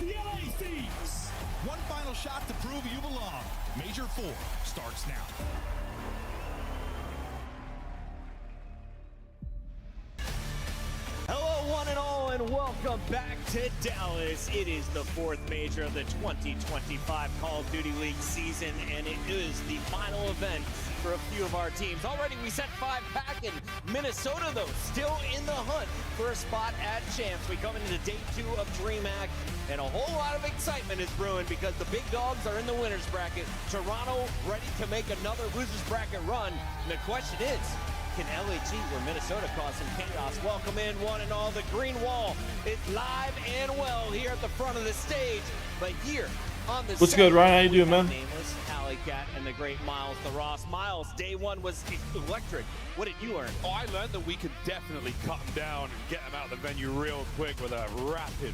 the LA Thieves. One final shot to prove you belong. Major 4 starts now. Hello, one and all, and welcome back to Dallas. It is the 4th major of the 2025 Call of Duty League season, and it is the final event for a few of our teams. Already we set 5-pack in Minnesota, though, still in the hunt for a spot at Champs. We come into day 2 of DreamHack, and a whole lot of excitement is brewing because the big dogs are in the winner's bracket. Toronto ready to make another loser's bracket run. And the question is, can LAG or Minnesota cause some chaos? Welcome in, one and all. The green wall is live and well here at the front of the stage. But here on the What's good, Ryan? How you doing, man? Nameless, Alley Cat, and the great Miles the Ross. Miles, day 1 was electric. What did you learn? Oh, I learned that we could definitely cut them down and get them out of the venue real quick with a rapid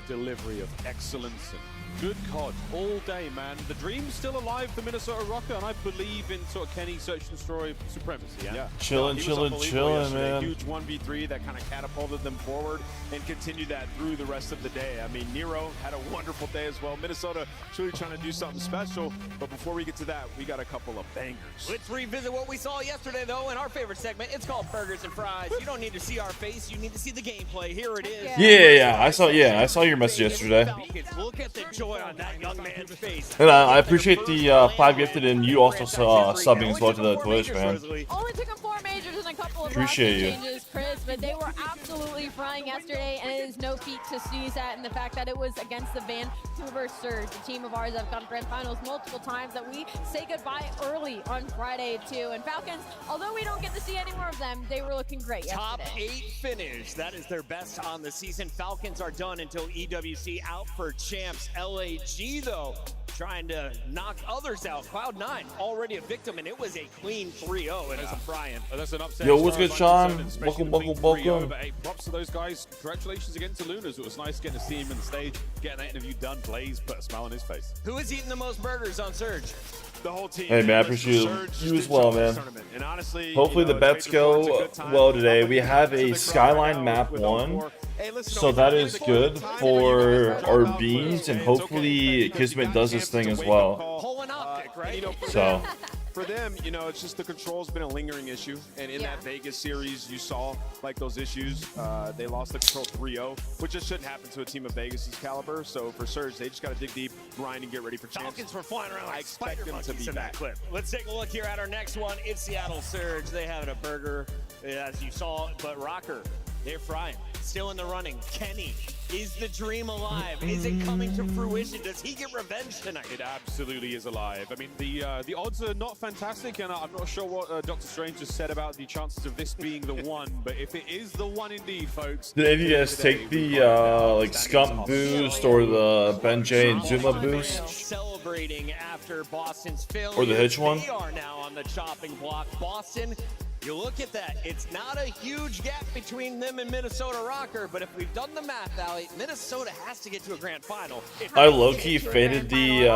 delivery of excellence and good COD all day, man. The dream's still alive for Minnesota Rocker, and I believe in sort of Kenny Search and Destroy supremacy. Yeah, chilling, man. Huge 1v3 that kind of catapulted them forward and continued that through the rest of the day. I mean, Nero had a wonderful day as well. Minnesota truly trying to do something special, but before we get to that, we got a couple of bangers. Let's revisit what we saw yesterday, though, in our favorite segment. It's called Burgers and Fries. You don't need to see our face, you need to see the gameplay. Here it is. Yeah, I saw your message yesterday. Look at the joy on that young man's face. And I appreciate the 5 gifted, and you also saw subbing as well to the Twitch, man. Only took him 4 majors and a couple of Appreciate you. changes, Chris, but they were absolutely flying yesterday, and it is no feat to sneeze at. And the fact that it was against the Vancouver Surge, a team of ours that have gone to grand finals multiple times, that we say goodbye early on Friday too. And Falcons, although we don't get to see any more of them, they were looking great Top yesterday. 8 finish. That is their best on the season. Falcons are done until EWC out for Champs. LAG, though, trying to knock others out. Cloud9 already a victim, and it was a clean 3-0 and it's a Brian. That's an upset. Yo, what's good, Sean? Welcome. Hey, props to those guys. Congratulations again to Lunas. It was nice getting to see him on the stage, getting that interview done. Blaze put a smile on his face. Who is eating the most burgers on Surge? The whole team. Hey, man, I appreciate you as well, man. And honestly, Hopefully the bets go well today. We have a Skyline map 1, so that is good for our beans, and hopefully Kismet does this thing as well. Pull an optic, right? So for them, it's just the control's been a lingering issue. And in that Vegas series, you saw like those issues. They lost the control 3-0, which just shouldn't happen to a team of Vegas's caliber. So for Surge, they just got to dig deep, grind, and get ready for Champs. Falcons were flying around like I expect them to be in that clip. Let's take a look here at our next one. It's Seattle Surge. They have a burger, as you saw, but Rocker, they're frying. Still in the running. Kenny, is the dream alive? Is it coming to fruition? Does he get revenge tonight? It absolutely is alive. I mean, the odds are not fantastic, and I'm not sure what Dr. Strange just said about the chances of this being the one, but if it is the one indeed, folks. did any of you guys take the like Scump boost or the Ben J and Zuma boost? Celebrating after Boston's failure. Or the Hitch one? They are now on the chopping block. Boston, you look at that, it's not a huge gap between them and Minnesota Rocker, but if we've done the math, Allie, Minnesota has to get to a grand final. I low-key faded the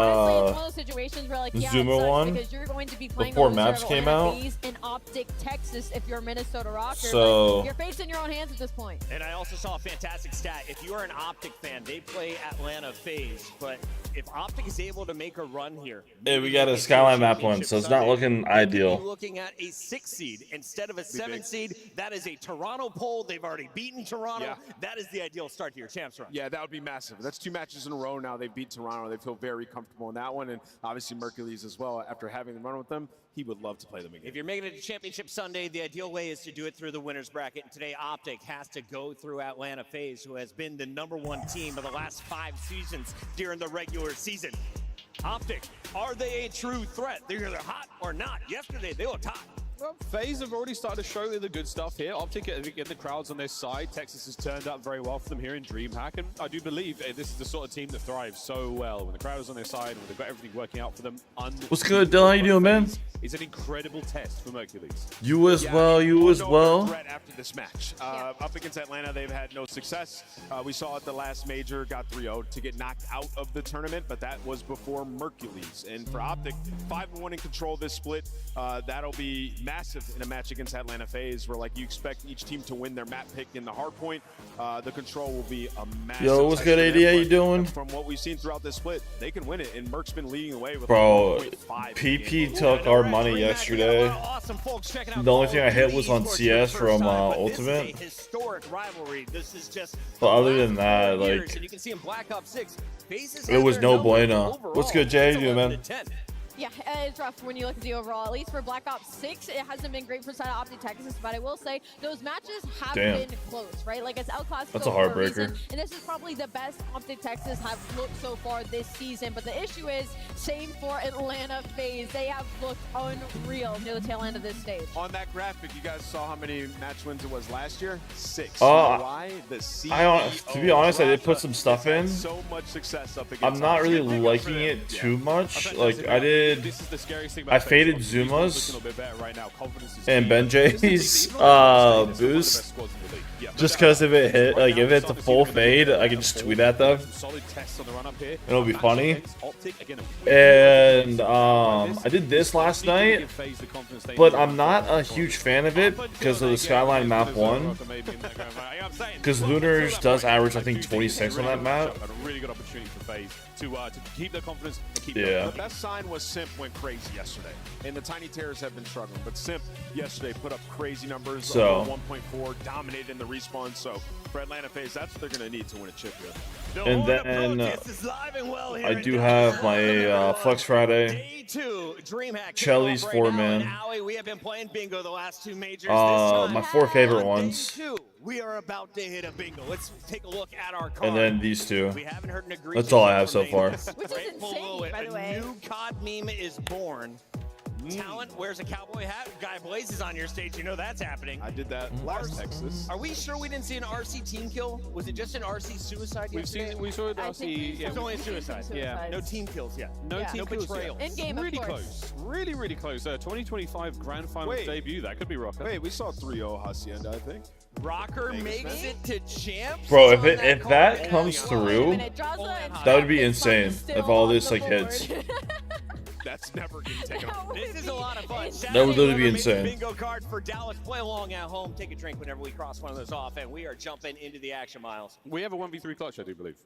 Zuma one because you're going to be playing before maps came out. In Optic, Texas, if you're a Minnesota Rocker, so you're facing your own hands at this point. And I also saw a fantastic stat. If you are an Optic fan, they play Atlanta FaZe, but if Optic is able to make a run here, yeah, we got a Skyline map 1, so it's not looking ideal. Looking at a 6 seed instead of a 7 seed. That is a Toronto poll. They've already beaten Toronto. That is the ideal start to your Champs run. Yeah, that would be massive. That's 2 matches in a row now. They beat Toronto. They feel very comfortable in that one, and obviously Mercules as well. After having them run with them, he would love to play them again. If you're making it to Championship Sunday, the ideal way is to do it through the winner's bracket. And today, Optic has to go through Atlanta FaZe, who has been the #1 team of the last 5 seasons during the regular season. Optic, are they a true threat? They're either hot or not. Yesterday, they looked hot. Well, FaZe have already started to show the good stuff here. Optic, I think, the crowd's on their side. Texas has turned out very well for them here in DreamHack, and I do believe this is the sort of team that thrives so well when the crowd is on their side, when they've got everything working out for them. What's good, Dylan? How you doing, man? It's an incredible test for Mercules. You as well, you as well. After this match, up against Atlanta, they've had no success. We saw at the last major, got 3-0 to get knocked out of the tournament, but that was before Mercules. And for Optic, 5-1 in control this split. That'll be massive in a match against Atlanta FaZe, where like you expect each team to win their map pick in the hard point. The control will be a massive. Yo, what's good, AD? How you doing? From what we've seen throughout this split, they can win it, and Merc's been leading the way with Bro, 1.5. PP took our money yesterday. The only thing I hit was on CS from Ultimate. But other than that, like, it was no bueno. What's good, Jay? How you doing, man? Yeah, it's rough when you look at the overall. At least for Black Ops 6, it hasn't been great for side of Optic Texas, but I will say those matches have been close, right? Like, it's El Clasico. That's a heartbreaker. And this is probably the best Optic Texas have looked so far this season. But the issue is, same for Atlanta FaZe. They have looked unreal near the tail end of this stage. On that graphic, you guys saw how many match wins it was last year? 6. Why? To be honest, I did put some stuff in. So much success up against. I'm not really liking it too much. Like, I faded Zuma's and Benjay's boost just because if it hit, like if it's a full fade, I can just tweet at them. It'll be funny. And I did this last night, but I'm not a huge fan of it because of the Skyline map 1. Because Lunars does average, I think, 26 on that map. To keep their confidence and keep the best sign was Simp went crazy yesterday, and the Tiny Terrors have been struggling, but Simp yesterday put up crazy numbers. So 1.4, dominated in the respawn. So for Atlanta FaZe, that's what they're going to need to win a chip here. And then I do have my Flex Friday. Chelly's 4-man. We have been playing bingo the last 2 majors. My 4 favorite ones. We are about to hit a bingo. Let's take a look at our card. And then these 2. We haven't heard an agreement. That's all I have so far. Which is insane, by the way. A new COD meme is born. Talent wears a cowboy hat. Guy Blaze is on your stage. You know that's happening. I did that last Texas. Are we sure we didn't see an RC team kill? Was it just an RC suicide yesterday? We saw an RC. It was only a suicide. Yeah. No team kills yet. No betrayals. In game, really of course. Close. Really close. 2025 Grand Finals debut. That could be Rocker. Wait, we saw 3-0 Hacienda, I think. Rocker makes it to champs. Bro, if that comes through, that would be insane. If all this like hits. That's never getting taken off. This is a lot of fun. That would literally be insane. Bingo card for Dallas. Play along at home. Take a drink whenever we cross one of those off, and we are jumping into the action, Miles. We have a 1v3 clutch, I do believe.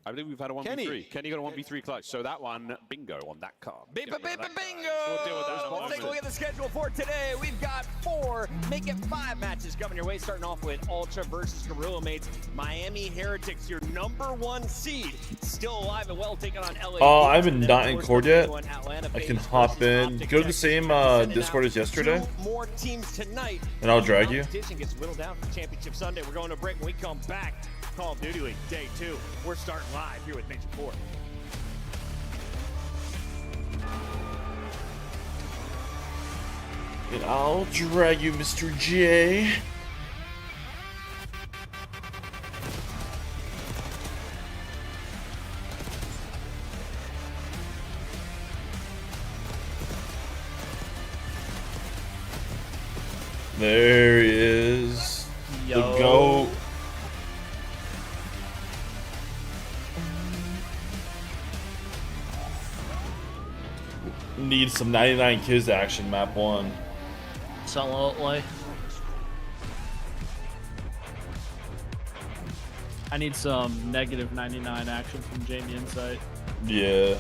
I believe we've had a 1v3. Kenny got a 1v3 clutch, so that one, bingo on that card. Bingo! We'll deal with that. Let's take a look at the schedule for today. We've got 4, make it 5 matches coming your way, starting off with Ultra versus Gorilla Mates. Miami Heretics, your #1 seed, still alive and well, taking on LA. I'm not in Cord yet. I can hop in. Go to the same Discord as yesterday. 2 more teams tonight. And I'll drag you. Competition gets whittled down for Championship Sunday. We're going to break when we come back. Call of Duty League Day 2. We're starting live here with Major 4. And I'll drag you, Mr. J. There he is. The GOAT. Need some 99 Kids action, map 1. Absolutely. I need some negative 99 action from Jamie Insight. Yeah.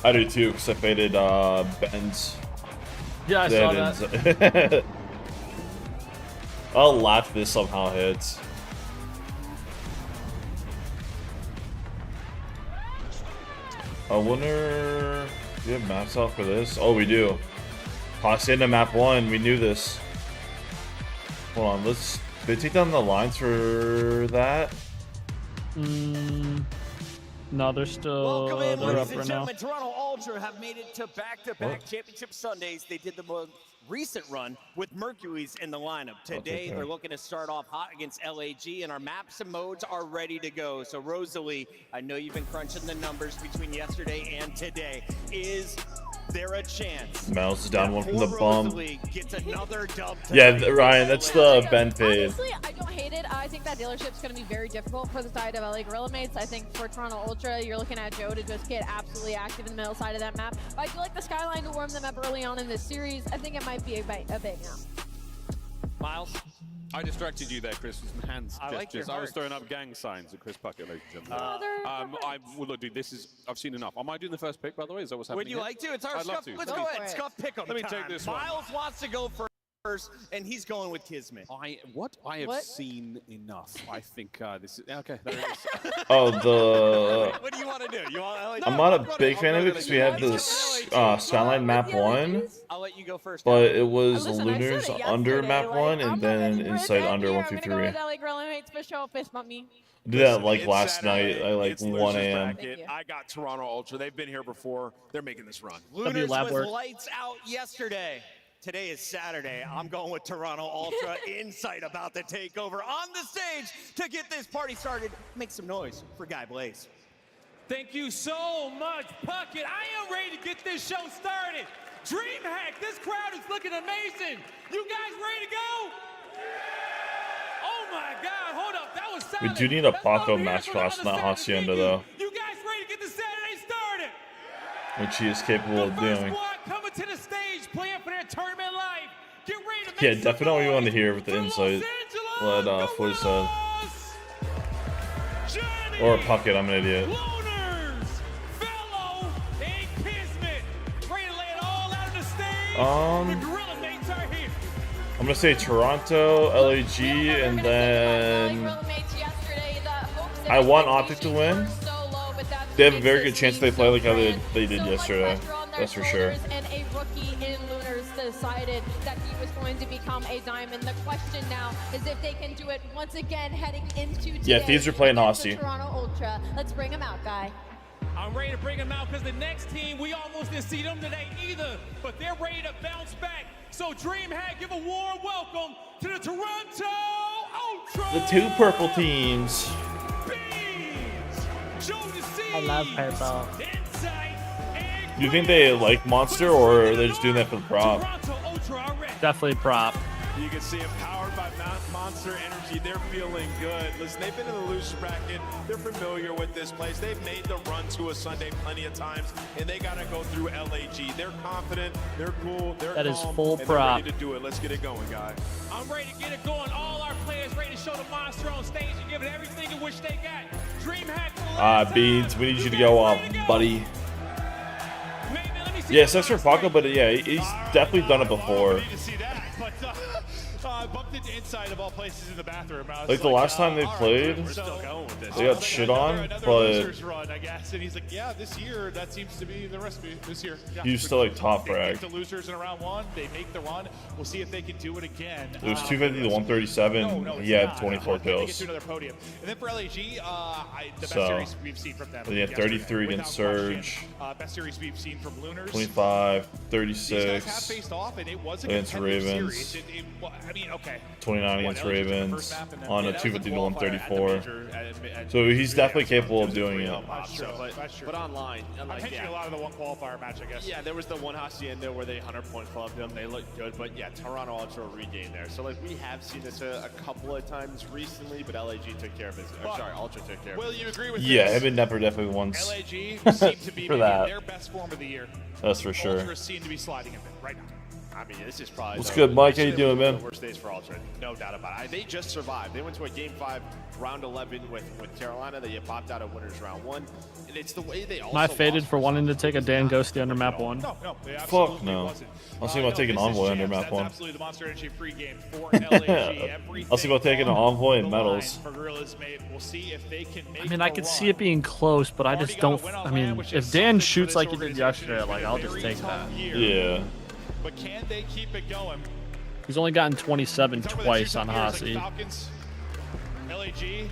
I do too, because I faded Ben's. Yeah, I saw that. I'll laugh if this somehow hits. I wonder, do we have maps out for this? Oh, we do. Hacienda map 1, we knew this. Hold on, did they take down the lines for that? No, they're still Welcome in, they're ladies up and right gentlemen. Toronto Ultra have made it to back-to-back championship Sundays. They did the most recent run with Mercury's in the lineup. Today, they're looking to start off hot against LAG, and our maps and modes are ready to go. So, Rosalie, I know you've been crunching the numbers between yesterday and today. Is there a chance? Mouse is down one from the bump. Gets another dub Yeah, Ryan, that's the Ben fade. Honestly, I don't hate it. I think that that dealership's going to be very difficult for the side of LA Gorilla Mates. I think for Toronto Ultra, you're looking at Joe to just get absolutely active in the middle side of that map. But I do like the Skyline to warm them up early on in this series. I think it might be a big now. Miles. I distracted you there, Chris, with some hands I like gestures. your I was heart. throwing up gang signs at Chris Puckett, ladies and gentlemen. Well, look, dude, I've seen enough. Am I doing the first pick, by the way? Is that what's happening? Would you like to? It's our I'd love scuff. to. Let's Go go for ahead. it. Scuff pick 'em Let me time. take this one. Miles wants to go first, and he's going with Kismet. I have What? seen enough. I think this is okay. There it is. Oh, the What do you want to do? You want? I'm not a big fan of it because we had this Skyline map 1, I'll let you go first. but it was Listen, I said Lunars it under yesterday, map like, 1 I'm and not then ready for a inside dead under year. 1 I'm through gonna 3. go with LA Gorilla Mates for show. Fist bump me. I did that like It's last Saturday. night at like It's 1 Losers a.m. bracket. Thank you. I got Toronto Ultra. They've been here before. They're making this run. Lunars lab was work. lights out yesterday. Today is Saturday. I'm going with Toronto Ultra. Insight about the takeover on the stage to get this party started. Make some noise for Guy Blaze. Thank you so much, Puckett. I am ready to get this show started. DreamHack, this crowd is looking amazing. You guys ready to go? Oh my God, hold up, that was We solid. do need a Let's Paco go here match for class, another not Saturday. Hacienda, Thank you. though. You guys ready to get the Saturday started? Which he is capable of The first doing. squad coming to the stage, playing for their tournament life. Get ready to make Yeah, some definitely noise want to hear with the for Los insight. Angeles Let Foy said. Gorillas. Johnny Or Puckett, I'm an idiot. Loners, Fellow, and Kismet. Ready to lay it all out on the stage. The Gorilla Mates are here. I'm gonna say Toronto, LAG, and then I want Optic to win. They have a very good chance they play like how they did yesterday. That's for sure. And a rookie in Lunars decided that he was going to become a diamond. The question now is if they can do it once again heading into today. Yeah, Thieves are playing against the Aussie. Toronto Ultra. Let's bring him out, Guy. I'm ready to bring them out because the next team, we almost didn't see them today either, but they're ready to bounce back. So DreamHack, give a warm welcome to the Toronto Ultra. The 2 purple teams. I love purple. Do you think they like Monster or are they just doing that for the prop? Definitely prop. You can see it powered by Monster Energy. They're feeling good. Listen, they've been in the loser bracket. They're familiar with this place. They've made the run to a Sunday plenty of times, and they got to go through LAG. They're confident. They're cool. They're That is calm, full and they're prop. ready to do it. Let's get it going, guys. I'm ready to get it going. All our players ready to show the monster on stage and give it everything in which they got. DreamHack. Beans, we need you to go off, buddy. Yeah, sucks for Paco, but yeah, he's definitely done it before. Need to see that, but bumped into inside of all places in the bathroom. I was Like the last time they all right, played, we're still going with this. they got shit on, another but losers run, I guess. And he's like, yeah, this year that seems to be the recipe. This year, yeah. he was still like top They frag. get the losers in round 1. They make the run. We'll see if they can do it again. It was 250 to 137. No, He had it's 24 not. They get kills. to another podium. And then for LAG, the best So, series we've seen from them. they had yesterday, 33 against without question. Surge. Best series we've seen from Lunars. 25, These guys have 36, faced off, and it was a against competitive Ravens. series. I mean, okay. 29 against LAG was the Ravens first map, and then- on a yeah, that was the 250 to qualifier at the 134. major, at So he's definitely capable of Just doing free it. up. That's true. That's true. But online, I'm like, pinching a lot of the one qualifier match, I guess. yeah, there was the one Hacienda where they 100-point clubbed them. They looked good, but yeah, Toronto Ultra regained there. So like we have seen this a couple of times recently, but LAG took care of business. But Sorry, Ultra took care of Will business. you agree with Yeah, this? him and Nepper definitely once. LAG seem to be For maybe that. in their best form of the year. That's for sure. Ultra seem to be sliding a bit right now. I mean, this is probably What's the- good, Mike? How this you is doing, one of man? the worst days for Ultra, no doubt about it. They just survived. They went to a Game 5, round 11 with Carolina. They get popped out of winners round 1. And it's the way they also Am I faded lost for wanting to some. take a Dan Ghosty under map 1? No, they Fuck absolutely no. wasn't. I was thinking about taking this is Envoy under Jams. map That's 1. absolutely the Monster Energy free game for LAG. I was thinking about taking an Envoy and The line medals. for Gorillas made. We'll see if they can make I mean, I a could run. see it being close, but I Already just got a don't. win on I mean, land, which if is Dan something for shoots this like he did organization. yesterday, It's like been a I'll just very take tough that. year. Yeah. But can they keep it going? He's only gotten 27 Talk about the twice two on top Hasi. years, like Falcons, LAG.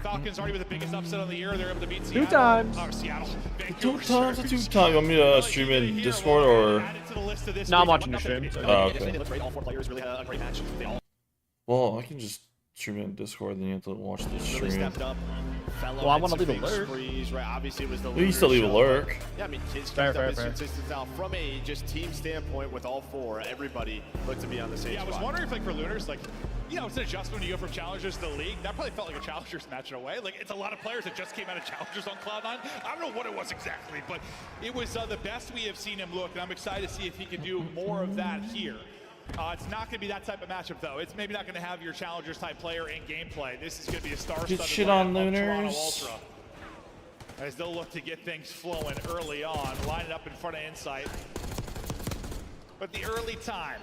Falcons already with the biggest upset of the year. They're able to beat Seattle. times. Oh, Seattle. Two Vancouver times or Surge. two times. You want me to stream in Discord or? Add it to the list of this No, I'm week. watching What the else stream. did Oh, They okay. looked great. All 4 players really had a great match. They all Well, I can just stream it in Discord, then you have to watch the really stream. stepped up. Fellow Well, I had wanna some leave a big lurk. sprees, right? Obviously, it was the You can still Lunars leave a show, lurk. but, yeah, I mean, kids Fair, kept up fair, his fair. consistence out from a just team standpoint with all 4. Everybody looked to be on the same Yeah, I was spot. wondering if, like, for Lunars, like, You know, it's an adjustment when you go from Challengers to the League. That probably felt like a Challengers match in a way. Like, it's a lot of players that just came out of Challengers on Cloud9. I don't know what it was exactly, but it was the best we have seen him look, and I'm excited to see if he can do more of that here. It's not going to be that type of matchup, though. It's maybe not going to have your Challengers type player in gameplay. This is going to be a star-studded shit on lineup of Toronto Lunars. Ultra, as they'll look to get things flowing early on, line it up in front of Insight. But the early time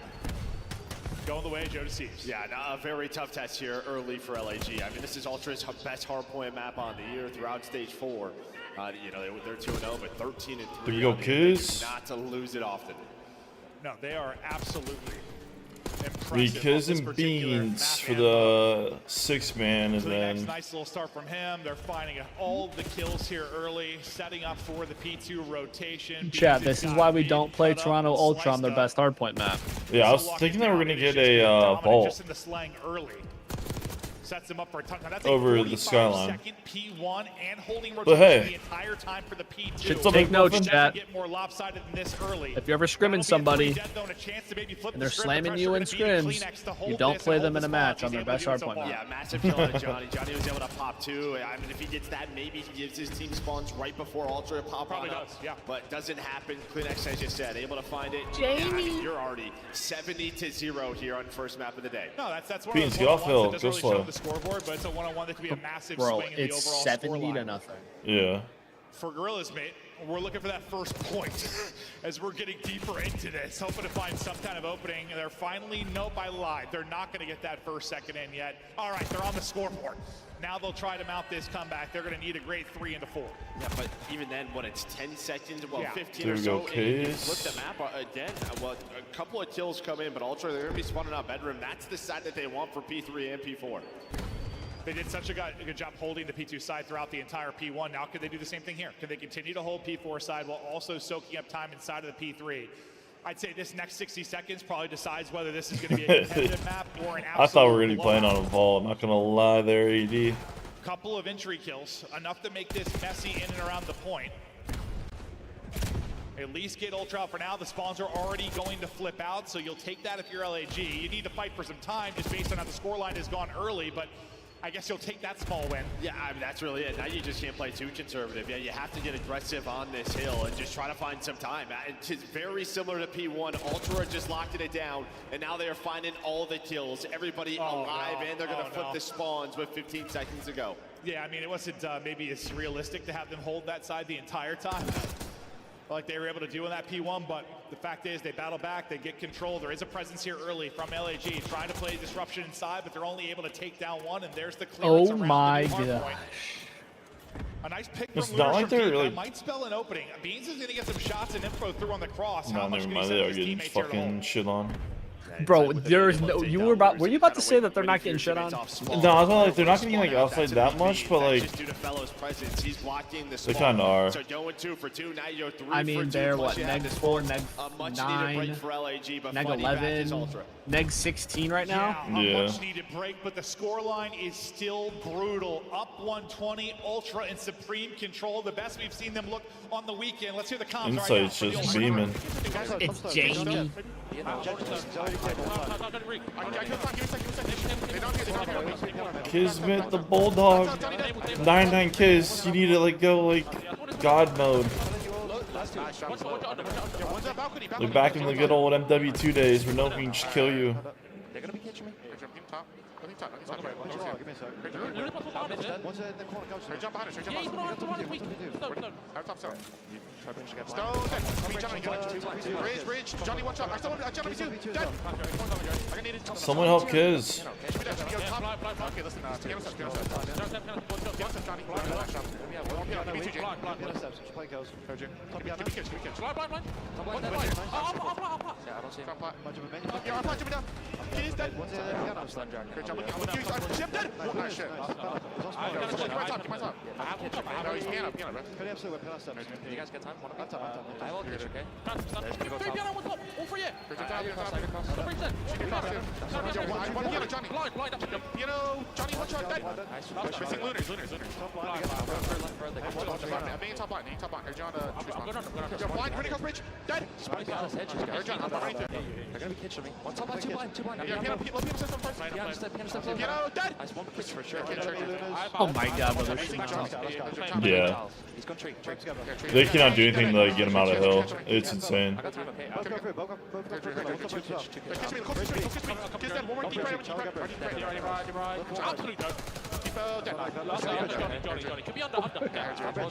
going the way of Joe DeCeves. Yeah, a very tough test here early for LAG. I mean, this is Ultra's best hardpoint map on the year throughout Stage 4. You know, they're 2-0, but 13-3. There we go, kids. Not to lose it often. No, they are absolutely impressive. Because and beans for the 6-man, and so then nice little start from him. They're finding all the kills here early, setting up for the P2 rotation. Chat, this is why we don't play Toronto Ultra on their best hardpoint map. yeah, I was thinking that we're gonna get a vault just in the slang early. Sets him up for a touchdown. That's over a the skyline. second P1 and holding But rotation hey, the entire time for the P2. shit's Take notes, chat. Get more lopsided than this early. If you're ever scrimming somebody and they're slamming you in scrims, you don't play them in a match on their best hardpoint map. Yeah, massive kill on Johnny. Johnny was able to pop 2. I mean, if he gets that, maybe he gives his team spawns right before Ultra pop Probably on does, up. yeah. But doesn't happen. CleanX, as you said, able to find it. Jamie. Yeah, I mean, you're already 70-0 here on first map of the day. No, that's one Beans, of get the off hill, ones that go doesn't really show slow. the scoreboard, but it's a one-on-one that could be a massive Bro, swing in the it's overall 70 scoreline. to nothing. yeah. For Gorillas, mate, we're looking for that first point as we're getting deeper into this, hoping to find some kind of opening. They're finally, nope, I lied. They're not going to get that first second in yet. All right, they're on the scoreboard. Now they'll try to mount this comeback. They're going to need a great 3 into 4. Yeah, but even then, what, it's 10 seconds, well, Yeah. 15 There or we so. go, and you Case. flip the map again. Well, a couple of kills come in, but Ultra, they're going to be spawning out bedroom. That's the side that they want for P3 and P4. They did such a good job holding the P2 side throughout the entire P1. Now, could they do the same thing here? Could they continue to hold P4 side while also soaking up time inside of the P3? I'd say this next 60 seconds probably decides whether this is going to be a competitive map or an absolute I thought we were gonna be blowout. playing on a vault. Not gonna lie, there, AD. Couple of entry kills, enough to make this messy in and around the point. At least get Ultra out for now. The spawns are already going to flip out, so you'll take that if you're LAG. You need to fight for some time just based on how the scoreline has gone early, but I guess you'll take that small win. Yeah, I mean, that's really it. Now you just can't play too conservative. Yeah, you have to get aggressive on this hill and just try to find some time. It's very similar to P1. Ultra just locked it down, and now they are finding all the kills. Everybody alive, and they're going to flip the spawns with 15 seconds to go. Yeah, I mean, it wasn't maybe as realistic to have them hold that side the entire time like they were able to do in that P1, but the fact is they battle back, they get control. There is a presence here early from LAG trying to play disruption inside, but they're only able to take down one, and there's the clearance Oh around my the new hard gosh. point. A nice pick It's from not Lunars like from they're deep. really- That might spell an opening. Beans is going to get some shots and info through on the cross. How No, much never can he mind. send They are his getting teammates here to fucking hold? shit on. Bro, there's no. Were you about to say that they're not getting shit on? No, I was like, they're not getting like outside that much, but like just due to Fellow's presence, he's blocking the they spawn. kind of are. So going 2 for 2, now you're 3 I for 2. mean, they're plus what, you have neg this 4, spawn. neg A much needed break 9, for LAG, but neg Funny back is 11, Ultra. neg 16 right now. Yeah, a Yeah. much needed break, but the scoreline is still brutal. Up 120, Ultra in supreme control. The best we've seen them look on the weekend. Let's hear the comms right now. Insight's just beaming. It's Jamie. Kismet the Bulldog. 9-9 Kiz. You need to like go like God mode. Like back in the good old MW2 days where no one can just kill you. They're gonna be catching me. Top. Johnny, watch out. I still want Johnny too. Dead. I need it. Someone help Kiz. Okay, listen. You guys get time? I will get okay? Johnny, watch out, dead. Missing Lunars. Being top line, John, blind, critical bridge, dead. Oh my god, brother. Yeah. They cannot do anything to like, get him out of hill. It's insane.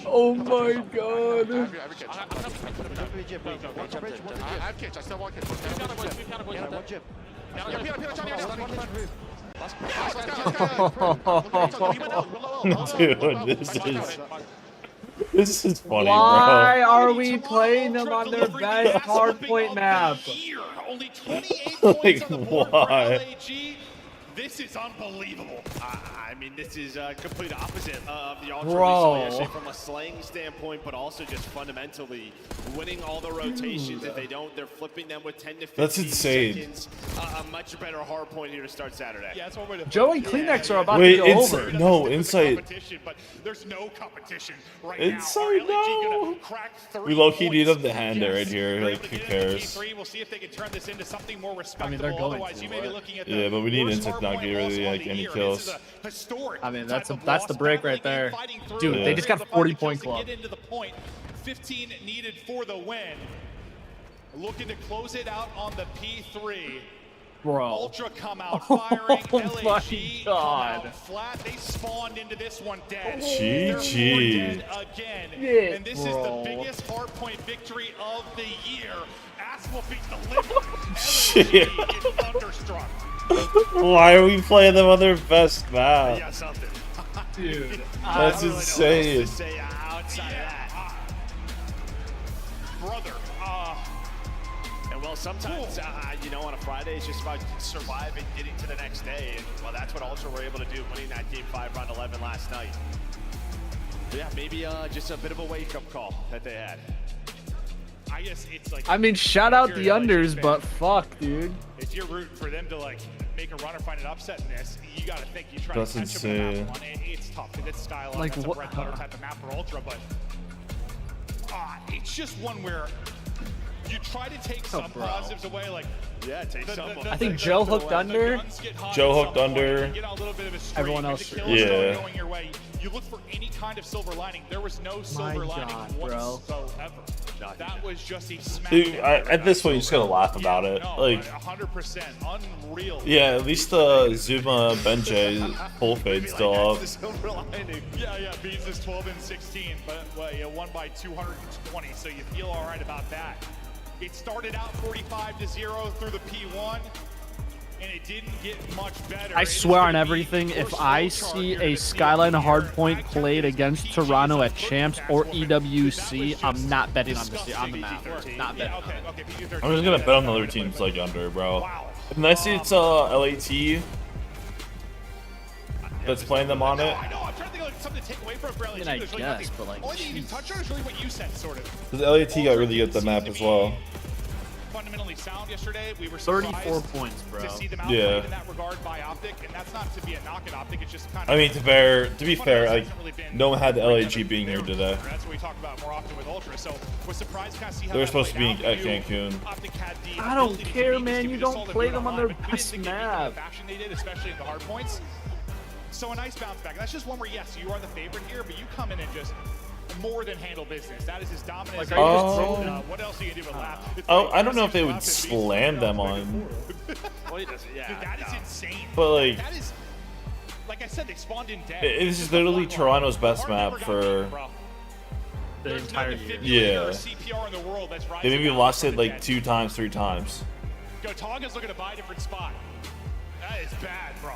Oh my god. Dude, this is funny, Why bro. are we playing them on their best hardpoint map? Only 28 Like, points on the board for why? LAG. This is unbelievable. I mean, this is complete opposite of the Ultra Bro. we saw yesterday from a slaying standpoint, but also just fundamentally winning all the rotations. If they don't, they're flipping them with 10 to 15 That's insane. seconds. A much better hard point here to start Saturday. Yeah, that's one way to Joe and Kleenex are about Wait, to go over. no, Insight. competition, but there's no competition right Insight, now. Are LAG no. gonna crack 30 We low-key need points? them to hand it right here. They're Like, able to who get into cares? P3. We'll see if they can turn this into something more I respectable. mean, they're going Otherwise, to, you may be but- looking at Yeah, but we need worst Insight to not hardpoint get really, loss of like, the any year. kills. This is a historic I mean, type of that's the loss. break Battle right there. again, fighting through. Dude, Yeah. they just got Able to 40 find the point kills to club. get into the point. 15 needed for the win. Looking to close it out on the P3. Bro. Ultra come out firing. Oh LAG my come God. out flat. They spawned into this one dead. GG. They're more dead again. Yeah, And this is bro. the biggest hardpoint victory of the year. Ass whooping delivered. Shit. LAG is thunderstruck. Why are we playing them on their best map? Yeah, something. Dude. That's I don't really know what insane. else to say outside of that. Brother, And well, sometimes, you know, on a Friday, it's just about surviving, getting to the next day. And well, that's what Ultra were able to do, winning that Game 5 round 11 last night. But yeah, maybe just a bit of a wake-up call that they had. I guess it's like. I mean, shout out the You're an LAG unders, fan. but fuck, dude. If you're rooting for them to like make a run or find an upset in this, you got to think you try That's to catch them in insane. that one. It's tough because it's Skyline. Like, That's what- a bread butter type of map for Ultra, but it's just one where you try to take some bro. positives away, like. Yeah, take some. I think Joe hooked under. Joe hooked under. Everyone else- Yeah. Going your way. You look for any kind of silver lining. There was no silver lining God, bro. whatsoever. That was just a smack. Dude, at this point, you just gotta laugh about it. No, Like, 100% unreal. yeah, at least Zuma Benjay full fade still up. The silver lining. Yeah, Beats is 12 and 16, but well, you won by 220, so you feel all right about that. It started out 45-0 through the P1, and it didn't get much better. I It is swear on gonna be everything, if first I road chart see here a to Skyline P1. hardpoint played against Toronto at Champs or EWC, That was I'm not betting on disgusting. on the map. Not betting on it. Okay, PG-13. I'm just gonna bet on the other teams like under, bro. Wow. Unless it's LAT that's playing them on it. I know, I'm trying to think of something to take away from it for LAG. I mean, I There's really guess, nothing. but, like, Only thing you can touch on is really what you said, sort of. Because LAT got really good at the map as well. Fundamentally sound yesterday. We were 34 surprised points, bro. to see them Yeah. outplayed in that regard by Optic, and that's not to be a knock at Optic. It's just kind of. I mean, to be fair, like, no one had the LAG being here today. That's what we talk about more often with Ultra. So we're surprised to kind of see how They were that supposed to played be out. at Cancun. Optic had the I don't ability to care, beat this man. team. You We just don't saw them play do it them on online, their but we best didn't think they'd beat them in map. the fashion they did, especially in the hard points. So a nice bounce back. That's just one where, yes, you are the favorite here, but you come in and just more than handle business. That is as dominant as Like, are you just Oh. throwing what else are you gonna do but laugh? It's Oh, like, I don't know if they laugh would and beat slam them someone else on, Well, he doesn't. Yeah. Dude, that is insane. but like, That is, like I said, they spawned in dead. this is literally Toronto's best map for. The entire year. Yeah. CPR in the world that's They maybe rising lost up it from the like dead. 2 times, 3 times. Gotaga's looking to buy a different spot. That is bad, bro.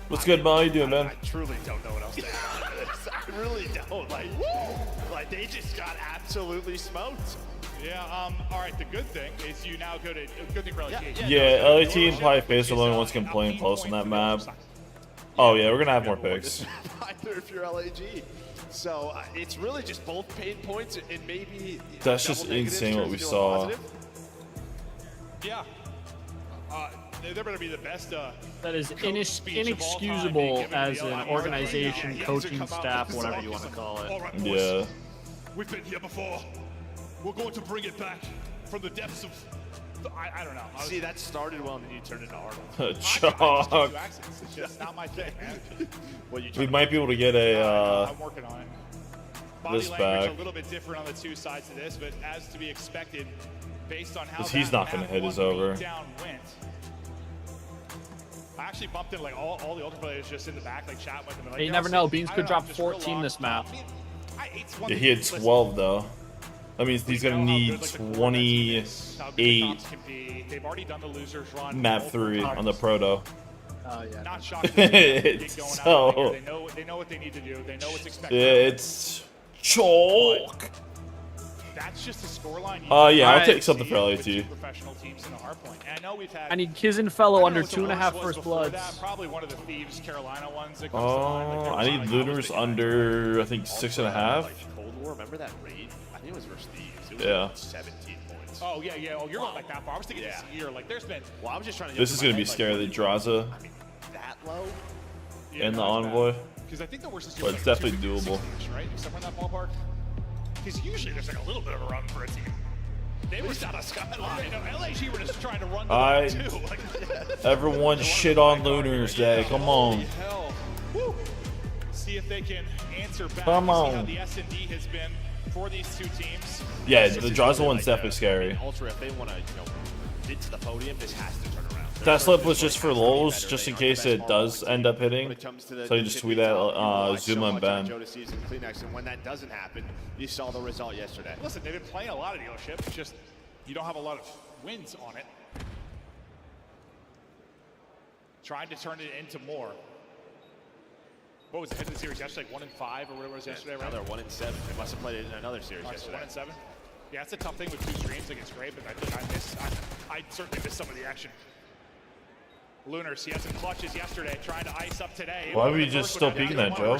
What's good, Mo? How you doing, man? I truly don't know what else to add. I really don't. Like they just got absolutely smoked. Yeah, all right, the good thing is you now go to, good thing for LAG. Yeah, LAT and probably Face are the only ones can play in close on that map. Oh yeah, we're gonna have more picks. Either if you're LAG. So it's really just both pain points and maybe. That's just double negatives insane what turns we into a saw. positive. Yeah. They're going to be the best. That is coach speech of all time, inexcusable given as the an LA organization, yeah, coaching come out staff, with whatever this you want to call All it. right, boys. Yeah. We've been here before. We're going to bring it back. from the depths of, I don't know. See, that started well, and then you turned into Arnold. Chalk. It's just not my thing, man. We might be able to get a I'm working on it. Body this language back. a little bit different on the two sides of this, but as to be expected, based on how Because he's not going to hit his over. down went. I actually bumped in like all the ultra players just in the back, like chatting with them. Like, Hey, you never know. Beans could drop 14 this map. Yeah, he had 12 though. That means he's gonna need 28 They've already done the losers run. map 3 on the proto. Oh yeah. Not shocked. They So know what they need to do. They know what's expected. it's chalk. That's just a scoreline. Yeah, I'll Alright. take something for LAT. Professional teams in the hard point. And I know we've had. I need Kiz and Fellow under 2.5 first bloods. Probably one of the Thieves Carolina ones that comes to mind. Like I need Lunars under, I think 6.5. Cold War, remember that raid? I think it was versus Thieves. It was Yeah. like 17 points. Oh yeah. Oh, you're going like that far. I was thinking this year. Like there's been. Well, I was just trying to. This is gonna be scary. The Draza I mean, that low? and the Envoy. Because I think the worst is. But it's definitely doable. Right? Somewhere in that ballpark. Because usually there's like a little bit of a run for a team. They were down a skyline. LAG were just trying to run the ball too. Like, Everyone shit on Lunars Day. Come on. hell. Woo. See if they can answer back. Come See how on. the S&D has been for these two teams. Yeah, the Draza one's definitely scary. Ultra, if they want to, get to the podium, this has to turn around. That slip was just for lulz, just in case it does end up hitting. So you just tweet at Zuma and Ben. And when that doesn't happen, you saw the result yesterday. Listen, they've been playing a lot of dealership. It's just you don't have a lot of wins on it. Trying to turn it into more. What was the hit of the series yesterday? Like 1-5 or whatever it was yesterday, right? Now they're 1-7. They must have played it in another series yesterday. 1-7. Yeah, it's a tough thing with two streams. Like it's great, but I think I certainly missed some of the action. Lunars, he had some clutches yesterday, trying to ice up today. Why were you just still peeking that, Joe?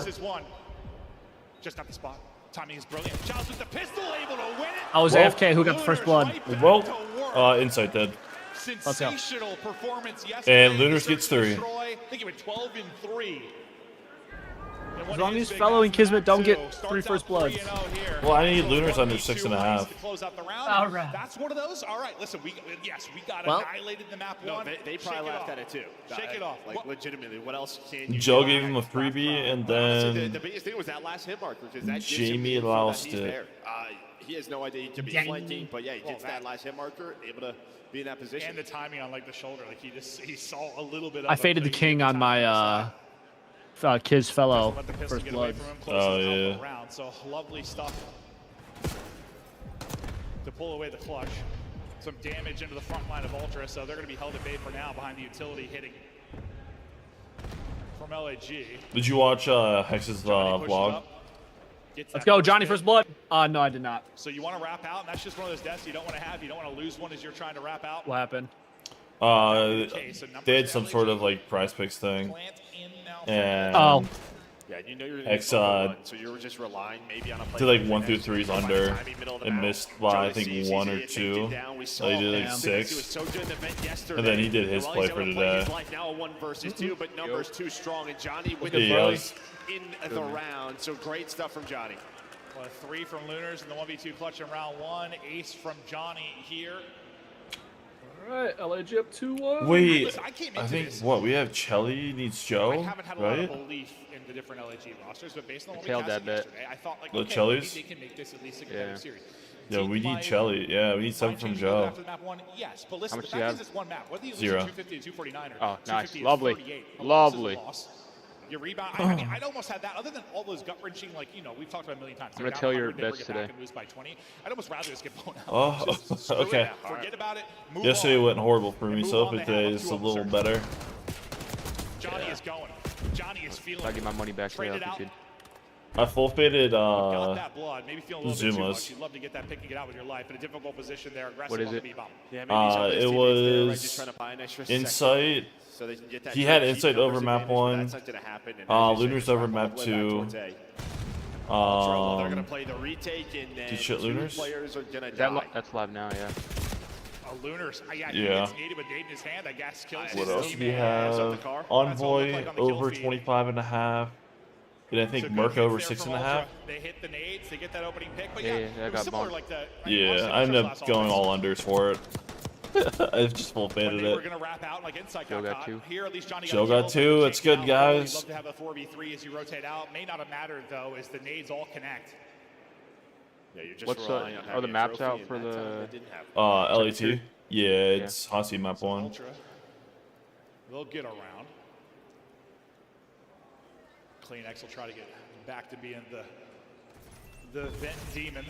Just not the spot. Timing is brilliant. Childs with the pistol, able to win it. I was AFK. Who got the first blood? Well, Insight did. Sensational performance yesterday. And Lunars gets 3. I think it went 12-3. As long as Fellow and Kismet don't get 3 first bloods. Well, I need Lunars under 6.5. All right. That's one of those. All right, listen, we got annihilated the map one. They probably laughed at it too. Shake it off. Like legitimately, what else can you Joe do? gave him a freebie, and then the biggest thing was that last hit mark, because that Jamie lost it. He has no idea he could be flanking, but yeah, he gets that last hit marker, able to be in that position. And the timing on like the shoulder, like he saw a little bit of I faded the king on my Kiz Fellow let the pistol first get away blood. from him, close Oh, to the yeah. elbow round. So lovely stuff to pull away the clutch. Some damage into the front line of Ultra, so they're going to be held at bay for now behind the utility hitting from LAG. Did you watch Hex's vlog? Let's go, Johnny, first blood. No, I did not. So you want to wrap out, and that's just one of those deaths you don't want to have. You don't want to lose one as you're trying to wrap out. What happened? They had some sort of like prize picks thing, and Yeah, you know you're X so you were just relying maybe on a play did like 1 through 3s under and missed by I think 1 or 2. So he did like 6, and then he did his play for today. Now a 1 versus 2, but numbers too strong, and Johnny with Yeah, in the round. So great stuff from Johnny. Well, 3 from Lunars in the 1v2 clutch in round 1. Ace from Johnny here. All right, LAG up 2-1. Wait, Listen, I came I into think this- what we have Chelly needs Joe, I haven't had a lot of right? belief in the different LAG rosters, but based on what we Killed casted that bit. yesterday, I thought like, The okay, Chellys? maybe they can make this at least a competitive series. Yeah, Team we need five, Chelly. Yeah, we need 7 might from change Joe. after the map 1, yes, but listen, much the do you fact is have? it's one map. Whether you lose 0. 250 to 249 or Oh, nice. 250 to Lovely. 238, a loss is a Lovely. loss. Your rebound, I mean, I'd almost had that, other than all those gut-wrenching, like, we've talked about a million times. I'm gonna They're tell down your 100, they bring bets it back today. and lose by 20. I'd almost rather just get blown out. Oh, Just screw it okay. out. Forget about it. Move Yesterday on. went horrible for me, Move so on, if they have today up is to a him, little sir. better. Johnny is going. Johnny is feeling I'll get my money back today. Traded out. Kid. I full faded Got that blood. Maybe feeling a little bit too Zumas. much. You'd love to get that pick and get out with your life. In a difficult position there. Aggressive What is on the it? B-bomb. Yeah, maybe some of his It teammates there, right, was just trying to buy an extra second Insight. so they can get that He had cheap Insight numbers over map advantage, but 1. that's not gonna happen, and as you Lunars said, over it's map all the way back 2. towards A. Ultra, they're gonna Um, play the retake, and then Did shit 2 Lunars? players are gonna Is that die. that's live now, yeah. Lunars. Yeah. It's needed with Dayton in his hand. I guess kills what his else do we teammate. have? That's what it Envoy looked like on the over kill feed. 25.5. Did I think So Merc good over hits there 6.5? from Ultra. They hit the nades, they get that opening pick, but yeah, I it was got similar bumped. like that. Yeah, I ended up going all unders for it. I just full When faded they were it. going to wrap out, like Inside Joe got got caught. two. Here, at least Johnny Joe got got a kill, two. but It's taken good, out. We'd guys. love to have a 4v3 as you rotate out. May not have mattered, though, as the nades all connect. Yeah, you're just What's relying on are the having a maps trophy, out and for that time the? they didn't have it. LET. Yeah, it's Hot Seat map 1. Ultra, they'll get around. CleanX will try to get back to being the vent demon.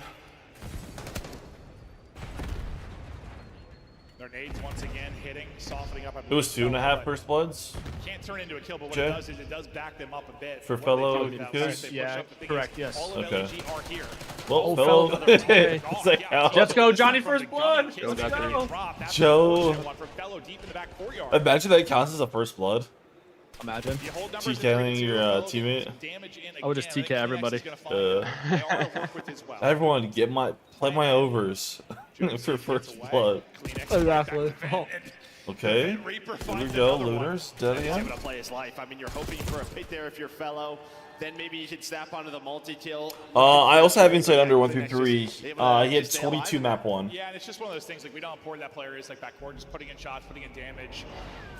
Their nades once again hitting, softening up. It was 2.5 first bloods. Can't turn into a kill, but what Jay? it does is it does back them up a bit. For What they fellow talked about, Kiz? right? They push Yeah, up. The thing correct, is, yes. all of Okay. LEG are here. Well, fellow. fellow. It's like how. Let's go, Johnny, From first the gun, blood. Kiz Joe got getting three. dropped. That's Joe. the unfortunate one for fellow deep in the back courtyard. Imagine that counts as a first blood. Imagine. You hold numbers TKing in 3-2, your, fellow, teammate. some damage in I would just again. TK I think everybody. CleanX is gonna find they are to work with as well. Everyone, play my overs for first blood. CleanX Exactly. back to the vent, and Okay. the Reaper Here we finds go, another one. looters. Dead He's again. able to play his life. I mean, you're hoping for a pick there if you're fellow. Then maybe you could snap onto the multi-kill. I also have inside under 1 through 3. He had 22 map 1. Yeah, and it's just one of those things, like, we know how important that player is, like backcourt, just putting in shots, putting in damage,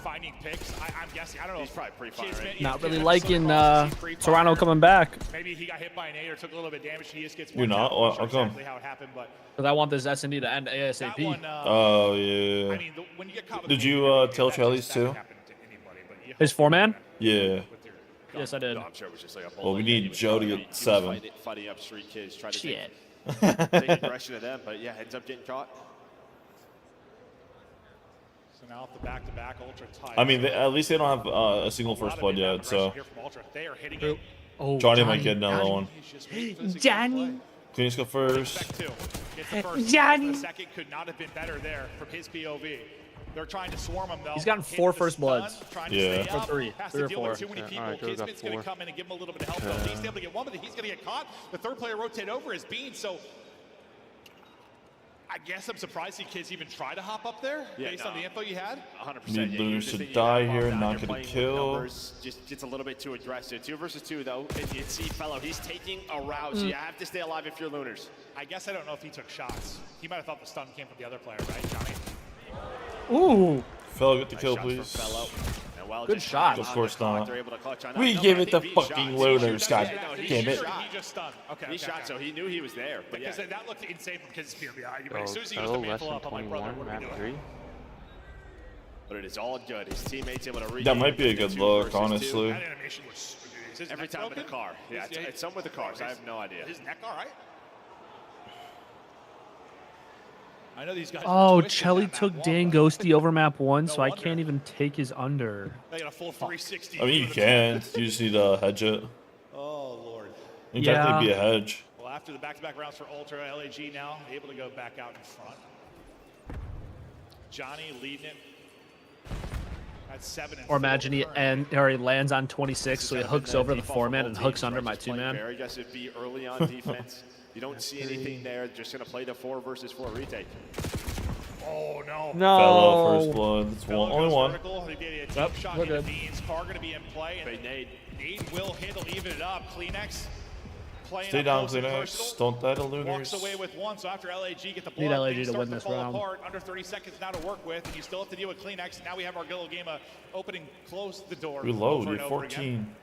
finding picks. I'm guessing, I don't know. He's probably pretty fine, Kismet, right? he's Not really getting liking across, he's pretty far. Toronto coming back. Maybe he got hit by an 8 or took a little bit of damage. He just gets You're one not? tap. I'm Well, not sure how come? exactly how it happened, but Because I want this S&D to end that ASAP. one, Oh, yeah. I mean, when you get caught with Did a you, that tell just Charlie's doesn't too? happen to anybody, but you His hope 4-man? Yeah. with your Yes, I did. No, I'm sure it was just like a Well, we bullet. need He was Joe to fighting- get he was 7. Fighting up street kids, trying to Shit. take aggression to them, but yeah, ends up getting caught. So now off the back-to-back, Ultra tight. I mean, at least they don't have a single first blood yet, so They are hitting it. Oh, Johnny might get another one. He's just waiting for this Johnny. exact Cleanix go play. first. Expect two. Gets the first. Johnny. The second could not have been better there from his POV. They're trying to swarm him though. He's gotten Hit 4 the first stun, bloods. trying to Yeah. stay Or up, 3. has 3 to or deal 4. with too many people. Alright, Joe's got Kismet's going to 4. come in and give him a little bit of help. Though. At least able to get one, but he's going to get caught. The third player rotate over is Bean. So I guess I'm surprised the kids even try to hop up there based on the info you had. 100%. Need yeah, you looters just to think you die gotta here, calm down, not you're gonna playing with kill. numbers, just gets a little bit too aggressive. 2 versus 2 though, and you see fellow, he's taking a route, so you have to stay alive if you're looters. I guess I don't know if he took shots. He might have thought the stun came from the other player, right, Johnny? Ooh. Fellow, get the kill, Nice shots please. from fellow. And while Good just shot. on Of the course clock, not. they're able to clutch on We that. give No, it I to think Bean fucking shot. looters, god No, he damn it. shot. He just stunned. Okay. He shot, so he knew he was there. But Because yeah, that looked insane from Kid's spear behind you. But Go as soon as he used fellow the less mantle than up, I'm like, brother, 21, what are we map doing? 3. but it is all good. His teammates able to regain. That might be a the good 2 look, versus 2. honestly. That animation was is his Every neck time with the broken? car. Yeah, Is- it's some with the cars. I have no idea. His neck all right? I know these guys. Oh, were twisted Chelly that took map Dan one, but Ghosty over map 1, so I wonder. can't even take his under. They got a full 360. I mean, you view of can. You just need to hedge it. the- Oh lord. You can technically be a hedge. Well, after the back-to-back rounds for Ultra, LAG now able to go back out in front. Johnny leading it. That's 7 and Or imagine he currently. he lands on 26, so he hooks over the 4-man and hooks under my 2-man. Very aggressive B early on defense. You don't see anything there. Just going to play the 4 versus 4 retake. Oh no. Fellow first No. blood. That's Fellow one, only goes one. vertical. They did a team Yep, shot we're into good. Beans. Car going to be in play. And Big nade. Nade will hit to even it up. Kleenex playing Stay up down, close and Kleenex. personal. Don't die to Walks looters. away with 1, so after LAG get the Need blood, LAG things to start win this fall round. apart. Under 30 seconds now to work with, and you still have to deal with Kleenex. Now we have our little game of opening, close the door. Reload. over and You're over again. 14.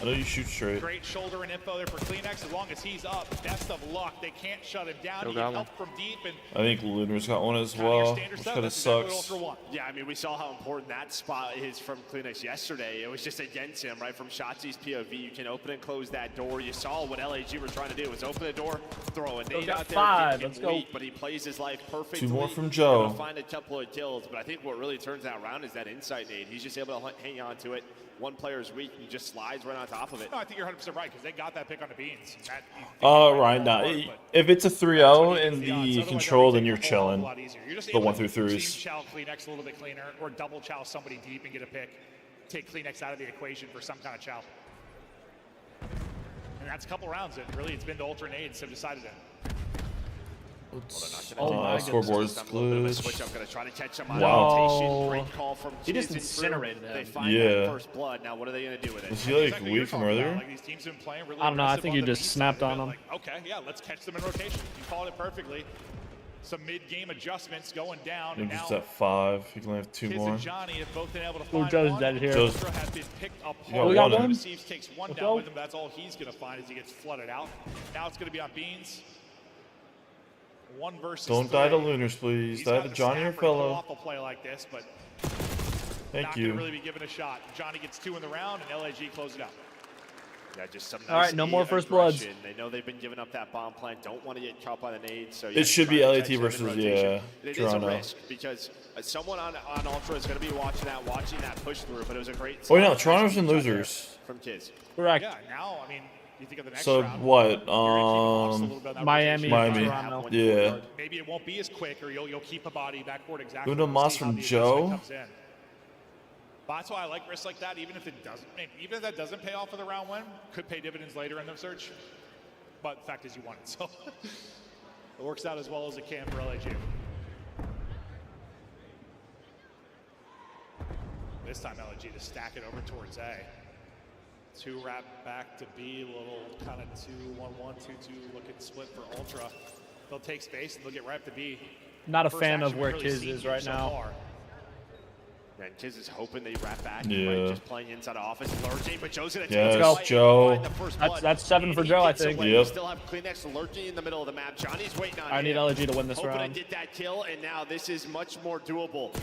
I know you shoot straight. Great shoulder and info there for Kleenex. As long as he's up, best of luck. They can't shut him down. Still He got can one. help from deep. And I think looters got one as kind of your well, standard which stuff. kind of That's exactly what sucks. Ultra want. Yeah, I mean, we saw how important that spot is from Kleenex yesterday. It was just against him, right? From Shotzi's POV, you can open and close that door. You saw what LAG were trying to do. Was open the door, throw a nade got out there, 5. give him Let's go. weight, but he plays his life perfectly. 2 more from Joe. Able to find a couple of kills, but I think what really turns that around is that inside nade. He's just able to hang on to it. One player's weak, he just slides right on top of it. No, I think you're 100% right because they got that pick on the Beans. That, Right now, if it's a 3-0 in the control, then you're chilling. The 1 through 3s. Team chow Kleenex a little bit cleaner, or double chow somebody deep and get a pick. Take Kleenex out of the equation for some kind of chow. And that's a couple rounds. And really, it's been the Ultra Nades have decided it. Scoreboard's glitch. Switch up, gonna try to catch him. Wow. Great call from He just Kiz and incinerated Drew. him. They find Yeah. that first blood. Now what are they gonna do with it? Was he like weak from earlier? Like, these teams have been playing really I don't know. I aggressive think on you the just B snapped side on of him. it. Like, okay, yeah, let's catch them in rotation. You called it perfectly. Some mid-game adjustments going down. And Just now at 5. He can only have 2 Kiz more. and Johnny have both been able to Ooh, find Joe's one. dead here. Joe's- Ultra have been picked apart. We got one. Receives takes one Let's down go. with him. That's all he's going to find as he gets flooded out. Now it's going to be on Beans. 1 versus Don't 3. die to Lunars, please. He's Die got to the Johnny or snapper to pull Fellow. off a play like this, but Thank not you. going to really be given a shot. Johnny gets 2 in the round, and LAG closes it out. Yeah, just some All right, nice no more first bloods. aggression. They know they've been giving up that bomb plant. Don't want to get caught by the nades. So It should be try to LAT catch them in versus, rotation. yeah, It is Toronto. a risk because someone on Ultra is going to be watching that push through. But it was a great. Oh, yeah, solid Toronto's catch in from losers. Kiz. Correct. Yeah, now, I mean, you think of the next So round. what? you're gonna keep a little bit of that Miami, rotation. Miami. Toronto. Yeah. Maybe it won't be as quick, or you'll keep a body backboard exactly. Uno and Mas see how from the Joe. adjustment comes in. But that's why I like risks like that, even if it doesn't. Even if that doesn't pay off for the round win, could pay dividends later in the search. But the fact is, you won it, so it works out as well as it can for LAG. This time LAG to stack it over towards A. 2 wrap back to B, a little kind of 2-1-1, 2-2 looking split for Ultra. They'll take space and they'll get right up to B. Not a First fan of action where we've really Kiz seen is here right so now. far. And Kiz is hoping they wrap back. Yeah. Right? Just playing inside the office, lurking, but Joe's gonna Yes, take the fight and Joe. find the first blood. That's 7 for He Joe, I gets think. away. Yep. We still have Kleenex lurking in the middle of the map. Johnny's waiting on I need him. LAG to win this Hoping round. to get that kill, and now this is much more doable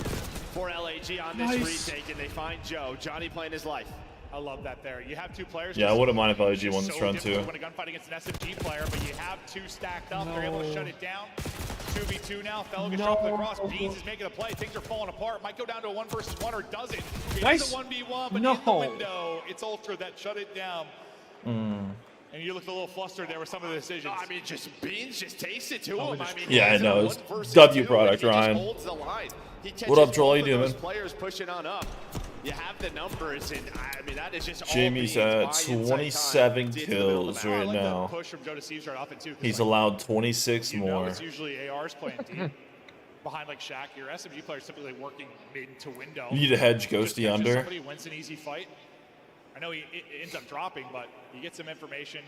for LAG on this Nice. retake, and they find Joe. Johnny playing his life. I love that there. You have 2 players. Yeah, I wouldn't mind if It's LAG won just this so round difficult too. When a gunfight against an SMG player, but you have 2 stacked up. They're able to shut it down. 2v2 now. Fellow gets shot from the cross. Beans is making a play. Things are falling apart. Might go down to a 1 versus 1 or doesn't. It Nice. is a 1v1, but No. in the window, it's Ultra that shut it down. And you looked a little flustered there with some of the decisions. I mean, just Beans just takes it to him. I mean, Yeah, I he's in know. a It's 1 versus W 2, product, and he just Ryan. holds the line. He What up, catches Joel? How you both of those doing? Players pushing on up. You have the numbers, and I mean that is just all Jamie's Beans at by inside 27 time to get to the middle of kills the map. I right like now. that push from Joe to Steve's right off it too. 'Cause, He's like, allowed 26 you know more. it's usually ARs playing deep. Behind like Shaq, your SMG players typically working mid to window. You need to hedge Just Ghosty catches under. Somebody wins an easy fight. I know he ends up dropping, but you get some information.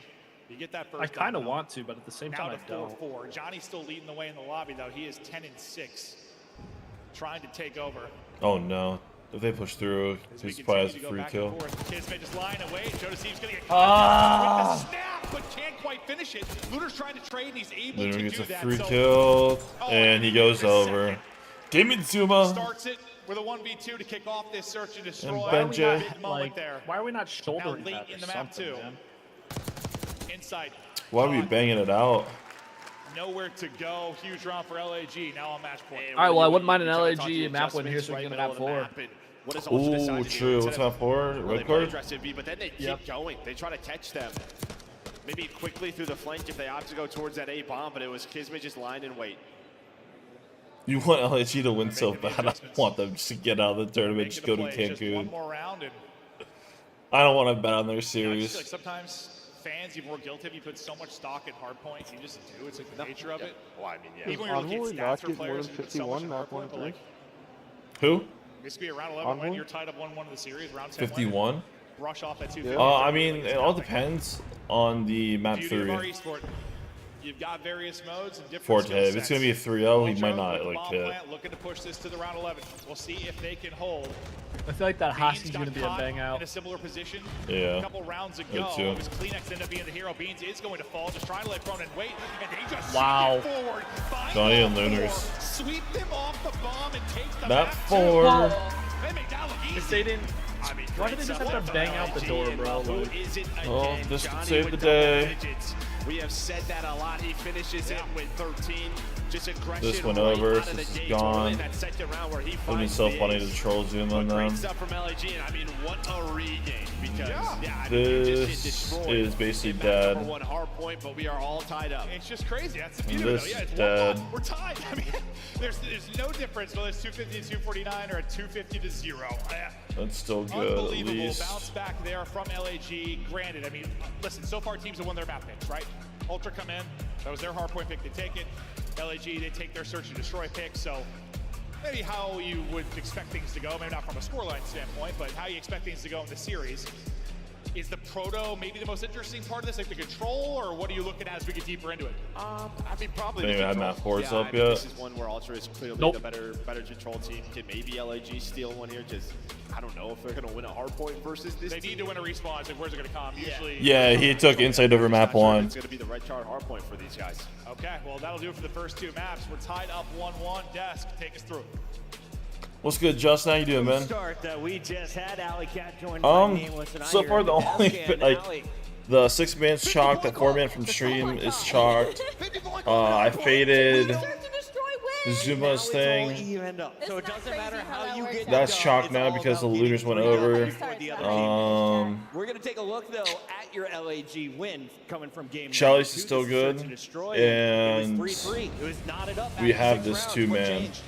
You get that first. I kind of down. want to, but at the same Now time, to I don't. 4-4. Johnny's still leading the way in the lobby though. He is 10-6, trying to take over. Oh no. If they push through, As we he's probably has a continue to go free back kill. and forth. Kiz may just line and wait. Joe to Steve's gonna get Ah. with the snap, but can't quite finish it. Luder's trying to trade, and he's able Lunar to gets do a that. free So kill, Oh, and he and goes the over. second. Give me Zuma. starts it with a 1v2 to kick off this search and destroy. And Benji. Big moment Like, there. why are we not shouldering late that in or the map, something, too. man? Inside. Why are we banging it out? Nowhere to go. Huge round for LAG. Now on match point. All right, well, I wouldn't mind an LAG map win here, so we can get map 4. Ooh, true. What's map 4? Red card? But then they keep Yep. going. They try to catch them. Maybe quickly through the flank if they opt to go towards that A bomb, but it was Kismet just line and wait. You want LAG to win so bad. I want them just to get out of the tournament, just go to Just one Cancun. more round, and I don't want to bet on their I just feel like series. sometimes fans, you're more guilty if you put so much stock in hard points. You just do. It's like the nature of it. Well, I mean, yeah. Even when you're looking Envoy at not stats for get more players, than you put so much 51 in map hard point, but 1-3? like, Who? this could be a round 11 win. Envoy? You're tied up 1-1 of the series. Round 10 win. 51? Brush off at 2. Yeah. I mean, it all depends on the map Beauty of our 3. esport. You've got various modes and different For it to skill hit. If it's sets. going to be a 3-0, he Ultra might not with the like bomb hit. plant, looking to push this to the round 11. We'll see if they can hold. I feel like that Beans Hoskey's got going to be a caught bang out. in a similar position. Yeah. A couple rounds ago, too. it was Kleenex ended up being the hero. Beans is going to fall, just trying to let Cronin wait, and they just Wow. shoot it forward. Find Johnny all and Lunars. four, sweep them off the bomb and take the Map map 4. They make that look easy. If they didn't, I mean, why did they just have to bang out the door, bro? Like, Well, this could save the day. We have said that a lot. He finishes it with 13. Just aggression. This went right over, out of the this is gate, gone. totally in that second round where he It would be finds so the funny ace. to troll Zuma on But great them. stuff from LAG, and I mean, what a regame. Because, I mean, you just This get destroyed is basically in map dead. number 1 hard point, but we are all tied up. It's just crazy. That's the beauty of it. This though. Yeah, it's is 1-1. dead. We're tied. I mean, there's no difference whether it's 250 to 249 or a 250 to 0. That's still good, at Unbelievable least. bounce back there from LAG. Granted, I mean, listen, so far teams have won their map picks, right? Ultra come in. That was their hard point pick to take it. LAG, they take their search and destroy pick, so maybe how you would expect things to go, maybe not from a scoreline standpoint, but how you expect things to go in the series. Is the proto maybe the most interesting part of this, like the control, or what are you looking at as we get deeper into it? I mean, probably Maybe the I control. have Force yeah, up I mean, yet. This is one where Ultra is clearly Nope. the better control team. Can maybe LAG steal one here? Just, I don't know if they're going to win a hard point versus this They team. need to win a respawn, so where's it going to come? Usually. Yeah, he took inside over map Not sure 1. It's going to be the red chart hard point for these guys. Okay, well, that'll do it for the first 2 maps. We're tied up 1-1. Desk, take us through. What's good, Justin? How you doing, man? Start that we just had Alley Cat join by Nameless, and I So hear far the only Desk and like Alley. the 6-man's chalked, the 4-man from stream is chalked. I faded Search and destroy win. Zuma's thing. This So is it not doesn't crazy matter how how that you works get out. That's done, chalked it's now all because the about looters getting went three over. out before the other team. We're going to take a look, though, at your LAG win coming from game Chalice number is 2. still This is good, Search Destroy. and it was 3-3. It was knotted up we after have 6 this rounds. 2-man. What changed?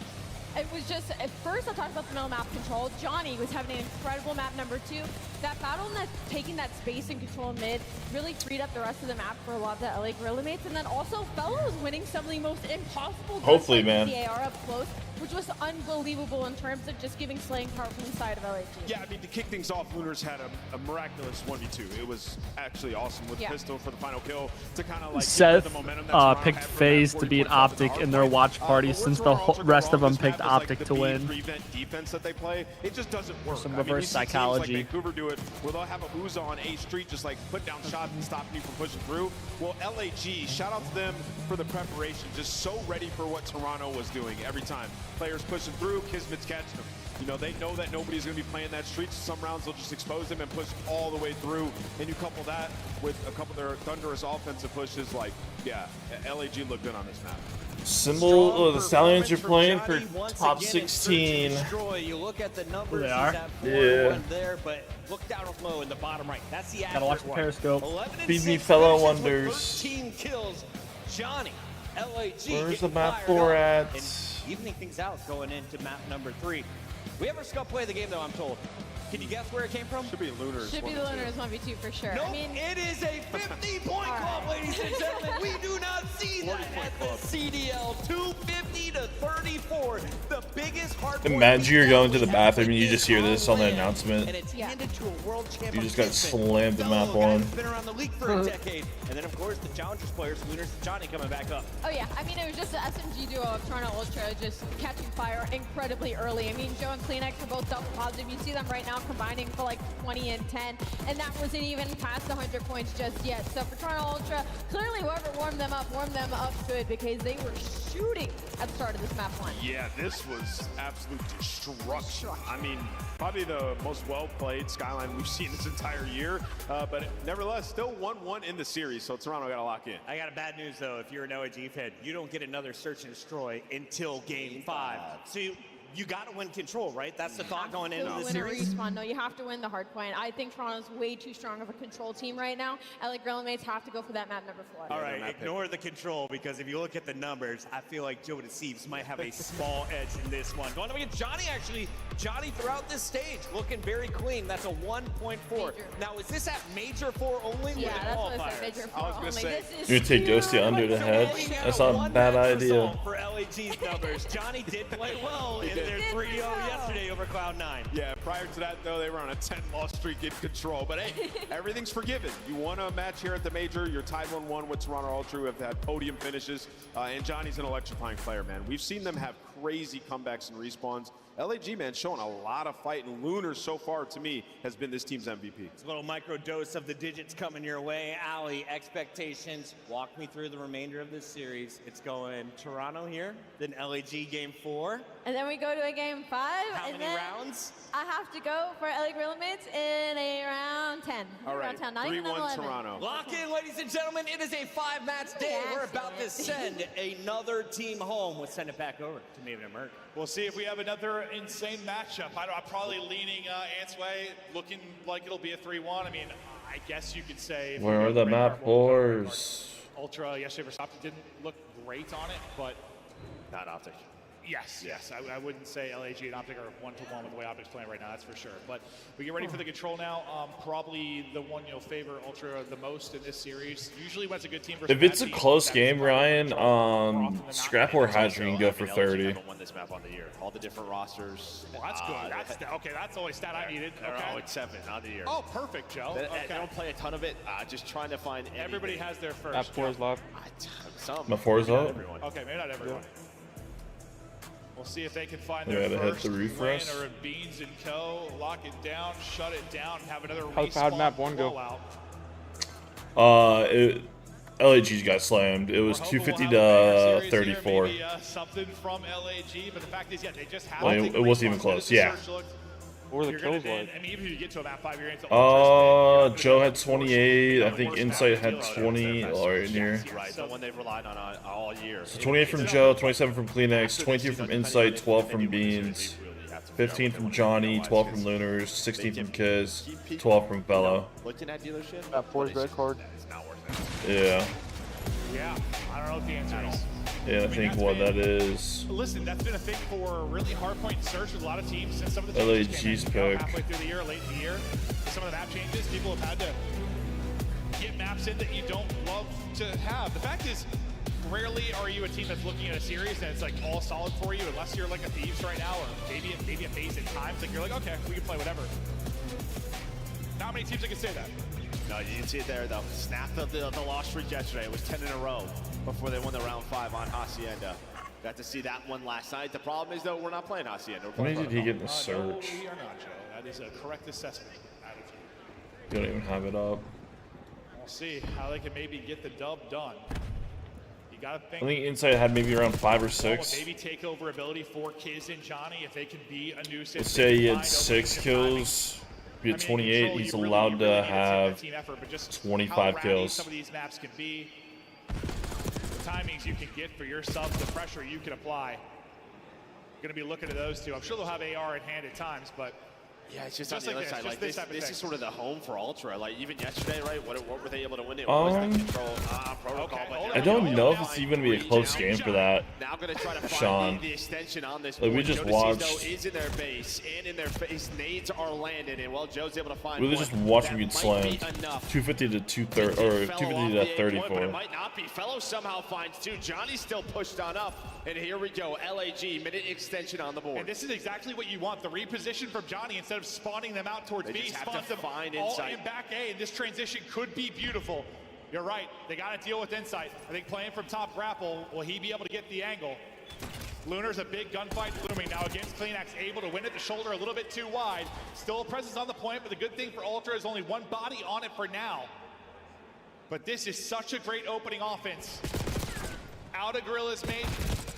It was just, at first I talked about the middle map control. Johnny was having an incredible map number 2. That battle and that taking that space and control mid really freed up the rest of the map for a lot of the LA Gorilla mates. And then also Fellow was winning some of the most impossible Hopefully, guns, like man. the AR up close, which was unbelievable in terms of just giving slaying power from the side of LAG. Yeah, I mean, to kick things off, Lunars had a miraculous 1v2. It was actually awesome with Pistol for the final kill to kind of like Seth the momentum that Toronto picked had from FaZe that to beat 40 points up in Optic the in their hard watch point. party But since where the Ultra go rest of wrong them this picked map is, like, Optic the to win. prevent defense that they play, it just doesn't work. Some I mean, reverse you see teams psychology. Like Vancouver do it where they'll have a Uza on A Street just like put down shots and stopping you from pushing through. Well, LAG, shout out to them for the preparation, just so ready for what Toronto was doing every time. Players pushing through, Kismet's catching them. You know, they know that nobody's going to be playing that street, so some rounds they'll just expose them and push all the way through. And you couple that with a couple of their thunderous offensive pushes, like, yeah, LAG looked good on this map. Symbol, the Stallions are playing for top 16. You look at the numbers, They are? he's at 4 Yeah. there, but look down low in the bottom right. That's the Gotta watch the Periscope. 11 and Feed me 6 fellow finishes with wonders. 13 kills. Johnny, LAG. Where's the getting map fired 4 up at? and evening things out going into map number 3. We have our scum play of the game, though, I'm told. Can you guess where it came from? Should be Lunars. Should be the Lunars 1v2 for sure. No, I mean, it is a 50-point club, ladies and gentlemen. We do not see that at the CDL. 250 to 34, the biggest hard point Imagine you're going to the we have bathroom and you with just hear this on the land. announcement. And it's Yeah. handed to a world champion. You just got slammed in map 1. Been around the league for a decade. And then, of course, the Challengers players, Lunars and Johnny coming back up. oh yeah, I mean, it was just the SMG duo of Toronto Ultra just catching fire incredibly early. I mean, Joe and Kleenex are both double positive. You see them right now combining for like 20 and 10, and that wasn't even past 100 points just yet. So for Toronto Ultra, clearly whoever warmed them up good because they were shooting at the start of this map 1. Yeah, this was absolute destruction. I mean, probably the most well-played Skyline we've seen this entire year, but nevertheless, still 1-1 in the series, so Toronto got to lock in. I got a bad news, though. If you're an OAG fan, you don't get another search and destroy until game 5. So you got to win control, right? That's the thought going into the win series. a respawn. No, you have to win the hard point. I think Toronto's way too strong of a control team right now. LA Gorilla mates have to go for that map number 4. All right, ignore the control, because if you look at the numbers, I feel like Joe Deceives might have a small edge in this one. Going up against Johnny, actually. Johnny throughout this stage looking very clean. That's a 1.4. Major. Now, is this at major 4 only? Yeah, with that's what I qualifiers? said. Major 4 I was gonna only. say, This is You take Ghosty under the head. We had That's not a bad one-match idea. result for LAG's numbers. Johnny did play well in their 3-0 yesterday over Cloud9. Yeah, prior to that, though, they were on a 10-loss streak in control. But, hey, everything's forgiven. You won a match here at the Major. You're tied 1-1 with Toronto Ultra, who have had podium finishes. And Johnny's an electrifying player, man. We've seen them have crazy comebacks and respawns. LAG, man, showing a lot of fight, and Lunars so far, to me, has been this team's MVP. It's a little micro dose of the digits coming your way. Ali, expectations. Walk me through the remainder of this series. It's going Toronto here, then LAG game 4. And then we go to a game 5. How and many then rounds? I have to go for LA Gorilla mates in a round 10. All right, Round 10, not even 3-1 11. Toronto. Lock in, ladies and gentlemen. It is a 5-match day. Yeah, We're about to shit. send another team home. We'll send it back over to Maven and Merc. We'll see if we have another insane matchup. I'm probably leaning Ant's way, looking like it'll be a 3-1. I mean, I guess you could say. if Where we are go the Great map Guard, we'll go Great 4s? Guard. Ultra yesterday versus Optic didn't look great on it, but Not Optic. Yes. I wouldn't say LAG and Optic are one-to-one with the way Optic's playing right now, that's for sure. But we get ready for the control now. Probably the one you'll favor Ultra the most in this series. Usually when it's a good team versus If it's a close game, Ryan, Scrap or Hydra can go for 30. Won this map on the year. All the different rosters. Well, that's good. Okay, that's the only stat I needed. Okay. Oh, it's 7 on the year. Oh, perfect, Joe. They don't play a ton of it. Just trying to find. Everybody has their first. Map 4 is live. Some. Map 4 is up? Okay, maybe not everyone. We'll see if they can find They their gotta hit first the win, refresh. or if Beans and Co. lock it down, shut it down, and have another How'd respawn map 1 go? blowout. LAG's got slammed. It was 250 to 34. Maybe, something from LAG, but the fact is, yeah, they just have Like, it wasn't even close. Yeah. What were the kills like? I mean, even if you get to a map 5, you're into Ultra. Joe had 28. I think Insight had 20 or near. Right, the one they've relied on all year. So 28 from Joe, 27 from Kleenex, 22 from Insight, 12 from Beans, 15 from Johnny, 12 from Lunars, 16 from Kiz, 12 from Bello. Looking at dealership. Map 4 is red card. It's not worth it. Yeah. Yeah, I don't know what the answer is. Yeah, I think what that is. Listen, that's been a thing for really hard point search with a lot of teams since some of the changes LAG's came in, pick. halfway through the year, late in the year. Some of the map changes, people have had to get maps in that you don't love to have. The fact is, rarely are you a team that's looking at a series and it's like all solid for you, unless you're like a Thieves right now, or maybe a phase at times. Like you're like, okay, we can play whatever. Not many teams that can say that. No, you didn't see it there though. Snapped the loss streak yesterday. It was 10 in a row before they won the round 5 on Hacienda. Got to see that one last night. The problem is though, we're not playing Hacienda. How many did he get in the No, search? we are not, Joe. That is a correct assessment. You don't even have it up. We'll see how they can maybe get the dub done. You gotta think. I think Insight had maybe around 5 or 6. Maybe takeover ability for Kiz and Johnny if they can be a nuisance. Let's say he had 6 kills. If he had 28, he's allowed to have 25 kills. Some of these maps can be. The timings you can get for your subs, the pressure you can apply. Going to be looking at those two. I'm sure they'll have AR in hand at times, but yeah, it's just on just the like other this, side. just Like this this type of is thing. sort of the home for Ultra. Like even yesterday, right? What were they able to win it? What was the control protocol? Okay, I don't know if it's even going to be a close game for that. Now going to try to Sean. find the extension on this. Like, we just watched. Joe is in their base, and in their face, nades are landed, and well, Joe's able to find. We just watched him get that slammed. might be enough 250 to 230 or 250 to 34. But it might not be. Fellow somehow finds 2. Johnny's still pushed on up, and here we go. LAG minute extension on the board. And this is exactly what you want. The reposition from Johnny, instead of spawning them out towards They B, just have spawns to them find all Insight. in back A, and this transition could be beautiful. You're right. They got to deal with Insight. I think playing from top grapple, will he be able to get the angle? Lunar's a big gunfight looming now against Kleenex, able to win at the shoulder a little bit too wide. Still a presence on the point, but the good thing for Ultra is only one body on it for now. But this is such a great opening offense. Out of Gorilla's mate,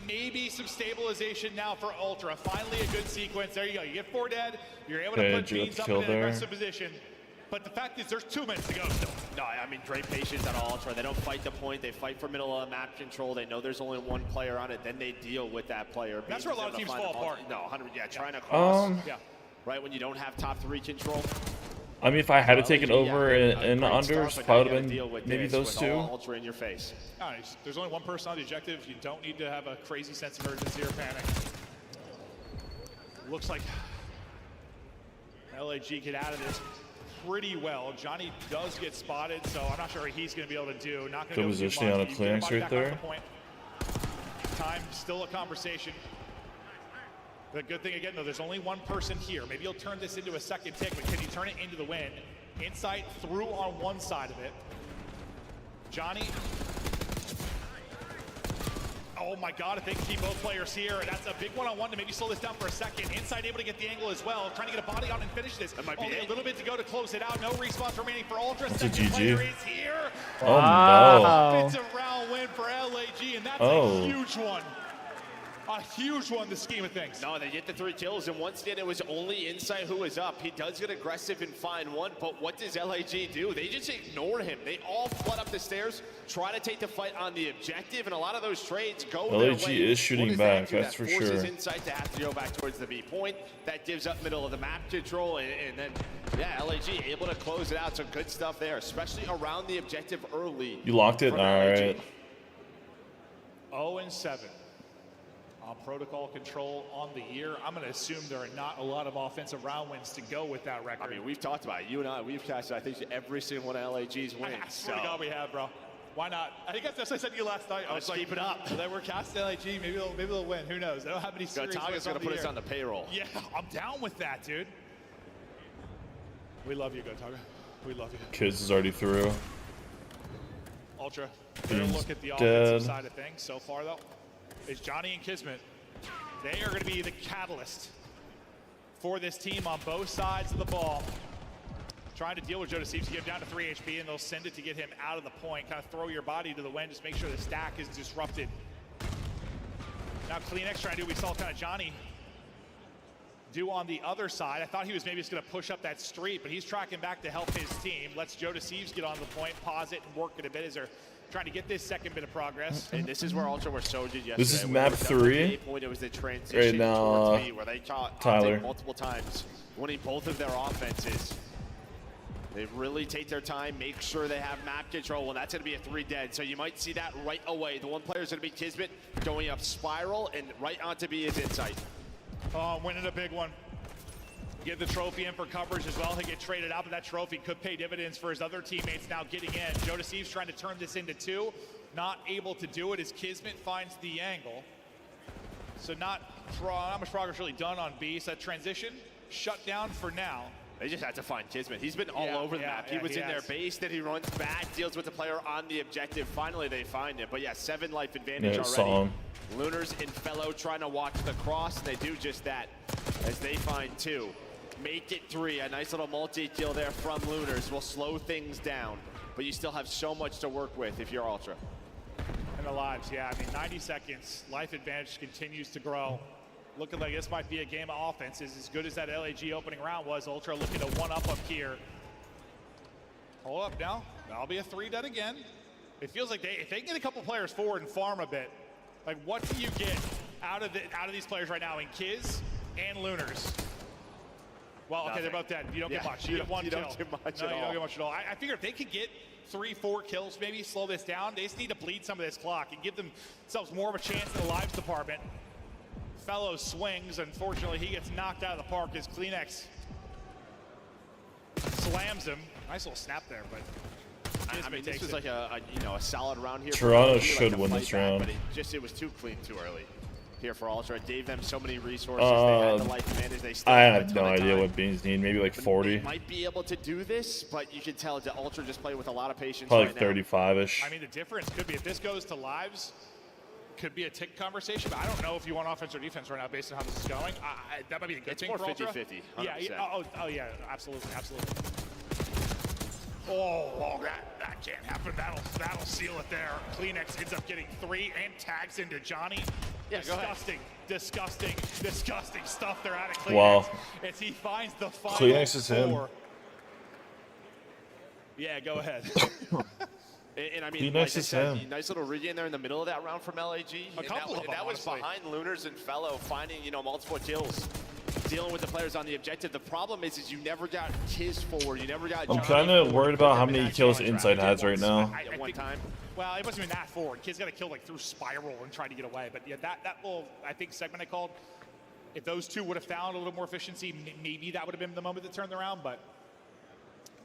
maybe some stabilization now for Ultra. Finally a good sequence. There you go. You get 4 dead. You're able to put Beans up in an aggressive position. But the fact is there's 2 minutes to go still. No, I mean, great patience at Ultra. They don't fight the point. They fight for middle of map control. They know there's only one player on it. Then they deal with that player. That's where a lot of teams fall apart. No, 100. Yeah, trying to cross. Yeah. Right when you don't have top 3 control. I mean, if I had to take it over and Great unders, stuff, but probably now would you gotta have deal been with maybe this those with 2. all Ultra in your face. Nice. There's only one person on the objective. You don't need to have a crazy sense of urgency or panic. Looks like LAG get out of this pretty well. Johnny does get spotted, so I'm not sure what he's going to be able to do. Not Good positioning on a clearance right there. Time, still a conversation. The good thing again, though, there's only one person here. Maybe he'll turn this into a second tick, but can he turn it into the win? Insight through on one side of it. Johnny. Oh my God, I think keep both players here. That's a big one-on-one to maybe slow this down for a second. Insight able to get the angle as well. Trying to get a body on and finish this. That might be Only it. a little bit to go to close it out. No respawns remaining for Ultra. That's a Second GG. player is here. Oh no. Offensive round win for LAG, and that's Oh. a huge one. A huge one in the scheme of things. No, they get the 3 kills, and once again, it was only Insight who was up. He does get aggressive and find one, but what does LAG do? They just ignore him. They all flood up the stairs, try to take the fight on the objective, and a lot of those trades go their LAG way. is shooting What does that back, do? that's That for forces sure. Insight to have to go back towards the B point. That gives up middle of the map control, and then, yeah, LAG able to close it out. Some good stuff there, especially around the objective early. You locked it? from All LAG. right. 0-7. on protocol control on the year. I'm going to assume there are not a lot of offensive round wins to go with that record. I mean, we've talked about it. You and I, we've casted, I think, every single one of LAG's wins. I swear to God we have, bro. Why not? I think that's what I said to you last night. I was like, keep it up. Then we're casting LAG. Maybe they'll win. Who knows? They don't have any series. Taga's going to put us on the payroll. Yeah, I'm down with that, dude. We love you, Gotaga. We love you. Kids is already through. Ultra. Better He's look at the dead. offensive side of things so far, though. Is Johnny and Kismet. They are going to be the catalyst for this team on both sides of the ball. Trying to deal with Joe Deceived to get him down to 3 HP, and they'll send it to get him out of the point. Kind of throw your body to the wind, just make sure the stack is disrupted. Now Kleenex trying to do what we saw kind of Johnny do on the other side. I thought he was maybe just going to push up that street, but he's tracking back to help his team. Lets Joe Deceived get on the point, pause it, and work it a bit as they're trying to get this second bit of progress. And this is where Ultra were so good yesterday. This is map 3. Point, it was the transition right now, towards me, where they caught Tyler multiple times, winning both of their offenses. They really take their time, make sure they have map control, and that's going to be a 3 dead. So you might see that right away. The one player is going to be Kismet, going up spiral, and right onto B is Insight. Oh, winning a big one. Get the trophy in for coverage as well. He'll get traded out, but that trophy could pay dividends for his other teammates now getting in. Joe Deceived trying to turn this into 2. Not able to do it as Kismet finds the angle. So not much progress really done on B. So that transition shut down for now. They just had to find Kismet. He's been all over the map. He was in their base, then he runs back, deals with the player on the objective. Finally, they find it. But yeah, 7 life advantage already. Saw him. Lunars and Fellow trying to watch the cross, and they do just that as they find 2. Make it 3. A nice little multi-kill there from Lunars will slow things down. But you still have so much to work with if you're Ultra. And the lives, yeah. I mean, 90 seconds. Life advantage continues to grow. Looking like this might be a game of offense. Is as good as that LAG opening round was. Ultra looking to one-up here. Hold up now. That'll be a 3 dead again. It feels like if they can get a couple players forward and farm a bit, like what do you get out of these players right now in Kiz and Lunars? Well, okay, they're both dead. You don't get much. You get 1 kill. Don't get much no, at you all. don't get much at all. I figure if they could get 3-4 kills, maybe slow this down, they just need to bleed some of this clock and give themselves more of a chance in the lives department. Fellow swings. Unfortunately, he gets knocked out of the park as Kleenex slams him. Nice little snap there, but I mean, this was like a solid round here. Toronto should win this round. But it was too clean too early here for Ultra. It gave them so many resources. They had the life advantage. They still I have have no idea what Beans need. Maybe like 40. They might be able to do this, but you can tell that Ultra just play with a lot of patience. Probably right 35-ish. I mean, the difference could be if this goes to lives, could be a tick conversation, but I don't know if you want offense or defense right now based on how this is going. That might be a good thing for Ultra. It's more 50-50. Yeah, yeah, absolutely. Oh, that can't happen. That'll seal it there. Kleenex ends up getting 3 and tags into Johnny. Yeah, disgusting stuff there out of Kleenex. Wow. As he finds the final Kleenex is him. 4. Yeah, go ahead. And I mean, Kleenex like I is said, him. nice little rig in there in the middle of that round from LAG. That was honestly. behind Lunars and Fellow, finding multiple kills, dealing with the players on the objective. The problem is you never got Kiz forward. You never got. I'm kind of worried about how many kills Insight has right now. One time. Well, it wasn't even that forward. Kids got to kill like through spiral and try to get away. But yeah, that little segment I called. If those two would have found a little more efficiency, maybe that would have been the moment that turned around. But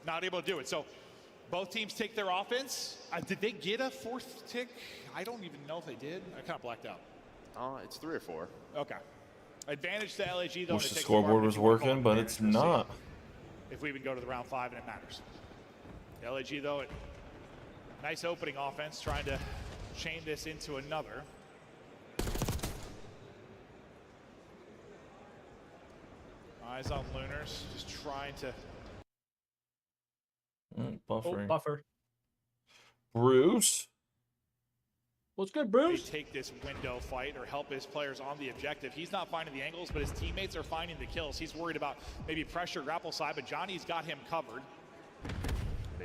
not able to do it. So both teams take their offense. Did they get a 4th tick? I don't even know if they did. I kind of blacked out. It's 3 or 4. Okay. Advantage to LAG though. Wish the scoreboard was working, but it's not. If we even go to the round 5 and it matters. LAG though, nice opening offense, trying to chain this into another. Eyes on Lunars, just trying to. Buffering. Buffer. Bruce. What's good, Bruce? Take this window fight or help his players on the objective. He's not finding the angles, but his teammates are finding the kills. He's worried about maybe pressure grapple side, but Johnny's got him covered.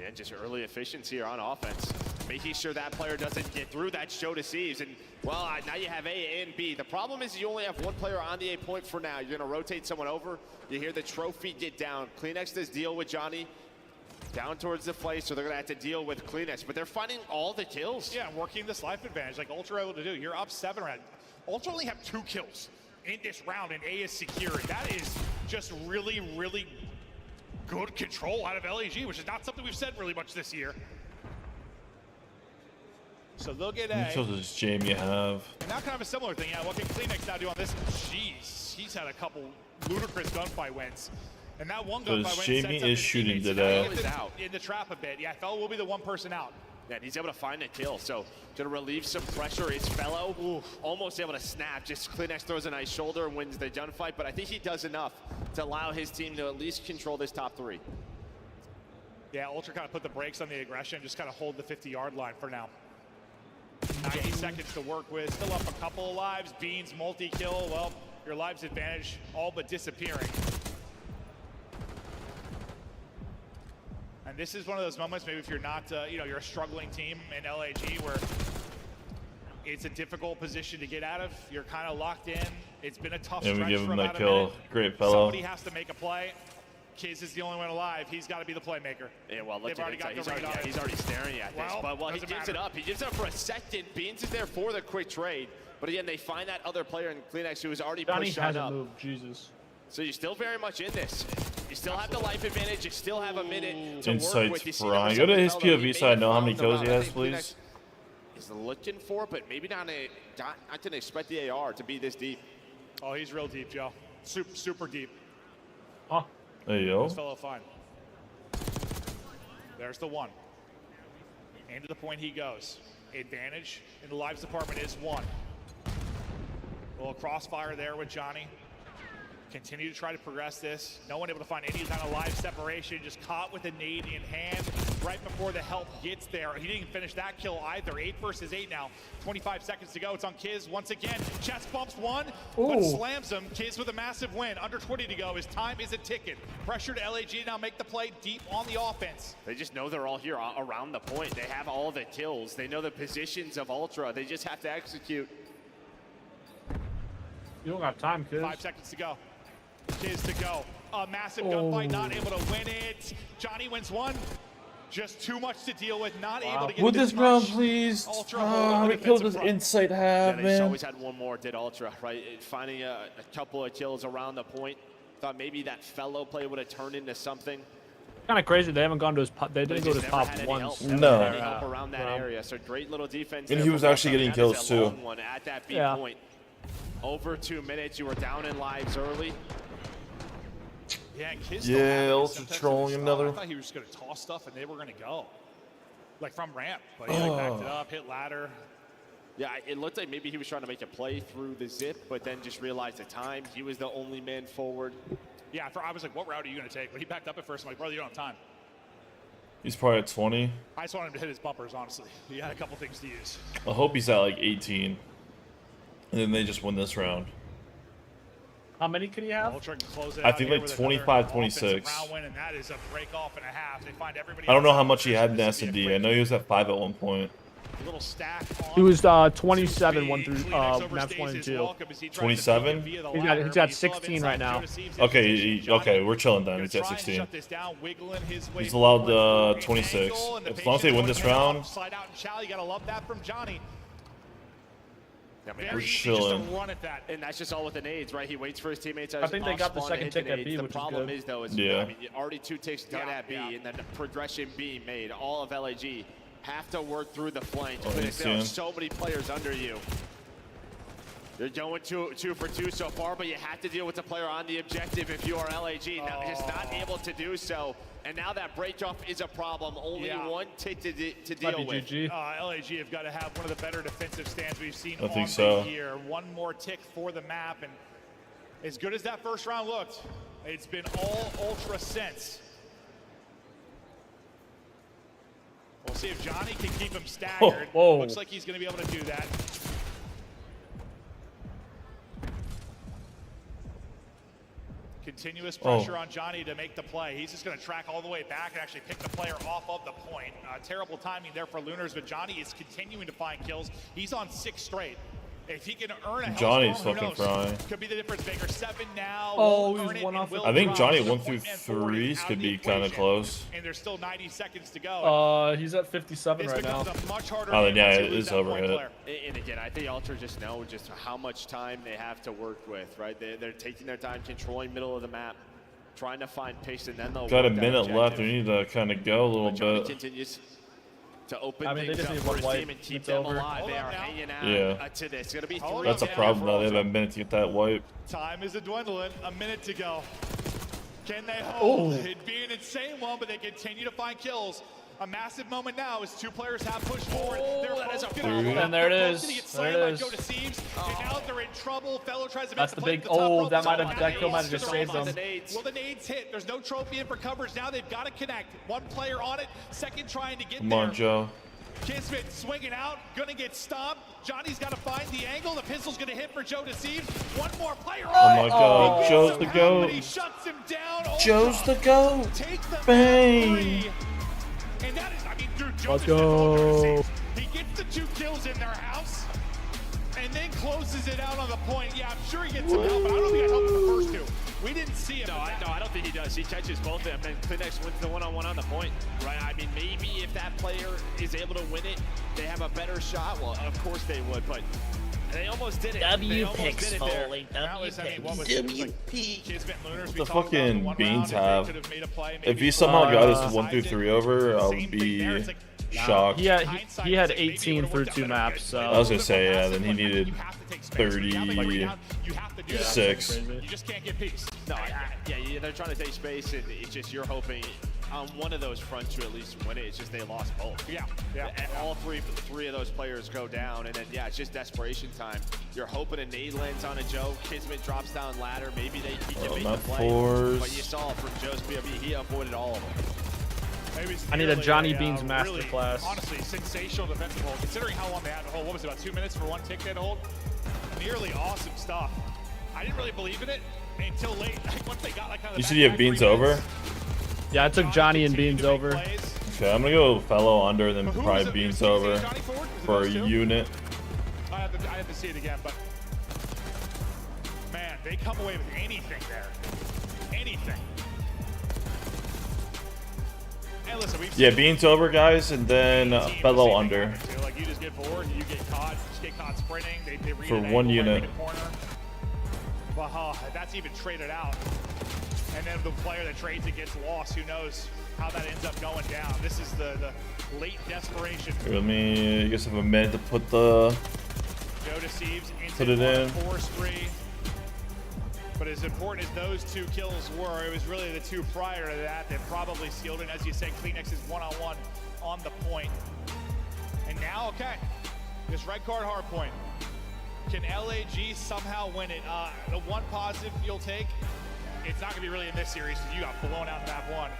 And just early efficiency here on offense, making sure that player doesn't get through. That's Joe Deceives, and well, now you have A and B. The problem is you only have one player on the A point for now. You're gonna rotate someone over. You hear the trophy get down. Kleenex does deal with Johnny. down towards the place, so they're going to have to deal with Kleenex. But they're finding all the kills. Yeah, working this life advantage like Ultra able to do. You're up 7 round. Ultra only have 2 kills in this round, and A is secured. That is just really, really good control out of LAG, which is not something we've said really much this year. So they'll get A. So does Jamie have? And now kind of a similar thing. Yeah, what can Kleenex now do on this? Jeez, he's had a couple ludicrous gunfight wins. And that one gunfight win Jamie sets up is his shooting teammates today. out in the trap a bit. Yeah, Fellow will be the one person out. Yeah, and he's able to find a kill, so gonna relieve some pressure. His Fellow almost able to snap. Just Kleenex throws a nice shoulder and wins the gunfight, but I think he does enough to allow his team to at least control this top 3. Yeah, Ultra kind of put the brakes on the aggression, just kind of hold the 50-yard line for now. 90 seconds to work with, still up a couple of lives. Beans multi-kill, well, your lives advantage all but disappearing. And this is one of those moments, maybe if you're not, you're a struggling team in LAG where it's a difficult position to get out of. You're kind of locked in. It's been a tough stretch And we give for him about that a kill. minute. Great Fellow. Somebody has to make a play. Kiz is the only one alive. He's got to be the playmaker. Yeah, well, They've already got he's the radar. already staring at this. But he doesn't gives matter. it up. He gives it up for a second. Beans is there for the quick trade. But again, they find that other player in Kleenex who was already Johnny pushed on hasn't up. moved. Jesus. So you're still very much in this. You still have the life advantage. You still have a minute to work Insights with. You see Brian. number Go to 7 his Fellow. POV He so I may know how have many found kills the he round. has, I think please. Kleenex is looking for, but maybe not. I didn't expect the AR to be this deep. Oh, he's real deep, Joe. Super deep. Huh. There you go. This fellow fine. There's the one. And to the point he goes. Advantage in the lives department is 1. A little crossfire there with Johnny. Continue to try to progress this. No one able to find any kind of live separation. Just caught with a nade in hand right before the help gets there. He didn't finish that kill either. 8 versus 8 now. 25 seconds to go. It's on Kiz once again. Chest bumps 1, but slams him. Kiz with a massive win. Under 20 to go. His time is a ticket. Pressure to LAG now make the play deep on the offense. They just know they're all here around the point. They have all the kills. They know the positions of Ultra. They just have to execute. You don't got time, Kiz. 5 seconds to go. Kiz to go. A massive gunfight, not able to win it. Johnny wins 1. Just too much to deal with, not able to get Would this round, much. please? Ultra How many kills does Insight have, They man? always had one more, did Ultra, right? Finding a couple of kills around the point. Thought maybe that Fellow play would have turned into something. Kind of crazy. They haven't gone to his pop. They But didn't he go to just his never pop had any once. help. Never No. had any help around that area. So great little defense. And there he was from actually Ultra. getting That is kills, a too. long one at that B point. Over 2 minutes. You were down in lives early. Yeah, and Kiz Yeah, Ultra trolling another. I thought he was just going to toss stuff and they were going to go. Like from ramp. But he backed it up, hit ladder. Yeah, it looked like maybe he was trying to make a play through the zip, but then just realized the time. He was the only man forward. Yeah, I was like, what route are you going to take? But he backed up at first. I'm like, brother, you don't have time. He's probably at 20. I just wanted him to hit his bumpers, honestly. He had a couple things to use. I hope he's at like 18. And then they just win this round. How many could he have? Ultra can close it I out think here like with 25, another 26. offensive round win, and that is a break off and a half. They find everybody I don't know else how out much he had in This would be a S&D. quick I know he was at 5 at one point. little stack on He was 27, 1 through Kleenex maps 1 and overstays 2. his welcome as he tries to 27? beat it via the He's ladder, got but you still have 16 inside right now. Joe Deceiv's Okay, position. Johnny okay, we're chilling then. gonna He's at try and 16. shut this down, wiggling his way He's allowed forward. 26. Angle, and the As long as they win patient this going round, off, slide out and chow. You gotta love that from Johnny. I mean, Very we're easy just to chilling. run at that. and that's just all with the nades, right? He waits for his teammates. I think they got the off-spawn second hit tick the at nades. B, The which is problem good. is, though, is Yeah. I mean, already 2 ticks done Yeah, at B, yeah. and then the progression being made. All of LAG have to work through the flank. Oh, But he's there are in. so many players under you. You're going 2 for 2 so far, but you have to deal with the player on the objective if you are LAG. Now, just not able to do so. And now that break-off is a problem. Only Yeah. 1 tick to Might deal be with. GG. LAG have got to have one of the better defensive stands we've seen I think on so. the year. One more tick for the map, and as good as that first round looked, it's been all Ultra since. We'll see if Johnny can keep him staggered. whoa. Looks like he's going to be able to do that. Continuous pressure on Johnny to make the play. He's just going to track all the way back and actually pick the player off of the point. Terrible timing there for Lunars, but Johnny is continuing to find kills. He's on 6 straight. If he can earn a Johnny's Hellstorm, who fucking knows? frying. Could be the difference maker. 7 now. Oh, Won't he's earn it one and off. will I think drop. Johnny So 1 the through point and forward is 3s out could of the be kind of equation. close. And there's still 90 seconds to go. He's at 57 This right now. becomes a much harder Oh, then game yeah, once you it lose is that point overhit. player. And again, I think Ultra just know just how much time they have to work with, right? They're taking their time, controlling middle of the map, trying to find pace, and then they'll Got a work that minute left. objective. We need to kind of go a little But Johnny bit. continues to open I mean, they things just up need for one his wipe. team and keep It's them over. alive. They Hold are up now. hanging out Yeah. to this. It's going to be Hold 3 up That's a now. problem though. They have a minute to get that wipe. Time is dwindling. A minute to go. Can they hold? It'd be an insane one, but they continue to find kills. A massive moment now as 2 players have pushed forward. They're both gonna And there it they're is. both gonna get There slammed it by is. Joe Deceives. And now they're in trouble. Fellow tries to That's make the play big. at the top rope. That might Now have. That kill might have they're just on saved the them. nades. Well, the nades hit. There's no trophy in for coverage. Now they've got to connect. One player on it. Second trying to get Come there. on, Joe. Kismet swinging out, gonna get stopped. Johnny's got to find the angle. The pistol's gonna hit for Joe Deceives. One more player. Oh my God, He Joe's gets the him out, GOAT. but he shuts him down. Joe's the GOAT. Take the Bang. 3. And that is, I mean, dude, Joe Let's just did all Joe go. Deceives. He gets the 2 kills in their house, and then closes it out on the point. Yeah, I'm sure he gets some help, but I don't think I helped with the first 2. We didn't see him. No, I don't think he does. He catches both of them, and Kleenex wins the one-on-one on the point, right? I mean, maybe if that player is able to win it, they have a better shot. Well, of course they would, but they almost did it. They almost did it there. That was, I mean, what was it? It was like Kismet and Lunars. The fucking Beans have. If If he somehow got us 1 through 3 over, I would be shocked. He had 18 through 2 maps. So I was gonna say, yeah, then he needed 36. You just can't get peace. No, yeah, they're trying to take space, and it's just you're hoping on one of those fronts to at least win it. It's just they lost both. Yeah. And all three of those players go down, and then yeah, it's just desperation time. You're hoping a nade lands on a Joe. Kismet drops down ladder. Maybe he can make the play. But you saw from Joe's POV, he avoided all of them. I need a Johnny Beans masterclass. Really, honestly, sensational defensive hold. Considering how long they had to hold, what was it, about 2 minutes for 1 tick they had to hold? Nearly awesome stuff. I didn't really believe in it until late. Once they got like kind of. You said you have Beans over? Yeah, I took Johnny and Beans over. Okay, I'm gonna go fellow under, then probably Beans over for a unit. I have to see it again, but man, they come away with anything there. Anything. And listen, we've Yeah, Beans over, guys, and then fellow under. Like you just get forward and you get caught. You just get caught sprinting. They read For an one angle, unit. read a corner. Well, that's even traded out. And then the player that trades it gets lost. Who knows how that ends up going down? This is the late desperation. Here, let me. You guys have a minute to put the. Joe Deceives Put it in. Force 3. But as important as those 2 kills were, it was really the 2 prior to that that probably sealed it. As you said, Kleenex is one-on-one on the point. And now, okay, this red card hard point. Can LAG somehow win it? The one positive you'll take, it's not going to be really in this series because you got blown out in map 1.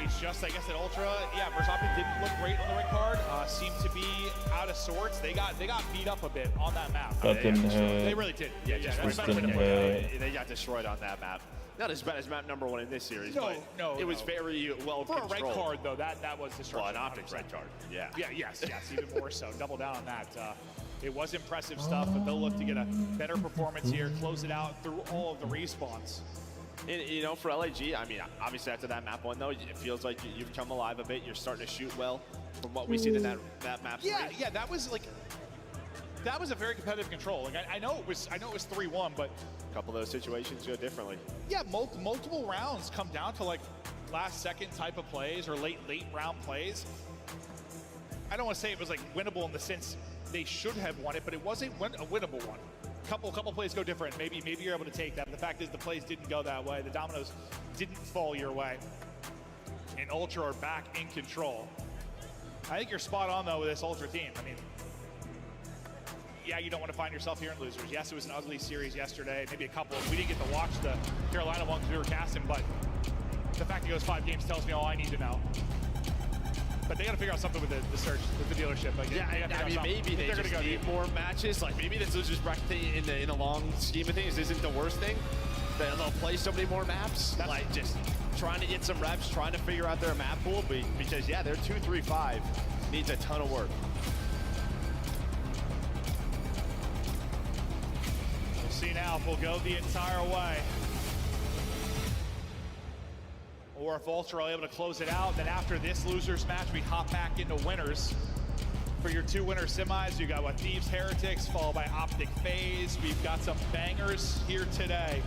It's just, I guess, that Ultra, yeah, Verstappen didn't look great on the red card. Seemed to be out of sorts. They got beat up a bit on that map. That didn't They hit. really did. Yeah, Just didn't hit. They got destroyed on that map. Not as bad as map number 1 in this series, but it was very well For controlled. a red card, though, that was destruction. Well, an optic red card, yeah. Yeah, yes, even more so. Double down on that. It was impressive stuff, but they'll look to get a better performance here, close it out through all of the respawns. And, you know, for LAG, I mean, obviously after that map 1, though, it feels like you've come alive a bit. You're starting to shoot well from what we've seen in that map. Yeah, that was a very competitive control. Like I know it was 3-1, but A couple of those situations go differently. yeah, multiple rounds come down to like last second type of plays or late round plays. I don't want to say it was like winnable in the sense they should have won it, but it wasn't a winnable one. Couple plays go different. Maybe you're able to take that. But the fact is the plays didn't go that way. The dominoes didn't fall your way. And Ultra are back in control. I think you're spot on though with this Ultra team. I mean, yeah, you don't want to find yourself here in losers. Yes, it was an ugly series yesterday. Maybe a couple. We didn't get to watch the Carolina one because we were casting, but the fact it goes 5 games tells me all I need to know. But they got to figure out something with the search, with the dealership. Like, Yeah, I mean, maybe they just need more matches. Like, maybe this losers bracket thing in the long scheme of things isn't the worst thing. They'll play so many more maps. Like, just trying to get some reps, trying to figure out their map pool. Because, yeah, their 2-3-5 needs a ton of work. see now if we'll go the entire way. Or if Ultra are able to close it out, then after this losers match, we hop back into winners. For your 2 winner semis, you got what, Thieves Heretics, followed by Optic Phase. We've got some bangers here today.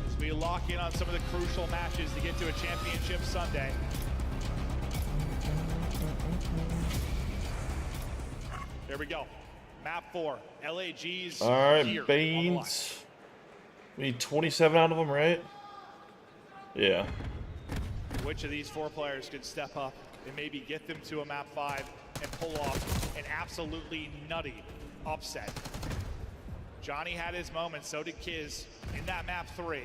As we lock in on some of the crucial matches to get to a championship Sunday. There we go. Map 4, LAG's. All right, Baines. We need 27 out of them, right? Yeah. Which of these 4 players could step up and maybe get them to a map 5 and pull off an absolutely nutty upset? Johnny had his moment, so did Kiz in that map 3.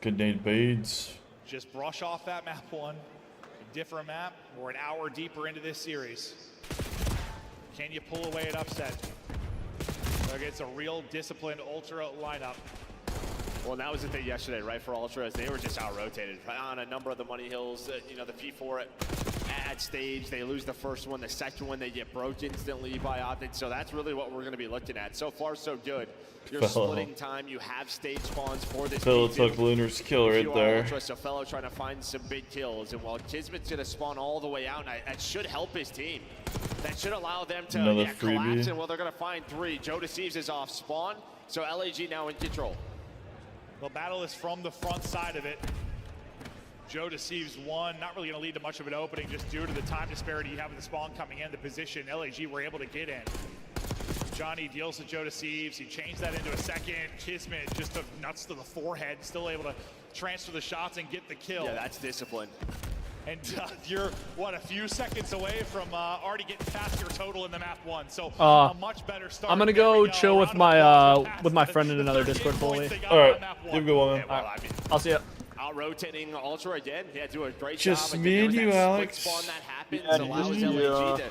Good name, Baines. Just brush off that map 1, a different map. We're an hour deeper into this series. Can you pull away an upset against a real disciplined Ultra lineup? Well, that was the thing yesterday, right, for Ultra, as they were just out-rotated on a number of the money hills. You know, the P4 at stage, they lose the first one. The second one, they get broke instantly by Optic. So that's really what we're going to be looking at. So far, so good. You're splitting time. You have stage spawns for this Fellow P2. took Lunar's kill right there. Ultra, so Fellow trying to find some big kills. And while Kismet's going to spawn all the way out, that should help his team. That should allow them to collapse. And well, they're going to find 3. Joe Deceives is off spawn. So LAG now in control. The battle is from the front side of it. Joe Deceives 1, not really going to lead to much of an opening just due to the time disparity you have with the spawn coming in, the position LAG were able to get in. Johnny deals to Joe Deceives. He changed that into a second. Kismet just took nuts to the forehead, still able to transfer the shots and get the kill. Yeah, that's discipline. And you're, what, a few seconds away from already getting past your total in the map 1. So a much better start. I'm going to go chill with my friend in another Discord fully. All right, you have a good one, man. Well, I mean, I'll see ya. Out-rotating Ultra again. Yeah, do a great Just job. me and you, Alex. Spawn that happens Yeah, allows LAG to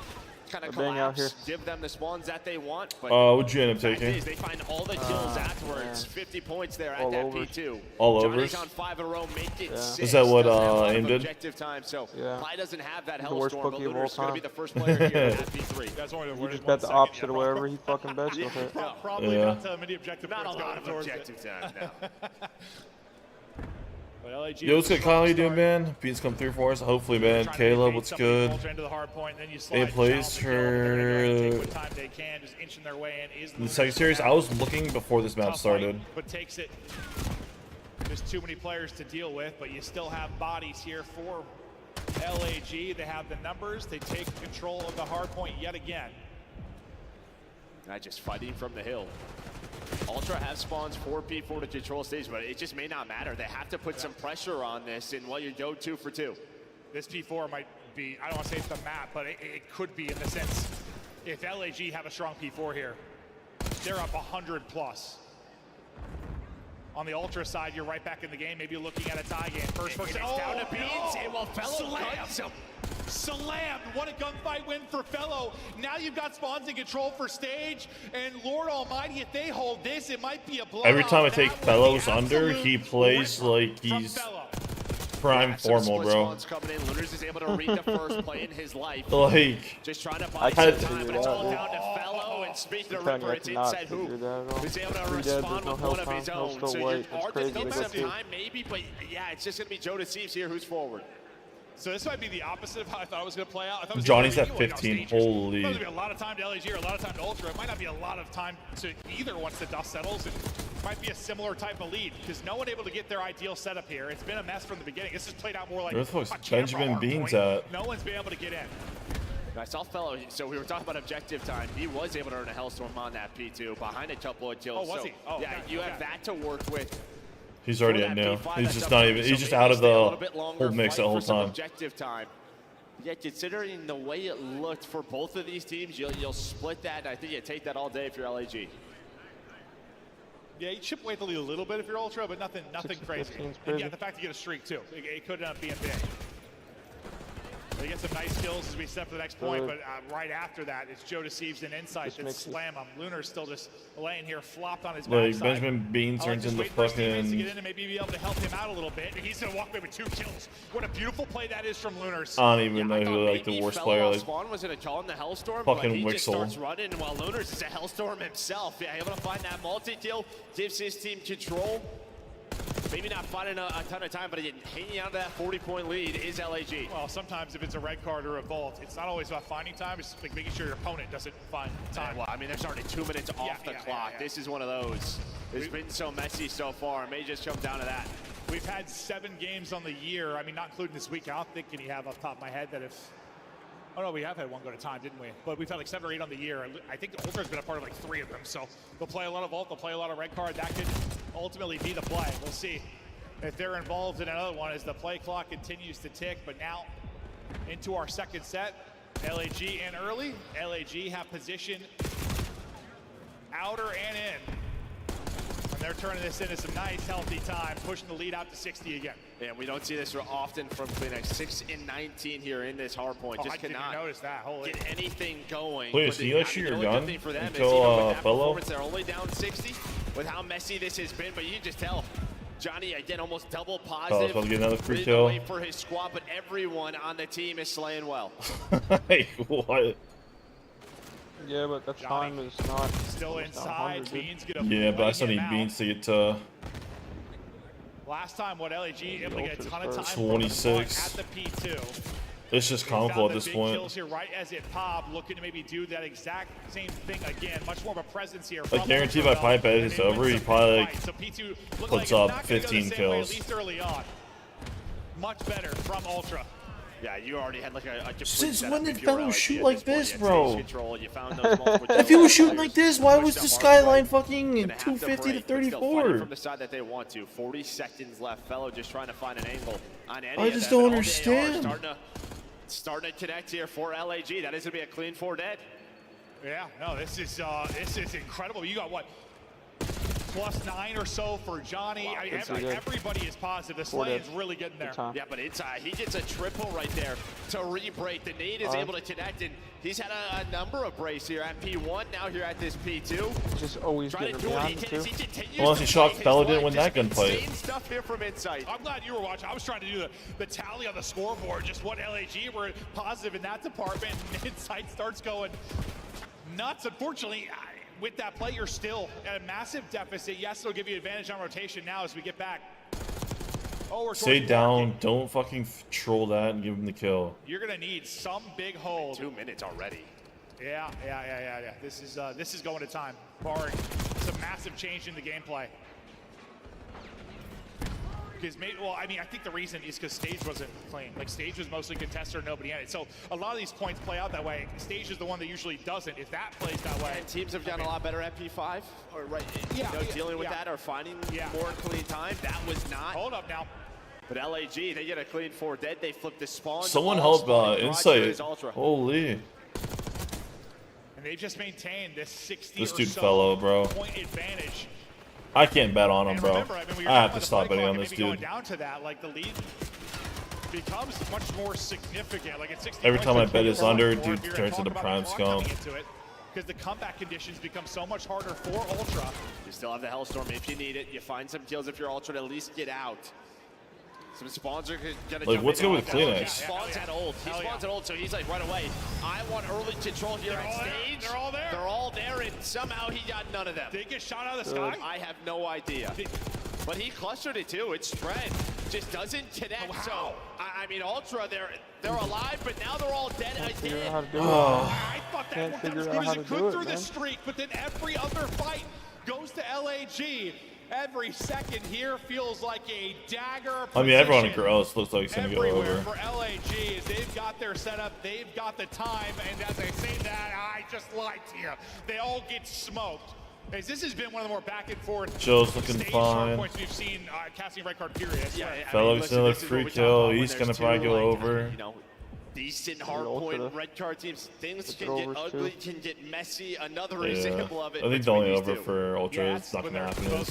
kind of collapse, give them the spawns that they want. But what'd you end up taking? they find all the kills afterwards. 50 points there at all that over. P2. All Johnny's over. on 5 in a row, make it 6. Is that what Doesn't have a lot of AIM did? Objective time, so Ply doesn't have that The worst Hellstorm, but bookie of all Luna's going to be time. the first player here at P3. That's only He just bet the opposite of wherever he fucking bets with it. Probably Yeah. not many objective Not a points lot going of towards objective time, no. Yo, what's good, Kyle? How you doing, man? Beans come through for us. Hopefully, man. Caleb, what's good? Any plays for the second series? I was looking before this map started. But takes it. There's too many players to deal with, but you still have bodies here for LAG. They have the numbers. They take control of the hard point yet again. Just fighting from the hill. Ultra have spawns for P4 to control stage, but it just may not matter. They have to put some pressure on this, and you go 2 for 2. This P4 might be, I don't want to say it's the map, but it could be in the sense, if LAG have a strong P4 here, they're up 100 plus. On the Ultra side, you're right back in the game, maybe looking at a tie game. First, down to Beans, and while Fellow guns him. Slammed. What a gunfight win for Fellow. Now you've got spawns in control for stage, and Lord Almighty, if they hold this, it might be a blowout. Every time I take Fellows under, he plays like he's prime formal, bro. Lunars is able to read the first play in his life. Like, just trying to buy some time, but it's all down to Fellow. And speaking of Ripper, it's inside hoop. He's able to respond with one of his own. So you're hard to take some time, maybe, but yeah, it's just going to be Joe Deceives here who's forward. So this might be the opposite of how I thought it was going to play out. I thought it was Johnny's at LAG 15. Holy. There's going to be a lot of time to LAG or a lot of time to Ultra. It might not be a lot of time to either once the dust settles. It might be a similar type of lead because no one able to get their ideal setup here. It's been a mess from the beginning. This has played out more like where the fuck's Benjamin Beans at? No one's been able to get in. I saw Fellow, so we were talking about objective time. He was able to earn a Hellstorm on that P2 behind a couple of kills. Oh, was he? Oh, yeah, okay. you have that to work with. He's already in now. He's just not even. He's just out of the whole mix the whole time. Objective time. Yeah, considering the way it looked for both of these teams, you'll split that. And I think you take that all day if you're LAG. Yeah, you chip away the lead a little bit if you're Ultra, but nothing crazy. And yeah, the fact you get a streak too, it could end up being big. They get some nice kills as we step to the next point, but right after that, it's Joe Deceives an insight that slam him. Lunar's still just laying here, flopped on his backside. Like Benjamin Bean turns into fucking. To get in and maybe be able to help him out a little bit. He's gonna walk away with 2 kills. What a beautiful play that is from Lunars. I don't even know who like the worst player. Like Spawn was gonna call him the Hellstorm, fucking but he Wixel. just starts running while Lunars is a Hellstorm himself. Yeah, able to find that multi-kill, gives his team control. Maybe not finding a ton of time, but hanging out of that 40-point lead is LAG. Well, sometimes if it's a red card or a vault, it's not always about finding time. It's like making sure your opponent doesn't find time. Well, I mean, there's already 2 minutes off the clock. This is one of those. It's been so messy so far. It may just come down to that. We've had 7 games on the year. I mean, not including this week. I don't think any have off the top of my head that if... Oh, no, we have had 1 go to time, didn't we? But we've had like 7 or 8 on the year. I think the Ultra's been a part of like 3 of them. So they'll play a lot of vault. They'll play a lot of red card. That could ultimately be the play. We'll see if they're involved in another one as the play clock continues to tick. But now into our second set, LAG in early. LAG have position outer and in. And they're turning this into some nice, healthy time, pushing the lead out to 60 again. Yeah, we don't see this often from Kleenex. 6 and 19 here in this hard point. Just cannot notice that. Holy. Get anything going. Please, can you guys shoot your gun For them until fellow? They're only down 60 with how messy this has been, but you can just tell. Johnny, again, almost double positive. I'll get another free kill. For his squad, but everyone on the team is slaying well. Hey, what? Yeah, but that time is not. Still inside. Beans get a yeah, but I still need Beans to get to. Last time, what LAG able to get a ton of time 26 at the P2. It's just comical at this point. Kills here right as it popped, looking to maybe do that exact same thing again. Much more of a presence here. I guarantee if I pipe bet is over, he probably like so P2 puts up 15 kills. At least early on. Much better from Ultra. Yeah, you already had like a complete Since setup when did if you're fellow LAG shoot at like this point. this, You had bro? stage control, you found those multiple If he was shooting players, like this, why was pushed the them skyline hard. fucking Gonna have to 250 to break, but still fighting 34? from the side that they want to. 40 seconds left. Fellow just trying to find an angle on any I of just them, don't and all they are understand. starting to connect here for LAG. That is going to be a clean 4 dead. Yeah, no, this is incredible. You got what? +9 or so for Johnny. Wow, I mean, everybody is positive. The slaying's really getting there. Yeah, but he gets a triple right there to re-break. The nade is able to connect, and he's had a number of breaks here at P1, now here at this P2. Just always getting behind too. Unless he shocked Fellow didn't win that gunfight. Insane stuff here from Insight. I'm glad you were watching. I was trying to do the tally on the scoreboard, just what LAG were positive in that department. Insight starts going nuts. Unfortunately, with that play, you're still at a massive deficit. Yes, it'll give you advantage on rotation now as we get back. Oh, we're Stay down. Don't fucking troll that and give him the kill. You're gonna need some big hold. 2 minutes already. Yeah. This is going to time, barring some massive change in the gameplay. Because well, I mean, I think the reason is because stage wasn't clean. Like stage was mostly contested or nobody had it. So a lot of these points play out that way. Stage is the one that usually doesn't. If that plays that way, and teams have done a lot better at P5, or dealing with that or finding more clean time. That was not. Hold up now. But LAG, they get a clean 4 dead. They flip the spawn. Someone help Insight. Holy. And they've just maintained this 60 This or dude so fellow, bro. point advantage. I can't bet on him, bro. Remember, I mean, I have to stop betting on this going dude. down to that, like the lead becomes much more significant. Like at 60 Every time I bet is under, dude dude turns into prime scum. Because the comeback conditions become so much harder for Ultra. You still have the Hellstorm if you need it. You find some kills if you're Ultra to at least get out. Some spawns are gonna like, what's good with Kleenex? Spawns at ult. He spawns at ult, so he's like right away. I want early control here on stage. They're all there. They're all there, and somehow he got none of them. Did they get shot out of the sky? I have no idea. But he clustered it too. It's spread. Just doesn't connect. So I mean, Ultra, they're alive, but now they're all dead again. I thought that worked out as good as it could through the streak, but then every other fight goes to LAG. Every second here feels like a dagger. I mean, everyone in Gross looks like it's going to go over. For LAG, is they've got their setup, they've got the time, and as I say that, I just lied to you. They all get smoked. As this has been one of the more back and forth Joe's looking fine. points we've seen casting red card period. Fellow's still a free kill. He's going to probably go over. You know, decent hardpoint red card teams. Things can get ugly, can get messy. Another example of it. I think the only over for Ultra is not going to happen.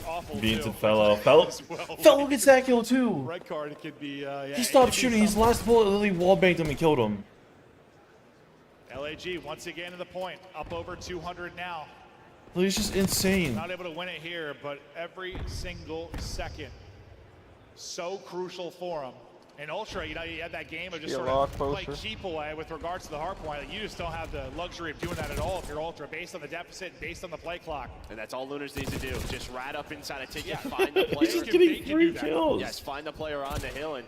awful. Beans too. and Fellow gets that kill too. Red card could be. Yeah, He stopped shooting. His last bullet literally wall banked him and killed him. LAG once again to the point, up over 200 now. He's just insane. Not able to win it here, but every single second so crucial for him. And Ultra, you know, you had that game of just sort of play keep away with regards to the hard point. Like, you just don't have the luxury of doing that at all if you're Ultra, based on the deficit, based on the play clock. And that's all Lunars needs to do. Just rat up inside a ticket, find the player. He's just getting 3 kills. Yes, find the player on the hill. And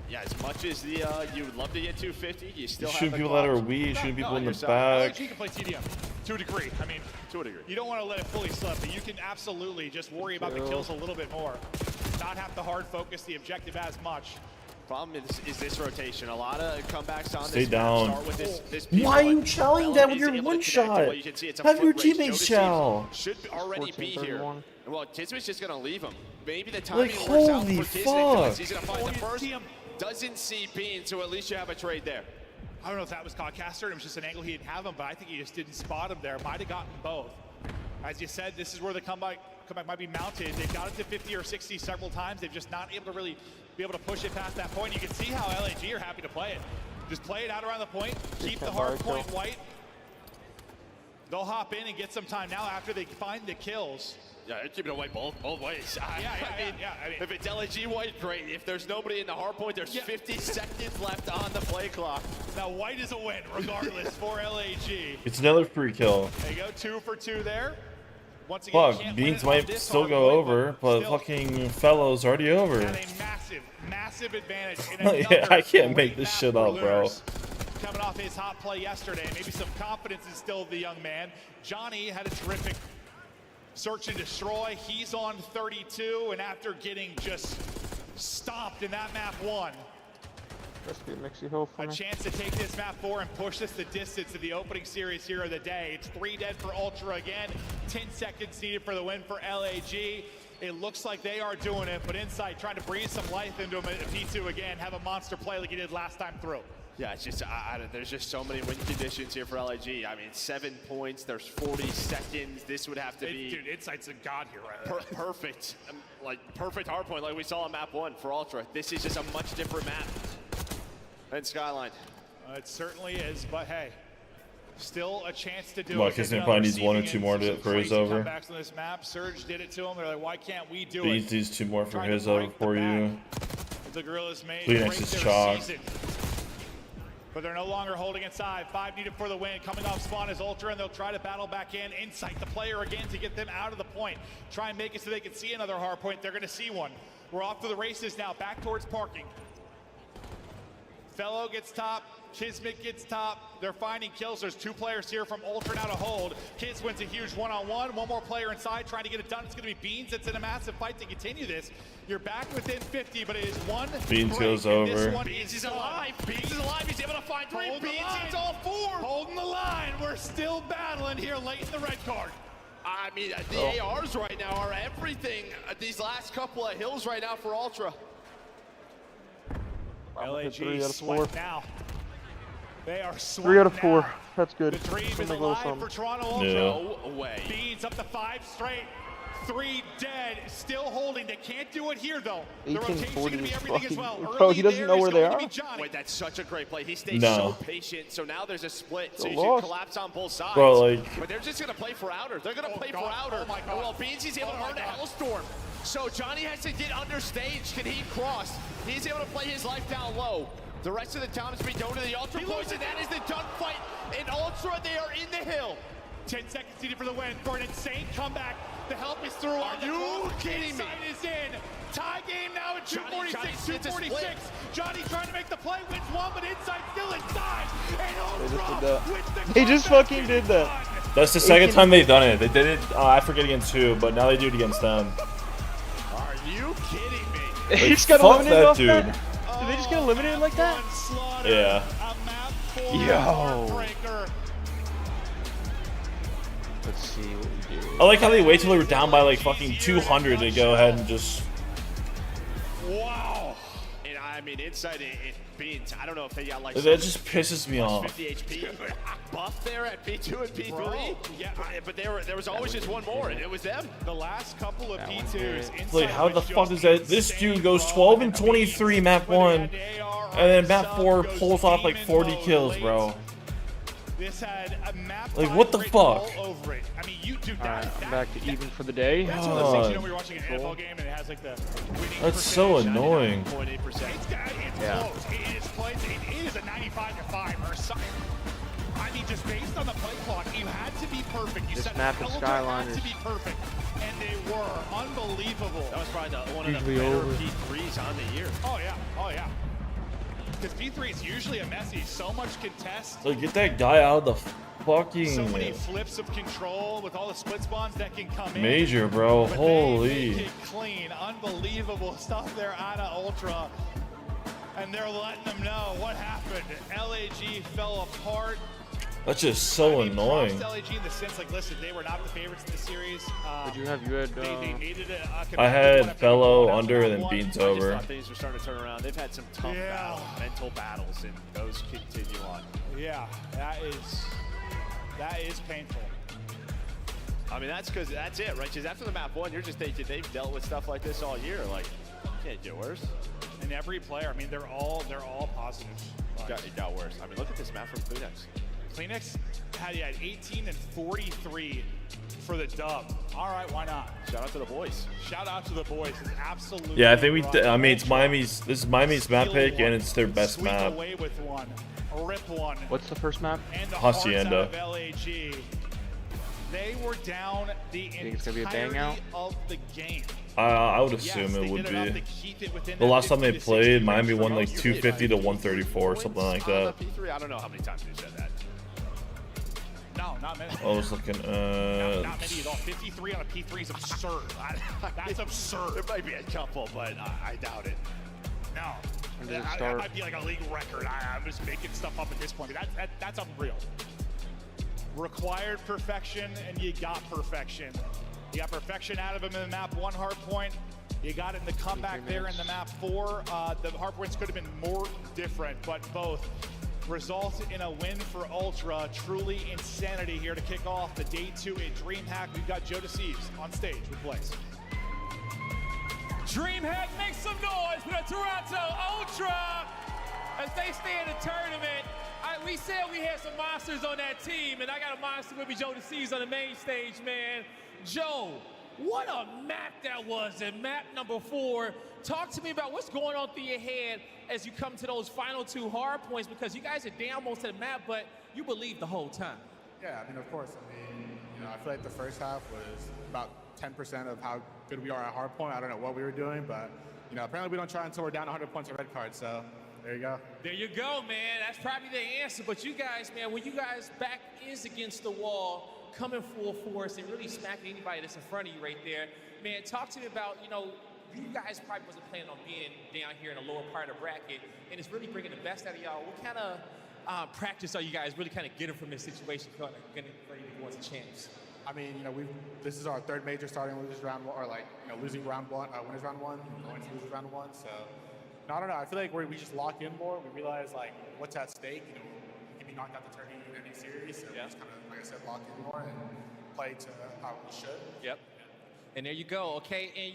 yeah, as much as the you would love to get 250, you still have shooting people that are weak, shooting people in the back. You can play TDM to a degree. I mean, to a degree. You don't want to let it fully slip, but you can absolutely just worry about the kills a little bit more. Not have to hard focus the objective as much. Problem is this rotation. A lot of comebacks on Stay this down. Start with this Why are you chowing that with your one shot? Have your teammates chow. Should already be here. Well, Kismet's just going to leave him. Maybe the Like, timing works out holy for Kismet. He's fuck. going to find the first. Doesn't see Bean, so at least you have a trade there. I don't know if that was caught caster. It was just an angle he didn't have him, but I think he just didn't spot him there. Might have gotten both. As you said, this is where the comeback might be mounted. They've got it to 50 or 60 several times. They've just not able to really be able to push it past that point. You can see how LAG are happy to play it. Just play it out around the point. Keep the hard point white. They'll hop in and get some time now after they find the kills. Yeah, they're keeping it white both ways. I mean, if it's LAG white, great. If there's nobody in the hard point, there's 50 seconds left on the play clock. Now white is a win regardless for LAG. It's another free kill. They go 2 for 2 there. Once again, Fuck, Beans might still go over, but fucking Fellow's already over. Had a massive advantage. Yeah, I can't make this shit up, bro. Coming off his hot play yesterday, maybe some confidence instilled the young man. Johnny had a terrific search and destroy. He's on 32, and after getting just stomped in that map 1. A chance to take this map 4 and push this the distance of the opening series here of the day. It's 3 dead for Ultra again. 10 seconds needed for the win for LAG. It looks like they are doing it, but Insight trying to breathe some life into him at P2 again, have a monster play like he did last time through. Yeah, it's just, there's just so many win conditions here for LAG. I mean, 7 points, there's 40 seconds. This would have to be... Dude, Insight's a god here, right? Perfect. Like, perfect hard point like we saw on map 1 for Ultra. This is just a much different map than Skyline. It certainly is, but hey, still a chance to do Well, it. Kismet probably needs 1 or 2 more for his over. Comebacks on this map. Surge did it to him. They're like, why can't we do Beans it? needs 2 more for his over for you. The Gorillas made Phoenix is chalk. But they're no longer holding inside. 5 needed for the win. Coming off spawn is Ultra, and they'll try to battle back in. Insight the player again to get them out of the point. Try and make it so they can see another hard point. They're going to see one. We're off to the races now, back towards parking. Fellow gets top, Kismet gets top. They're finding kills. There's 2 players here from Ultra now to hold. Kids wins a huge one-on-one. One more player inside trying to get it done. It's going to be Beans. It's in a massive fight to continue this. You're back within 50, but it is 1 Beans break, goes over. Beans is alive. Beans is alive. He's able to find 3. Beans hits all 4. Holding the line. We're still battling here late in the red card. I mean, the ARs right now are everything. These last couple of hills right now for Ultra. LAG 3 out of 4. sweat now. They are 3 out of 4. now. That's good. The dream is Something alive for Toronto Ultra. No way. Beans up to 5 straight. 3 dead. Still holding. They can't do it here though. The rotation's gonna be everything as well. Bro, he doesn't know where they are. Wait, that's such a great play. He stays so patient. So now there's a split. So you should collapse on both sides. Bro, like, but they're just gonna play for outer. They're gonna play for outer. Oh my God. Well, Beans is able to earn a Hellstorm. So Johnny has to get under stage. Can he cross? He's able to play his life down low. The rest of the town has been going to the Ultra points, and that is the done fight. In Ultra, they are in the hill. 10 seconds needed for the win for an insane comeback. The help is through. Are you kidding me? Insight is in. Tie game now at 246, 246. Johnny trying to make the play, wins 1, but Insight still inside. And Ultra wins the They just fucking did that. That's the second time they've done it. They did it, I forget, against 2, but now they do it against them. Are you kidding me? They just got fuck eliminated that off dude. that? Did they just get eliminated like that? Yeah. Yo. Let's see what we do. I like how they wait till they were down by like fucking 200 to go ahead and just... Wow. And I mean, inside it Beans, I don't know if they got like That just pisses me off. 50 HP buff there at P2 and P3. Yeah, but there was always just one more, and it was them. The last couple of P2s. Like, how the fuck is that? This dude goes 12 and 23 map 1, and then map 4 pulls off like 40 kills, bro. This had a map like, what the fuck? all over it. I mean, you do Alright, I'm back to even for the day. That's one of those things, you know, when you're watching an NFL game and it has like the winning That's so annoying. 0.8%. It's close. It's close. It is a 95-5 or something. I mean, just based on the play clock, you had to be perfect. You This said map and had to be perfect, and they were unbelievable. That was probably one of the Usually better over. P3s on the year. Oh yeah, oh yeah. Because P3 is usually a messy. So much contest. Like, get that guy out of the fucking So many flips of control with all the split spawns that can come in. major, bro. But Holy. they make it clean, unbelievable stuff there out of Ultra. And they're letting them know what happened. LAG fell apart. That's just so annoying. Props to LAG in the sense, like, listen, they were not the favorites in the series. Did you have They needed a I had Fellow under and then Beans I just over. thought things were starting to turn around. They've had some tough battles, mental battles, and those continue on. Yeah, that is painful. I mean, that's because that's it, right? Because after the map 1, you're just thinking they've dealt with stuff like this all year. Like, can't get worse. And every player, I mean, they're all positives. It got worse. I mean, look at this map from Kleenex. Kleenex had 18 and 43 for the dub. All right, why not? Shout out to the boys. Shout out to the boys. It's absolutely. Yeah, I think I mean, it's Miami's. This is Miami's map pick, and it's their best Sweep map. away with one, rip one. What's the first map? And the Hacienda. hearts out of LAG. They were down the Think it's gonna be a bang entirety out? of the game. I would Yes, assume they it would did enough be. to keep it within The that last time they 50 to 60 played, range Miami for won like most. 250 to 134, something like that. P3, I don't know how many times they said that. No, not many. I was looking. Not many at all. 53 on a P3 is absurd. That's absurd. There might be a couple, but I doubt it. No. When did it That start? might be like a league record. I'm just making stuff up at this point. That's unreal. Required perfection, and you got perfection. You got perfection out of him in the map 1 hard point. You got it in the comeback there in the map 4. The hard points could have been more different, but both result in a win for Ultra. Truly insanity here to kick off the day 2 at DreamHack. We've got Joe Deceives on stage with Blaze. DreamHack, make some noise for the Toronto Ultra as they stay in the tournament. We said we had some monsters on that team, and I got a monster with me, Joe Deceives, on the main stage, man. Joe, what a map that was in map number 4. Talk to me about what's going on through your head as you come to those final 2 hard points, because you guys are down most of the map, but you believe the whole time. Yeah, I mean, of course. I mean, I feel like the first half was about 10% of how good we are at hardpoint. I don't know what we were doing, but, apparently we don't try until we're down 100 points of red card, so there you go. There you go, man. That's probably the answer. But you guys, man, when you guys back is against the wall, coming full force and really smacking anybody that's in front of you right there, man, talk to me about, you guys probably wasn't planning on being down here in the lower part of the bracket, and it's really bringing the best out of y'all. What kind of practice are you guys really kind of getting from this situation, ready to go as champs? I mean, this is our 3rd major starting losers round 1, or losing round 1, winners round 1, going to losers round 1. So, no, I don't know. I feel like we just lock in more. We realize what's at stake. We can be knocked out the tournament in any series. So we just kind of, like I said, lock in more and play to how we should. Yep. And there you go. Okay. And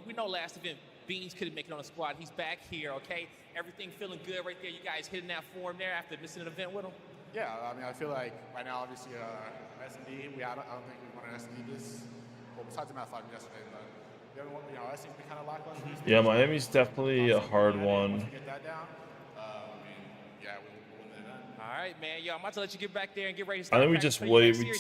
we know last event Beans couldn't make it on the squad. He's back here. Okay. Everything feeling good right there. You guys hitting that form there after missing an event with him. Yeah, I mean, I feel like right now, obviously, S&D, I don't think we won an S&D besides the Math 5 yesterday, but the other one, S&D's been kind of lackluster. Yeah, Miami's definitely a hard one. Once we get that down, we'll win the event. All right, man. Yo, I'm about to let you get back there and get ready to I start. think we just wait. We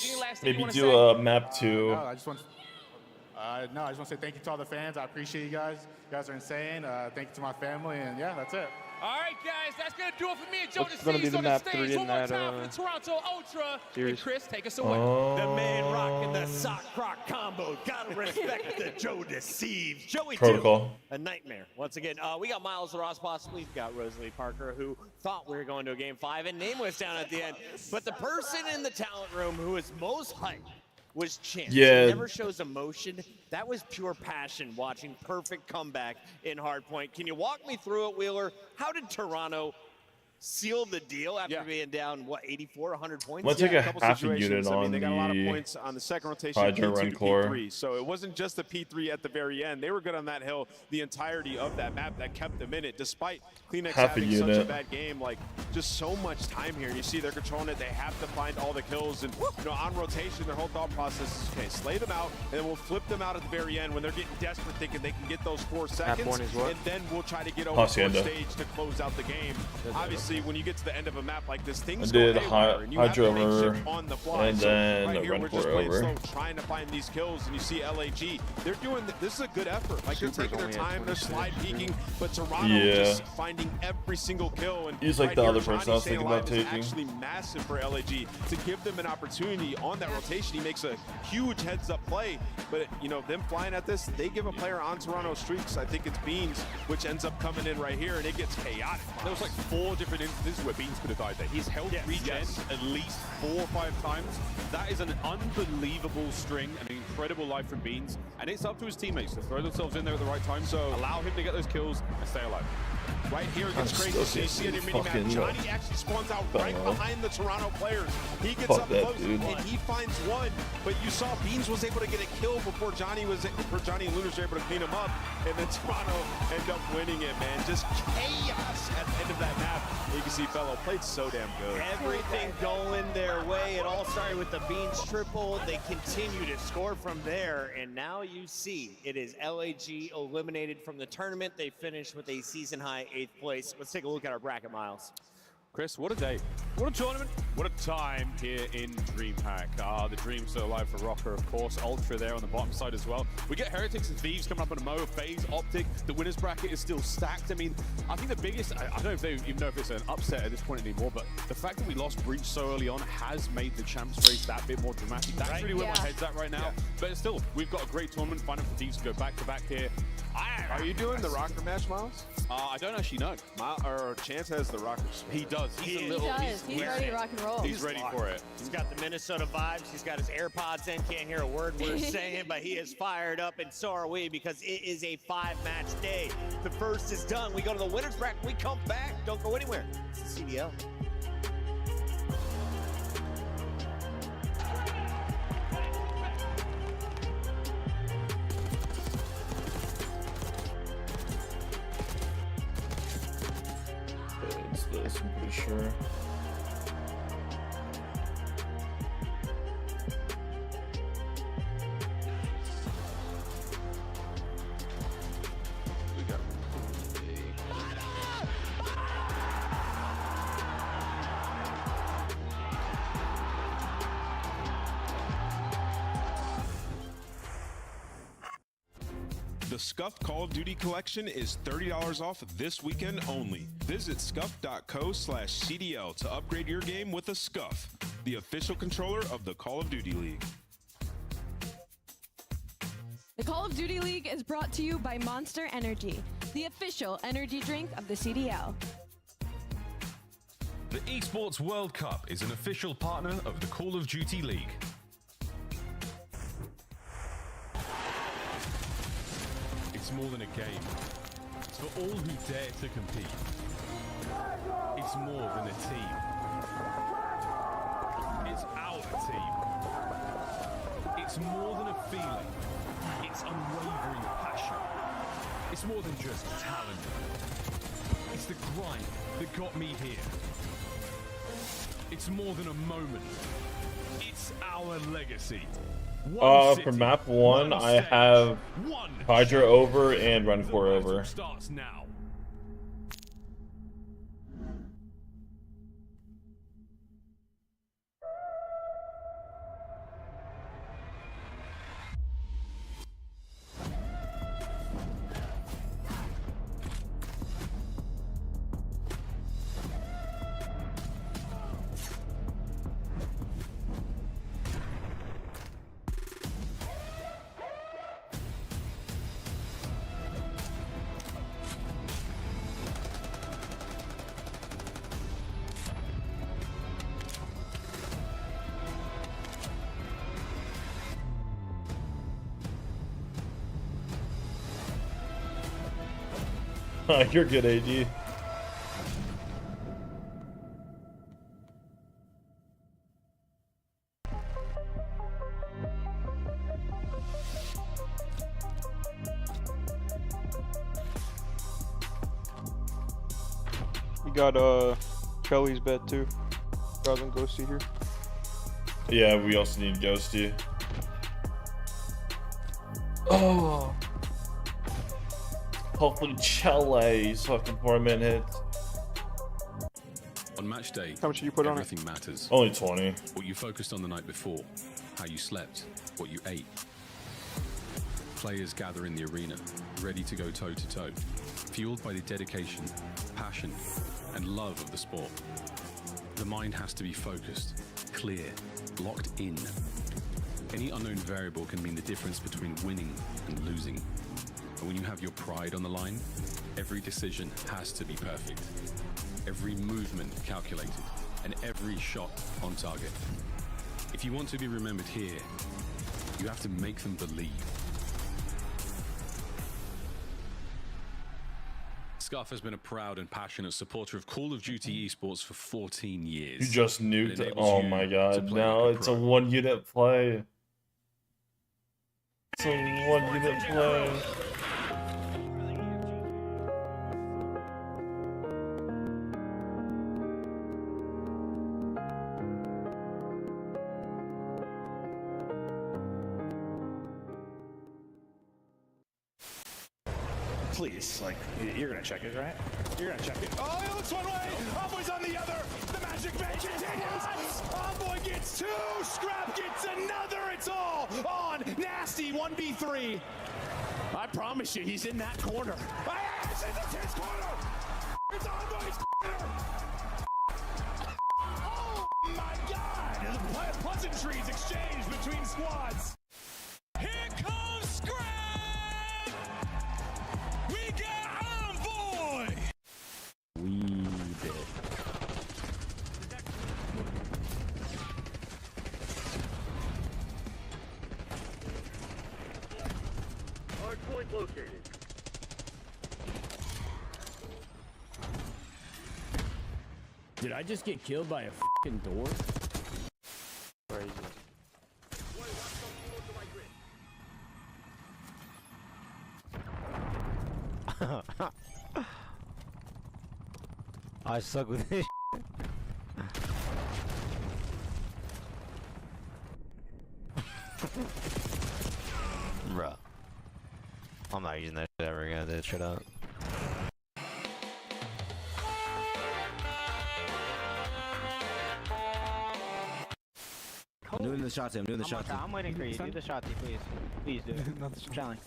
maybe do a map 2. No, I just want to say thank you to all the fans. I appreciate you guys. You guys are insane. Thank you to my family, and yeah, that's it. All right, guys, that's going to do it for me and Joe What's gonna be Deceives the on the map stage. 3 in One more that, time for the Toronto Ultra. series? And Chris, take us away. The man rocking the sock rock combo. Gotta respect the Joe Deceives. Joey Protocol. a nightmare. Once again, we got Miles Ross, we've got Rosalie Parker, who thought we were going to a game 5, and name was down at the end. But the person in the talent room who is most hyped was chance. Yeah. He never shows emotion. That was pure passion watching perfect comeback in hardpoint. Can you walk me through it, Wheeler? How did Toronto seal the deal after being down, what, 84, 100 points? Let's take a couple half a unit situations. I mean, on they got a lot of the points on the second rotation, Hydra P2 run to core. P3. So it wasn't just the P3 at the very end. They were good on that hill the entirety of that map that kept them in it, despite Kleenex Half a having such a unit. bad game. Like, just so much time here. You see they're controlling it. They have to find all the kills. And, you know, on rotation, their whole thought process is, okay, slay them out, and then we'll flip them out at the very end when they're getting desperate, thinking they can get those 4 seconds. And then we'll try to get over the stage to close out the game. Obviously, when you get to the end of a map like this, things go haywire, and you have to make shit on the fly. and then right a here, run we're just core playing over. slow, trying to find these kills, and you see LAG. They're doing this is a good effort. Like, they're taking their time, they're slide peeking, but Toronto just finding every single kill. And He's like right the here, other person I was Johnny thinking about staying alive taking. is actually massive for LAG to give them an opportunity on that rotation. He makes a huge heads-up play, but you know, them flying at this, they give a player on Toronto streaks. I think it's Beans, which ends up coming in right here, and it gets chaotic. There was like 4 different instances where Beans could have died there. He's held regen at least 4 or 5 times. That is an unbelievable string, an incredible life from Beans, and it's up to his teammates to throw themselves in there at the right time. So allow him to get those kills and stay alive. Right here against crazy. So you see it in minimap. Johnny actually spawns out right behind the Toronto players. He gets up close and he finds one. But you saw Beans was able to get a kill before Johnny and Lunars were able to clean him up. And then Toronto end up winning it, man. Just chaos at the end of that map. You can see Fellow played so damn good. Everything going their way. It all started with the Beans triple. They continue to score from there. And now you see it is LAG eliminated from the tournament. They finished with a season high 8th place. Let's take a look at our bracket, Miles. Chris, what a day. What a tournament. What a time here in DreamHack. The Dream's still alive for Rocker, of course. Ultra there on the bottom side as well. We get Heretics and Thieves coming up on a Mo, FaZe, Optic. The winner's bracket is still stacked. I mean, I think the biggest, I don't know if they even know if it's an upset at this point anymore, but the fact that we lost Breach so early on has made the champs race that bit more dramatic. That's really where my head's at right now. But still, we've got a great tournament. Final for Thieves to go back-to-back here. Are you doing the Rocker match, Miles? I don't actually know. Or Chance has the Rocker. He does. He's ready to rock and roll. He's ready for it. He's got the Minnesota vibes. He's got his AirPods in. Can't hear a word we're saying, but he is fired up, and so are we, because it is a 5-match day. The first is done. We go to the winner's bracket. We come back. Don't go anywhere. It's the CDL. It's this, I'm pretty sure. The Scuffed Call of Duty collection is $30 off this weekend only. Visit scuff.co/CDL to upgrade your game with a Scuff, the official controller of the Call of Duty League. The Call of Duty League is brought to you by Monster Energy, the official energy drink of the CDL. The Esports World Cup is an official partner of the Call of Duty League. It's more than a game. It's for all who dare to compete. It's more than a team. It's our team. It's more than a feeling. It's unwavering passion. It's more than just talent. It's the grind that got me here. It's more than a moment. It's our legacy. For map 1, I have Hydra over and Run Core over. Starts now. You're good, AG. You got Kelly's bed too. Rather than Ghosty here. Yeah, we also need Ghosty. Oh. Hopefully Chele's fucking 4-man hits. On match day, how much did you put on it? Everything matters. Only 20. What you focused on the night before, how you slept, what you ate. Players gather in the arena, ready to go toe-to-toe, fueled by the dedication, passion, and love of the sport. The mind has to be focused, clear, locked in. Any unknown variable can mean the difference between winning and losing. And when you have your pride on the line, every decision has to be perfect. Every movement calculated, and every shot on target. If you want to be remembered here, you have to make them believe. Scuff has been a proud and passionate supporter of Call of Duty esports for 14 years. You just nuked it. Oh my god. No, it's a 1-unit play. It's a 1-unit play. Please, like, you're gonna check it, right? You're gonna check it. Oh, it looks one way. Envoy's on the other. The magic man continues. Envoy gets 2. Scrap gets another. It's all on Nasty 1v3. I promise you, he's in that corner. It's his corner. It's Envoy's corner. Oh my God! Pleasantries exchanged between squads. Here comes Scrap! We got Envoy! We did. Hardpoint located. Did I just get killed by a fucking door? Crazy. I suck with this. Bruh. I'm not using that shit ever again, dude. Shut up. I'm doing the shot team, I'm doing the shot team. I'm waiting for you. Do the shot, please. Please do it. I'm trying.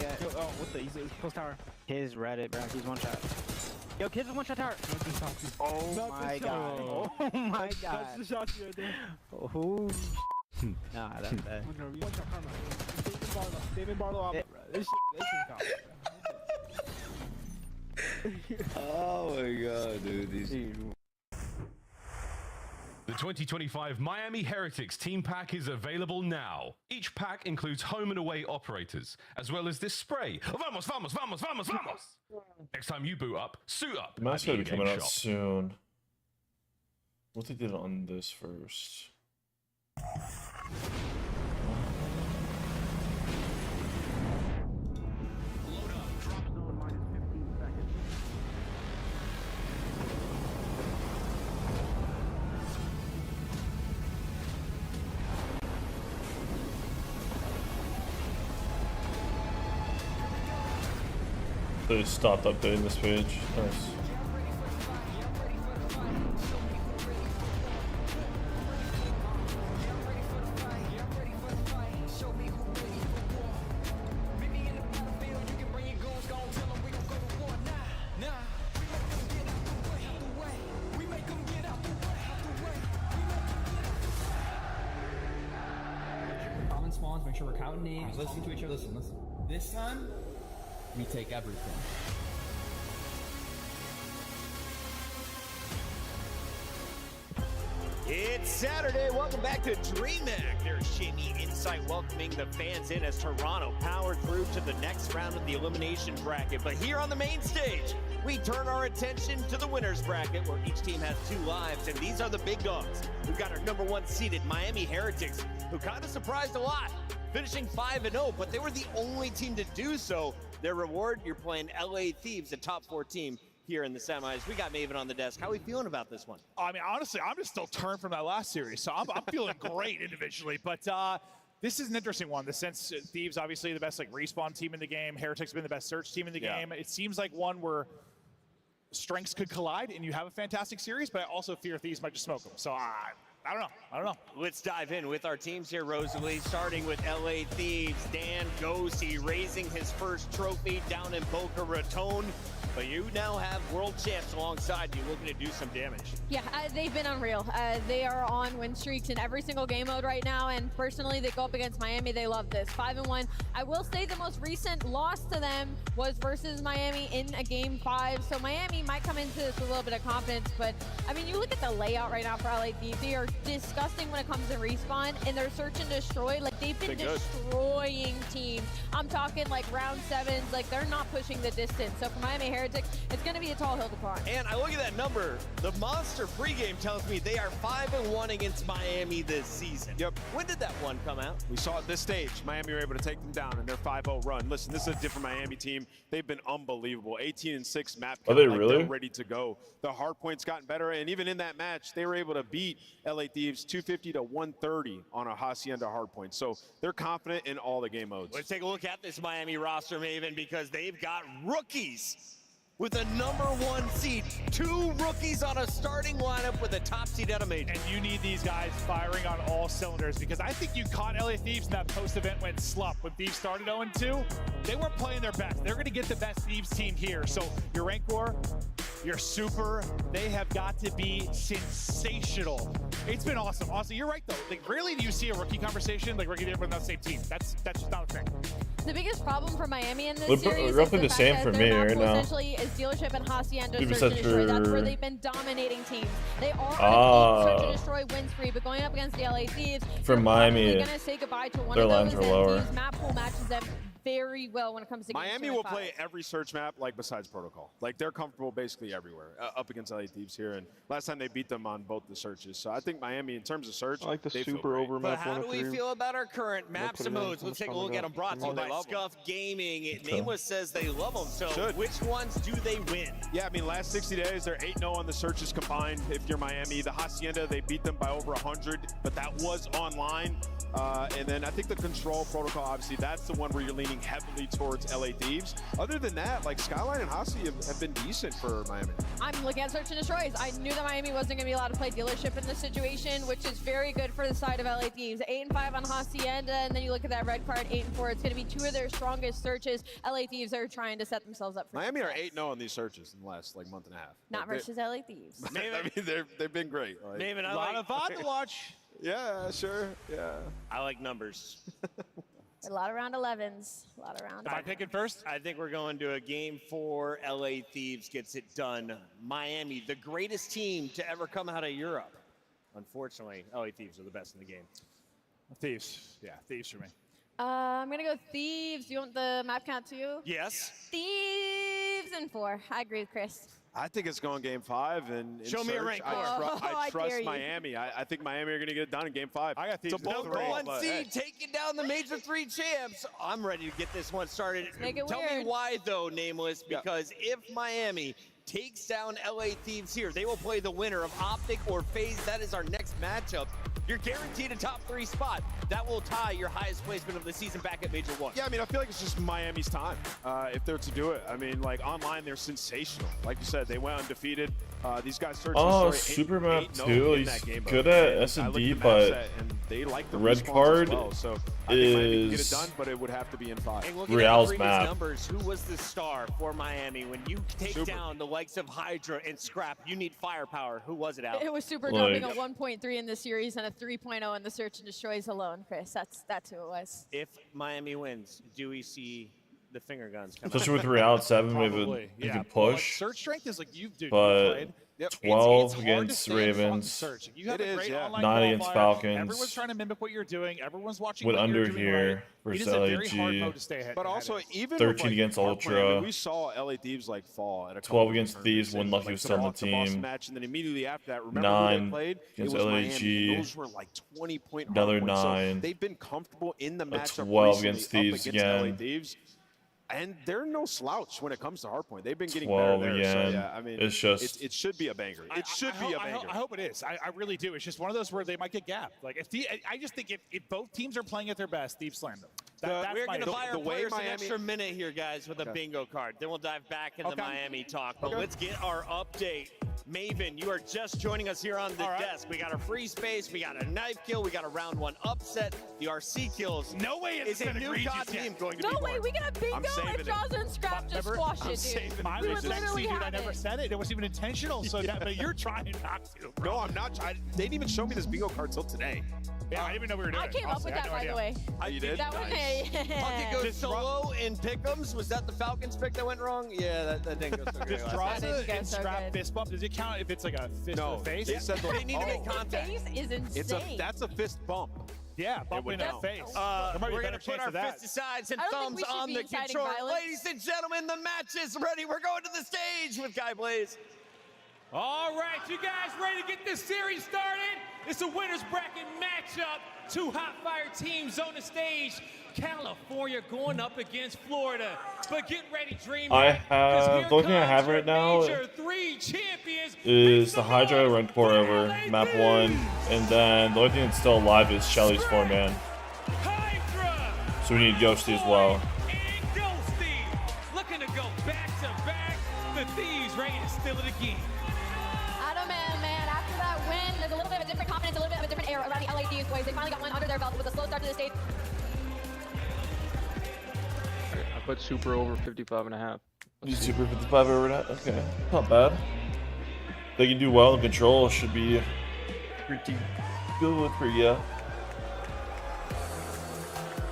Yeah. Oh, what the? He's close tower. His Reddit, bro. He's one shot. Yo, kids, one shot tower. Oh my god. Oh my god. That's the shot right there. Oh. Nah, that's bad. David Barlow, this shit Oh my god, dude. These... The 2025 Miami Heretics team pack is available now. Each pack includes home and away operators, as well as this spray. Vamos, vamos, vamos, vamos, vamos! Next time you boot up, suit up. The mask's gonna be coming out soon. What they did on this first. They stopped updating this page. Nice. Common spawns, make sure we're counting names. Listen to each other. Listen. This time, we take everything. It's Saturday. Welcome back to DreamHack. There's Jamie Insight welcoming the fans in as Toronto powered through to the next round of the elimination bracket. But here on the main stage, we turn our attention to the winners bracket where each team has 2 lives. And these are the big dogs. We've got our #1 seeded Miami Heretics, who kind of surprised a lot, finishing 5-0, but they were the only team to do so. Their reward, you're playing LA Thieves, the top 4 team here in the semis. We got Maven on the desk. How are we feeling about this one? I mean, honestly, I'm just still turned from that last series, so I'm feeling great individually. But this is an interesting one. Since Thieves, obviously, the best respawn team in the game. Heretics been the best search team in the game. It seems like one where strengths could collide, and you have a fantastic series. But I also fear Thieves might just smoke them. So I don't know. Let's dive in with our teams here, Rosalie. Starting with LA Thieves, Dan Gosi raising his first trophy down in Boca Raton. But you now have world champs alongside you looking to do some damage. Yeah, they've been unreal. They are on win streaks in every single game mode right now, and personally, they go up against Miami. They love this. 5-1. I will say the most recent loss to them was versus Miami in a game 5, so Miami might come into this with a little bit of confidence, but I mean, you look at the layout right now for LA Thieves. They are disgusting when it comes to respawn, and they're search and destroy. They've been destroying teams. I'm talking round 7s. They're not pushing the distance. So for Miami Heretics, it's going to be a tall hill to climb. And I look at that number. The Monster pregame tells me they are 5-1 against Miami this season. Yep. When did that one come out? We saw at this stage, Miami were able to take them down in their 5-0 run. Listen, this is a different Miami team. They've been unbelievable. 18-6 map count. Are they really? They're ready to go. The hard points gotten better, and even in that match, they were able to beat LA Thieves 250 to 130 on a Hacienda hard point. So they're confident in all the game modes. Let's take a look at this Miami roster, Maven, because they've got rookies with a #1 seed. 2 rookies on a starting lineup with a top seed at a major. And you need these guys firing on all cylinders, because I think you caught LA Thieves in that post-event when slump. When Thieves started 0-2, they weren't playing their best. They're going to get the best Thieves team here. So your rank war, your super, they have got to be sensational. It's been awesome. Honestly, you're right, though. Rarely do you see a rookie conversation rookie there with the same team. That's just not a thing. The biggest problem for Miami in this series is roughly the the same for me right now. Essentially is dealership and Hacienda search and destroy. That's where they've been dominating teams. They are on a search and destroy win spree, but going up against the LA Thieves, for Miami, they're going to say goodbye to one their of lines those. are lower. Thieves map pool matches them very well when it comes to Miami will play every search map besides protocol. They're comfortable basically everywhere up against LA Thieves here, and last time they beat them on both the searches. So I think Miami, in terms of search, I like the super over map. But how do we feel about our current maps and modes? Let's take a look at them. Brought to you by Scuff Gaming. Nameless says they love them. So which ones do they win? Yeah, I mean, last 60 days, they're 8-0 on the searches combined. If you're Miami, the Hacienda, they beat them by over 100, but that was online. And then I think the control protocol, obviously, that's the one where you're leaning heavily towards LA Thieves. Other than that, Skyline and Hasi have been decent for Miami. I'm looking at search and destroys. I knew that Miami wasn't going to be allowed to play dealership in this situation, which is very good for the side of LA Thieves. 8-5 on Hacienda, and then you look at that red card, 8-4. It's going to be 2 of their strongest searches. LA Thieves are trying to set themselves up for Miami success. are 8-0 on these searches in the last month and a half. Not versus LA Thieves. I mean, they've been great. Maven, a lot of fun to watch. Yeah, sure. Yeah. I like numbers. A lot of round 11s. A lot of round. Am I picking first? I think we're going to a game 4. LA Thieves gets it done. Miami, the greatest team to ever come out of Europe. Unfortunately, LA Thieves are the best in the game. Thieves. Yeah, Thieves for me. I'm going to go Thieves. Do you want the map count too? Yes. Thieves and 4. I agree with Chris. I think it's going game 5. And show me a rank. I trust Miami. I think Miami are going to get it done in game 5. I got Thieves. #1 seed taking down the Major 3 champs. I'm ready to get this one started. Tell me why, though, Nameless, because if Miami takes down LA Thieves here, they will play the winner of Optic or FaZe. That is our next matchup. You're guaranteed a top 3 spot. That will tie your highest placement of the season back at Major 1. Yeah, I mean, I feel like it's just Miami's time if they're to do it. I mean, online, they're sensational. Like you said, they went undefeated. These guys search. Super map 2. He's good at S&D, but they like the red card so I think Miami can get it done, but it would have to be in 5. And looking Real's at the map. Numbers, who was the star for Miami? When you take down the likes of Hydra and Scrap, you need firepower. Who was it, Al? It was Super jumping a 1.3 in the series and a 3.0 in the search and destroys alone, Chris. That's who it was. If Miami wins, do we see the finger guns. Especially with Real 7, maybe you can push. Surge strength is like you've But Yep. 12 it's against Ravens, You have a great online 9 against qualifier. Falcons. Everyone's trying to mimic what you're doing. Everyone's watching with what under you're doing here right. versus It is a very hard LAG. mode to stay ahead. But also, even 13 with, like, against hard play, I Ultra. mean, we saw LA Thieves like fall at a 12 couple against of Thieves tournaments, when Lucky like, was still on the the Boston team. match, and then immediately after that, remember 9 who they played? against It was LAG. Miami. Those were like 20-point Another hard points. 9. So they've been comfortable in the A matchup 12 recently against up Thieves against LA again. Thieves. And they're no slouch when it comes to hardpoint. They've been getting 12 better there. again. So, yeah, I mean, It's just- it should be a banger. It should be a banger. I hope it is. I really do. It's just one of those where they might get gapped. Like I just think if both teams are playing at their best, Thieves slam them. That's We're going to buy our the way players an Miami- extra minute here, guys, with a bingo card. Then we'll dive back into Miami talk. But let's get our update. Maven, you are just joining us here on the desk. We got a free space. We got a knife kill. We got a round 1 upset. The RC kills. No way it's a new COD team going to No be way, born. we got bingo if Jaws and Scrap just squash it, dude. Mine We was would sexy, literally dude. I have never it. said it. It wasn't even intentional. So but you're trying not to. Bro. No, I'm not. They didn't even show me this bingo card till today. Yeah, I didn't even know we were doing I it. came up with that, by the way. You did? That one, hey. Puckett goes solo in pick'ems. Was that the Falcons pick that went wrong? Yeah, that didn't go so good. Does last Draza night. and Scrap fist bump, does it count if it's like a fist to the face? They said They need to make contact. Face is insane. that's a fist bump. Yeah, bump in the face. We're going to put our fists aside and I don't think thumbs we should on be the inciting controller. violence. Ladies and gentlemen, the match is ready. We're going to the stage with Guy Blaze. All right, you guys ready to get this series started? It's a winner's bracket matchup. 2 hot fire teams on the stage. California going up against Florida. But get ready, DreamHack. I have the only thing I have right now is the Hydra Run Core over map 1, and then the only thing that's still alive is Shelly's 4-man. So we need Ghosty as well. And Ghosty looking to go back to back. The Thieves ready to steal it again. I don't know, man. After that win, there's a little bit of a different confidence, a little bit of a different air around the LA Thieves boys. They finally got one under their belt. It was a slow start to the stage. I put Super over 55.5. You Super 55 over that? Okay, not bad. They can do well in control. Should be pretty good for you.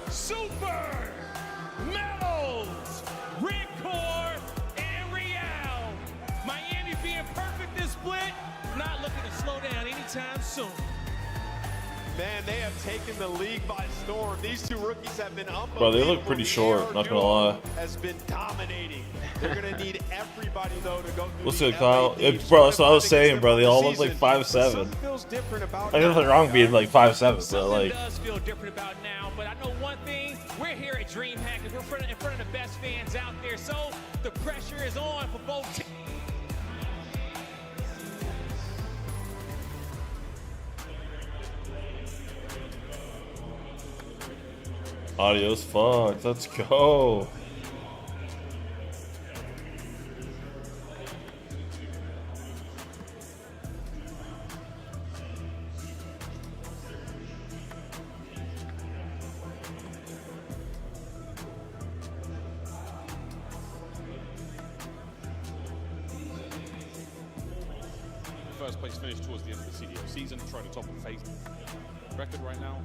Super Metals, Red Core, and Real. Miami being perfect this split, not looking to slow down anytime soon. Man, they have taken the league by storm. These two rookies have been unbelievable. Bro, they look pretty short, not gonna lie. Has been dominating. They're gonna need everybody though to go through. What's the good, Kyle? LA Thieves. Bro, that's what I was saying, bro. They all look like 5'7". Something feels different about I got nothing wrong being like 5'7", but like. Does feel different about now, but I know one thing: we're here at DreamHack, and we're in front of the best fans out there. So the pressure is on for both teams. Audio's fucked. Let's go. First place finish towards the end of the CDO season. Try to top the face record right now.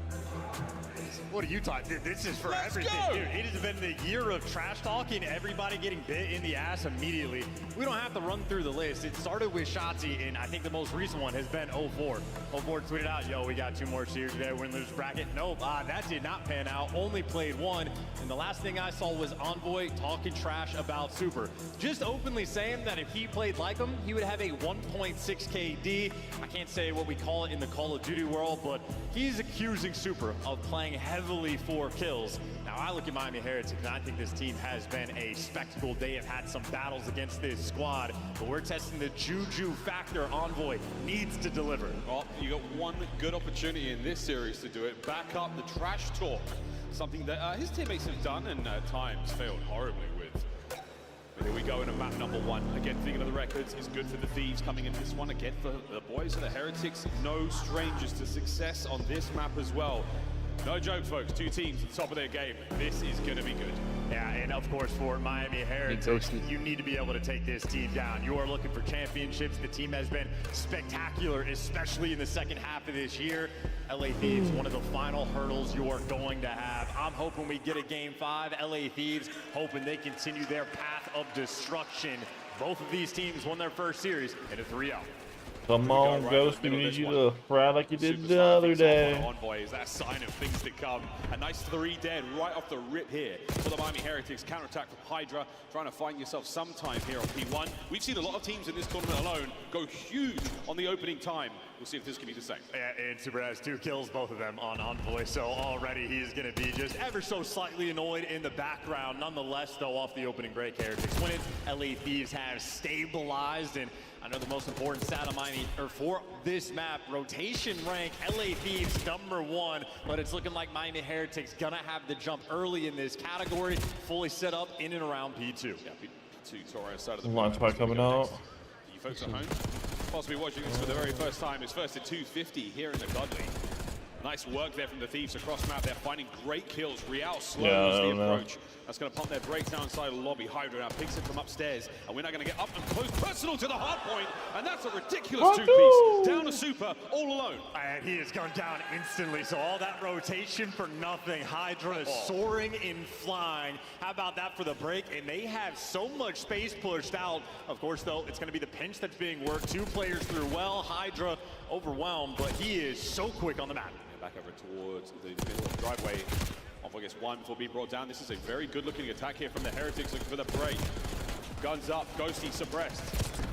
What are you talking? Dude, this is for everything. Dude, it has been the year of trash talking, everybody getting bit in the ass immediately. We don't have to run through the list. It started with Shotzi, and I think the most recent one has been 04. 04 tweeted out, yo, we got 2 more series today. We're in the bracket. Nope, that did not pan out. Only played 1. And the last thing I saw was Envoy talking trash about Super. Just openly saying that if he played like him, he would have a 1.6 KD. I can't say what we call it in the Call of Duty world, but he's accusing Super of playing heavily for kills. Now, I look at Miami Heretics, and I think this team has been a spectacle. They have had some battles against this squad, but we're testing the Juju factor. Envoy needs to deliver. Well, you got one good opportunity in this series to do it. Back up the trash talk. Something that his teammates have done and at times failed horribly with. But here we go into map number 1. Again, thinking of the records is good for the Thieves coming in this one. Again, for the boys of the Heretics, no strangers to success on this map as well. No joke, folks. Two teams at the top of their game. This is going to be good. Yeah, and of course for Miami Heretics, you need to be able to take this team down. You are looking for championships. The team has been spectacular, especially in the second half of this year. LA Thieves, one of the final hurdles you are going to have. I'm hoping we get a Game 5. LA Thieves hoping they continue their path of destruction. Both of these teams won their first series in a 3-0. Come on, Ghost, we need you to fry like you did the other day. Envoy is that sign of things to come. A nice 3 dead right off the rip here for the Miami Heretics. Counterattack from Hydra, trying to find yourself some time here on P1. We've seen a lot of teams in this tournament alone go huge on the opening time. We'll see if this can be the same. Yeah, and Super has 2 kills, both of them on Envoy, so already he's going to be just ever so slightly annoyed in the background. Nonetheless, though, off the opening break, Heretics win it. LA Thieves have stabilized, and I know the most important stat of Miami, or for this map, rotation rank, LA Thieves #1, but it's looking like Miami Heretics gonna have the jump early in this category, fully set up in and around P2. Yeah, P2, Torres side of the Launch pad coming out. You folks at home, possibly watching this for the very first time. It's first at 250 here in the Godly. Nice work there from the Thieves across map. They're finding great kills. Real slows the approach. That's going to pump their brakes down inside the lobby. Hydra now picks it from upstairs. And we're not going to get up and close personal to the hard point. And that's a ridiculous 2-piece. Down to Super, all alone. And he has gone down instantly. So all that rotation for nothing. Hydra is soaring and flying. How about that for the break? And they have so much space pushed out. Of course, though, it's going to be the pinch that's being worked. 2 players through well. Hydra overwhelmed, but he is so quick on the map. Back over towards the middle of the driveway. Off, I guess, 1 before being brought down. This is a very good-looking attack here from the Heretics, looking for the break. Guns up, Ghosty suppressed.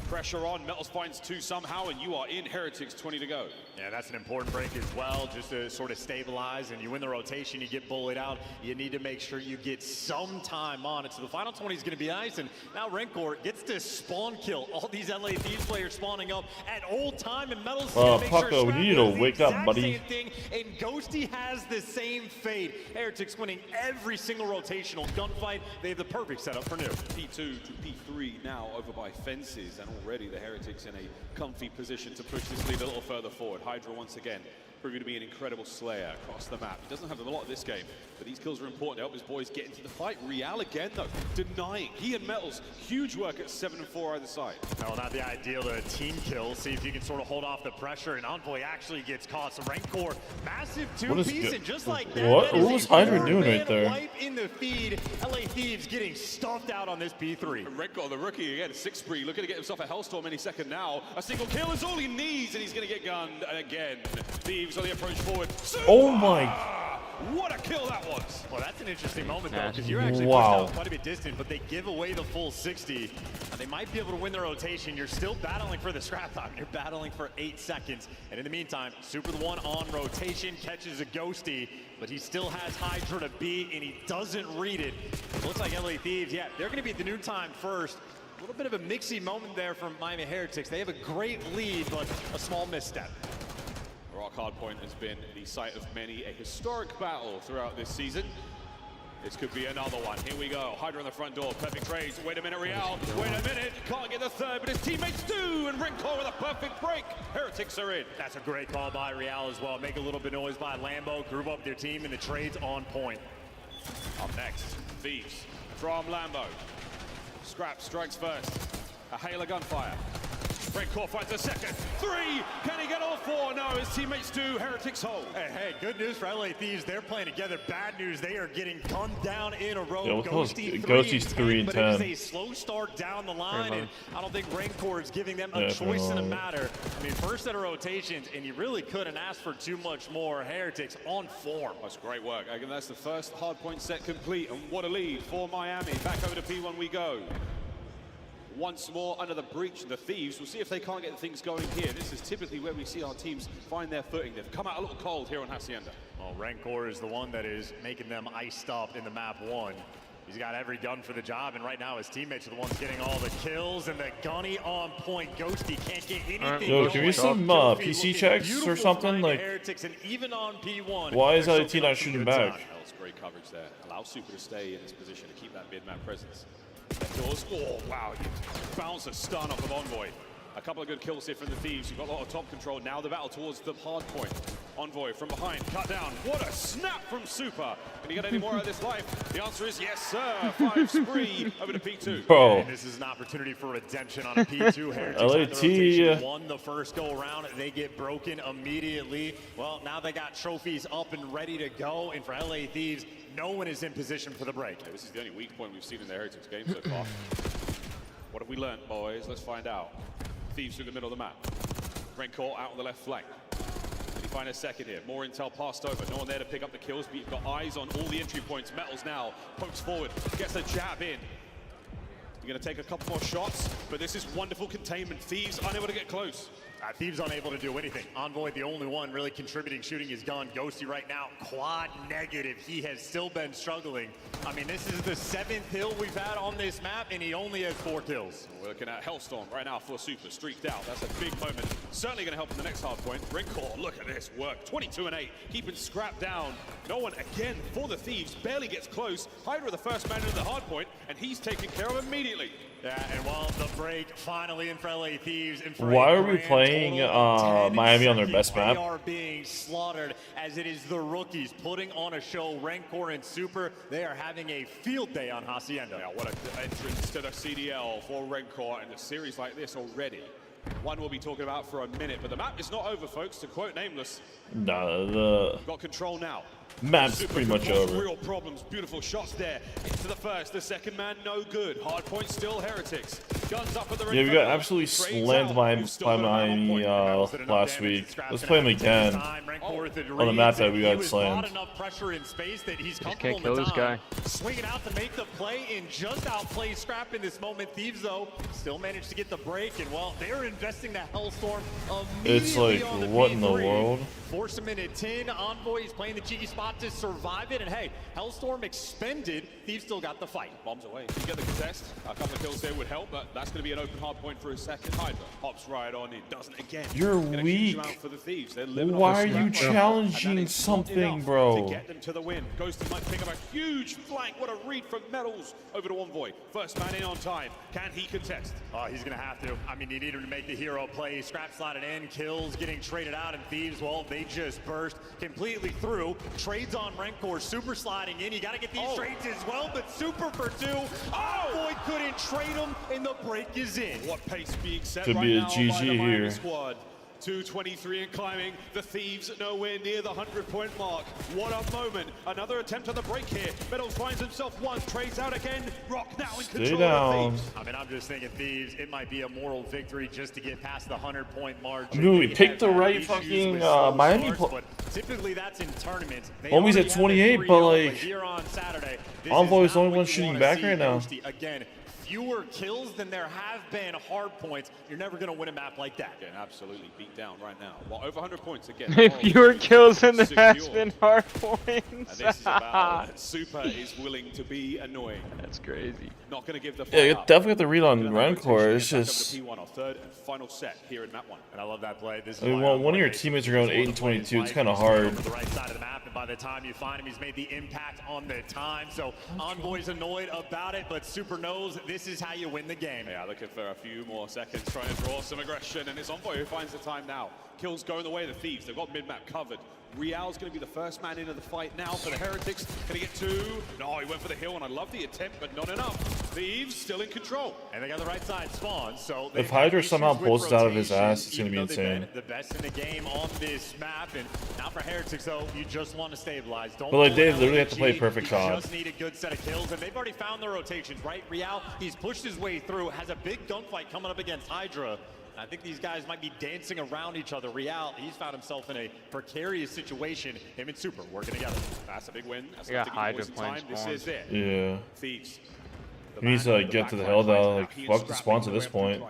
Pressure on, Metals finds 2 somehow, and you are in Heretics, 20 to go. Yeah, that's an important break as well, just to sort of stabilize, and you win the rotation, you get bullied out. You need to make sure you get some time on it. So the final 20 is going to be nice, and now Rancor gets to spawn kill. All these LA Thieves players spawning up at old time, and Metals Paco, we need you to wake up, buddy. Thing, and Ghosty has the same fate. Heretics winning every single rotational gunfight. They have the perfect setup for new. P2 to P3 now over by fences, and already the Heretics in a comfy position to push this lead a little further forward. Hydra once again proving to be an incredible slayer across the map. He doesn't have a lot of this game, but these kills are important to help his boys get into the fight. Real again, though, denying. He and Metals, huge work at 7 and 4 either side. No, not the ideal to team kill. See if you can sort of hold off the pressure, and Envoy actually gets caught. So Rancor, massive 2-piece, and just like that, what was Hydra doing right there? Wipe in the feed. LA Thieves getting stuffed out on this P3. Rancor, the rookie again, 6 spree, looking to get himself a Hellstorm any second now. A single kill is all he needs, and he's going to get gunned again. Thieves on the approach forward. Super! Oh my! What a kill that was! Well, that's an interesting moment, though, because you're actually pushed out quite a bit distant, but they give away the full 60. They might be able to win the rotation. You're still battling for the scrap time. You're battling for 8 seconds. And in the meantime, Super the one on rotation, catches a Ghosty, but he still has Hydra to beat, and he doesn't read it. It looks like LA Thieves, yeah, they're going to be at the new time first. A little bit of a mixy moment there from Miami Heretics. They have a great lead, but a small misstep. Rock Hardpoint has been the site of many a historic battle throughout this season. This could be another one. Here we go. Hydra on the front door. Perfect trades. Wait a minute, Real. Wait a minute. Can't get the third, but his teammates do. And Rancor with a perfect break. Heretics are in. That's a great call by Real as well. Make a little bit of noise by Lambo. Groove up their team, and the trade's on point. Up next, Thieves from Lambo. Scrap strikes first. A hail of gunfire. Rancor finds a second. 3! Can he get all 4? No, his teammates do. Heretics hold. Hey, good news for LA Thieves. They're playing together. Bad news, they are getting gunned down in a row. Yeah, Ghosty's 3 and 10. But it is a slow start down the line, and I don't think Rancor is giving them a choice in a matter. I mean, first set of rotations, and you really couldn't ask for too much more. Heretics on form. That's great work. Again, that's the first hardpoint set complete, and what a lead for Miami. Back over to P1 we go. Once more under the breach, the Thieves. We'll see if they can't get things going here. This is typically where we see our teams find their footing. They've come out a little cold here on Hacienda. Well, Rancor is the one that is making them iced up in the map 1. He's got every gun for the job, and right now his teammates are the ones getting all the kills, and the gunny on point. Ghosty can't get anything Yo, give me some PC checks or something. Like, Heretics, and even on P1, why is LAT not shooting back? That's great coverage there. Allow Super to stay in this position to keep that mid-map presence. Oh, wow, you bounce a stun off of Envoy. A couple of good kills here from the Thieves. You've got a lot of top control. Now the battle towards the hard point. Envoy from behind, cut down. What a snap from Super. Can he get any more out of this life? The answer is yes, sir. 5 spree over to P2. Bro. And this is an opportunity for redemption on a P2. LAT won the first go around. They get broken immediately. Well, now they got trophies up and ready to go. And for LA Thieves, no one is in position for the break. Yeah, this is the only weak point we've seen in the Heretics game so far. What have we learned, boys? Let's find out. Thieves through the middle of the map. Rencourt out on the left flank. Did he find a second here? More intel passed over. No one there to pick up the kills, but you've got eyes on all the entry points. Metals now pokes forward, gets a jab in. You're going to take a couple more shots, but this is wonderful containment. Thieves unable to get close. Thieves unable to do anything. Envoy, the only one really contributing, shooting his gun. Ghosty right now, quad negative. He has still been struggling. I mean, this is the 7th hill we've had on this map, and he only has 4 kills. We're looking at Hellstorm right now for Super, streaked out. That's a big moment. Certainly going to help in the next hard point. Rencourt, look at this work. 22 and 8, keeping Scrap down. No one, again, for the Thieves, barely gets close. Hydra the first man into the hard point, and he's taken care of immediately. Yeah, and while the break finally in for LA Thieves. Why are we playing Miami on their best map? They are being slaughtered as it is the rookies putting on a show. Rencourt and Super, they are having a field day on Hacienda. Yeah, what an entrance to the CDL for Rencourt in a series like this already. One we'll be talking about for a minute, but the map is not over, folks. To quote Nameless, the got control now. Map's pretty much over. Real problems, beautiful shots there. Into the first, the second man, no good. Hard point still Heretics. Guns up at the yeah, we got absolutely slammed by Miami last week. Let's play him again on the map that we got slammed. Enough pressure in space that he's just can't kill this guy. Swinging out to make the play and just outplay Scrap in this moment. Thieves though still managed to get the break, and well, they're investing the Hellstorm immediately. It's like, on the what P3. in the world? Force him in a 10. Envoy is playing the cheeky spot to survive it, and hey, Hellstorm expended. Thieves still got the fight. Bombs away. You get the contest. A couple of kills there would help, but that's going to be an open hard point for a second. Hydra hops right on in, doesn't again. You're weak. For the Thieves. Why are you challenging something, bro? To get them to the win. Ghosty might pick up a huge flank. What a read from Metals over to Envoy. First man in on time. Can he contest? He's going to have to. I mean, he needed to make the hero play. Scrap slotted in, kills getting traded out, and Thieves, well, they just burst completely through. Trades on Rencourt, Super sliding in. You got to get these trades as well, but Super for 2. Envoy couldn't trade him, and the break is in. What pace being set Could right be a now GG by the Miami here. squad. 2:23 and climbing. The Thieves nowhere near the 100-point mark. What a moment. Another attempt on the break here. Metals finds himself one, trades out again. Rock now in control of Thieves. I mean, I'm just thinking Thieves, it might be a moral victory just to get past the 100-point mark. Dude, we picked the right fucking Miami. Typically, that's in tournaments. Always at 28, but like, here on Saturday, Envoy's the only one shooting back right now. Again, fewer kills than there have been hard points. You're never going to win a map like that. Getting absolutely beat down right now. Well, over 100 points again. Fewer kills than there has been hard points. And this is about Super is willing to be annoying. That's crazy. Not going to give the yeah, you definitely have to read on Rencourt. It's just. P1, our third and final set here in map 1. And I love that play. This is one of your teammates are going 8 and 22. It's kind of hard. The right side of the map, and by the time you find him, he's made the impact on the time. So Envoy's annoyed about it, but Super knows this is how you win the game. Yeah, looking for a few more seconds, trying to draw some aggression, and it's Envoy who finds the time now. Kills going the way of the Thieves. They've got mid-map covered. Real's going to be the first man into the fight now for the Heretics. Can he get 2? No, he went for the hill, and I love the attempt, but not enough. Thieves still in control. And they got the right side spawn, so if Hydra somehow pulls it out of his ass, it's going to be insane. The best in the game on this map, and now for Heretics, though, you just want to stabilize. Don't but like, they literally have to play perfect COD. Just need a good set of kills, and they've already found their rotations, right? Real, he's pushed his way through, has a big gunfight coming up against Hydra. I think these guys might be dancing around each other. Real, he's found himself in a precarious situation. Him and Super working together. That's a big win. That's got Hydra playing This is it. Yeah. Thieves. He needs to like, get to the hill though. Like, fuck the spawns at this point.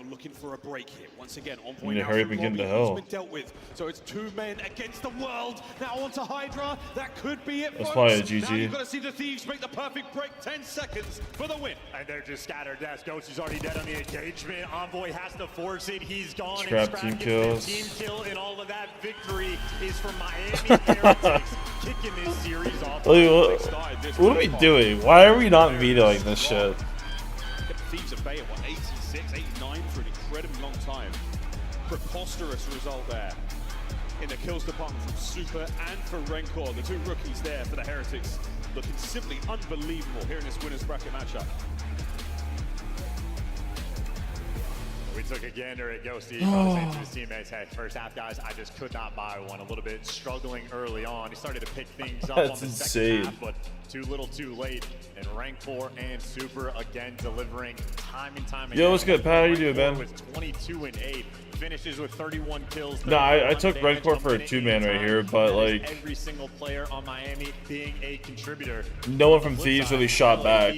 Looking for a break here. Once again, on You point. need to hurry up and get into hell. Been dealt with. So it's 2 men against the world. Now onto Hydra. That could be it. That's probably a GG. Now you've got to see the Thieves make the perfect break. 10 seconds for the win. And they're just scattered. Ghost is already dead on the engagement. Envoy has to force it. He's gone. Scrap team kills. Team kill, and all of that victory is from Miami Heretics kicking this series off. What are we doing? Why are we not vetoing this shit? Thieves at bay at what, 86, 89 for an incredibly long time. Preposterous result there in the kills department from Super and for Rencor, the two rookies there for the Heretics, looking simply unbelievable here in this winners bracket matchup. We took a gander at Ghosty, probably saying to his teammates, hey, first half, guys, I just could not buy one. A little bit struggling early on. He started to pick things up on the second half, but too little too late. And Rancor and Super again delivering time and time again. Yo, what's good, Pat? How you doing, man? With 22 and 8, finishes with 31 kills. No, I took Rancor for a 2-man right here, but like every single player on Miami being a contributor. No one from Thieves really shot back.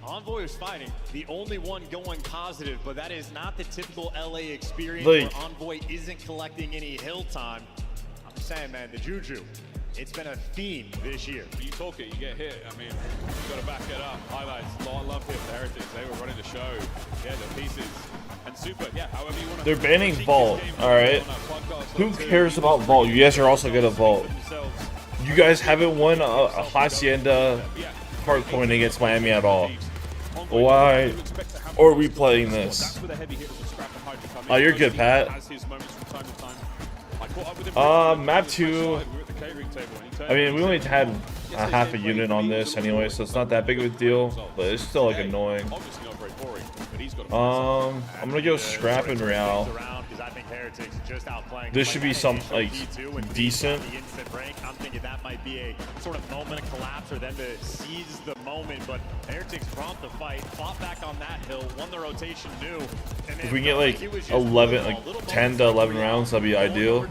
Envoy is fighting, the only one going positive, but that is not the typical LA experience like, where Envoy isn't collecting any hill time. I'm just saying, man, the Juju, it's been a theme this year. You talk it, you get hit. I mean, you've got to back it up. Highlights, a lot of love here for the Heretics. They were running the show. Yeah, the pieces. And Super, yeah, however you want to. They're banning Vault, alright? Who cares about Vault? You guys are also good at Vault. You guys haven't won a Hacienda hard point against Miami at all. Why are we playing this? Oh, you're good, Pat. Map 2. I mean, we only had a half a unit on this anyway, so it's not that big of a deal, but it's still like annoying. I'm gonna go Scrap and Real. This should be some like decent. I'm thinking that might be a sort of moment of collapse or them to seize the moment, but Heretics brought the fight, fought back on that hill, won the rotation new. And if we can get like 11, like 10 to 11 rounds, that'd be ideal.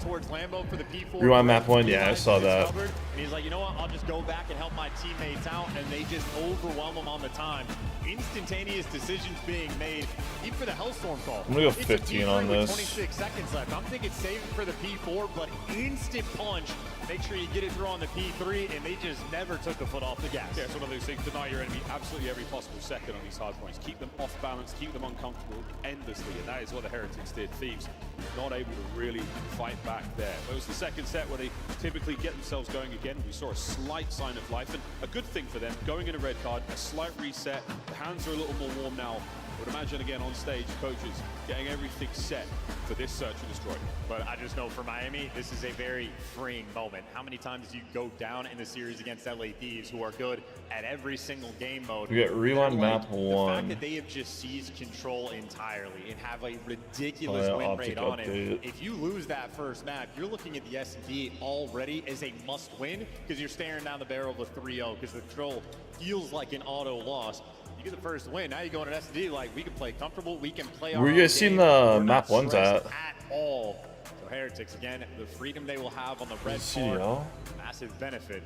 Rewind map 1, yeah, I saw that. And he's like, you know what, I'll just go back and help my teammates out, and they just overwhelm him on the time. Instantaneous decisions being made, even for the Hellstorm call. I'm gonna go 15 on this. 26 seconds left. I'm thinking save it for the P4, but instant punch. Make sure you get it through on the P3, and they just never took the foot off the gas. Yeah, it's one of those things. Deny your enemy absolutely every possible second on these hard points. Keep them off balance, keep them uncomfortable endlessly, and that is what the Heretics did. Thieves not able to really fight back there. It was the second set where they typically get themselves going again. We saw a slight sign of life, and a good thing for them, going in a red card, a slight reset. The hands are a little more warm now. I would imagine again on stage, coaches getting everything set for this search and destroy. But I just know for Miami, this is a very freeing moment. How many times do you go down in the series against LA Thieves, who are good at every single game mode? We get rewind map 1. The fact that they have just seized control entirely and have a ridiculous win rate on it. If you lose that first map, you're looking at the S&D already as a must-win because you're staring down the barrel of a 3-0 because the control feels like an auto loss. You get the first win. Now you go into SD like we can play comfortable. We can play our Where you guys seen the map 1's at all. So Heretics again, the freedom they will have on the red card, massive benefit.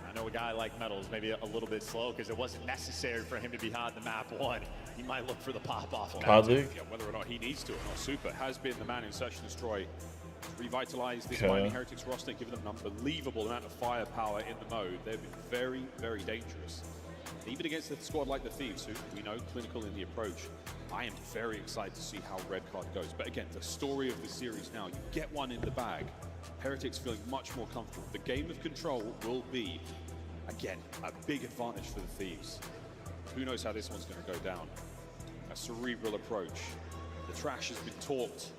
I know a guy like Metals maybe a little bit slow because it wasn't necessary for him to be hot in the map 1. He might look for the pop off. Yeah, whether or not he needs to or not, Super has been the man in search and destroy. Revitalize this Miami Heretics roster, give them an unbelievable amount of firepower in the mode. They've been very, very dangerous. Even against a squad like the Thieves, who we know clinical in the approach, I am very excited to see how red card goes. But again, the story of the series now, you get one in the bag. Heretics feeling much more comfortable. The game of control will be, again, a big advantage for the Thieves. Who knows how this one's going to go down? A cerebral approach. The trash has been talked.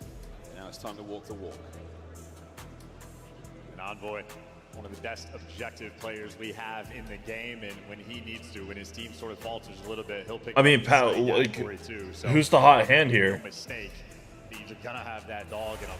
Now it's time to walk the walk. An Envoy, one of the best objective players we have in the game, and when he needs to, when his team sort of falters a little bit, he'll pick I mean, up Pat, like, who's the hot hand here? No mistake. These are gonna have that dog in them.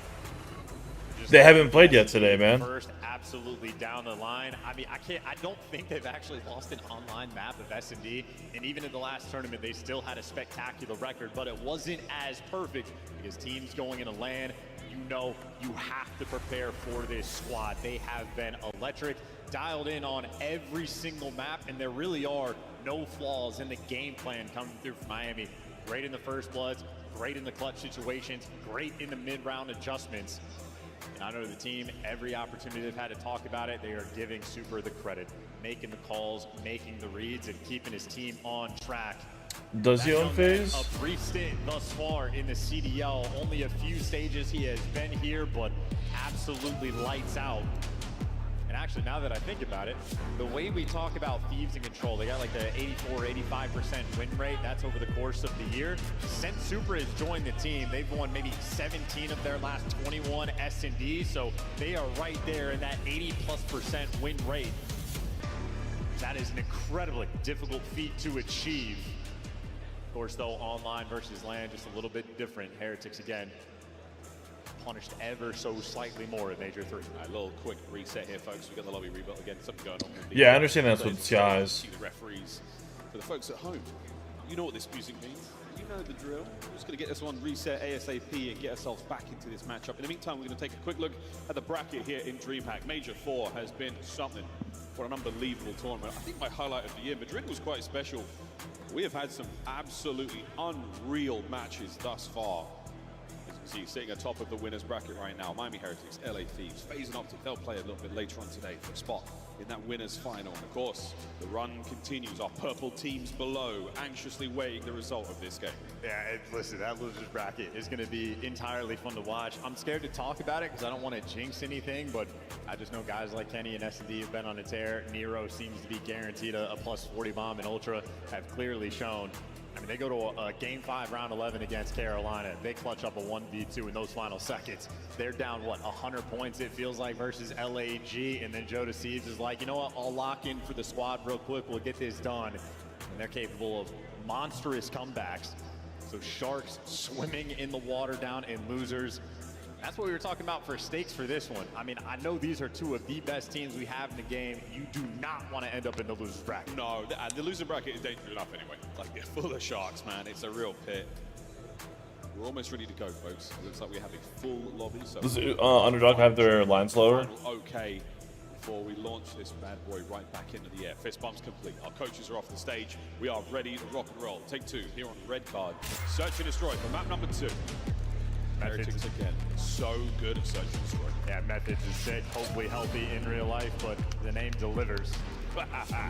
They haven't played yet today, man. First, absolutely down the line. I mean, I don't think they've actually lost an online map of S&D, and even in the last tournament, they still had a spectacular record, but it wasn't as perfect because teams going into LAN, you know you have to prepare for this squad. They have been electric, dialed in on every single map, and there really are no flaws in the game plan coming through from Miami. Great in the first bloods, great in the clutch situations, great in the mid-round adjustments. And I know the team, every opportunity they've had to talk about it, they are giving Super the credit, making the calls, making the reads, and keeping his team on track. Does he own phase? A brief stint thus far in the CDL. Only a few stages he has been here, but absolutely lights out. And actually, now that I think about it, the way we talk about Thieves in Control, they got like the 84, 85% win rate. That's over the course of the year. Since Super has joined the team, they've won maybe 17 of their last 21 S&D, so they are right there in that 80+% win rate. That is an incredibly difficult feat to achieve. Of course, though, online versus LAN, just a little bit different. Heretics, again, punished ever so slightly more at Major 3. A little quick reset here, folks. We got the lobby rebuilt again. Something going on. Yeah, I understand that's what the guys. See the referees. For the folks at home, you know what this music means. You know the drill. We're just going to get this one reset ASAP and get ourselves back into this matchup. In the meantime, we're going to take a quick look at the bracket here in DreamHack. Major 4 has been something. What an unbelievable tournament. I think my highlight of the year, Madrid was quite special. We have had some absolutely unreal matches thus far. As you can see, sitting atop of the winners bracket right now, Miami Heretics, LA Thieves, FaZe and Optic, they'll play a little bit later on today for a spot in that winners final. And of course, the run continues. Our purple teams below, anxiously waiting the result of this game. Yeah, listen, that losers bracket is going to be entirely fun to watch. I'm scared to talk about it because I don't want to jinx anything, but I just know guys like Kenny and S&D have been on a tear. Nero seems to be guaranteed a plus 40 bomb, and Ultra have clearly shown. I mean, they go to a Game 5, Round 11 against Carolina. They clutch up a 1v2 in those final seconds. They're down, what, 100 points, it feels like, versus LAG. And then Joe Deceives is like, you know what, I'll lock in for the squad real quick. We'll get this done. And they're capable of monstrous comebacks. So Sharks swimming in the water down in losers. That's what we were talking about for stakes for this one. I mean, I know these are two of the best teams we have in the game. You do not want to end up in the loser bracket. No, the loser bracket is dangerous enough anyway. Like, they're full of sharks, man. It's a real pit. We're almost ready to go, folks. It looks like we have a full lobby. So Does Underdog have their lines lower? Okay, before we launch this bad boy right back into the air. Fist bumps complete. Our coaches are off the stage. We are ready to rock and roll. Take 2 here on Red Card. Search and destroy for map number 2. Heretics again, so good at search and destroy. Yeah, Methods is sick, hopefully healthy in real life, but the name delivers.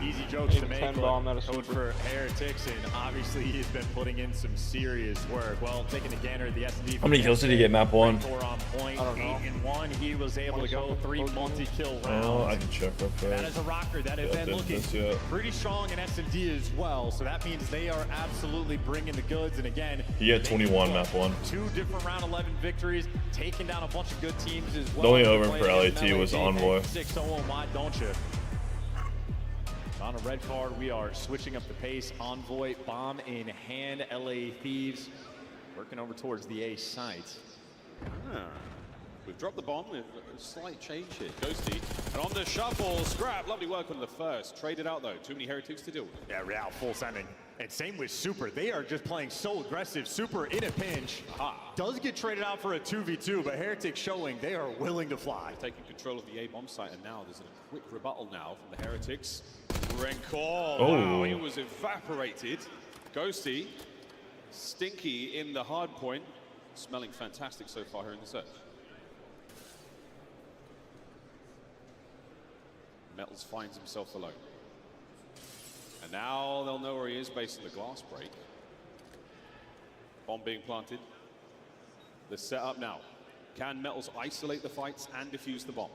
Easy jokes to make, coach for Heretics, and obviously he's been putting in some serious work. Well, taking a gander at the S&D. How many kills did he get map 1? On point, 8-1. He was able to go 3 multi-kill rounds. Oh, I can check real quick. That is a rocker that has been looking pretty strong in S&D as well. So that means they are absolutely bringing the goods. And again, he had 21 map 1. 2 different round 11 victories, taking down a bunch of good teams as well. The only over for LAT was Envoy. 6-0, why don't you? On a red card, we are switching up the pace. Envoy, bomb in hand. LA Thieves working over towards the A site. We've dropped the bomb with a slight change here. Ghosty, and on the shuffle, Scrap, lovely work on the first. Traded out though, too many Heretics to deal with. Yeah, Real full sending. And same with Super. They are just playing so aggressive. Super in a pinch. Does get traded out for a 2v2, but Heretics showing they are willing to fly. Taking control of the A bomb site, and now there's a quick rebuttal now from the Heretics. Rencor, wow, he was evaporated. Ghosty, stinky in the hard point. Smelling fantastic so far here in the search. Metals finds himself alone. And now they'll know where he is based on the glass break. Bomb being planted. The setup now. Can Metals isolate the fights and defuse the bomb?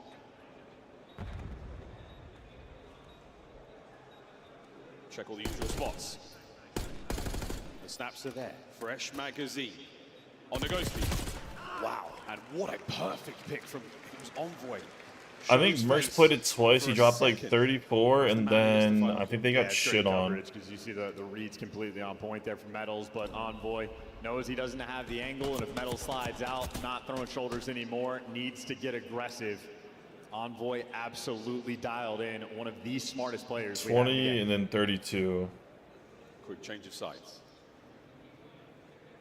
Check all the usual spots. The snaps are there. Fresh magazine on the Ghosty. Wow. And what a perfect pick from his Envoy. I think Mercs played it twice. He dropped like 34, and then I think they got shit on. Because you see the reads completely on point there from Metals, but Envoy knows he doesn't have the angle, and if Metals slides out, not throwing shoulders anymore, needs to get aggressive. Envoy absolutely dialed in, one of the smartest players. 20 and then 32. Quick change of sides.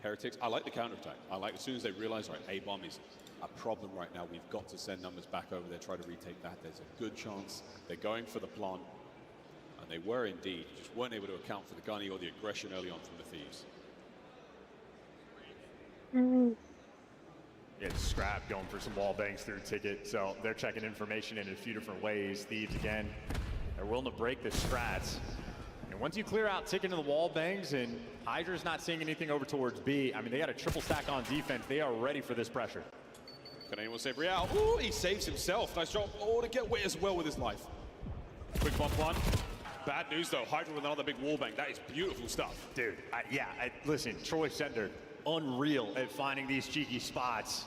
Heretics, I like the counterattack. I like as soon as they realize, right, A-bomb is a problem right now. We've got to send numbers back over there, try to retake that. There's a good chance they're going for the plant. And they were indeed, just weren't able to account for the gunny or the aggression early on from the Thieves. Yeah, Scrap going for some wall bangs through ticket. So they're checking information in a few different ways. Thieves again, they're willing to break the strats. And once you clear out ticket to the wall bangs and Hydra's not seeing anything over towards B, I mean, they got a triple stack on defense. They are ready for this pressure. Can anyone save Real? Ooh, he saves himself. Nice job. Oh, to get away as well with his life. Quick bump one. Bad news though, Hydra with another big wallbang. That is beautiful stuff. Dude, listen, Troy Sender, unreal at finding these cheeky spots.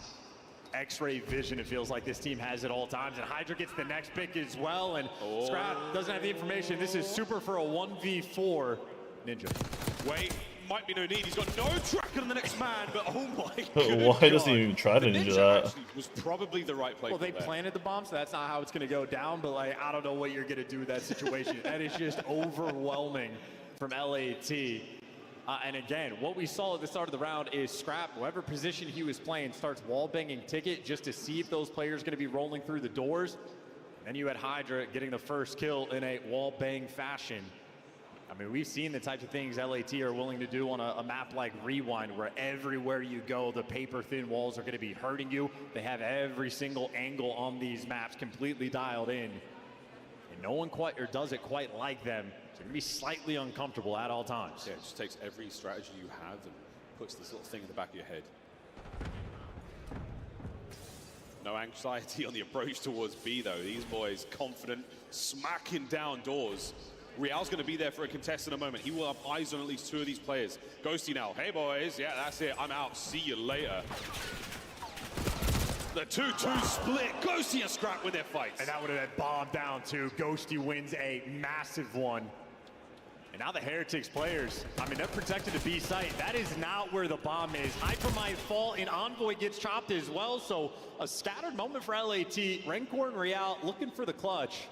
X-ray vision, it feels like this team has at all times. And Hydra gets the next pick as well. And Scrap doesn't have the information. This is super for a 1v4. Ninja. Wait, might be no need. He's got no track on the next man, but oh my God. Why doesn't he even try to ninja that? Was probably the right play. Well, they planted the bomb, so that's not how it's going to go down. But like, I don't know what you're going to do with that situation. That is just overwhelming from LAT. And again, what we saw at the start of the round is Scrap, whatever position he was playing, starts wall-banging Ticket just to see if those players are going to be rolling through the doors. Then you had Hydra getting the first kill in a wall-bang fashion. I mean, we've seen the types of things LAT are willing to do on a map like Rewind, where everywhere you go, the paper-thin walls are going to be hurting you. They have every single angle on these maps completely dialed in. And no one quite, or does it quite like them. So you're going to be slightly uncomfortable at all times. Yeah, it just takes every strategy you have and puts this little thing in the back of your head. No anxiety on the approach towards B, though. These boys confident, smacking down doors. Real's going to be there for a contest in a moment. He will have eyes on at least two of these players. Ghosty now. Hey, boys. Yeah, that's it. I'm out. See you later. The 2-2 split. Ghosty and Scrap win their fights. And that would have been bombed down, too. Ghosty wins a massive one. And now the Heretics players, I mean, they're protected to B site. That is not where the bomb is. Hyper might fall, and Envoy gets chopped as well. So a scattered moment for LAT. Rencor and Real looking for the clutch.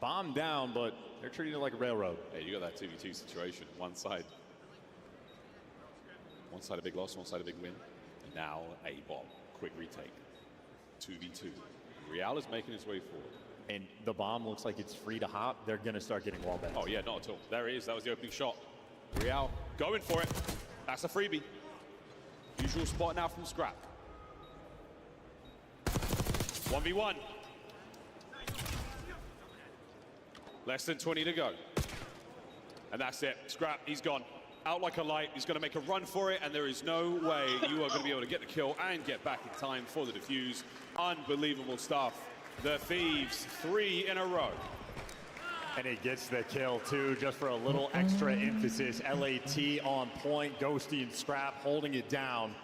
Bomb down, but they're treating it like a railroad. Hey, you got that 2v2 situation. One side a big loss, one side a big win. And now a bomb. Quick retake. 2v2. Real is making his way forward. And the bomb looks like it's free to hop. They're going to start getting wall bangs. Oh, yeah, not at all. There he is. That was the opening shot. Real going for it. That's a freebie. Usual spot now from Scrap. 1v1. Less than 20 to go. And that's it. Scrap, he's gone. Out like a light. He's going to make a run for it, and there is no way you are going to be able to get the kill and get back in time for the defuse. Unbelievable stuff. The Thieves, 3 in a row. And he gets the kill, too, just for a little extra emphasis. LAT on point. Ghosty and Scrap holding it down.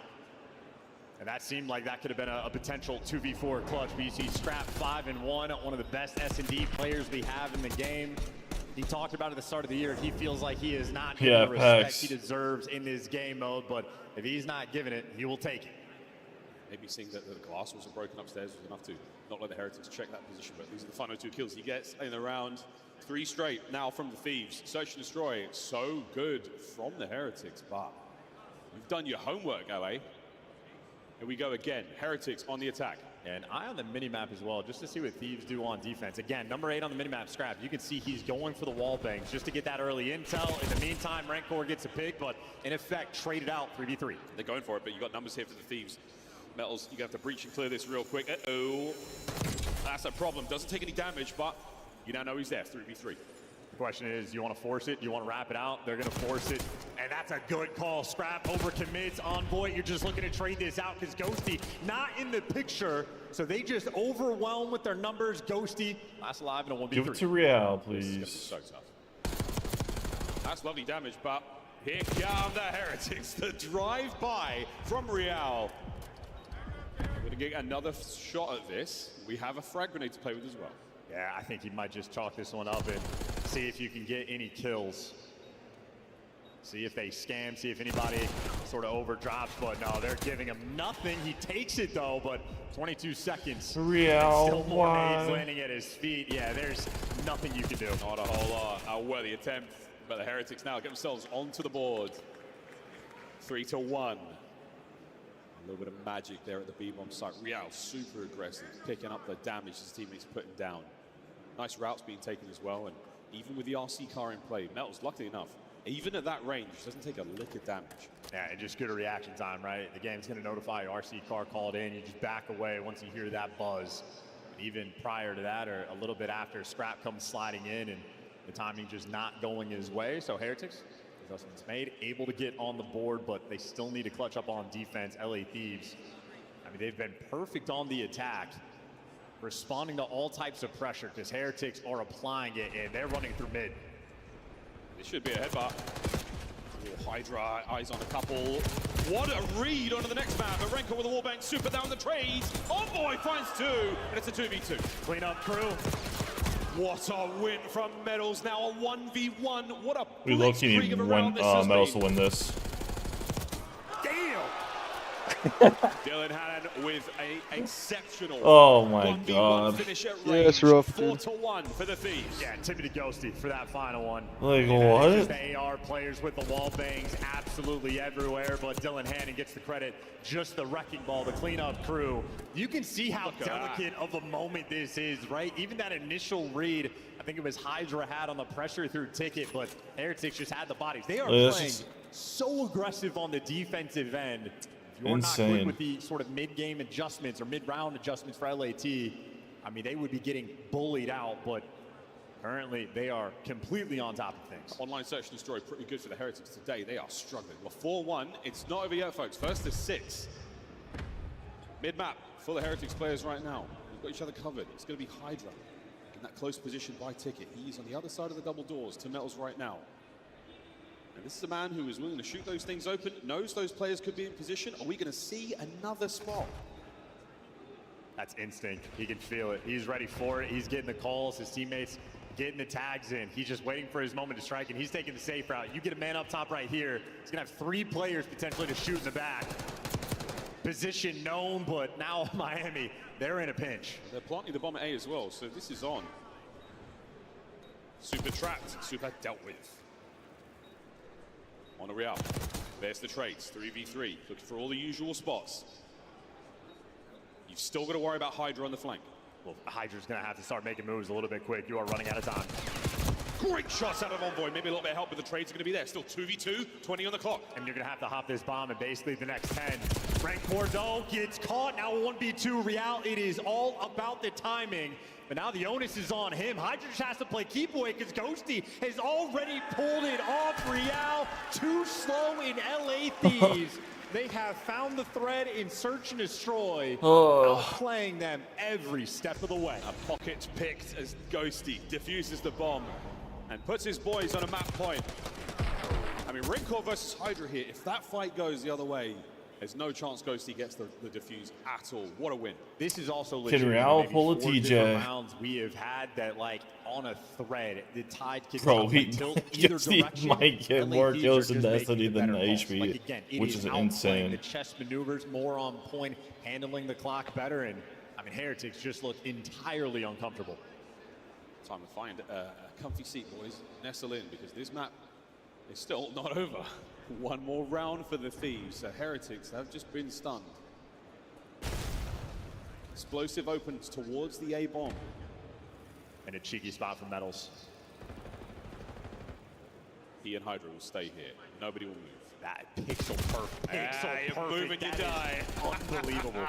And that seemed like that could have been a potential 2v4 clutch. But you see Scrap 5-1, one of the best S&D players we have in the game. He talked about at the start of the year, he feels like he is not getting the respect he deserves in this game mode. But if he's not giving it, he will take it. Maybe seeing that the glass wasn't broken upstairs was enough to not let the Heretics check that position. But these are the final 2 kills he gets in the round. 3 straight now from the Thieves. Search and destroy. So good from the Heretics. But you've done your homework, LA. Here we go again. Heretics on the attack. And eye on the minimap as well, just to see what Thieves do on defense. Again, number 8 on the minimap, Scrap. You can see he's going for the wall bangs just to get that early intel. In the meantime, Rencor gets a pick, but in effect, traded out 3v3. They're going for it, but you got numbers here for the Thieves. Metals, you're going to have to breach and clear this real quick. Uh-oh. That's a problem. Doesn't take any damage, but you now know he's there. 3v3. The question is, you want to force it? You want to wrap it out? They're going to force it. And that's a good call. Scrap overcommits. Envoy, you're just looking to trade this out because Ghosty not in the picture. So they just overwhelm with their numbers. Ghosty last alive in a 1v3. Give it to Real, please. So tough. That's lovely damage, but here come the Heretics. The drive-by from Real. We're going to get another shot at this. We have a frag grenade to play with as well. Yeah, I think he might just chalk this one up and see if you can get any kills. See if they scam, see if anybody sort of overdrops, but no, they're giving him nothing. He takes it though, but 22 seconds. Real, still more nades landing at his feet. Yeah, there's nothing you can do. Not a whole lot. A worthy attempt, but the Heretics now get themselves onto the board. 3-1. A little bit of magic there at the B-bomb site. Real super aggressive, picking up the damage his teammates putting down. Nice routes being taken as well, and even with the RC car in play, Metals, luckily enough, even at that range, doesn't take a lick of damage. Yeah, and just good reaction time, right? The game's going to notify RC car called in. You just back away once you hear that buzz. And even prior to that, or a little bit after, Scrap comes sliding in, and the timing just not going his way. So Heretics, adjustments made, able to get on the board, but they still need to clutch up on defense. LA Thieves, I I mean, they've been perfect on the attack, responding to all types of pressure because Heretics are applying it, and they're running through mid. This should be a headbutt. Oh, Hydra, eyes on a couple. What a read onto the next man. Marenko with a wallbang, super down the trades. Envoy finds 2, and it's a 2v2. Clean up crew. What a win from Metals. Now a 1v1. What a We low-key need Metals to win this. Dylan Hannon with a exceptional Oh my 1v1 god. finish at Yeah, range. it's rough, 4-1 for the Thieves. Yeah, Timmy to Ghosty for that final one. Like, And what? just the AR players with the wall bangs absolutely everywhere, but Dylan Hannon gets the credit. Just the wrecking ball, the cleanup crew. You can see how delicate of a moment this is, right? Even that initial read, I think it was Hydra had on the pressure through ticket, but Heretics just had the bodies. They are playing so aggressive on the defensive end. If you're not quick with the sort of mid-game adjustments or mid-round adjustments for LAT, I mean, they would be getting bullied out, but currently they are completely on top of things. Online search and destroy pretty good for the Heretics today. They are struggling. Well, 4-1. It's not over yet, folks. First to 6. Mid-map for the Heretics players right now. We've got each other covered. It's going to be Hydra in that close position by ticket. He's on the other side of the double doors to Metals right now. And this is a man who is willing to shoot those things open, knows those players could be in position. Are we going to see another spot? That's instinct. He can feel it. He's ready for it. He's getting the calls. His teammates getting the tags in. He's just waiting for his moment to strike, and he's taking the safe route. You get a man up top right here. He's going to have 3 players potentially to shoot in the back. Position known, but now Miami, they're in a pinch. They're planting the bomb at A as well, so this is on. Super trapped. Super dealt with. On a Real. There's the trades. 3v3. Looking for all the usual spots. You've still got to worry about Hydra on the flank. Well, Hydra's going to have to start making moves a little bit quick. You are running out of time. Great shots out of Envoy. Maybe a little bit of help, but the trades are going to be there. Still 2v2, 20 on the clock. And you're going to have to hop this bomb in basically the next 10. Frank Bordeaux gets caught. Now 1v2 Real. It is all about the timing. But now the onus is on him. Hydra just has to play keep away because Ghosty has already pulled it off. Real too slow in LA Thieves. They have found the thread in search and destroy, outplaying them every step of the way. A pocket picked as Ghosty diffuses the bomb and puts his boys on a map point. I mean, Rincor versus Hydra here. If that fight goes the other way, there's no chance Ghosty gets the diffuse at all. What a win. This is also Can Real pull a 4 TJ? different rounds we have had that, like, on a thread. The tide can Bro, tilt either he direction. might get LA more Thieves kills are in just Destiny making the than better calls. HP, Like, again, it which is outplaying insane. The chess maneuvers more on point, handling the clock better, and I mean, Heretics just look entirely uncomfortable. Time to find a comfy seat, boys. Nestle in, because this map is still not over. One more round for the Thieves. So Heretics have just been stunned. Explosive opens towards the A bomb. And a cheeky spot for Metals. He and Hydra will stay here. Nobody will move. That pixel perfect. Pixel perfect. Move and you die. Unbelievable.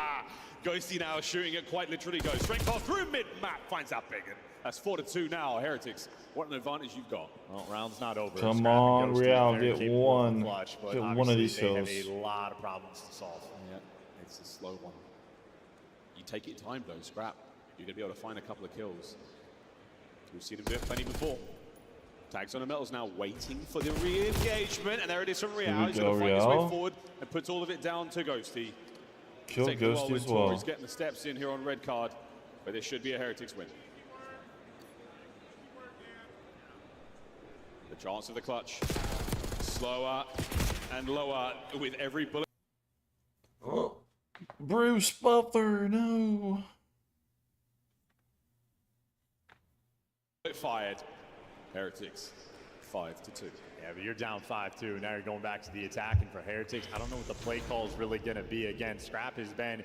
Ghosty now shooting it quite literally goes. Strength off through mid-map. Finds that bigger. That's 4-2 now. Heretics, what an advantage you've got. Well, round's not over. Come on, Real, get one. Clutch, but Get one of these they have kills. a lot of problems to solve. Yeah, it's a slow one. You take it time though, Scrap. You're going to be able to find a couple of kills. We've seen him do it plenty before. Tags on the Metals now, waiting for the re-engagement, and there it is from Real. He's going to find his way forward and puts all of it down to Ghosty. Kill Ghosty as well. He's getting the steps in here on red card, but this should be a Heretics win. The chance of the clutch. Slower and lower with every bullet. Oh, Bruce Buffer, no. Fired. Heretics 5-2. Yeah, but you're down 5-2. Now you're going back to the attack, and for Heretics, I don't know what the play call is really going to be. Again, Scrap has been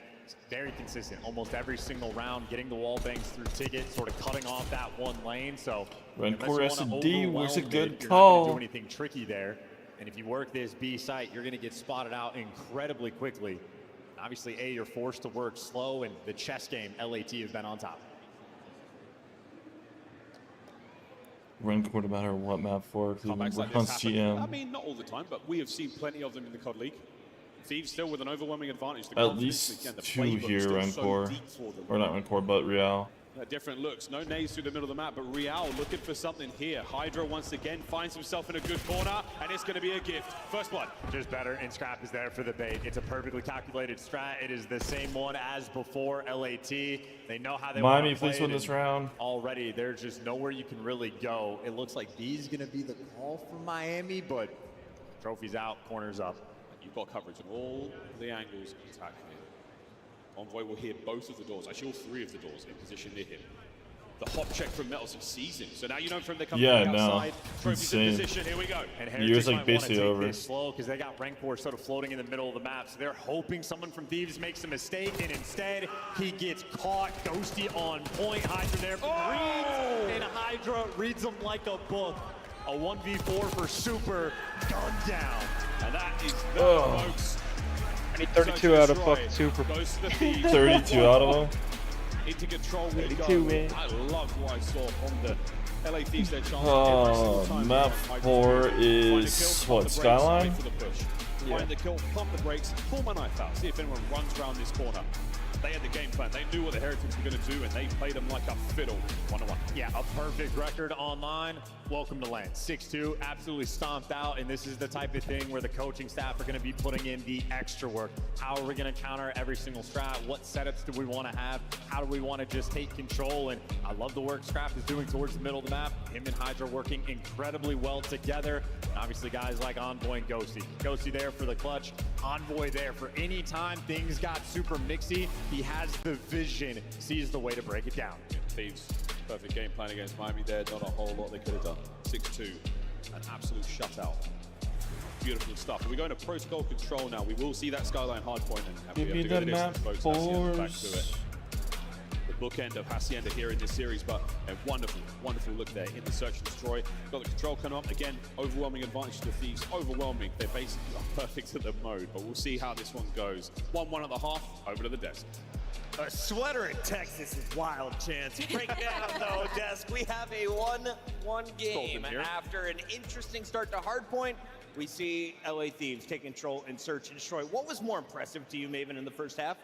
very consistent almost every single round, getting the wall bangs through ticket, sort of cutting off that one lane. So Rancor S&D was a good you're call. not gonna do anything tricky there. And if you work this B site, you're going to get spotted out incredibly quickly. Obviously, A, you're forced to work slow, and the chess game, LAT have been on top. Rancor, no matter what map for, because Comebacks like runs this happen. GM. I mean, not all the time, but we have seen plenty of them in the COD League. Thieves still with an overwhelming advantage. At least again, the 2 playbook here, still so Rancor. deep for them. Or not Rancor, but Real. Different looks, no nades through the middle of the map, but Real looking for something here. Hydra once again finds himself in a good corner, and it's going to be a gift. First blood. Just better, and Scrap is there for the bait. It's a perfectly calculated strat. It is the same one as before LAT. They know how they want Miami, to play please win it, this round. Already, there's just nowhere you can really go. It looks like B is going to be the call for Miami, but trophy's out, corners up. You've got coverage on all the angles of attack here. Envoy will hear both of the doors, actually all 3 of the doors in position near him. The hop check from Metals and sees him. So now you know from the coming outside. Trophy's in position, here we go. And Year's like basically over. Slow because they got Rancor sort of floating in the middle of the map. So they're hoping someone from Thieves makes a mistake, and instead he gets caught. Ghosty on point. Hydra there for reads, and Hydra reads him like a book. A 1v4 for Super, gunned down. And that is that, folks. I need 32 out of fucking Super. 32 out of them. Into control we 32, go. man. I love what I saw from the LA Thieves. Their chance Map 4 is what, Skyline? Find the kill, pump the brakes, pull my knife out, see if anyone runs around this corner. They had the game plan. They knew what the Heretics were going to do, and they played them like a fiddle, 1-1. Yeah, a perfect record online. Welcome to land. 6-2, absolutely stomped out, and this is the type of thing where the coaching staff are going to be putting in the extra work. How are we going to counter every single strat? What setups do we want to have? How do we want to just take control? And I love the work Scrap is doing towards the middle of the map. Him and Hydra working incredibly well together. And obviously guys like Envoy and Ghosty. Ghosty there for the clutch. Envoy there for any time things got super mixy. He has the vision, sees the way to break it down. Thieves, perfect game plan against Miami there. Not a whole lot they could have done. 6-2, an absolute shutout. Beautiful stuff. We're going to protocol control now. We will see that Skyline hardpoint, and Give me the map fours. The bookend of Hacienda here in this series, but a wonderful, wonderful look there in the search and destroy. Got the control coming up again. Overwhelming advantage to the Thieves. Overwhelming. They're basically perfect at the mode, but we'll see how this one goes. 1-1 at the half. Over to the desk. A sweater in Texas is wild, Chance. Break down, though, Desk. We have a 1-1 game. After an interesting start to hardpoint, we see LA Thieves take control and search and destroy. What was more impressive to you, Maven, in the first half?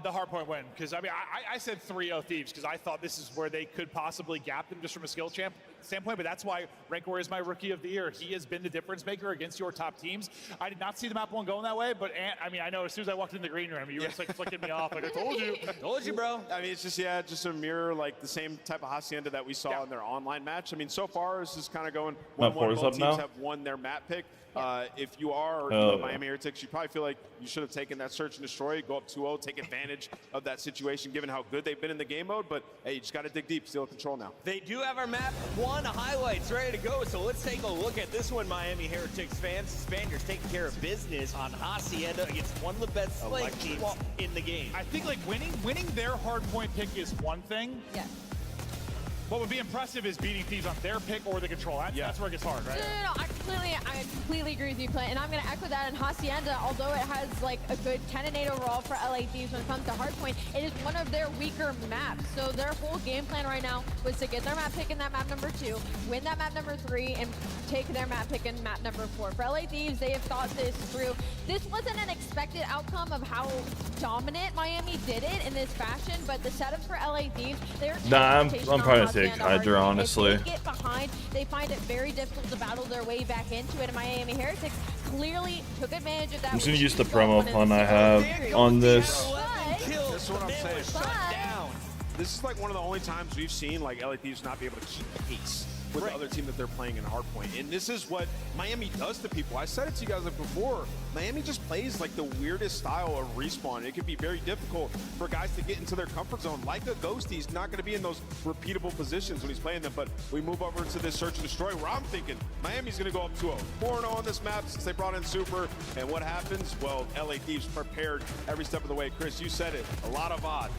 The hardpoint win, because I mean, I said 3-0 Thieves because I thought this is where they could possibly gap them just from a skill standpoint, but that's why Rancor is my rookie of the year. He has been the difference maker against your top teams. I did not see the map one going that way, but I mean, I know as soon as I walked in the green room, you were just like flicking me off, like I told you. Told you, bro. I mean, it's just, yeah, just a mirror, like the same type of Hacienda that we saw in their online match. I mean, so far, this is kind of going 1-1. Both teams have won their map pick. If you are Miami Heretics, you probably feel like you should have taken that search and destroy, go up 2-0, take advantage of that situation, given how good they've been in the game mode. But hey, you just got to dig deep, steal control now. They do have our map 1 highlights ready to go, so let's take a look at this one, Miami Heretics fans. Spaniards taking care of business on Hacienda against one of the best flank teams in the game. I think like winning their hardpoint pick is one thing. Yeah. What would be impressive is beating Thieves on their pick or the control. That's where it gets hard, right? No, I completely agree with you, Clint, and I'm going to echo that in Hacienda. Although it has like a good 10-8 overall for LA Thieves when it comes to hardpoint, it is one of their weaker maps. So their whole game plan right now was to get their map pick in that map number 2, win that map number 3, and take their map pick in map number 4. For LA Thieves, they have thought this through. This wasn't an expected outcome of how dominant Miami did it in this fashion, but the setups for LA Thieves, they're I'm probably gonna take Hydra, honestly. If they get behind, they find it very difficult to battle their way back into it, and Miami Heretics clearly took advantage of that. I'm just gonna use the promo pun I have on this. That's what I'm saying. This is like one of the only times we've seen like LA Thieves not be able to keep pace with the other team that they're playing in hardpoint. And this is what Miami does to people. I said it to you guys before. Miami just plays like the weirdest style of respawn. It can be very difficult for guys to get into their comfort zone. Like a Ghosty, he's not going to be in those repeatable positions when he's playing them. But we move over to this search and destroy where I'm thinking Miami's going to go up 2-0. 4-0 on this map since they brought in Super. And what happens? Well, LA Thieves prepared every step of the way. Chris, you said it. A lot of odd.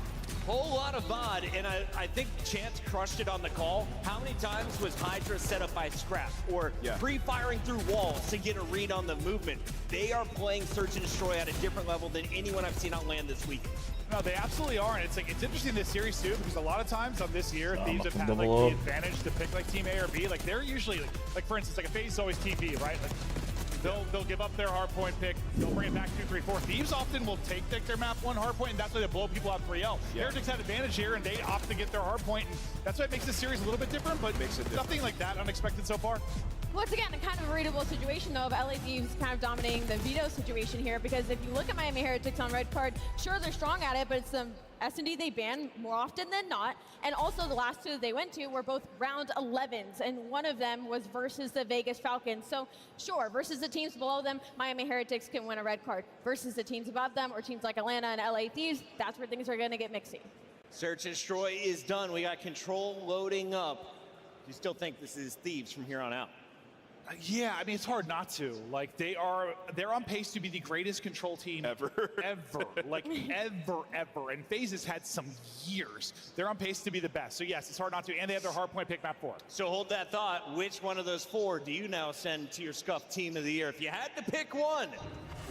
Whole lot of VOD, and I think Chance crushed it on the call. How many times was Hydra set up by Scrap or pre-firing through walls to get a read on the movement? They are playing search and destroy at a different level than anyone I've seen on land this week. No, they absolutely are, and it's interesting this series too, because a lot of times on this year, Thieves have had like the advantage to pick like team A or B. Like they're usually like for instance, like a phase is always team B, right? Like They'll give up their hardpoint pick. They'll bring it back 2-3-4. Thieves often will take their map 1 hardpoint, and that's why they blow people out 3L. Heretics had advantage here, and they opt to get their hardpoint, and that's why it makes this series a little bit different, but nothing like that unexpected so far. Once again, a kind of a readable situation, though, of LA Thieves kind of dominating the veto situation here, because if you look at Miami Heretics on red card, sure, they're strong at it, but it's some S&D they ban more often than not, and also the last 2 they went to were both round 11s, and one of them was versus the Vegas Falcons. So, sure, versus the teams below them, Miami Heretics can win a red card. Versus the teams above them, or teams like Atlanta and LA Thieves, that's where things are going to get mixy. Search and destroy is done. We got control loading up. Do you still think this is Thieves from here on out? Yeah, I mean, it's hard not to. Like, they're on pace to be the greatest control team ever. Like, ever. And FaZe has had some years. They're on pace to be the best. So, yes, it's hard not to. And they have their hardpoint pick map 4. So hold that thought. Which one of those 4 do you now send to your Scuff Team of the Year? If you had to pick one,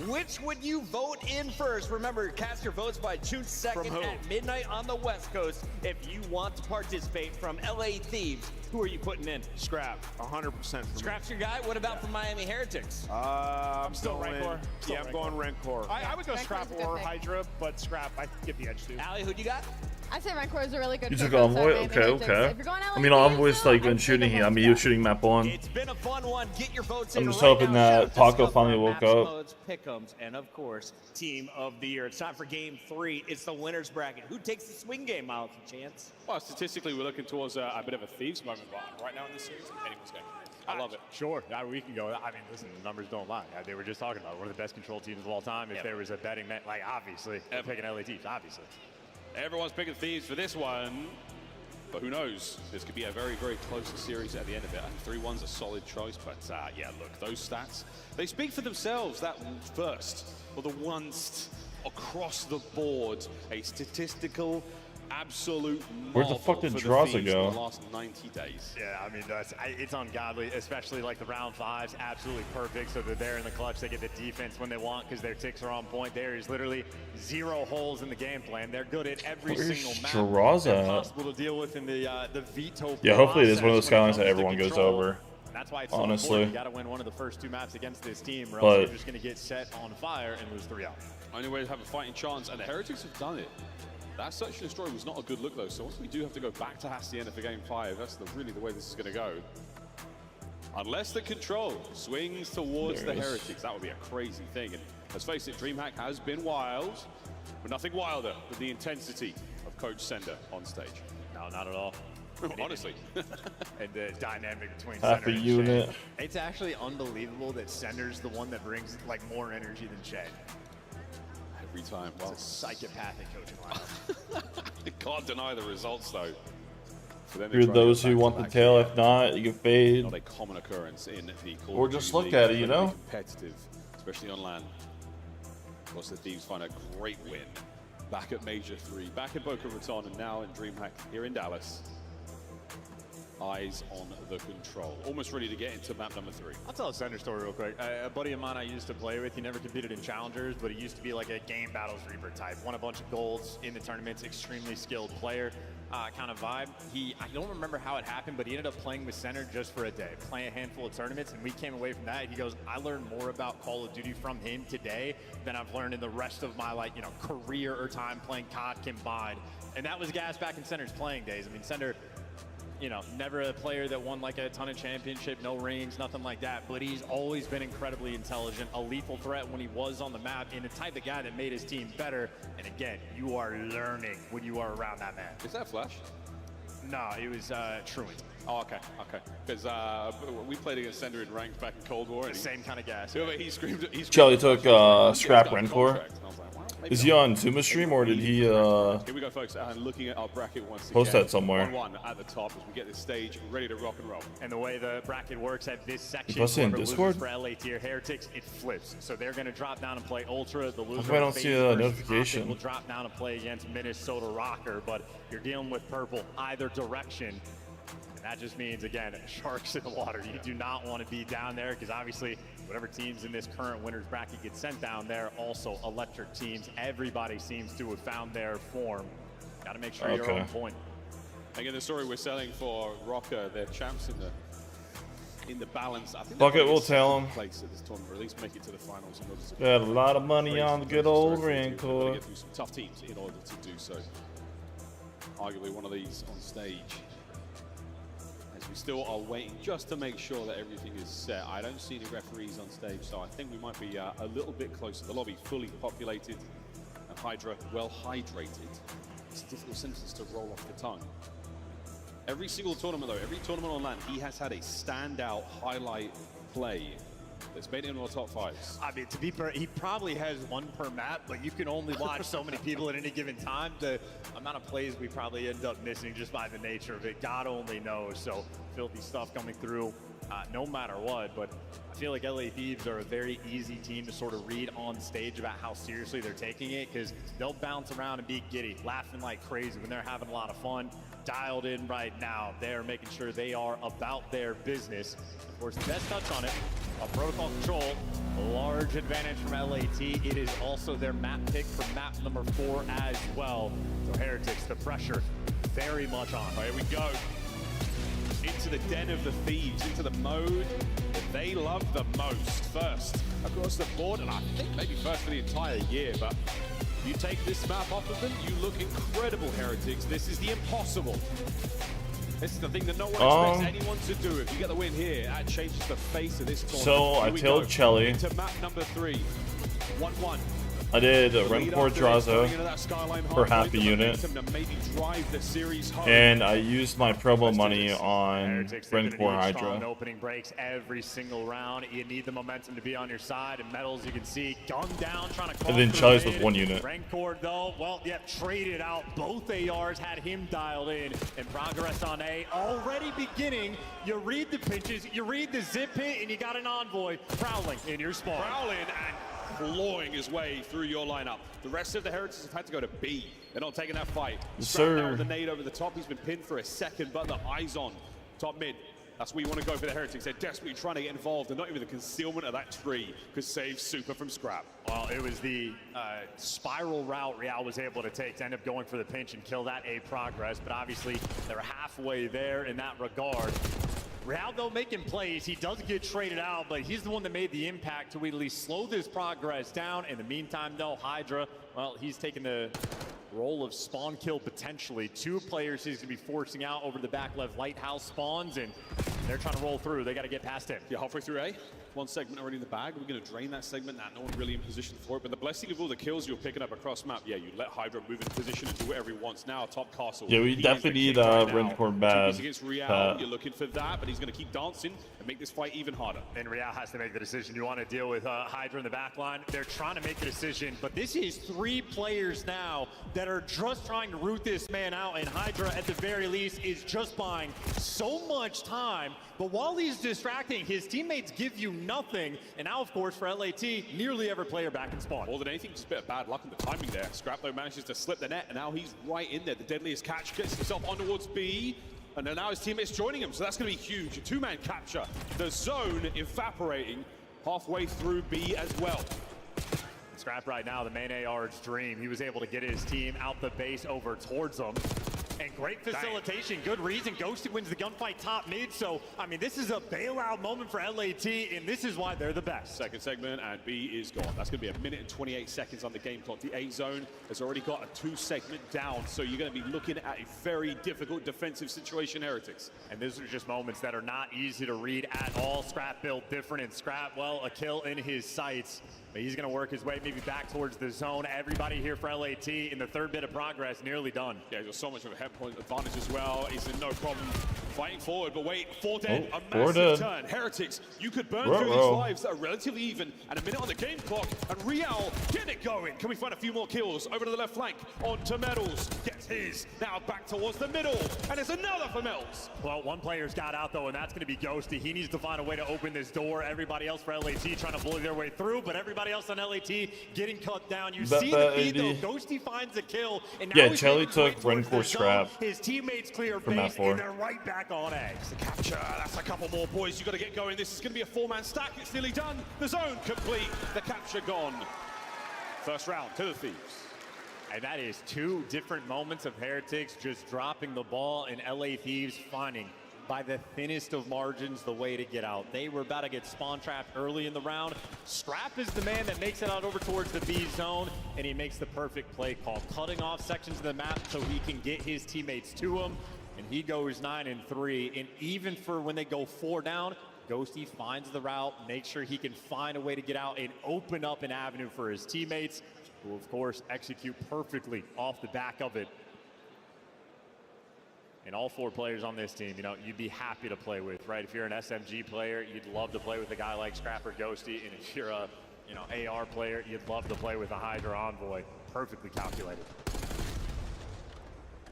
which would you vote in first? Remember, cast your votes by June 2nd at midnight on the West Coast. If you want to participate from LA Thieves, who are you putting in? Scrap, 100%. Scrap's your guy? What about from Miami Heretics? I'm still Rancor. I'm going Rancor. I would go Scrap or Hydra, but Scrap, I get the edge too. Allie, who do you got? I say Rancor is a really good You pick took outside Envoy? Miami Okay, Heretics. okay. If you're going LA I mean, Thieves, Envoy's though, like been shooting here. I mean, he was shooting map 1. It's been a fun one. Get your votes I'm in just right hoping now. that Shout out to Taco Scuff finally on woke Maps, up. Modes, Pick'ems, and of course, Team of the Year. It's time for Game 3. It's the winner's bracket. Who takes the swing game, Miles and Chance? Well, statistically, we're looking towards a bit of a Thieves moment right now in this series. Anyone's game. I love it. Sure, we can go. I mean, listen, the numbers don't lie. They were just talking about one of the best control teams of all time. If there was a betting net, like obviously, they're picking LA Thieves, obviously. Everyone's picking Thieves for this one. But who knows? This could be a very, very close series at the end of it. 3-1's a solid choice, but yeah, look, those stats, they speak for themselves. That first, or the once across the board, a statistical absolute Where the fuck did Draza go? In the last 90 days. Yeah, I mean, it's ungodly, especially like the round 5s, absolutely perfect. So they're there in the clutch. They get the defense when they want because their ticks are on point. There is literally 0 holes in the game plan. They're good at every single map. Draza? Impossible to deal with in the veto. Yeah, hopefully it is one of those skylines that everyone goes over. That's why it's honestly. so important. You got to win one of the first 2 maps against this team, or else you're just going to get set on fire and lose 3 out. Only way to have a fighting chance, and the Heretics have done it. That search and destroy was not a good look though, so once we do have to go back to Hacienda for game 5, that's really the way this is going to go. Unless the control swings towards the Heretics, that would be a crazy thing. And let's face it, DreamHack has been wild, but nothing wilder than the intensity of Coach Sender on stage. No, not at all. Honestly. And the dynamic between Half Sender a and unit. Shay. It's actually unbelievable that Sender's the one that brings like more energy than Shay. Every time. Well, it's a psychopathic coaching lineup. You can't deny the results though. You're those who want the tail. If not, you get fade. Not a common occurrence in the Call Or of just Duty look League. at it, you Incredibly know? Competitive, especially on LAN. Of course, the Thieves find a great win. Back at Major 3, back at Boca Raton, and now in DreamHack here in Dallas. Eyes on the control. Almost ready to get into map number 3. I'll tell a Sender story real quick. A buddy of mine I used to play with, he never competed in challengers, but he used to be like a game battles Reaper type. Won a bunch of golds in the tournaments, extremely skilled player kind of vibe. I don't remember how it happened, but he ended up playing with Sender just for a day, playing a handful of tournaments, and we came away from that. He goes, I learned more about Call of Duty from him today than I've learned in the rest of my career or time playing COD combined. And that was gas back in Sender's playing days. I mean, Sender, never a player that won like a ton of championship, no rings, nothing like that. But he's always been incredibly intelligent, a lethal threat when he was on the map, and the type of guy that made his team better. And again, you are learning when you are around that man. Is that Flash? No, it was Truant. Oh, okay. Because we played against Sender in ranked back in Cold War. And Same kind of gas. He screamed. Charlie took Scrap Rancor. Is he on Zuma stream or did he Here we go, folks, and looking at our bracket once again. post that somewhere? 1-1 at the top as we get this stage ready to rock and roll. And the way the bracket works at this section, Posted in whoever loses Discord? for LA tier Heretics, it flips. So they're going to drop down and play Ultra. The loser come I don't see a notification? will drop down and play against Minnesota Rocker, but you're dealing with purple either direction. And that just means, again, sharks in the water. You do not want to be down there because obviously whatever teams in this current winner's bracket get sent down there, also electric teams. Everybody seems to have found their form. Got to make sure you're on point. Again, the story we're selling for Rocker, they're champs in the in the balance. I think Bucket will tell him. Place at this tournament, or at least make it to the finals. In order to Got a lot of money on the good old Rancor. Get through some tough teams in order to do so. Arguably one of these on stage. As we still are waiting just to make sure that everything is set. I don't see any referees on stage, so I think we might be a little bit closer. The lobby fully populated and Hydra well hydrated. It's a difficult sentence to roll off the tongue. Every single tournament, though, every tournament on land, he has had a standout highlight play that's made it into the top fives. I mean, to be fair, he probably has one per map, but you can only watch so many people at any given time. The amount of plays we probably end up missing just by the nature of it, God only knows. So filthy stuff coming through no matter what. But I feel like LA Thieves are a very easy team to sort of read on stage about how seriously they're taking it, because they'll bounce around and be giddy, laughing like crazy when they're having a lot of fun. Dialed in right now. They're making sure they are about their business. Of course, the best touch on it, on protocol control, a large advantage from LAT. It is also their map pick for map number 4 as well. So Heretics, the pressure very much on. Here we go. Into the den of the thieves, into the mode that they love the most. First across the board, and I think maybe first for the entire year, but you take this map off of them, you look incredible, Heretics. This is the impossible. This is the thing that no one expects anyone to do. If you get the win here, that changes the face of this tournament. So I told Chelly to map number 3, 1-1. I did a Rancor Draza for half a unit, and I used my promo money on Rancor Hydra. Opening breaks every single round. You need the momentum to be on your side, and Metals, you can see, gunned down, trying to. And then Chelly's with 1 unit. Rancor, though, well, yeah, traded out. Both ARs had him dialed in, and progress on A already beginning. You read the pinches, you read the zip hit, and you got an envoy prowling in your spawn. Prowling and clawing his way through your lineup. The rest of the Heretics have had to go to B. They're not taking that fight. Sir. The nade over the top. He's been pinned for a second, but the eyes on top mid. That's where you want to go for the Heretics. They're desperately trying to get involved, and not even the concealment of that tree could save Super from scrap. Well, it was the spiral route Real was able to take to end up going for the pinch and kill that A progress, but obviously they're halfway there in that regard. Real, though, making plays. He does get traded out, but he's the one that made the impact to at least slow this progress down. In the meantime, though, Hydra, well, he's taking the role of spawn kill potentially. 2 players he's going to be forcing out over the back left lighthouse spawns, and they're trying to roll through. They got to get past him. Yeah, halfway through A. 1 segment already in the bag. We're going to drain that segment. Nah, no one really in position for it. But the blessing of all the kills you're picking up across map, yeah, you let Hydra move in position and do whatever he wants. Now, top castle. Yeah, we definitely need Rancor bad. Against Real, you're looking for that, but he's going to keep dancing and make this fight even harder. And Real has to make the decision. You want to deal with Hydra in the back line. They're trying to make a decision, but this is 3 players now that are just trying to root this man out, and Hydra, at the very least, is just buying so much time. But while he's distracting, his teammates give you nothing. And now, of course, for LAT, nearly every player back in spawn. More than anything, just a bit of bad luck in the timing there. Scrap, though, manages to slip the net, and now he's right in there. The deadliest catch gets himself on towards B, and then now his teammates joining him, so that's going to be huge. A 2-man capture. The zone evaporating halfway through B as well. Scrap right now, the main AR's dream. He was able to get his team out the base over towards them. And great facilitation, good reason. Ghosty wins the gunfight top mid, so, I mean, this is a bailout moment for LAT, and this is why they're the best. Second segment, and B is gone. That's going to be 1 minute and 28 seconds on the game clock. The A zone has already got a 2-segment down, so you're going to be looking at a very difficult defensive situation, Heretics. And these are just moments that are not easy to read at all. Scrap built different, and Scrap, well, a kill in his sights. But he's going to work his way maybe back towards the zone. Everybody here for LAT in the 3rd bit of progress, nearly done. Yeah, he's got so much of a head point advantage as well. He's in no problem fighting forward, but wait, 4 dead, a massive turn. Heretics, you could burn through these lives that are relatively even, and 1 minute on the game clock, and Real, get it going. Can we find a few more kills? Over to the left flank, on to Metals, gets his, now back towards the middle, and there's another for Metals. Well, 1 player's got out though, and that's going to be Ghosty. He needs to find a way to open this door. Everybody else for LAT trying to bully their way through, but everybody else on LAT getting cut down. You see the feed though, Ghosty finds a kill, and now Chelly took Rancor Scrap. His teammates clear base, and they're right back on A. The capture, that's a couple more boys. You got to get going. This is going to be a 4-man stack. It's nearly done. The zone complete. The capture gone. First round to the Thieves. And that is 2 different moments of Heretics just dropping the ball, and LA Thieves finding by the thinnest of margins the way to get out. They were about to get spawn trapped early in the round. Scrap is the man that makes it out over towards the B zone, and he makes the perfect play call, cutting off sections of the map so he can get his teammates to him. And he goes 9-3, and even for when they go 4 down, Ghosty finds the route, makes sure he can find a way to get out and open up an avenue for his teammates, who of course execute perfectly off the back of it. And all 4 players on this team, you know, you'd be happy to play with, right? If you're an SMG player, you'd love to play with a guy like Scrap or Ghosty, and if you're a, you know, AR player, you'd love to play with a Hydra Envoy. Perfectly calculated.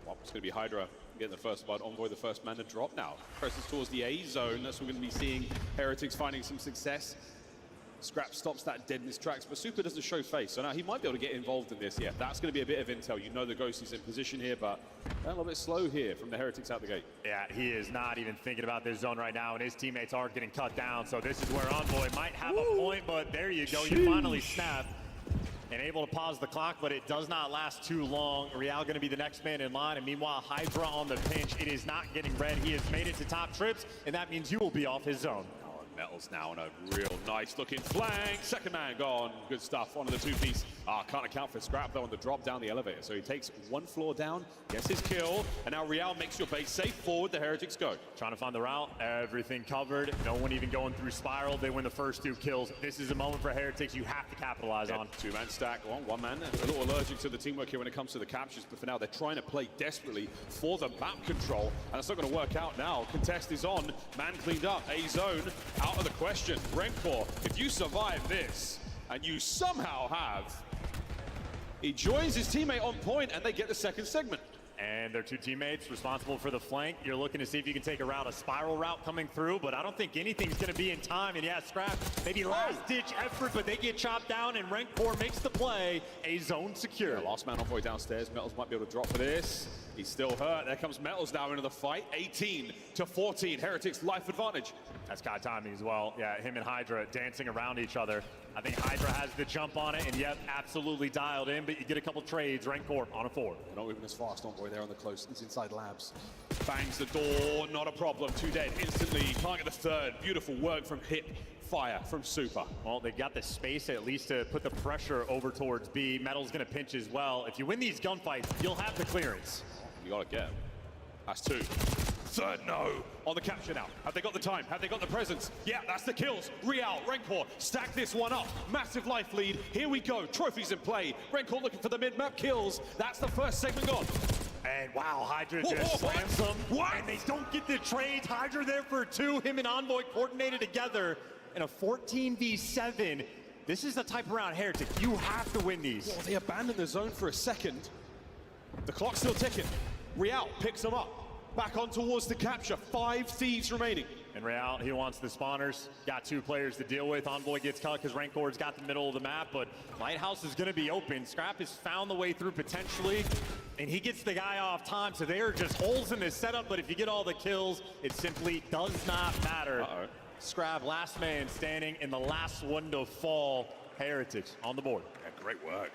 Well, it's going to be Hydra getting the first blood. Envoy the first man to drop now. Presses towards the A zone. That's what we're going to be seeing. Heretics finding some success. Scrap stops that dead in his tracks, but Super doesn't show face. So now he might be able to get involved in this. Yeah, that's going to be a bit of intel. You know the Ghost is in position here, but a little bit slow here from the Heretics out the gate. Yeah, he is not even thinking about this zone right now, and his teammates are getting cut down. So this is where Envoy might have a point, but there you go. You finally snap. And able to pause the clock, but it does not last too long. Real going to be the next man in line, and meanwhile, Hydra on the pinch. It is not getting red. He has made it to top trips, and that means you will be off his zone. Metals now on a real nice looking flank. Second man gone. Good stuff. One of the 2-piece. Can't account for Scrap though on the drop down the elevator. So he takes 1 floor down, gets his kill, and now Real makes your base safe. Forward the Heretics go. Trying to find the route. Everything covered. No one even going through Spiral. They win the first 2 kills. This is a moment for Heretics you have to capitalize on. 2-man stack on 1 man. A little allergic to the teamwork here when it comes to the captures, but for now they're trying to play desperately for the map control, and it's not going to work out now. Contest is on. Man cleaned up. A zone out of the question. Renkor, if you survive this, and you somehow have, he joins his teammate on point, and they get the second segment. And their 2 teammates responsible for the flank. You're looking to see if you can take a route, a spiral route coming through, but I don't think anything's going to be in time. And yeah, Scrap, maybe last-ditch effort, but they get chopped down, and Renkor makes the play. A zone secure. Yeah, last man Envoy downstairs. Metals might be able to drop for this. He's still hurt. There comes Metals now into the fight. 18-14. Heretics life advantage. That's got timing as well. Yeah, him and Hydra dancing around each other. I think Hydra has the jump on it, and yep, absolutely dialed in, but you get a couple trades. Renkor on a 4. They're not moving as fast, Envoy there on the close. He's inside labs. Bangs the door, not a problem. 2 dead instantly. Can't get the third. Beautiful work from Hip. Fire from Super. Well, they've got the space at least to put the pressure over towards B. Metal's going to pinch as well. If you win these gunfights, you'll have the clearance. You got to get him. That's 2. Third no on the capture now. Have they got the time? Have they got the presence? Yeah, that's the kills. Real, Renkor, stack this one up. Massive life lead. Here we go. Trophies in play. Renkor looking for the mid-map kills. That's the first segment gone. And wow, Hydra just slams them. What? And they don't get the trades. Hydra there for 2. Him and Envoy coordinated together in a 14v7. This is the type of round, Heretic. You have to win these. Well, they abandoned the zone for a second. The clock's still ticking. Real picks them up. Back on towards the capture. 5 thieves remaining. And Real, he wants the spawners. Got 2 players to deal with. Envoy gets cut because Renkor's got the middle of the map, but Lighthouse is going to be open. Scrap has found the way through potentially, and he gets the guy off time, so there are just holes in this setup, but if you get all the kills, it simply does not matter. Scrap, last man standing, and the last one to fall. Heretics on the board. Yeah, great work.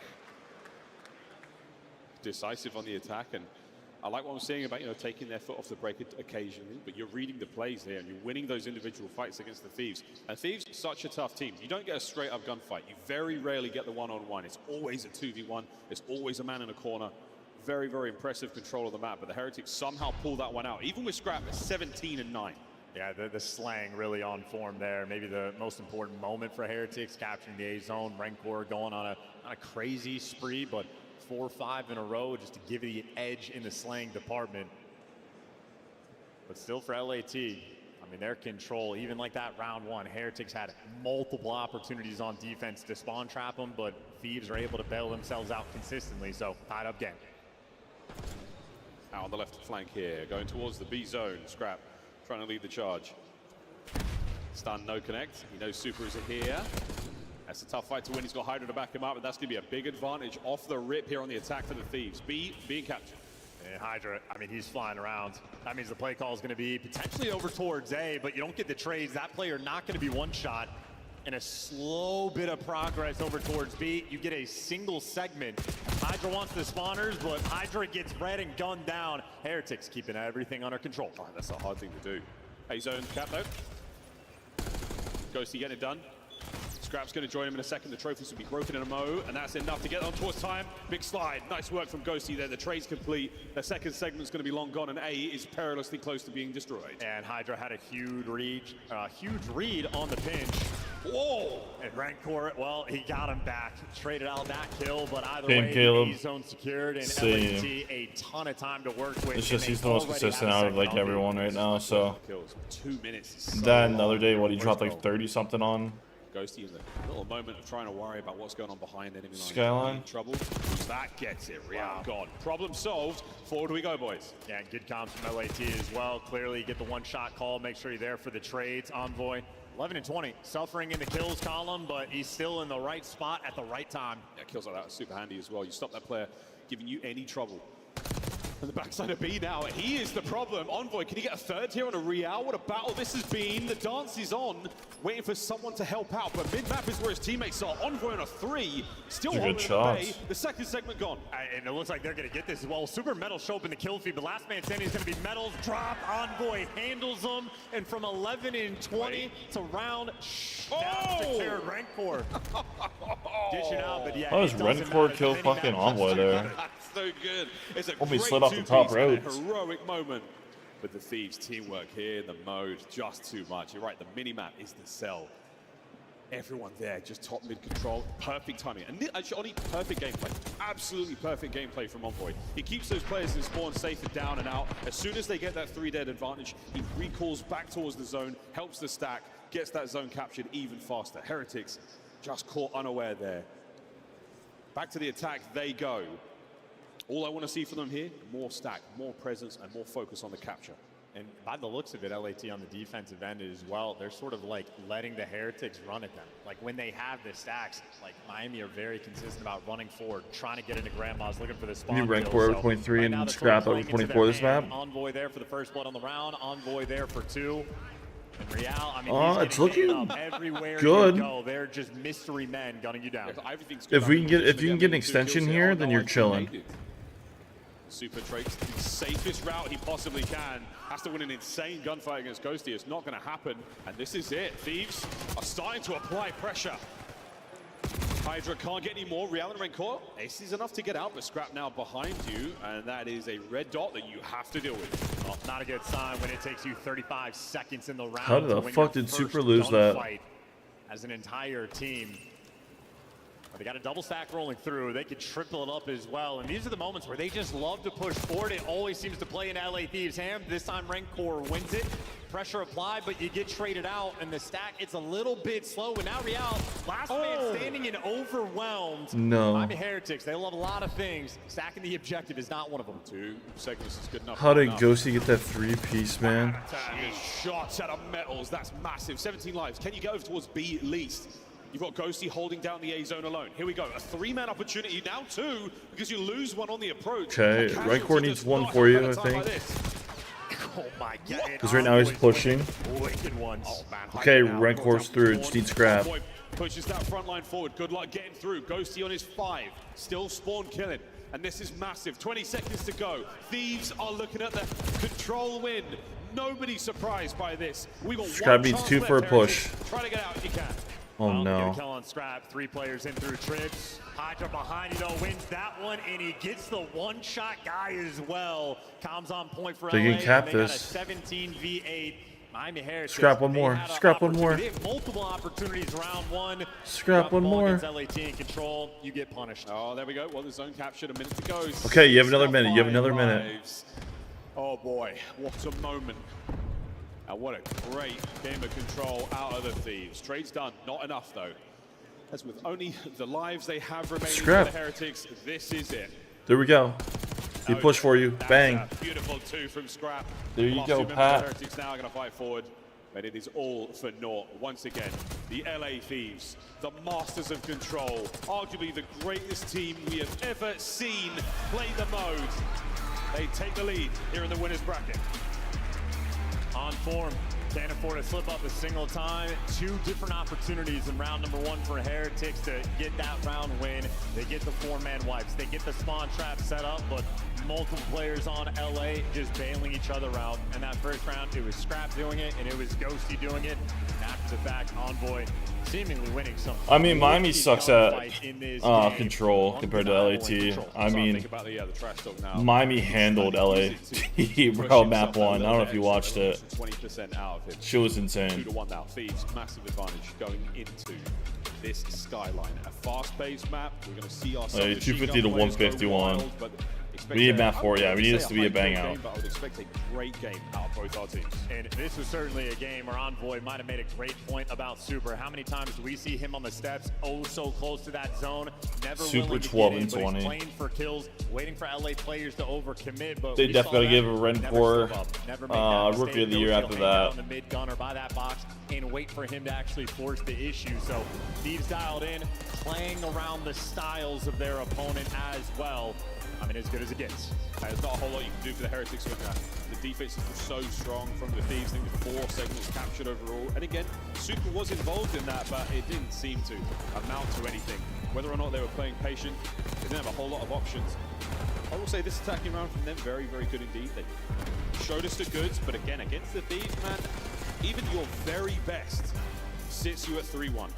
Decisive on the attack, and I like what I'm saying about, you know, taking their foot off the brake occasionally, but you're reading the plays there and you're winning those individual fights against the Thieves. And Thieves, such a tough team. You don't get a straight up gunfight. You very rarely get the one-on-one. It's always a 2v1. It's always a man in a corner. Very, very impressive control of the map, but the Heretics somehow pull that one out. Even with Scrap at 17-9. Yeah, the slang really on form there. Maybe the most important moment for Heretics, capturing the A zone. Renkor going on a crazy spree, but 4 or 5 in a row just to give you the edge in the slang department. But still for LAT, I mean, their control, even like that round 1, Heretics had multiple opportunities on defense to spawn trap them, but Thieves are able to bail themselves out consistently, so tied up game. Out on the left flank here, going towards the B zone. Scrap trying to lead the charge. Stun, no connect. He knows Super is here. That's a tough fight to win. He's got Hydra to back him up, and that's going to be a big advantage off the rip here on the attack for the Thieves. B being captured. And Hydra, I mean, he's flying around. That means the play call is going to be potentially over towards A, but you don't get the trades. That player not going to be one shot. and a slow bit of progress over towards B. You get a single segment. Hydra wants the spawners, but Hydra gets red and gunned down. Heretics keeping everything under control. Oh, that's a hard thing to do. A-zone cap though. Ghosty getting it done. Scrap's going to join him in a second. The trophies will be broken in a mo, and that's enough to get on towards time. Big slide. Nice work from Ghosty there. The trade's complete. The second segment's going to be long gone, and A is perilously close to being destroyed. And Hydra had a huge read on the pinch. Whoa! And Rancor, well, he got him back. Traded out that kill, but either way, the zone secured, and LAT a ton of time to work with. It's just he's the most consistent out of like everyone right now. So 2 minutes. then the other day, what he dropped like 30 something on. Ghosty in a little moment of trying to worry about what's going on behind enemy line. Skyline. Trouble. That gets it. Real gone. Problem solved. Forward we go, boys. Yeah, and good comms from LAT as well. Clearly, you get the one-shot call. Make sure you're there for the trades. Envoy, 11 and 20. Suffering in the kills column, but he's still in the right spot at the right time. Yeah, kills like that are super handy as well. You stop that player giving you any trouble. On the backside of B now, he is the problem. Envoy, can he get a third here on a Real? What a battle this has been. The dance is on, waiting for someone to help out, but mid-map is where his teammates are. Envoy on a 3, still holding at bay. The second segment gone. And it looks like they're going to get this as well. Super Metal show up in the kill feed, but last man standing is going to be Metals. Drop, Envoy handles them, and from 11 and 20 to round, that's secured Rancor. Dishing out, but yeah. How does Rancor kill fucking Envoy there? So good. It's a Homie great slid off the top ropes. Heroic moment. But the Thieves teamwork here in the mode, just too much. You're right, the mini-map is the sell. Everyone there, just top mid control, perfect timing. And actually, only perfect gameplay. Absolutely perfect gameplay from Envoy. He keeps those players in spawn safe and down and out. As soon as they get that 3 dead advantage, he recalls back towards the zone, helps the stack, gets that zone captured even faster. Heretics just caught unaware there. Back to the attack they go. All I want to see from them here, more stack, more presence, and more focus on the capture. And by the looks of it, LAT on the defensive end as well, they're sort of like letting the Heretics run at them. Like when they have the stacks, like Miami are very consistent about running forward, trying to get into Grandma's, looking for the spawn. You rank over 23 and Scrap over 24 this map. Envoy there for the first blood on the round, Envoy there for 2. And Real, I mean, it's looking everywhere good. You go, they're just mystery men gunning you down. If you can get an extension here, then you're chilling. Super Traits, the safest route he possibly can. Has to win an insane gunfight against Ghosty. It's not going to happen. And this is it. Thieves are starting to apply pressure. Hydra can't get any more. Real and Rancor, Ace is enough to get out, but Scrap now behind you. And that is a red dot that you have to deal with. Well, not a good sign when it takes you 35 seconds in the round. How the fuck did Super lose that? As an entire team. They got a double stack rolling through. They could triple it up as well. And these are the moments where they just love to push forward. It always seems to play in LA Thieves' hand. This time Rancor wins it. Pressure applied, but you get traded out. And the stack, it's a little bit slow. And now Real, last man standing and overwhelmed. No. Miami Heretics, they love a lot of things. Stacking the objective is not one of them. 2 seconds is good enough. How did Ghosty get that 3-piece, man? Shots out of Metals. That's massive. 17 lives. Can you get over towards B at least? You've got Ghosty holding down the A zone alone. Here we go. A 3-man opportunity. Now 2, because you lose one on the approach. Okay, Rancor needs 1 for you, I think. Oh my god. Because right now he's pushing. Wicked ones. Okay, Rancor's through. Just need Scrap. Pushes that front line forward. Good luck getting through. Ghosty on his 5. Still spawn killing. And this is massive. 20 seconds to go. Thieves are looking at the control win. Nobody's surprised by this. We got Scrap one needs chance 2 left, for a Heretics. push. Try to get out if you can. Oh no. Kill on Scrap. 3 players in through trips. Hydra behind you though wins that one, and he gets the one-shot guy as well. Comms on point for LA. They can cap and they this. Got a 17v8. Miami Heretics. Scrap one more. Scrap one more. They have multiple opportunities round 1. Scrap one more. LAT in control. You get punished. Oh, there we go. Well, the zone captured. A minute to go. Okay, you have another minute. You have another minute. Oh boy, what a moment. And what a great game of control out of the Thieves. Trade's done. Not enough though. As with only the lives they have remaining for the Heretics, this is it. There we go. He pushed for you. Bang. Beautiful 2 from Scrap. There you go, The Pat. Heretics now going to fight forward, but it is all for naught. Once again, the LA Thieves, the masters of control, arguably the greatest team we have ever seen play the mode. They take the lead here in the winners bracket. On form. Can't afford to slip up a single time. 2 different opportunities in round number 1 for Heretics to get that round win. They get the 4-man wipes. They get the spawn trap set up, but multiple players on LA just bailing each other out. And that first round, it was Scrap doing it, and it was Ghosty doing it. And after the fact, Envoy seemingly winning some. I mean, Miami sucks at control compared to LAT. I mean, Miami handled LAT, bro, map 1. I don't know if you watched it. 20% out of it. She was insane. 2-1 now. Thieves, massive advantage going into this Skyline. A fast-paced map. We're going to see ourselves. 250 to 151. We need map 4. Yeah, we need this to be a bang out. But I would expect a great game out of both our teams. And this was certainly a game where Envoy might have made a great point about Super. How many times do we see him on the steps, oh so close to that zone, never Super 12 and 20. He's playing for kills, waiting for LA players to overcommit. But they definitely got to give a Rencore Rookie of the Year after that. On the mid gunner by that box and wait for him to actually force the issue. So Thieves dialed in, playing around the styles of their opponent as well. I mean, as good as it gets. There's not a whole lot you can do for the Heretics with that. The defenses were so strong from the Thieves. I think 4 segments captured overall. And again, Super was involved in that, but it didn't seem to amount to anything. Whether or not they were playing patient, they didn't have a whole lot of options. I will say this attacking round from them, very, very good indeed. They showed us the goods, but again, against the Thieves, man, even your very best sits you at 3-1.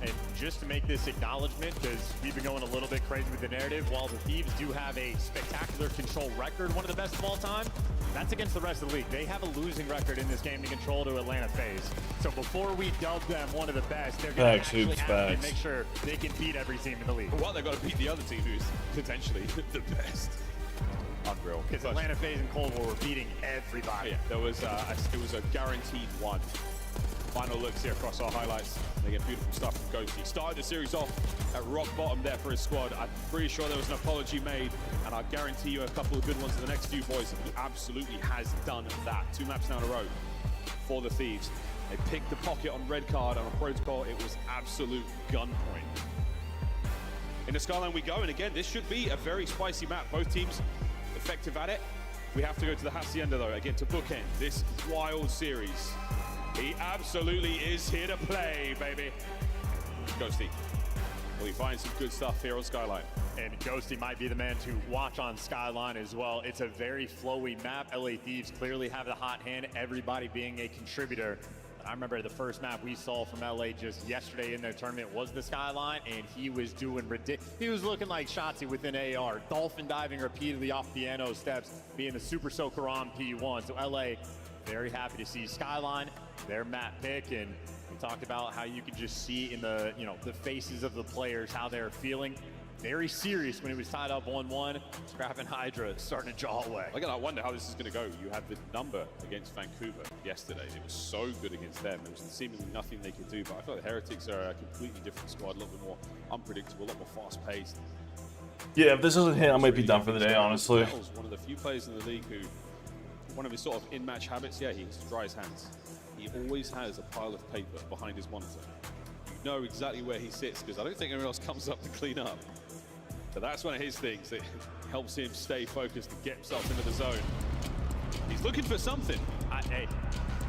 And just to make this acknowledgement, because we've been going a little bit crazy with the narrative, while the Thieves do have a spectacular control record, one of the best of all time, that's against the rest of the league. They have a losing record in this game to control to Atlanta FaZe. So before we dub them one of the best, they're going to actually have to make sure they can beat every team in the league. Well, they've got to beat the other team who's potentially the best. Unreal. Because Atlanta FaZe and Cold War were beating everybody. Yeah, there was it was a guaranteed 1. Final looks here across our highlights. They get beautiful stuff from Ghosty. Started the series off at rock bottom there for his squad. I'm pretty sure there was an apology made, and I guarantee you a couple of good ones in the next few, boys. He absolutely has done that. 2 maps down a row for the Thieves. They picked the pocket on red card on a protocol. It was absolute gunpoint. In the Skyline we go, and again, this should be a very spicy map. Both teams effective at it. We have to go to the Hacienda, though, again, to bookend this wild series. He absolutely is here to play, baby. Ghosty. Will he find some good stuff here on Skyline? And Ghosty might be the man to watch on Skyline as well. It's a very flowy map. LA Thieves clearly have the hot hand, everybody being a contributor. But I remember the first map we saw from LA just yesterday in their tournament was the Skyline, and he was doing ridiculous. He was looking like Shotzi within AR. Dolphin diving repeatedly off piano steps, being the Super Soaker on P1. So LA, very happy to see Skyline, their map pick, and we talked about how you could just see in the, the faces of the players how they're feeling. Very serious when it was tied up 1-1. Scrap and Hydra starting to jaw away. Again, I wonder how this is going to go. You had the number against Vancouver yesterday. It was so good against them. There was seemingly nothing they could do, but I feel like the Heretics are a completely different squad, a little bit more unpredictable, a lot more fast-paced. Yeah, if this doesn't hit, I might be done for the day, honestly. Battles, one of the few players in the league who, one of his sort of in-match habits, yeah, he dries hands. He always has a pile of paper behind his monitor. You know exactly where he sits, because I don't think anyone else comes up to clean up. So that's one of his things. It helps him stay focused and get himself into the zone. He's looking for something. Hey,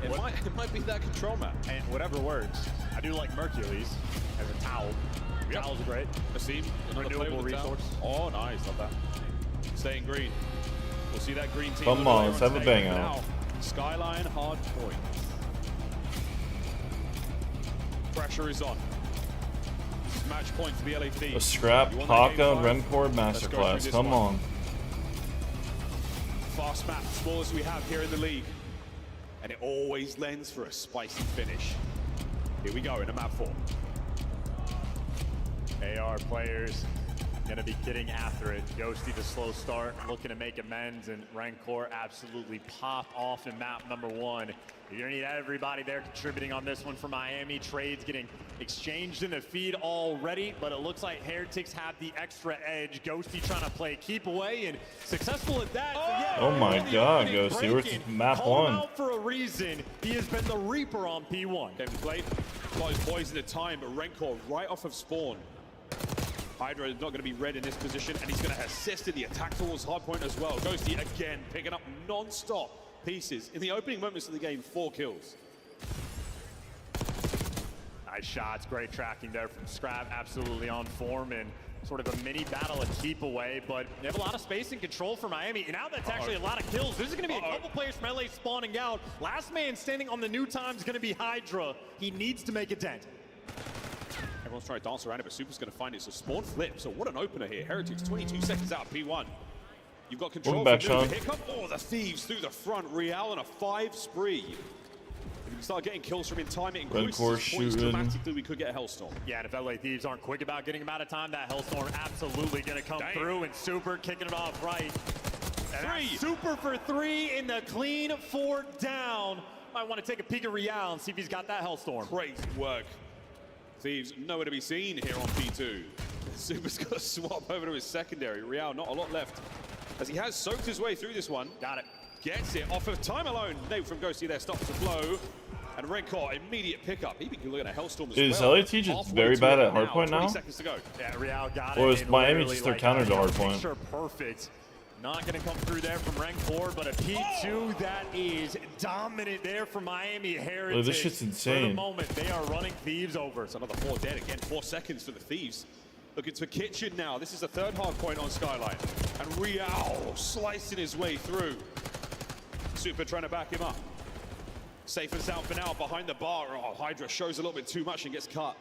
it might be that control map. And whatever works. I do like Mercules as a towel. Yep. Towels are great. Asim, renewable resource. Oh, nice. Love that. Staying green. We'll see that green team. Come on, let's have a bang out. Skyline hard point. Pressure is on. Match point for the LA Thieves. A Scrap, Haka, Remcore Masterclass. Come on. Fast map, smallest we have here in the league. And it always lends for a spicy finish. Here we go in a map 4. AR players gonna be getting after it. Ghosty the slow start, looking to make amends, and Rancor absolutely pop off in map number 1. You're gonna need everybody there contributing on this one for Miami. Trades getting exchanged in the feed already, but it looks like Heretics have the extra edge. Ghosty trying to play keep away and successful at that. Oh my God, Ghosty, where's map 1? Out for a reason. He has been the Reaper on P1. Game played. Got his boys at a time, but Rancor right off of spawn. Hydra is not going to be red in this position, and he's going to assist in the attack towards hardpoint as well. Ghosty again picking up non-stop pieces. In the opening moments of the game, 4 kills. Nice shots, great tracking there from Scrap, absolutely on form, and sort of a mini battle a keep away, but they have a lot of space and control for Miami, and now that's actually a lot of kills. There's going to be a couple players from LA spawning out. Last man standing on the new time is going to be Hydra. He needs to make a dent. Everyone's trying to dance around it, but Super's going to find it. So spawn flip. So what an opener here. Heretics 22 seconds out, P1. You've got control. Back, Here come, the Thieves through the front. Real on a 5 spree. If we can start getting kills from in time, it increases points dramatically. We could get a Hellstorm. Yeah, and if LA Thieves aren't quick about getting him out of time, that Hellstorm absolutely going to come through, and Super kicking it off right. And Super for 3 in the clean 4 down. I want to take a peek at Real and see if he's got that Hellstorm. Crazy work. Thieves nowhere to be seen here on P2. Super's got to swap over to his secondary. Real, not a lot left, as he has soaked his way through this one. Got it. Gets it off of time alone. Nate from Ghosty there stops the flow. And Rencor, immediate pickup. He can look at a Hellstorm as well. Is LAT just very bad at hardpoint now? 20 seconds to go. Yeah, Real got it. Or is Miami just their counter to hardpoint? Sure, perfect. Not going to come through there from Rencor, but a P2 that is dominant there for Miami Heritage. Look, this shit's insane. For the moment, they are running Thieves over. It's another 4 dead again. 4 seconds for the Thieves. Looking to Kitchen now. This is the 3rd hard point on Skyline. And Real slicing his way through. Super trying to back him up. Safe and sound for now behind the bar. Oh, Hydra shows a little bit too much and gets cut.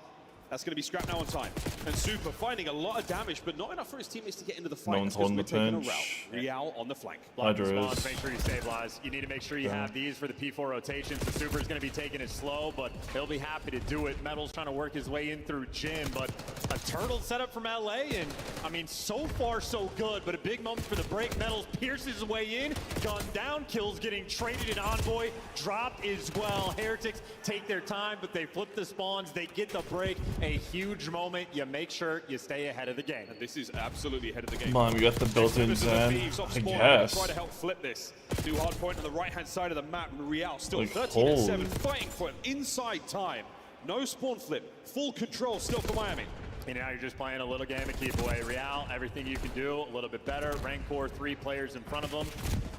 That's going to be Scrap now on time. And Super finding a lot of damage, but not enough for his teammates to get into the fight. No one's holding the pinch. Real on the flank. Hydra is. Make sure you stabilize. You need to make sure you have these for the P4 rotations. The Super is going to be taking it slow, but he'll be happy to do it. Metal's trying to work his way in through Jim, but a turtle setup from LA, and I mean, so far so good, but a big moment for the break. Metals pierces his way in, gun down, kills getting traded in Envoy, dropped as well. Heretics take their time, but they flip the spawns, they get the break. A huge moment. You make sure you stay ahead of the game. And this is absolutely ahead of the game. Come on, we got the built-in Zen, I guess. Try to help flip this. Do hard point on the right-hand side of the map, and Real still like 13-7, fighting for an inside time. No spawn flip, full control still for Miami. And now you're just playing a little game of keep away. Real, everything you can do, a little bit better. Rancor, 3 players in front of him.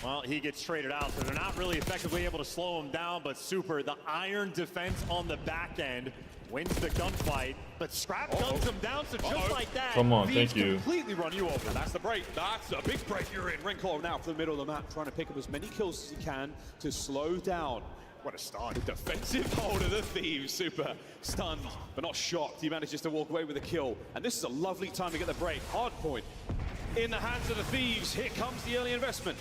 Well, he gets traded out, so they're not really effectively able to slow him down, but Super, the iron defense on the back end, wins the gunfight, but Scrap guns him down, so just like that, come on, Thieves thank you. Completely run you over. That's the break. That's a big break you're in. Rencor now for the middle of the map, trying to pick up as many kills as he can to slow down. What a stun. The defensive hold of the Thieves. Super stunned, but not shocked. He manages to walk away with a kill. And this is a lovely time to get the break. Hard point in the hands of the Thieves. Here comes the early investment.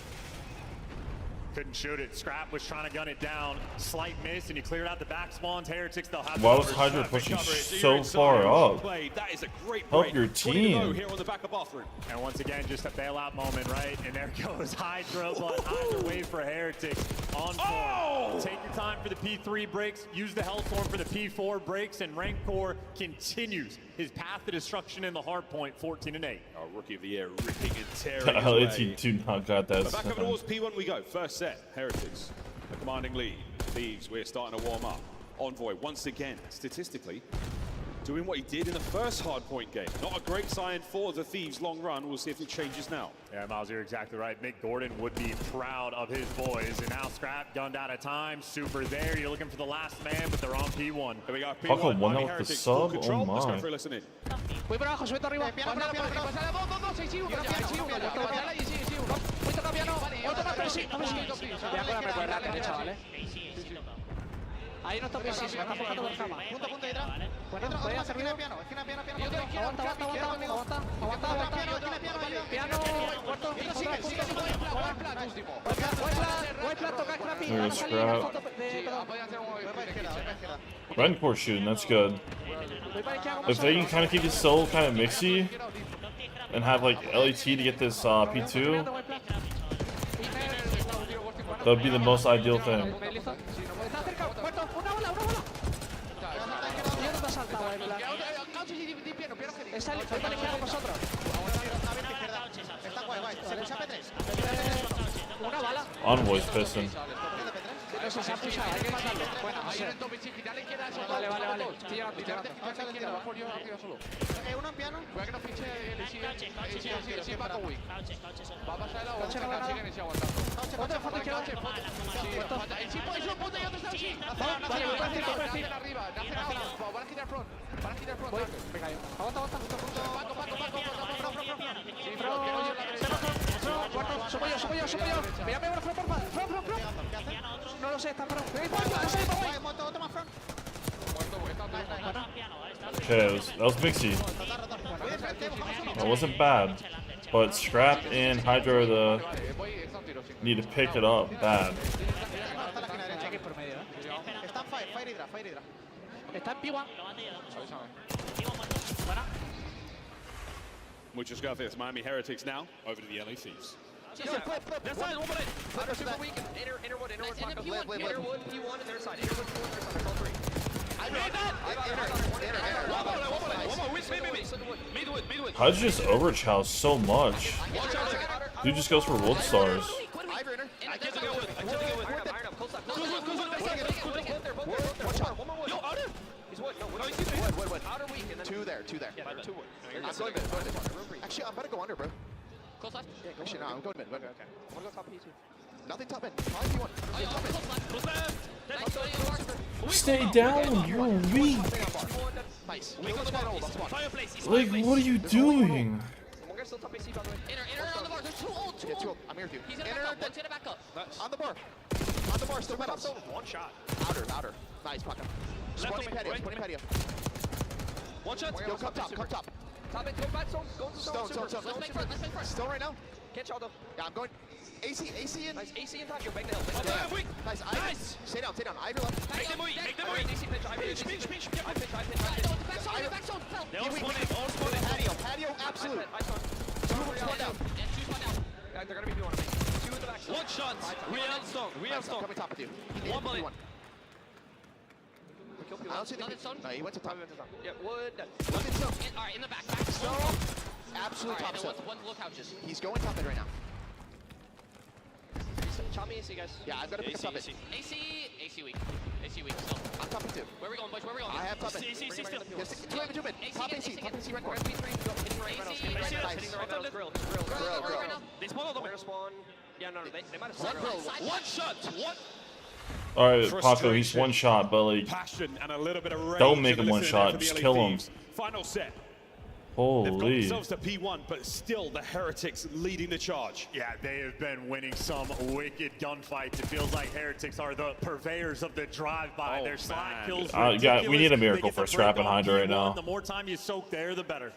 Couldn't shoot it. Scrap was trying to gun it down. Slight miss, and he cleared out the back spawns. Heretics, they'll have Why was Hydra pushing so far up? That is a great Help break. your team. Here on the back of bathroom. And once again, just a bailout moment, right? And there goes Hydra, but either way for Heretics on form. Take your time for the P3 breaks. Use the Hellstorm for the P4 breaks, and Rancor continues his path to destruction in the hard point, 14-8. Our Rookie of the Year ripping and tearing LAT his way. do not got that. But back over towards P1 we go. First set, Heretics, the commanding lead. Thieves, we're starting to warm up. Envoy, once again, statistically, doing what he did in the first hardpoint game. Not a great sign for the Thieves' long run. We'll see if it changes now. Yeah, Miles, you're exactly right. Mick Gordon would be proud of his boys. And now Scrap gunned out of time. Super there. You're looking for the last man, but they're on P1. Here we go. Paco P1, won Miami out with the Heretics, full sub? control. Oh Let's go my. for a listen in. Voy por abajo, suelto arriba. Piano, voy toca piano. Otro más presión. Ya con la recuerda derecha, ¿vale? Ahí no está presión, está jugando por cama. Punto detrás. Bueno, estoy hacia arriba. Esquina piano. Aguanta. Piano, cuarto. White plat, toca Scrappy. There's Scrap. Rencor shooting, that's good. If they can kind of keep this soul kind of mixy and have like LAT to get this P2, that would be the most ideal thing. Envoy's pissing. Eso se ha pulsado, hay que matarlo. Bueno, no sé. Vale. Uno en piano. Voy a que nos pinche el sí para Wii. Va a pasar la otra, siguen y se aguantando. No lo sé, está pro. Okay, that was Mixie. That wasn't bad, but Scrap and Hydra need to pick it up bad. Muchos gracias, Miami Heretics now over to the LA Thieves. Their side, one minute. Outer super weak. Inner wood, P1, P1, and their side. Inner wood, P1, their side. That's all three. I made that! One more. Hydra just overchows so much. Dude just goes for wood stars. Two there. Actually, I'm about to go under, bro. Close left? Yeah, actually, no, I'm going mid. Okay. I'm gonna go top P2. Nothing top mid. Probably P1. Stay down, you're weak. Nice. Like, what are you doing? Inner on the bar. There's two ult. I'm here with you. He's gonna back up. One's gonna back up. On the bar, still metals. One shot. Outer. Nice, fuck up. Spawning patio. One shot. Go, come top. Top it, go back, stone. Go to stone. Stone. Let's make first. Stone right now. Can't shot though. Yeah, I'm going. AC in. Nice, AC in top. You're back the hill. Nice. Stay down. Ivy left. Make them weak. DC pitch. I pitch. Back zone. Patio, absolute. Two down. They're gonna be P1 on me. Two in the back. One shot. We have stone. Coming top with you. One bullet. I don't see the Stone. No, he went to top. Yeah, wood. Nothing stone. Alright, in the back. Stone. Absolute top stone. One low couches. He's going top mid right now. Chop me AC, guys. Yeah, I've got to pick up top mid. AC weak. Still. I'm top mid too. Where are we going, boys? I have top mid. AC still. Two mid. Top AC red core. Hitting right now. Grill. They spawned on the Spawn. Yeah, no, they might have One grill. One shot. One. Alright, Paco, he's one shot, but like, Passion and a little bit of rage. don't make him one shot, just kill him. Final set. They've got Holy. themselves to P1, but still the Heretics leading the charge. Yeah, they have been winning some wicked gunfights. It feels like Heretics are the purveyors of the drive-by. Their slide kills Yeah, we need a miracle for Scrap and Hydra right now. The more time you soak there, the better.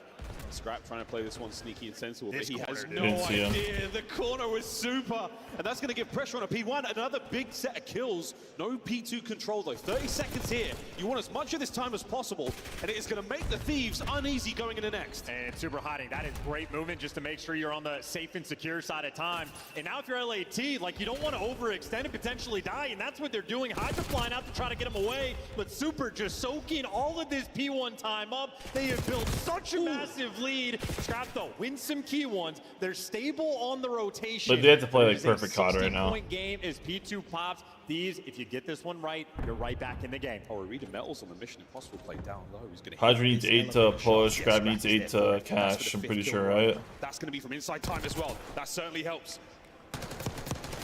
Scrap trying to play this one sneaky and sensible, but This he has corner, no Didn't see him. idea. The corner was super, and that's going to give pressure on a P1. Another big set of kills. No P2 control though. 30 seconds here. You want as much of this time as possible, and it is going to make the Thieves uneasy going into next. And super hiding. That is great movement just to make sure you're on the safe and secure side of time. And now if you're LAT, like you don't want to overextend and potentially die, and that's what they're doing. Hydra flying out to try to get him away, but Super just soaking all of this P1 time up. They have built such a massive lead. Scrap though, win some key ones. They're stable on the rotation. But they have to play like perfect COD right now. Point game as P2 pops. These, if you get this one right, you're right back in the game. Oh, Rita Metals on the Mission Impossible play down low. He's going to Hydra needs 8 to push, Scrap needs 8 to cash, I'm pretty sure, right? That's going to be from inside time as well. That certainly helps.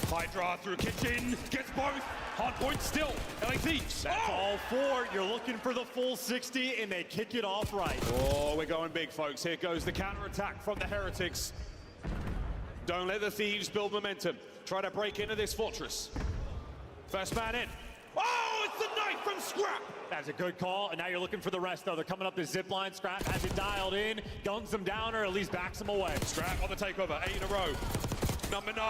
Hydra through kitchen, gets both. Hard point still, LA Thieves. That's all four. You're looking for the full 60, and they kick it off right. Oh, we're going big, folks. Here goes the counter-attack from the Heretics. Don't let the Thieves build momentum. Try to break into this fortress. First man in. Oh, it's the knife from Scrap. That's a good call, and now you're looking for the rest, though. They're coming up the zip line. Scrap has it dialed in, guns them down, or at least backs them away. Scrap on the takeover, 8 in a row. Number 9.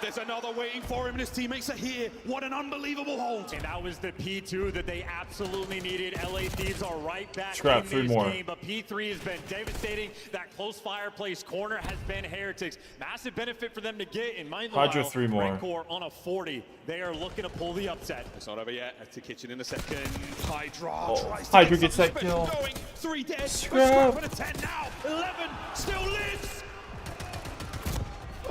There's another waiting for him, and his teammates are here. What an unbelievable hold. And that was the P2 that they absolutely needed. LA Thieves are right back Scrap, in 3 this more. game, but P3 has been devastating. That close fireplace corner has been Heretics. Massive benefit for them to get, in mind the Hydra, 3 more. Red Core on a 40. They are looking to pull the upset. It's not over yet. To kitchen in a second. Hydra tries to Hydra get gets that something kill. Going. 3 dead. Scrap. With a 10 now. 11 still lives.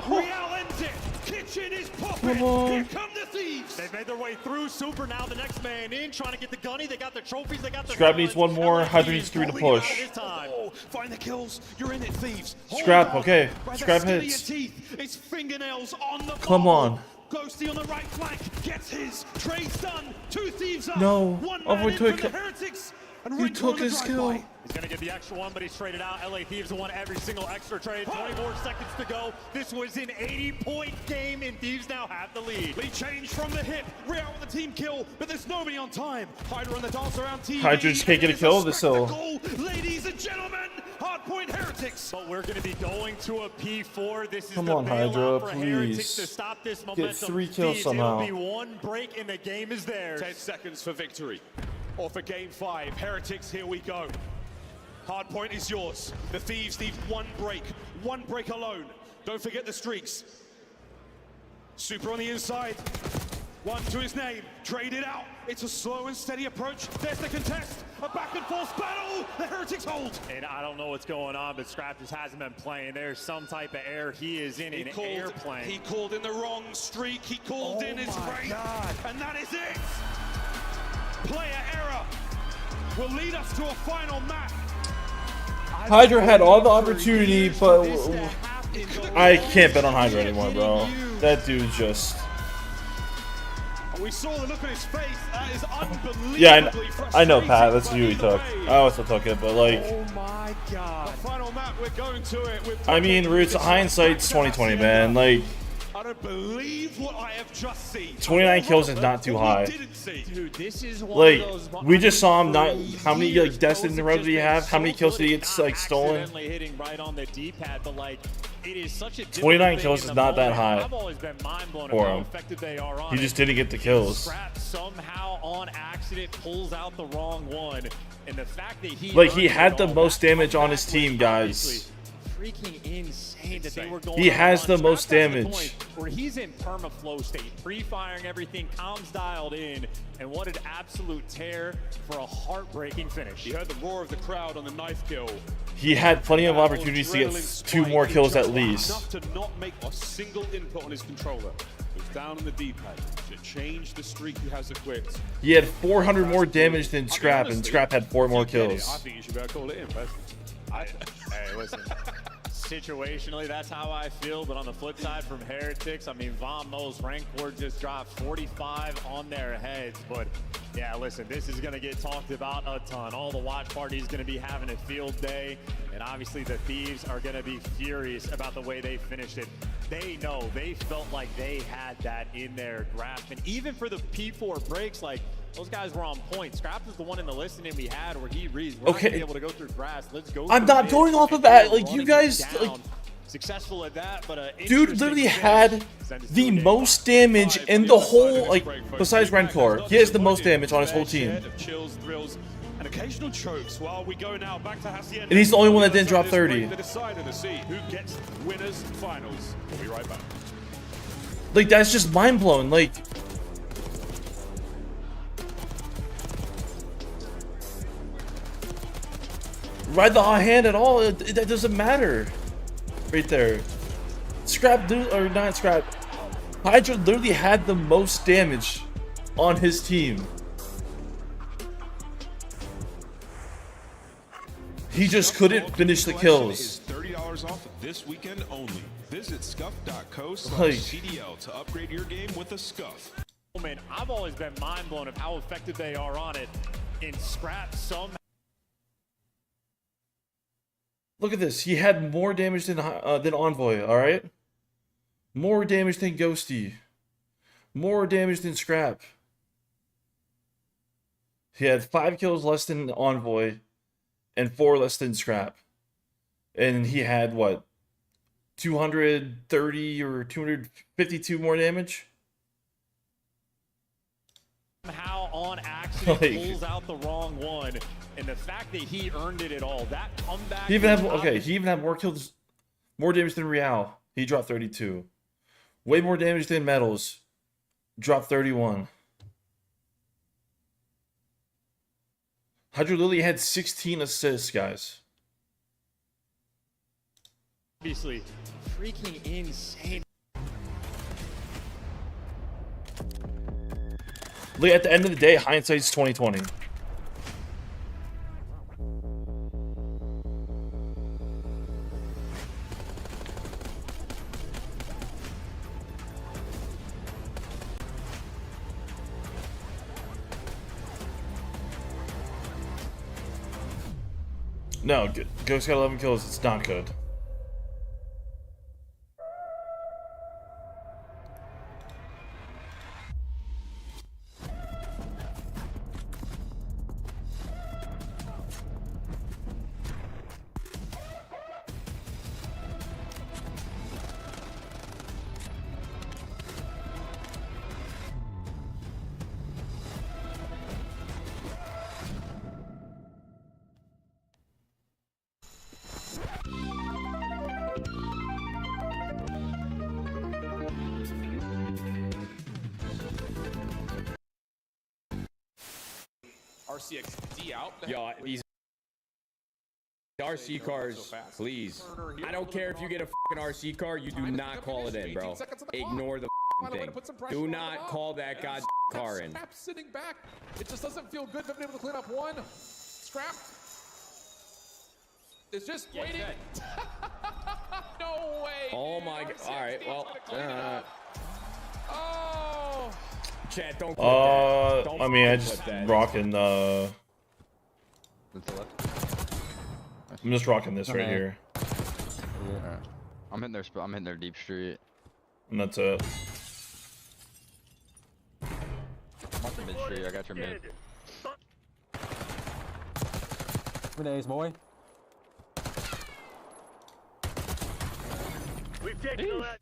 Real ends it. Kitchen is popping. Here come the Thieves. They've made their way through. Super now the next man in, trying to get the gunny. They got the trophies. They got the Scrap needs 1 more, Hydra needs 3 to push. Oh, find the kills. You're in it, Thieves. Scrap, Hold on okay. by the Scrap skin of hits. your teeth. It's finger fingernails on the Come ball. on. Ghosty on the right flank gets his. Trade's done. 2 thieves up. No. One Oh, man we in took from it. the Heretics. And You Rinko took on the his drive kill. by. He's going to get the extra one, but he's traded out. LA Thieves have won every single extra trade. 24 seconds to go. This was an 80-point game, and Thieves now have the lead. Lead change from the hip. Real with the team kill, but there's nobody on time. Hydra on the dance around TV. Hydra just can't get a kill this hill. Ladies and gentlemen, Hardpoint Heretics. But we're going to be going to a P4. This is Come the on, bailout Hydra, for Heretics please. to stop this Get momentum. 3 kills Thieves, somehow. It'll be one break, and the game is theirs. 10 seconds for victory. Or for game 5. Heretics, here we go. Hardpoint is yours. The Thieves need one break alone. Don't forget the streaks. Super on the inside. 1 to his name. Trade it out. It's a slow and steady approach. There's the contest. A back and forth battle. The Heretics hold. And I don't know what's going on, but Scrap just hasn't been playing. There's some type of error. He is in an airplane. He called in the wrong streak. He called in his rate. And that is it. Player error will lead us to a final map. Hydra had all the opportunity, but I can't bet on Hydra anymore, bro. That dude's just... We saw the look on his face. That is unbelievably Yeah, frustrating. I know, Pat. That's who he took. I also took it, but like... Oh my God. The final map, we're going to it with... I mean, Roots, hindsight's 2020, man. Like... I don't believe what I have just seen. 29 kills is not too high. Dude, this is one Like, of those we just saw him not... How many, like, deaths in a row did he have? How many kills did he get, like, stolen? Accidentally hitting right on the D-pad, but like, it is such a 29 kills is not that high I've always been mind blown for at how him. effective they are on He just didn't get the kills. Scrap somehow on accident pulls out the wrong one, and the fact that he Like, he had the most damage on his team, guys. freaking insane that they were going He on has a run. the most Scrap got to the damage. point where he's in perma-flow state, pre-firing everything, comms dialed in, and what an absolute tear for a heartbreaking finish. You heard the roar of the crowd on the knife kill. He had plenty of opportunities to get 2 more kills at least. Enough to not make a single input on his controller. It was down on the D-pad to change the streak he has equipped. He had 400 more damage than Scrap, and Scrap had 4 more I kills. think you should be able to call it in, Hey, listen. Situationally, that's how I feel, but on the flip side from Heretics, I mean, Von Mo's rank board just dropped 45 on their heads, but yeah, listen, this is going to get talked about a ton. All the watch parties going to be having a field day, and obviously the Thieves are going to be furious about the way they finished it. They know, they felt like they had that in their grasp, and even for the P4 breaks, like, those guys were on point. Scrap was the one in the listening we had where he reads, we're not going to be able to go through grass. Let's go. I'm not going off of that. Like, you guys, like, successful at that, but dude literally had the most damage in the whole, like, besides Rencor. He has the most damage on his whole team. Chills, thrills, and occasional chokes while we go now back to Hacienda. And he's the only one that didn't drop 30. The decider to see who gets winners finals. We'll be right back. Like, that's just mind-blowing. Like... Ride the hot hand at all, that doesn't matter. Right there. Scrap, or not Scrap. Hydra literally had the most damage on his team. He just couldn't finish the kills. $30 off this weekend only. Visit scuff.co/CDL to upgrade your game with a Scuff. Man, I've always been mind blown of how effective they are on it. In Scrap, somehow. Look at this. He had more damage than Envoy, alright? More damage than Ghosty. More damage than Scrap. He had 5 kills less than Envoy and 4 less than Scrap. And he had, what, 230 or 252 more damage? Somehow on accident pulls out the wrong one, and the fact that he earned it at all, that comeback. He even had, okay, he even had more kills, more damage than Real. He dropped 32. Way more damage than Metals. Dropped 31. Hydra Lily had 16 assists, guys. Obviously, freaking insane. Look, at the end of the day, hindsight's 2020. No, Ghost got 11 kills. It's not good. RCXD out. Yo, these RC cars, please. I don't care if you get a fucking RC car, you do not call it in, bro. Ignore the thing. Do not call that goddamn car in. Scrap sitting back. It just doesn't feel good. They've been able to clean up one. Scrap is just waiting. No way. Oh my god. All right, well. Oh. Chat, don't clip that. Don't I mean, I clip just that. rocking the. I'm just rocking this right here, Yeah. I'm hitting their deep street. and that's it. I'm on the mid street. I got your mid. Grenades, boy. We've taken the last.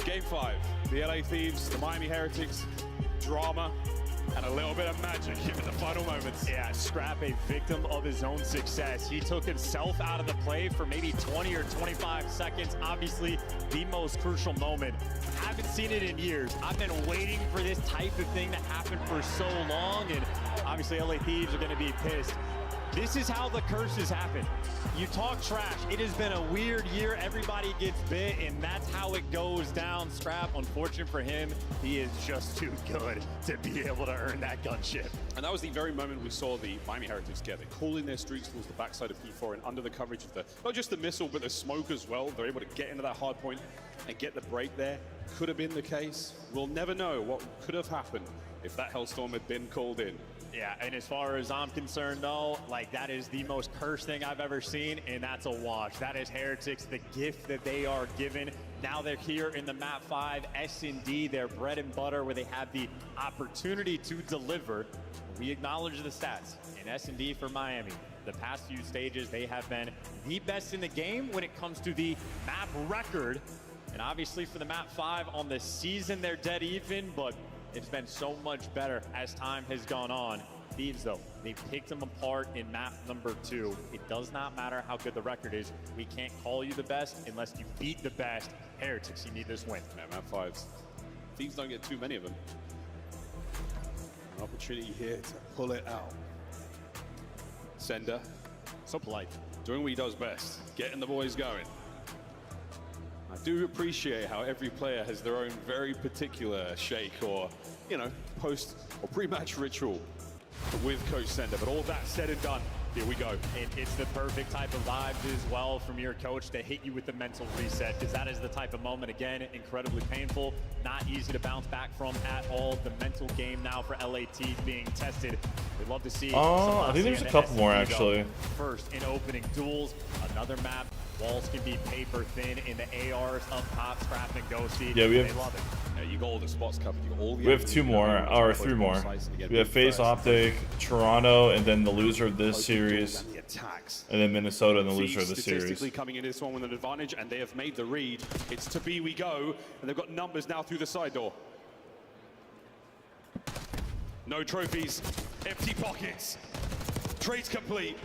Game 5, the LA Thieves, the Miami Heretics, drama, and a little bit of magic in the final moments. Yeah, Scrap, a victim of his own success. He took himself out of the play for maybe 20 or 25 seconds. Obviously, the most crucial moment. Haven't seen it in years. I've been waiting for this type of thing to happen for so long, and obviously LA Thieves are going to be pissed. This is how the curses happen. You talk trash. It has been a weird year. Everybody gets bit, and that's how it goes down. Scrap, unfortunate for him, he is just too good to be able to earn that gunship. And that was the very moment we saw the Miami Heretics get. They call in their streaks towards the backside of P4 and under the coverage of the, not just the missile, but the smoke as well. They're able to get into that hard point and get the break there. Could have been the case. We'll never know what could have happened if that Hellstorm had been called in. Yeah, and as far as I'm concerned, though, like, that is the most cursed thing I've ever seen, and that's a wash. That is Heretics, the gift that they are given. Now they're here in the Map 5, S&D, their bread and butter, where they have the opportunity to deliver. We acknowledge the stats. In S&D for Miami, the past few stages, they have been the best in the game when it comes to the map record. And obviously for the Map 5 on the season, they're dead even, but it's been so much better as time has gone on. Thieves, though, they picked them apart in map number 2. It does not matter how good the record is. We can't call you the best unless you beat the best. Heretics, you need this win. Yeah, map 5s. Thieves don't get too many of them. An opportunity here to pull it out. Sender, so polite, doing what he does best, getting the boys going. I do appreciate how every player has their own very particular shake or, you know, post or pre-match ritual with Coach Sender. But all that said and done, here we go. It's the perfect type of vibes as well from your coach to hit you with the mental reset, because that is the type of moment, again, incredibly painful, not easy to bounce back from at all. The mental game now for LAT being tested. We'd love to see I think there's a couple more, actually. First in opening duels, another map. Walls can be paper thin in the ARs up top, Scrap and Ghosty. Yeah, we have. They love it. Yeah, you got all the spots covered. You got all the. We have 2 more, or 3 more. We have FaZe Optic, Toronto, and then the loser of this series, and then Minnesota and the loser of the series. Statistically coming into this one with an advantage, and they have made the read. It's to be we go, and they've got numbers now through the side door. No trophies, empty pockets. Trades complete.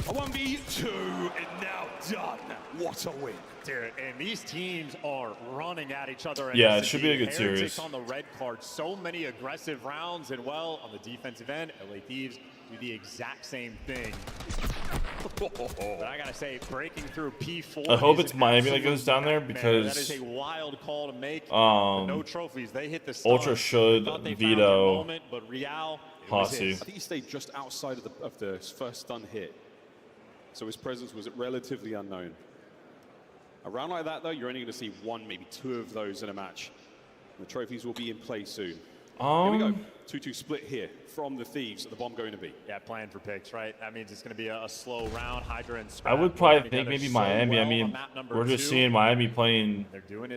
A 1v2 and now done. What a win. Dude, and these teams are running at each other. Yeah, it should be a good Heretics series. on the red card, so many aggressive rounds, and well, on the defensive end, LA Thieves do the exact same thing. But I gotta say, breaking through P4. I hope it's Miami that goes down there, because that is a wild call to make. No trophies. They hit the star. Ultra should Thought they veto found their moment, but Real, Posse. I think he stayed just outside of the first stun hit, so his presence was relatively unknown. A round like that, though, you're only going to see 1, maybe 2 of those in a match. The trophies will be in play soon. Here we go. 2-2 split here from the Thieves. The bomb going to be. Yeah, playing for picks, right? That means it's going to be a slow round. Hydra and Scrap I would probably think maybe Miami. I mean, we're just seeing Miami playing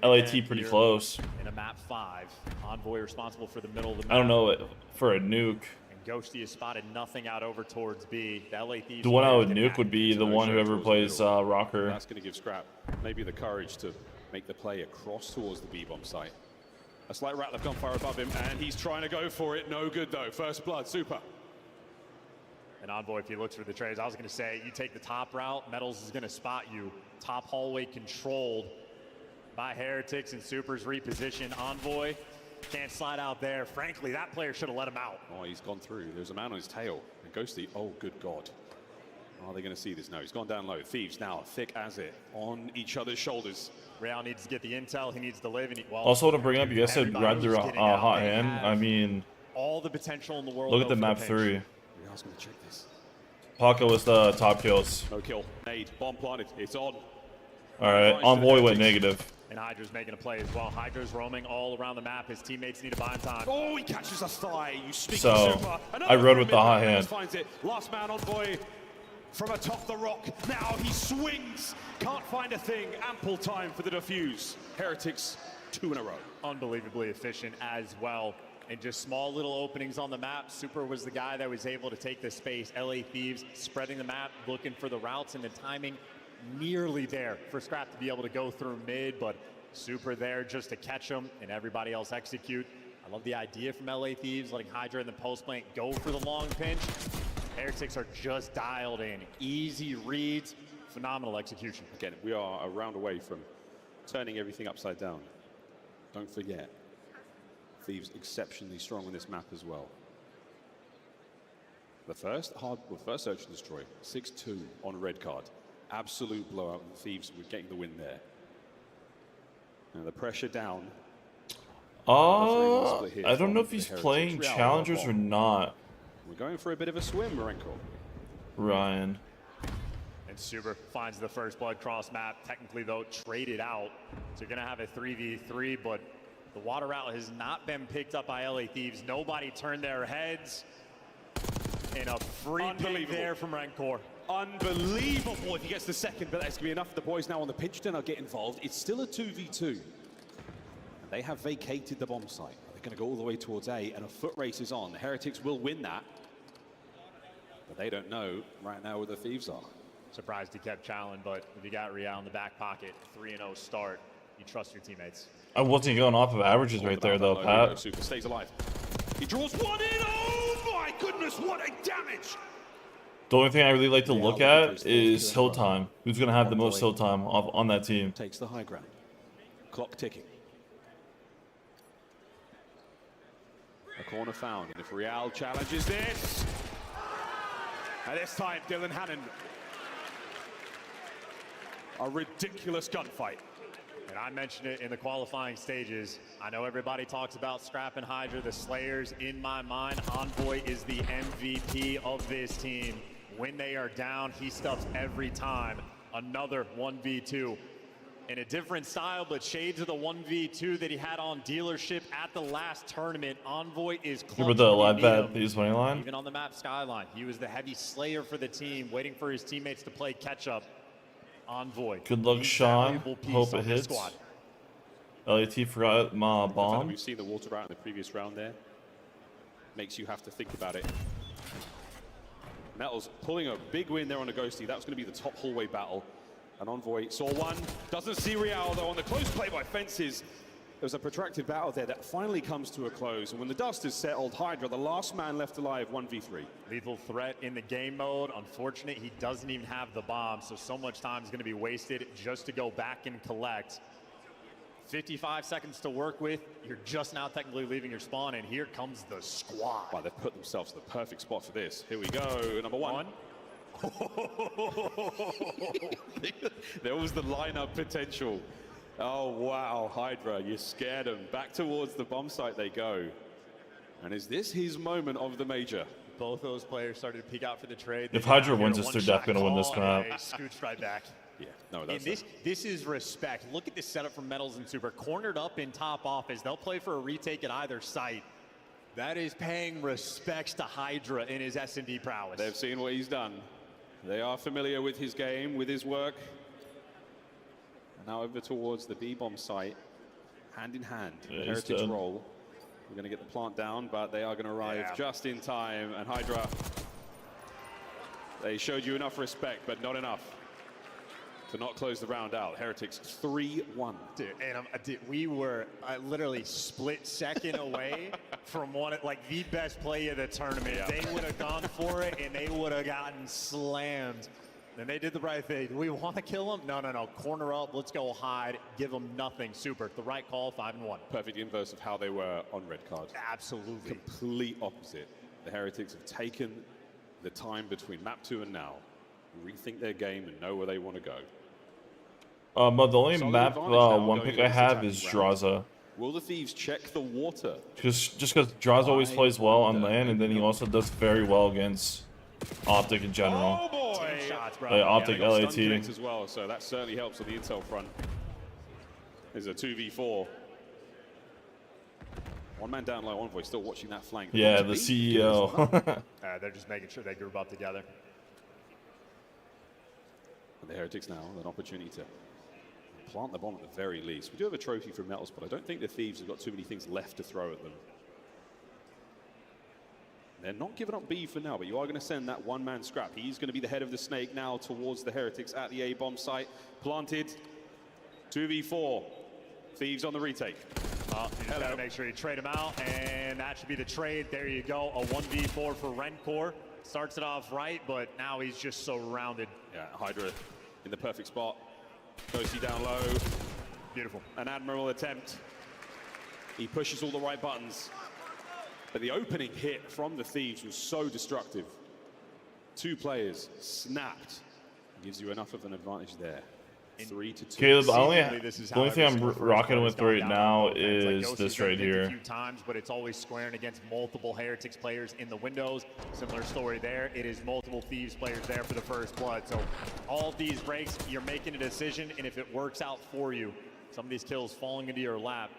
LAT pretty close. In a map 5, Envoy responsible for the middle of the map. I don't know for a nuke. And Ghosty has spotted nothing out over towards B. The LA Thieves. The one I would nuke would be the one whoever plays Rocker. That's going to give Scrap maybe the courage to make the play across towards the B-bomb site. A slight rattle of gunfire above him, and he's trying to go for it. No good, though. First blood, super. And Envoy, if he looks for the trades, I was going to say, you take the top route, Metals is going to spot you. Top hallway controlled by Heretics, and Super's reposition. Envoy can't slide out there. Frankly, that player should have let him out. Oh, he's gone through. There's a man on his tail. And Ghosty, oh, good God. Are they going to see this? No, he's gone down low. Thieves now, thick as it, on each other's shoulders. Real needs to get the intel. He needs to live. And Also, to bring up, you guys said grab their hot hand. I mean, all the potential in the world. Look at the map 3. Real's going to check this. Paco was the top kills. No kill. Nade. Bomb planted. It's on. All right. Envoy went negative. And Hydra's making a play as well. Hydra's roaming all around the map. His teammates need to buy him time. Oh, he catches a thigh. You speak so, Super. I rode with the hot hand. Finds it. Last man Envoy from atop the rock. Now he swings. Can't find a thing. Ample time for the defuse. Heretics, 2 in a row. Unbelievably efficient as well. And just small little openings on the map. Super was the guy that was able to take the space. LA Thieves spreading the map, looking for the routes, and the timing nearly there for Scrap to be able to go through mid, but Super there just to catch him and everybody else execute. I love the idea from LA Thieves, letting Hydra in the post lane go for the long pinch. Heretics are just dialed in. Easy reads, phenomenal execution. Again, we are a round away from turning everything upside down. Don't forget, Thieves exceptionally strong on this map as well. The first search and destroy, 6-2 on red card. Absolute blowout, and Thieves were getting the win there. Now the pressure down. I don't know if he's playing challengers or not. We're going for a bit of a swim, Marenko. Ryan. And Super finds the first blood cross map. Technically, though, traded out. So you're going to have a 3v3, but the water route has not been picked up by LA Thieves. Nobody turned their heads. And a free pick there from Rancor. Unbelievable if he gets the second, but that's going to be enough. The boys now on the pinch to now get involved. It's still a 2v2. And they have vacated the bomb site. They're going to go all the way towards A, and a foot race is on. The Heretics will win that. But they don't know right now where the Thieves are. Surprised he kept Challen, but if you got Real in the back pocket, 3-0 start, you trust your teammates. I wasn't going off of averages right there, though, Pat. Super stays alive. He draws one in. Oh my goodness, what a damage! The only thing I really like to look at is hill time. Who's going to have the most hill time on that team? Takes the high ground. Clock ticking. A corner found, and if Real challenges this, and this time Dylan Hannon. A ridiculous gunfight. And I mentioned it in the qualifying stages. I know everybody talks about Scrap and Hydra, the Slayers. In my mind, Envoy is the MVP of this team. When they are down, he stuffs every time. Another 1v2. In a different style, but shades of the 1v2 that he had on Dealership at the last tournament. Envoy is clutch. Remember the live bet they used money line? Even on the map Skyline, he was the heavy slayer for the team, waiting for his teammates to play catch-up. Envoy. Good luck, Sean. Hope it hits. LAT forgot my bomb. We've seen the water route in the previous round there. Makes you have to think about it. Metals pulling a big win there on a Ghosty. That was going to be the top hallway battle. And Envoy saw one. Doesn't see Real, though, on the close play by Fences. There was a protracted battle there that finally comes to a close. And when the dust is settled, Hydra, the last man left alive, 1v3. Lethal threat in the game mode. Unfortunate, he doesn't even have the bomb, so much time is going to be wasted just to go back and collect. 55 seconds to work with. You're just now technically leaving your spawn, and here comes the squad. Wow, they've put themselves in the perfect spot for this. Here we go, number one. There was the lineup potential. Oh, wow, Hydra, you scared him. Back towards the bomb site they go. And is this his moment of the major? Both those players started to peek out for the trade. If Hydra wins this, they're definitely going to win this map. Scooch right back. Yeah, no, And that's this is respect. Look at this setup from Metals and Super. Cornered up in top office. They'll play for a retake at either site. That is paying respects to Hydra in his S&D prowess. They've seen what he's done. They are familiar with his game, with his work. And now over towards the B-bomb site, hand in hand. Yeah, Heritage roll. We're going to get the plant down, but they are going to arrive just in time. And Hydra, they showed you enough respect, but not enough to not close the round out. Heretics 3-1. Dude, and we were literally split second away from like the best play of the tournament. Yeah. They would have gone for it, and they would have gotten slammed. And they did the right thing. Do we want to kill them? No, no, no. Corner up. Let's go hide. Give them nothing. Super. The right call, 5-1. Perfect inverse of how they were on red card. Absolutely. Complete opposite. The Heretics have taken the time between map 2 and now, rethink their game and know where they want to go. But the only Solid map advantage now one going pick I into have attacking is round. Draza. Will the Thieves check the water? Just because Draza always plays well on land, and then he also does very well against Optic in general. Oh boy! Shots, bro. Optic they got LAT. stun connects as well, so that certainly helps on the intel front. There's a 2v4. One man down low, Envoy still watching that flank. Yeah, the CEO. They're just making sure they group up together. And the Heretics now an opportunity to plant the bomb at the very least. We do have a trophy from Metals, but I don't think the Thieves have got too many things left to throw at them. They're not giving up B for now, but you are going to send that one-man scrap. He's going to be the head of the snake now towards the Heretics at the A-bomb site. Planted. 2v4. Thieves on the retake. You just got to make sure you trade him out, and that should be the trade. There you go. A 1v4 for Rencor. Starts it off right, but now he's just so rounded. Yeah, Hydra in the perfect spot. Ghosty down low. Beautiful. An admirable attempt. He pushes all the right buttons. But the opening hit from the Thieves was so destructive. 2 players snapped. Gives you enough of an advantage there. 3-2. Caleb, the only thing I'm rocking with right now is this right here. A few times, but it's always squaring against multiple Heretics players in the windows. Similar story there. It is multiple Thieves players there for the first blood. So all of these breaks, you're making a decision, and if it works out for you, some of these kills falling into your lap,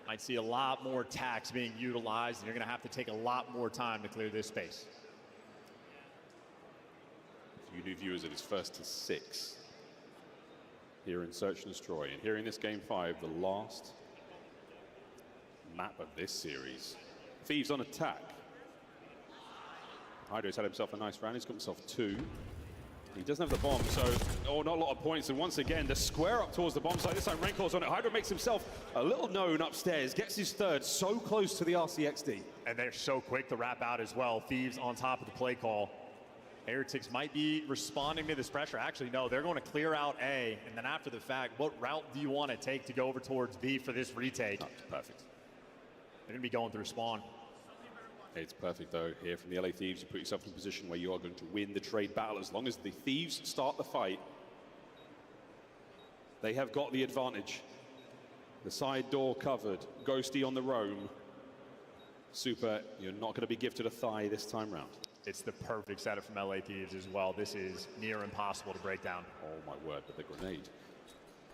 might see a lot more tax being utilized, and you're going to have to take a lot more time to clear this space. You new viewers, it is 1st to 6 here in Search and Destroy. And here in this game 5, the last map of this series. Thieves on attack. Hydra's had himself a nice round. He's got himself 2. He doesn't have the bomb, so not a lot of points. And once again, the square up towards the bomb site. This time Renkor's on it. Hydra makes himself a little known upstairs, gets his 3rd so close to the RCXD. And they're so quick to wrap out as well. Thieves on top of the play call. Heretics might be responding to this pressure. Actually, no, they're going to clear out A. And then after the fact, what route do you want to take to go over towards B for this retake? Perfect. They're going to be going through spawn. It's perfect, though. Here from the LA Thieves, you put yourself in a position where you are going to win the trade battle. As long as the Thieves start the fight, they have got the advantage. The side door covered. Ghosty on the roam. Super, you're not going to be gifted a thigh this time round. It's the perfect setup from LA Thieves as well. This is near impossible to break down. Oh, my word, but the grenade.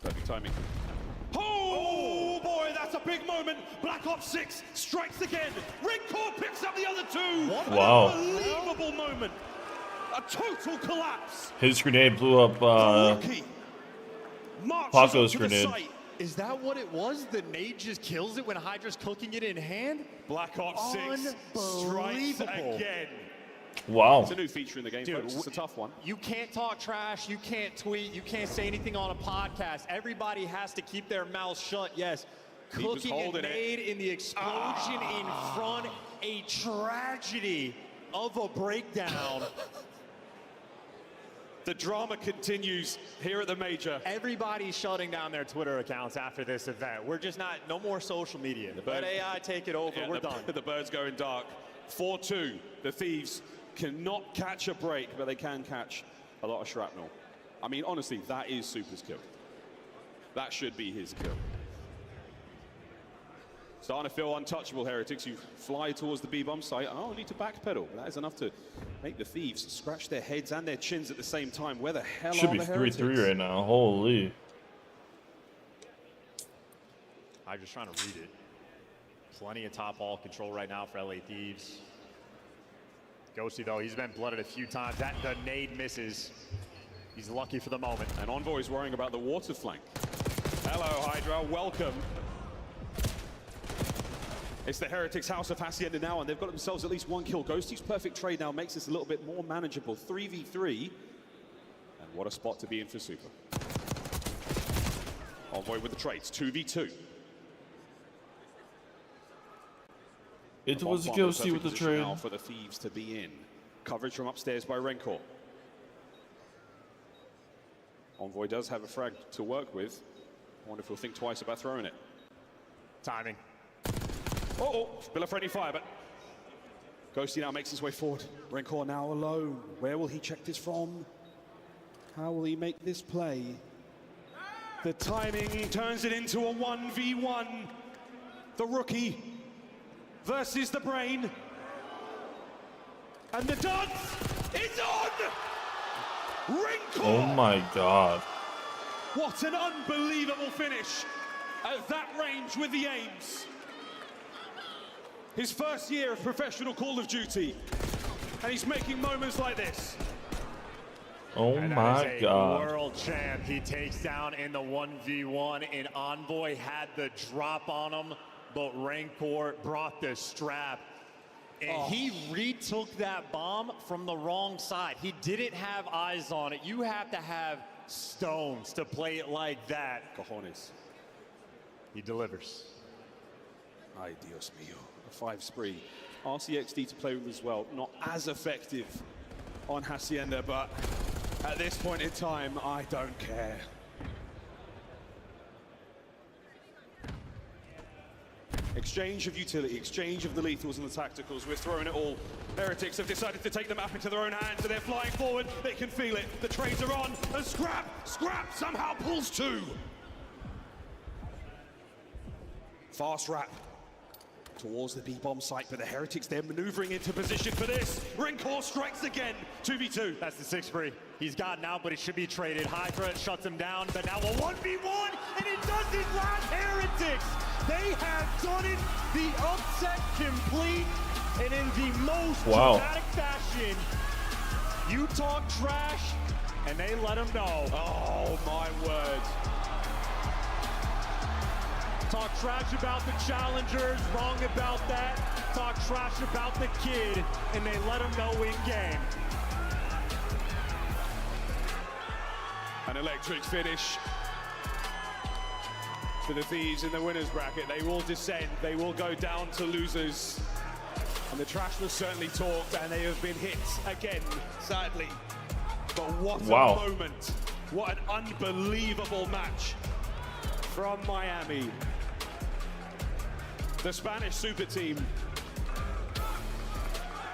Perfect timing. Oh boy, that's a big moment. Black Ops 6 strikes again. Renkor picks up the other 2. Wow. Unbelievable moment. A total collapse. His grenade blew up Paco's grenade. Is that what it was? The nade just kills it when Hydra's cooking it in hand? Black Ops 6 strikes again. Wow. It's a new feature in the game, folks. It's a tough one. You can't talk trash, you can't tweet, you can't say anything on a podcast. Everybody has to keep their mouth shut, yes. Cooking a nade in the explosion in front, a tragedy of a breakdown. The drama continues here at the Major. Everybody's shutting down their Twitter accounts after this event. We're just no more social media. Let AI take it over, we're done. The bird's going dark. 4-2, the Thieves cannot catch a break, but they can catch a lot of shrapnel. I mean, honestly, that is Super's kill. That should be his kill. Starting to feel untouchable, Heretics. You fly towards the B-bomb site. Oh, need to backpedal. That is enough to make the Thieves scratch their heads and their chins at the same time. Where the hell Should are be the Heretics? 3-3 right now. Holy. I'm just trying to read it. Plenty of top ball control right now for LA Thieves. Ghosty, though, he's been blooded a few times. The nade misses. He's lucky for the moment. And Envoy's worrying about the water flank. Hello, Hydra. Welcome. It's the Heretics' House of Hacienda now, and they've got themselves at least one kill. Ghosty's perfect trade now makes this a little bit more manageable. 3v3. And what a spot to be in for Super. Envoy with the trades. 2v2. It was a Ghosty with the trade. Now for the Thieves to be in. Coverage from upstairs by Rencor. Envoy does have a frag to work with. I wonder if he'll think twice about throwing it. Timing. Oh, Spiller friendly fire, but Ghosty now makes his way forward. Rencor now alone. Where will he check this from? How will he make this play? The timing turns it into a 1v1. The rookie versus the brain. And the dance is on! Rencor! Oh my god. What an unbelievable finish at that range with the aims. His first year of professional Call of Duty, and he's making moments like this. Oh my god. World champ he takes down in the 1v1, and Envoy had the drop on him, but Rencor brought the strap. And he retook that bomb from the wrong side. He didn't have eyes on it. You have to have stones to play it like that. Cojones. He delivers. Ay, Dios mío. A 5 spree. RCXD to play with as well. Not as effective on Hacienda, but at this point in time, I don't care. Exchange of utility, exchange of the lethals and the tacticals. We're throwing it all. Heretics have decided to take the map into their own hands, and they're flying forward. They can feel it. The trades are on, and Scrap somehow pulls 2. Fast wrap towards the B-bomb site, but the Heretics, they're maneuvering into position for this. Rencor strikes again, 2v2. That's the 6 free. He's gotten out, but he should be traded. Hydra shuts him down, but now a 1v1, and it does it last Heretics. They have done it, the upset complete, and in the most dramatic fashion. You talk trash, and they let him know. Oh, my word. Talk trash about the challengers, wrong about that. Talk trash about the kid, and they let him know in game. An electric finish for the Thieves in the winners bracket. They will descend, they will go down to losers. And the trash was certainly talked, and they have been hit again, sadly. But what a moment. What an unbelievable match from Miami. The Spanish super team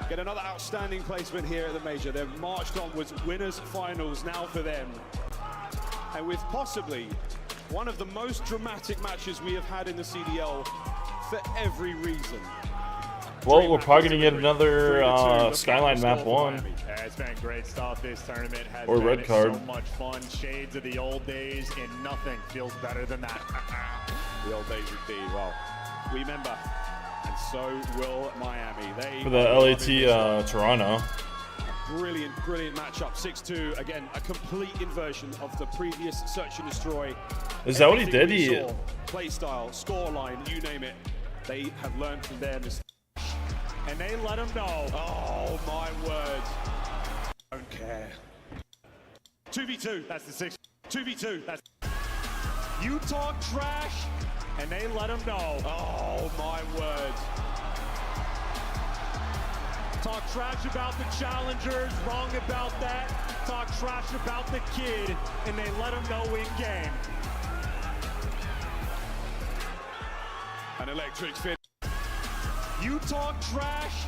get another outstanding placement here at the Major. They've marched onwards, winners finals now for them. And with possibly one of the most dramatic matches we have had in the CDL for every reason. Well, we're probably going to get another Skyline Map 1. Yeah, it's been great stuff. This tournament has or been red card. So much fun. Shades of the old days, and nothing feels better than that. The old days indeed. Well, we remember, and so will Miami. They for the LAT Toronto. Brilliant, brilliant matchup. 6-2. Again, a complete inversion of the previous Search and Destroy. Is that what he did? He play style, score line, you name it. They have learned from their mistakes. And they let him know. Oh, my word. Don't care. 2v2. That's the 6. 2v2. That's. You talk trash, and they let him know. Oh, my word. Talk trash about the challengers, wrong about that. Talk trash about the kid, and they let him know in game. An electric fit. You talk trash,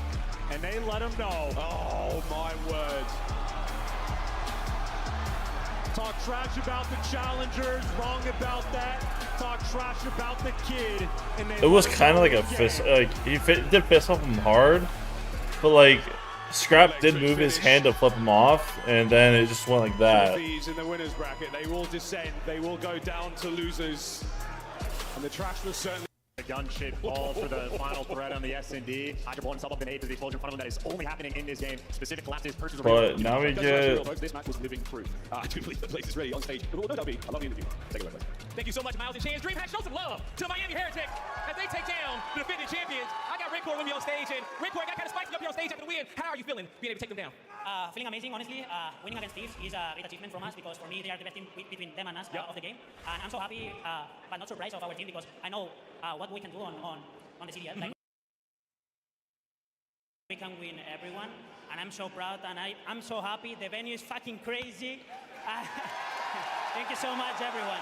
and they let him know. Oh, my word. Talk trash about the challengers, wrong about that. Talk trash about the kid. And it was kind of like a fist, like he did fist off him hard, but like Scrap did move his hand to flip him off, and then it just went like that. These in the winners bracket, they will descend. They will go down to losers, and the trash was certainly. The gun-shaped ball for the final threat on the S&D. Hydra blowing himself up in 8 to the explosion in front of him. That is only happening in this game. Specific collapses, purchase. But now we get. This match was living proof. I do believe the place is ready on stage. I love the interview. Take it away, please. Thank you so much, Miles and Chance. DreamHack, show some love to Miami Heretics as they take down the defending champions. I got Red Core with me on stage, and Red Core got kind of spicy up here on stage after the win. How are you feeling being able to take them down? Feeling amazing, honestly. Winning against Thieves is a great achievement from us because for me, they are the best team between them and us of the game. And I'm so happy, but not surprised of our team because I know what we can do on the CDL. Like, we can win everyone, and I'm so proud, and I'm so happy. The venue is fucking crazy. Thank you so much, everyone.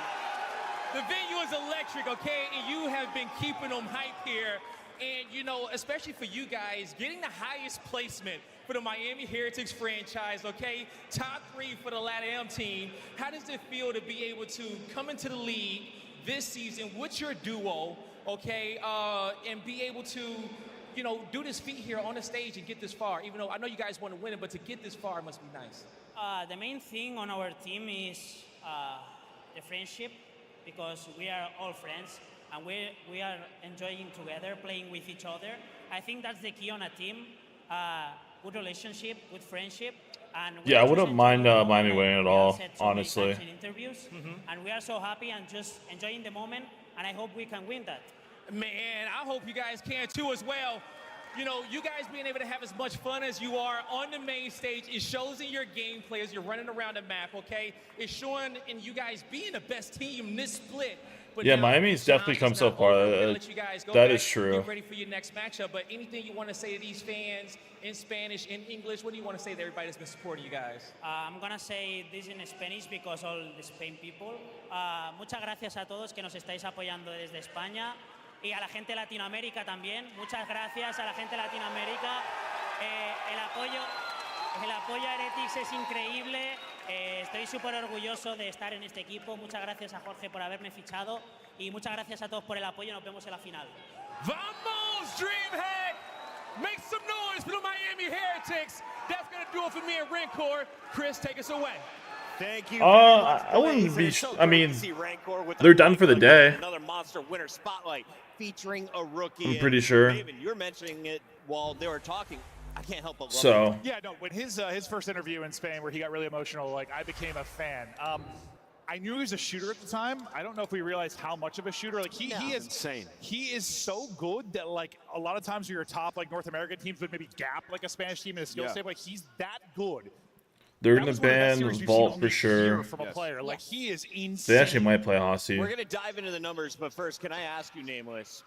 The venue is electric, okay? And you have been keeping them hype here. And, you know, especially for you guys, getting the highest placement for the Miami Heretics franchise, okay? Top 3 for the LATAM team. How does it feel to be able to come into the league this season with your duo, okay, and be able to, you know, do this feat here on the stage and get this far? Even though I know you guys want to win it, but to get this far must be nice. The main thing on our team is the friendship, because we are all friends and we are enjoying together, playing with each other. I think that's the key on a team. Good relationship, good friendship. And yeah, I wouldn't mind Miami winning at all, honestly. In interviews, and we are so happy and just enjoying the moment, and I hope we can win that. Man, I hope you guys can too as well. You know, you guys being able to have as much fun as you are on the main stage, it shows in your gameplay as you're running around the map, okay? It's showing in you guys being the best team this split. But yeah, Miami's definitely come so far. That is true. Get ready for your next matchup. But anything you want to say to these fans in Spanish, in English, what do you want to say to everybody that's been supporting you guys? I'm going to say this in Spanish because all the Spain people. Muchas gracias a todos que nos estáis apoyando desde España. Y a la gente de Latinoamérica también. Muchas gracias a la gente de Latinoamérica. El apoyo a Heretics es increíble. Estoy súper orgulloso de estar en este equipo. Muchas gracias a Jorge por haberme fichado. Y muchas gracias a todos por el apoyo. Nos vemos en la final. ¡Vamos, DreamHack! Make some noise for the Miami Heretics. That's going to do it for me and Rancor. Chris, take us away. Thank you. I wouldn't be. I mean, they're done for the day. Another monster winner spotlight featuring a rookie. I'm pretty sure. David, you're mentioning it while they were talking. I can't help but love so. it. Yeah, no. When his first interview in Spain, where he got really emotional, like I became a fan. I knew he was a shooter at the time. I don't know if we realized how much of a shooter. Like he is insane. He is so good that like a lot of times your top like North American teams would maybe gap like a Spanish team in a skill state. Like he's that good. They're gonna ban Vault for sure. From a player. Like he is insane. They actually might play Hossie. We're gonna dive into the numbers, but first, can I ask you, Nameless,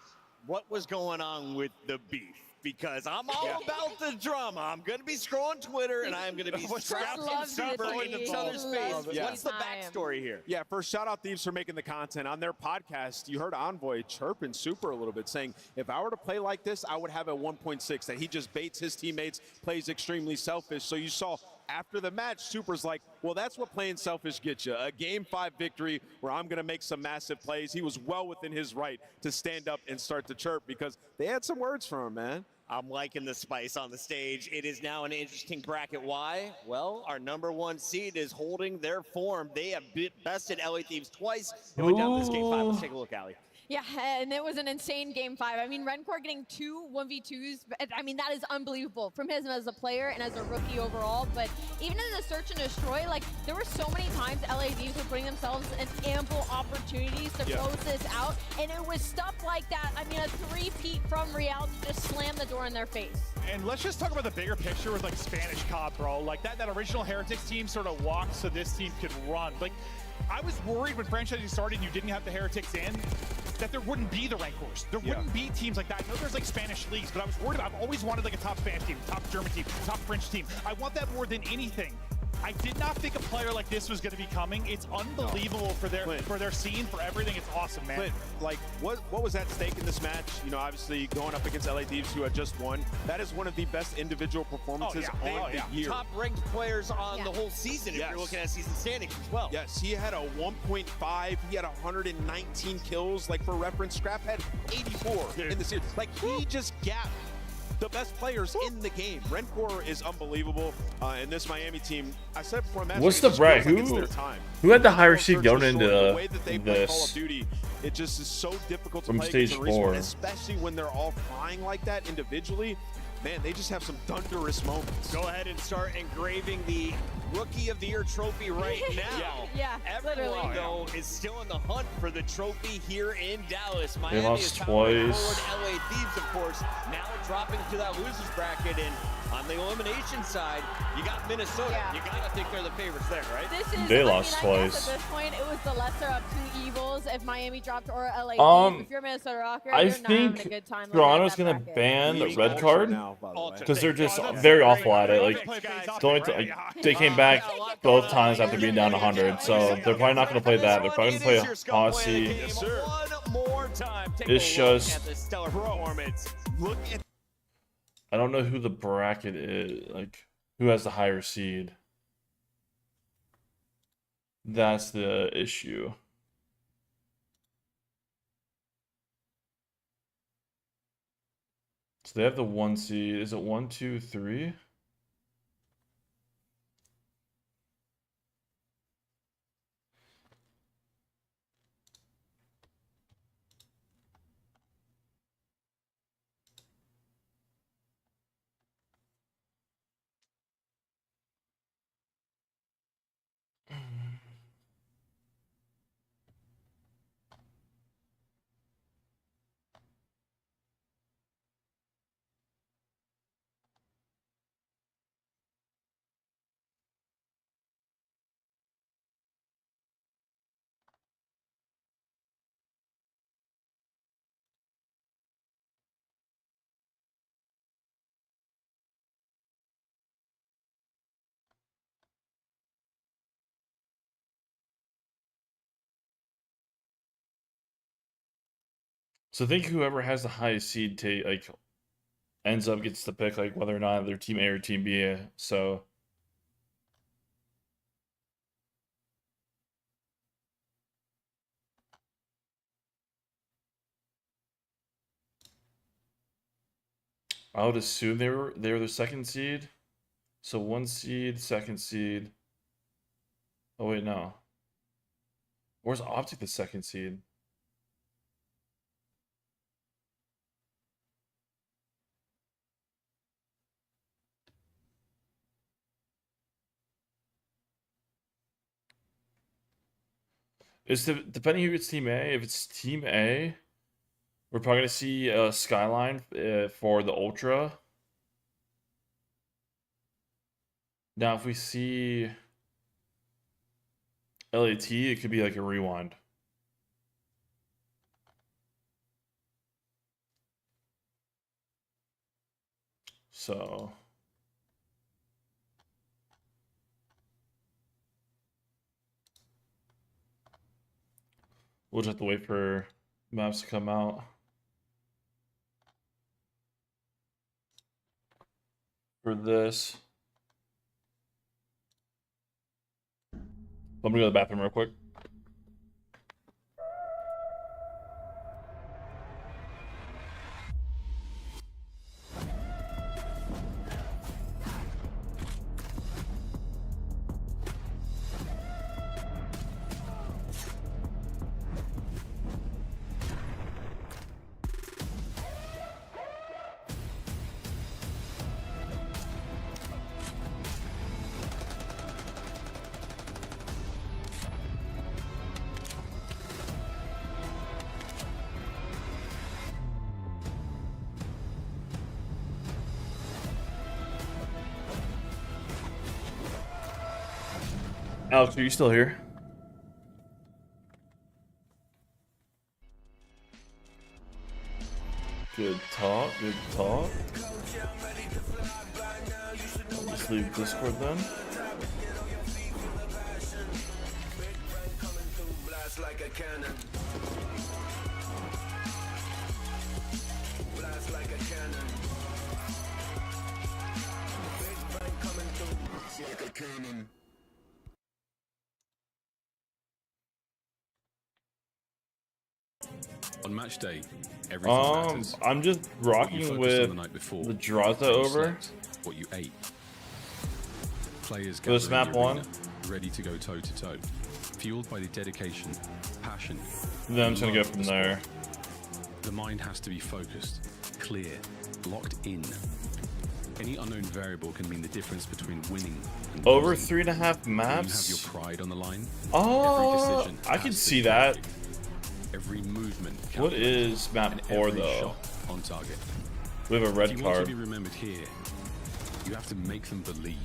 what was going on with the beef? Because I'm all about the drama. I'm gonna be scrolling Twitter, and I'm gonna be scrapping super in each other's face. What's the backstory here? Yeah, first shout out Thieves for making the content on their podcast. You heard Envoy chirping Super a little bit, saying if I were to play like this, I would have a 1.6. That he just baits his teammates, plays extremely selfish. So you saw. After the match, Super's like, well, that's what playing selfish gets you. A Game 5 victory where I'm going to make some massive plays. He was well within his right to stand up and start to chirp because they had some words for him, man. I'm liking the spice on the stage. It is now an interesting bracket. Why? Well, our #1 seed is holding their form. They have bested LA Thieves twice and went down to this Game 5. Let's take a look, Allie. Yeah, and it was an insane Game 5. I mean, Rencor getting 2 1v2s, I mean, that is unbelievable from him as a player and as a rookie overall. But even in the search and destroy, like, there were so many times LA Thieves were putting themselves in ample opportunities to close this out. And it was stuff like that. I mean, a three-peat from reality just slammed the door in their face. And let's just talk about the bigger picture with, like, Spanish COD, bro. Like, that original Heretics team sort of walked so this team could run. Like, I was worried when franchising started and you didn't have the Heretics in, that there wouldn't be the Rancors. There wouldn't be teams like that. I know there's like Spanish leagues, but I was worried about, I've always wanted like a top Spanish team, top German team, top French team. I want that more than anything. I did not think a player like this was going to be coming. It's unbelievable for their scene, for everything. It's awesome, man. Clint, like, what was at stake in this match? You know, obviously going up against LA Thieves, who had just won. That is one of the best individual performances on the year. Top-ranked players on the whole season, if you're looking at season standings as well. Yes, he had a 1.5. He had 119 kills. Like, for reference, Scrap had 84 in the series. Like, he just gapped the best players in the game. Rencor is unbelievable, and this Miami team, I said before, what's the brag? Who had the higher seed going into this? It just is so difficult to From play stage 4, especially when they're all flying like that individually. Man, they just have some thunderous moments. Go ahead and start engraving the Rookie of the Year trophy right now. Everyone, though, is still in the hunt for the trophy here in Dallas. Miami lost is powering twice. forward. LA Thieves, of course, now dropping to that losers bracket. And on the elimination side, you got Minnesota. You got to think they're the favorites there, right? They lost I twice. guess at this point, it was the lesser of two evils if Miami dropped or LA Thieves. If you're a Minnesota Rocker, I you're not having a think good time. Toronto's gonna ban the red card because they're just very awful at it. Like, the only they came back both times after being down 100, so they're probably not gonna play that. They're probably gonna play Aussie. It's just I don't know who the bracket is, like who has the higher seed. That's the issue. So they have the 1 seed. Is it 1, 2, 3? So I think whoever has the highest seed ends up gets to pick whether or not they're team A or team B. So I would assume they were the second seed. So 1 seed, 2nd seed. Oh wait, no. Where's Optic the 2nd seed? Depending who it's team A. If it's team A, we're probably gonna see a Skyline for the Ultra. Now, if we see LAT, it could be like a rewind. So we'll just have to wait for maps to come out. For this. I'm gonna go to the bathroom real quick. Alex, are you still here? Good talk, good talk. I'll just leave Discord then. cannon. Blast like a cannon. Big bang coming through like a cannon. On match day, everything matters. I'm just rocking with the Draza over what you ate. Players for this map one. Ready to go toe to toe, fueled by the dedication, passion. Then I'm just gonna go from there. The mind has to be focused, clear, locked in. Any unknown variable can mean the difference between winning and over losing. 3.5 maps. You have your pride on the line. Oh, I can see that. Every movement. What is map 4 though? On target. We have a red if you card. Want to be remembered here, you have to make them believe.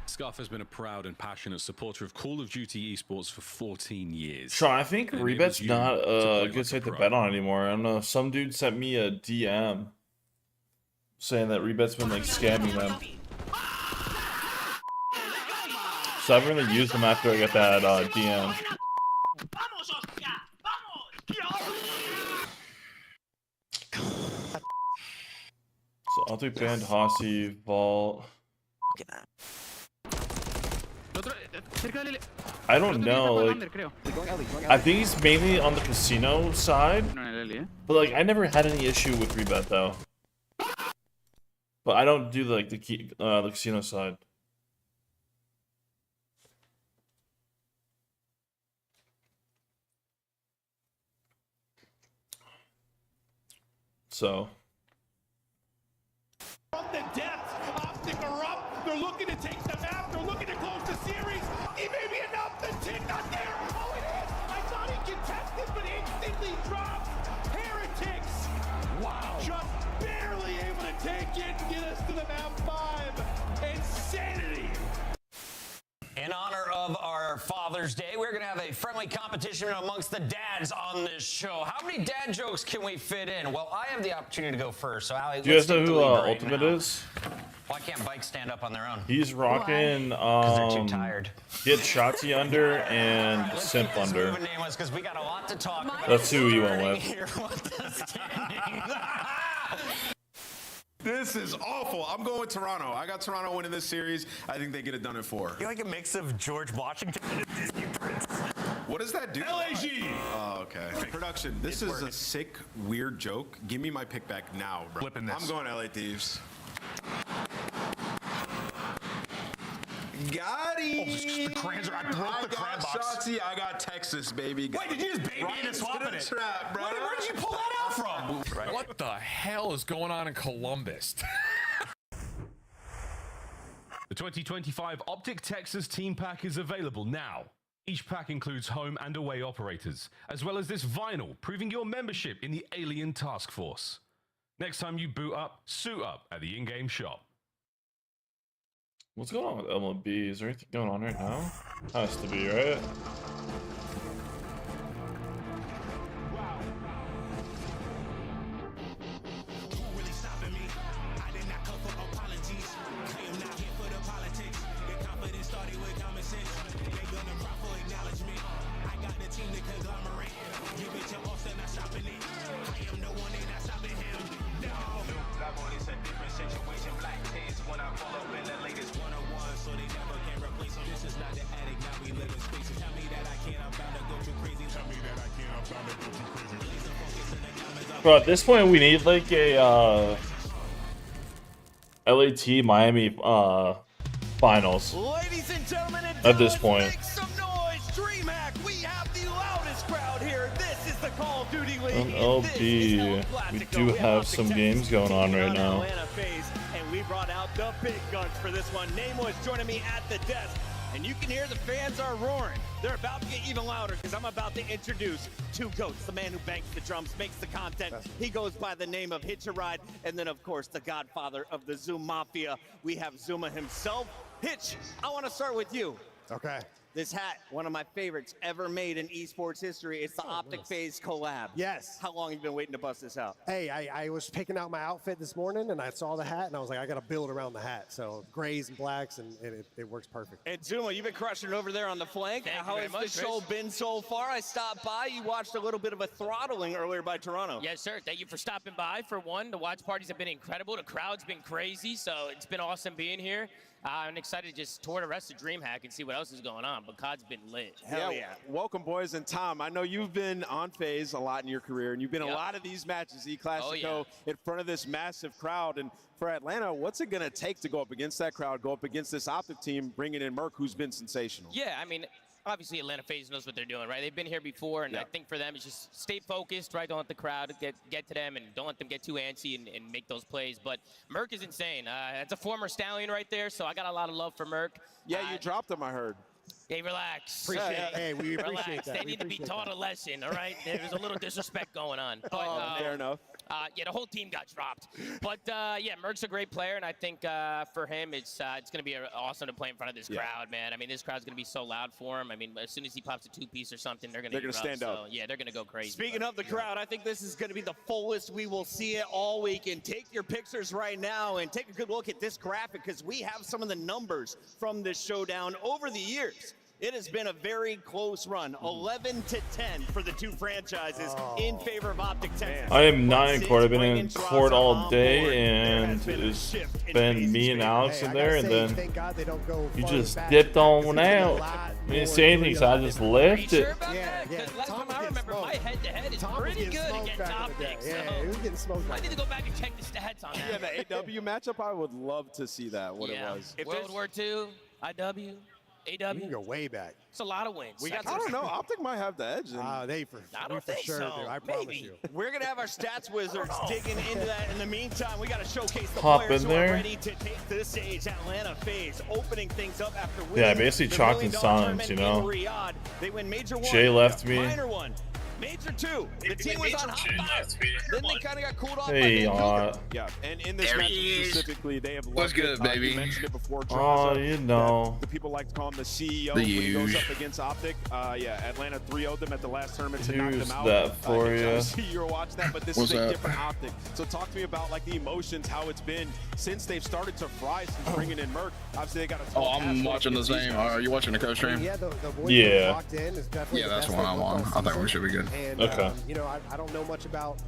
Scuff has been a proud and passionate supporter of Call of Duty esports for 14 years. Sean, I think Rebet's not a good site to bet on anymore. I don't know. Some dude sent me a DM saying that Rebet's been like scamming them. So I haven't really used them after I got that DM. So I'll do Band, Hossie, Vault. I don't know, like, I think he's mainly on the casino side, but like I never had any issue with Rebet though. But I don't do like the casino side. So. From the depths, Optic are up. They're looking to take the map. They're looking to close the series. It may be enough. The tick not there. Oh, it is. I thought he contested, but instantly drops. Heretics. Wow. Just barely able to take it and get us to the map 5. Insanity. In honor of our Father's Day, we're going to have a friendly competition amongst the dads on this show. How many dad jokes can we fit in? Well, I have the opportunity to go first. So, Ali, do you guys know who Ultimate is? Why can't bikes stand up on their own? He's rocking, they're too tired. He had Shotzi under and Simp under. We got a lot to talk about. That's who you went with. This is awful. I'm going with Toronto. I got Toronto winning this series. I think they get it done in 4. You're like a mix of George Washington and a Disney prince. What does that do? LAG. Oh, okay. Production, this is a sick, weird joke. Give me my pick back now, bro. Flipping this. I'm going LA Thieves. Got him. The crayons are, I broke the crayon box. Shotzi, I got Texas, baby. Wait, did you just baby into swapping it? Trap, bro. Where did you pull that out from? What the hell is going on in Columbus? The 2025 Optic Texas Team Pack is available now. Each pack includes home and away operators, as well as this vinyl proving your membership in the Alien Task Force. Next time you boot up, suit up at the in-game shop. What's going on with MLB? Is there anything going on right now? Has to be, right? Bro, at this point we need like a LAT Miami finals. Ladies and gentlemen, at this point. Make some noise. DreamHack, we have the loudest crowd here. This is the Call of Duty League. MLB, we do have some games going on right now. And we brought out the big guns for this one. Namo is joining me at the desk. And you can hear the fans are roaring. They're about to get even louder because I'm about to introduce two GOATs. The man who banks the drums, makes the content. He goes by the name of Hitch a Ride. And then, of course, the godfather of the Zoom Mafia. We have Zuma himself. Hitch, I want to start with you. Okay. This hat, one of my favorites ever made in esports history. It's the Optic Phase collab. Yes. How long have you been waiting to bust this out? Hey, I was picking out my outfit this morning, and I saw the hat, and I was like, I got to build around the hat. So grays and blacks, and it works perfect. And Zuma, you've been crushing it over there on the flank. How has the show been so far? I stopped by. You watched a little bit of a throttling earlier by Toronto. Yes, sir. Thank you for stopping by. For one, the watch parties have been incredible. The crowd's been crazy, so it's been awesome being here. I'm excited to just tour the rest of DreamHack and see what else is going on, but COD's been lit. Hell yeah. Welcome, boys. And Tom, I know you've been on FaZe a lot in your career, and you've been a lot of these matches, E-Classico, in front of this massive crowd. And for Atlanta, what's it going to take to go up against that crowd, go up against this Optic team, bringing in Merc, who's been sensational? Yeah, I mean, obviously Atlanta FaZe knows what they're doing, right? They've been here before, and I think for them it's just stay focused, right? Don't let the crowd get to them, and don't let them get too antsy and make those plays. But Merc is insane. That's a former Stallion right there, so I got a lot of love for Merc. Yeah, you dropped him, I heard. Hey, relax. Appreciate it. Hey, we appreciate relax. that. They need to be taught a lesson, all right? There's a little disrespect going on. But, fair enough. Yeah, the whole team got dropped. But, yeah, Merc's a great player, and I think for him it's going to be awesome to play in front of this crowd, man. I mean, this crowd's going to be so loud for him. I mean, as soon as he pops a two-piece or something, they're going to stand up. So, yeah, they're going to go crazy. Speaking of the crowd, I think this is going to be the fullest we will see it all weekend. Take your pictures right now and take a good look at this graphic, because we have some of the numbers from this showdown over the years. It has been a very close run, 11-10 for the two franchises in favor of Optic Texas. I am not in court. I've been in court all day, and it's been me and Alex in there, and then you just dipped on out. I didn't say anything, so I just left it. Because last time I remember, my head-to-head is pretty good against Optic. Yeah, he was getting smoked. I need to go back and check the stats on that. Yeah, the AW matchup, I would love to see that, what it was. World War II, IW. AW. You can go way back. It's a lot of wins. I don't know. Optic might have the edge. They for sure do. I promise you. We're going to have our stats wizards digging into that. In the meantime, we got to showcase the Hop players in who are there. ready to take to the stage. Atlanta FaZe opening things up after winning. Yeah, basically chalked in silence, you know. They win major one, Jay left me. minor one, major two. The team was on hot fire. Then they kind of got cooled off Hey, by yeah, and in this matchup specifically, they have What's good, baby? You mentioned it before, Oh, you know. The people like to call him the CEO when he goes up against Optic. Yeah, Atlanta 3-0'd them at the last tournament to knock them out. that for you? You're watching that, but this is a different Optic. So talk to me about like the emotions, how it's been since they've started to fry since bringing in Merc. Obviously, they got a I'm watching the same. Are you watching the co-stream? Yeah, the voice Yeah. locked in is definitely Yeah, the that's best one I'm they've on. looked I all think we season. should be good. And, Okay. You know, I don't know much about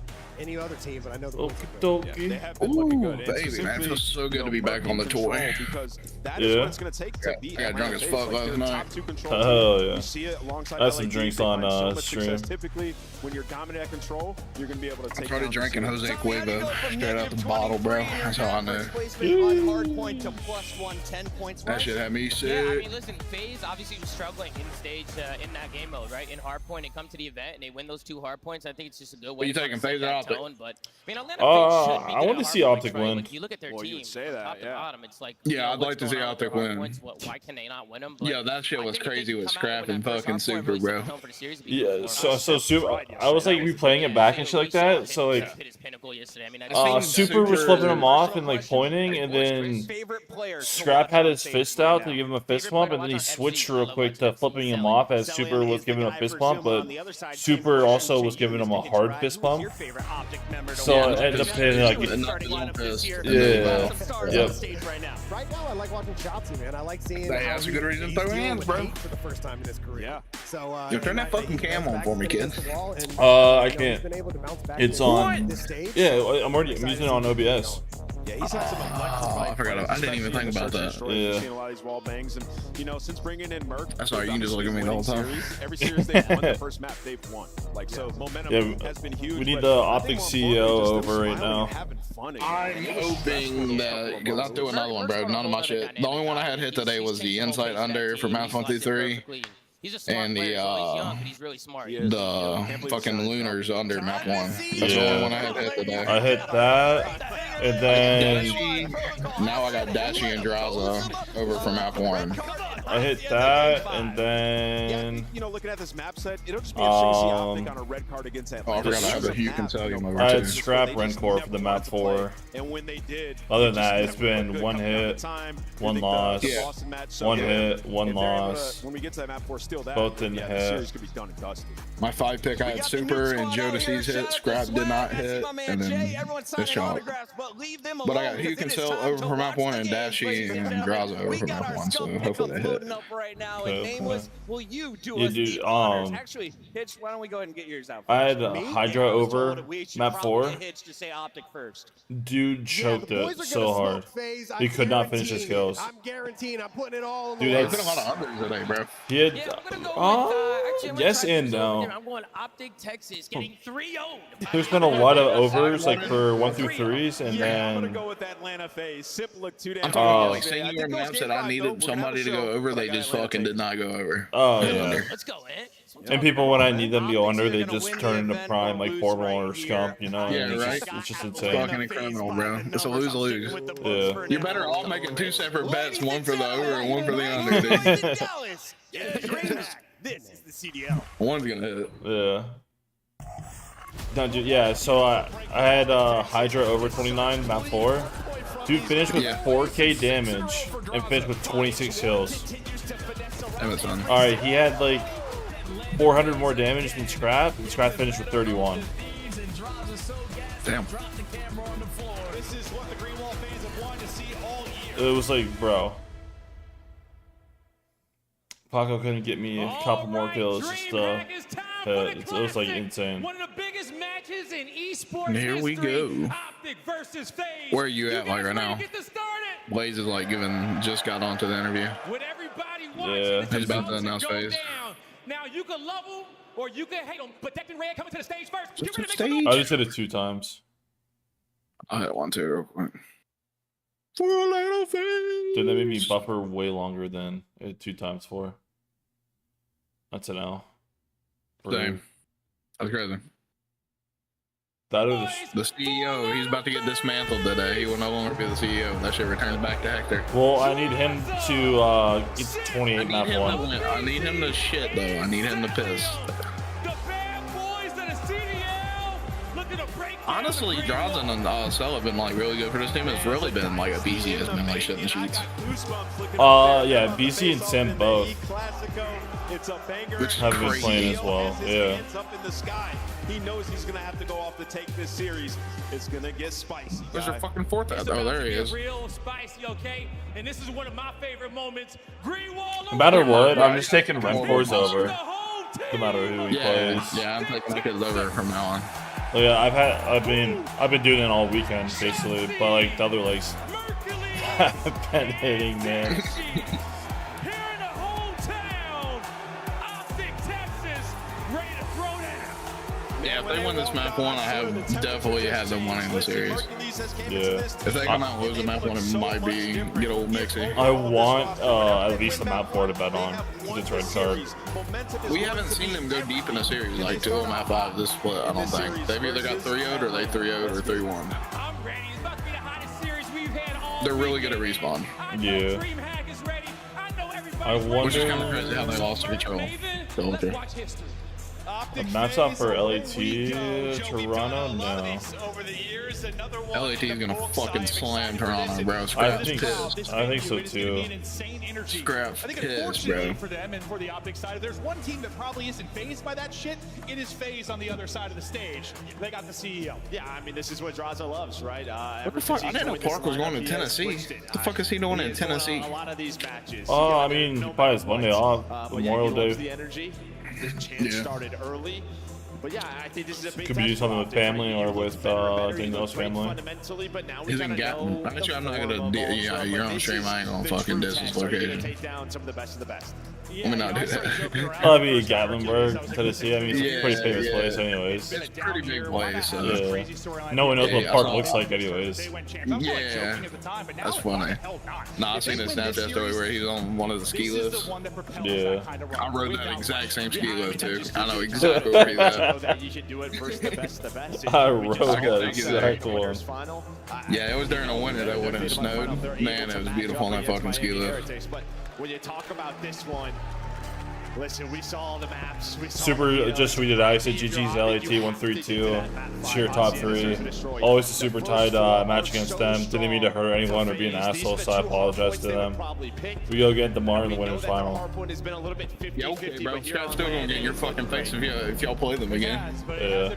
any other team, but I know the boys are good. Okie They have been looking good. And Baby, man, it feels so good to be back on the tour. Because that is what it's going to take to beat I got drunk as fuck last night. Oh, yeah. You see it alongside I had some LAD. drinks They on find so much stream. success. Typically, when you're dominant at control, you're going to be able to take I started down drinking the Jose team. Cuervo straight out the bottle, bro. That's how I know. on hard point to +1, 10 points. That shit had me sick. Yeah, I mean, listen, FaZe obviously was struggling in stage in that game mode, right? In hardpoint, they come to the event and they win those 2 hardpoints. I think it's just a good way. you to taking set FaZe or that Optic? tone, but I mean, Atlanta FaZe should be I good want at to see hardpoints, Optic right? win. Like, you look at their team, you'd say that, top to yeah. bottom. It's like, Yeah, I'd like to see Optic win. Why can they not win them? Yeah, that shit I was think if they crazy can with come out Scrap with and that first fucking hardpoint, Super, really set bro. the tone for the series, it'd be Yeah, good. so Super, I was like replaying it back and shit like that. So like, Hit his pinnacle yesterday. I mean, I Super was flipping him off and like pointing, and then Scrap had his fist out to give him a fist bump, and then he switched real quick to flipping him off as Super was giving him a fist bump, but Super also was giving him a hard fist bump. So it ended up hitting like, yeah, yep. Right now, I like watching Shotzi, man. I like seeing Hey, how that's a good reason to throw he's dealing hands, with bro. hate for the first time in his career. Yeah. So, Yo, turn that fucking cam on for me, kid. I can't. It's on. Yeah, I'm already using it on OBS. Yeah, he's had some I forgot. I didn't even think about that. We've seen a lot of these wall bangs, and you know, since bringing in Merc, That's all right, you can just look at me the whole time. Every series they've won, the first map they've won. Like so, momentum has been huge. We need the Optic CEO over right now. I'm hoping that, because I'll do another one, bro. None of my shit. The only one I had hit today was the Insight Under for Math 123. And the fucking Lunars under map 1. That's the only one I had hit today. I hit that, and then now I got Dashi and Draza over for map 1. I hit that, and then you know, looking at this map set, it'll just be a chasey optic on a red card against Atlanta. Oh, I forgot I have a Hue can tell you I had scrap Rencor for the map 4. And when they did, other than that, it's been 1 hit, 1 loss, 1 hit, 1 loss. When we get to that map 4, still that. Both didn't hit. The series could be done and dusted. My 5 pick, I had Super and Jodeci's hit. Scrap did not hit, and then this shot. But I got Hue can sell over for map 1 and Dashy and Graza over for map 1, so hopefully they hit. Will you do Yeah, dude, actually, Hitch, why don't we go ahead and get yours out? I had Hydra over map 4. Hitch to say optic first. Dude choked it so hard. He could not finish his kills. I'm guaranteeing I'm putting it all on the There's been a lot of unders today, bro. He had, yes and no. I'm going optic Texas, getting 3-0'd. There's been a lot of overs, like for 1 through 3s, and then. I'm gonna go with Atlanta phase. Sip looked too damn. I'm talking like senior maps that I needed somebody to go over, they just fucking did not go over. Oh yeah. Let's go, man. And people, when I need them to go under, they just turn into prime, like Formal or Scump, you know? Yeah, right? It's just insane. Fucking incredible, bro. It's a lose-lose. Yeah. You're better off making 2 separate bets, one for the over and one for the under, dude. This is the CDL. One's gonna hit. Yeah. No, dude, yeah, so I had Hydra over 29, map 4. Dude finished with 4k damage and finished with 26 kills. Alright, he had like 400 more damage than Scrap, and Scrap finished with 31. Damn. It was like, bro. Paco couldn't get me a couple more kills. Just, it was like insane. One of the biggest matches in esports And here we go. Optic versus FaZe. Where are you at, like, right now? Blaze is like just got onto the interview. Yeah. He's about to announce FaZe. Now you can love him or you can hate him, but Declan Red coming to the stage first. I just hit it 2 times. I hit 1 too real quick. For a little FaZe. Dude, that made me buffer way longer than 2 times 4. That's an L. Same. That's crazy. That is the CEO. He's about to get dismantled today. He will no longer be the CEO. That shit returns back to Hector. Well, I need him to get 28 map 1. I need him to shit though. I need him to piss. Honestly, Drazen and Cell have been like really good for this team. It's really been like a BC has been like shit in the sheets. Yeah, BC and Sim both Which have been playing as well. Yeah. He knows he's gonna have to go off to take this series. It's gonna get spicy. Where's your fucking 4th at? Oh, there he is. Real spicy, okay? And this is one of my favorite moments. No matter what, I'm just taking Rencors over. No matter who he plays. Yeah, I'm taking Rencors over from now on. Oh, yeah, I've been doing it all weekend basically, but like the other legs have been hitting, man. Yeah, if they win this map 1, I have definitely had them winning the series. Yeah. If they come out and lose the map 1, it might be get old Mixie. I want at least the map 4 to bet on. It's red card. We haven't seen them go deep in a series, like 2 of map 5 this split, I don't think. They've either got 3-0'd or they 3-0'd or 3-1. They're really good at respawn. Yeah. I wonder. Which is kind of crazy how they lost to Patrol. The match up for LAT Toronto? No. LAT is gonna fucking slam Toronto, bro. I Scrap's think so too. Scrap's pissed, bro. For them and for the Optic side, if there's one team that probably isn't phased by that shit, it is FaZe on the other side of the stage. They got the CEO. Yeah, I mean, this is what Draza loves, right? What the fuck? I didn't know Park was going to Tennessee. What the fuck is he doing in Tennessee? A lot of these matches. Oh, I mean, probably his Monday off, Memorial Day. The energy. This chance started early. But yeah, I think this is a big could be doing something with family or with Daniel's family. He's in Gatton. I bet you I'm not gonna. Yeah, you're on stream. I ain't gonna fucking diss his location. Let me not do that. I'll be Gatlinburg, Tennessee. I mean, it's a pretty famous place, anyways. It's a pretty big place. So. Yeah. No one knows what Park looks like, anyways. Yeah, that's funny. Nah, I've seen a Snapchat story where he's on one of the ski lifts. Yeah. I rode that exact same ski lift too. I know exactly where he's at. I rode that exact one. Yeah, it was during the winter though when it snowed. Man, it was beautiful on that fucking ski lift. when you talk about this one, listen, we saw all the maps. We saw Super just tweeted I said GG's LAT 132. It's your top 3. Always a super tight match against them. Didn't mean to hurt anyone or be an asshole, so I apologize to them. We go get tomorrow in the winners final. Yeah, okay, bro. Scott's still gonna get in your fucking face if y'all play them again. Yeah.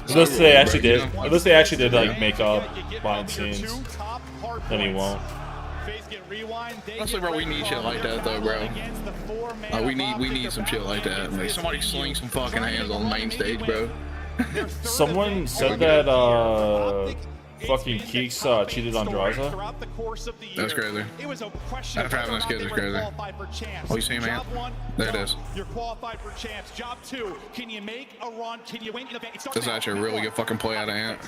Unless they actually did. Unless they actually did like make up behind scenes. Then he won't. Honestly, bro, we need shit like that, though, bro. We need some shit like that. Like, somebody sling some fucking hands on the main stage, bro. Someone said that fucking Keeks cheated on Draza. That's crazy. After having this kid is crazy. Oh, you see, man? There it is. You're qualified for champs. Job 2. Can you make a run? Can you win? This is actually a really good fucking play out of Ant.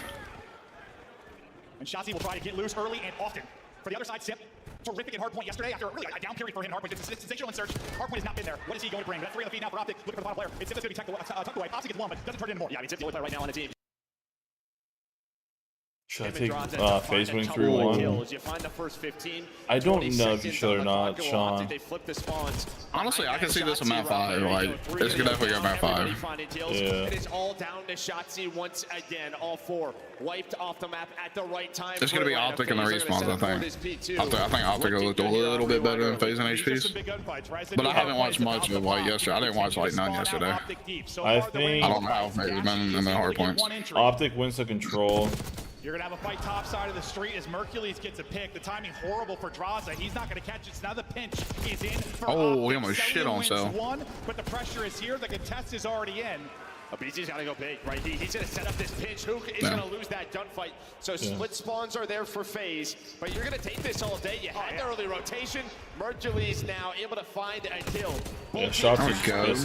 And Shotzi will try to get loose early and often. For the other side, Sip, terrific at hardpoint yesterday after really a down period for him. Hardpoint, it's a sensational insert. Hardpoint has not been there. What is he going to bring? That's 3 on the feed now for Optic. Looking for the final player. It's Sip's going to be tucked away. Optic gets 1, but doesn't turn it into more. Yeah, I mean, Sip's the only player right now on the team. Should I take phase wing 3-1? I don't know if you should or not, Sean. Honestly, I can see this in map 5. Like, it's gonna definitely go map 5. Yeah. It is all down to Shotzi once again. All 4 wiped off the map at the right time. It's gonna be Optic in the respawns, I think. I think Optic will look a little bit better than phase and HPs. But I haven't watched much of White yesterday. I didn't watch like none yesterday. I think I don't know how it's been in the hard points. Optic wins the control. You're going to have a fight top side of the street as Mercules gets a pick. The timing horrible for Draza. He's not going to catch it. So now the pinch is in for Oh, we almost shit on Cell. But the pressure is here. The contest is already in. BC's got to go big, right? He's going to set up this pinch. Who is going to lose that gunfight? So split spawns are there for FaZe, but you're going to take this all day. You had the early rotation. Mercules now able to find a kill. Yeah, shots is good.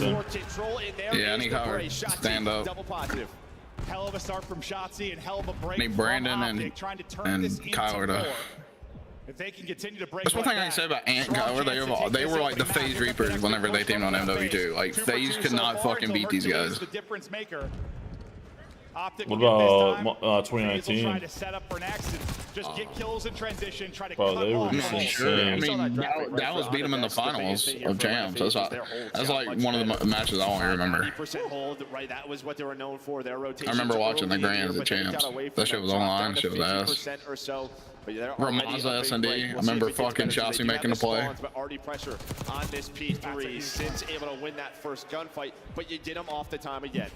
Yeah, I need Howard. Stand up. Double positive. Hell of a start from Shotzi and hell of a break. Need Brandon and Kyler to. If they can continue to break. That's one thing I can say about Ant and Kyler. They were like the FaZe Reapers whenever they teamed on MW2. Like, FaZe could not fucking beat these guys. What about 2019? Try to set up for next and just get kills in transition. Try to bro, they were just insane. I mean, Dallas beat them in the finals of champs. That's like one of the matches I only remember. I remember watching the Grand of the champs. That shit was online. That shit was ass. Ramaza S&D. I remember fucking Chelsea making the play. But already pressure on this P3. Since able to win that first gunfight, but you did him off the time again.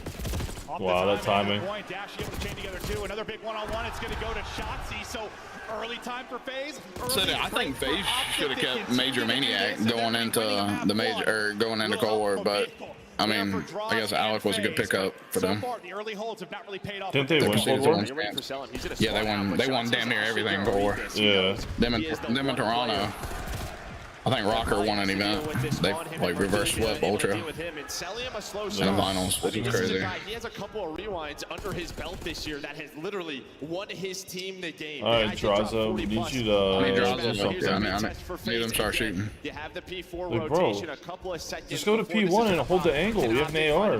Wow, that timing. Dash able to chain together too. Another big one-on-one. It's going to go to Shotzi. So early time for FaZe. So I think FaZe should have kept Major Maniac going into the major or going into Cold War, but I mean, I guess Alec was a good pickup for them. Didn't they win Cold War? Yeah, they won damn near everything in Cold War. Yeah. Them in Toronto. I think Rocker won an event. They like reverse flip Ultra in the finals, which is crazy. He has a couple of rewinds under his belt this year that has literally won his team the game. All right, Draza, we need you to. I need them to start shooting. You have the P4 like, bro, rotation a couple of seconds. just go to P1 and hold the angle. You have an AR.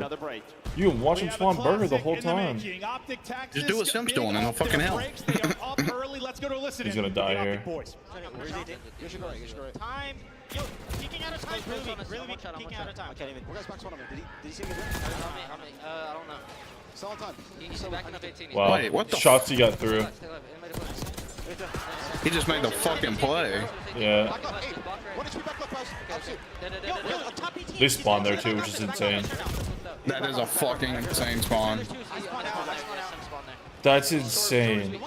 You can watch him spawn burger the whole time. Just do what Sim's doing and he'll fucking help. He's gonna die here. Time. Yo, peeking out of time. Really peeking out of time. I can't even. What guy's back on him? Did he see me? I don't know. Still on time. He's backing up 18. Wow. Wait, what the shots he got through? He just made the fucking play. Yeah. They spawned there too, which is insane. That is a fucking insane spawn. That's insane.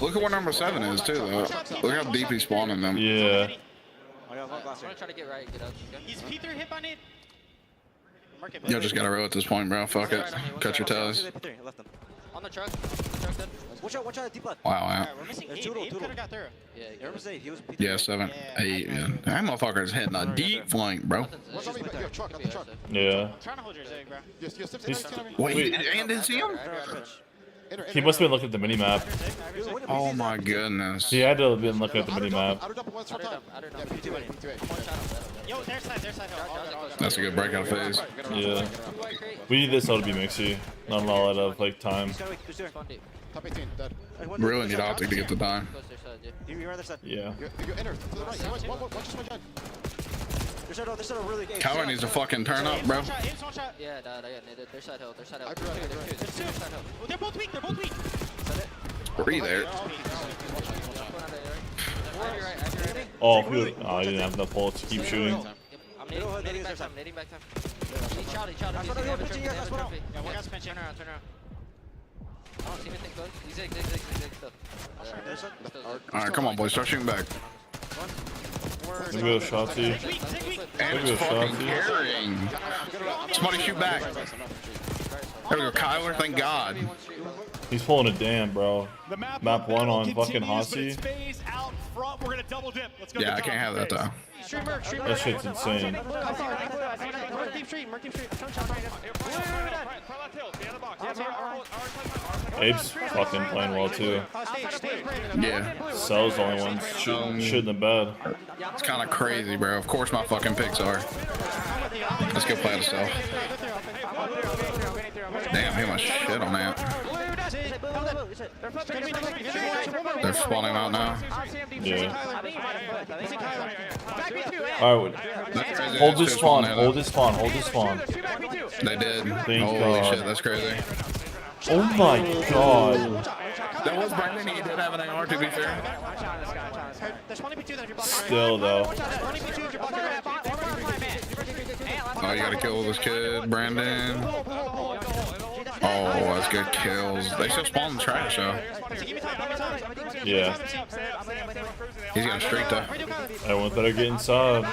Look at what number 7 is too, though. Look how deep he's spawning them. Yeah. I'm gonna try to get right, get up. He's P3 hit on it. You just gotta roll at this point, bro. Fuck it. Cut your toes. On the truck. Watch out, deep left. Wow, man. We're missing 8. 8 could have got through. Yeah, was 8. He was P3. Yeah, 7, 8. Yeah. That motherfucker's hitting a deep flank, bro. Yeah. I'm trying to hold your zig, bro. Wait, and didn't see him? He must have been looking at the minimap. Oh my goodness. He had to have been looking at the minimap. Yo, their side. That's a good breakout phase. Yeah. We need this all to be mixy. Not a lot of like time. Really need Optic to get the time. You run this side. Yeah. You enter to the right. Watch this one, John. There's a really good. Kyler needs to fucking turn up, bro. Yeah, they're side hill. They're side hill. They're both weak. Were you there? Oh, I didn't have enough bullets to keep shooting. I'm nading back time. Charlie. Turn around. I don't see anything good. He's zig stuff. Alright, come on, boys. Start shooting back. Look at those shots, And it's fucking carrying. Somebody shoot back. There we go, Kyler. Thank God. He's pulling a damn, bro. Map 1 on fucking Hossie. Yeah, I can't have that though. That shit's insane. Abe's fucking playing well too. Yeah. Cell's the only one shit in the bed. It's kind of crazy, bro. Of course my fucking picks are. Let's go play the cell. Damn, he must shit on that. They're spawning out now. Yeah. Alright, hold this spawn, hold this spawn. They did. Thank Holy God. shit, that's crazy. Oh my God. That was Brandon. He did have an AR, to be fair. Still though. Oh, you gotta kill this kid, Brandon. Oh, that's good kills. They still spawn the trash, though. Yeah. He's got a streak, though. Everyone better get inside.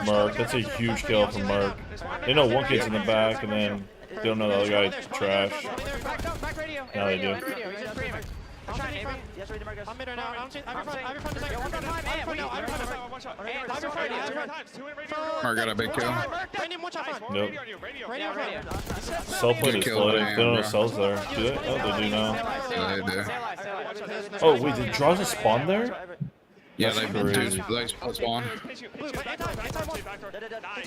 Merc, that's a huge kill from Merc. They know one kid's in the back, and then they don't know the other guy trash. Now they do. Mark got a big kill. Nope. Cell played his play. They don't know Cell's there. Do they? Oh, they do now. Yeah, they do. Oh, wait, did Draws just spawn there? Yeah, That's they crazy. spawn.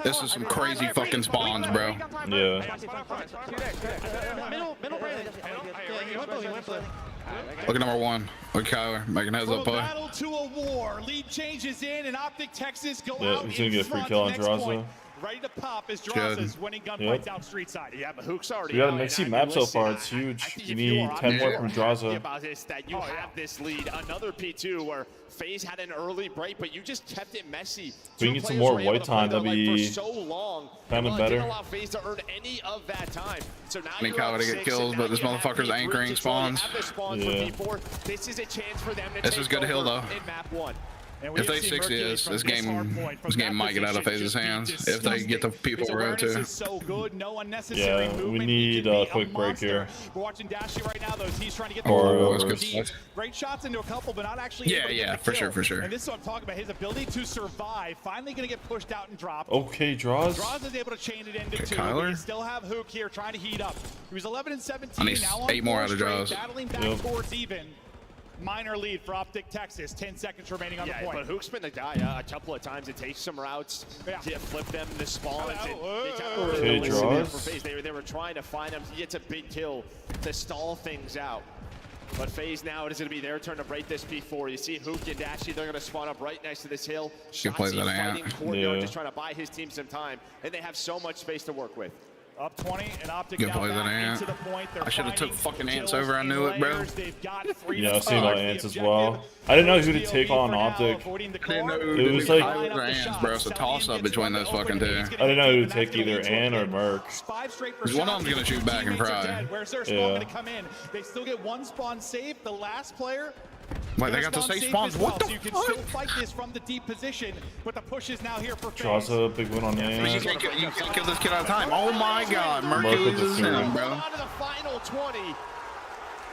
This is some crazy fucking spawns, bro. Yeah. Look at number 1. Look at Kyler making heads up play. Battle to a war. Lead changes in, and Optic Texas go Yeah, out he's gonna get a free in kill on front the next point. Draza. Ready to pop as Good. Draza's winning gunfights out street side. Yeah, but Hook's already. We got a mixy map so far. It's huge. You need 10 more from Draza. About this, that you have this lead. Another P2 where FaZe had an early break, but you just kept it messy. We need some more white time. That'd be kind of better. Didn't allow FaZe to earn any of that time. So now I need Kyler to get kills, but this motherfucker's anchoring spawns. Yeah. This is a chance for them to This is good hill, though. in map 1. If they 60 this game might get out of FaZe's hands. If they get the people row too. Yeah, we need a quick break here. We're watching Dashy right now, though. He's trying to get Oh, that's good stuff. great shots into a couple, but not actually. Yeah, for sure. And this is what I'm talking about. His ability to survive. Finally going to get pushed out and dropped. Okay, Draws. Draws is able to chain it into 2. Kyler? But you still have Hook here trying to heat up. He was 11 and 17. I need now 8 more out of Draws. Battling back towards even. Minor lead for Optic Texas. 10 seconds remaining on the point. But Hook's been the guy a couple of times. It takes some routes to flip them the spawns. Okay, Draws. They were trying to find him. He gets a big kill to stall things out. But FaZe now, it is going to be their turn to break this P4. You see Hook and Dashy, they're going to spawn up right next to this hill. Good play that fighting courtyard, Yeah. just trying to buy his team some time. And they have so much space to work with. Up 20 and Optic Good now play that back ant. into the point. They're I should have took finding fucking ants kills over. I in knew it, bro. layers. They've got 3 Yeah, I've seen stars. about ants as well. I didn't know who to take on Optic. It was like ants, bro. It's a toss-up between those fucking 2. I didn't know who to take either Ant or Merc. Because one of them's gonna shoot back and fry. Where's their spawn Yeah. going to come in? They still get 1 spawn safe. The last player. Wait, they got the safe spawns. What the So you can still fight this from the deep position, but the push is now here for FaZe. Draws a big win on You Ant. can't kill this kid out of time. Oh my God, Mercury Merc with the loses him, bro. On to the final 20.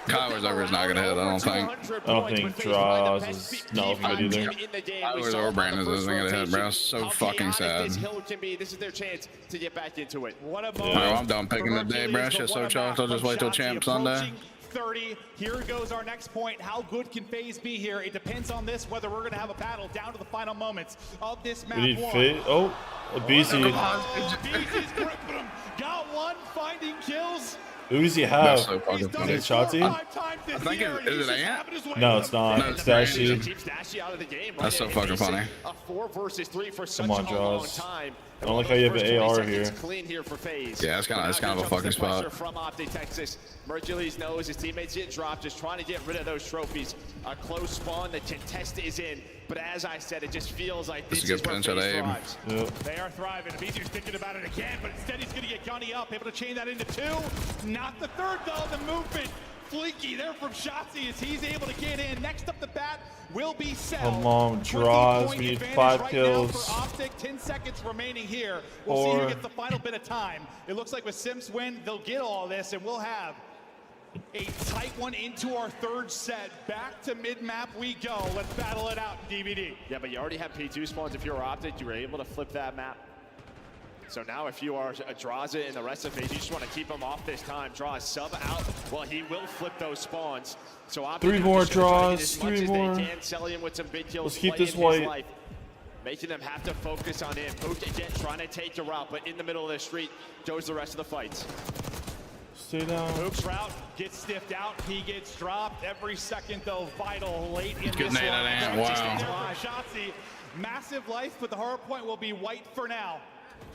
Kyler's over is not gonna hit. I don't think. I don't think Draws is not looking good either. Kyler's over Brandon's isn't gonna hit, bro. So fucking sad. This is their chance to get back into it. What a Alright, moment. well, I'm done picking the day, bro. Shit's so chalked. I'll just wait till Champ Sunday. 30. Here goes our next point. How good can FaZe be here? It depends on this, whether we're going to have a battle down to the final moments of this map. We need one. FaZe. Oh, a BZ. BZ's gripping him. got one, finding kills. Who does he have? That's so fucking funny. Is it Shotzi? I think is it Ant? No, it's not. No, It's it's Dashy. Keeps Dashy out of the game. That's so fucking funny. A 4 versus 3 for such Come on, a long Jaws. time. I don't like how you have an AR here. Clean here for FaZe. Yeah, it's kind of a fucking spot. From Optic Texas. Mercules knows his teammates get dropped, just trying to get rid of those trophies. A close spawn, the contest is in. But as I said, it just feels like this is where FaZe thrives. Yep. They are thriving. Abizi's thinking about it again, but instead he's going to get Gunny up, able to chain that into 2. Not the third, though. The movement. Fleeky there from Shotzi as he's able to get in. Next up the bat will be Cell. Come on, draws. We need 5 kills. For Optic, 10 seconds remaining here. We'll see who gets the final bit of time. It looks like with Simps win, they'll get all this, and we'll have a tight one into our third set. Back to mid-map we go. Let's battle it out in DVD. Yeah, but you already have P2 spawns. If you're Optic, you were able to flip that map. So now if you are Draza and the rest of FaZe, you just want to keep him off this time. Draw sub out. Well, he will flip those spawns. So Optic 3 more draws. 3 more. With some big kills. Let's keep this white. Making them have to focus on him. Mook again trying to take the route, but in the middle of the street goes the rest of the fights. Stay down. Mook's route gets stiffed out. He gets dropped. Every second, though, vital late in Good this nade one. at Ant. Wow. Shotzi, massive life, but the hard point will be white for now.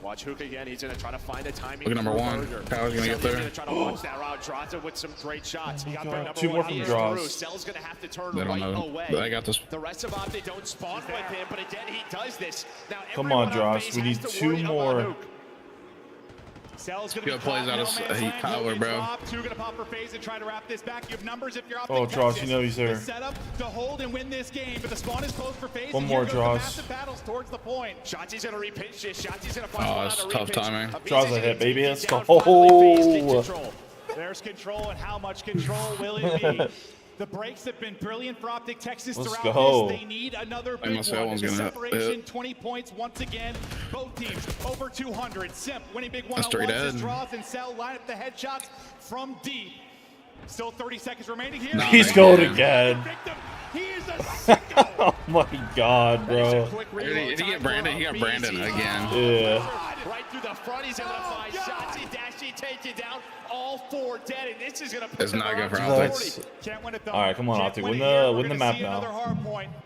Watch Hook again. He's going to try to find the timing. Look at number 1. Power's going to get there. He's going to try to watch that route. Draza with some great shots. He got number 2 more one. from draws. Cell's going to have to turn They don't right know. away. But I got this. The rest of Optic don't spawn with him, but again, he does this. Now, Come on, Josh. We need 2 more. Cell's gonna He plays out of heat power, bro. 2 gonna pop for FaZe and try to wrap this back. You have numbers if you're Optic. Oh, Josh, you know he's there. The setup to hold and win this game, but the spawn is closed for FaZe. One more, Josh. Massive battles towards the point. Shotzi's gonna repitch this. Shotzi's gonna find Oh, it's tough timing. Draws a hit, baby. Let's go. There's control, and how much control will it be? The breaks have been brilliant for Optic Texas throughout this. They need another big one. The separation, 20 points once again. Both teams over 200. Simp winning big one-on-ones. Draws and Cell line up the headshots from deep. Still 30 seconds remaining here. He's going again. He is a sicko. Oh my god, bro. Did he get Brandon? He got Brandon again. Yeah. Right through the front, he's able to find Shotzi. Dashy take it down. All 4 dead, and this is gonna put It's not good for Optic. Can't win it though. All right, come on, Optic. Win the map now.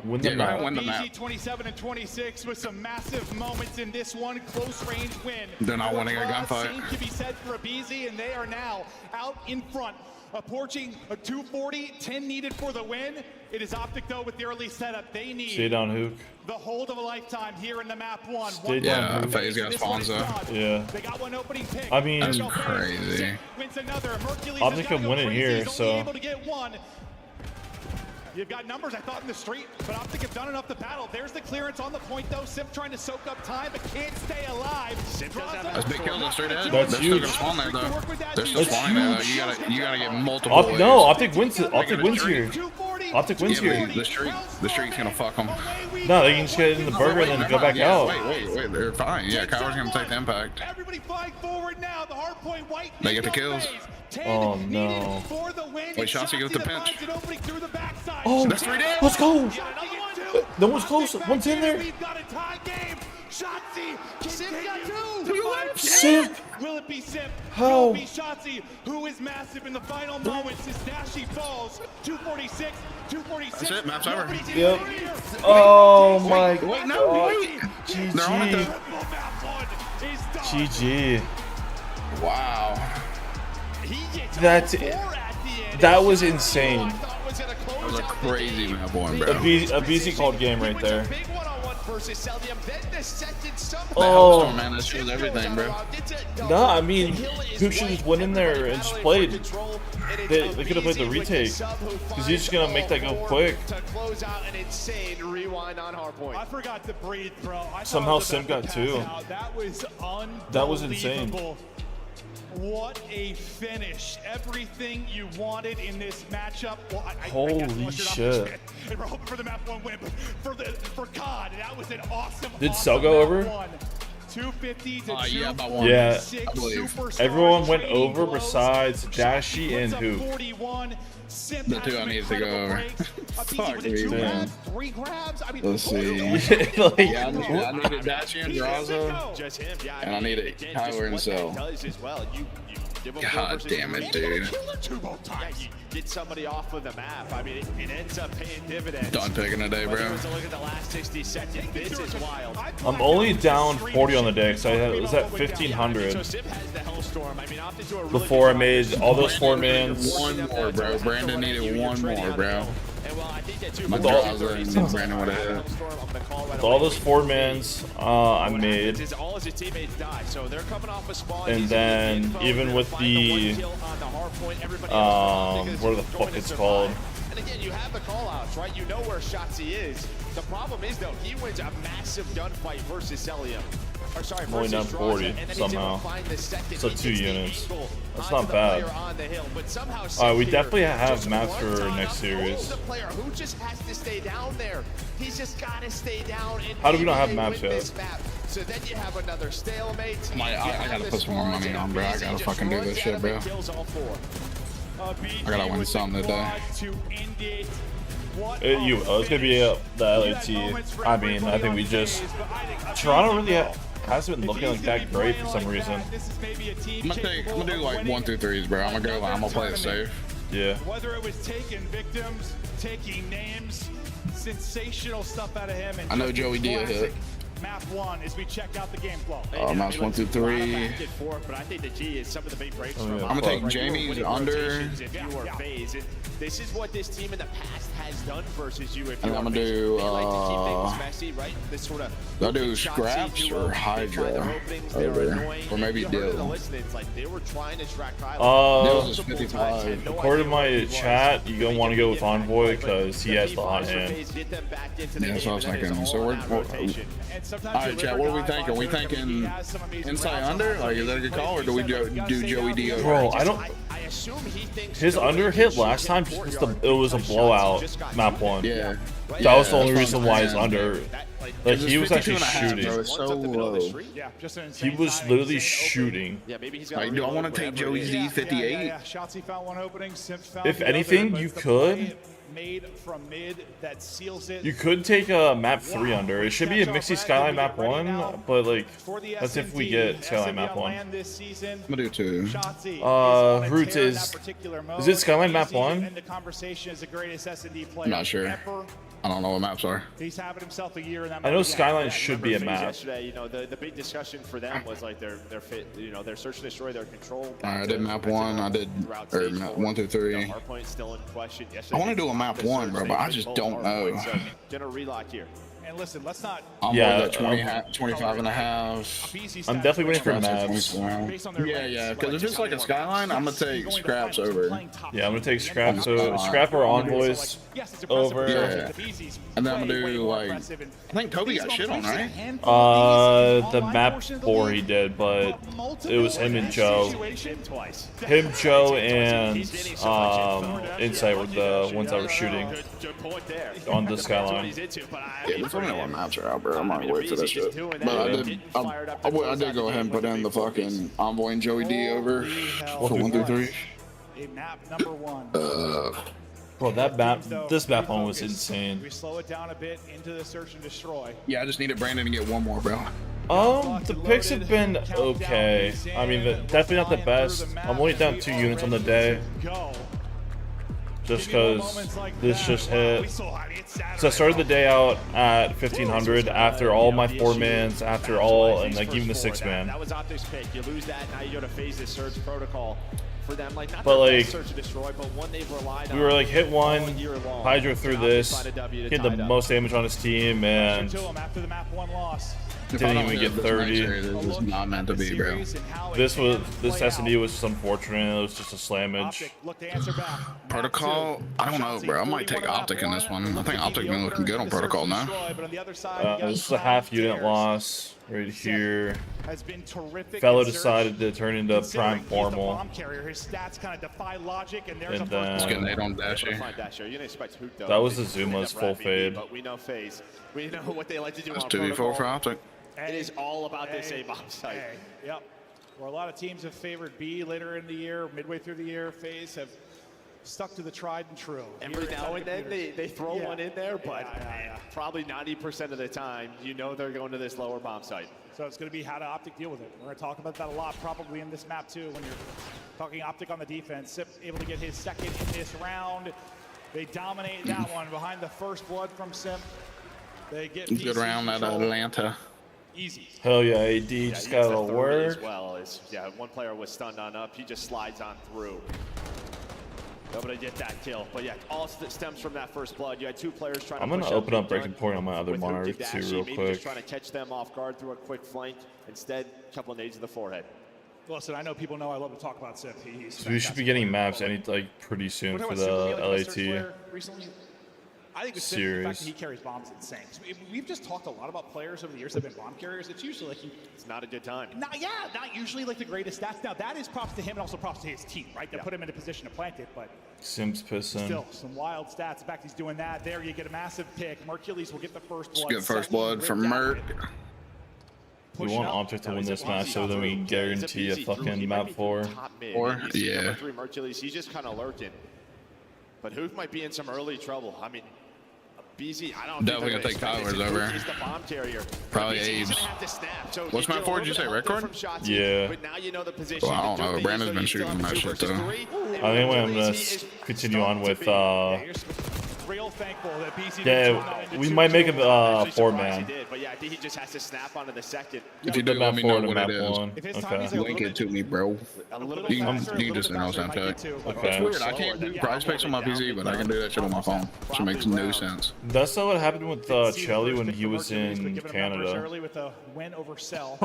Win the map. Win the map. 27 and 26 with some massive moments in this one close range win. They're not winning a gunfight. Same can be said for Abizi, and they are now out in front. Approaching a 240, 10 needed for the win. It is Optic though with the early setup. They need Stay down, Hook. the hold of a lifetime here in the map 1. Stay down, Hook. FaZe got spawns though. Yeah. They got one opening pick. I mean, that's crazy. Wins another. Optic can win it here, so. Able to get one. You've got numbers, I thought, in the street, but Optic have done enough to battle. There's the clearance on the point, though. Simp trying to soak up time, but can't stay alive. That's big kills straight ahead. That's They're huge. still gonna spawn there, though. They're still spawning there, though. You gotta get multiple. No, Optic wins. Optic wins here. Optic wins here. The streak's gonna fuck them. No, they can just get in the burger and then go back out. Wait, they're fine. Yeah, Coward's gonna take the impact. Everybody flying forward now. The hard point white. They get the kills. Oh no. Wait, Shotzi goes to pinch. Oh, that's 3 dead. Let's go. No one's close. One's in there. Simp. Will it be Simp? How? Will it be Shotzi, who is massive in the final moments as Dashy falls? 246, 246. That's it, map's over. Yep. Oh my Wait, no, wait. GG. GG. Wow. That was insane. That was a crazy map 1, bro. A BC called game right there. Oh man, that shows everything, bro. No, I mean, who should just went in there and just played? They could have played the retake. Because he's just going to make that go quick. I forgot to breathe, bro. Somehow Sim got 2. That was insane. What a finish. Everything you wanted in this matchup. Well, holy shit. And we're hoping for the map 1 win, but for COD, that was an awesome. Did Cell go over? 250 to yeah, about 1. Yeah. I believe. Everyone went over besides Dashy and Hoop. 41. The two I needed to go over. Fuck me, man. 3 grabs. I mean, Let's see. Like, Yeah, I needed Dachi and Grazo, just him. Yeah, and I needed Kyler and Cell. God damn it, dude. Yeah, you get somebody off of the map. I mean, it ends up paying dividends. Done picking today, bro. Look at the last 60 seconds. This is wild. I'm only down 40 on the day because I was at 1,500 before I made all those 4-mans. One more, bro. Brandon needed one more, bro. My With all- Grazo and Brandon would have hit. With all those 4-mans I made, and then even with the what the fuck it's called. And again, you have the call-outs, right? You know where Shotzi is. The problem is, though, he wins a massive gunfight versus Celium. Or sorry, I'm only down versus 40 Draza, and then he's somehow. able to find the second. So He 2 gets the units. angle That's onto not the bad. player on the hill, but somehow We Seth definitely here, have just maps one for time next series. owns the player who just has to stay down there. He's just got to stay down. And How do we not have maybe they maps win yet? this map. So then you have another stalemate. I gotta put some more money on, bro. I gotta fucking do this shit, bro. I gotta win something today. It's gonna be the LAT. I mean, I think we just Toronto really hasn't been looking like that great for some reason. I'm gonna do like 1 through 3s, bro. I'm gonna play it safe. Yeah. Whether it was taking victims, taking names, sensational stuff out of him. And I know Joey D hit. Map 1 as we check out the game flow. Maps 1 through 3. But I think the key is some of the big breaks Oh, from yeah. I'm gonna take Jamie's under. If you are phase. This is what this team in the past has done versus you. If And you I'm are gonna do, they like to keep things messy, right? This sort of I'll do Scraps or Hydra over, or maybe Dill. They were trying to track Dill's is 55. According to my chat, you don't want to go with Envoy because he has the hot hand. Yeah, that's what I was thinking. So we're alright, chat. What are we thinking? We thinking inside under? Like, is that a good call, or do we do Joey D over? Bro, I don't. His under hit last time just because it was a blowout map 1. Yeah. That was the only that's reason what I'm why he's saying. under. Like, he was actually 52.5, shooting. bro. It's so low. He was literally shooting. Like, do I want to take Joey Z 58? Shotzi found one opening. Simps found If the other, anything, but you it's the could. play made from mid that seals it. You could take a map 3 under. It should be a Mixie Skyline map 1, but like that's if we get Skyline map 1. I'm gonna do 2. Roots is it Skyline map 1? I'm not sure. I don't know what maps are. He's having himself a year in that I know Skyline should be a map. Yesterday, you know, the big discussion for them was like their fit, you know, their search and destroy, their control. Alright, I did map 1. I did or map 1 through 3. Still in question. I want to do a map 1, bro, but I just don't know. Gonna relock here. And listen, let's not. I'm at 25 and a half. I'm definitely waiting for Scraps at maps. 24. Yeah, because if it's like a Skyline, I'm gonna take Scraps over. Yeah, I'm gonna take Scrap. So Scrap or Envoys over. Yeah. And then I'm gonna do like, I think Toby got shit on, right? The map 4 he did, but it was him and Joe. Him, Joe, and Insight were the ones that were shooting on the Skyline. Yeah, just let me know what maps are out, bro. I'm not wait for this shit. But I did go ahead and put in the fucking Envoy and Joey D over for 1 through 3. Map number 1. Bro, this map 1 was insane. We slow it down a bit into the search and destroy. Yeah, I just needed Brandon to get one more, bro. The picks have been okay. I mean, definitely not the best. I'm only down 2 units on the day. Just because this just hit. So I started the day out at 1,500 after all my 4-mans, after all, and like even the 6-man. That was Optic's pick. You lose that, now you go to phase the search protocol for them. Like, not but the like, best search and destroy, but one they've relied on. we were like hit 1, Hydra through this, hit the most damage on his team, and after the map 1 loss. didn't even get 30. This is not meant to be, bro. This S&D was just unfortunate. It was just a slammage. Protocol? I don't know, bro. I might take Optic in this one. I think Optic been looking good on Protocol now. This is a half unit loss right here. Fellow decided to turn into Prime Formal. And then Let's get Nate on Dashy. that was the Zuma's full fade. But we know phase. We know what they like to do That's on 2v4 protocol. for Optic. It is all about this A-bomb site. Yep. Where a lot of teams have favored B later in the year, midway through the year, phase have stuck to the tried and true. Every now and then they throw one in there, but probably 90% of the time, you know they're going to this lower bomb site. So it's going to be how to Optic deal with it. We're going to talk about that a lot probably in this map too when you're talking Optic on the defense. Sip able to get his second in this round. They dominate that one behind the first blood from Sip. They get good round at Atlanta. Easy. Hell yeah, AD just got a word. As well as one player was stunned on up. He just slides on through. Able to get that kill, but all stems from that first blood. You had two players trying to. I'm gonna open up Breaking Point on my other monitor too, real maybe quick. Just trying to catch them off guard through a quick flank. Instead, a couple of nades to the forehead. Listen, I know people know I love to talk about Sip. So we should be getting maps pretty soon for the LAT recently. I think the series. fact that he carries bombs is insane. We've just talked a lot about players over the years that have been bomb carriers. It's usually like it's not a good time. Not usually like the greatest stats. Now that is props to him and also props to his team, right? They put him in a position to plant it, but Sims pissing. Still some wild stats. In fact, he's doing that. There you get a massive pick. Mercules will get the first blood. Get first blood from Merc. We want Optic to win this match so then we can guarantee a fucking map 4. Or yeah. 3 Mercules, he's just kind of lurking. But who might be in some early trouble? I mean, BZ, I don't definitely gonna take Tyler's over. He's the bomb carrier. Probably Abe's. What's map 4? Did you say record? Yeah. But now you know the position. Well, I don't know. Brandon's been shooting that shit though. Anyway, I'm gonna continue on with real thankful that BZ yeah, we might make a 4-man. But yeah, I think he just has to snap onto the second. If you do, let me know what it is. Okay. Link it to me, bro. You can just send on Snapchat. Okay. It's weird. I can't do prize picks on my PC, but I can do that shit on my phone. Which makes no sense. That's not what happened with Chelly when he was in Canada. Early with a win over Cell.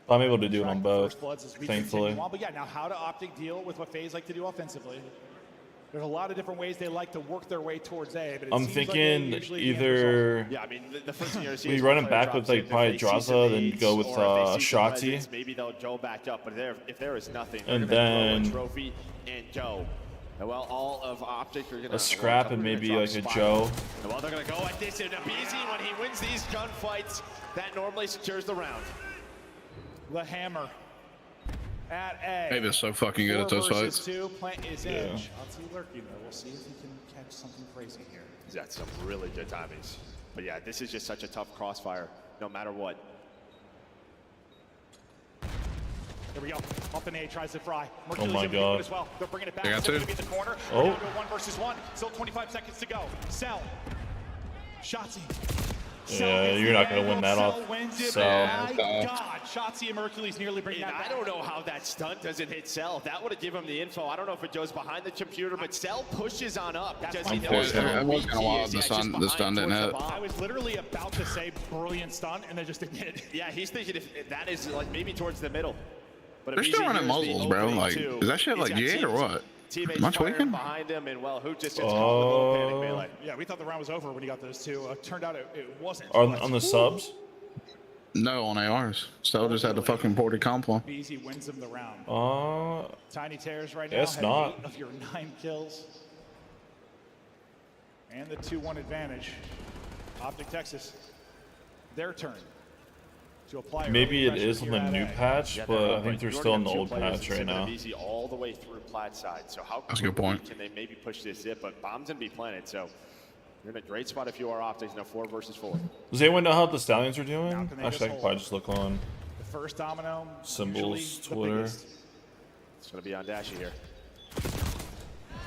I'm able to do it on both, thankfully. But yeah, now how to Optic deal with what FaZe like to do offensively? There's a lot of different ways they like to work their way towards A, but I'm thinking either the first thing you're see we run him back with probably Draza, then go with Shotzi. Maybe they'll Joe back up, but if there is nothing, and then throw a trophy and Joe. Well, all of Optic are gonna a scrap and maybe like a Joe. Well, they're gonna go at this, and BZ when he wins these gunfights, that normally secures the round. The hammer. At A. Abe is so fucking good at those fights. 2, plant is edge. Shotzi lurking though. We'll see if he can catch something crazy here. He's got some really good timings. But yeah, this is just such a tough crossfire, no matter what. Here we go. Up in A, tries to fry. Oh my God. As well. They're bringing it back. They got 2. In the corner. Oh. Down to 1 versus 1. Still 25 seconds to go. Cell. Shotzi. Yeah, you're not going to win that off. So, my God, Shotzi and Mercules nearly bring that back. I don't know how that stunt doesn't hit Cell. That would have given him the info. I don't know if it goes behind the computer, but Cell pushes on up because he knows that was kind of wild. The stun didn't hit. I was literally about to say brilliant stunt, and then just didn't hit. Yeah, he's thinking if that is like maybe towards the middle. But they're still running muzzles, bro. Like, is that shit like G8 or what? Am I tweaking? Behind him, and well, who just gets caught in the little panic melee. Yeah, we thought the round was over when he got those 2. Turned out it wasn't. On the subs? No, on ARs. Still just had the fucking ported comp one. BZ wins him the round. Tiny Tears right now. Guess not. 8 of your 9 kills. And the 2-1 advantage. Optic Texas. Their turn. Maybe it is on the new patch, but I think they're still on the old patch right now. All the way through plat side. So how quickly can they maybe push this zip? But bombs gonna be planted, so you're in a great spot if you are Optics. Now 4 versus 4. Does anyone know how the Stallions are doing? Actually, I can probably just look on the first domino. Symbols, Twitter. It's gonna be on Dashy here.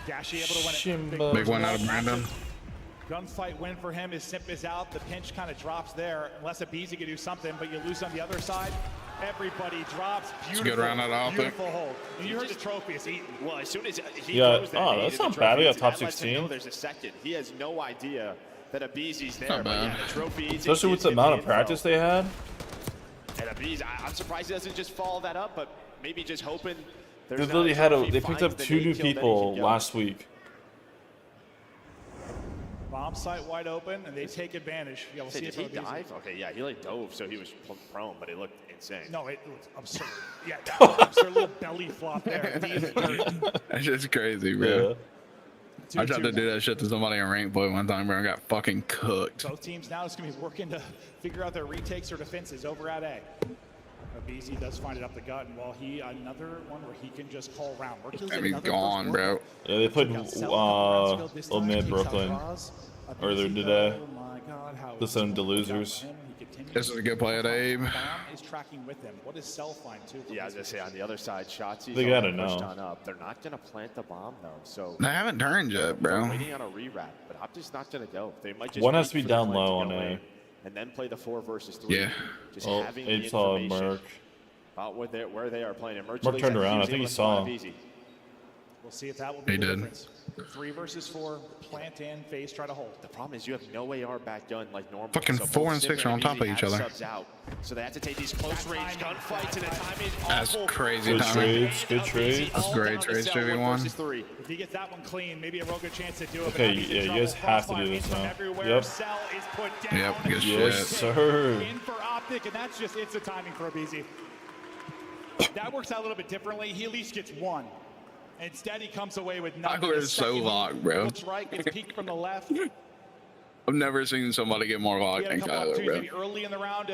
Dashy able to win it. Big one out of Brandon. Gunfight win for him. His Simp is out. The pinch kind of drops there. Unless a BZ can do something, but you lose on the other side. Everybody drops. Beautiful, good round out of Optic. Beautiful hold. And you heard the trophy is eaten. Well, as soon as he goes that that's not bad. We got top 16. There's a second. He has no idea that a BZ's there. Not bad. But yeah, the trophy especially with the amount of practice they had. And a BZ, I'm surprised he doesn't just follow that up, but maybe just hoping. They literally they picked up 2 new people last week. Bomb site wide open, and they take advantage. Yeah, we'll see did he dive? Okay, yeah, he like dove, so he was prone, but it looked insane. No, it looked absurd. Yeah, absurd little belly flop there. That's just crazy, bro. Yeah. I tried to do that shit to somebody in rank play one time, bro. I got fucking cooked. Both teams now is going to be working to figure out their retakes or defenses over at A. BZ does find it up the gut, and while another one where he can just call round. I mean, gone, bro. Yeah, they played Old Man Brooklyn earlier today. To send them to losers. This is a good play at Abe. Is tracking with him. What is Cell find too? Yeah, I was gonna say on the other side, Shotzi's they gotta pushed know. on up. They're not gonna plant the bomb though, so They haven't turned yet, bro. they're waiting on a rewrap, but Optic's not gonna go. They might just One has wait to be for the down play low to go on A. in and then play the 4 versus 3. Yeah. Just Oh, having the Abe saw information Merc. about where they are playing. Merc turned around. I think he saw him. We'll see if that will be He the did. difference. 3 versus 4, plant and phase, try to hold. The problem is you have no AR back gun like normal. Fucking so 4 both and Sim 6 are on top of Easy each have other. subs out, so they have to take these close range gunfights, and the timing is That's awful. crazy Good timing. trades. Good trades. That's great trades, 2v1. If he gets that one clean, maybe a real good chance to do it. Okay, yeah, you guys have to do this now. Yep. Cell is put down. Yep, good Yes, shit. sir. In for Optic, and that's just it's the timing for BZ. That works out a little bit differently. He at least gets one. Instead, he comes away with nothing. Tyler is so locked, bro. Looks right, gets peeked from the left. I've never seen somebody get more He locked had a than couple Kyler, opportunities bro. maybe early in the round.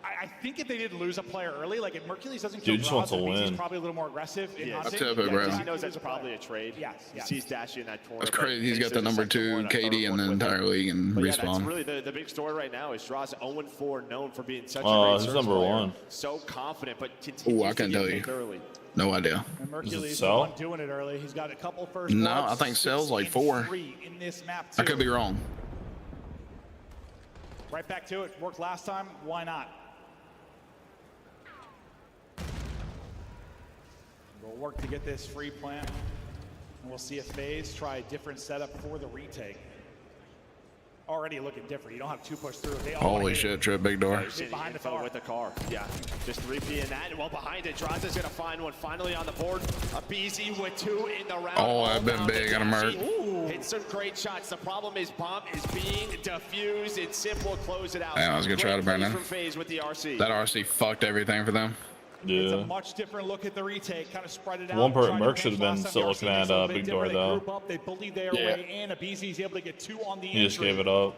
I think if they didn't lose a player early, like if Mercules doesn't Dude kill just wants to Draws, win. he's probably a little more aggressive in Yeah, hunting. That's it, bro. he knows that's probably a trade. Yes, He yes. sees Dashy in that corner. That's but crazy. He's thinks got the there's a number second 2 one, a KD third in one the with him. entire league in But yeah, that's respawn. really the big story right now is Draws 0-4, known for being such a Oh, great he's search number player. 1. So confident, but Ooh, continues I to can't get tell you. picked early. No idea. And Mercules is the Cell? one doing it early. He's got a couple first No, bloods, I think 6 Cell's like and 4. 3 in this map I too. could be wrong. Right back to it. Worked last time. Why not? We'll work to get this free plant. And we'll see if FaZe try a different setup for the retake. Already looking different. You don't have 2 push through. They all Holy shit, Trip, big door. Behind the car. With the car. Yeah, just 3P in that. And well behind it, Draws is going to find one finally on the board. A BZ with 2 in the round. Oh, I've been big on a Merc. Hit some great shots. The problem is bomb is being diffused. It's simple. Close it out. Yeah, I was going to try to burn Great him. plays from FaZe with the RC. That RC fucked everything for them. It's a Yeah. much different look at the retake, kind of spread it out. One part trying to Merc should have pinch been last still time. looking The RC at makes a little bit Big Door, different. They though. group up, they believe their Yeah. way in. A BZ's able to get 2 on the He just entry. gave it up.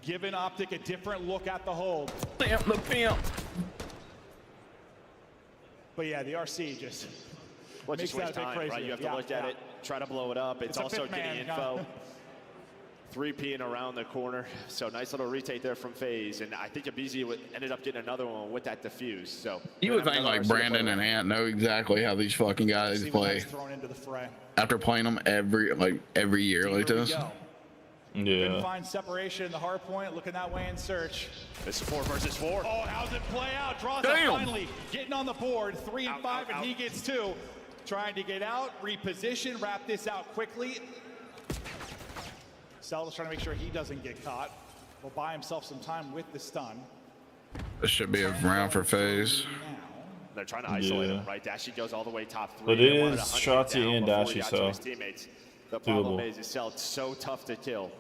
Giving Optic a different look at the hold. Pimp the pimp. But yeah, the RC just Well, makes just waste that a bit time, crazy. right? You have to Yeah, look at yeah. it, try to blow it up. It's a also fifth getting man, info. 3P around the corner. So nice little retake there from FaZe. And I think Abizi ended up getting another one with that diffuse. So You would think like Brandon and Ant know exactly how these fucking guys See what play gets thrown into the fray. after playing them every year like Here we this. go. Couldn't Yeah. find separation in the hard point. Looking that way in search. This is 4 versus 4. Oh, how's it play out? Draws Damn. up finally. Getting on the board. 3 and 5, and he gets 2. Trying to get out, reposition, wrap this out quickly. Cell's trying to make sure he doesn't get caught. Will buy himself some time with the stun. This should be a round for FaZe. They're trying to isolate Yeah. him, right? Dashy goes all the way top 3. But it They wanted is to hunt him Shotzi down and before he Dashy, got to so his teammates. The problem doable. is Cell so tough to kill.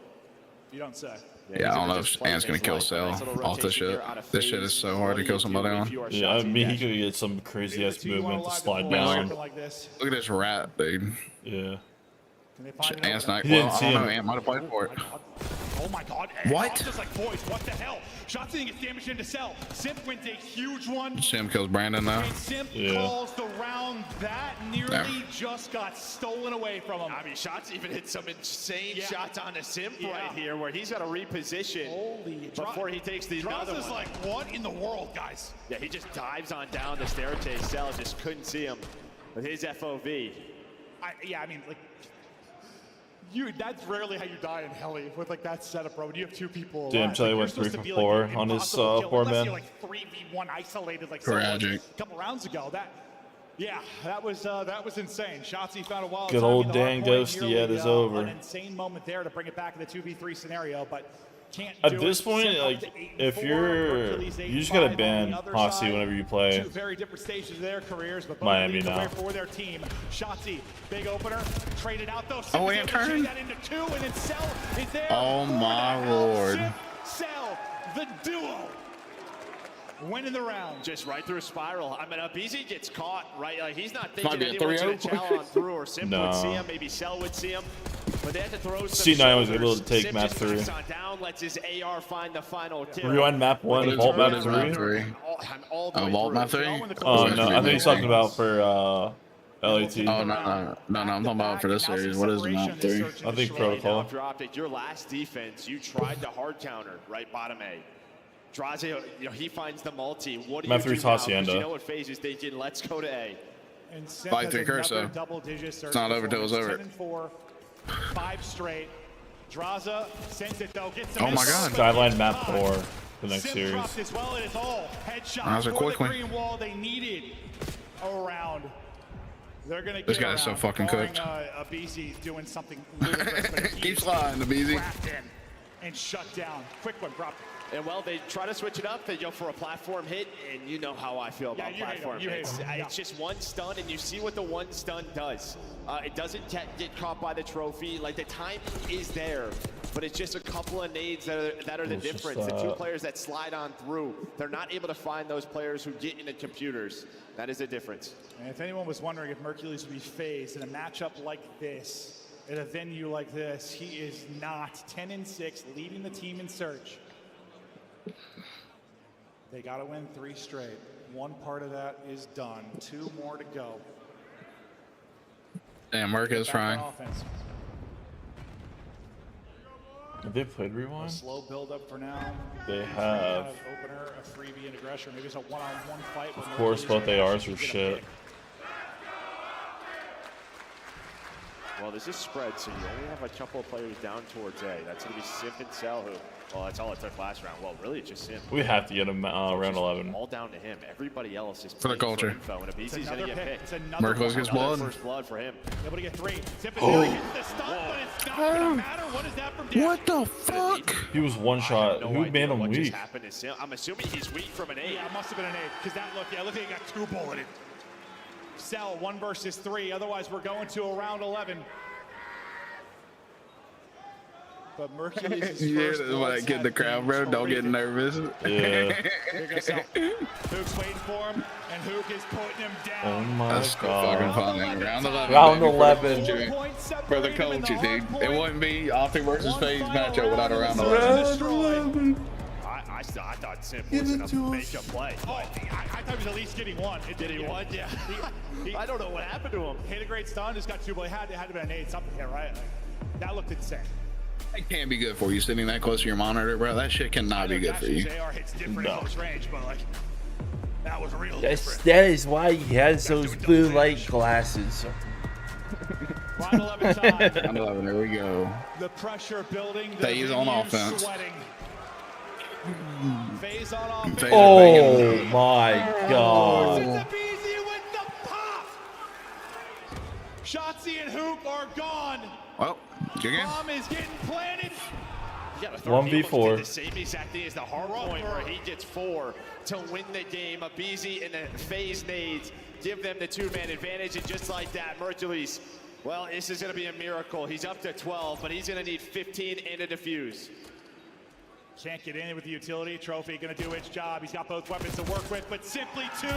You don't say. Yeah, I don't know if Ant's gonna kill Cell off this shit. This shit is so hard to kill somebody on. Yeah, I mean, he could get some crazy ass movement to slide down. Like this. Look at this rat, dude. Yeah. Can they find an Ant's opening? not. He didn't Well, I see don't know. him. Ant might have played for it. Oh my god. What? Just like, boys, what the hell? Shotzi gets damage into Cell. Simp wins a huge one. Sim kills Brandon now. And Simp Yeah. calls the round. That nearly Yeah. just got stolen away from him. I mean, Shots even hit some insane Yeah. shots on the Simp Yeah. right here, where he's got to reposition before he takes the Draws another is one. like, what in the world, guys? Yeah, he just dives on down the staircase. Cell just couldn't see him with his FOV. I mean, like, that's rarely how you die in Heli with like that setup, bro. When you have 2 people alive. Damn, Charlie Like, went you're supposed 3 to be, for 4 like, on his impossible kill, 4 unless man. you're like 3v1 isolated like someone Tragic. a couple rounds ago. That was insane. Shotzi found a wild Good time old in the hard Dan point, Ghosty nearly, at is over. An insane moment there to bring it back in the 2v3 scenario, but can't At do this it. point, Simp up like, to 8 and if 4, you're, Hercules 8 you just and gotta 5 on ban the other Posse side. whenever you play 2 very different stages of their careers, but both Miami leads the way now. for their team. Shotzi, big opener, traded out though. Oh, Simp is and able to turn. change that into 2, and then Cell is there. Oh, my What the hell? lord. Simp, Cell, the duo. winning the round. Just right through a spiral. I mean, BZ gets caught, right? Like, he's not Might thinking be a anyone's going 3-0. to chow on through, or Simp No. would see him, maybe Cell would see him. But they had to throw some C9 was shoulders. able to take Simp map just 3. knocks on down, lets his AR find the final kill. Rewind map 1, vault map 3. Vault map 3? Oh, no, I think he's talking about for LAT. Oh, no, I'm talking about for this series. What is map 3? I think Protocol. Dropped it. Your last defense, you tried the hard counter, right bottom A. Draze, you know, he finds the multi. What do Map you 3 do now? 'Cause Hacienda. you know what FaZe is thinking. Let's go to A. And Simp By has 3 curse, another though. double-digit search It's not over till it's over. 10-4, 5 straight. Draza sends it though. Gets Oh my God. Skyline map 4 the next Simp series. dropped as well, and it's all headshot That was a for quick the one. green wall they needed around. They're gonna This get guy's so around, fucking barring, cooked. BZ doing something ludicrous, but he Keep sliding, the BZ. wrapped in and shut down. Quick one, dropped it. And well, they try to switch it up. They go for a platform hit, and you know how I feel about you hate 'em. platform You hate hits. 'em. Yeah. It's just one stun, and you see what the one stun does. It doesn't get caught by the trophy. Like, the timing is there, but it's just a couple of nades that are the It's just, difference. The two players that slide on through, they're not able to find those players who get into computers. That is the difference. And if anyone was wondering if Mercules would be phased in a matchup like this, at a venue like this, he is not. 10-6, leading the team in search. They got to win 3 straight. One part of that is done. 2 more to go. Damn, Merc is Back frying. on offense. Have they played A Rewind? slow build up for now. They have. Opener, a freebie and aggression. Maybe it's a one-on-one fight. Of course, both ARs were shit. Well, this is spread, so you only have a couple of players down towards A. That's going to be Simp and Cell, who, well, that's all it took last round. Well, really, it's just Simp. We have to get him round 11. All down to him. Everybody else is For the playing culture. info, and Abizi's going to get picked. Merciless gets blood. First blood for him. Able to get 3. Simp is Oh. there, hits the stun, but it's not going to matter. What is that from Dash? What the fuck? He was one shot. No Who idea made him what just weak? happened to Simp. I'm assuming he's weak from an 8. Yeah, it must have been an 8. Because that look, look like he got 2 bulleted. Cell, 1 versus 3. Otherwise, we're going to a round 11. But Mercury's Yeah, first that's blood's why I get the had crowd, been bro. Don't get terrific. nervous. Yeah. Here goes Cell. Hook's waiting for him, and Hook is putting him down. Oh my That's so fucking god. funny. Round 11. Round baby, 11. For the culture, dude. It wouldn't be Optic versus FaZe matchup without a round 11. I thought Simp was going to make a play. Oh, I thought he was at least getting 1. Did he won? Yeah. I don't know what happened to him. Hit a great stun, just got 2, but it had to be an 8, something here, right? Like, that looked insane. It can't be good for you sitting that close to your monitor, bro. That shit cannot be good for you. AR hits different in close range, but like, that was real different. That is why he has those blue light glasses. Round 11 time. Round 11, there we go. The pressure building. FaZe on venue offense. Sweating. FaZe on offense. Oh my god. Abizi with the pop. Shotzi and Hoop are gone. Well, good game. Bomb is getting planted. 1v4. The same exact thing as the hard point where he gets 4 to win the game. Abizi and the FaZe nades give them the 2-man advantage, and just like that, Mercules, well, this is going to be a miracle. He's up to 12, but he's going to need 15 and a defuse. Can't get in with the utility. Trophy going to do its job. He's got both weapons to work with, but simply too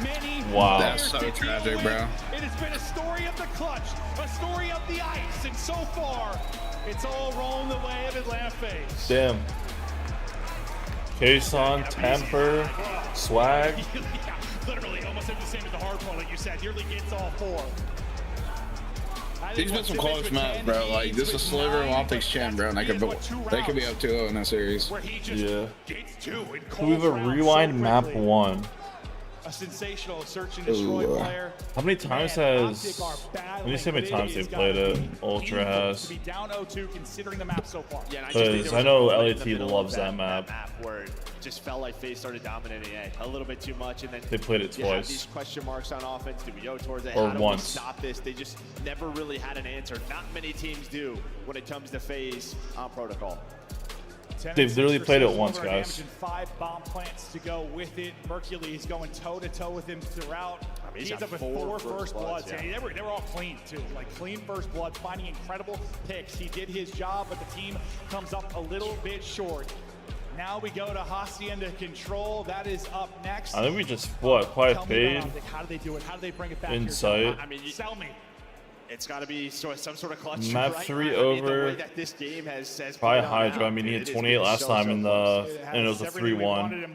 many. Wow. That's so players to deal tragic, with. bro. It has been a story of the clutch, a story of the ice, and so far, it's all rolling the way of Atlanta FaZe. Damn. Kason, Temper, Swag. Yeah, literally almost the same as the hard point, like you said. Nearly gets all 4. These been some close maps, bro. Like, this is a sliver of Optic's chin, bro. And they could be up 2-0 in that series. Yeah. So we have a rewind map 1. A sensational search and destroy player. How many times has? Let me see how many times they've played it. Ultra has. To be down 0-2 considering the map so far. Yeah, Because I know LAT loves that map. Where it just felt like FaZe started dominating a little bit too much, and then They played it you have twice. these question marks on offense. Do we go towards it? Or How do once. we stop this? They just never really had an answer. Not many teams do when it comes to FaZe on protocol. They've literally played it once, Damage guys. and 5 bomb plants to go with it. Mercules going toe-to-toe with him throughout. he's He ends got up with 4 4 first bloods. yeah. And they were all clean, too. Like, clean first blood, finding incredible picks. He did his job, but the team comes up a little bit short. Now we go to Hacienda Control. That is up next. I think we just probably fade. How do they do it? How do they bring it back? Insight. I mean, Sell me. It's got to be some sort of clutch. Map 3 over. That this game has Probably Hydra. I mean, he had 28 last time in the, and it was a 3-1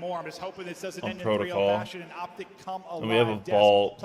on Protocol. And we have a Vault.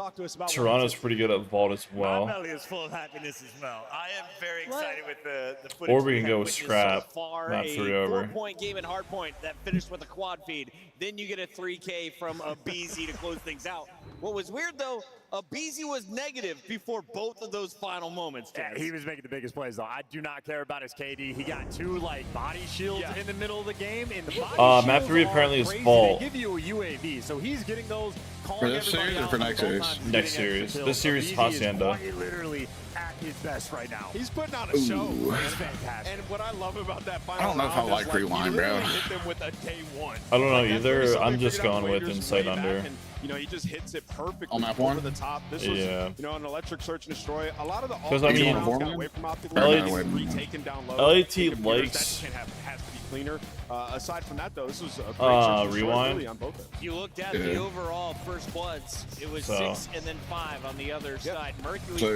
Toronto's pretty good at Vault as well. My belly is full of happiness as well. I am very excited with the footage. Or we can go with Scrap. Map 3 over. 4-point game in Hardpoint that finished with a quad feed. Then you get a 3K from a BZ to close things out. What was weird though, BZ was negative before both of those final moments. Yeah, he was making the biggest plays though. I do not care about his KD. He got 2 like body shields in the middle of the game. In the body Map 3 apparently is crazy. Vault. They give you a UAV, so he's getting those. For this series or for next series? Next series. This series is Hacienda. Literally at his best right now. He's putting on a show. It's fantastic. And what I love about that final I don't know if I round like is, Rewind, bro. hit them with a day one. I don't know Like, that's either. really I'm something just figured out going with Raiders Insight way back, under. and, you know, he just hits it perfectly On map over 1? the top. This was, Yeah. you know, an electric search and destroy. A lot of the Because I mean, got away from optic retaken down low. LAT The computers, likes that has to be cleaner. Aside from that, though, this was a great search and destroy Rewind. really on both ends. You looked at the overall first bloods. It was 6 and then 5 on the other side. Mercury. So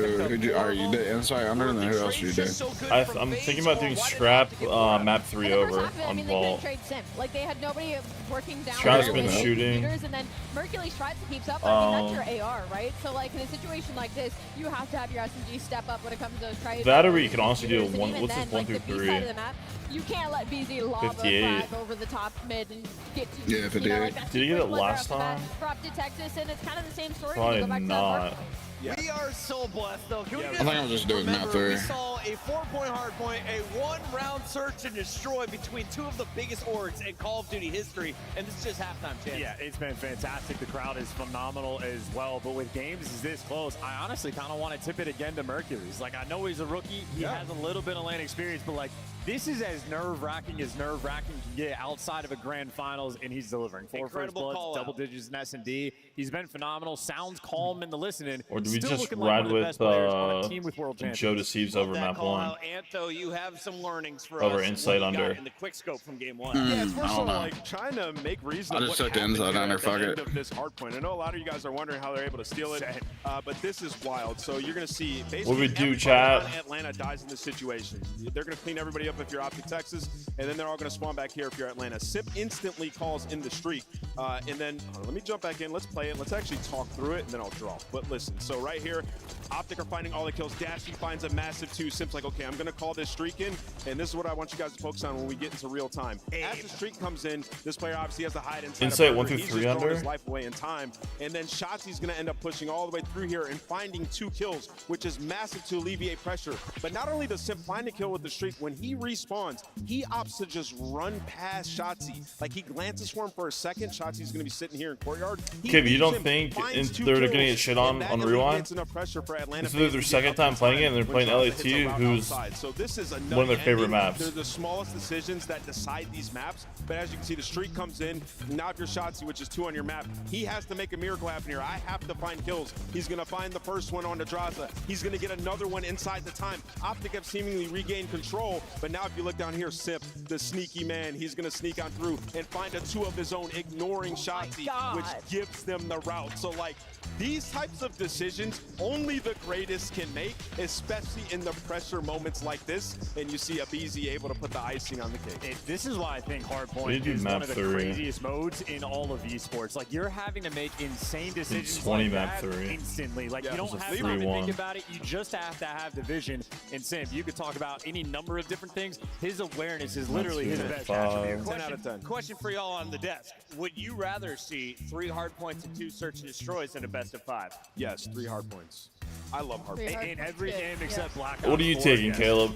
are you did Insight under, and then who else you did? I'm thinking about doing Scrap Map 3 over on Vault. They trade like they had nobody working down. Scrap's been shooting. And then Mercury Stripe keeps up. I mean, that's your AR, right? So like in a situation like this, you have to have your SMG step up when it comes to those trades. That or we can also do And one. even What's then, this 1 through like, the B 3? side of the map, you can't let BZ lob a 58. flag over the top mid and get to Yeah, 58. Did he get it last time? Drop to Texas, and it's kind of the same story. Probably You go back to not. We are so blessed, though. Can we I think I'm just doing map 3. We saw a 4-point hardpoint, a 1-round search and destroy between 2 of the biggest orgs in Call of Duty history, and this is just halftime, champ. Yeah, it's been fantastic. The crowd is phenomenal as well. But with games is this close, I honestly kind of want to tip it again to Mercury's. Like, I know he's a rookie. He has a little bit of LAN experience, but like, this is as nerve-wracking can get outside of a grand finals, and he's delivering. 4 first bloods, double digits in S&D. He's been phenomenal. Sounds calm in the listening. Or do we Still just looking like ride one of the with best players on a team with world Joe champions. Deceives over That Map call 1? out, Antho, you have some learnings for Over us. Insight What you got under. in the quick scope from game 1. Yeah, it's more I so don't know. like trying to make reason I of just what took the happened Insight here under, at the fuck end it. of this hard point. I know a lot of you guys are wondering how they're able to steal it, but this is wild. So you're going to see basically What we do, everybody chat? on Atlanta dies in this situation. They're going to clean everybody up if you're Optic Texas, and then they're all going to spawn back here if you're Atlanta. Sip instantly calls in the streak, and then let me jump back in. Let's play it. Let's actually talk through it, and then I'll draw. But listen, so right here, Optic are finding all the kills. Dashy finds a massive 2. Sip's like, okay, I'm going to call this streak in, and this is what I want you guys to focus on when we get into real time. As the streak comes in, this player obviously has to hide inside. Insight a 1 through He's 3 just throwing under? his life away in time, and then Shotzi's going to end up pushing all the way through here and finding 2 kills, which is massive to alleviate pressure. But not only does Sip find a kill with the streak, when he respawns, he opts to just run past Shotzi. Like, he glances for him for a second. Shotzi's going to be sitting here in courtyard. He Okay, but you leaves don't him, think finds 2 they're going to kills, get shit on and that Rewind? alleviates enough pressure for Atlanta This is their second time playing it, and they're playing LAT, who's so this is a one of their favorite maps. They're the smallest decisions that decide these maps. But as you can see, the streak comes in. Now if you're Shotzi, which is 2 on your map, he has to make a miracle happen here. I have to find kills. He's going to find the first one on Nadraza. He's going to get another one inside the time. Optic have seemingly regained control. But now if you look down here, Sip, the sneaky man, he's going to sneak on through and find a 2 of his own, ignoring Shotzi, which gives them the route. So like, these types of decisions only the greatest can make, especially in the pressure moments like this. And you see a BZ able to put the icing on the cake. This is why I think We Hardpoint do is map one of the 3. craziest modes in all of esports. Like, you're having to make insane decisions 20 like map that 3. instantly. Like, Yeah, you don't it was a have time to 3-1. think about it. You just have to have the vision. And Sam, you could talk about any number of different things. His awareness is literally his best attribute. 10 out of 10. Question for y'all on the desk. Would you rather see 3 hard points and 2 search and destroys in a best of 5? Yes, 3 hard points. I love hard points. In every game except Black Ops What are you 4, taking, yes. Caleb?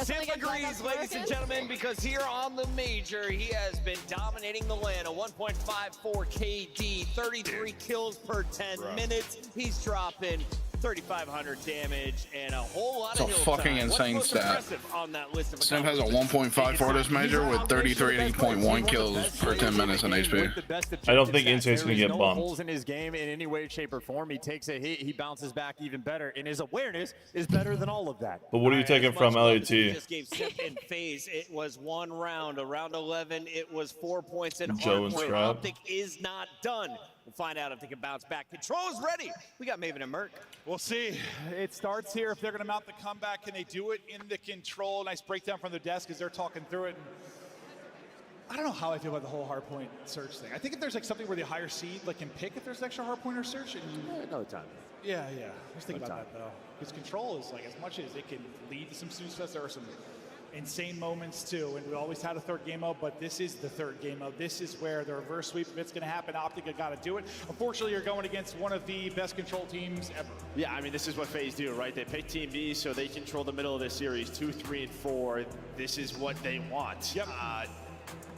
Sim agrees, ladies and gentlemen, because here on the major, he has been dominating the LAN. A 1.54 KD, 33 kills per 10 minutes. He's dropping 3,500 damage, and a whole lot It's a of hill fucking time. insane What's stat. most impressive on that list of Sniv has a 1.5 for this major with 33.1 kills per 10 minutes in HP. I don't think Insight's gonna get no bumped. holes in his game in any way, shape, or form. He takes a hit, he bounces back even better, and his awareness is better than all of that. But what are you taking from LAT? Just gave Sip in phase. It was one round. Around 11, it was 4 points in Joe and hardpoint. Scrap. Optic is not done. We'll find out if they can bounce back. Control's ready. We got Maven and Merc. We'll see. It starts here. If they're going to mount the comeback, can they do it in the control? Nice breakdown from their desk as they're talking through it. I don't know how I feel about the whole hardpoint search thing. I think if there's like something where the higher seed like can pick if there's an extra hardpointer search, and you Another time. yeah. Just think about that though, because control is like as much as it can lead to some snooze fest, there are some insane moments too, and we always had a third game mode, but this is the third game mode. This is where the reverse sweep, if it's going to happen, Optic have got to do it. Unfortunately, you're going against one of the best control teams ever. Yeah, I mean, this is what FaZe do, right? They pick Team B, so they control the middle of the series, 2, 3, and 4. This is what they want. Yep.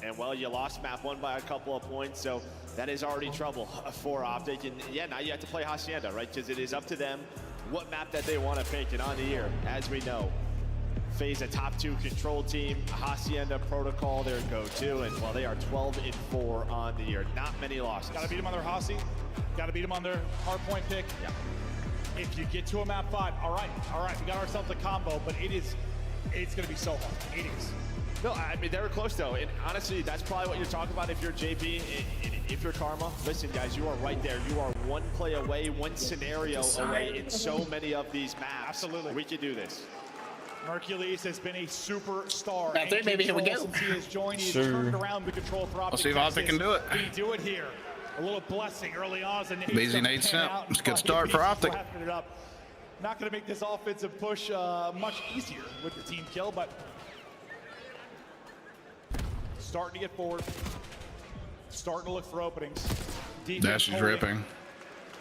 And well, you lost map 1 by a couple of points, so that is already trouble for Optic. And yeah, now you have to play Hacienda, right? Because it is up to them what map that they want to pick. And on the year, as we know, FaZe a top 2 control team, Hacienda Protocol their go-to, and well, they are 12-4 on the year. Not many losses. Got to beat them on their Hasi. Got to beat them on their hardpoint pick. Yeah. If you get to a map 5, all right, we got ourselves a combo, but it's going to be so hard. It is. No, I mean, they were close, though. And honestly, that's probably what you're talking about if you're JP. If you're Karma, listen, guys, you are right there. You are one play away, one scenario away in so many of these maps. Absolutely. We can do this. Hercules has been a superstar. That's it, baby. Here we go. Since he has joined, he's Sure. turned around the control for Optic. Let's see if Optic can do it. Can he do it here? A little blessing early on. Busy Nate Simp. It's a good start for Optic. It up. Not going to make this offensive push much easier with the team kill, but starting to get forward, starting to look for openings. Dash is ripping.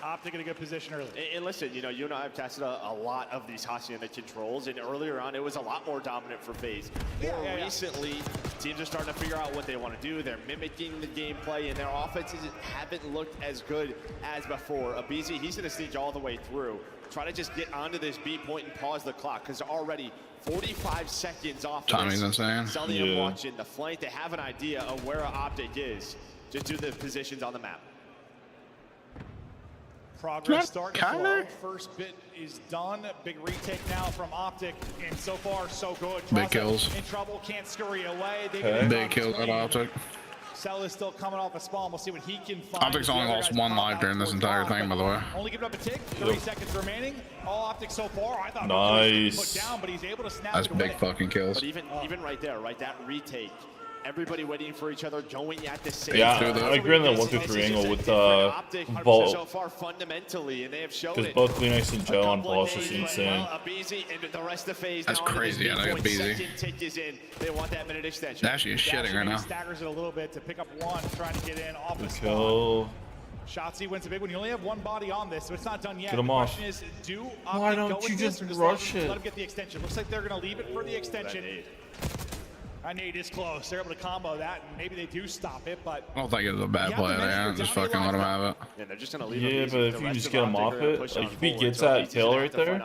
Optic in a good position early. And listen, you know, you and I have tested a lot of these Hacienda controls, and earlier on, it was a lot more dominant for FaZe. More recently, teams are starting to figure out what they want to do. They're mimicking the gameplay, and their offenses haven't looked as good as before. Abizi, he's going to sneak all the way through. Try to just get onto this B point and pause the clock, because already 45 seconds off. Timing's insane. Zellium watching the flank. They have an idea of where Optic is. Just do the positions on the map. Progress starting to flow. First bit is done. Big retake now from Optic, and so far so good. Big kills. In trouble, can't scurry away. Big kills at Optic. Cell is still coming off a spawn. We'll see what he can find. Optic's only lost 1 life during this entire thing, by the way. Only giving up a tick. 30 seconds remaining. All Optic so far. I thought nice. put down, but he's able to snap That's it away. big fucking kills. But even right there, right, that retake. Everybody waiting for each other, going at the same yeah, time. I agree on that 1-2-3 angle with Bolt. So Bolt. far fundamentally, and they have shown Because it. both Kleenex and Joe on Pulse is insane. And the rest of FaZe That's crazy, yeah, they got Beezy. Second tick is in. They want that minute extension. Dashi is shitting right now. Staggers it a little bit to pick up one, trying to get in off the Kill. Shotzzy wins a big one. You only have one body on this, so it's not done yet. Get him the off. question is, do Why Optic don't go you with just this, or rush let it? him get the extension? Looks like they're going to leave it for the extension. I need is close. They're able to combo that, and maybe they do stop it, but I don't think it was a bad play there. Just fucking let him have it. Yeah, they're just going to leave Yeah, but if you just get him off it, like if he gets that tail right there,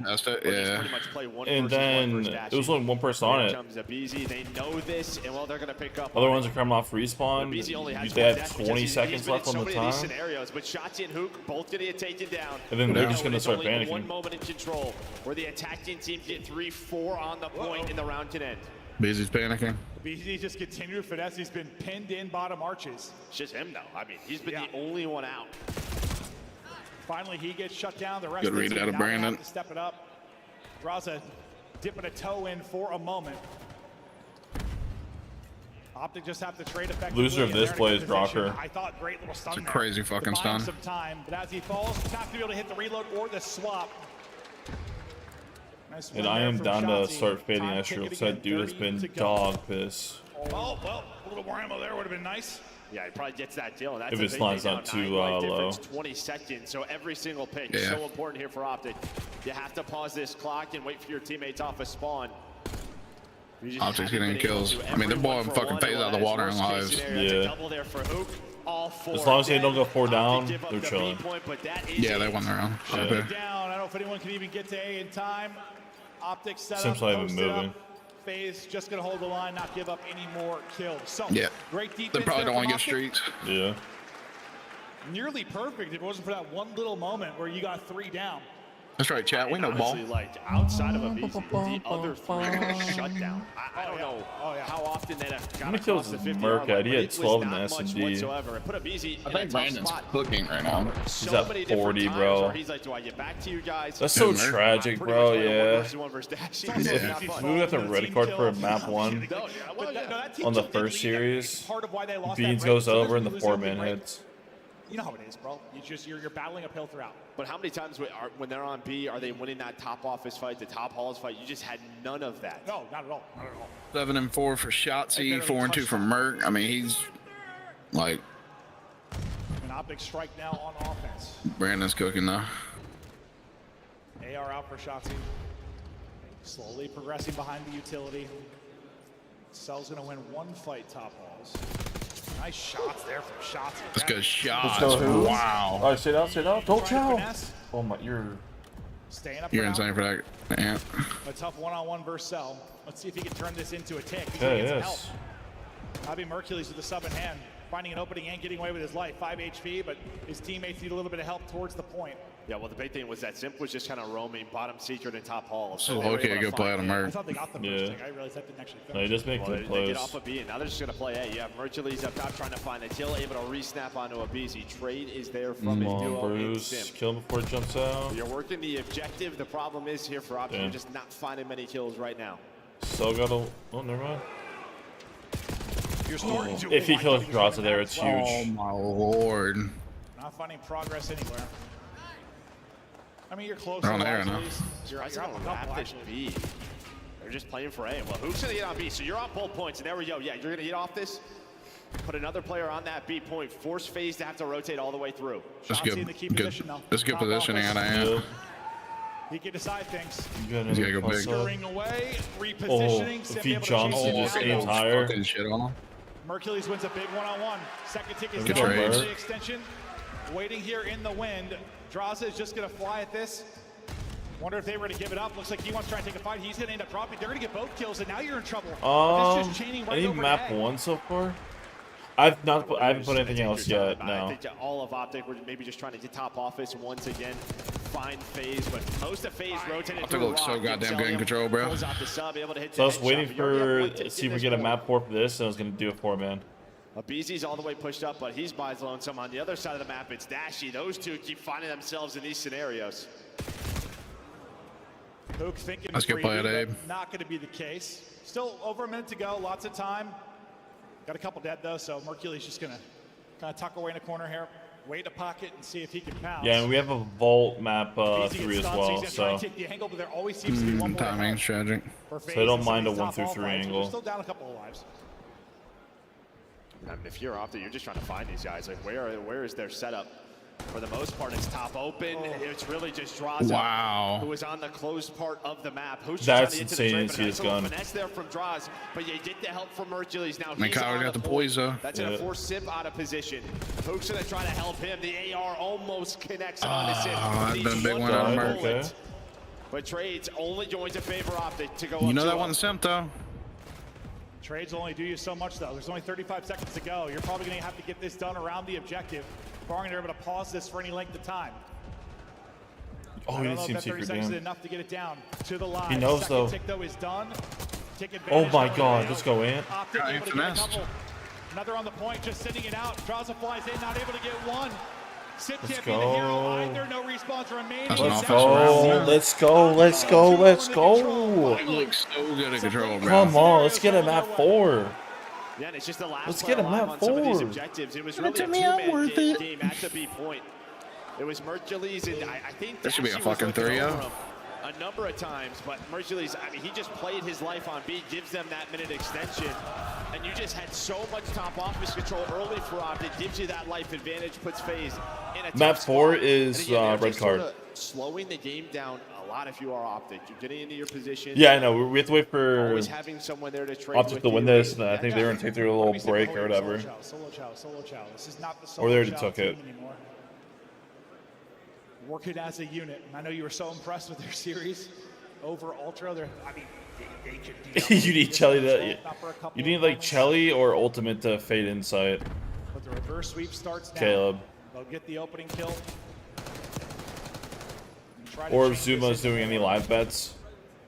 That's it, yeah. and then it was only one person on it. They know this, and well, they're going to pick up. Other ones are coming off respawn. They have 20 seconds left on the time. Scenarios, but Shotzzy and Hook both going to get taken down. And then they're just going to start One panicking. moment in control where the attacking team get 3-4 on the point, and the round can end. Beezy's panicking. BZ just continued to finesse. He's been pinned in bottom arches. It's just him, though. I mean, he's been the only one out. Finally, he gets shut down. The rest Good of the read team out of now Brandon. have to step it up. Draza dipping a toe in for a moment. Optic just have to trade effectively. Loser of this play is Rocker. I thought great little stun It's a there crazy to fucking buy him stun. some time, but as he falls, not going to be able to hit the reload or the swap. Nice And win I there am from down to Shotzzy. start fading Time Astro ticket because that again, dude has 30 been to go. dog piss. Oh, well, a little more ammo there would have been nice. Yeah, he probably gets that kill. That's If a his big line's thing not now. too 9 life low. difference, 20 seconds. So every single pick Yeah. so important here for Optic. You have to pause this clock and wait for your teammates off a spawn. Optic's getting kills. I mean, they're blowing fucking FaZe out of the water in lives. Yeah. Double there for Hook. All 4 As long as they don't go 4 down, give up they're the chilling. B point, but that is Yeah, they won their round. Yeah. Okay. Down. I know if anyone can even get to A in time. Optic set Seems up, like I'm posted moving. up. FaZe just going to hold the line, not give up any more kills. So, Yeah. great defense. They probably there don't want from to get Optic. streaks. Yeah. Nearly perfect if it wasn't for that one little moment where you got 3 down. That's right, chat. We know ball. Honestly, like outside of a BC, the other 3 were shut down. I don't know how often that How got many across kills the is 50 Merc yard at? He line, had but it 12 was in the not much S&D. whatsoever. It put a BZ I in a think tough Brandon's spot. cooking right now. So He's at many different 40, times bro. where he's like, do I get back to you guys? That's so Dude, Merc. tragic, Pretty bro. much playing Yeah. 1 versus 1 versus Dash. Yeah. If we got the red card for map 1 No, well, yeah. on the first series, Part of why they lost Beans that break. goes over and the Sometimes you lose 4-man every break. hits. You know how it is, bro. You're battling uphill throughout. But how many times when they're on B, are they winning that top office fight, the top halls fight? You just had none of that. No, not at all. Not at all. 7 and 4 for Shotzi, 4 and 2 for Merc. I mean, he's like An Optic strike now on offense. Brandon's cooking though. AR out for Shotzi. Slowly progressing behind the utility. Cell's gonna win 1 fight top halls. Nice shots there from Shotzi. Let's go shots. Let's go. Wow. All right, sit down, sit down. Don't Trying to chow. finesse. Oh my, you're. Staying up You're around. insane for that. Yeah. A tough one-on-one versus Cell. Let's see if he can turn this into a tick. He's Okay, gonna get some yes. help. Bobby Mercules with the sub in hand, finding an opening and getting away with his life. 5 HP, but his teammates need a little bit of help towards the point. Yeah, well, the big thing was that Simp was just kind of roaming bottom secret and top hall. So they were okay, able to good play find out of it. I Merc. thought they got the Yeah. first tick. I realized that didn't actually No, finish. he just make Well, good they get plays. off of B, and now they're just going to play A. You have Mercules up top trying to find a kill, able to re-snap onto a BZ. Trade is there from Come his on, duo in Bruce. Simp. Kill him before it jumps out. You're working the objective. The problem is here for Optic, Damn. you're just not finding many kills right now. So got a. Oh, never mind. You're starting to- If he oh my kills God, Grata there, it's Oh huge. my lord. Not finding progress anywhere. I mean, you're close. They're to on air at now. least. You're You're going up to a wrap couple, this actually. B. They're just playing for A. Well, who's going to get on B? So you're on both points, and there we go. Yeah, you're going to get off this. Put another player on that B point. Force FaZe to have to rotate all the way through. That's Shotzi good. in the key Good. position now. That's good Top positioning office. out of hand. He can decide things. He's gotta go big. Scurrying away, Oh, repositioning. if Simp he able to jumps chase and it just down. aims higher. Fucking shit on him. Mercules wins a big one-on-one. Second tick is Good down. trades. The extension. Waiting here in the wind. Draza is just going to fly at this. Wonder if they were to give it up. Looks like he wants to try and take a fight. He's going to end up dropping. They're going to get both kills, and now you're in trouble. This just chaining right Any over map to A. 1 so far? I haven't put anything else yet. I No. think all of Optic were maybe just trying to get top office once again. Find FaZe, but most of FaZe rotated Optic through looks so Rock, goddamn and good in Zellium control, bro. pulls out the sub, able to hit So I the was waiting headshot, but you already have one for tick see in if we this get a one. map 4 for this, and I was gonna do a 4-man. BZ's all the way pushed up, but he's by his lonesome. On the other side of the map, it's Dashy. Those two keep finding themselves in these scenarios. Hook thinking Let's get play it, Abe. not going to be the case. Still over a minute to go, lots of time. Got a couple dead though, so Mercules just going to kind of tuck away in a corner here, wait a pocket and see if he can pounce. Yeah, and we have a vault map BZ 3 gets as stunned, so well, he's gonna try so and take the angle, but there always seems to be one more Timing's tragic. for So I FaZe don't in mind some a of these 1 top through all 3 fights, but angle. We're still down a couple of lives. I mean, if you're Optic, you're just trying to find these guys. Like, where is their setup? For the most part, it's top open. It's really just Draza, Wow. who is on the closed part of the map. Who's That's trying to get insane to the to trade, see but his a little gun. finesse there from Draz, but you get the help from Mercules. Now Man, he's Kyler on got the point. poise, though. That's going to Yeah. force Simp out of position. Hook's going to try to help him. The AR almost connects on to Simp. that's Needs been a big one one out of more Merc. bullet. Okay. But Trades only going to favor Optic to go You up know that 2-0. one Simp though? Trades only do you so much though. There's only 35 seconds to go. You're probably going to have to get this done around the objective, barring they're able to pause this for any length of time. Oh, I he don't didn't know seem if that 30 secret seconds is damn. enough to get it down to the line. He knows, Second though. tick though is done. Take Oh advantage my of god, it. let's go in. Optic Got able to get a finessed. couple. Another on the point, just sitting it out. Draws a flies in, not able to get one. Sip Let's can't be the hero go. either. No respawns remaining. That's an Let's offensive go, round. let's go, let's go, let's go. He looks so good at control, bro. Come on, let's get him at 4. Yeah, and it's just the last Let's player get him alive at on some of these 4. objectives. It was Give it really a to me, I'm two-man worth game, it. game at the B point. It was Mercules, and I think That should be a Dashy was fucking looking 3-0. over him a number of times, but Mercules, I mean, he just played his life on B, gives them that minute extension, and you just had so much top office control early for Optic, gives you that life advantage, puts FaZe in a Map tough 4 spot. is, And again, they're red just sorta card. slowing the game down a lot if you are Optic. You're getting into your position. Yeah, I know. We have to wait for Always having someone there to trade Optic with to win you. this, and I think they were gonna take their little break or whatever. Solo chow. This is not the Or solo they already chow took team it. anymore. working as a unit. And I know you were so impressed with their series over Ultra. I mean, they could You need Chelly to. You need like Chelly or Ultimate to fade Insight. But the reverse sweep starts now. Caleb. They'll get the opening kill. Or if Zuma's doing any live bets,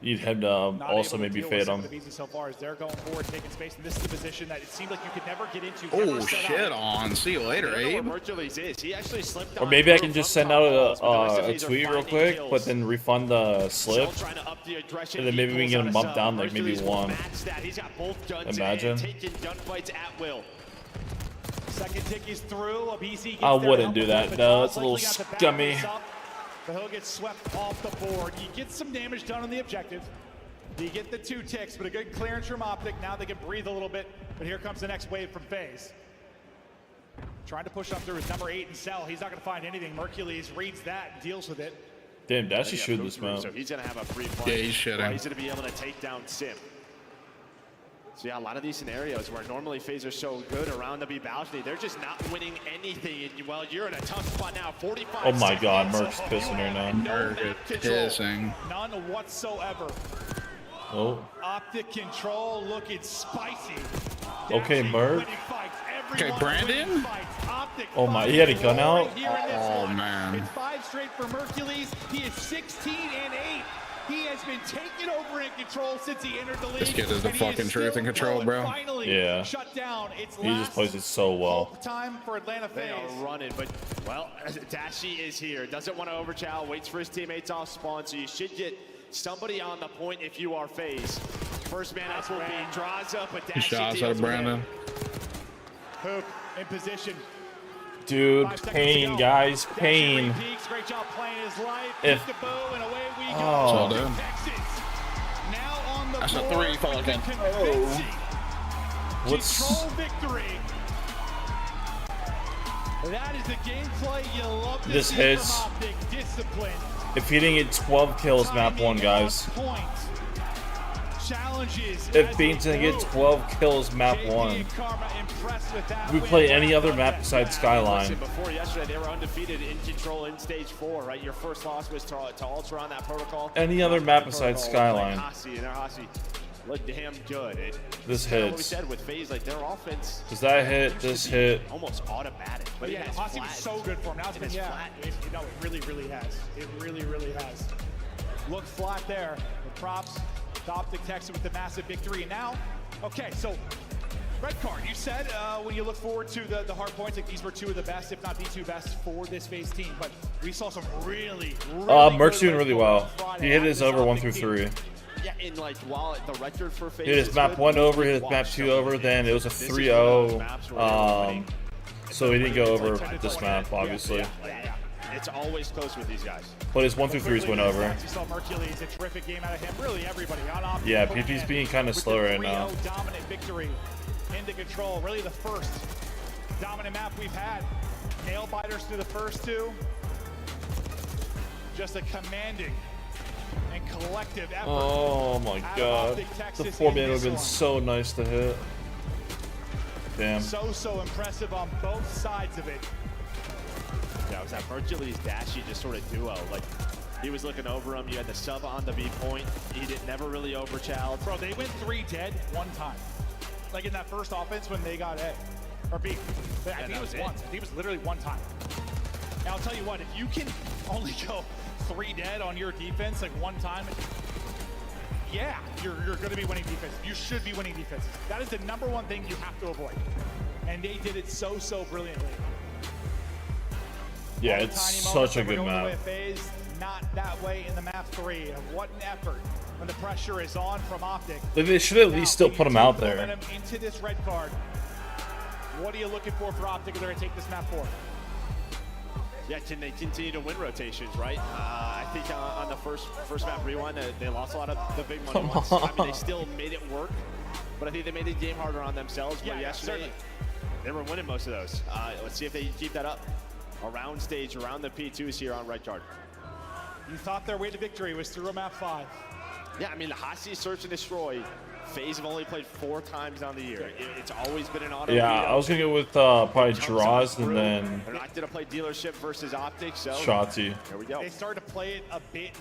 you'd have to also maybe fade him. So far as they're going forward, taking space, and this is the position that it seemed like you could never get into. Oh shit! On. See you later, Abe. Or maybe I can just send out a tweet real quick, but then refund the slip, and then maybe we can get him bumped down like maybe 1. Imagine. Second tick is through. I wouldn't do that. No, it's a little scummy. But he'll get swept off the board. You get some damage done on the objective. You get the 2 ticks, but a good clearance from Optic. Now they can breathe a little bit. But here comes the next wave from FaZe. Trying to push up through his number 8 and Cell. He's not going to find anything. Mercules reads that and deals with it. Damn, Dashy shoot this map. So he's going to have a free play. Yeah, he's shitting. He's going to be able to take down Sim. So yeah, a lot of these scenarios where normally FaZe are so good around the B balcony, they're just not winning anything. And well, you're in a tough spot now. 45 Oh my God, Merc's pissing her now. Merc is pissing. None whatsoever. Oh. Optic control looking spicy. Okay, Merc. Okay, Brandon. Oh my, he had a gun out. Oh man. It's 5 straight for Mercules. He is 16 and 8. He has been taking over in control since he entered the league. This kid is the fucking truth in control, bro. Yeah. Shut down. It's he just plays it so well. Time for Atlanta FaZe. They are running, but well, Dashi is here. Doesn't want to overchow. Waits for his teammates off spawn, so you should get somebody on the point if you are FaZe. First man up will be draws up, but Dashi shots out of Brandon. Hook in position. Dude, pain, guys, pain. Great job playing his life. If and away we go. oh, now on the that's a 3, Falcon. Oh. What's victory? That is the gameplay you love to this see hits? from Optic. Discipline. If he didn't get 12 kills, map 1, guys. Challenges. If Beans didn't get 12 kills, map 1. We play any other map besides Skyline. Before yesterday, they were undefeated in control in stage 4, right? Your first loss was to Ultra on that protocol. Any other map besides Skyline. Hasi, and their Hasi looked damn good. This What we hits. said with FaZe, like their offense. Does that hit? This hit. Almost automatic. But yeah, Hasi was so good for him. Now it's been flat. It really, really has. It really, really has. Looked flat there. The props. The Optic Texas with the massive victory. And now, okay, so red card. You said when you look forward to the hard points, like these were 2 of the best, if not the 2 best for this FaZe team. But we saw some really Merc's doing really well. He hit his over 1 through 3. Yeah, in like while the record for FaZe. He hit his map 1 over, hit his map 2 over, then it was a 3-0. So he didn't go over this map, obviously. It's always close with these guys. But his 1 through 3s went over. You saw Mercules, a terrific game out of him. Really, everybody on Optic. Yeah, PP's being kind of slow right now. Dominant victory into control. Really the first dominant map we've had. Nail biters through the first 2. Just a commanding and collective effort. Oh my God. The 4-man would have been so nice to hit. Damn. So impressive on both sides of it. Yeah, it was that Mercules Dashi just sort of duo. Like, he was looking over him. You had the sub on the B point. He never really overchallenged. Bro, they went 3 dead 1 time. Like in that first offense when they got A. Or B. I think it was once. I think it was literally 1 time. Now, I'll tell you what, if you can only go 3 dead on your defense, like 1 time, yeah, you're going to be winning defense. You should be winning defenses. That is the #1 thing you have to avoid. And they did it so brilliantly. Yeah, it's such a good map. FaZe, not that way in the map 3. And what an effort when the pressure is on from Optic. They should at least still put him out there. Into this red card. What are you looking for Optic if they're going to take this map forward? Yeah, can they continue to win rotations, right? I think on the first map rewind, they lost a lot of the big money ones. I mean, they still made it work, but I think they made the game harder on themselves. But yesterday, they were winning most of those. Let's see if they can keep that up. Around stage, around the P2s here on red card. You thought their way to victory was through a map 5. Yeah, I mean, the Hasi search and destroy FaZe have only played 4 times on the year. It's always been an auto. Yeah, I was gonna go with probably Draws and then They're not gonna play Dealership versus Optic, so Shotzi. There we go. They started to play it a bit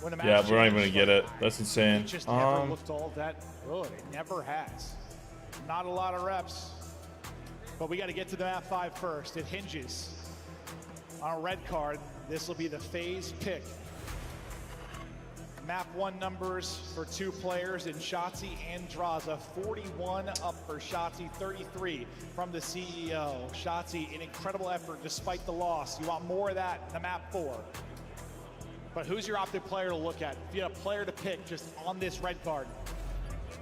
when the match Yeah, we're not even changed, gonna get it. but That's insane. It just never looked all that good. It never has. Not a lot of reps. But we got to get to the map 5 first. It hinges on a red card. This will be the FaZe pick. Map 1 numbers for 2 players in Shotzi and Draza. 41 up for Shotzi, 33 from the CEO. Shotzi, an incredible effort despite the loss. You want more of that in the map 4. But who's your Optic player to look at? If you had a player to pick just on this red card.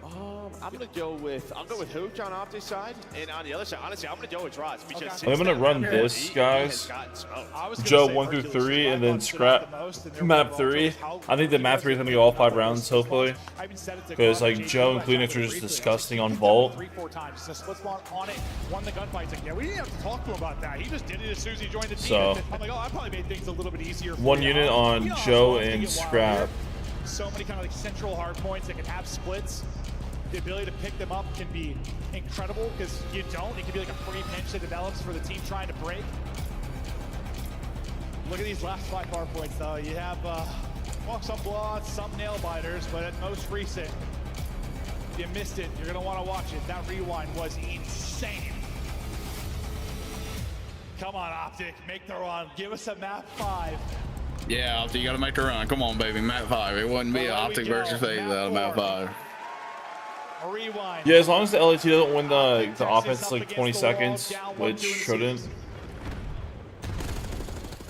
I'm gonna go with Hooch on Optic's side, and on the other side, honestly, I'm gonna go with Droz because I'm gonna run this, guys. Joe 1 through 3, and then scrap map 3. I think the map 3 is gonna go all 5 rounds, hopefully. Because like Joe and Kleenex are just disgusting on Vault. 3-4 times. So split spawn on it, won the gunfight. Like, yeah, we didn't have to talk to him about that. He just did it as soon as he joined the team. So I'm like, oh, I probably made things a little bit easier. 1 unit on Joe and scrap. So many kind of like central hard points that can have splits. The ability to pick them up can be incredible because you don't. It can be like a free pinch that develops for the team trying to break. Look at these last 5 bar points though. You have well, some bloods, some nail biters, but at most recent, if you missed it, you're gonna want to watch it. That rewind was insane. Come on, Optic, make the run. Give us a map 5. Yeah, Optic, you gotta make the run. Come on, baby, map 5. It wouldn't be Optic versus FaZe out of map 5. Rewind. Yeah, as long as the LAT doesn't win the offense like 20 seconds, which shouldn't.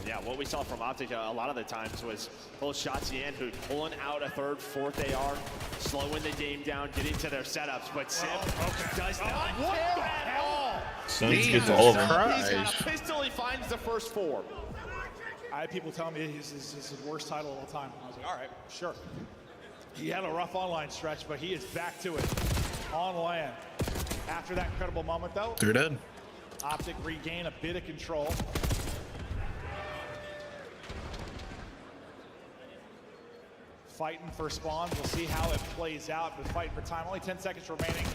Yeah, what we saw from Optic a lot of the times was both Shotzi and Hoot pulling out a 3rd, 4th AR, slowing the game down, getting to their setups, but Sim does not care at all. Sim gets all of them. He's got a pistol, he finds the first 4. I had people telling me this is his worst title of all time. I was like, all right, sure. He had a rough online stretch, but he is back to it on land. After that incredible moment, though, They're dead. Optic regain a bit of control. Fighting for spawns. We'll see how it plays out, but fighting for time. Only 10 seconds remaining.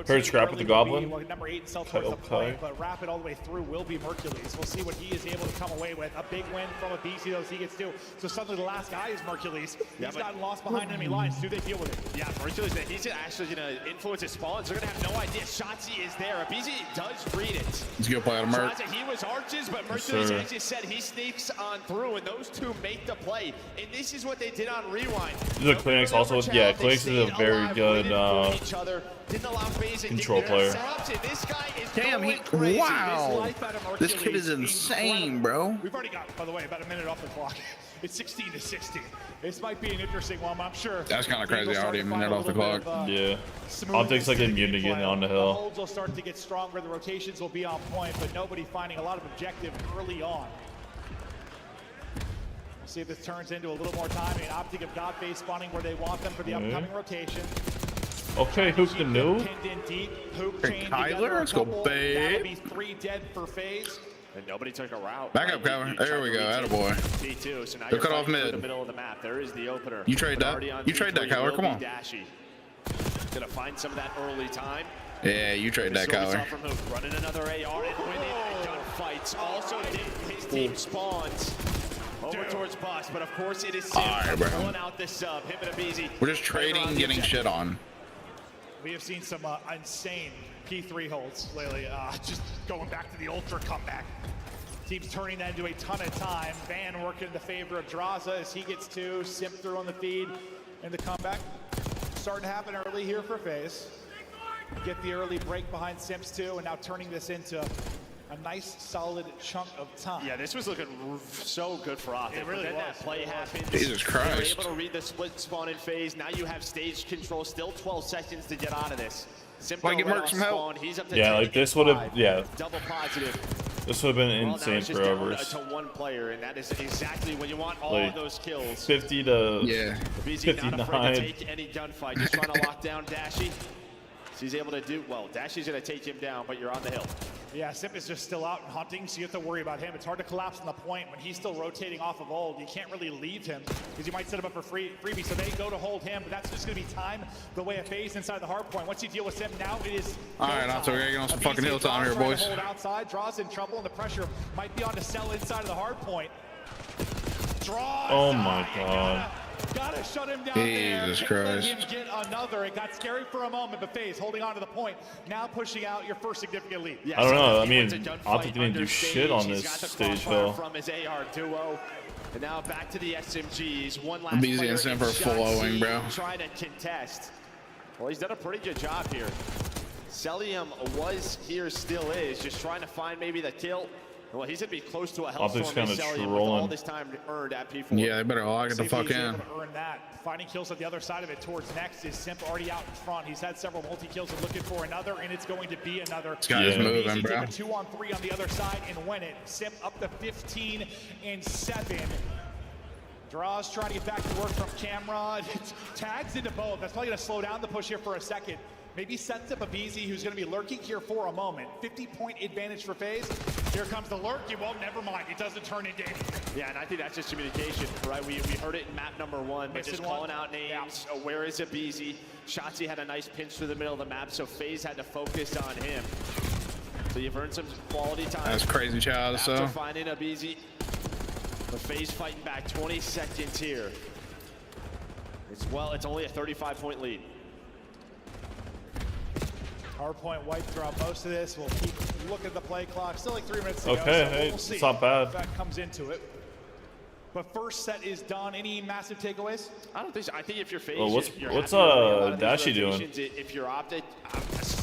Heard scrap with the Goblin. Number 8 and towards the point, but rapid all the way through will be Mercules. We'll see what he is able to come away with. A big win from a BC, though, as he gets to. So suddenly the last guy is Mercules. He's gotten lost behind enemy lines. Do they deal with it? Yeah, Mercules, he's actually going to influence his spawns. They're going to have no idea Shotzi is there. BZ does read it. Let's go play out of Merc. He was arches, but Mercules actually said he sneaks on through, and those 2 make the play. And this is what they did on Rewind. The Kleenex also, yeah, Kleenex is a very good control player. Damn, wow. This kid is insane, bro. We've already got, by the way, about a minute off the clock. It's 16-16. This might be an interesting one, I'm sure. That's kind of crazy, already a minute off the clock. Yeah. Optics like immune to getting on the hill. The holds will start to get stronger, the rotations will be on point, but nobody finding a lot of objective early on. We'll see if this turns into a little more time. I mean, Optic have got base spawning where they want them for the upcoming rotation. Okay, who's the new? Hey, Kyler, let's go, babe. That'll be 3 dead for FaZe. And nobody took a route. Back up, Kyler. There we go. Attaboy. D2, so now They'll cut off mid. the middle of the map. There is the opener. You trade that. You trade that, Kyler. Come on. Gonna find some of that early time. Yeah, you trade that, Kyler. Running another AR and winning gunfights. Also, his team spawns over towards Bus, but of course it is Sim pulling out this sub. Him and Abizi. We're just trading, getting shit on. We have seen some insane P3 holds lately. Just going back to the Ultra comeback. Team's turning that into a ton of time. Van working in the favor of Draza as he gets 2. Simp through on the feed. And the comeback starting to happen early here for FaZe. Get the early break behind Simps 2, and now turning this into a nice solid chunk of time. Yeah, this was looking so good for Optic. It really then was. That play happens. Jesus Christ. They were able to read the split spawn in FaZe. Now you have stage control. Still 12 seconds to get out of this. Like give Merc some help. He's up to yeah, like this would have, yeah. Double positive. This would have been insane for overs. To 1 player, and that is exactly when you want all like of those kills. 50 to 59. Not afraid to take any gunfight. Just trying to lock down Dashy. He's able to do well. Dashy's going to take him down, but you're on the hill. Yeah, Simp is just still out and hunting, so you have to worry about him. It's hard to collapse on the point when he's still rotating off of ult. You can't really leave him because you might set him up for freebie, so they go to hold him, but that's just going to be time the way it FaZe inside the hard point. Once you deal with Simp, now it is all right, I'm sorry, get on some fucking hill time here, boys. Hold outside, Draws in trouble, and the pressure might be on to Cell inside of the hard point. Draws. Oh my god. Gotta shut him down. Jesus Christ. Let him get another. It got scary for a moment, but FaZe holding on to the point. Now pushing out your first significant lead. I don't know. I mean, Optic didn't do shit on this stage though. From his AR duo. And now back to the SMGs. One last BZ and Simp are flowing, bro. Trying to contest. Well, he's done a pretty good job here. Celium was here, still is, just trying to find maybe the kill. Well, he's gonna be close to a Hellstorm with all this time earned at P4. Yeah, they better lock it the fuck in. Earn that. Finding kills at the other side of it towards next is Simp already out in front. He's had several multi-kills and looking for another, and it's going to be another. This guy's moving, bro. 2-on-3 on the other side and win it. Simp up to 15 and 7. Draws trying to get back to work from camera. Tags into both. That's probably gonna slow down the push here for a second. Maybe sets up a BZ who's going to be lurking here for a moment. 50-point advantage for FaZe. Here comes the lurk. Well, never mind. It doesn't turn into anything. Yeah, and I think that's just communication, right? We heard it in map number 1, but just calling out names. Yeah. Where is a BZ? Shotzzy had a nice pinch through the middle of the map, so FaZe had to focus on him. So you've earned some quality time. That's crazy, child. After finding a BZ. But FaZe fighting back 20 seconds here. It's only a 35-point lead. Hardpoint white throughout most of this. We'll keep looking at the play clock. Still like 3 minutes to go. Okay, so hey, we'll see it's not bad. if that comes into it. But first set is done. Any massive takeaways? I don't think so. I think if you're FaZe, well, what's Dashy doing? If you're Optic,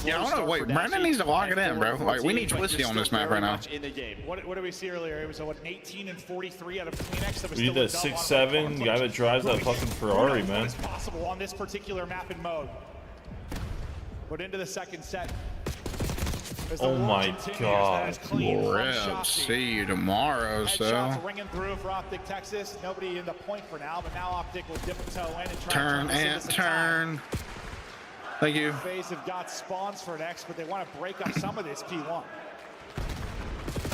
yeah, I don't know. Wait, Brandon needs to lock it in, bro. Like, we need Twisty on this map right now. In the game. What did we see earlier? It was an 18 and 43 out of Kleenex. That was we need that 6'7" guy that drives that fucking Ferrari, man. It's possible on this particular map and mode. But into the second set. Oh my god. Rip, see you tomorrow, so. Headshots ringing through for Optic Texas. Nobody in the point for now, but now Optic will dip a toe in and try to turn. Thank you. FaZe have got spawns for next, but they want to break up some of this P1.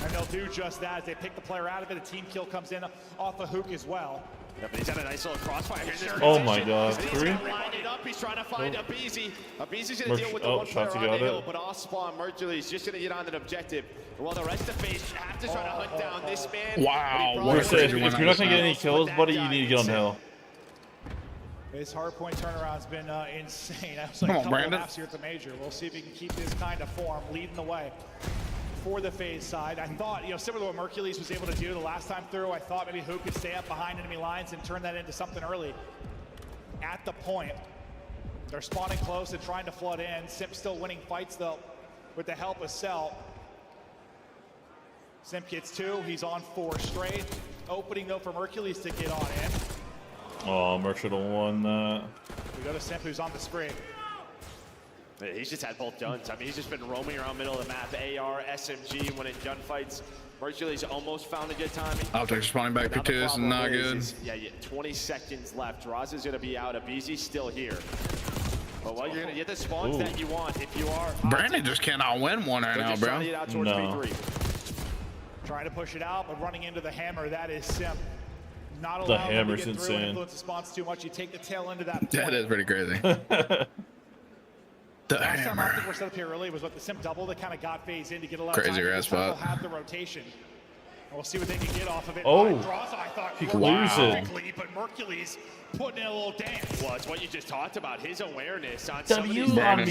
And they'll do just that as they pick the player out of it. A team kill comes in off a hook as well. Yeah, but he's had a nice little crossfire here. Oh my god. He's going to line it up. He's trying to find a BZ. A BZ's going to deal with the one player on the hill, but off spawn, Mercury's just going to get on an objective. While the rest of FaZe have to try to hunt down this man. Wow. If you're not going to get any kills, buddy, you need to get on the hill. His hardpoint turnaround's been insane. That was like a couple of laps here at the major. We'll see if he can keep this kind of form, leading the way for the FaZe side. I thought, similar to what Mercules was able to do the last time through, I thought maybe Hook could stay up behind enemy lines and turn that into something early. At the point, they're spawning close and trying to flood in. Simp still winning fights though, with the help of Cell. Simp gets 2, he's on 4 straight. Opening though for Mercules to get on in. Oh, Merc should have won that. We go to Simp, who's on the screen. He's just had both guns. I mean, he's just been roaming around middle of the map. AR, SMG, when in gunfights. Mercury's almost found a good timing. Optic's spawning back P2, this is not good. Yeah, 20 seconds left. Draws is going to be out. Abizi's still here. But while you're going to get the spawns that you want, if you are... Brandon just cannot win one right now, bro. No. Trying to push it out, but running into the hammer, that is Simp. Not allowed the hammer's to get through insane. and influence the spawns too much. You take the tail end of that point. That is pretty crazy. The Last time hammer. Optic were set up here early was what the Simp double that kind of got FaZe in to get a lot Crazy of time. red spot. They'll have the rotation. And we'll see what they can get off of it. Oh, Draws, I thought, he clears it. but Mercules putting in a little dance. Well, it's what you just talked about. His awareness on Brandon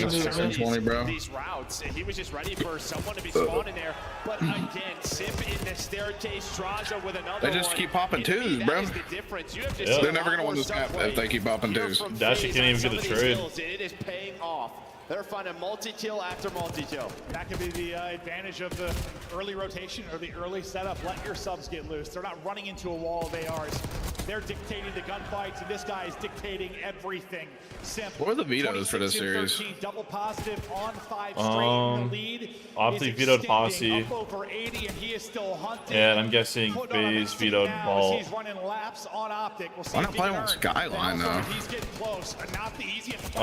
these routes. He was just ready for someone to be spawning there. But again, Simp in the staircase, Draza with another They just keep popping twos, bro. The difference. You have to They're never going to win this map if they keep popping twos. Dashy can't even get the trade. It is paying off. They're finding multi-kill after multi-kill. That could be the advantage of the early rotation or the early setup. Let your subs get loose. They're not running into a wall of ARs. They're dictating the gunfights, and this guy is dictating everything. Simp. What are the vetoes for this series? Double positive on 5 straight in the lead. Optic vetoed Posse. Over 80, and he is still hunting. And I'm guessing FaZe vetoed Ball. He's running laps on Optic. We'll see Why not play on Skyline though? He's getting close. Not the easiest.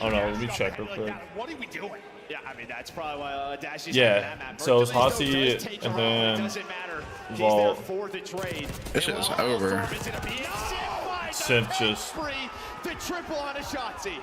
Oh no, let me check real quick. What are we doing? Yeah, I mean, that's probably why Dashy's yeah, so it's Hossie and then Vault. This is over. Simp just. The triple on a Shotzi.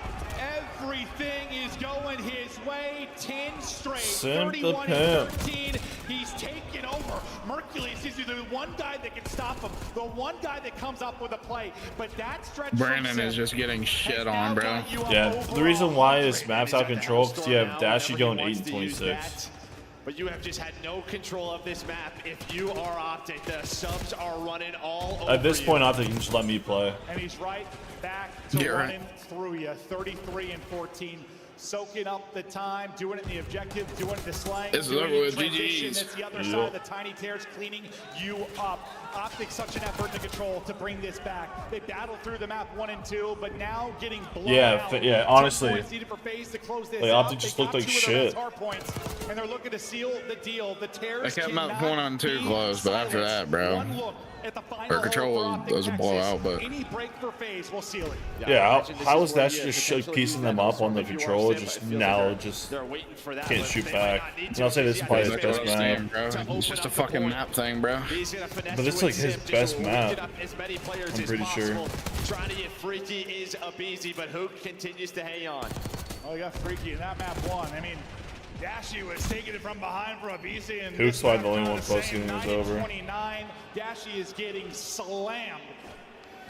Everything is going his way. 10 straight. Simp the 31 pimp. 13. He's taken over. Mercules is the one guy that can stop him. The one guy that comes up with a play. But that stretch. Brandon is just getting shit on, bro. Yeah, the reason why this map's out of control because you have Dashy going 8 and 26. But you have just had no control of this map. If you are Optic, the subs are running all over At this point, Optic can just let me play. And he's right back to running through you. 33 and 14. Soaking up the time, doing it in the objective, doing it in the slang. This is over with. GG's. It's the other side of the tiny tears cleaning you up. Optic, such an effort to control to bring this back. They battled through the map 1 and 2, but now getting blown out. Yeah, honestly. Like Optic just looked like shit. And they're looking to seal the deal. The tears They kept map 1 and 2 close, but after that, bro. Or control was a blowout, but any break for phase will seal it. Yeah, how is that just piecing them up on the control? Just now, just can't shoot back. And I'll say this is probably his best map. It's just a fucking map thing, bro. But it's like his best map. I'm pretty sure. Trying to get freaky is up easy, but Hook continues to hang on. Oh, you got freaky in that map 1. I mean, Dashy was taking it from behind from Abisi, and Hook's probably the only one close to getting this over. 29. Dashy is getting slammed.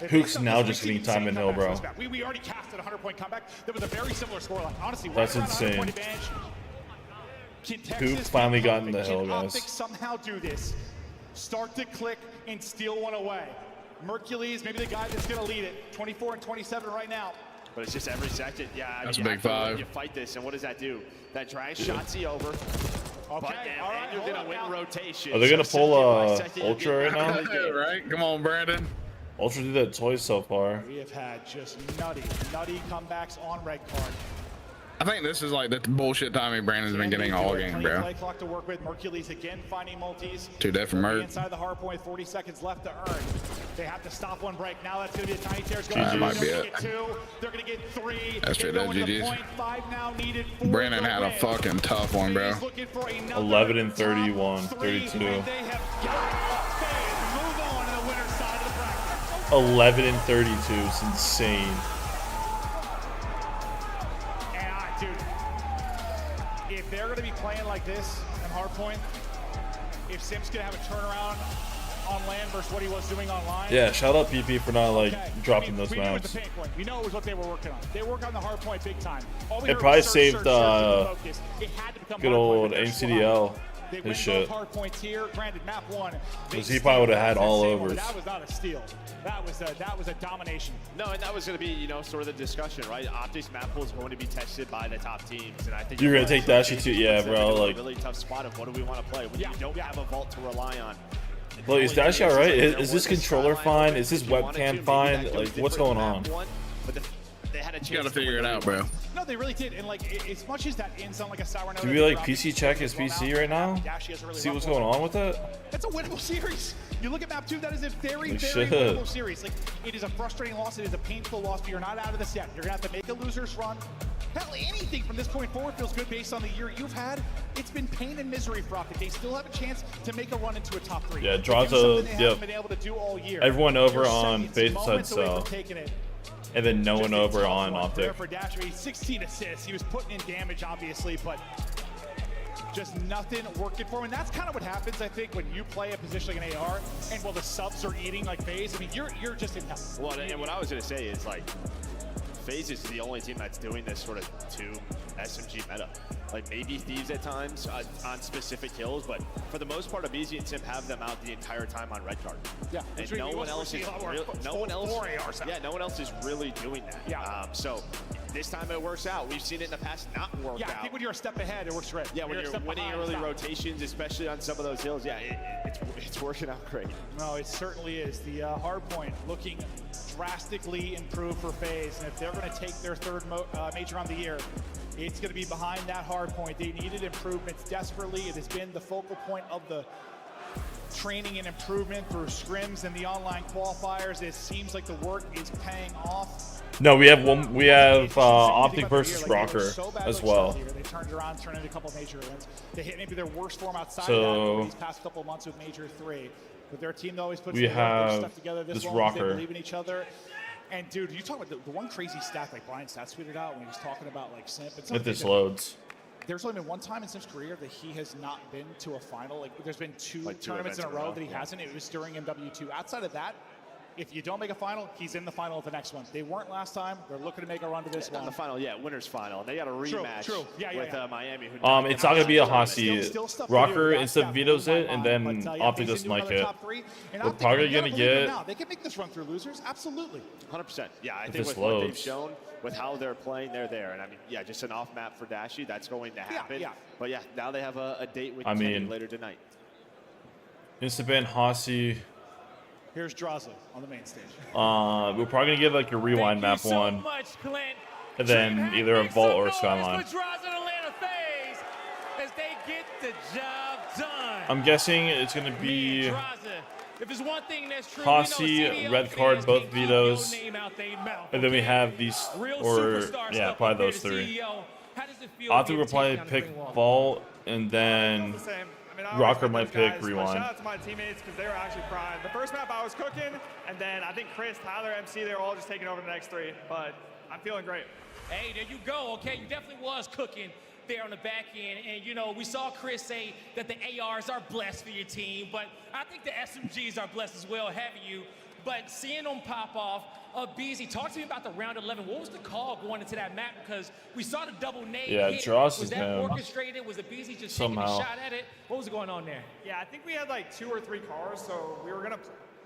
Hook's now just getting time in hill, bro. We already casted a 100-point comeback. There was a very similar scoreline. Honestly, that's insane. Hook finally got in the hill, guys. Optic somehow do this. Start to click and steal one away. Mercules, maybe the guy that's going to lead it. 24 and 27 right now. But it's just every second. Yeah, I that's mean, a big 5. You fight this, and what does that do? That drags Shotzi over. Okay, but, and you're going to win rotation. Are they going to pull Ultra right now? Right? Come on, Brandon. Ultra did that twice so far. We have had just nutty comebacks on red card. I think this is like the bullshit timing Brandon's been getting all game, bro. Play clock to work with. Mercules again finding multis. 2 dead from Merc. Inside the hard point, 40 seconds left to earn. They have to stop one break. Now that's going to be a tiny tears going. That might be it. They're going to get 3. That's straight up GG's. 5 now needed. Brandon had a fucking tough one, bro. 11 and 31, 32. 11 and 32 is insane. If they're going to be playing like this in hardpoint, if Sim's going to have a turnaround on land versus what he was doing online. Yeah, shout out PP for not dropping those maps. We know it was what they were working on. They work on the hardpoint big time. It probably saved good old AimCDL. His shit. Because he probably would have had all overs. That was not a steal. That was a domination. No, and that was going to be, sort of the discussion, right? Optic's map pool is going to be tested by the top teams, and I think you're going to take Dashy too. Yeah, bro. Like really tough spot of what do we want to play when you don't have a vault to rely on. Look, is Dashy all right? Is this controller fine? Is this webcam fine? Like, what's going on? You gotta figure it out, bro. No, they really did. And as much as that ends on like a sour note. Do we PC check his PC right now? See what's going on with it? That's a winnable series. You look at map 2, that is a very winnable series. Like, it is a frustrating loss. It is a painful loss, but you're not out of the set. You're gonna have to make a loser's run. Hell, anything from this point forward feels good based on the year you've had. It's been pain and misery for Optic. They still have a chance to make a run into a top 3. Yeah, Dronzo, everyone over on Faith said so. And then no one over on Optic. For Dasher, 16 assists. He was putting in damage, obviously, but just nothing working for him. And that's kind of what happens, I think, when you play a position like an AR, and while the subs are eating like FaZe, I mean, you're just in hell. Well, and what I was going to say is, like, FaZe is the only team that's doing this sort of 2 SMG meta. Like, maybe Thieves at times on specific kills, but for the most part, Abizi and Simp have them out the entire time on red card. Yeah, and no one else is really doing that. Yeah. So this time it works out. We've seen it in the past not work out. Yeah, I think when you're a step ahead, it works great. Yeah, when you're winning early rotations, especially on some of those hills, yeah, it's working out great. No, it certainly is. The hard point looking drastically improved for FaZe, and if they're going to take their 3rd major on the year, it's going to be behind that hard point. They needed improvements desperately. It has been the focal point of the training and improvement through scrims and the online qualifiers. It seems like the work is paying off. No, we have one. We have Optic versus Rocker as well. They turned it around, turned into a couple major wins. They hit maybe their worst form outside So, of that these past couple months with Major 3. But their team always puts we their have stuff together this long as they Rocker. believe in each other. And dude, you talk about the one crazy stat like Brian Stats tweeted out when he was talking about like Simp. If this loads. There's only been one time in Simp's career that he has not been to a final. Like there's been two tournaments in a row that he hasn't. It was during MW2. Outside of that, if you don't make a final, he's in the final of the next one. They weren't last time. They're looking to make a run to this one. Not the final, yeah, winners final. They got a rematch with Miami. It's not gonna be a Hasi. Rocker instead vetoes it, and then Optic doesn't like it. We're probably gonna get. They can make this run through losers, absolutely. 100%. Yeah, I If think this with what they've loads. shown, with how they're playing, they're there. And I mean, yeah, just an off map for Dashy. That's going to happen. But yeah, now they have a date with Kenny later tonight. Instaban Hasi. Here's Draza on the main stage. We're probably gonna get like a rewind map one, and then either a vault or a skyline. As they get the job done. I'm guessing it's gonna be If there's one thing that's true, Hasi, red card, both vetoes, and then we have these, or yeah, probably those three. Optic will probably pick vault, and then Rocker might pick rewind. Shout out to my teammates because they were actually crying. The first map I was cooking, and then I think Chris, Tyler, MC, they were all just taking over the next three. But I'm feeling great. Hey, there you go. Okay, you definitely was cooking there on the back end. And, you know, we saw Chris say that the ARs are blessed for your team, but I think the SMGs are blessed as well, having you. But seeing them pop off, Beezy, talk to me about the round 11. What was the call going into that map? Because we saw the double nade hit. Dross Was is that down. orchestrated? Was the Beezy just Somehow. taking a shot at it? What was going on there? Yeah, I think we had like 2 or 3 cars, so we were going to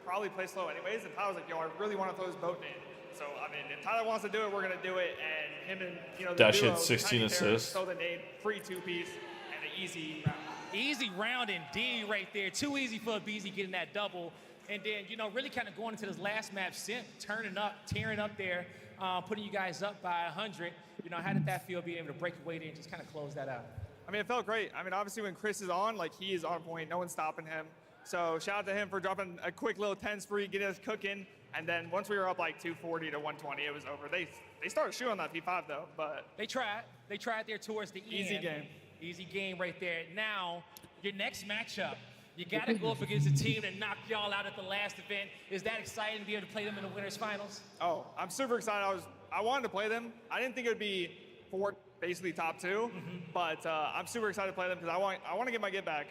probably play slow anyways. And Tyler was like, yo, I really want to throw this boat nade. So, I mean, if Tyler wants to do it, we're going to do it. And him and, you know, the Dash duo, hit 16 Tiny Terror, assists. throw the nade, free 2-piece, and an easy round. Easy round indeed right there. Too easy for Beezy getting that double. And then, you know, really kind of going into this last match, Simp turning up, tearing up there, putting you guys up by 100. You know, how did that feel being able to break away there and just kind of close that out? I mean, it felt great. I mean, obviously when Chris is on, like he is on point. No one's stopping him. So shout out to him for dropping a quick little 10 spree, getting us cooking. And then once we were up like 240 to 120, it was over. They started shooting on that P5 though, but they tried. They tried there towards the end. Easy game. Easy game right there. Now, your next matchup, you got to go up against a team that knocked y'all out at the last event. Is that exciting to be able to play them in the winners finals? Oh, I'm super excited. I wanted to play them. I didn't think it would be 4, basically top 2, but I'm super excited to play them because I want to get my get back.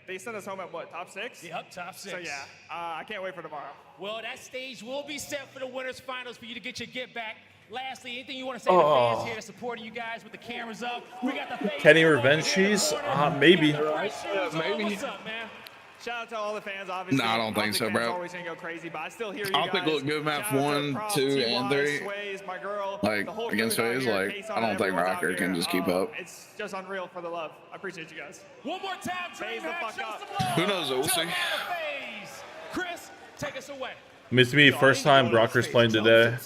They sent us home at what, top 6? Yep, top 6. So yeah, I can't wait for tomorrow. Well, that stage will be set for the winners finals for you to get your get back. Lastly, anything you want to say to the fans here that's supporting you guys with the cameras up? We got the Kenny Revenge Cheese? Maybe. Maybe. What's up, man? Shout out to all the fans, obviously. Nah, I don't think so, bro. Always gonna go crazy, but I still hear you Optic guys. looked good map Shout out to 1, Props, 2, TY, and 3. Sways, my girl, Like, the whole against crew out FaZe, here, like, Case I on don't think everyone's out Rocker can here. just keep up. It's just unreal for the love. I appreciate you guys. One more time, FaZe the DreamHack, fuck show up. some love. Who knows? We'll see. Chris, take us away. It's me, first time Rocker's playing today.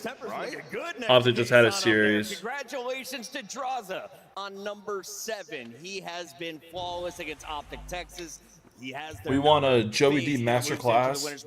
Optic just had a series. Congratulations to Draza on number 7. He has been flawless against Optic Texas. He has We won a Joey D Masterclass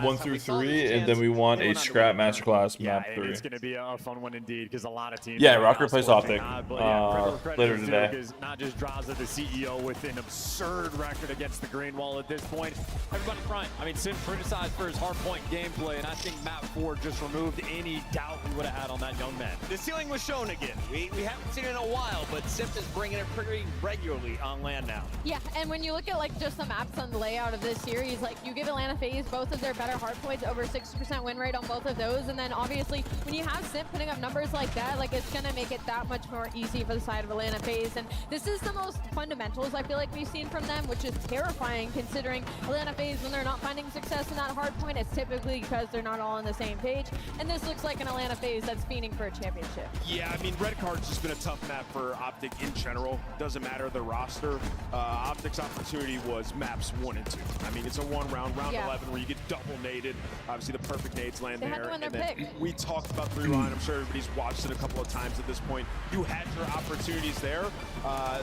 1 through 3, and then we won a Scrap Masterclass map 3. It's going to be a fun one indeed because a lot of teams. Yeah, Rocker plays Optic later later today. Because not just Draza, the CEO, with an absurd record against the green wall at this point. Everybody front. I mean, Simp criticized for his hardpoint gameplay, and I think map 4 just removed any doubt we would have had on that young man. The ceiling was shown again. We haven't seen it in a while, but Simp is bringing it pretty regularly on land now. Yeah, and when you look at like just the maps on the layout of this series, like you give Atlanta FaZe both of their better hard points, over 60% win rate on both of those, and then obviously when you have Simp putting up numbers like that, like it's gonna make it that much more easy for the side of Atlanta FaZe. And this is the most fundamentals I feel like we've seen from them, which is terrifying considering Atlanta FaZe, when they're not finding success in that hard point, it's typically because they're not all on the same page. And this looks like an Atlanta FaZe that's fiending for a championship. Yeah, I mean, red card's just been a tough map for Optic in general. Doesn't matter the roster. Optic's opportunity was was maps 1 and 2. I mean, it's a round 11 where you get double naded. Obviously, the perfect nades land They there. had to win their And then pick. we talked about 3 line. I'm sure everybody's watched it a couple of times at this point. You had your opportunities there.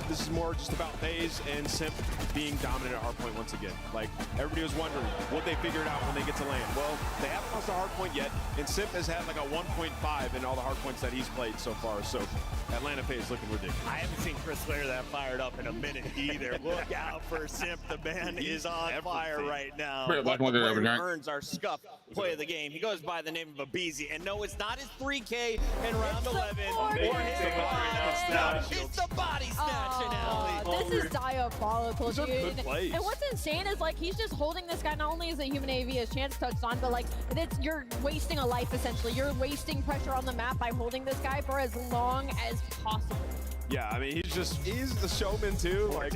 This is more just about FaZe and Simp being dominant at hardpoint once again. Like, everybody was wondering, would they figure it out when they get to land? Well, they haven't lost a hardpoint yet, and Simp has had like a 1.5 in all the hardpoints that he's played so far. So Atlanta FaZe looking ridiculous. I haven't seen Chris Slayer that fired up in a minute either. Look out for Simp. The man is on fire right now. Black Market over drink. Earns our scuff play of the game. He goes by the name of Abizi. And no, it's not his 3K in round 11. It's the body snatching, Ellie. This is diabolical, These are dude. good plays. And what's insane is like he's just holding this guy. Not only is it human AV as Chance touched on, but like you're wasting a life essentially. You're wasting pressure on the map by holding this guy for as long as possible. Yeah, I mean, he's a showman too. Like,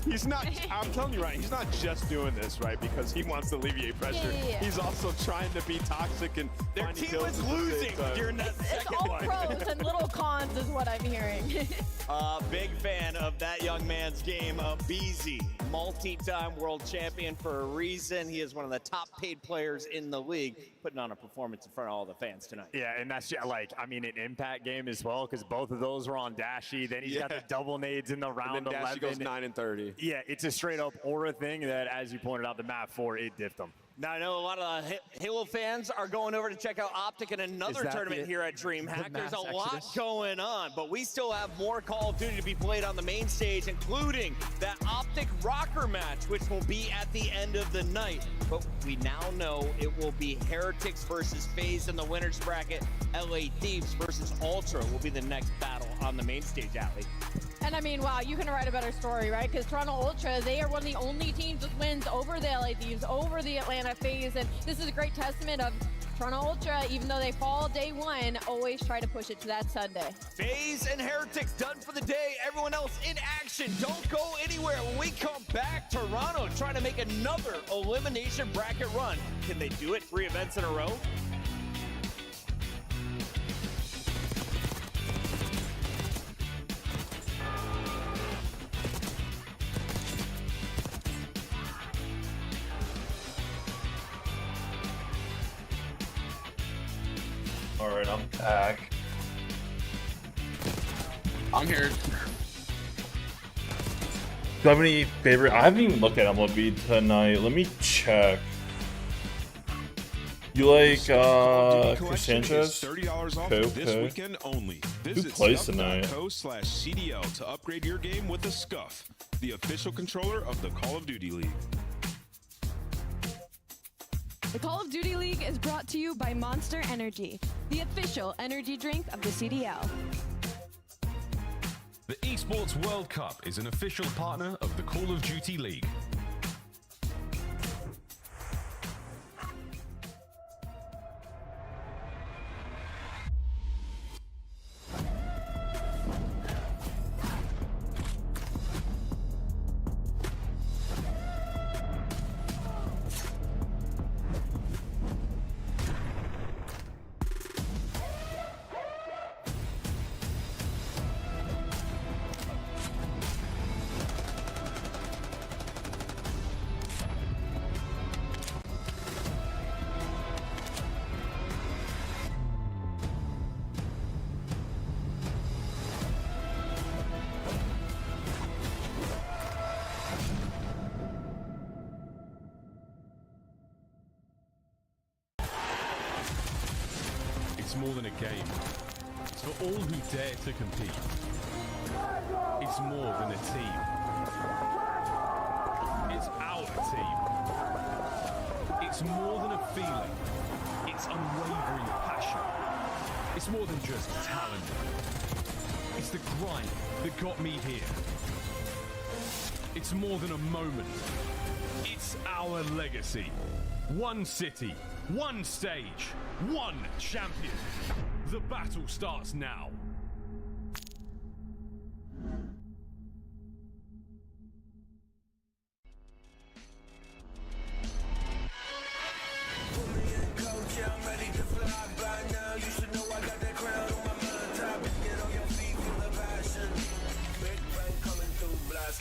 he's not, I'm telling you right, he's not just doing this, right, because he wants to alleviate pressure. Yeah. He's also trying to be toxic and Their finding team kills was at the same losing time. during that It's second all one. pros and little cons is what I'm hearing. Big fan of that young man's game. Abizi, multi-time world champion for a reason. He is one of the top paid players in the league, putting on a performance in front of all the fans tonight. Yeah, and that's like, I mean, an impact game as well, because both of those were on Dashy. Then he's got the double nades in the round And then 11. Dashy goes 9 and 30. Yeah, it's a straight up aura thing that, as you pointed out, the map 4, it diffed them. Now, I know a lot of Halo fans are going over to check out Optic in another that tournament the- here at DreamHack. the There's a mass lot exodus? going on, but we still have more Call of Duty to be played on the main stage, including that Optic Rocker match, which will be at the end of the night. But we now know it will be Heretics versus FaZe in the winners bracket. LA Thieves versus Ultra will be the next battle on the main stage, Allie. And I mean, wow, you can write a better story, right? Because Toronto Ultra, they are one of the only teams with wins over the LA Thieves, over the Atlanta FaZe, and this is a great testament of Toronto Ultra, even though they fall day 1, always try to push it to that Sunday. FaZe and Heretics done for the day. Everyone else in action. Don't go anywhere. When we come back, Toronto trying to make another elimination bracket run. Can they do it 3 events in a row? Alright, I'm back. I'm here. Do I have any favorite? I haven't even looked at MLB tonight. Let me check. You like Chris Sanchez? $30 off Okay, this okay. weekend only. Who Visit plays tonight? scuff.co/CDL to upgrade your game with a Scuff, the official controller of the Call of Duty League. The Call of Duty League is brought to you by Monster Energy, the official energy drink of the CDL. The Esports World Cup is an official partner of the Call of Duty League. It's more than a game. It's for all who dare to compete. It's more than a team. It's our team. It's more than a feeling. It's unwavering passion. It's more than just talent. It's the grind that got me here. It's more than a moment. It's our legacy. One city, one stage, one champion. The battle starts now.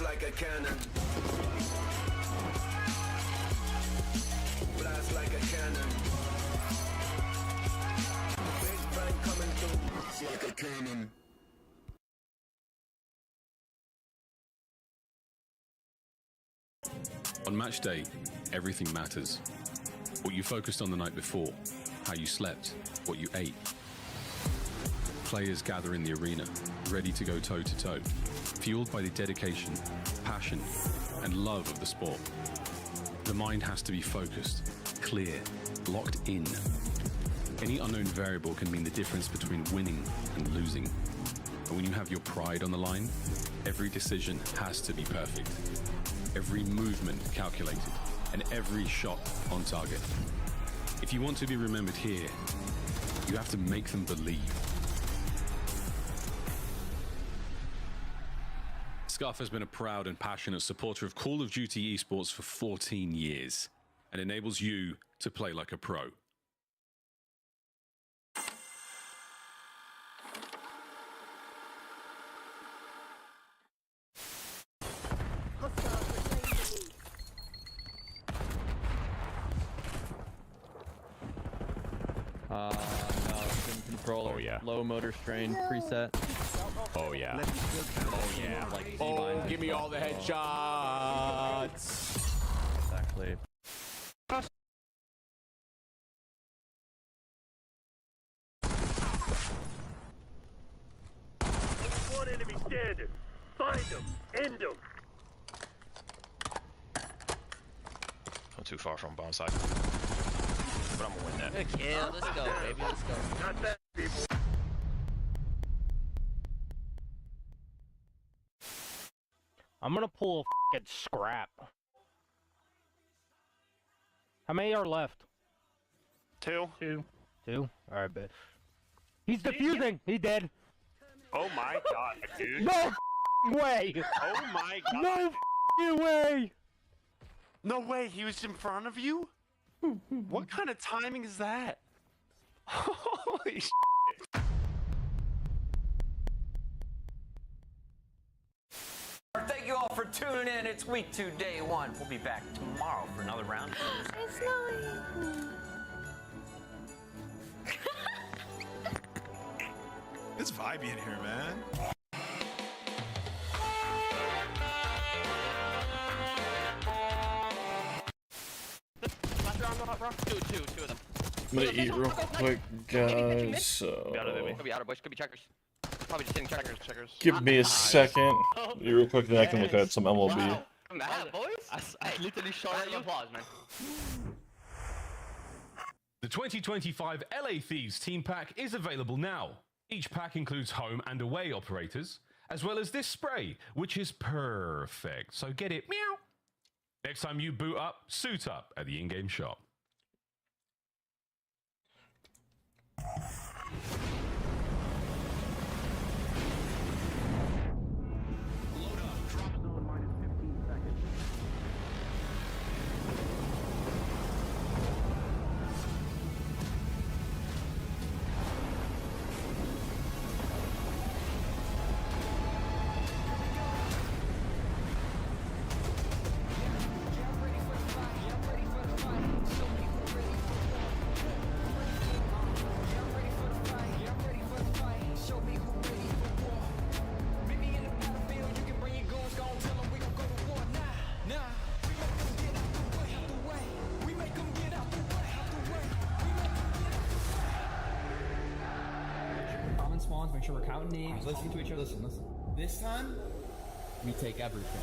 Like a cannon. On match day, everything matters. What you focused on the night before, how you slept, what you ate. Players gather in the arena, ready to go toe-to-toe, fueled by the dedication, passion, and love of the sport. The mind has to be focused, clear, locked in. Any unknown variable can mean the difference between winning and losing. And when you have your pride on the line, every decision has to be perfect. Every movement calculated, and every shot on target. If you want to be remembered here, you have to make them believe. Scuff has been a proud and passionate supporter of Call of Duty esports for 14 years and enables you to play like a pro. No, sim controller. Oh yeah. Low motor strain preset. Oh yeah. Oh yeah. Like Oh, give me all the headshots. Exactly. One enemy standing. Find them. End them. Not too far from bomb side. But I'm gonna win that. Good kill. Let's go, baby. Let's go. Not bad, people. I'm gonna pull a f***ing scrap. How many are left? Two. Two? Alright, bet. He's defusing! He's dead! Oh my god, dude. No f***ing way! Oh my god. No f***ing way! No way, he was in front of you? What kind of timing is that? Holy shit. Thank you all for tuning in. It's week 2, day 1. We'll be back tomorrow for another round. It's snowing. It's vibey in here, man. Two of them. I'm gonna eat real quick, guys, so... Could be outer bush, could be checkers. Probably just hitting checkers. Give me a second. Eat real quick, then I can look at some MLB. I'm mad, boys. I literally shot at you. Applause, man. The 2025 LA Thieves Team Pack is available now. Each pack includes home and away operators, as well as this spray, which is perfect. So get it, meow. Next time you boot up, suit up at the in-game shop. Spawns, make sure we're counting names, listening to each other. Listen. This time, we take everything.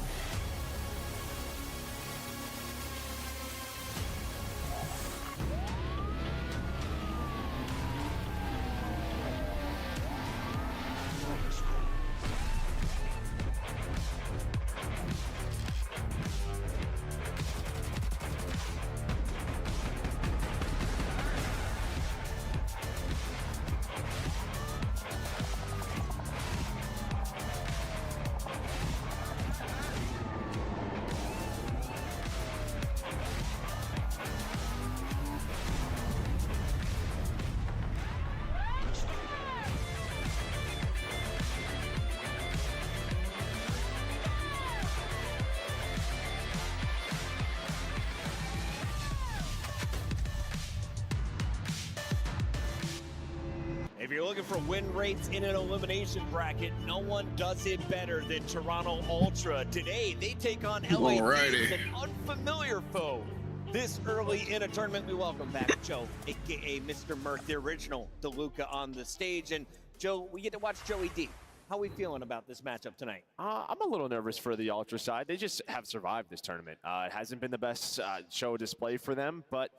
If you're looking for win rates in an elimination bracket, no one does it better than Toronto Ultra. Today, they take on LA Thieves, an unfamiliar foe. This early in a tournament, we welcome back Joe, aka Mr. Mirth, the original DeLuca on the stage. And Joe, we get to watch Joey D. How are we feeling about this matchup tonight? I'm a little nervous for the Ultra side. They just have survived this tournament. It hasn't been the best show display for them, but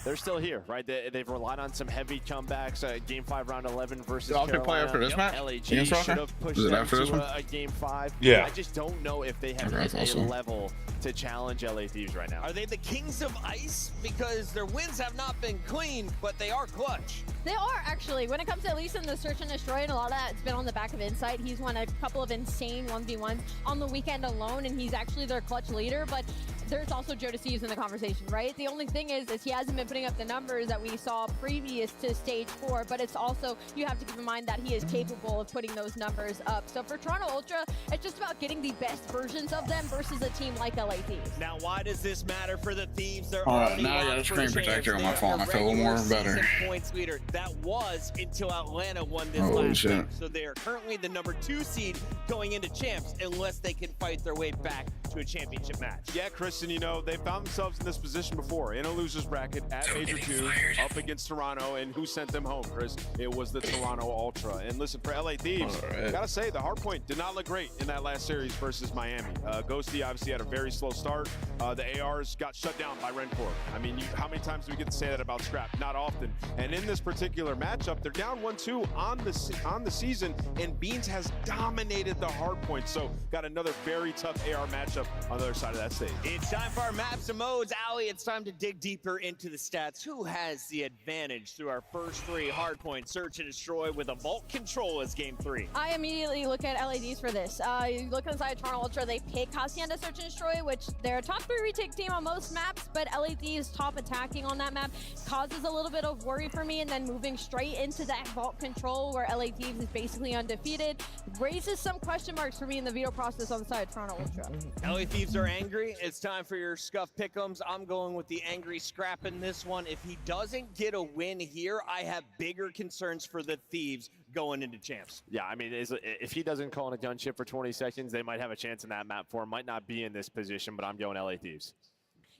they're still here, right? They've relied on some heavy comebacks. Game 5, round 11 versus Y'all Carolina. can play after this match? LAG Against should have pushed Is it them after this one? to a Game 5. Yeah. I just don't know if they have Okay, hit a level to challenge LA Thieves right now. Are they the kings of ice? Because their wins have not been clean, but they are clutch. They are, actually. When it comes to at least in the search and destroy, and a lot of that's been on the back of Insight. He's won a couple of insane 1v1s on the weekend alone, and he's actually their clutch leader. But there's also Joe Deceives in the conversation, right? The only thing is he hasn't been putting up the numbers that we saw previous to stage 4, but it's also, you have to keep in mind that he is capable of putting those numbers up. So for Toronto Ultra, it's just about getting the best versions of them versus a team like LA Thieves. Now, why does this matter for the Thieves? They're Alright, now I got a screen protector on my phone. I feel a little more better. Points leader. That was until Atlanta won this Holy last shit. week. So they are currently the number 2 seed going into champs unless they can fight their way back to a championship match. Yeah, Kristen, you know, they found themselves in this position before, in a loser's bracket at Major 2, up against Toronto, and who sent them home, Chris? It was the Toronto Ultra. And listen, for LA Thieves, gotta say, the hardpoint did not look great in that last series versus Miami. Ghosty obviously had a very slow start. The ARs got shut down by Rencore. I mean, how many times do we get to say that about Scrap? Not often. And in this particular matchup, they're down 1-2 on the season, and Beans has dominated the hardpoint. So got another very tough AR matchup on the other side of that stage. It's time for our maps and modes. Allie, it's time to dig deeper into the stats. Who has the advantage through our first 3 hardpoint search and destroy with a vault control as game 3? I immediately look at LADs for this. You look inside Toronto Ultra, they pick Hacienda Search and Destroy, which they're a top 3 retake team on most maps, but LAD's top attacking on that map causes a little bit of worry for me, and then moving straight into that vault control where LA Thieves is basically undefeated raises some question marks for me in the veto process on the side of Toronto Ultra. LA Thieves are angry. It's time for your scuff pick'ems. I'm going with the angry Scrap in this one. If he doesn't get a win here, I have bigger concerns for the Thieves going into champs. Yeah, I mean, if he doesn't call in a gunship for 20 seconds, they might have a chance in that map 4. Might not be in this position, but I'm going LA Thieves.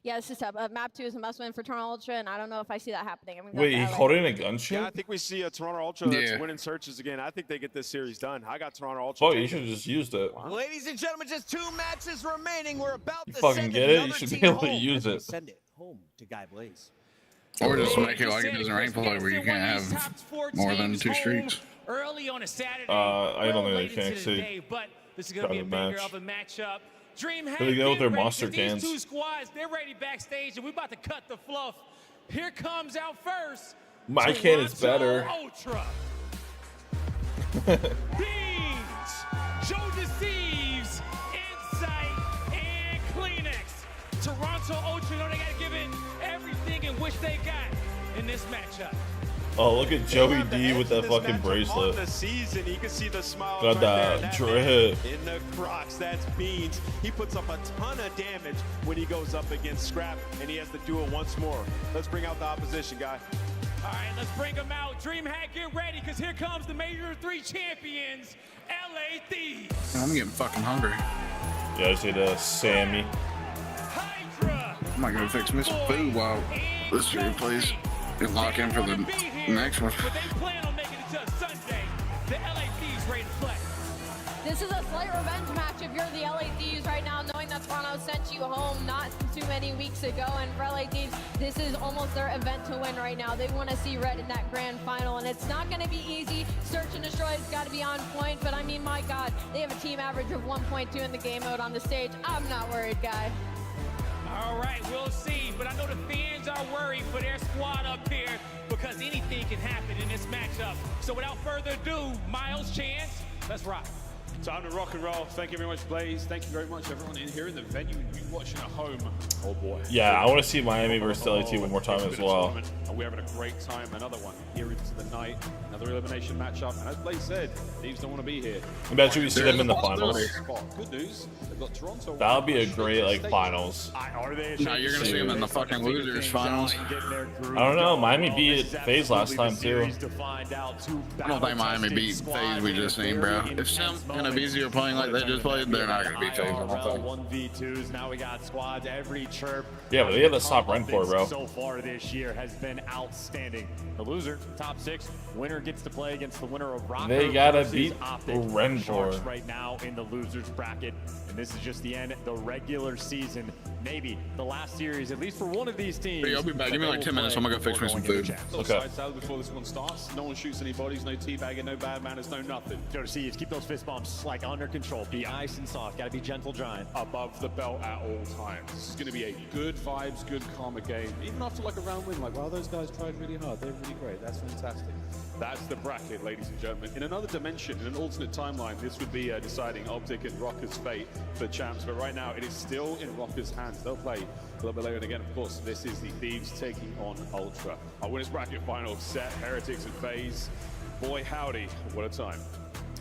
Yeah, this is tough. Map 2 is a must-win for Toronto Ultra, and I don't know if I see that happening. Wait, he holding a gunship? Yeah, I think we see a Toronto Ultra that's winning searches again. I think they get this series done. I got Toronto Ultra. Oh, you should have just used it. Wow. Ladies and gentlemen, just 2 matches remaining. We're about to fucking send get it? another You should team be able to home. use it. Send it home to Guy Blaze. Or just make it like it doesn't rank play where you can't have more than 2 streaks. Early on a Saturday. I don't think late they can into the see. day, but this is going to be a banger of a matchup. DreamHack, They go with their get ready, monster 'cause cans. These 2 squads, they're ready backstage, and we're about to cut the fluff. Here comes out first. My can is better. Toronto Ultra. Beans, Joe Deceives, Insight, and Kleenex. Toronto Ultra know they got to give it everything and which they got in this matchup. Oh, look at Joey D with that fucking bracelet. The season, you can see the smile Got right that there. drip. In the Crocs, that's Beans. He puts up a ton of damage when he goes up against Scrap, and he has to do it once more. Let's bring out the opposition, guy. All right, let's bring them out. DreamHack, get ready, because here comes the Major 3 champions, LA Thieves. I'm getting fucking hungry. Yeah, I see the Sammy. I might go fix me some food while this series plays and lock in for the next one. But they plan on making it to Sunday. The LA Thieves ready to play. This is a slight revenge match if you're the LA Thieves right now, knowing that Toronto sent you home not too many weeks ago. And for LA Thieves, this is almost their event to win right now. They want to see red in that grand final, and it's not going to be easy. Search and destroy has got to be on point, but I mean, my God, they have a team average of 1.2 in the game mode on the stage. I'm not worried, guy. All right, we'll see. But I know the fans are worried for their squad up here because anything can happen in this matchup. So without further ado, Miles Chance, let's rock. Time to rock and roll. Thank you very much, Blaze. Thank you very much, everyone in here in the venue and you watching at home. Oh boy. Yeah, I want to see Miami versus LAT one more time as well. And we're having a great time. Another one here into the night. Another elimination matchup. And as Blaze said, Thieves don't want to be here. I bet you we see them in the finals. Good news. They've got Toronto. That would be a great like finals. Are they? No, you're gonna see them in the fucking losers finals. I don't know. Miami beat FaZe last time too. I don't think Miami beat FaZe we just seen, bro. If Sim and Avizi are playing like they just played, they're not gonna beat FaZe. 1v2s. Now we got squads. Every chirp. Yeah, but they have the top run for, bro. So far this year has been outstanding. The loser, top 6, winner gets to play against the winner of Rocker. They gotta versus beat Optic. Renfor Right now in the losers bracket, and this is just the end. The regular season, maybe the last series, at least for one of these teams. Hey, I'll be back. Give me like 10 minutes. I'm gonna go fix me some food. Okay. Side salad before this one starts. No one shoots any bodies, no teabagging, no bad manners, no nothing. Joe, keep those fist bumps like under control. Be nice and soft. Gotta be gentle giant. Above the belt at all times. This is gonna be a good vibes, good karma game. Even after like a round win, like wow, those guys tried really hard. They're really great. That's fantastic. That's the bracket, ladies and gentlemen. In another dimension, in an alternate timeline, this would be deciding Optic and Rocker's fate for champs. But right now, it is still in Rocker's hands. They'll play a little bit later. And again, of course, this is the Thieves taking on Ultra. Our winners bracket final set, Heretics and FaZe. Boy, howdy, what a time.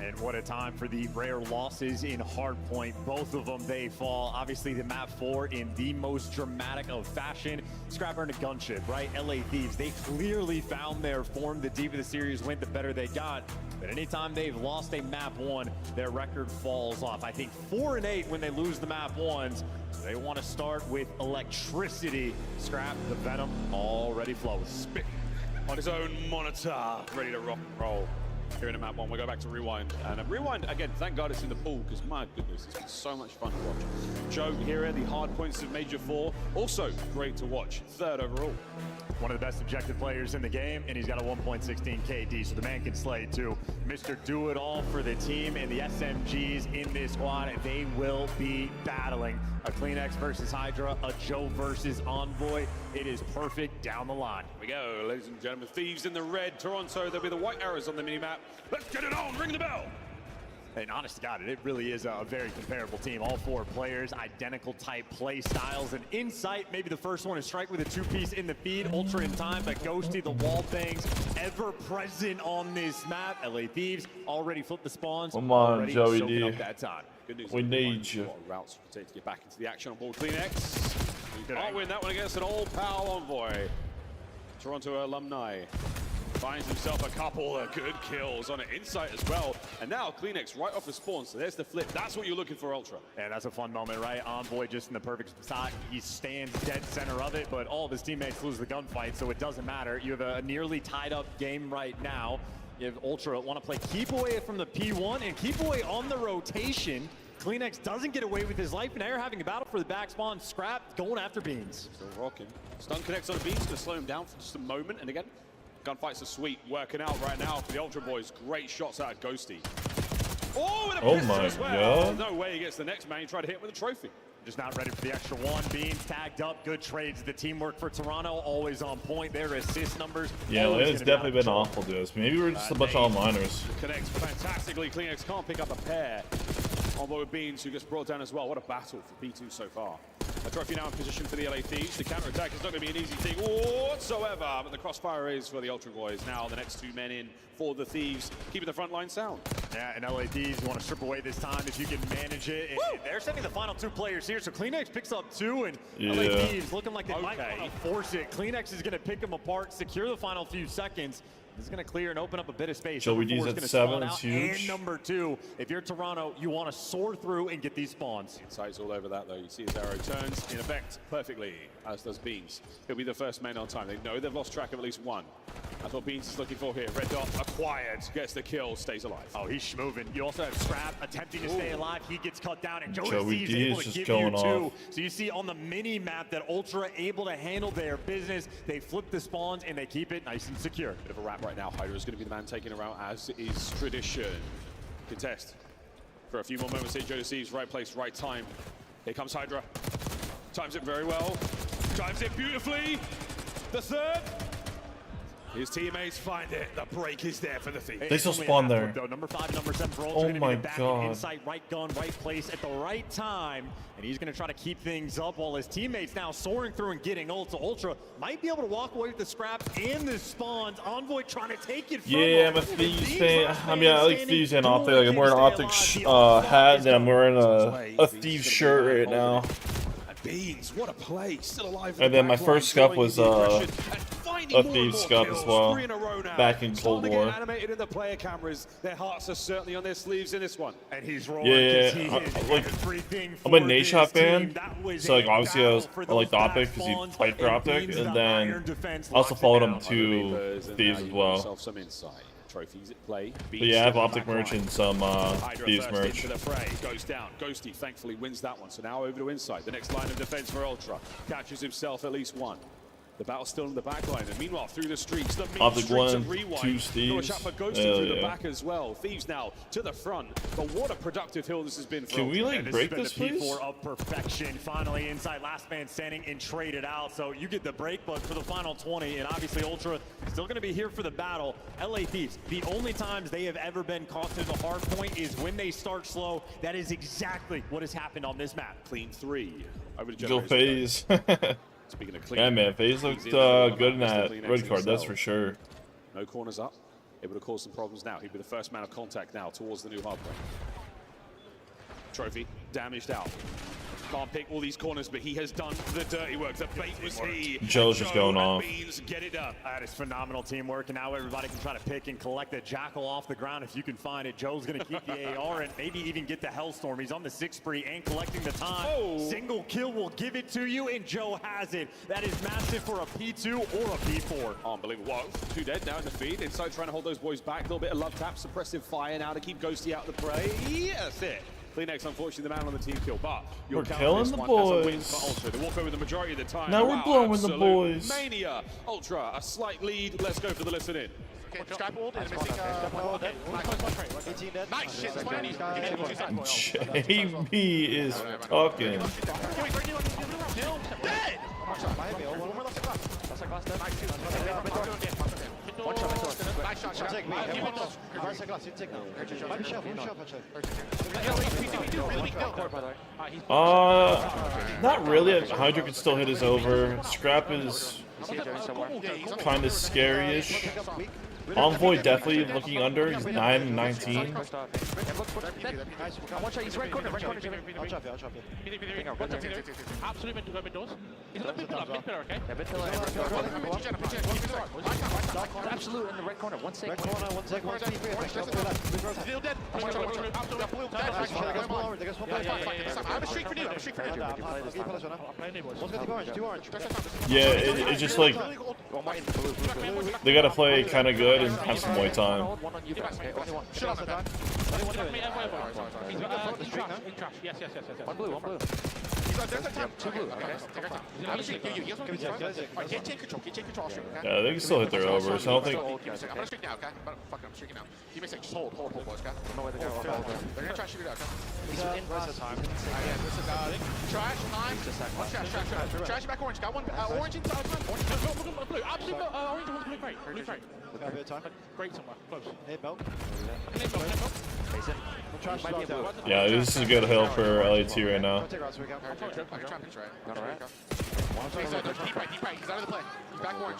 And what a time for the rare losses in Hardpoint. Both of them, they fall. Obviously, the map 4 in the most dramatic of fashion. Scrapper and a gunship, right? LA Thieves, they clearly found their form. The deeper the series went, the better they got. But anytime they've lost a map 1, their record falls off. I think 4-8 when they lose the map 1s. So they want to start with electricity. Scrap, the Venom, already flowing. Spit on his own monitor, ready to rock and roll. Here in a map 1, we go back to Rewind. And Rewind, again, thank God it's in the pool, because my goodness, it's been so much fun to watch. Joe here, the hard points of Major 4, also great to watch. 3rd overall. One of the best objective players in the game, and he's got a 1.16 KD, so the man can slay too. Mr. Do-It-All for the team, and the SMGs in this squad, they will be battling. A CleanX versus Hydra, a Joe versus Envoy. It is perfect down the line. Here we go, ladies and gentlemen. Thieves in the red, Toronto, there'll be the white arrows on the minimap. Let's get it on, ring the bell. And honest to God, it really is a very comparable team. All 4 players, identical type play styles. And Insight, maybe the first one to strike with a 2-piece in the feed. Ultra in time, but Ghosty, the wall bangs, ever present on this map. LA Thieves already flipped the spawns. Come on, already Joey soaking D. up that time. Good news. We need you. Routes to get back into the action on board CleanX. We can't win that one against an all-power Envoy. Toronto alumni. Finds himself a couple of good kills on an Insight as well. And now CleanX right off the spawn, so there's the flip. That's what you're looking for, Ultra. And that's a fun moment, right? Envoy just in the perfect spot. He stands dead center of it, but all of his teammates lose the gunfight, so it doesn't matter. You have a nearly tied up game right now. You have Ultra want to play keep away from the P1 and keep away on the rotation. CleanX doesn't get away with his life, and they're having a battle for the back spawn. Scrap going after Beans. Still rocking. Stun connects on Beans to slow him down for just a moment, and again, gunfights are sweet, working out right now for the Ultra Boys. Great shots out of Ghosty. Oh, and a pistol my as well. God. No way he gets the next man. He tried to hit him with a trophy. Just not ready for the extra one. Beans tagged up. Good trades. The teamwork for Toronto always on point. Their assist numbers. Yeah, it's definitely been awful to us. Maybe we're just a bunch of onliners. Connects fantastically. CleanX can't pick up a pair. Envoy with Beans, who gets brought down as well. What a battle for B2 so far. A trophy now in position for the LA Thieves. The counter-attack is not going to be an easy thing whatsoever, but the crossfire is for the Ultra Boys. Now the next 2 men in for the Thieves, keeping the front line sound. Yeah, and LA Thieves want to strip away this time if you can manage it. And they're sending the final 2 players here, so CleanX picks up 2, and LA Thieves looking like they might want to force it. CleanX is going to pick them apart, secure the final few seconds. This is going to clear and open up a bit of space. Joey D's at 7, it's huge. And number 2, if you're Toronto, you want to soar through and get these spawns. Insight's all over that, though. You see his arrow turns in effect perfectly, as does Beans. He'll be the first man on time. They know they've lost track of at least one. That's what Beans is looking for here. Red dot acquired, gets the kill, stays alive. Oh, he's schmoving. You also have Scrap attempting to stay alive. He gets cut down, and Joey D is able to just give going you 2. off. So you see on the mini map that Ultra able to handle their business. They flip the spawns and they keep it nice and secure. Bit of a wrap right now. Hydra is going to be the man taking her out, as is tradition. Contest for a few more moments here. Joe Deceives, right place, right time. Here comes Hydra. Times it very well. Times it beautifully. The 3rd. His teammates find it. The break is there for the Thieves. They still spawn there. Number 5 and number 7 for Ultra. Oh Gonna be my the back God. Insight, right gun, right place at the right time. And he's going to try to keep things up while his teammates now soaring through and getting ult. So Ultra might be able to walk away with the scraps and the spawns. Envoy trying to take it from Yeah, him. I'm a Thieves fan. I mean, I like Thieves and Optic. Like, I'm wearing an Optic hat, and I'm wearing a Thieves shirt right now. Beans, what a play. Still alive. And then my first scuff was a Thieves scuff as well, back in Cold War. Animated in the player cameras. Their hearts are certainly on their sleeves in this one. And he's rolling. Yeah, I'm a Nate Shot fan, so like obviously I like the Optic because he played for Optic, and then I also followed him to Thieves as well. Trophies at play. But yeah, I have Optic merch and some Thieves merch. Goes down. Ghosty thankfully wins that one. So now over to Insight. The next line of defense for Ultra. Catches himself at least one. The battle's still in the back line, and meanwhile through the streets, the Optic streets 1, of Rewind. 2 Steves. Shot for Ghosty through the back as well. Thieves now to the front, but what a productive hill this has been for Can we Ultra. like break this, please? P4 of perfection. Finally, Insight last man standing and traded out. So you get the break, but for the final 20, and obviously Ultra still going to be here for the battle. LA Thieves, the only times they have ever been caught to the hard point is when they start slow. That is exactly what has happened on this map. Clean 3. Over to Go Generators. FaZe. Speaking of clean, Yeah, man, FaZe looked good in that red card, that's for sure. No corners up. Able to cause some problems now. He'd be the first man of contact now towards the new hardpoint. Trophy damaged out. Can't pick all these corners, but he has done the dirty work. The bait was he. Joe's just going off. Get it up. That is phenomenal teamwork, and now everybody can try to pick and collect the Jackal off the ground if you can find it. Joe's going to keep the AR and maybe even get the Hellstorm. He's on the 6 spree and collecting the time. Single kill will give it to you, and Joe has it. That is massive for a P2 or a P4. Unbelievable. Whoa, 2 dead now in the feed. Insight trying to hold those boys back. A little bit of love tap, suppressive fire now to keep Ghosty out of the prey. Yeah, that's it. CleanX, unfortunately, the man on the team kill, but we're killing the boys. They walk over the majority of the time. Now we're blowing the boys. Mania. Ultra, a slight lead. Let's go for the listen in. JB is talking. Not really. Hydra could still hit us over. Scrap is kind of scary-ish. Envoy definitely looking under. He's 9-19. Absolute in the red corner. One second. Yeah, it's just like they gotta play kind of good and have some white time. Yeah, they can still hit their over, so I don't think. Trash back orange. Got one orange inside. Great somewhere. Close. Yeah, this is a good hill for LAT right now. Deep right. He's out of the play. He's back orange.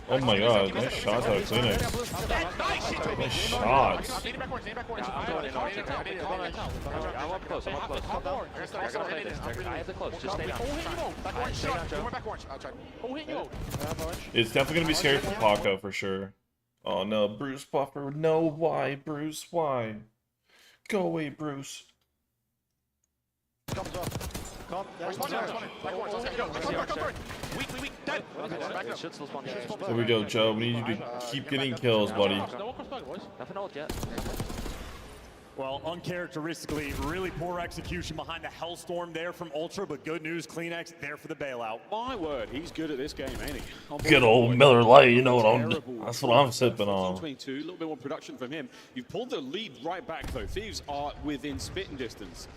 Oh my god, nice shots out of CleanX. Nice shots. It's definitely going to be scary for Paco for sure. Oh no, Bruce Buffer. No, why, Bruce? Why? Go away, Bruce. There we go, Joe. We need you to keep getting kills, buddy. Well, uncharacteristically, really poor execution behind the Hellstorm there from Ultra, but good news, CleanX there for the bailout. My word, he's good at this game, ain't he? Good old Miller Lite, you know what that's what I'm sipping on. 22, a little bit more production from him. You've pulled the lead right back though. Thieves are within spitting distance.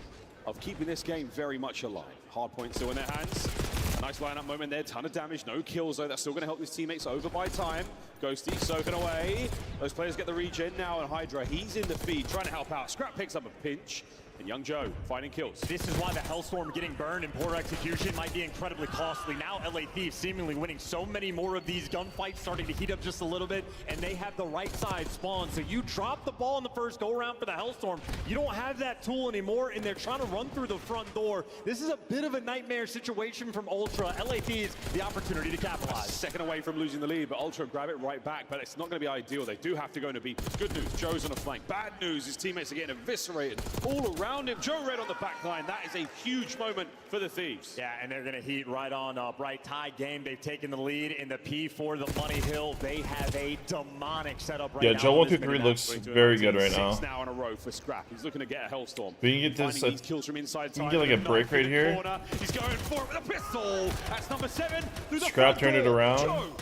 of keeping this game very much alive. Hardpoint still in their hands. A nice lineup moment there, ton of damage, no kills though. That's still going to help his teammates over by time. Ghosty soaking away. Those players get the regen now, and Hydra, he's in the feed, trying to help out. Scrap picks up a pinch. And Young Joe finding kills. This is why the Hellstorm getting burned and poor execution might be incredibly costly. Now LA Thieves seemingly winning so many more of these gunfights, starting to heat up just a little bit, and they have the right side spawn. So you drop the ball in the first go-around for the Hellstorm. You don't have that tool anymore, and they're trying to run through the front door. This is a bit of a nightmare situation from Ultra. LA Thieves, the opportunity to capitalize. Second away from losing the lead, but Ultra grab it right back, but it's not going to be ideal. They do have to go into B. Good news, Joe's on a flank. Bad news, his teammates are getting eviscerated all around him. Joe Red on the back line. That is a huge moment for the Thieves. Yeah, and they're going to heat right on up. Right, tie game. They've taken the lead in the P4, the Money Hill. They have a demonic setup right now. Yeah, Joe 123 looks very good right now. Now in a row for Scrap. He's looking to get a Hellstorm. We can get this. Kills from inside. We can get like a break right here. He's going for it with a pistol. That's number 7. Scrap turned it around. Joe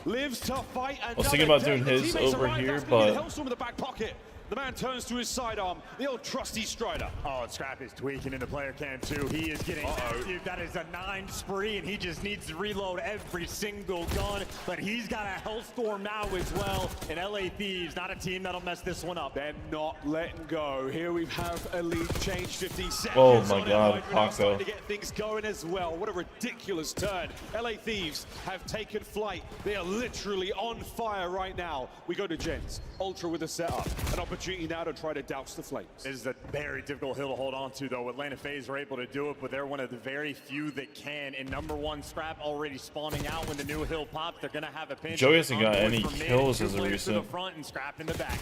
lives to fight. I was thinking about doing his over here, but Hellstorm in the back pocket. The man turns to his sidearm, the old trusty Strider. Oh, and Scrap is tweaking into player cam too. He is getting active. That is a 9 spree, and he just needs to reload every single gun. But he's got a Hellstorm now as well. And LA Thieves, not a team that'll mess this one up. They're not letting go. Here we have Elite change 15 seconds. Oh my God, Paco. To get things going as well. What a ridiculous turn. LA Thieves have taken flight. They are literally on fire right now. We go to Gens. Ultra with a setup. An opportunity now to try to douse the flames. This is a very difficult hill to hold on to, though. Atlanta FaZe are able to do it, but they're one of the very few that can. And number 1, Scrap already spawning out when the new hill pops. They're going to have a pinch. Joey hasn't got any kills as a recent. The front and Scrap in the back.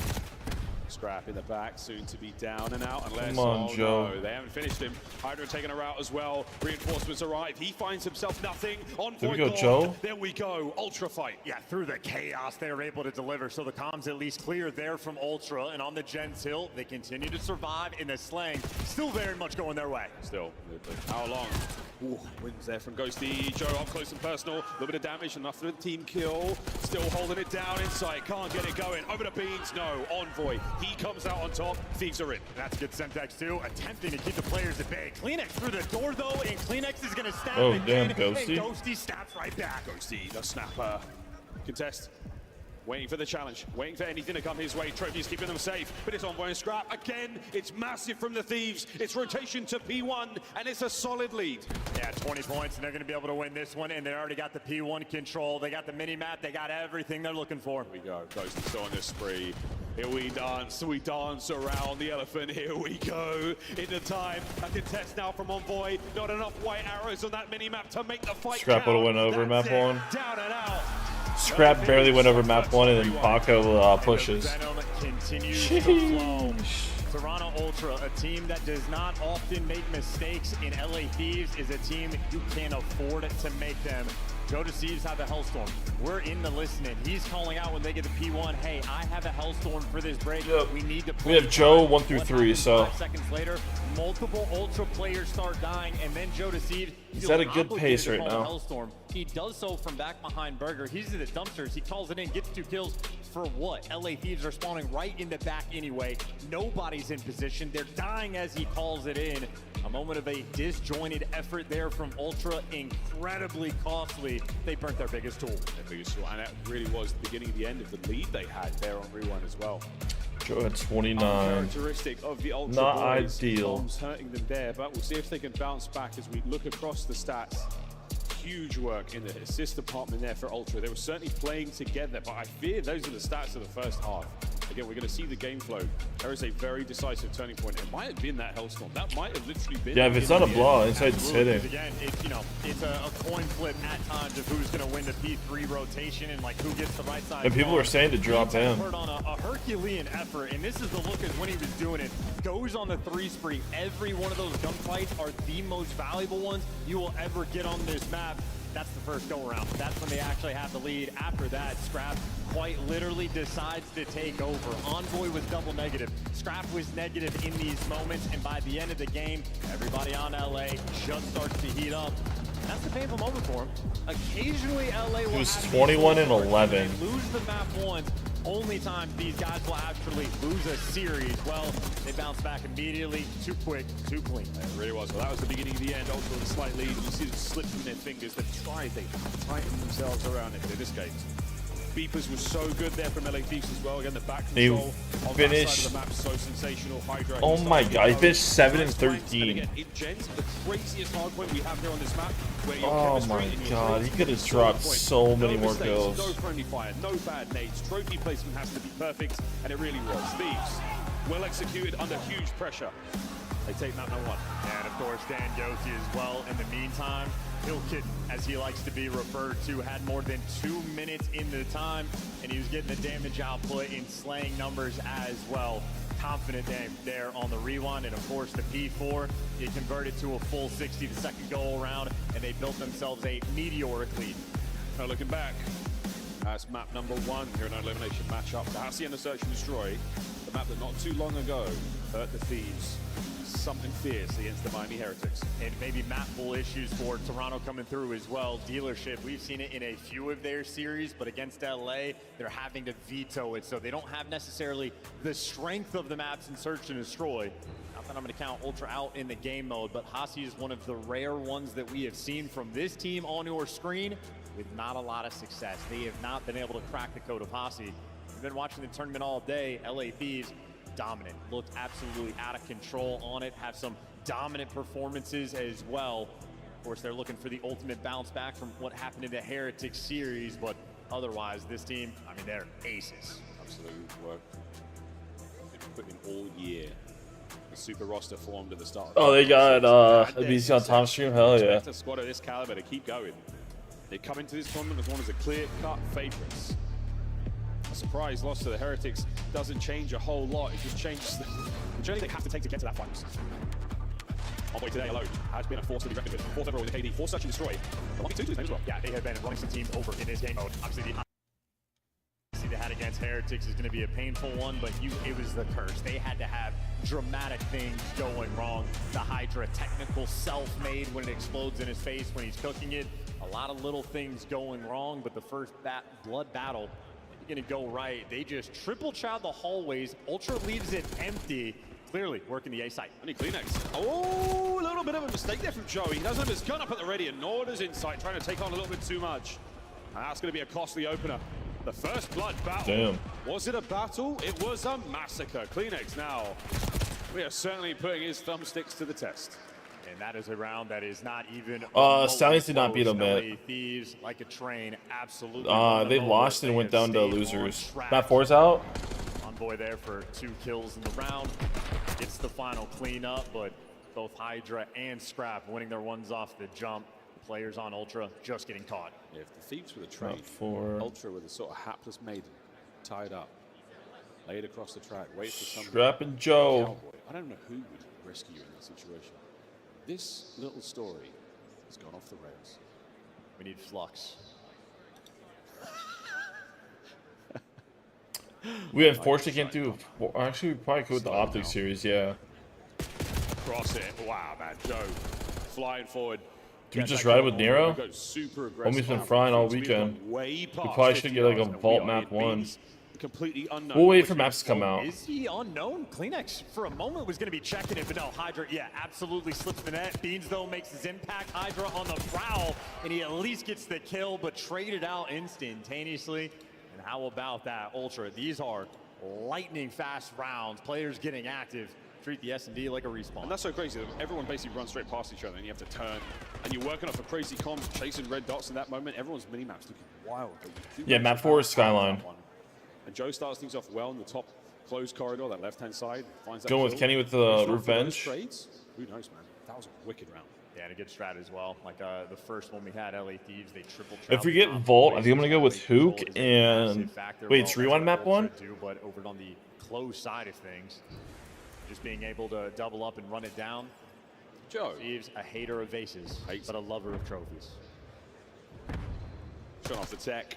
Scrap in the back, soon to be down and out unless... Come on, Joe. No, they haven't finished him. Hydra taking a route as well. Reinforcements arrive. He finds himself nothing. On there we go, Joe. There we go. Ultra fight. Yeah, through the chaos, they are able to deliver. So the comms at least clear there from Ultra. And on the Gens Hill, they continue to survive in the slang. Still very much going their way. Still. How long? Ooh, wins there from Ghosty. Joe up close and personal. A little bit of damage, enough for the team kill. Still holding it down inside. Can't get it going. Over to Beans. No. Envoy. He comes out on top. Thieves are in. That's good Semtex too. Attempting to keep the players at bay. Kleenex through the door though, and Kleenex is going to stab again. Ghosty. And Ghosty snaps right back. Ghosty, the snapper. Contest. Waiting for the challenge, waiting for anything to come his way. Trophy's keeping them safe, but it's Envoy and Scrap. Again, it's massive from the Thieves. It's rotation to P1, and it's a solid lead. Yeah, 20 points, and they're going to be able to win this one, and they already got the P1 control. They got the mini-map. They got everything they're looking for. Here we go. Ghosty still on this spree. Here we dance around the elephant. Here we go. Into time. A contest now from Envoy. Not enough white arrows on that mini-map to make the fight Scrap would have went over That's map 1. Down and out. Scrap barely went over map 1, and then Paco pushes. Continues to flow. Toronto Ultra, a team that does not often make mistakes in LA Thieves, is a team you can't afford to make them. Joe Deceives have a Hellstorm. We're in the listening. He's calling out when they get the P1, hey, I have a Hellstorm for this break. Yep. We need to play. We have Joe 1 through 3, so 5 seconds later, multiple Ultra players start dying, and then Joe Deceives, he's at a good pace right now. Hellstorm. He does so from back behind Burger. He's in the dumpsters. He calls it in, gets 2 kills. For what? LA Thieves are spawning right in the back anyway. Nobody's in position. They're dying as he calls it in. A moment of a disjointed effort there from Ultra. Incredibly costly. They burnt their biggest tool. And that really was the beginning of the end of the lead they had there on Rewind as well. Joe at 29. Characteristic of the Ultra not boys. ideal. Bombs hurting them there, but we'll see if they can bounce back as we look across the stats. Huge work in the assist department there for Ultra. They were certainly playing together, but I fear those are the stats of the first half. Again, we're going to see the game flow. There is a very decisive turning point. It might have been that Hellstorm. That might have literally been. Yeah, if it's not a blow, inside's hitting. Again, it's a coin flip at times of who's going to win the P3 rotation and like who gets the right side. And people are saying to drop him. On a Herculean effort, and this is the look as when he was doing it. Goes on the 3 spree. Every one of those gunfights are the most valuable ones you will ever get on this map. That's the first go-around. That's when they actually have the lead. After that, Scrap quite literally decides to take over. Envoy was double negative. Scrap was negative in these moments, and by the end of the game, everybody on LA just starts to heat up. That's the painful moment for him. Occasionally, LA will have 21 and 11. Lose the map once, only time these guys will actually lose a series. Well, they bounce back immediately. Too quick, too clean. It really was. Well, that was the beginning of the end. Ultra with a slight lead. You see them slip from their fingers. They've tried, they tightened themselves around it. But in this case, Beepers was so good there from LA Thieves as well. Again, the back control on that side of the map, so sensational. Hydra. Oh my god, he finished 7 and 13. Again, it gents the craziest hardpoint we have here on this map. Where Oh my god, he could have dropped so many more kills. No friendly fire, no bad nades. Trophy placement has to be perfect, and it really was. Thieves, well executed under huge pressure. They take map number 1. And of course, Dan Yosi as well. In the meantime, Hillkit, as he likes to be referred to, had more than 2 minutes in the time, and he was getting the damage output in slaying numbers as well. Confident there on the rewind, and of course the P4, he converted to a full 60 the second go around, and they built themselves a meteoric lead. Now looking back, that's map number 1 here in our elimination matchup. The Hacienda Search and Destroy, the map that not too long ago hurt the Thieves. Something fierce against the Miami Heretics. And maybe map pool issues for Toronto coming through as well. Dealership, we've seen it in a few of their series, but against LA, they're having to veto it, so they don't have necessarily the strength of the maps in Search and Destroy. Not that I'm going to count Ultra out in the game mode, but Hasi is one of the rare ones that we have seen from this team on your screen with not a lot of success. They have not been able to crack the code of Hasi. We've been watching the tournament all day. LA Thieves, dominant, looked absolutely out of control on it, have some dominant performances as well. Of course, they're looking for the ultimate bounce back from what happened in the Heretics series, but otherwise, this team, I mean, they're aces. Absolute work. They've been putting all year. The super roster formed at the start. Oh, they got a BC on Tom Stream? Hell yeah. Expect a squad of this caliber to keep going. They come into this tournament as one of the clear-cut favorites. A surprise loss to the Heretics doesn't change a whole lot. It just changes the journey they have to take to get to that finals. On the way today alone has been a force to be reckoned with. 4th overall with the KD, 4 Search and Destroy. The 1v2 to his name as well. Yeah, they have been running some teams over in this game mode. Obviously, the they had against Heretics is going to be a painful one, but it was the curse. They had to have dramatic things going wrong. The Hydra technical self-made when it explodes in his face when he's cooking it. A lot of little things going wrong, but the first blood battle going to go right. They just triple chow the hallways. Ultra leaves it empty. Clearly working the A site. Only Kleenex. Oh, a little bit of a mistake there from Joey. He doesn't have his gun up at the ready, and nor does Insight, trying to take on a little bit too much. And that's going to be a costly opener. The first blood battle. Damn. Was it a battle? It was a massacre. Kleenex now. We are certainly putting his thumbsticks to the test. And that is a round that is not even. Stallions did not beat them, man. Thieves like a train, absolutely. They lost and went down to losers. Map 4's out. Envoy there for 2 kills in the round. Gets the final cleanup, but both Hydra and Scrap winning their ones off the jump. The players on Ultra just getting caught. Yeah, if the Thieves were the train, Ultra with a sort of hapless maiden, tied up, laid across the track, wait for somebody. Scrap and Joe. Cowboy. I don't know who would rescue you in that situation. This little story has gone off the rails. We need flux. We unfortunately can't do. Actually, we probably could with the Optic series, yeah. Cross it. Wow, man. Joe flying forward. Can we just ride with Nero? Super aggressive. Homie's been frying all weekend. We probably should get like a Vault map 1. Completely unknown. We'll wait for maps to come out. Is he unknown? Kleenex for a moment was going to be checking it, but no, Hydra, yeah, absolutely slips the net. Beans, though, makes his impact. Hydra on the prowl, and he at least gets the kill, but traded out instantaneously. And how about that, Ultra? These are lightning fast rounds. Players getting active. Treat the S&D like a respawn. And that's so crazy. Everyone basically runs straight past each other, and you have to turn. And you're working off a crazy comms, chasing red dots in that moment. Everyone's mini-maps looking wild. Yeah, map 4 is Skyline. And Joe starts things off well in the top closed corridor, that left-hand side. Finds that going with Kenny with the revenge. Trades. Who knows, man? That was a wicked round. Yeah, and a good strat as well. Like the first one we had, LA Thieves, they triple. If we get Vault, I think I'm gonna go with Hook and wait, it's rewind map 1. But over on the close side of things, just being able to double up and run it down. Joe Thieves, a hater of aces, but a lover of trophies. Shot off the tech.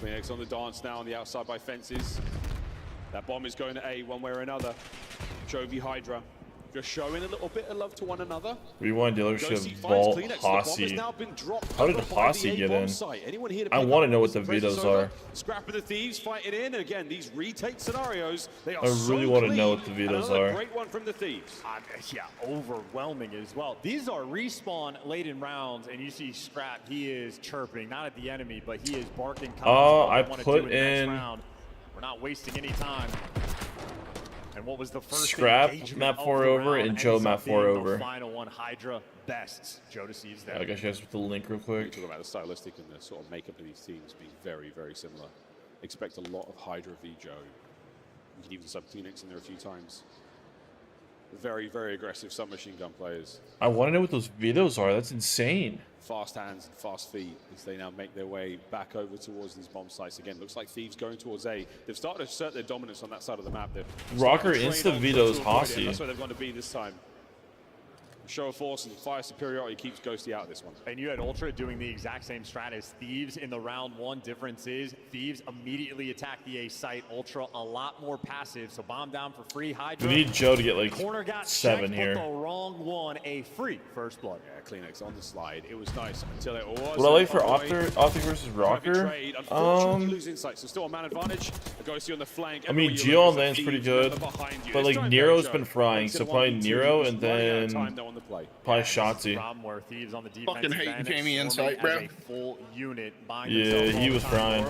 Kleenex on the dance now on the outside by fences. That bomb is going to A one way or another. Jovi Hydra. Rocker showing a little bit of love to one another. Rewind dealership vault Hossy. How did Hossy get in? I want to know what the vetoes are. Scrap of the Thieves fighting in, and again, these retake scenarios, they are I really want to know what the vetoes are. Great one from the Thieves. Yeah, overwhelming as well. These are respawn late in rounds, and you see Scrap. He is chirping, not at the enemy, but he is barking. I put in. We're not wasting any time. And what was the first Scrap map 4 over and Joe map 4 over. The final one, Hydra bests. Joe deceives there. I guess you guys put the link real quick. Talk about the stylistic and the sort of makeup of these teams being very, very similar. Expect a lot of Hydra v Joe. You can even sub Phoenix in there a few times. Very, very aggressive submachine gun players. I want to know what those vetoes are. That's insane. Fast hands and fast feet as they now make their way back over towards these bomb sites again. Looks like Thieves going towards A. They've started to assert their dominance on that side of the map. Rocker insta vetoes Hossy. That's where they're going to be this time. Show of force and fire superiority keeps Ghosty out of this one. And you had Ultra doing the exact same strat as Thieves in the round one. Difference is Thieves immediately attack the A site. Ultra a lot more passive, so bomb down for free. Hydra. We need Joe to get like corner got 7 checked, here. But the wrong one, a free first blood. Yeah, Kleenex on the slide. It was nice until it was. What I like for Optic versus Rocker? Lose insight, so still a man advantage. Ghosty on the flank. I mean, Geo on lane's pretty good, but like Nero's been frying, so probably Nero and then probably Shotzi. Fucking hate Jamie Insight, bro. Yeah, he was frying.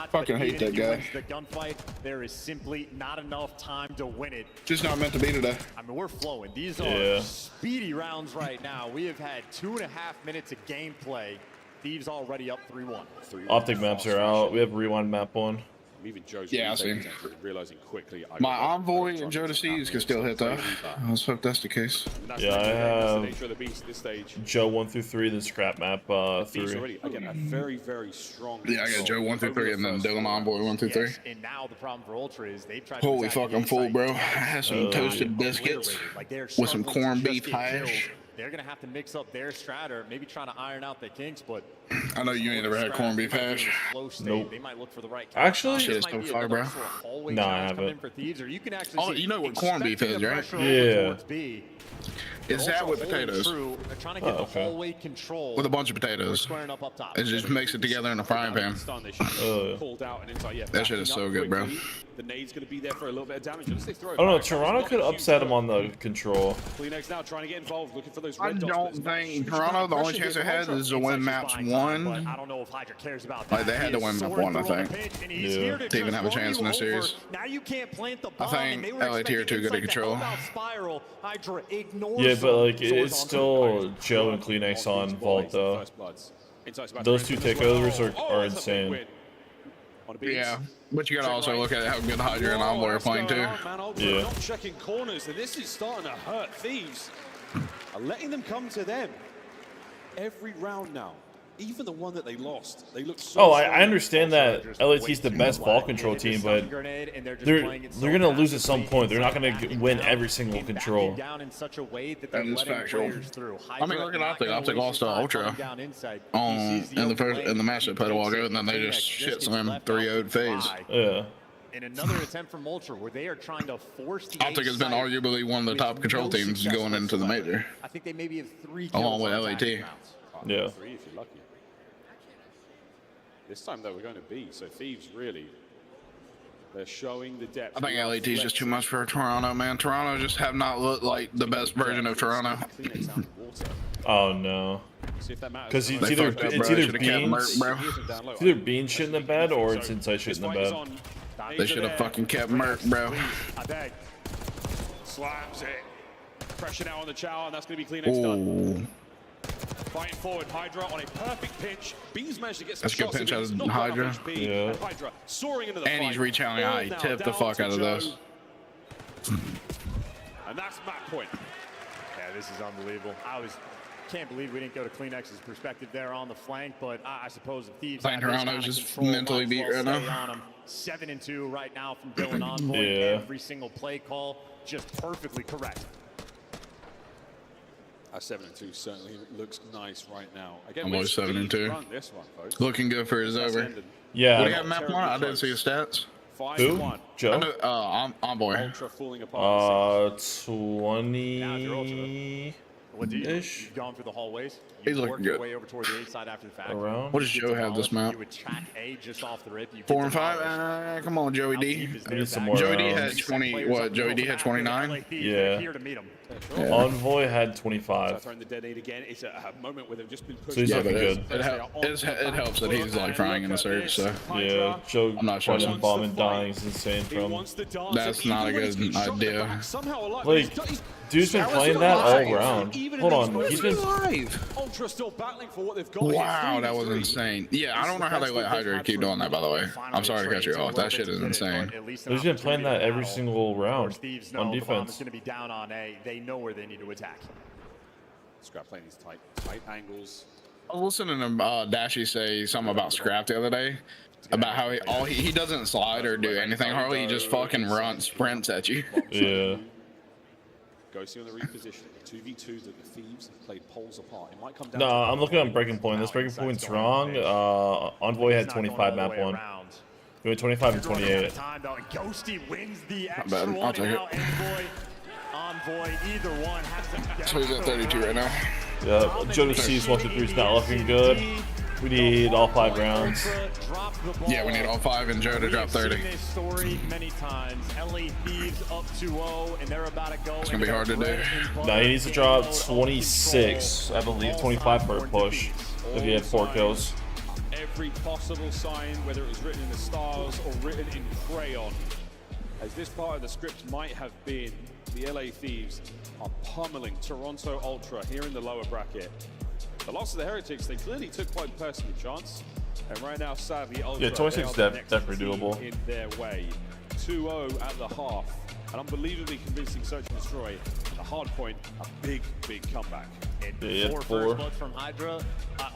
Fucking hate that guy. The gunfight, there is simply not enough time to win it. Just not meant to be today. I mean, we're flowing. These are speedy rounds right now. We have had 2.5 minutes of gameplay. Thieves already up 3-1. Optic maps are out. We have rewind map 1. Even Joe's I see. realizing quickly. My Envoy and Joe Deceives can still hit though. Let's hope that's the case. Yeah, I have Joe 1 through 3, then Scrap map 3. Again, a very, very strong. Yeah, I got Joe 1 through 3, and then Dylan Envoy 1 through 3. And now the problem for Ultra is they've tried. Holy fuck, I'm full, bro. I had some toasted biscuits with some corned beef hash. They're going to have to mix up their strat or maybe trying to iron out the kinks, but I know you ain't ever had corned beef hash. Nope. They might look for the right actually, shit is so fire, bro. No, I haven't. Oh, you know what corned beef is, right? Yeah. It's that with potatoes. Trying to get the hallway control with a bunch of potatoes. It just mix it together in a frying pan. That shit is so good, bro. The nade's going to be there for a little bit of damage. I don't know. Toronto could upset him on the control. Kleenex now trying to get involved, looking for those I don't think Toronto. The only chance they had is to win maps 1. I don't know if Hydra cares about that. Like they had to win map 1, I think. Yeah. To even have a chance in this series. Now you can't plant the I think LA tier 2 good at control. Yeah, but like it's still Joe and Kleenex on vault though. Those 2 takeovers are insane. Yeah, but you gotta also look at how good Hydra and Envoy are playing too. Yeah. Not checking corners, and this is starting to hurt Thieves. Letting them come to them every round now. Even the one that they lost, they look so I understand that LAT's the best ball control team, but they're gonna lose at some point. They're not gonna win every single control. That is factual. I mean, look at Optic. Optic lost to Ultra in the match that played a while ago, and then they just shit slam 3-0'd FaZe. Yeah. In another attempt from Ultra, where they are trying to force the Optic has been arguably one of the top control teams going into the major. I think they maybe have 3 along with LAT. Yeah. 3 if you're lucky. This time, though, we're going to B. So Thieves really, they're showing the depth. I think LAT is just too much for Toronto, man. Toronto just have not looked like the best version of Toronto. Oh no. Because it's either Bean shit in the bed or it's Inside shit in the bed. They should have fucking kept Merc, bro. Slams it. Pressure now on the Chow, and that's going to be Kleenex done. Fighting forward, Hydra on a perfect pinch. Beans managed to get some shots. That's a good pinch out of Hydra. Yeah. And Hydra soaring into the and he's reaching out. He tipped the fuck out of this. And that's match point. Yeah, this is unbelievable. Can't believe we didn't go to Kleenex's perspective there on the flank, but I suppose the Thieves. I think Toronto's just mentally beat right now. 7-2 right now from Dylan Envoy. Yeah. Every single play call just perfectly correct. 7-2 certainly looks nice right now. Again, I'm always 7-2. This one, folks. Looking good for his over. Yeah. What do you have map 1? I didn't see his stats. Who? Joe? Envoy. Ultra falling apart. 20-ish. You've gone through the hallways. He's You looking worked your good. way over toward the A side after the fact. Around. What does Joe have this map? You attack A just off the rip. You 4 and 5. Come on, Joey D. I need some more Joey D rounds. had 20. What? Joey D had 29. Yeah. Here to meet him. Envoy had 25. Throwing the detonate again. It's a moment where they've just been pushed. So he's looking good. It helps that he's like frying in the surge. So Yeah, Joe I'm not sure. running bomb and dying is insane from. That's not a good idea. Like, dude's been playing that all round. Hold on, he's been. Ultra still battling for what they've got. Wow, that was insane. Yeah, I don't know how they let Hydra keep doing that, by the way. I'm sorry to cut you off. That shit is insane. He's been playing that every single round on defense. Going to be down on A. They know where they need to attack. Scrap playing these tight angles. I was listening to Dashy say something about Scrap the other day. About how he doesn't slide or do anything hardly. He just fucking sprints at you. Yeah. Ghosty on the reposition. 2v2s that the Thieves have played poles apart. It might come down. No, I'm looking at breaking point. This breaking point's wrong. Envoy had 25 map 1. We had 25 and 28. Ghosty wins the Not extra bad. I'll take it. Envoy, either one has to. So he's at 32 right now. Yeah, Joe C's 1-3's not looking good. We need all 5 rounds. Yeah, we need all 5 and Joe to drop 30. This story many times. LA Thieves up 2-0, and they're about to go. It's gonna be hard to do. Now he needs to drop 26, I believe, 25 for a push if he had 4 kills. Every possible sign, whether it was written in the stars or written in crayon, as this part of the script might have been, the LA Thieves are pummeling Toronto Ultra here in the lower bracket. The loss of the Heretics, they clearly took quite personally, Chance. And right now, sadly, Ultra, Yeah, 26 they are the definitely next doable. team in their way. 2-0 at the half. An unbelievably convincing search and destroy. The hard point, a big comeback. Yeah, 4 4. first bloods from Hydra.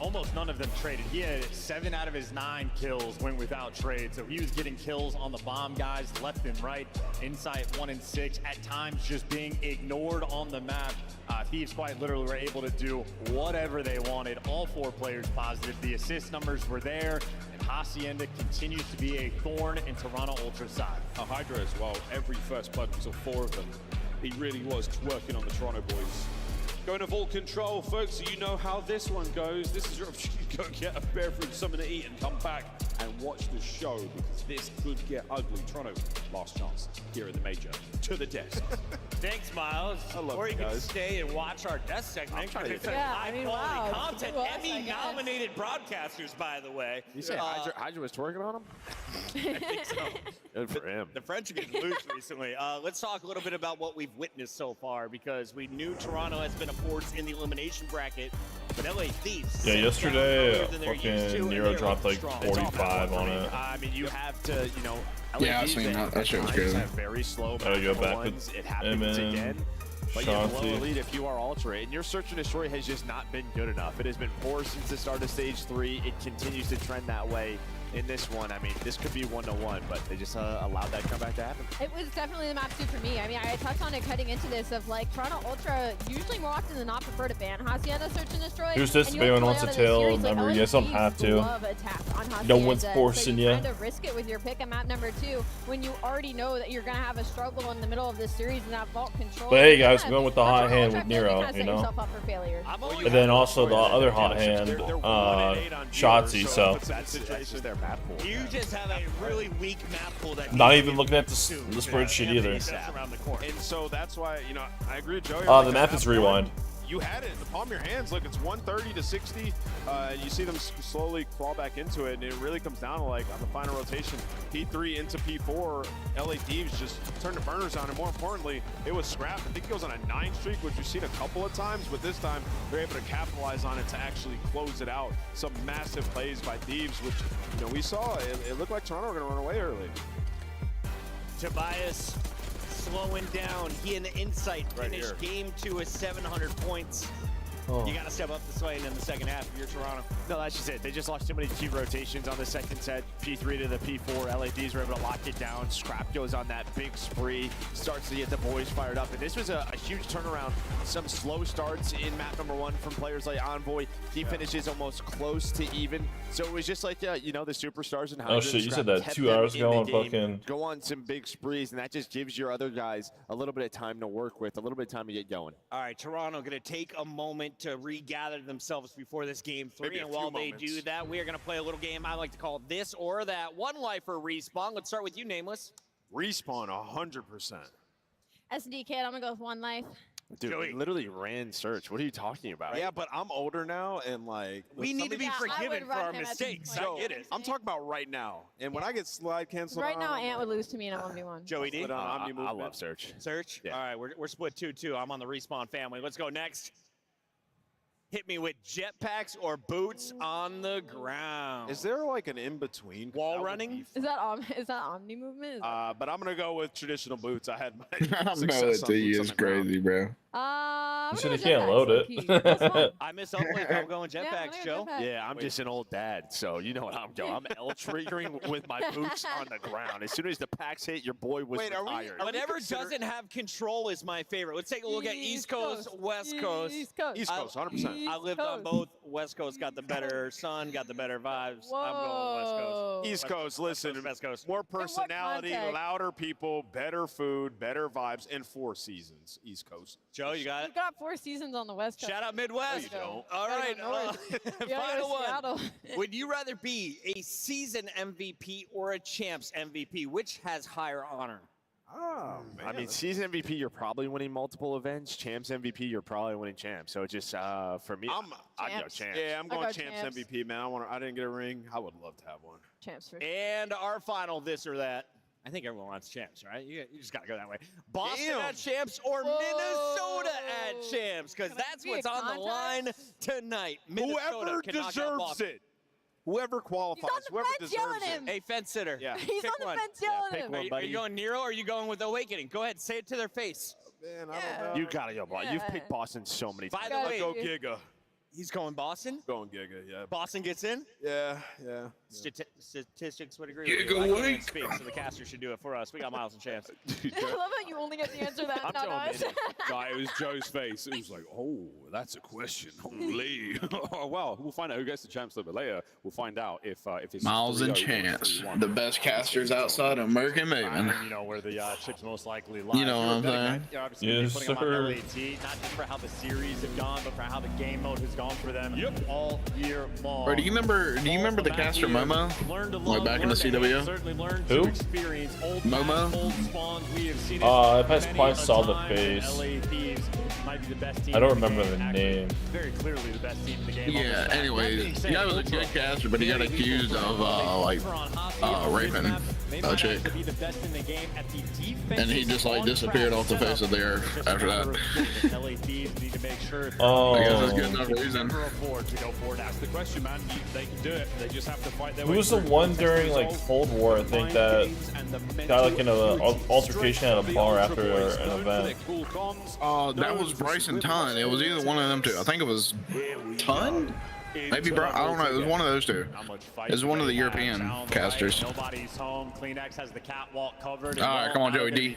Almost none of them traded. He had 7 out of his 9 kills went without trade. So he was getting kills on the bomb guys left and right. Insight 1 and 6. At times just being ignored on the map. Thieves quite literally were able to do whatever they wanted. All 4 players positive. The assist numbers were there. And Hacienda continues to be a thorn in Toronto Ultra's side. Hydra as well. Every first blood, we saw 4 of them. He really was working on the Toronto boys. Going to Vault Control, folks, you know how this one goes. This is your opportunity to go get a bear fruit, something to eat, and come back and watch the show, because this could get ugly. Toronto, last chance here in the major. To the desk. Thanks, Miles. I love or you you can guys. stay and watch our desk segment. It's high-quality content. Emmy-nominated broadcasters, by the way. You say Hydra was twerking on him? I think so. Good for him. The French are getting loose recently. Let's talk a little bit about what we've witnessed so far, because we knew Toronto has been a force in the elimination bracket, but LA Thieves. Yeah, yesterday, fucking Nero dropped like 45 on it. I mean, you have to, you know. Yeah, I've seen that. That shit was crazy. Very slow. Gotta go back ones. with It happens Emin, again. But yeah, below Chauncey. elite if you are Ultra, and your search and destroy has just not been good enough. It has been poor since the start of stage 3. It continues to trend that way in this one. I mean, this could be 1-1, but they just allowed that comeback to happen. It was definitely the map 2 for me. I mean, I touched on it cutting into this of like Toronto Ultra usually more often than not prefer to ban Hacienda search and destroy. Here's this, if anyone wants to tell, remember, you guys don't have to. No one's forcing you. Kind of risk it with your pick at map number 2 when you already know that you're going to have a struggle in the middle of this series in that vault control. But hey guys, we're going with the hot hand with Nero, you know. Up for failure. And then also the other hot hand, Shotzi, so. You just have a really weak map pool that Not even looking at the spreadsheet either. And so that's why, you know, I agree with Joey. The map is rewind. You had it in the palm of your hands. Look, it's 130 to 60. You see them slowly crawl back into it, and it really comes down to, like, on the final rotation, P3 into P4, LA Thieves just turned the burners on, and more importantly, it was Scrap. I think it goes on a 9 streak, which we've seen a couple of times, but this time they're able to capitalize on it to actually close it out. Some massive plays by Thieves, which, you know, we saw. It looked like Toronto were going to run away early. Tobias slowing down. He and the Insight finished game 2 with 700 points. You got to step up the swing in the second half if you're Toronto. No, that's just it. They just lost too many key rotations on the second set. P3 to the P4. LADs were able to lock it down. Scrap goes on that big spree. Starts to get the boys fired up. And this was a huge turnaround. Some slow starts in map number 1 from players like Envoy. He finishes almost close to even. So it was just like, you know, the superstars and oh shit, you said that 2 hours ago on fucking. Go on some big sprees, and that just gives your other guys a little bit of time to work with, a little bit of time to get going. All right, Toronto going to take a moment to regather themselves before this game 3. And while they do that, we are going to play a little game I like to call this or that. One lifer respawn. Let's start with you, Nameless. Respawn 100%. SD kid, I'm gonna go with 1 life. Dude, we literally ran search. What are you talking about? Yeah, but I'm older now, and like we need to be forgiven for our mistakes. I get it. I'm talking about right now, and when I get slide canceled, Right now, Ant would lose to me in a 1v1. Joey D. I love search. Search. Yeah. All right, we're split 2-2. I'm on the respawn family. Let's go next. Hit me with jetpacks or boots on the ground. Is there like an in-between? Wall running? Is that Omni movement? But I'm gonna go with traditional boots. I had my I'm going to use crazy, bro. You said you can't load it. I miss uplink. I'm going jetpacks, Joe. Yeah, I'm just an old dad, so you know what I'm going. I'm L-triggering with my boots on the ground. As soon as the packs hit, your boy was retired. Whatever doesn't have control is my favorite. Let's take a look at East Coast, West Coast. East Coast. East Coast, 100%. I lived on both. West Coast got the better sun, got the better vibes. Whoa. I'm going West Coast. East Coast, listen, West Coast. more personality, context? louder people, better food, better vibes, and 4 seasons. East Coast. Joe, you got You it? got 4 seasons on the West Coast. Shout out Midwest. No, you don't. All right. Final one. Seattle. Would you rather be a season MVP or a champs MVP? Which has higher honor? Oh, man. I mean, season MVP, you're probably winning multiple events. Champs MVP, you're probably winning champs. So it just, for me, I'd go champs. Yeah, I'm I'll going go champs champs. MVP, man. I didn't get a ring. I would love to have one. Champs for sure. And our final this or that. I think everyone wants champs, right? You just got to go that way. Boston at champs or Minnesota at champs, because that's be a what's on the line tonight. Minnesota Whoever can knock out deserves Boston. it. Whoever qualifies, He's on the whoever fence deserves yelling it. him. Hey, fence sitter. Yeah. He's Pick on the one. fence yelling pick him. one. Are you going Nero or are you going with Awakening? Go ahead, say it to their face. Man, I don't know. You gotta go Boston. You've picked Boston so many By times. the way, Go Giga. he's going Boston. Going Giga, yeah. Boston gets in. Yeah. Statistics would agree with Giga you. I can't Wake. speak, so the caster should do it for us. We got Miles and Champs. I love how you only get to answer that, I'm not throwing us. it No, it was Joe's face. It was like, oh, that's a question. Holy. Oh, well, we'll find out who gets the champs a little bit later. We'll find out if it's Miles and 3-0 or Chance, 3-1. the best casters outside of Merc and Maven. You know where the chips most likely lie. You know what I'm saying? You're obviously gonna be Yes, putting them sir. on LAT, not just for how the series have gone, but for how the game mode has gone for them all year long. Bro, do you remember the caster Momo? Learned to Like love, back in the learned to hate, CW? certainly learned Who? to experience old Momo? maps, old spawns. We have seen it I probably many a saw the time. face. LA Thieves might be the best team I don't in the remember game, the actually name. Very clearly the best team in the game. Yeah, anyways, the guy was a good caster, but he got accused of, raping a chick. And he just, like, disappeared off the face of the earth after that. LA Thieves need to make sure Oh. I guess that's good enough reason. That's the question, man. They can do it. They just have to fight their Who way was the through. one during like Cold War? I think that got like in an altercation at a bar after an event. That was Bryson Tunn. It was either one of them two. I think it was Tunn? Maybe Bryson. I don't know. It was one of those two. It was one of the European casters. Nobody's home. Kleenex has the catwalk covered. All right, come on, Joey D.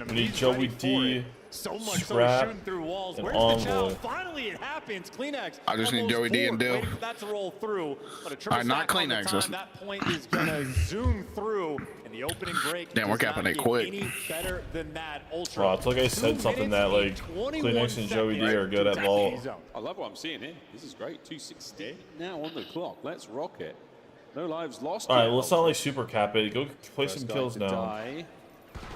We need Joey D, So much so he's Scrap, shooting through walls. and Where's the chow? Envoy. Finally, it happens. Kleenex. I just need almost Joey D and forward, Dill. waiting for that to roll through. But a triple All right, not stack on the Kleenex, time. listen. That point is gonna zoom through, and the opening break. Damn, we're does capping not it get quick. Any better than that. Ultra. Wow, it's like I said something that like Kleenex and Joey D are good at vault. I love what I'm seeing here. This is great. 2:16 now on the clock. Let's rock it. No lives lost. All right, yet. let's not like super cap it. Go play some First guy kills to now. die.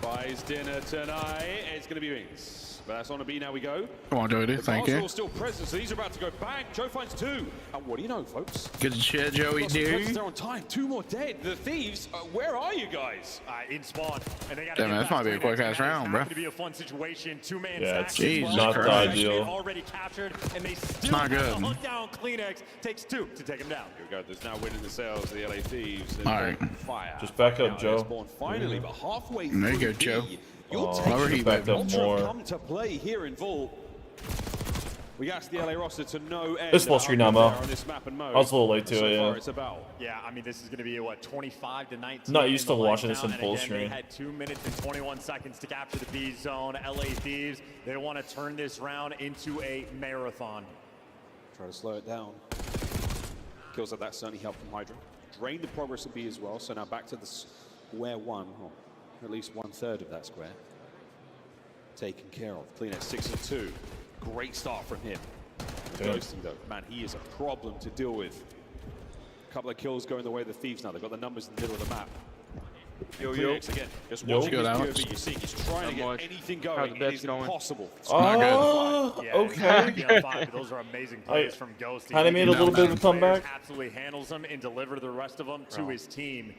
Buys dinner tonight. It's going to be Wings. But that's on a B. Now we go. Come on, Joey D. The Thank you. Barcelona still present, so these are about to go bang. Joe finds 2. And what do you know, folks? Good shit, Joey Got some presents D. there on time. 2 more dead. The Thieves, where are you guys? In spawn, and they got Damn, this might be a quick ass round, bro. to be a fun situation. 2-man Yeah, stacks it's as Jesus well. not the Kleenex ideal. already captured, and they still not have to good. hunt down Kleenex. Takes 2 to take him down. Here we go. There's now winning the sales. The LA Thieves. All right. Fire. Just back up, Now Joe. they're spawned finally, but halfway There you through go, Joe. B, Your Oh, team Lower heat, back baby. up more. come to play here in Vault. We asked the LA roster to no end. It's full screen now, Mo. On this map and mode. I was a little late to So it, far yeah. It's about. Yeah, I mean, this is going to be, what, 25 to 19? Not used to in the watching lights this in out, full and again, screen. They had 2 minutes and 21 seconds to capture the B zone. LA Thieves, they want to turn this round into a marathon. Try to slow it down. Kills like that certainly helped from Hydra. Drained the progress of B as well. So now back to the square one. Oh, at least 1/3 of that square. Taken care of. Clean at 6 and 2. Great start from him. Ghosting though, man, he is a problem to deal with. A couple of kills going the way of the Thieves now. They've got the numbers in the middle of the map. Yo. Again, just watching this POV, you see he's trying to get anything going. It is impossible. Oh, okay. Those are amazing plays from Ghost. Kind of made a little bit of a comeback. Absolutely handles them and deliver the rest of them to his team.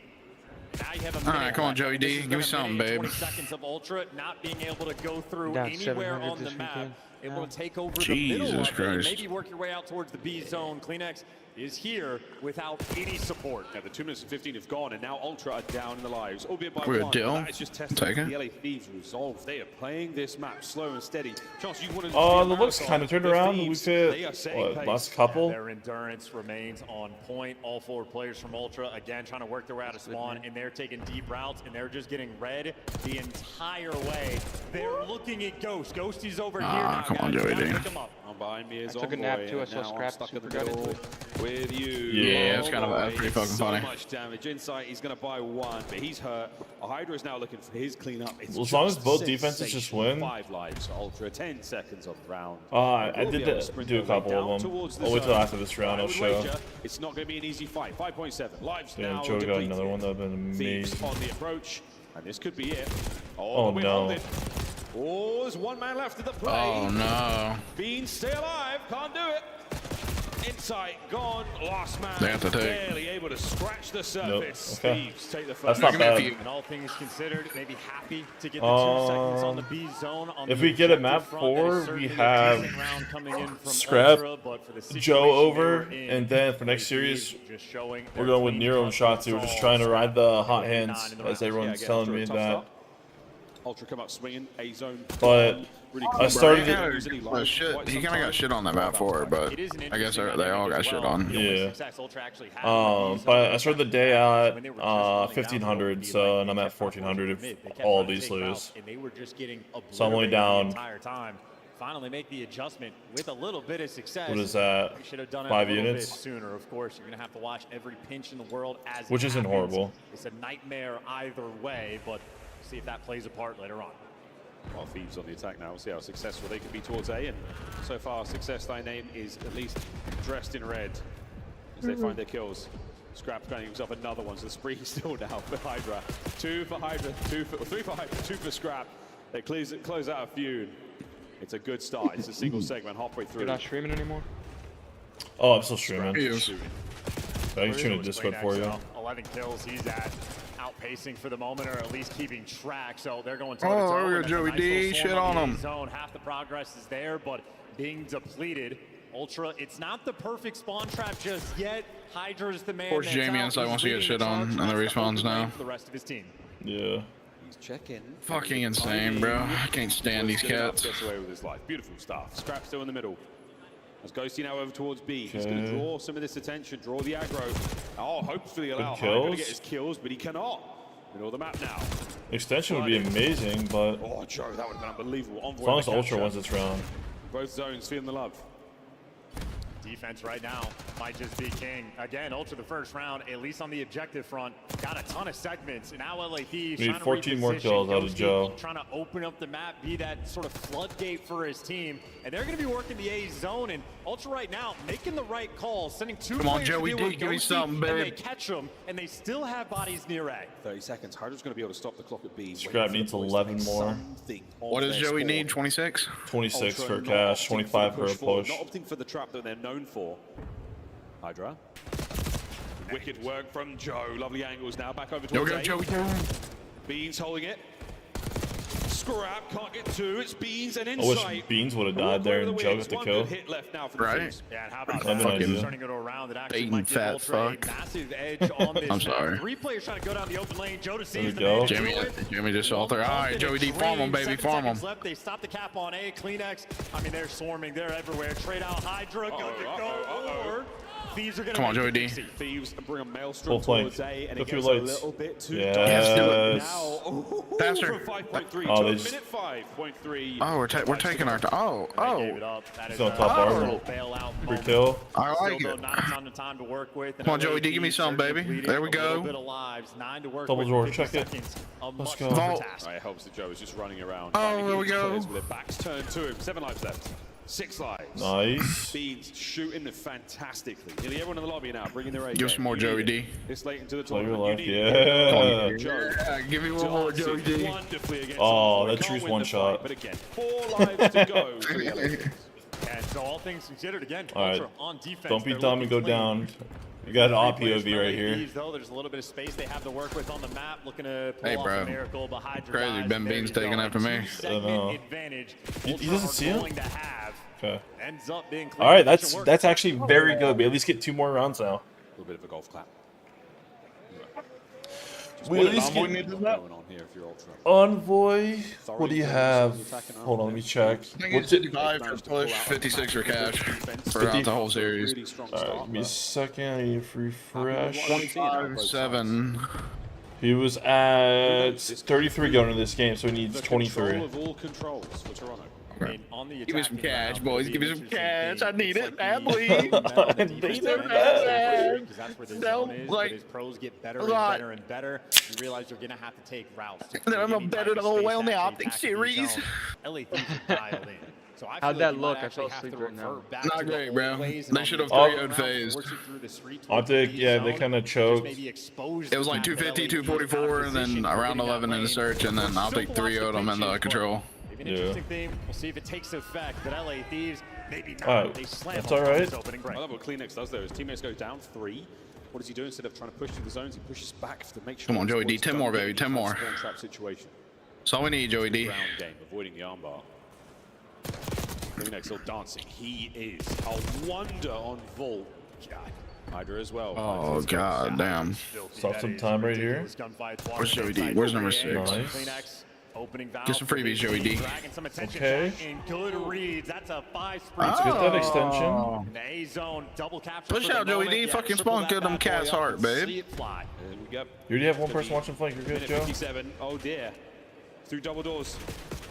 Now you have a All right, come on, Joey D. Give me something, babe. 20 seconds of Ultra not being able to go through anywhere on the map. Able to take over the middle of it and maybe work your way out towards the B zone. Kleenex is here without any support. Now the 2 minutes and 15 have gone, and now Ultra are down in the lives, albeit by We're one. deal. That is just testing the LA Thieves' resolve. They are playing this map slow and steady. Chance, you wanted to Oh, the looks kind of turned around. We've hit, what, last couple? Their endurance remains on point. All 4 players from Ultra, again, trying to work their way out of spawn, and they're taking deep routes, and they're just getting red the entire way. They're looking at Ghost. Ghosty's over here now, come on, Joey D. On behind me is I took a nap too, I saw Scrap stuck in the super middle with you. Yeah, it's kind of pretty fucking funny. So much damage. Insight, he's going to buy 1, but he's hurt. Hydra is now looking for his cleanup. It's As long as both just defenses just win. 5 lives. Ultra, 10 seconds on the round. I did do a couple of them. I'll wait till after this round. I'll show. It's not going to be an easy fight. 5.7 lives Damn, now. Joey got depleted. another one. That would have been Thieves amazing. on the approach, and this could be it. Oh, no. Oh, there's 1 man left of the play. Oh, no. Bean stay alive, can't do it. Insight gone, last man They have to take. barely able to scratch the surface. Nope. Okay. Thieves take the That's first. not bad. And all things considered, maybe happy to get the 2 seconds on the B zone. If we get a map 4, we have Scrap, Joe over, and then for next series, we're going with Nero and Shotzi. We're just trying to ride the hot hands, as everyone's telling me that. Ultra come up swinging, A zone. But I started He it. kind of got shit on that map for it, but I guess they all got shit on. Yeah. But I started the day at 1500, so and I'm at 1400 if all of these lose. So I'm only down. Finally make the adjustment with a little bit of success. What is that? You should have done it 5 a little units? bit sooner. Of course, you're gonna have to watch every pinch in the world as Which it isn't happens. horrible. It's a nightmare either way, but see if that plays a part later on. Well, Thieves on the attack now. We'll see how successful they can be towards A. And so far, Success Thy Name is at least dressed in red as they find their kills. Scrap's finding himself another one, so the spree still now for Hydra. 2 for Hydra, 3 for Hydra, 2 for Scrap. They close out a feud. It's a good start. It's a single segment halfway through. You're not streaming anymore? Oh, I'm still streaming. Yes. I can tune a Discord for you. 11 kills he's at. Outpacing for the moment, or at least keeping track. So they're going to Oh, we got Joey D. Shit on him. Zone. Half the progress is there, but being depleted. Ultra, it's not the perfect spawn trap just yet. Hydra's the man. Of course, Jamie Inside wants to get shit on, and the respawns now. The rest of his team. Yeah. He's checking. Fucking insane, bro. I can't stand these cats. Gets away with his life. Beautiful stuff. Scrap still in the middle. As Ghosty now over towards B. He's going to draw some of this attention, draw the aggro. Oh, hopefully allow Hydra to get his kills, but he cannot. Middle of the map now. Extension would be amazing, but Oh, Joe, that would have been unbelievable. as long as Ultra wins this round. Both zones feeling the love. Defense right now might just be king. Again, Ultra the first round, at least on the objective front, got a ton of segments. And now LA Thieves We need 14 more kills out of Joe. Trying to open up the map, be that sort of floodgate for his team. And they're going to be working the A zone. And Ultra right now making the right call, sending 2 Come on, players to Joey deal D, with give me Ghosty, something, and they babe. catch them, and they still have bodies near A. 30 seconds. Hydra's going to be able to stop the clock at B. Scrap needs 11 more. What does Joey need? 26? 26 for cash, 25 for a push. Not opting for the trap that they're known for. Hydra. Wicked work from Joe. Lovely angles now. Back over towards Joey. Beans holding it. Scrap can't get two. It's Beans and I wish Insight. Beans would have died there and Joe got the kill. Hit left now for the Right? Thieves. Yeah, and how about Fucking that? Turning it around, that actually Baiting might give fat Ultra a fuck. massive edge on this. I'm sorry. 3 players trying to go down the open lane. Joe to There see we the go. man. Jimmy just all there. All right, Joey D, farm him, baby, farm him. Left. They stop the cap on A. Kleenex. I mean, they're swarming. They're everywhere. Trade out Hydra. Good to go. Or Thieves are going to Come on, Joey D. Thieves bring a maelstrom Full towards A, and Go it through gets a lights. little bit too Yes. dark. Now, Faster. for 5.3 Oh, to they a just- minute 5.3. Oh, we're taking our time. Oh. He's on top armor. Free kill. I like it. Come on, Joey D, give me some, baby. There we go. Double drawer, check it. Let's go. Vault. It helps that Joe is just running around. Oh, there we go. With their backs turned to him. 7 lives left. 6 lives. Nice. Beans shooting fantastically. Nearly everyone in the lobby now bringing their A. Give some more, Joey D. It's late into the Player tournament. left, You need yeah. Yeah, give me one more, Joey D. wonderfully against Oh, Ultra. that Can't true's win one the shot. fight, but again, 4 lives to go for the LA. And so all things considered, again, All right. Ultra on defense. Don't be They're dumb and go looking clean. down. You got an op 3 players POV from right LAPs, here. Though there's a little bit of space they have to work with on the map, looking to pull Hey, off bro. a miracle. But Hydra Crazy, dies. Ben There Bean's you go. taking after me. A 2-segment advantage. He Ultra doesn't are see him? going to have. Okay. Ends up being All right, clean. Work. that's actually very good. We at least get 2 more rounds now. A little bit of a golf clap. We at least going get on here if you're Ultra. Envoy. What do you have? Hold on, let me check. I think What's it's it? 55 for push, 56 for cash throughout the whole series. Alright, give me a second. I need to refresh. 25-7. He was at 33 going into this game, so he needs Control 23. of all controls for Toronto. I mean, on the Give me some attacking cash, round, boys. the Give me some interesting cash. thing I need is, it like, badly. the momentum on the I defense need it end, bad. because that's where the No, zone is, like, but as pros get better a and lot. better and better, you realize you're going to have to take routes. to And then I'm create any better type the of whole space way on to the actually Optic attack the series. zone. LA Thieves are dialed in. So I feel How'd like that you look? might I actually fell have asleep to right now. revert back Not to the great, old bro. ways and They on should the have other 3-0'd routes, phased. force it through the street I towards think, the yeah, they zone, kind of just choked. maybe expose It was the like fact that 250, LA Thieves are 244, and positioned then for around getting that 11 in the lane. search, and then I'll take 3-0'd them in the control. An interesting theme. We'll see if it takes effect. But LA Thieves, maybe not. Alright, They slam that's on alright. this opening break. I love what Kleenex does there. His teammates go down 3. What does he do instead of trying to push through the zones? He pushes back to make sure. Come on, his Joey D. boys 10 don't more, get baby. into 10 more. that spawn trap situation. That's all we need, Joey D. Ground game, avoiding the armbar. Kleenex still dancing. He is a wonder on Vault. God. Hydra as well. Oh, god damn. Stop some time right here. Where's Joey D? Where's number 6? Nice. Get some freebies, Joey D. Okay. Good reads. That's a 5 sprint. Oh. Get that extension. The A zone double capture. Push for the out, Joey moment. D. Yeah, Fucking triple spawn that kill them bad cat's boy up heart, and babe. see it fly. There we go. You already have one person watching flank. You're good, Minute Joe. 57. Oh dear. Through double doors.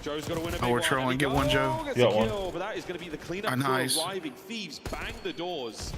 Joe's got to win a big Oh, we're one. trolling. And he Get one, Joe. gets Got a one. kill, but that is going to be the cleanup Ah, nice. crew arriving. Thieves bang the doors.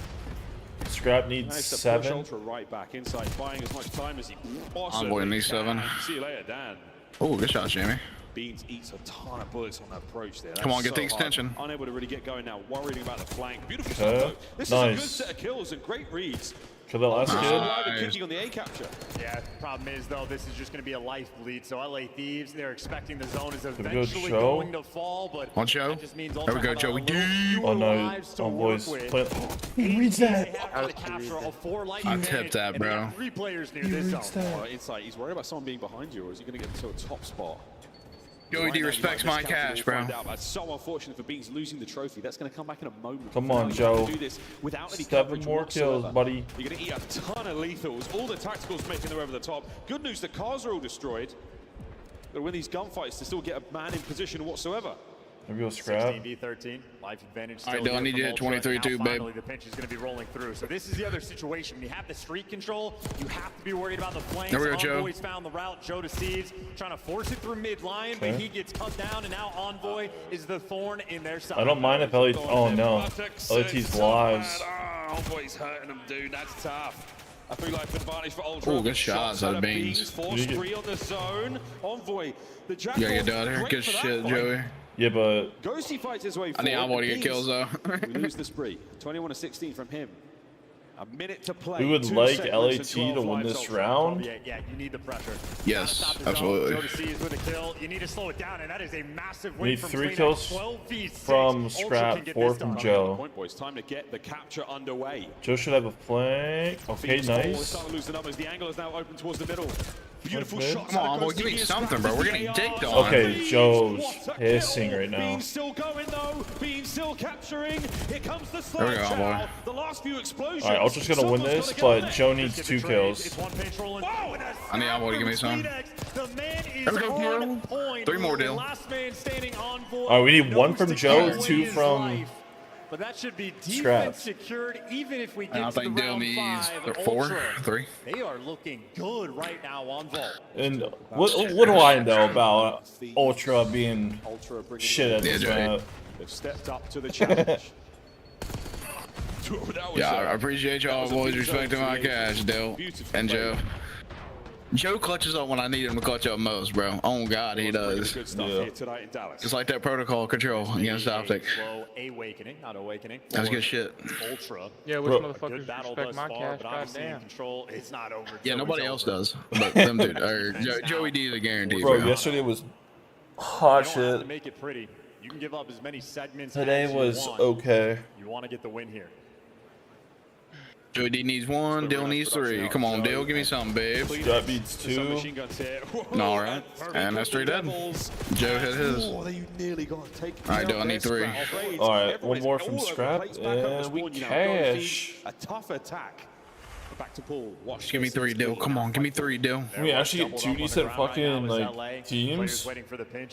Scrap needs Nice to push 7. Ultra right back inside, buying as much time as he possibly Envoy needs 7. can. See you later, Dan. Oh, good shot, Jamie. Beans eats a ton of bullets on that approach there. Come on, That's get the so hard. extension. Unable to really get going now, worrying about the flank. Beautiful Okay. shot, though. This Nice. is a good set of kills and great reads. Kill that last Alive kid. and kicking on the A capture. Yeah, problem is, though, this is just going to be a life bleed. So LA Thieves, they're expecting the zone is we go, eventually Joe? going to fall, but One Joe. that just means There we Ultra go, have a Joey little D. fewer Oh no, lives to Envoy's work with. playing. He reads that. They have to capture a 4-life I advantage, tipped that, and they bro. got 3 players near He this reads zone. that. Insight, he's worried about someone being behind you, or is he going to get to a top spot? Joey D Right now, respects you might my miscalculate, cash, we'll bro. find out. That's so unfortunate for Beans losing the trophy. That's going to come back in a moment. Come For on, now, you Joe. have to do this without any 7 coverage more whatsoever. kills, buddy. You're going to eat a ton of lethals. All the tacticals making their way over the top. Good news, the cars are all destroyed. But win these gunfights to still get a man in position whatsoever. There we go, Scrap. 16v13, life advantage. All right, still Dylan, I here need from you to hit Ultra, 23 and too, now babe. finally the pinch is going to be rolling through. So this is the other situation. When you have the street control, you have to be worried about the flanks. There we go, Joe. Envoy's found the route. Joe to Seeds, trying to force it through mid-line, but he gets cut down, and now Envoy is the thorn in their side. I don't mind if LA. Oh no, LAT's lives. Oh, Envoy's hurting him, dude. That's tough. A 3-life advantage for Ultra. Ooh, good shots out of Beans. Force 3 on the zone. Envoy, the Jack. You gotta get down here. Good shit, Joey. Yeah, but Ghosty fights his way I forward. need Envoy to get Beans, kills, though. we lose the spree. 21 to 16 from him. A minute to play. we would 2 like segments LAT and to 12 win lives this Ultra. round. Yeah, you need the pressure. Yes, Gotta stop the absolutely. zone. Joe to Seeds with a kill. You need to slow it down, and that is a massive We win need from 3 Kleenex. kills 12v6. from Ultra Scrap, can get 4 this from done. Joe. Point, boys. Time to get the capture underway. Joe should have a flank. Okay, Beans forward, nice. starting to lose the numbers. The angle is now open towards the middle. Beautiful Okay. shots. Come on, boy, give me something, bro. We're getting dicked on. Okay, Joe's pissing right now. Bean still going though. Bean still capturing. Here comes the There we go, slide boy. out. The last few explosions. Alright, Ultra's gonna win this, but Joe needs 2 kills. I need Albo to give me some. There we go, 3 more, Dill. Alright, we need 1 from Joe, 2 from But that should be Scrap. defense secured even if we get And I to the think Dill round needs 5. 4, Ultra, 3. They are looking good right now on Vault. And what do I know about Ultra being shit at this map? They've stepped up to the challenge. Yeah, I appreciate y'all boys respecting my cash, Dill and Joe. Joe clutches up when I need him to clutch up most, bro. Oh God, he does. Here tonight in Dallas. Just like that protocol control against Optic. Slow awakening, not awakening. That was good shit. Ultra. Yeah, which motherfuckers respect my cash? Goddamn. Control is not over. Yeah, nobody else does, but them dude, or Joey D is a guarantee. Bro, yesterday was hot shit. To make it pretty, you can give up as many segments. Today as you was want. okay. You want to get the win here. Joey D needs 1, Dill needs 3. Come on, Dill, give me something, babe. That beats 2. All right, and that's 3 dead. Joe hit his. All right, Dill, I need 3. All right, 1 more from Scrap, and we cash. A tough attack. Back to Paul. Watch. Give me 3, Dill. Come on, give me 3, Dill. We actually get 2 decent fucking like teams.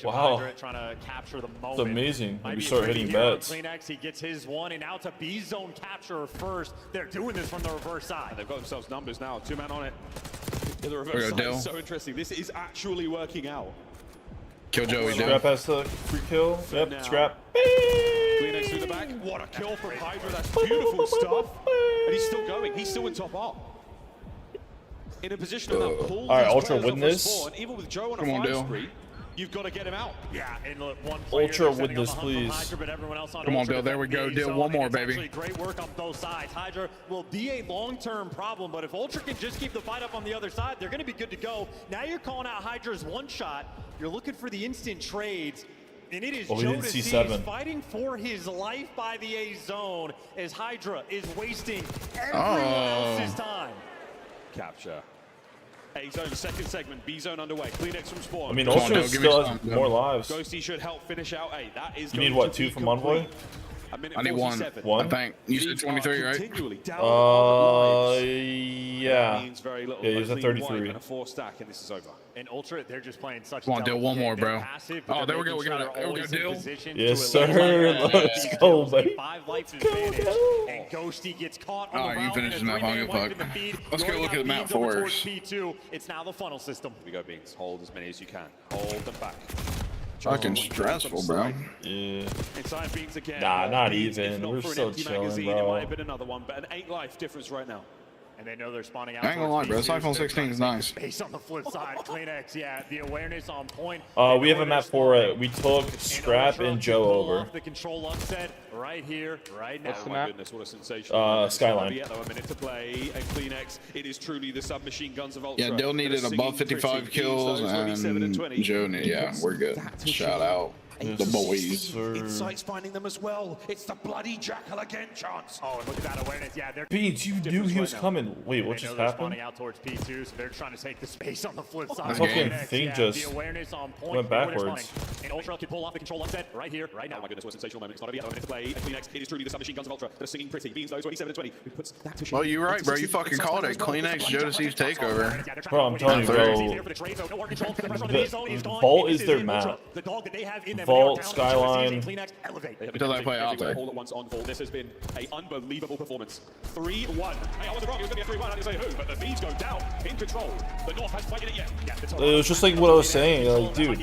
Wow, it's amazing. We start hitting bets. Kleenex, he gets his one, and now to B zone capture first. They're doing this from the reverse side. They've got themselves numbers now. 2 man on it. In the reverse side. Dill. So interesting. This is actually working out. Kill Joey, Dill. Scrap has the free kill. Yep, Scrap. Kleenex through the back. What a kill from Hydra. That's beautiful stuff. And he's still going. He's still in top up. In a position of that pull. All right, Ultra win this. Even with Joe on Come a on, 5 Dill. spree, you've got to get him out. Yeah, and look, one Ultra win this, please. Come on, Dill. There we go, Dill. 1 more, baby. Great work on both sides. Hydra will be a long-term problem, but if Ultra can just keep the fight up on the other side, they're going to be good to go. Now you're calling out Hydra's one shot. You're looking for the instant trades. And it is Joe fighting for his life by the A zone as Hydra is wasting everyone else's time. Capture. A zone, second segment. B zone underway. Kleenex from spawn. I mean, Ultra still has more lives. Ghosty should help finish out A. That is. You need what, 2 from Envoy? I need 1. I think. You said 23, right? Yeah. Yeah, he's at 33. And a 4 stack, and this is over. And Ultra, they're just playing such. Come on, Dill. 1 more, bro. Oh, there we go. We got it. There we go, Dill. Yes, sir. Let's go, baby. 5 life advantage. And Ghosty gets caught on the you finished enough. I don't give a fuck. Let's go look at the map first. P2. It's now the funnel system. Here we go, Beans. Hold as many as you can. Hold them back. Fucking stressful, bro. Yeah. Inside Beans again. Nah, not Beans, even. if not We're for an still empty chilling, magazine, bro. It might have been another one, but an 8 life difference right now. And they know they're spawning out. I ain't gonna lie, bro. This iPhone 16 is nice. Based on the flip side, Kleenex, yeah, the awareness on point. We have a map for it. We took Scrap and Joe over. The control upset right here, right now. Oh my goodness, what a sensation. Skyline. A minute to play, and Kleenex, it is truly the submachine guns of Ultra. Yeah, Dill needed above 55 kills, and Joe needed, yeah, we're good. Shout out. The boys. Insight's finding them as well. It's the bloody jackal again, chance. Oh, and look at that awareness. Yeah, they're Beans, you knew he was coming. Wait, what just happened? Spawning out towards P2, so they're trying to take the space on the flip side. The fucking thing just the awareness on point went backwards. And Ultra can pull off the control upset right here, right now. Oh my goodness, what a sensational moment. It's not over yet. A minute to play. And Kleenex, it is truly the submachine guns of Ultra. They're singing pretty. Beans, though, 27 and 20. Who puts that to shame. Well, you're right, bro. You fucking called it. Kleenex, Jodeci's takeover. Bro, I'm telling you, bro. Vault is their map. Vault, Skyline. Until they play out there. All at once on Vault. This has been an unbelievable performance. 3-1. Hey, I wasn't wrong. It was going to be a 3-1. I didn't say who, but the Thieves go down in control. The North has fighted it yet. It was just like what I was saying. Like, dude,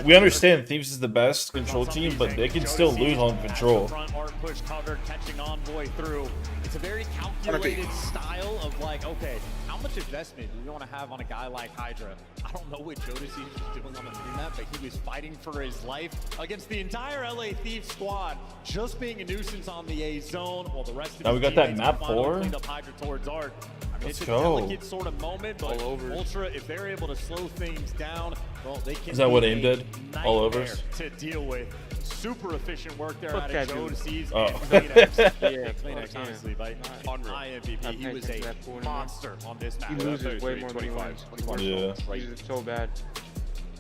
we understand Thieves is the best control team, but they can still lose on control. Front arc push covered, catching Envoy through. It's a very calculated style of like, okay, how much investment do we want to have on a guy like Hydra? I don't know what Jodeci was doing on the map, but he was fighting for his life against the entire LA Thieves squad, just being a nuisance on the A zone, while the rest of now we got that map for. cleaned up Hydra towards Art. I mean, Let's it's go. a delicate sort of moment, but Ultra, if they're able to slow things down, well, they can. Is that what AIM did? All over. To deal with. Super efficient work there out of Jodeci's Oh. and Kleenex. Yeah, Kleenex honestly right? Unreal. MVP. He was a monster on this match. He loses way more than he wins. Yeah. He loses so bad.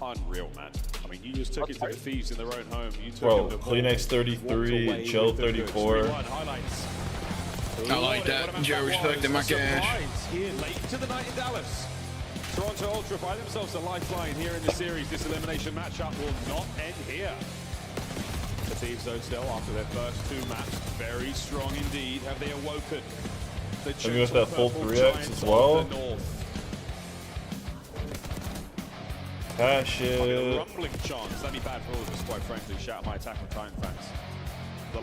Unreal, man. I mean, you just took it to the Thieves in their own home. You took Bro, them to Kleenex 33, Joe 34. Highlights. I like that. Joe respecting my cash. Here late to the night in Dallas. Toronto Ultra find themselves a lifeline here in the series. This elimination matchup will not end here. The Thieves, though, still after their first 2 maps, very strong indeed. Have they awoken? The Maybe with that full 3x as well. Passion. Rumbling chance. That'd be bad for all of us, quite frankly. Shout out my Attack on Titan fans.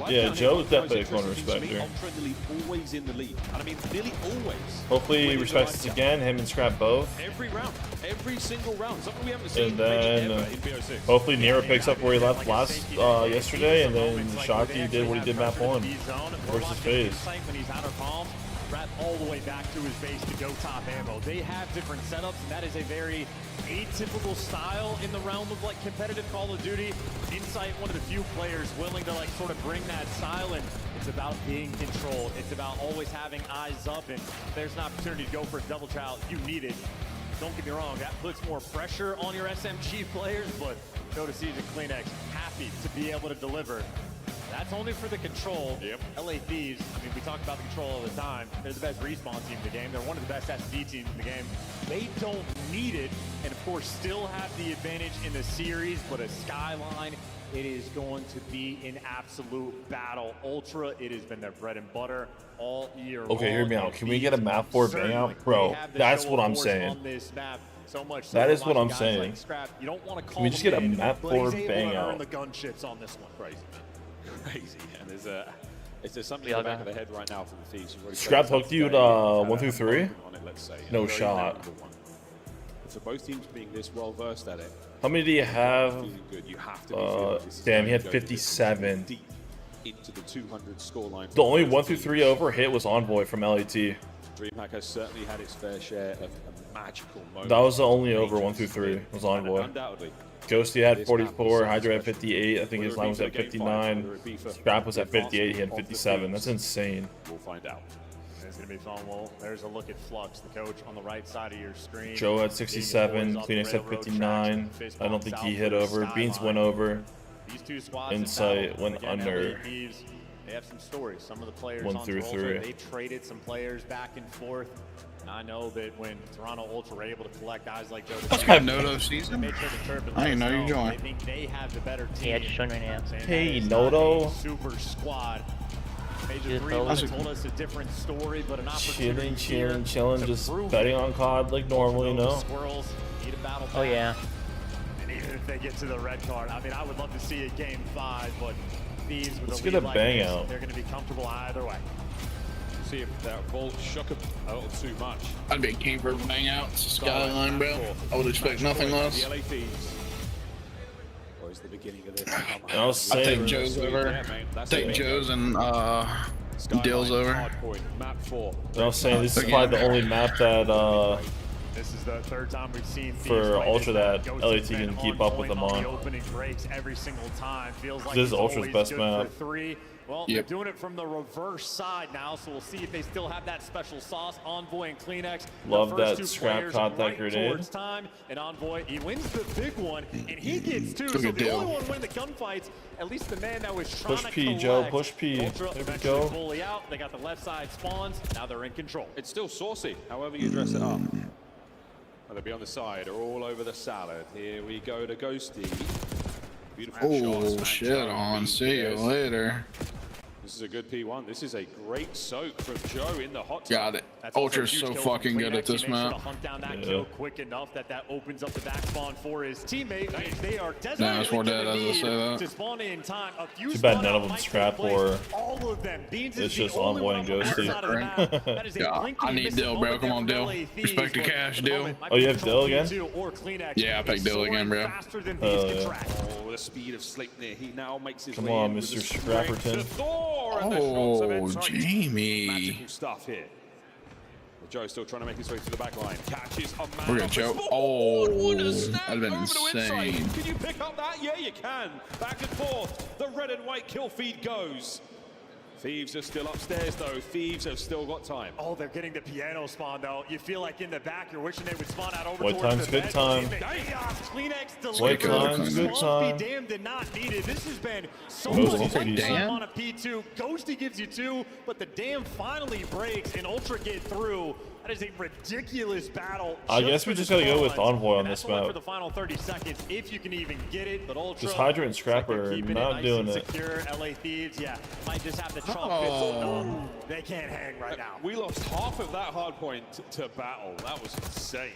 Yeah, Joe's definitely going to respect her. Ultra in the lead, always in the lead. And I mean, nearly always. Hopefully he respects us again, him and Scrap both. Every round, every single round. Something we haven't seen And then ever in BO6. hopefully Nero picks up where he left last yesterday, and then Shaki did what he did map 1 versus FaZe. When he's out of palm, wrap all the way back to his base to go top ammo. They have different setups, and that is a very atypical style in the realm of like competitive Call of Duty. Insight, one of the few players willing to like sort of bring that style, and it's about being controlled. It's about always having eyes up, and if there's an opportunity to go for a double child, you need it. Don't get me wrong, that puts more pressure on your SMG players, but Joe Season Kleenex happy to be able to deliver. That's only for the control. Yep. LA Thieves, I mean, we talk about the control all the time. They're the best respawn team in the game. They're one of the best SD teams in the game. They don't need it, and of course, still have the advantage in the series, but a Skyline, it is going to be an absolute battle. Ultra, it has been their bread and butter all year long. Okay, hear me out. Can we get a map 4 bang out? Bro, that's what I'm saying. So much That is what I'm guys saying. like Scrap, you don't want to call Can we just get a map 4 bang earn out? the gun shits on this one. Crazy. Crazy. And there's something in the back of the head right now for the Thieves. Scrap hooked you at 1 through 3? On it, let's say. No Very shot. For both teams being this well versed at it, How many do you have? good. You have to be feeling this is Damn, he going had to go 57. deep into the 200 scoreline. The only 1 through 3 over hit was Envoy from LAT. DreamHack has certainly had its fair share of magical moments. That was the only over 1 through 3 was Envoy. Undoubtedly. Ghosty had 44, Hydra had 58, I think his line was at 59, Scrap was at 58, he had 57. That's insane. We'll find out. It's going to be fun. Well, there's a look at Flux, the coach on the right side of your screen. Joe had 67, Kleenex had 59. I don't think he hit over. Beans went over. These two squads Insight went under. They have some stories. Some of the players 1 on through Ultra, 3. they traded some players back and forth. And I know that when Toronto Ultra were able to collect guys like Joe, I have Noto season. they made sure to turbulence. I didn't know you They joined. think they have the better team. Yeah, just showing right now. Saying Hey, that is not Noto. a super squad. Major Yeah, 3 bro. would have told us a different story, but an opportunity Chilling, just betting on COD like normal, you know? Squirrels need a battle Oh yeah. And even if they get to the red card, I mean, I would love to see a game 5, but Thieves with Let's a get lead a like bang this, out. they're going to be comfortable either way. See if that Volt shook a little too much. I'd be keen for a bang out. It's a Skyline, bro. I would expect nothing less. The LA Thieves. Or is the beginning of this? I was I saying, take Joe's over. Take Joe's and Dill's over. Map 4. I was saying this is probably the only map that This is the third time we've seen for Ultra that LAT can keep up with them on. The opening breaks every single time. Feels like This is it's Ultra's always best good map. for 3. Well, Yep. they're doing it from the reverse side now, so we'll see if they still have that special sauce. Envoy and Kleenex. Love the that first 2 Scrap players caught that right grenade. towards time, and Envoy, he wins the big one, and he gets 2. Took So a the deal. only one win the gunfights, at least the man that was trying Push to P, collect. Joe, push P. Ultra There we eventually go. fully out. They got the left side spawns. Now they're in control. It's still saucy, however you dress it up. They'll be on the side, or all over the salad. Here we go to Ghosty. Beautiful shots, Oh, man. shit Joe on. beat See you this. later. This is a good P1. This is a great soak from Joe in the hot tub. Got it. Ultra's so fucking good at this map. Hunt down that kill quick enough that opens up the back spawn for his teammate. They are Nah, it's more dead, I was gonna say that. to spawn in time. A few Too bad spawn none out of them might Scrap take place. or all of them. Beans it's is the just only Envoy one and on the right Ghosty. side of the map. That is a Yeah, blinking I need missing Dill, bro. moment Come on, there Dill. from LA Thieves, Respect the but cash, the Dill. moment might Oh, you be have Dill again? P2 or Kleenex. Yeah, I picked Dill again, bro. Faster than Beans can track. Oh, the speed of Sleipnir. He now makes his Come way on, in with Mr. the strength Scrapperton. to Thor, and the shots of Oh, Insight. Jamie. Magical stuff here. But Joe's still trying to make his way to the back line. Catches a man. We're gonna off Joe. his foot. Oh, What a snap that'd been over to Insight. insane. Can you pick up that? Yeah, you can. Back and forth. The red and white kill feed goes. Thieves are still upstairs, though. Thieves have still got time. Oh, they're getting the piano spawn, though. You feel like in the back, you're wishing they would spawn out over White towards time's the good bed. time. In the chaos, Kleenex White delivers. time's good Spawn time. be damned did not need it. This has been so Ghosty much pretty fun damn. on a P2. Ghosty gives you 2, but the dam finally breaks and Ultra get through. That is a ridiculous battle. I guess we just gotta go with Envoy on this For map. the final 30 seconds, if you can even get it, but Ultra. Just Hydra and Scrapper are keeping not nice doing and it. secure. LA Thieves, yeah, might just have to chalk it. They can't hang right now. We lost half of that hard point to battle. That was insane.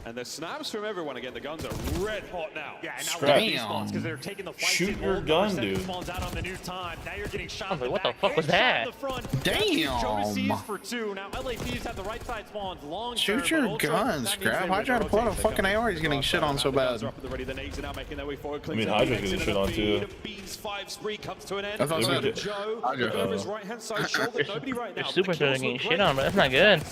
And the snaps from everyone again. The guns are red hot now. Yeah, and now Scrap. spawns because they're taking the fight. Shoot your gun, dude. Spawns out on the new time. Now you're getting shot. Like, what the fuck was that? Damn. For 2. Now LA Thieves have the right side spawns long. Shoot your gun, Scrap. Hydra had to pull out a fucking AR. He's getting shit on so bad. I mean, Hydra's getting shit on too. Beans 5 spree comes to an end. That's what I said. Joe, Hydra. his right-hand side shoulder. Nobody right now. Your super getting shit on, but that's not good.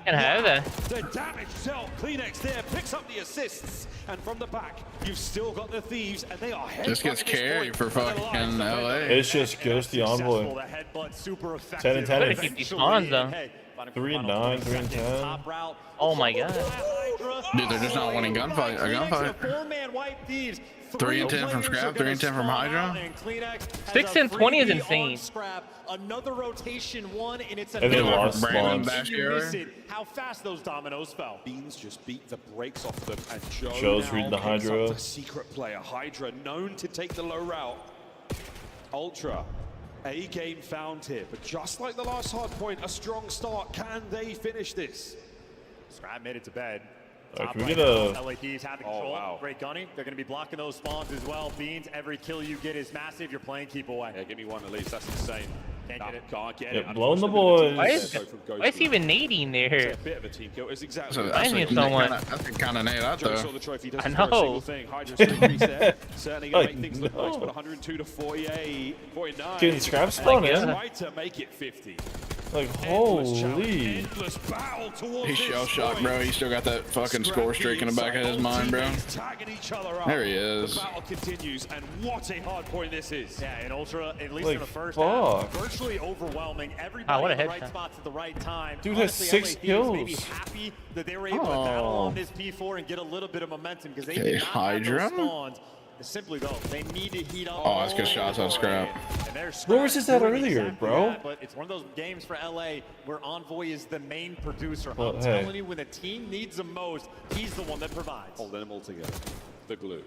Can't have that. The damage dealt. Kleenex there picks up the assists, and from the back, you've still got the Thieves, and they are Just gets carried for fucking LA. It's just Ghosty Envoy. 10 and 10. Better keep these spawns though. 3 and 9, 3 and 10. Oh my god. Dude, they're just not winning a gunfight. 3 and 10 from Scrap, 3 and 10 from Hydra. 6 and 20 is insane. Another rotation 1, and it's And they lost Brandon spawns. Bashir. how fast those dominoes fell. Beans just beat the brakes off them, and Joe Joe's now reading the picks up Hydra. the secret player. Hydra known to take the low route. Ultra, a game found here, but just like the last hard point, a strong start. Can they finish this? Scrap made it to bed. Alright, can we get a... LA Thieves have the control. Great gunning. They're going to be blocking those spawns as well. Beans, every kill you get is massive. You're playing keep away. Yeah, give me one at least. That's insane. Can't get it. Can't get Yep, it. blowing the boys. Why is he even nading there? It's a bit of a team kill. It's exactly. So I need someone. that's kind of nade out Joe though. saw the trophy. I Doesn't score a know. single thing. Hydra's still reset. Certainly going to make things look nice, but 102 to 48, 49. Getting Scrap spawn in. Right to make it 50. Like, holy. Endless battle towards He's this shell shocked, point. bro. He still got that fucking score streak in the back of his mind, bro. Tagging each other up. There he is. The battle continues, and what a hard point this is. Yeah, and Ultra, at least Like, in the first fuck. half, virtually overwhelming. Everybody what a in the right headshot. spots at the right time. Dude has Honestly, 6 LA Thieves may be kills. happy that they were able to battle on this P4 and get a little bit of momentum because they Okay, did not Hydra? have those spawns. Simply though, they need to heat up. Oh, that's good shots on Scrap. Where was this at earlier, bro? But it's one of those games for LA where Envoy is the main producer. Well, I'm hey. telling you, when the team needs them most, he's the one that provides. Holding them all together. The glue.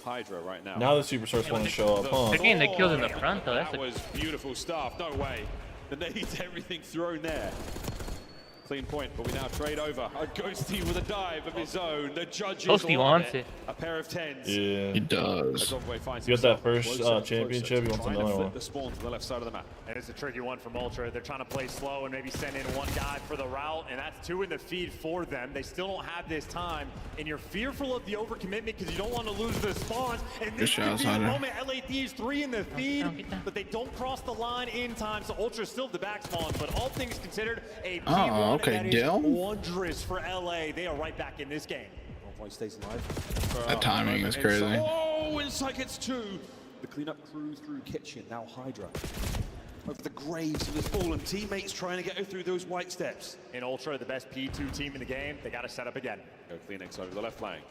Hydra right now. Now the superstars want to show up, huh? They're getting the kills in the front though. That's That was beautiful stuff. No way. The nades, everything thrown there. Clean point, but we now trade over. A Ghosty with a dive of his own. The judges Ghosty love wants it. A pair of 10s. Yeah. He does. You got that first championship, he wants another flip one. the spawn to the left side of the map. And it's a tricky one from Ultra. They're trying to play slow and maybe send in one guy for the route, and that's 2 in the feed for them. They still don't have this time, and you're fearful of the overcommitment because you don't want to lose the spawns. And this could be the moment. LA Thieves 3 in the feed, but they don't cross the line in time, so Ultra still have the back spawns. But all things considered, a P1 okay, that is Dill. wondrous for LA. They are right back in this game. Envoy stays alive. That timing is crazy. Oh, inside gets 2. The cleanup crew through kitchen. Now Hydra. Over the graves of his fallen teammates trying to get through those white steps. In Ultra, the best P2 team in the game, they got to set up again. Go Kleenex over the left flank.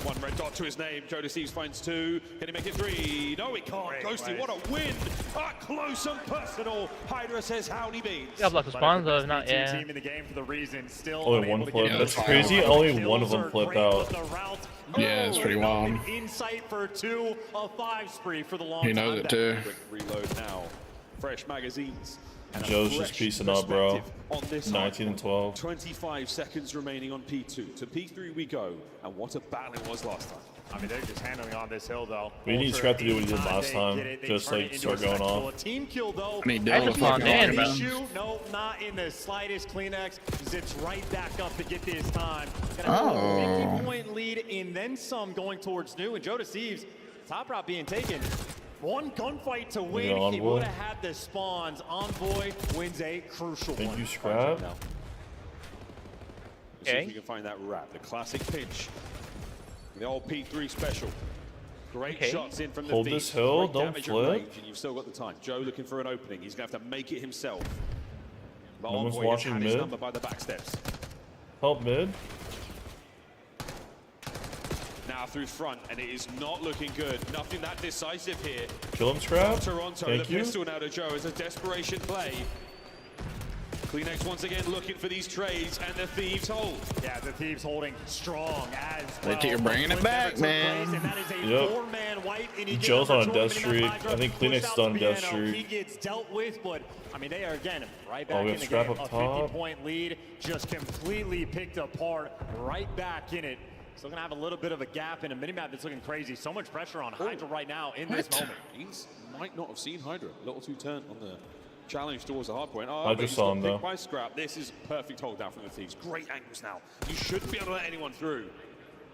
1 red dot to his name. Joe Deceives finds 2. Can he make it 3? No, he can't. Ghosty, what a win! Up close and personal. Hydra says howdy beans. You gotta block the spawns though, if not, yeah. Team in the game for the reason, still Only one flip. That's crazy. Only one of them flipped out. Yeah, it's pretty wild. Insight for 2, a 5 spree for the long He knows it too. Quick reload now. Fresh magazines. And a Joe's just fresh piecing up, bro. perspective on this 19 and 12. 25 seconds remaining on P2. To P3 we go. And what a battle it was last time. I mean, they're just handling on this hill, though. We need Scrap to do what he did last time. Just like start going off. A team kill, though. I need Dill to fucking in, bro. Issue? No, not in the slightest. Kleenex zips right back up to get this time. Oh. 50-point lead and then some going towards New. And Joe Deceives, top route being taken. One gunfight to win. He would have had the spawns. Envoy wins a crucial one. Thank you, Scrap. See if we can find that wrap. The classic pinch. The old P3 special. Great shots in from the Hold Thieves. this hill, Great don't damage at flip. range, and you've still got the time. Joe looking for an opening. He's going to have to make it himself. But No one's Envoy has watching had his mid. number by the back steps. Help mid. Now through front, and it is not looking good. Nothing that decisive here. Kill him, Scrap. Toronto, Thank the you. pistol now to Joe is a desperation play. Kleenex once again looking for these trades, and the Thieves hold. Yeah, the Thieves holding strong as Wait till you're bringing it back, man. Yep. Joe's on a death streak. I think Kleenex is on a death He streak. gets dealt with, but I mean, they are again right back Oh, we in have the Scrap game. up A top. 50-point lead, just completely picked apart, right back in it. Still gonna have a little bit of a gap in a minimap that's looking crazy. So much pressure on Hydra right now in this moment. Beans might not have seen Hydra. A little too turnt on the challenge towards the hard point. Oh, Hydra but he's saw got him, picked though. by Scrap. This is perfect hold down from the Thieves. Great angles now. You shouldn't be able to let anyone through.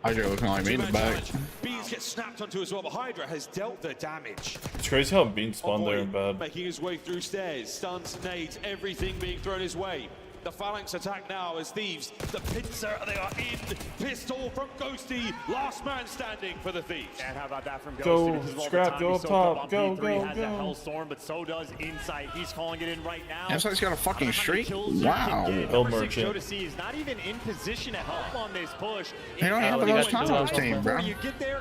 Hydra looking like me in the back. Beans gets snapped onto as well, but Hydra has dealt the damage. It's crazy how Bean spawned there in bed. Making his way through stairs, stuns, nades, everything being thrown his way. The phalanx attack now as Thieves, the pincer, they are in. Pistol from Ghosty, last man standing for the Thieves. And how about that from Ghosty? Go, Because of all the Scrap, time go he up soaked up top. on Go, P3, go, has that go. Hellstorm, but so does Insight. He's calling it in right now. Insight's got a fucking streak. Wow. Hell merchant. Joe is not even in position to help on this push. They don't have the most time on this team, bro. He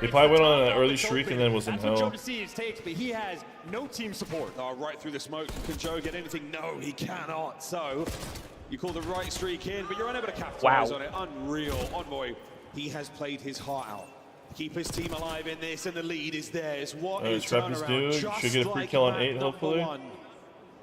probably went on an early streak and then was in That's what hell. Joe takes, but he has no team support. Right through the smoke. Can Joe get anything? No, he cannot. So you call the right streak in, but you're unable to capitalize on it. Unreal. Envoy, he has played his heart out. Keep his team alive in this, and the lead is theirs. What a Scrap his turnaround. dude. Just Should get a free like kill on map 8, number hopefully. 1.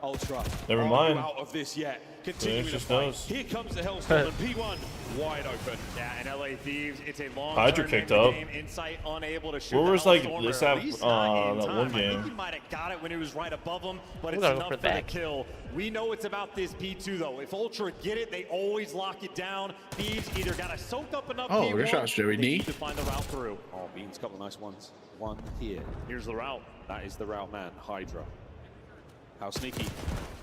Ultra. Never Are mind. you out of this yet? Continuing just to fight. knows. Here comes the Hellstorm, and P1 wide open. Yeah, and LA Thieves, it's a long Hydra kicked up. game. Insight unable to shoot. Where the was like Hellstorm, this or at at least not in that time. one I think he game? might have got it when he was right above him, but We it's gotta go enough for for the the back. kill. We know it's about this P2 though. If Ultra get it, they always lock it down. Thieves either gotta soak up enough Oh, P1, good shots, Joey they D. need to find the route through. Oh, Beans, couple nice ones. One here. Here's the route. That is the route man, Hydra. How sneaky.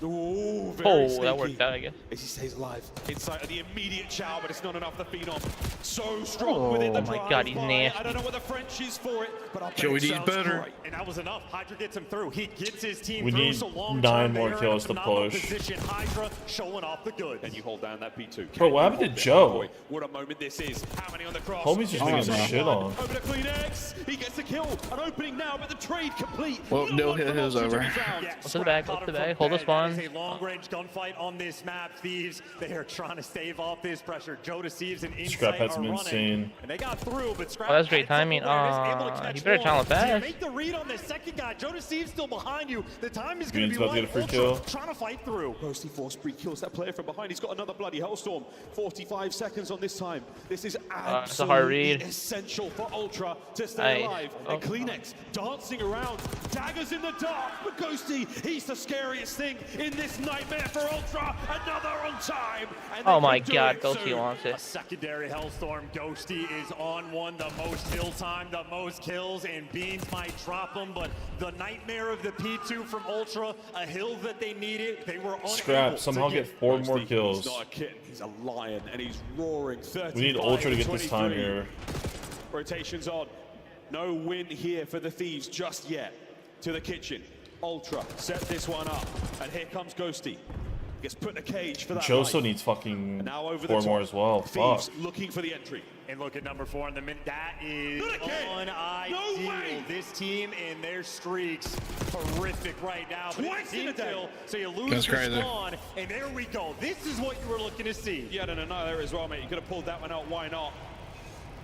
Ooh, very sneaky. That worked out, I guess. As he stays alive. Inside of the immediate chow, but it's not enough to feed on. So strong with it. Oh my God, he's nasty. I don't know what the French is for it, but I'll bet Joey it D's sounds better. great. And that was enough. Hydra gets him through. He gets his team We through. need So long 9 term, more they are kills in to a phenomenal push. Position. Hydra showing off the goods. And you hold down that P2. Bro, what happened to Joe? What a moment this is. How many on the cross? Homie's just getting Gets shit one. on. Over to Kleenex. He gets the kill. An opening now, but the trade complete. Well, No Dill one hit from his Ultra to over. be found. Yeah, Go to the back, go to the back. Hold the spawn. That is a long-range gunfight on this map. Thieves, they are trying to stave off this pressure. Joe Deceives and Insight Scrap had are some running. insane. And they got through, but Scrap Oh, that's great had some timing. awareness, able to catch You better one. challenge Do you fast. make the read on this second guy? Joe Deceives still behind you. The time is going to Beans be about to light. get a free Ultra kill. trying to fight through. Mostly force free kills that player from behind. He's got another bloody Hellstorm. 45 seconds on this time. This is It's a hard absolutely read. essential for Ultra to stay Nice. alive. Oh. And Kleenex dancing around. Daggers in the dark. But Ghosty, he's the scariest thing in this nightmare for Ultra. Another on time. And Oh they my can do God, it Ghosty soon. wants A it. secondary Hellstorm. Ghosty is on one. The most kill time, the most kills, and Beans might drop him, but the nightmare of the P2 from Ultra, a hill that they needed, they were unable Scrap, somehow to get 4 more Ghosty, kills. He's not a kitten, he's a lion, and he's roaring. 35 We need Ultra to get this time 23. here. Rotations on. No win here for the Thieves just yet. To the kitchen. Ultra set this one up. And here comes Ghosty. Gets put in a cage for that. Joe life. still needs fucking And now over 4 the more top. as well. Thieves Fuck. looking for the entry. And look at number 4 in the minute. That is Not again. unideal. No way. This team and their streaks horrific right now. But Twice it's in a day. kill, so you lose That's the crazy. spawn, and there we go. This is what you were looking to see. Yeah, no, there as well, mate. You could have pulled that one out. Why not?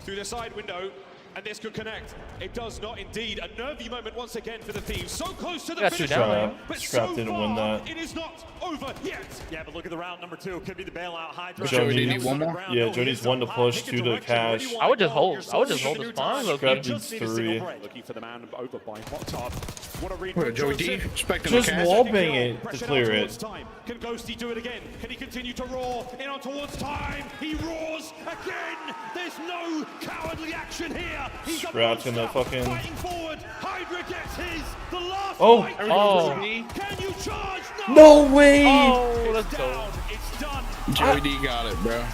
Through the side window, and this could connect. It does not indeed. A nervy moment once again for the Thieves. So close to the Got two finish down. line, but Scrap so didn't far, win that. it is not over yet. Yeah, but look at the round number 2. Could be the bailout. Hydra. Joey, do you need one more? Yeah, Joe needs 1 to push, 2 to cash. I would just hold. I would just hold the spawn. Look, Scrap you- needs 3. Looking for the man over by Hot Tub. What a read Wait, from Joey D, Joseph. expecting Just the cash. wall bang it to Pressure clear down it. towards time. Can Ghosty do it again? Can he continue to roar in on towards time? He roars again. There's no cowardly action here. He's a Scrap's monster. gonna fucking- Fighting forward. Hydra gets his. The last Oh, fight. oh. Can you charge? No way! Oh, let's It's go. down. It's done. Joey D got it, bro.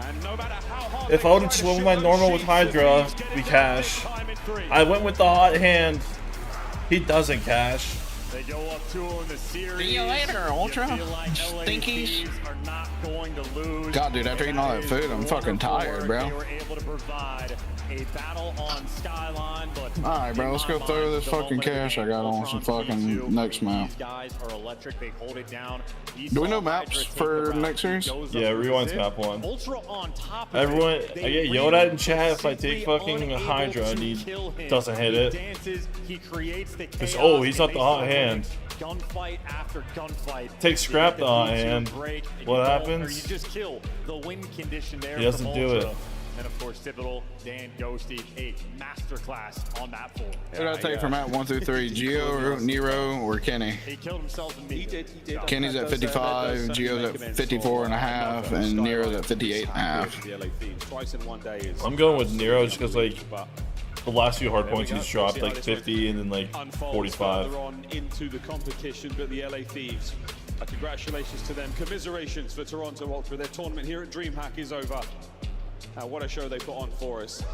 And no matter how hard If I would have just went with my normal with Hydra, we cash. I went with the hot hand. He doesn't cash. They go up 2-0 in the series. See you later, Ultra. Stinkies. God, dude, after eating all that food, I'm fucking tired, bro. They were able to provide a battle on Skyline, but alright, bro, let's go throw this fucking cash I got on some fucking next map. These guys are electric. They hold it down. Do we know maps for next series? Yeah, Rewind's map 1. Ultra on top of Everyone, it. I get yelled at in chat if I take fucking Hydra and he doesn't hit it. Because, oh, he's not the hot hand. Gunfight after gunfight. Take scrap the hot hand. What happens? You just kill the win condition there. He doesn't do it. And of course, typical Dan Ghosty, a masterclass on map 4. Who did I take for map 1 through 3? Geo, Nero, or Kenny? He killed himself immediately. He did. Kenny's at 55, Geo's at 54 and a half, and Nero's at 58 and a half. I'm going with Nero just because, like, the last few hard points he's dropped like 50 and then like 45. On into the competition, but the LA Thieves, congratulations to them. Commiserations for Toronto Ultra. Their tournament here at DreamHack is over. What a show they put on for us.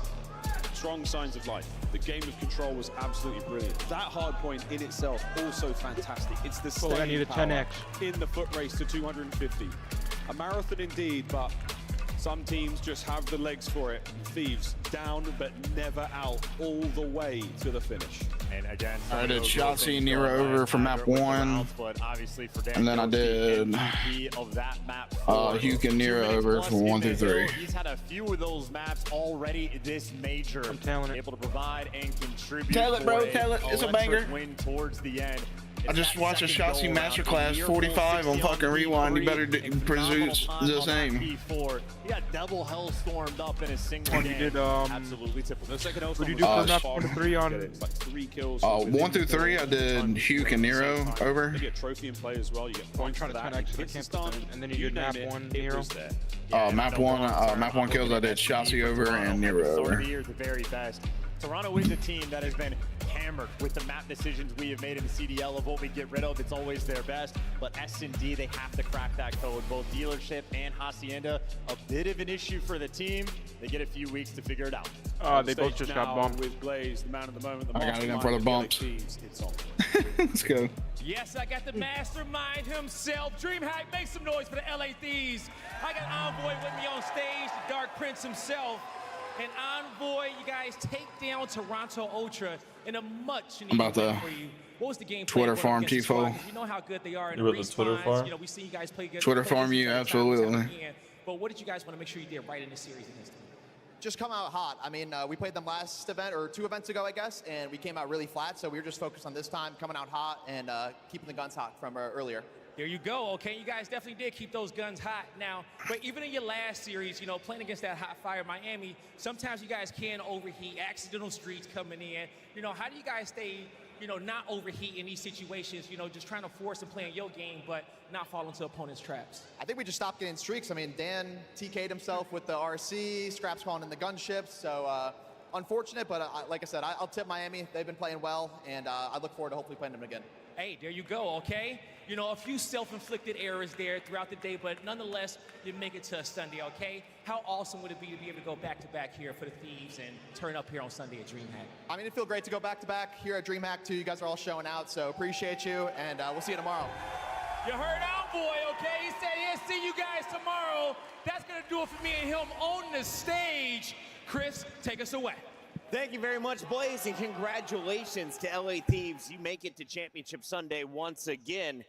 Strong signs of life. The game of control was absolutely brilliant. That hard point in itself also fantastic. It's the staying power in the foot race to 250. A marathon indeed, but some teams just have the legs for it. Thieves down but never out, all the way to the finish. And again, I did Shotzi Nero over for map 1, and then I did Hugh and Nero over for 1 through 3. He's had a few of those maps already this major. I'm telling it. Able to provide and contribute. Tell it, bro. Tell it. It's a banger. Win towards the end. I just watched a Shotzi Masterclass 45 on fucking Rewind. You better produce the same. He got double hell stormed up in a single game. You did, absolutely typical. what did you do for map 1 to 3 on? 3 kills. 1 through 3, I did Hugh and Nero over. You get trophy in play as well. You get points for that. And then you did map 1 Nero. Map 1 kills, I did Shotzi over and Nero over. The very best. Toronto is a team that has been hammered with the map decisions we have made in the CDL of what we get rid of. It's always their best, but S&D, they have to crack that code. Both Dealership and Hacienda, a bit of an issue for the team. They get a few weeks to figure it out. They both just got bumped. With Blaze, the man of the moment, I got it in for the bumps. Let's go. Yes, I got the mastermind himself. DreamHack, make some noise for the LA Thieves. I got Envoy with me on stage, the Dark Prince himself. And Envoy, you guys take down Toronto Ultra in a much needed win for you. What was the game Twitter farm TFoley. You know how good they are in You the wrote the Twitter respawns. farm? You know, we see you guys play good. Twitter farm you, absolutely. But what did you guys want to make sure you did right in this series against them? Just come out hot. I mean, we played them last event, or 2 events ago, I guess, and we came out really flat, so we were just focused on this time, coming out hot and keeping the guns hot from earlier. There you go, okay? You guys definitely did keep those guns hot. Now, but even in your last series, you know, playing against that hot fire Miami, sometimes you guys can overheat, accidental streaks coming in. You know, how do you guys stay, you know, not overheat in these situations, you know, just trying to force and play in your game, but not fall into opponents' traps? I think we just stopped getting streaks. I mean, Dan TK'd himself with the RC, Scrap's calling in the gunships, so unfortunate, but like I said, I'll tip Miami. They've been playing well, and I look forward to hopefully playing them again. Hey, there you go, okay? You know, a few self-inflicted errors there throughout the day, but nonetheless, you make it to a Sunday, okay? How awesome would it be to be able to go back-to-back here for the Thieves and turn up here on Sunday at DreamHack? I mean, it'd feel great to go back-to-back here at DreamHack, too. You guys are all showing out, so appreciate you, and we'll see you tomorrow. You heard Envoy, okay? He said he'll see you guys tomorrow. That's going to do it for me and him on the stage. Chris, take us away. Thank you very much, Blaze, and congratulations to LA Thieves. You make it to Championship Sunday once again.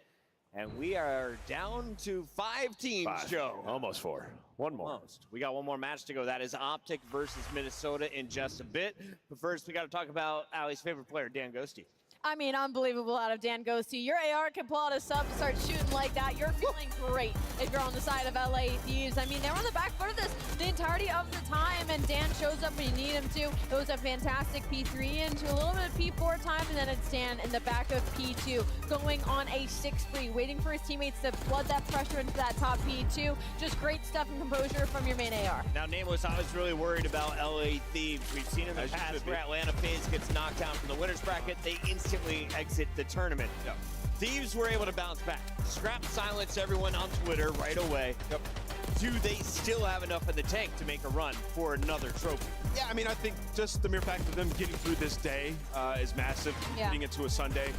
And we are down to 5 teams, Joe. Almost 4. One more. Almost. We got one more match to go. That is Optic versus Minnesota in just a bit. But first, we got to talk about Allie's favorite player, Dan Ghosty. I mean, unbelievable out of Dan Ghosty. Your AR can pull out a sub and start shooting like that. You're feeling great if you're on the side of LA Thieves. I mean, they were on the back foot of this the entirety of the time, and Dan shows up when you need him to. It was a fantastic P3 into a little bit of P4 time, and then it's Dan in the back of P2, going on a 6-free, waiting for his teammates to flood that pressure into that top P2. Just great stuff and composure from your main AR. Now, Nameless, I was really worried about LA Thieves. We've seen in the past where Atlanta FaZe gets knocked out from the winner's bracket, they instantly exit the tournament. Thieves were able to bounce back. Scrap silenced everyone on Twitter right away. do they still have enough in the tank to make a run for another trophy? Yeah, I mean, I think just the mere fact of them getting through this day is massive, getting into a Sunday.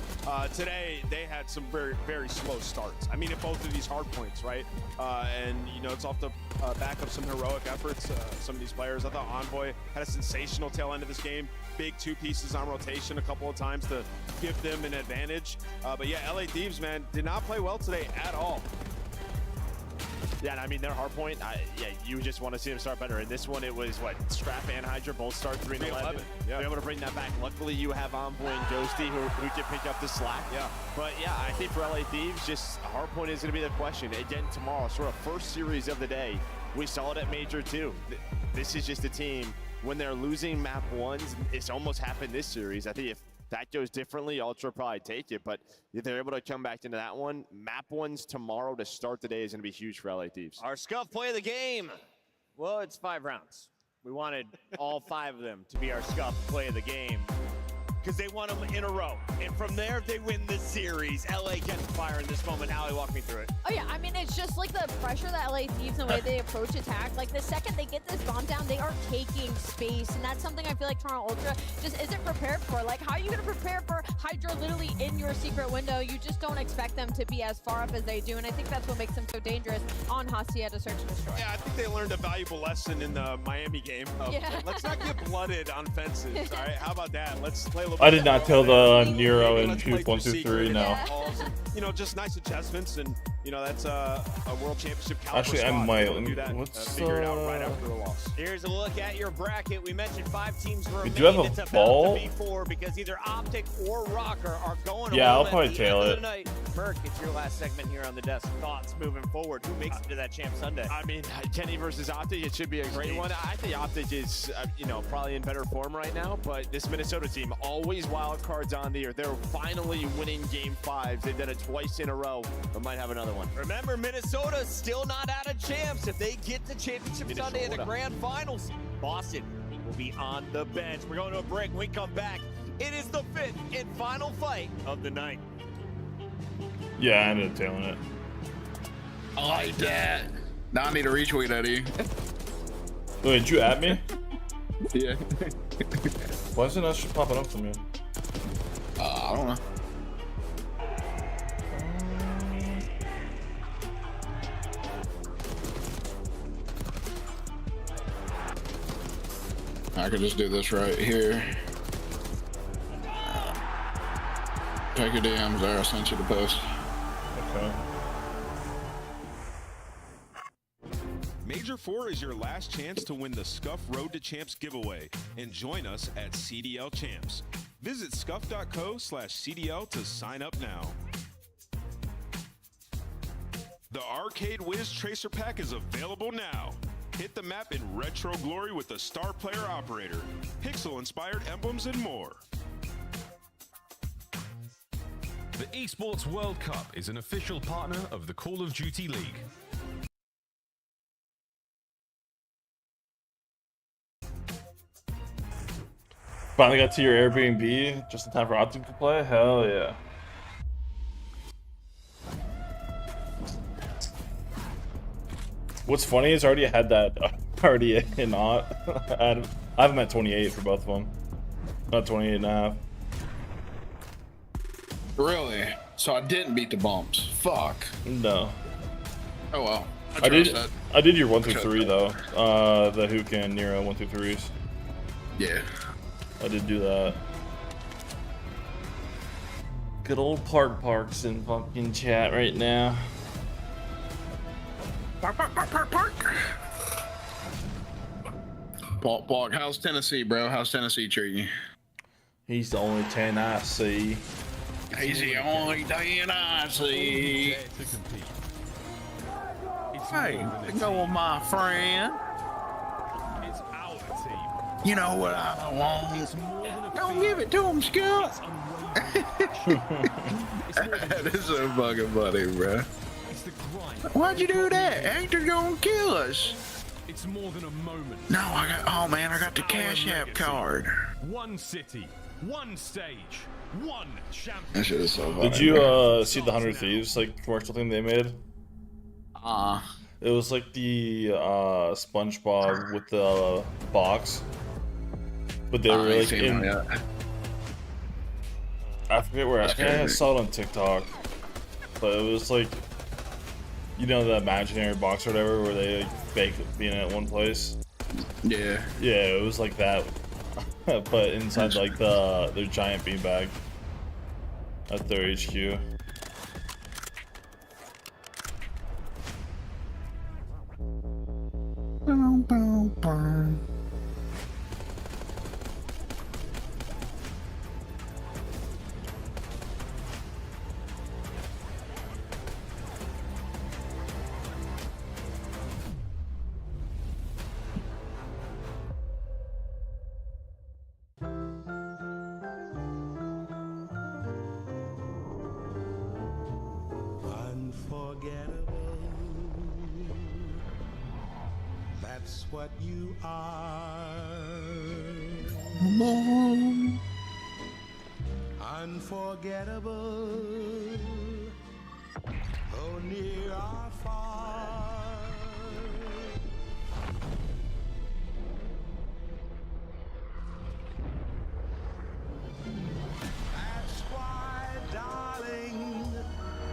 Today, they had some very, very slow starts. I mean, at both of these hard points, right? And, you know, it's off the back of some heroic efforts. Some of these players, I thought Envoy had a sensational tail end of this game. Big two pieces on rotation a couple of times to give them an advantage. But yeah, LA Thieves, man, did not play well today at all. Yeah, and I mean, their hard point, yeah, you just want to see them start better. In this one, it was, what, Strap and Hydra both start 3-11. Yeah. They're able to bring that back. Luckily, you have Envoy and Ghosty who can pick up the slack. Yeah. But, yeah, I think for LA Thieves, just hard point is going to be the question. Again, tomorrow, sort of first series of the day. We saw it at Major, too. This is just a team, when they're losing map ones, it's almost happened this series. I think if that goes differently, Ultra probably take it, but if they're able to come back into that one, map ones tomorrow to start the day is going to be huge for LA Thieves. Our Scuff play of the game. Well, it's 5 rounds. We wanted all 5 of them to be our Scuff play of the game because they won them in a row. And from there, they win the series. LA gets fire in this moment. Allie, walk me through it. Oh yeah, I mean, it's just like the pressure that LA Thieves and the way they approach attack. Like the second they get this bomb down, they are taking space. And that's something I feel like Toronto Ultra just isn't prepared for. Like, how are you gonna prepare for Hydra literally in your secret window? You just don't expect them to be as far up as they do. And I think that's what makes them so dangerous on Hacienda to search and destroy. Yeah, I think they learned a valuable lesson in the Miami game. Let's not get blooded on fences, all right? How about that? Let's play a little bit. I did not tell the Nero and shoot 1, 2, 3. No. You know, just nice adjustments, and you know that's a world championship caliber. Actually, I squad. might. Do that, figure it out right after a loss. Here's a look at your bracket. We mentioned 5 teams remain. Do you have a it's about ball? to be 4 because either Optic or Rocker are going. Yeah, I'll home probably at the tail end it. of the night. Merc, it's your last segment here on the desk. Thoughts moving forward? Who makes it to that Champ Sunday? I mean, Kenny versus Optic, it should be a great one. I think Optic is, you know, probably in better form right now, but this Minnesota team, always wild cards on the year. They're finally winning game 5s. They've done it twice in a row. They might have another one. Remember, Minnesota's still not out of champs. If they get to Championship Sunday in the Grand Finals, Boston will be on the bench. We're going to a break. When we come back, it is the 5th and final fight of the night. Yeah, I ended up tailing it. I like that. Now I need to retweet at you. Wait, did you add me? Yeah. Why isn't that shit popping up for me? I don't know. I could just do this right here. Check your DMs there. I sent you the post. Okay. Major 4 is your last chance to win the Scuff Road to Champs giveaway and join us at CDL Champs. Visit scuff.co/CDL to sign up now. The Arcade Wiz Tracer Pack is available now. Hit the map in retro glory with the Star Player Operator, pixel-inspired emblems, and more. The Esports World Cup is an official partner of the Call of Duty League. Finally got to your Airbnb just in time for Optic to play? Hell yeah. What's funny is I already had that already in I have them at 28 for both of them. Not 28 and a half. Really? So I didn't beat the bumps. Fuck. No. Oh well. I did your 1 through 3 though. The Hook and Nero 1 through 3s. Yeah. I did do that. Good old Parks in fucking chat right now. Park, how's Tennessee, bro? How's Tennessee treating you? He's the only 10 I see. He's the only 10 I see. Hey, go on, my friend. It's our team. You know what I want. Don't give it to him, Scott. That is so fucking funny, bro. Why'd you do that? Hector's gonna kill us. It's more than a moment. No, I got the Cash App card. One city, one stage, one champion. That shit is so funny. Did you see the 100 Thieves like commercial thing they made? It was like the SpongeBob with the box, but they were like in. I forget where. I think I saw it on TikTok, but it was like, you know, the imaginary box or whatever, where they like bake being at one place. Yeah. Yeah, it was like that, but inside like their giant beanbag at their HQ. Unforgettable. That's what you are. Unforgettable. Though near or far. That's why, darling,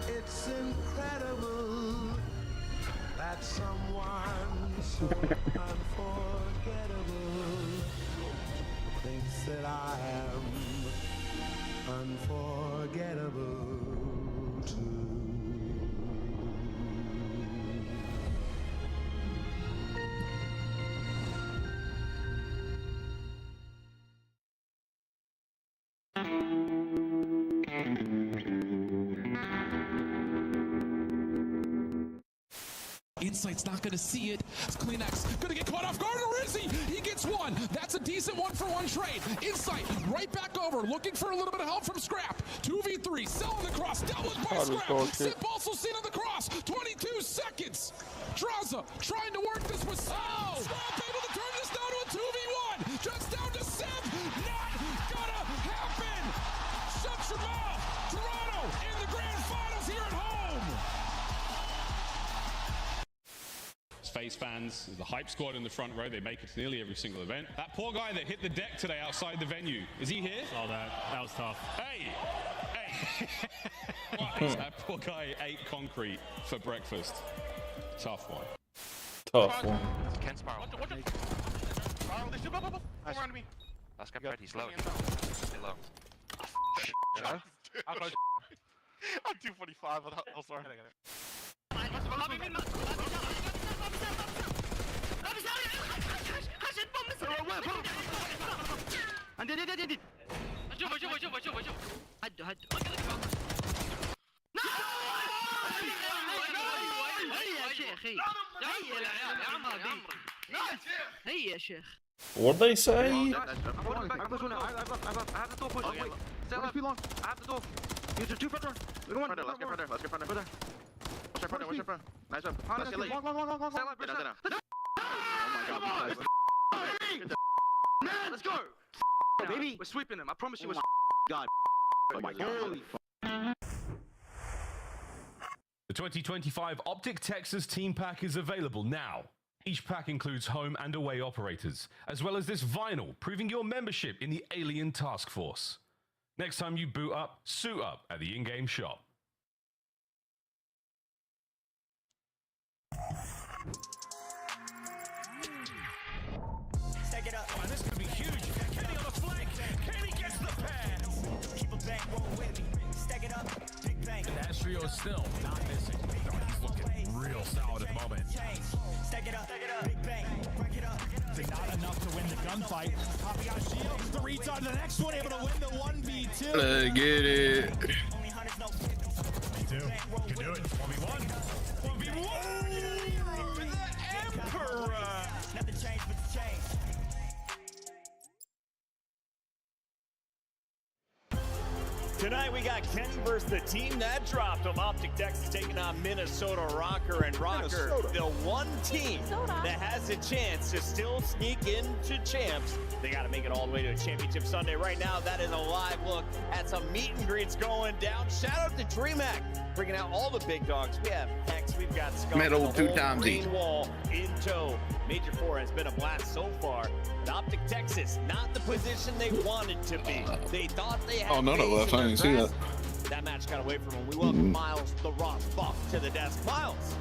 it's incredible that someone so unforgettable thinks that I am unforgettable too. Insight's not gonna see it. Kleenex gonna get caught off guard, or is he? He gets one. That's a decent 1-for-1 trade. Insight right back over, looking for a little bit of help from Scrap. 2v3, selling the cross, doubled by Scrap. Sip also seen on the cross. 22 seconds. Draza trying to work this with Scrap able to turn this down to a 2v1. Just down to Sip. Not gonna happen. Shut your mouth. Toronto in the grand finals here at home. FaZe fans, the hype squad in the front row, they make it to nearly every single event. That poor guy that hit the deck today outside the venue, is he here? Saw that. That was tough. Hey! That poor guy ate concrete for breakfast. Tough one. Tough one. Ken Sparrow. What the? Sparrow, they should blah, blah, blah. Nice. Around me. Let's get ready. He's low. He's low. I'm 245. I'm sorry. هدوا هيا يا شيخ هيا يا شيخ. What'd they say? I have the door push. Stay left. I have the door. You do two front door. Look one. Let's get front door. Let's get front door. Watch your front door. Watch your front. Nice one. Let's get late. Stay left. Oh my god. Let's go. Baby. We're sweeping them. I promise you we're God. Oh my god. The 2025 Optic Texas Team Pack is available now. Each pack includes home and away operators, as well as this vinyl proving your membership in the Alien Task Force. Next time you boot up, suit up at the in-game shop. Stack it up. Oh, this could be huge. Kenny on the flank. Kenny gets the pass. Keep a bang, roll with me. Stack it up. Big bang. And Astrio still not missing. No, he's looking real solid at the moment. Stack it up. Big bang. Break it up. Not enough to win the gunfight. Copy on shield. The reads on the next one. Able to win the 1v2. Let's get it. Me too. Can do it. 1v1. 1v1. The Emperor. Nothing changed but the change. Tonight we got Kenny versus the team that dropped him. Optic Texas taking on Minnesota Rocker, and Rocker, the one team that has a chance to still sneak into champs. They got to make it all the way to a championship Sunday. Right now, that is a live look at some meet and greets going down. Shout out to DreamHack, bringing out all the big dogs. We have Hex, we've got Scott, Middle the 2 times green wall in tow. Major 4 has been a blast so far. But Optic Texas, not the position they wanted to be. They thought they had. Oh, no, left. I didn't see that. That match got away from him. We welcome Miles, the Ross Buff, to the desk. Miles,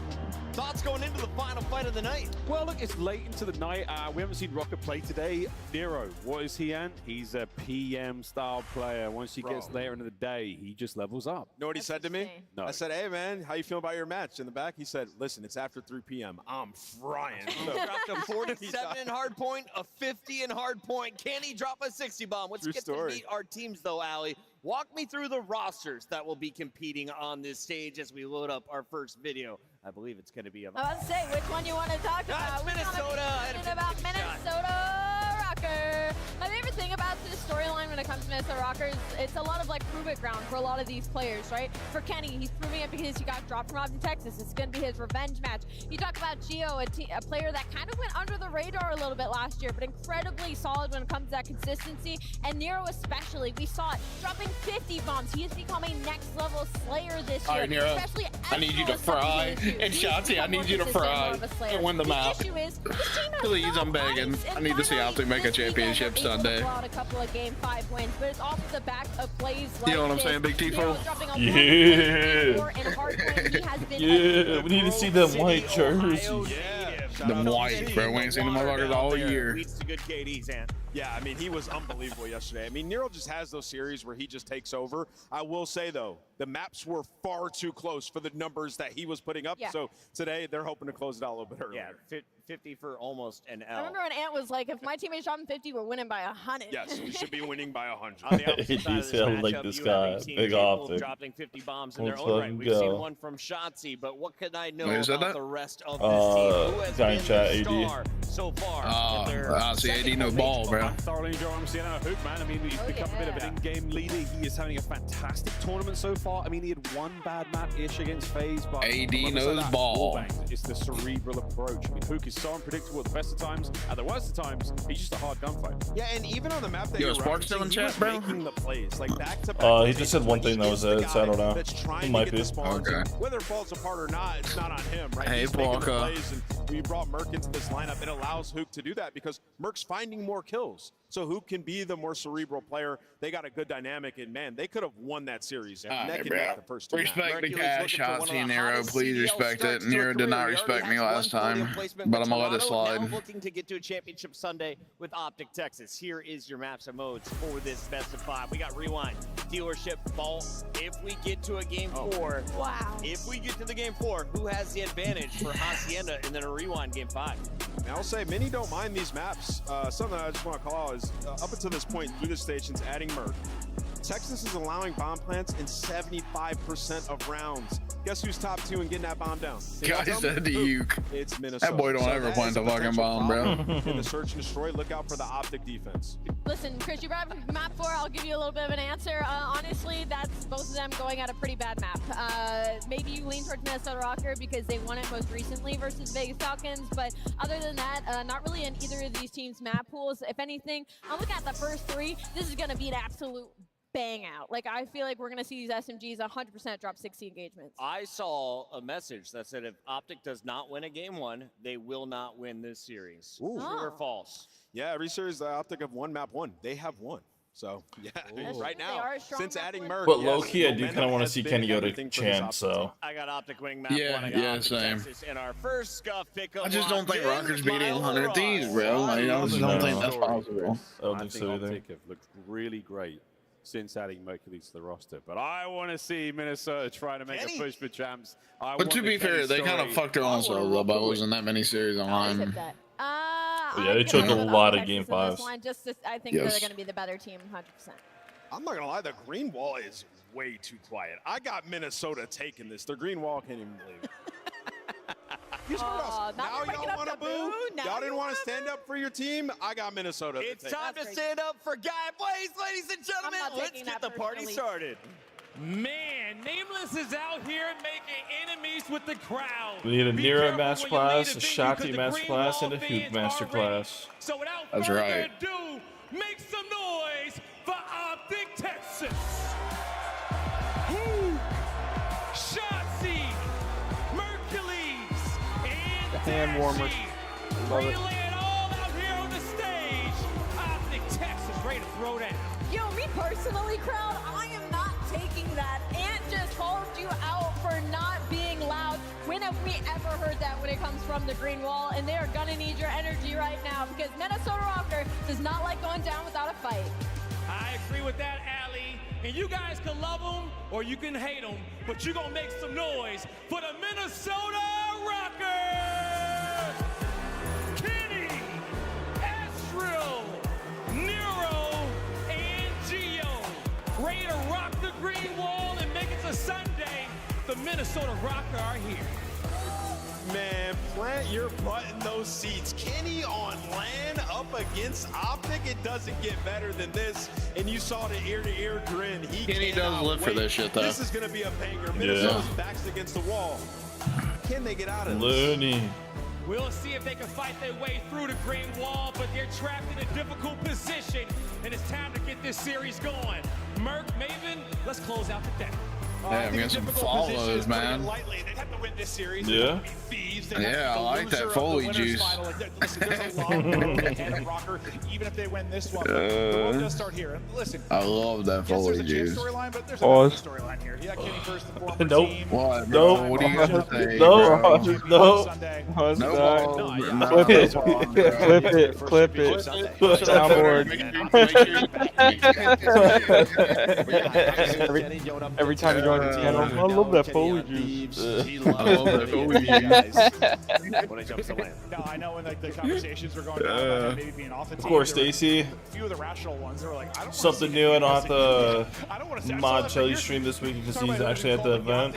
thoughts going into the final fight of the night? Well, look, it's late into the night. We haven't seen Rocker play today. Nero, what is he, Ant? He's a PM-style player. Once he gets later into the day, he just levels up. Know what he said to me? No. I said, hey, man, how you feeling about your match? In the back, he said, listen, it's after 3 p.m. I'm frying. Dropped a 47 in hard point, a 50 in hard point. Can he drop a 60 bomb? Let's get to meet our teams, though, Allie. Walk me through the rosters that will be competing on this stage as we load up our first video. I believe it's going to be. I was to say, which one you want to talk about? Minnesota. About Minnesota Rocker. My favorite thing about this storyline when it comes to Minnesota Rockers, it's a lot of like prove it ground for a lot of these players, right? For Kenny, he's proving it because he got dropped from Austin, Texas. It's going to be his revenge match. You talk about Gio, a player that kind of went under the radar a little bit last year, but incredibly solid when it comes to that consistency. And Nero especially, we saw it dropping 50 bombs. He has become a next level slayer this year. All right, Nero, especially I need you to fry. And Shotzi, I need you to fry and win the map. Please, I'm begging. I need to see Optic make a championship Sunday. A couple of game 5 wins, but it's off the back of plays like You know what I'm saying, Big Tifo? Yeah, we need to see them white jerseys. Them white, bro. We ain't seen them motherfuckers all year. Leads to good KDs, Ant. Yeah, I mean, he was unbelievable yesterday. I mean, Nero just has those series where he just takes over. I will say, though, the maps were far too close for the numbers that he was putting up. Yeah. So today, they're hoping to close it out a little bit earlier. Yeah, 50 for almost an L. I remember when Ant was like, if my teammates dropping 50, we're winning by 100. Yes, we should be winning by 100. On the opposite side of this matchup, like this you have guy, a team big capable Optic. of dropping 50 bombs in their Let's own let right. him We've go. seen one from Shotzi, but what can I know Wait, is that about that? the rest of this team? Who has Giant been chat, the AD. star so far? Oh, in their I see second AD no ball, bro. I'm thoroughly enjoying what I'm seeing out of Hook, man. I mean, he's become a bit of an in-game leader. He is having a fantastic tournament so far. I mean, he had one bad map-ish against FaZe, but AD like I said, knows that ball. wallbang, it's the cerebral approach. I mean, Hook is so unpredictable at the best of times. At the worst of times, he's just a hard gunfight. Yeah, and even on the map that Yo, you're Spark still in referencing, he chat, was bro? making the plays, like back-to-back He just said one thing, that was it, so I don't know. It might be. Okay. Whether it falls apart or not, it's not on him, right? Hey, He's making the Blanca. plays, and when you brought Merc into this lineup, it allows Hook to do that because Merc's finding more kills. So Hook can be the more cerebral player. They got a good dynamic, and man, they could have won that series. All neck right, and bro. neck the first two Respect matches. the Mercury's cash looking for one of shots, the Nero. hottest Please CDL respect starts it. to a Nero did career. not He already respect me has last one podium time, placement but with I'm gonna let it Toronto, slide. now looking to get to a championship Sunday with Optic Texas. Here is your maps and modes for this best of 5. We got Rewind, Dealership, Vault. If we get to a game 4, Wow. if we get to the game 4, who has the advantage for Hacienda and then a Rewind game 5? I'll say many don't mind these maps. Something I just want to call out is up until this point through the stations, adding Merc. Texas is allowing bomb plants in 75% of rounds. Guess who's top 2 in getting that bomb down? Guy said to Uke. It's Minnesota. That boy don't ever that plant is the a fucking potential bomb, bro. problem in the search and destroy, look out for the Optic defense. Listen, Chris, you brought up map 4. I'll give you a little bit of an answer. Honestly, that's both of them going at a pretty bad map. Maybe you lean towards Minnesota Rocker because they won it most recently versus Vegas Falcons, but other than that, not really in either of these teams' map pools. If anything, I'm looking at the first 3. This is going to be an absolute bang out. Like, I feel like we're going to see these SMGs 100% drop 60 engagements. I saw a message that said if Optic does not win a game 1, they will not win this series. Ooh. True or false? Yeah, every series that Optic have won map 1, they have won. So, yeah, right now, since adding Merc. But low-key, I do kind of want to see Kenny go to champ, so. I got Optic winning map 1. I got Optic same. Texas in our first scuff pickup. I just don't think Rockers beating 100 of these, bro. Like, I just don't think that's possible. I don't think so either. Optic have looked really great since adding Mercury to the roster. But I want to see Minnesota trying to make a push for champs. But to be fair, they kind of fucked their own selves up by losing that many series online. Yeah, they took a lot of game 5s. I think they're going to be the better team, 100%. I'm not gonna lie, the green wall is way too quiet. I got Minnesota taking this. The green wall, can't even believe it. You screwed us. Now y'all want to boo? Y'all didn't want to stand up for your team, I got Minnesota. It's time to stand up for Guy Blaze, ladies and gentlemen. Let's get the party started. Man, Nameless is out here making enemies with the crowd. We need a Nero masterclass, a Shakti masterclass, and a Hoop masterclass. So without That's further right. ado, make some noise for Optic Texas. Woo! Shotzi, Mercules, and hand warmers. Love it. Relay it all out here on the stage. Optic Texas ready to throw down. Yo, me personally, crowd, I am not taking that. Ant just called you out for not being loud. When have we ever heard that when it comes from the green wall? And they are gonna need your energy right now because Minnesota Rocker does not like going down without a fight. I agree with that, Allie. And you guys can love them or you can hate them, but you're gonna make some noise for the Minnesota Rockers! Kenny, Estrel, Nero, and Gio. Ready to rock the green wall and make it to Sunday. The Minnesota Rocker are here. Man, plant your butt in those seats. Kenny on land up against Optic. It doesn't get better than this. And you saw the ear-to-ear grin. Kenny does live for this shit, though. This is going to be a banger. Minnesota's back's against the wall. Can they get out of this? Looney. We'll see if they can fight their way through the green wall, but they're trapped in a difficult position, and it's time to get this series going. Merc, Maven, let's close out the day. Yeah, we got some follows, man. They'd have to win this series. Yeah. Yeah, I like that Foley juice. Even if they win this one, the road does start here. And listen, I love that Foley juice. storyline, but there's Pause. a storyline here. Yeah, Kenny first and foremost. Nope. What, bro? What are you gonna say, No. bro? No. Clip it. Clip it. Clip it. Soundboard. Every time you go on the channel, I love that Foley juice. I love that Foley juice. When he jumps to land. No, I know when like the conversations were going down about maybe being off the team. Of course, there were Stacy. A few of the rational ones that were like, I don't Something new I don't have to mod Chelly's stream this week because he's actually at the event.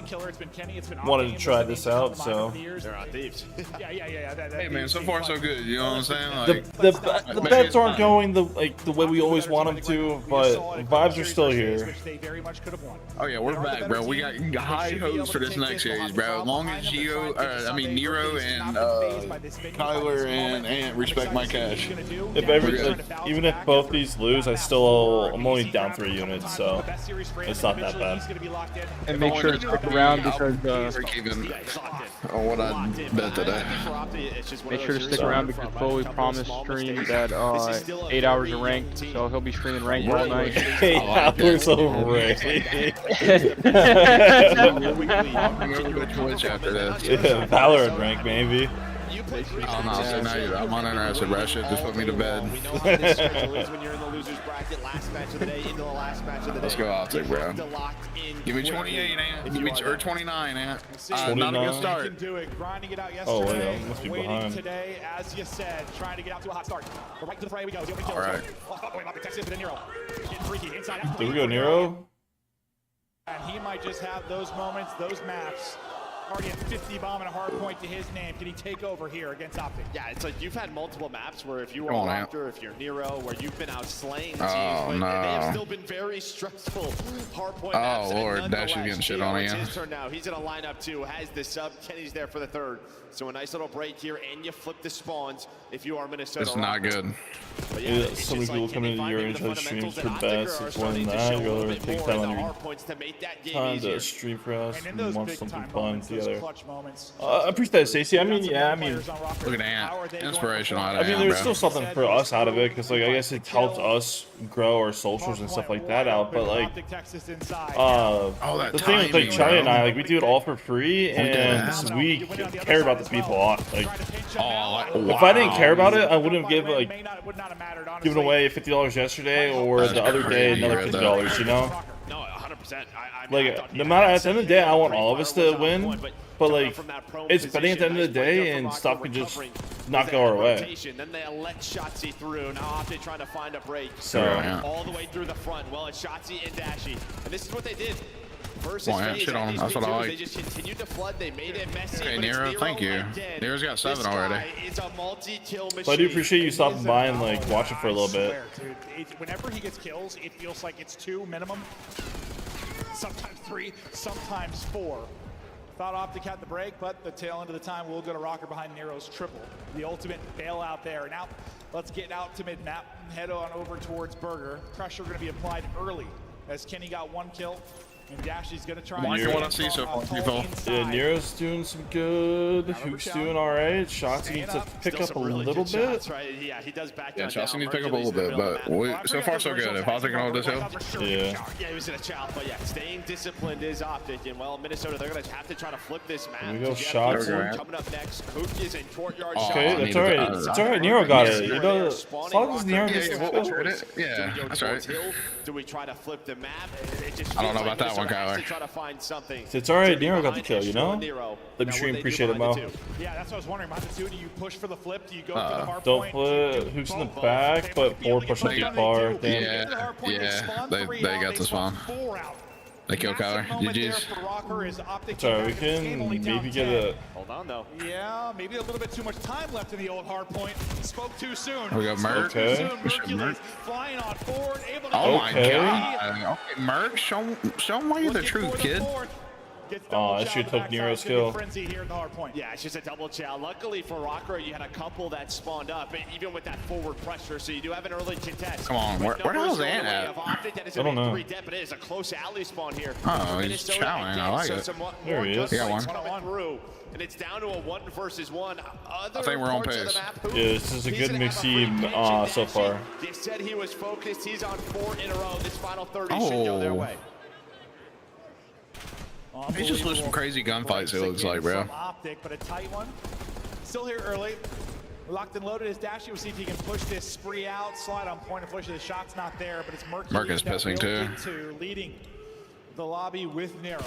Wanted to try this out, so. They're on thieves. Hey, man, so far so good. You know what I'm saying? Like, The bets aren't going the way we always want them to, but vibes are still here. oh yeah, we're back, bro. We got high hopes for this next series, bro. As long as Nero and Kyler and Ant respect my cash. If even if both these lose, I'm only down 3 units, so it's not that bad. And make sure to stick around because even on what I bet today. make sure to stick around because Foley promised stream that 8 hours of ranked, so he'll be streaming ranked all night. 8 hours of ranked. I'm gonna go to Twitch after this. Yeah, Valorant rank maybe. Oh no, so now I'm uninterested, bro. Shit just put me to bed. Let's go Optic, bro. Give me 28, Ant. Give me 29, Ant. Not a good start. Oh wait, I must be behind. Today, as you said, trying to get out to a hot start. But right to the fray we go. All right. There we go, Nero. And he might just have those moments, those maps. Already at 50 bomb and a hard point to his name. Can he take over here against Optic? Yeah, it's like you've had multiple maps where if you were Come on, Raptor, if you're Nero, where you've been out slaying teams, Oh, but no. they have still been very stressful hardpoint Oh, maps. and Lord, nonetheless, Dash is getting shit on Gio, it's you. his turn now. He's gonna line up too, has the sub. Kenny's there for the third. So a nice little break here, and you flip the spawns if you are Minnesota. It's not good. But Yeah, so many people come into your intro streams for bets. It's one that go over, take time on your time to stream for us and want something fun together. I appreciate that, Stacey. Look at Ant. Inspirational out of Ant, there's bro. still something for us out of it because, like, I guess it helps us grow our socials and stuff like that out. But like, that the thing with like timing, Charlie and bro. I, like, we do it all for free, and we care about the people a lot. Like, if I didn't care about it, I wouldn't have given away $50 yesterday or the other day another $50. You know? No, 100%. Like, no matter, at the end of the day, I want all of us to win, but like, it's betting at the end of the day, and stuff can just not go our way. Then they let Shotzi through. Now Optic trying to find a break. So all the way through the front. Well, it's Shotzi and Dashy, and this is what they did. versus Come on, FaZe shit on him. and That's what I P2s, like. They just continued to flood. They made it messy. Okay, but it's Nero, thank you. again. Nero's got 7 This already. guy is a multi-kill machine. But I do appreciate you stopping by and like watching for a little bit. Whenever he gets kills, it feels like it's 2 minimum. Sometimes 3, sometimes 4. Thought Optic had the break, but the tail end of the time will go to Rocker behind Nero's triple. The ultimate bailout there. Now, let's get out to mid-map and head on over towards Burger. Pressure going to be applied early as Kenny got 1 kill. And Dashy's going to try What do you want to see so far, people? Yeah, Nero's doing some good. Hook's doing all right. Shots needs to pick up a little bit. Right? Yeah, he does back Yeah, down. Chelsea needs to pick up a little bit, but so far so good. If Optic can hold this hill. Yeah. Yeah, he was in a challenge, but yeah, staying disciplined is Optic. And well, Minnesota, they're going to have to try to flip this map. Here we go, shots. Coming up next, Hook is in courtyard. Okay, that's all right. It's all right. Nero got it. You know, as long as Nero gets the kill. Yeah, that's right. Do we try to flip the map? I don't know about that one, Kyler. Find something. It's all right. Nero got the kill, you know? Let me stream. Appreciate it, Mo. Yeah, that's what I was wondering. Behind the 2, do you push for the flip? Do you go for the hard Don't point? flip. Who's in the back? But 4 pushing too far. Damn. Yeah, they got the spawn. They kill Kyler. GG's. It's alright, we can maybe get a... Hold on, though. Yeah, maybe a little bit too much time left in the old hard point. Spoke too soon. We got Merc. Okay. Mercules flying on forward, able to Oh my god. Okay, Merc, show him why you're the truth, kid. Oh, I should have took Nero's kill. Yeah, it's just a double chow. Luckily for Rocker, you had a couple that spawned up, even with that forward pressure, so you do have an early contest. Come on, where the hell's Ant at? I don't know. But it is a close alley spawn here. Oh, he's chowing. I like it. There he is. He got one. Through, and it's down to a 1 versus 1. I think we're on pace. Yeah, this is a good mix team so far. They said he was focused. He's on 4 in a row. This final 30 should go their way. He just lose some crazy gunfights, it looks like, bro. Optic, but a tight one. Still here early. Locked and loaded as Dashy. We'll see if he can push this spree out. Slide on point. Unfortunately, the shot's not there, but it's Mercury. Merc is pissing too. Leading the lobby with Nero.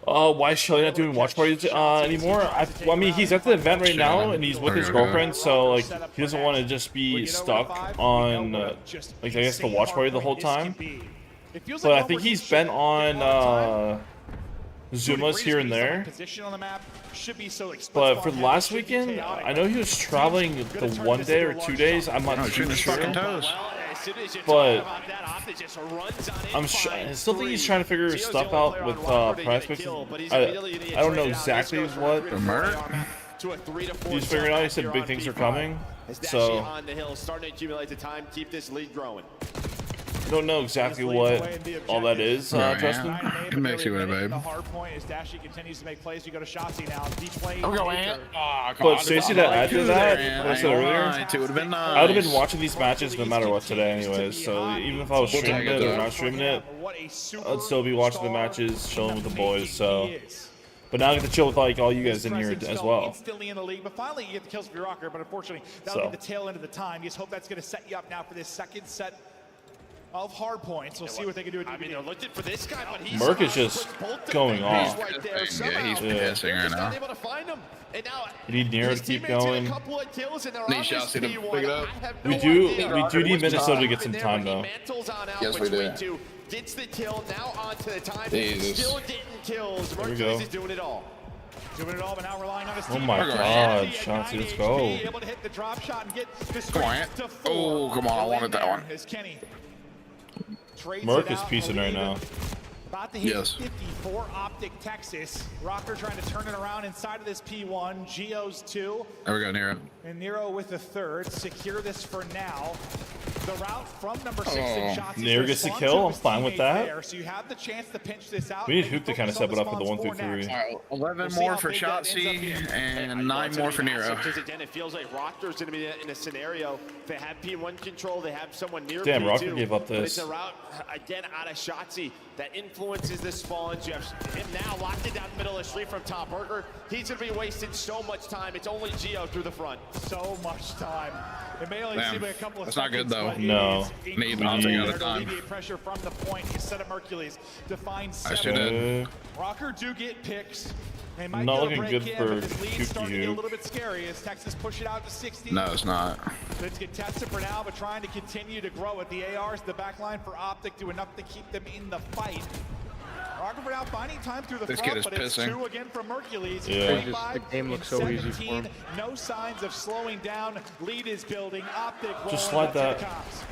Oh, why is Shelly not doing watch parties anymore? I mean, he's at the event right now, and he's with his girlfriend, so like he doesn't want to just be stuck on like I guess the watch party the whole time. But I think he's been on Zumas here and there. But for the last weekend, I know he was traveling the 1 day or 2 days. I'm not too sure. But I still think he's trying to figure stuff out with price mix. I don't know exactly what. He's figuring out. He said big things are coming. So on the hill, starting to accumulate the time, keep this lead growing. I don't know exactly what all that is, Justin. It makes you a babe. The hard point is Dashy continues to make plays. You go to Shotzi now. Deep play. But Stacey, to add to that, what I said earlier, It would have been nice. I would have been watching these matches no matter what today anyways, so even if I was streaming it or not streaming it, I'd still be watching the matches, chilling with the boys, so... But now I get to chill with like all you guys in here as well. Instantly in the league, but finally you get the kills for your Rocker, but unfortunately that'll be the tail end of the time. You just hope that's going to set you up now for this second set of hard points. We'll see what they can do. I mean, they're looking for this guy, but he's Merc is just going off. Yeah, he's pissing right now. Able to find him. And now You need Nero to keep going. Need Chelsea to pick it up. We do need Minnesota to get some time though. Yes, we do. Gets the kill, now onto the time. Jesus. Still getting kills. There we go. Is doing it all. Doing it all, but now relying on his Oh team. my god, Chauncey, let's go. Able to hit the drop shot and get the Come on. Oh, come on, I wanted that one. Merc is piecing right now. About to hit 50 for Optic Texas. Rocker trying to turn it around inside of this P1. Geo's 2. There we go, Nero. And Nero with the 3rd. Secure this for now. The route from number 6 in shots. Nero gets the kill. I'm fine with that. So you have the chance to pinch this out. We need Hoop to kind of step it up with the 1 through 3. All right, 11 more for Shotzi and 9 more for Nero. Because again, it feels like Rocker's going to be in a scenario. They have P1 control. They have someone near Damn, P2. Rocker gave up this. But it's a route, again, out of Shotzi that influences the spawns. You have him now locked it down the middle of the street from Top Burger. He's going to be wasting so much time. It's only Geo through the front. So much time. It may only seem like a couple of That's not good, though. No. Need nothing at a time. Pressure from the point. You set up Hercules to find I should have. Rocker do get picks. They might Not be able to looking break good in, for but this lead's starting to get a Hoop. little bit scary as Texas push it out to 60. No, it's not. It's contested for now, but trying to continue to grow it. The ARs, the back line for Optic do enough to keep them in the fight. Rocker for now finding time through the This front, kid is but it's pissing. 2 again from Hercules. Yeah. 25 The game looks so easy for him. No signs of slowing down. Lead is building. Optic Just rolling slide up to that. the cops.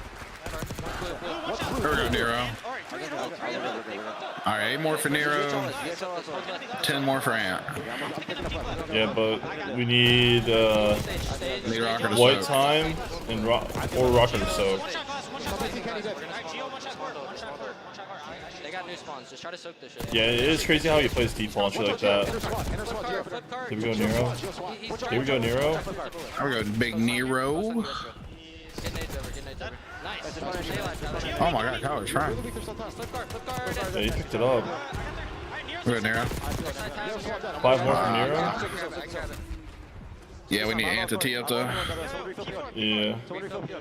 Here we go, Nero. All right, 8 more for Nero. 10 more for Ant. Yeah, but we need Need Rocker to white soak. time and or Rocker to soak. They got new spawns. Just try to soak this shit. Yeah, it is crazy how he plays default and shit like that. Here we go, Nero. Here we go, Nero. Here we go, big Nero. Oh my god, Kyle was trying. Yeah, he picked it up. Good, Nero. 5 more from Nero. Yeah, we need Ant to tee up though. Yeah.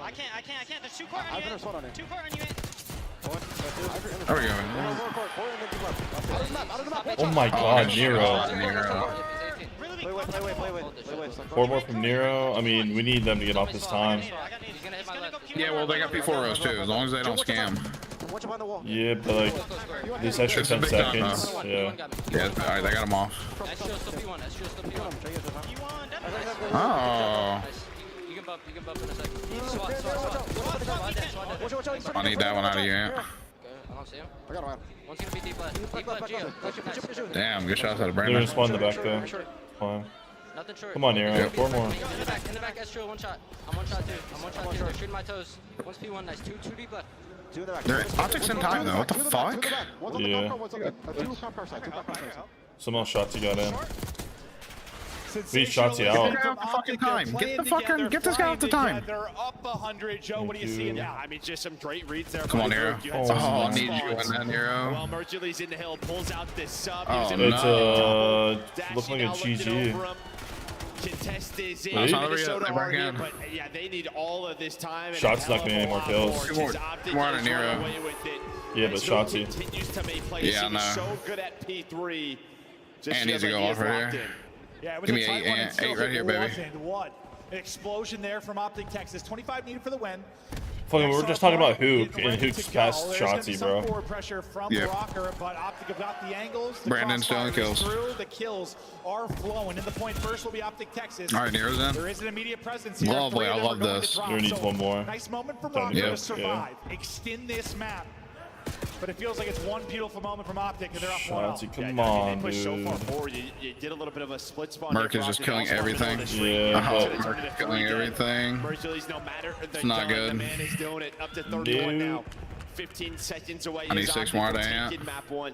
I can't. There's 2 core on you. 2 core on you. There we go. Oh my god, Nero. Nero. 4 more from Nero. I mean, we need them to get off this time. Yeah, well, they got P4 rows too, as long as they don't scam. Yeah, but like, this extra It's a 10 big time, seconds. though. Yeah. Yeah, alright, they got them off. Oh. You can bump in a second. I need that one out of you, Ant. I don't see him. One's gonna be deep left. Deep left, Geo. Nice. Damn, good shots out of They're Brandon. gonna spawn in the back though. Fine. Nothing short. Come on, Nero. Yep. 4 more. In the back, Estro, 1 shot. I'm 1 shot too. They're shooting my toes. One's P1, nice. 2 deep left. They're optics in time though, what the fuck? Yeah. Some else shots he got in. Beat Shotzi out. Get the fucking time. Get this guy off the time. They're up 100. Joe, what do you see? Yeah, I mean, just some great reads there. Come on, Nero. Oh, I need you in that, Nero. Well, Mercules in the hill pulls out this sub. Oh, It's looks like a GG. Contest is in. That's not Minnesota real. are here, but yeah, they need all of this time. and Shots a not hell getting of any a more lot kills. more. More Just Optic out of is Nero. run away with it. Yeah, but Still Shotzi. continues to make plays. Yeah, I He was know. so good at P3. Just And needs to feels go like he off is right locked here. in. Yeah, it was Give a me tight 8, one Ant. until 8 right it here, baby. wasn't. What? An explosion there from Optic Texas. 25 needed for the win. Fucking, we were just talking about Hook, Ready and to Hook's go. past There's gonna be Shotzi, some bro. forward pressure from Yeah. Rocker, but Optic have got the angles. The Brandon still in crossfire is kills. through. The kills are flowing. In the point first will be Optic Texas. All right, Nero's in. There is an immediate presence here. Lovely, 3 of I them love are going to this. drop. There needs So, one more. Nice moment for Time Rocker to to go. survive. Extend this map. But it feels like it's one beautiful moment from Optic, and they're up 1-0. Shotzi, come I mean, on, they pushed so far dude. forward. You did a little bit of a split spawn. Merc is just killing everything. Yeah, but Merc is killing everything. Mercules, no matter the It's not time, good. The man is doing it up to 31 Dude. now. 15 seconds away. I need is 6 Optic more from to Ant. taking map 1.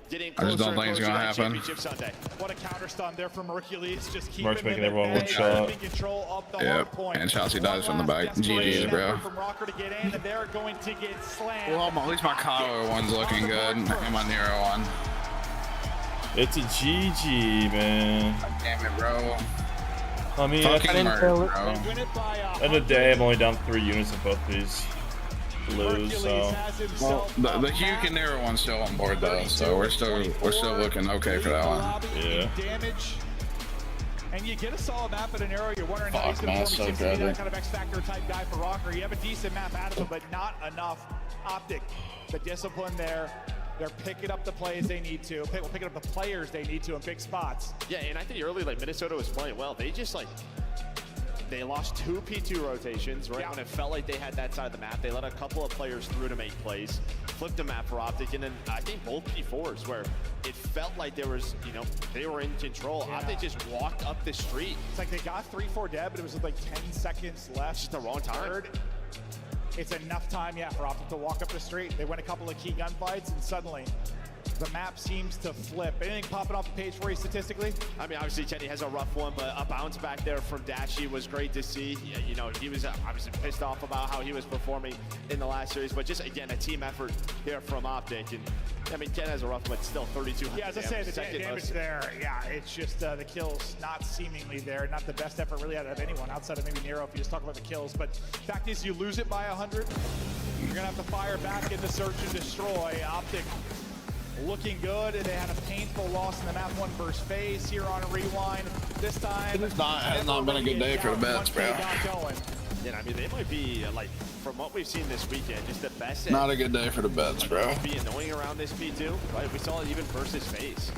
Getting I just closer don't and think it's closer gonna to that happen. championship Sunday. What a counter stun there from Hercules. Just keeping Mark's them making at everyone bay, one shot. keeping control of the Yep, hard point. and Chelsea dies from the One back. last GG's, desperation bro. effort from Rocker to get in, and they're going to get slammed. Well, at least my Kylo one's looking good, and my Nero one. It's a GG, man. Damn it, bro. I mean, Fucking Merc, bro. end of the day, I'm only down 3 units in both these lose, so. Well, the Hugh and Nero one's still on board though, so we're still looking okay for that one. Yeah. Damage. And you get a solid map at an arrow, you're wondering how he's Fuck, going man, to so perform. He seems to be good. that kind of X-Factor type guy for Rocker. You have a decent map out of him, but not enough. Optic, the discipline there. They're picking up the plays they need to. Picking up the players they need to in big spots. Yeah, and I think early, like, Minnesota was playing well. They just, like, they lost 2 P2 rotations, right? When it felt like they had that side of the map. They let a couple of players through to make plays. Flipped the map for Optic, and then I think both P4s where it felt like there was, you know, they were in control. Yeah. Optic just walked up the street. It's like they got 3-4 dead, but it was with like 10 seconds left. Just the wrong time. Third. It's enough time, yeah, for Optic to walk up the street. They win a couple of key gunfights, and suddenly the map seems to flip. Anything popping off the page for you statistically? I mean, obviously, Kenny has a rough one, but a bounce back there from Dashy was great to see. Yeah, you know, he was obviously pissed off about how he was performing in the last series, but just, again, a team effort here from Optic. And, I mean, Ken has a rough one, still 3,200 Yeah, as I say, the second damage most. there, yeah, it's just the kills not seemingly there. Not the best effort really out of anyone outside of maybe Nero if you just talk about the kills. But fact is, you lose it by 100, you're going to have to fire back into search and destroy. Optic looking good, and they had a painful loss in the map 1 first phase here on a rewind. This time, It has not been a good day for the bets, bro. Yeah, I mean, they might be, like, from what we've seen this weekend, just the best. Not a good day for the bets, bro. Be annoying around this P2, right? We saw it even versus FaZe.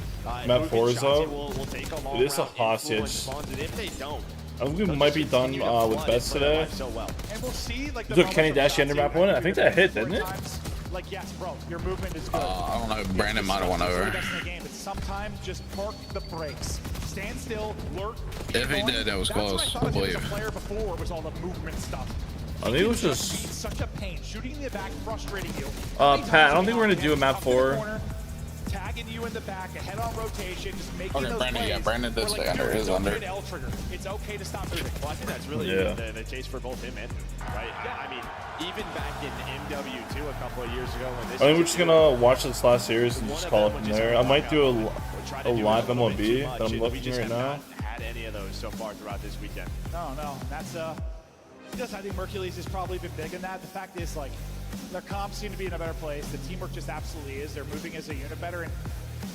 Map 4 is up. Will take a long It is a round, hostage. influence, and if they don't, I think we might be done with bets today. so well. And we'll see, like, Took Kenny Dash under map 1. I think that hit, didn't it? Like, yes, bro, your movement is good. I don't know. Brandon might have went over. But sometimes just park the brakes. Stand still, lurk. If he did, that was close, I believe. Player before was all the movement stuff. I think it was just such a pain. Shooting in the back, frustrating you. Pat, I don't think we're gonna do a map 4. Tagging you in the back, a head-on rotation, just making Okay, those Brandon, plays. yeah, Brandon did stay under. His under. L trigger. It's okay to stop moving. Well, I think that's really the case for both him and me, right? Yeah. I mean, even back in MW2 a couple of years ago when this. I think we're just gonna watch this last series and just call it from there. I might do a live MLB that I'm looking right now. Had any of those so far throughout this weekend? No. That's just I think Mercules has probably been big in that. The fact is, like, their comps seem to be in a better place. The teamwork just absolutely is. They're moving as a unit better. And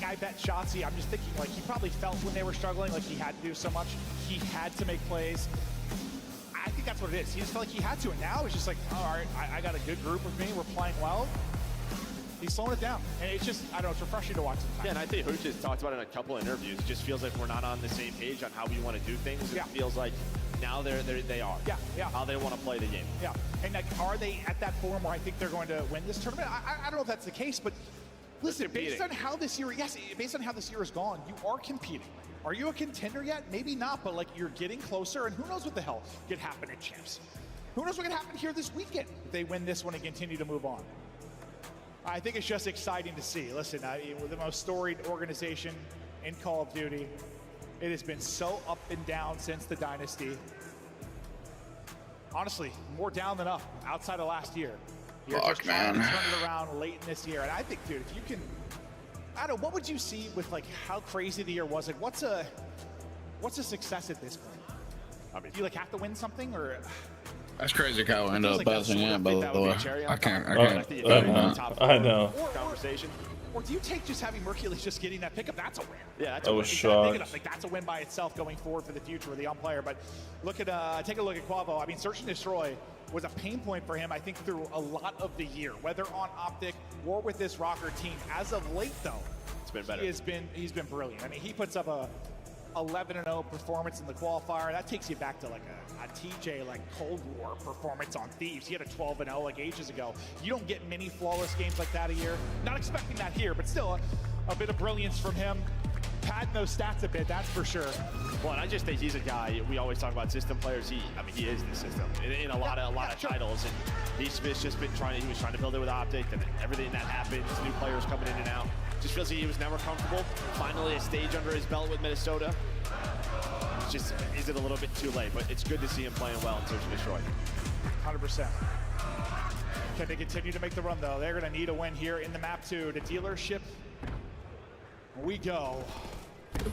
I bet Shotzi, I'm just thinking, like, he probably felt when they were struggling, like he had to do so much. He had to make plays. I think that's what it is. He just felt like he had to. And now it's just like, all right, I got a good group with me. We're playing well. He's slowing it down. And it's just, I don't know, it's refreshing to watch sometimes. Yeah, and I think Hooch has talked about it in a couple of interviews. It just feels like we're not on the same page on how we want to do things. It feels like now they are. Yeah. How they want to play the game. Yeah. And, like, are they at that form where I think they're going to win this tournament? I don't know if that's the case, but listen, based on how this year, based on how this year has gone, you are competing. Are you a contender yet? Maybe not, but, like, you're getting closer, and who knows what the hell could happen at Champs. Who knows what could happen here this weekend if they win this one and continue to move on. I think it's just exciting to see. Listen, with the most storied organization in Call of Duty, it has been so up and down since the Dynasty. Honestly, more down than up outside of last year. You're just trying to turn it around late in this year. And I think, dude, if you can, I don't know, what would you see with, like, how crazy the year was? Like, what's a success at this point? I mean, do you, like, have to win something, or? That's crazy how I ended up buzzing in, by the way. I can't. I know. Conversation. Or do you take just having Mercules just getting that pickup? That's a win. Yeah, that's I was shocked. Like, that's a win by itself going forward for the future of the young player. But look at, take a look at Quavo. I mean, Search and Destroy was a pain point for him, I think, through a lot of the year, whether on Optic or with this Rocker team. As of late, though, it's been better. He's been brilliant. I mean, he puts up a 11-0 performance in the qualifier. That takes you back to, like, a TJ, like, Cold War performance on Thieves. He had a 12-0 like ages ago. You don't get many flawless games like that a year. Not expecting that here, but still a bit of brilliance from him. Padding those stats a bit, that's for sure. Well, and I just think he's a guy, we always talk about system players. I mean, he is the system in a lot of titles, and he's just been trying to build it with Optic, and everything that happens, new players coming in and out. Just feels like he was never comfortable. Finally, a stage under his belt with Minnesota. It's just, is it a little bit too late? But it's good to see him playing well in Search and Destroy. 100%. Can they continue to make the run, though? They're going to need a win here in the map 2. The dealership, we go. And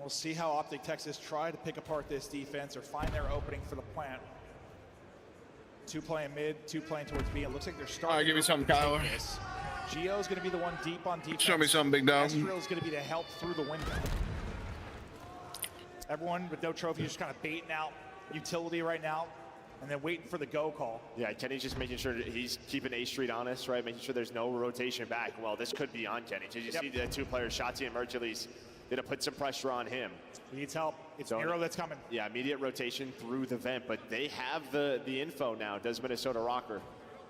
we'll see how Optic Texas try to pick apart this defense or find their opening for the plant. 2 playing mid, 2 playing towards B. It looks like they're starting. All right, give me something, Kyler. Gio's going to be the one deep on defense. Show me something, big dog. Astral's going to be the help through the window. Everyone with no trophy just kind of baiting out utility right now and then waiting for the go call. Yeah, Kenny's just making sure that he's keeping A Street honest, right? Making sure there's no rotation back. Well, this could be on Kenny. Did you see the 2 players, Shotzi and Mercules, going to put some pressure on him? He needs help. It's Nero that's coming. Yeah, immediate rotation through the vent, but they have the info now, does Minnesota Rocker.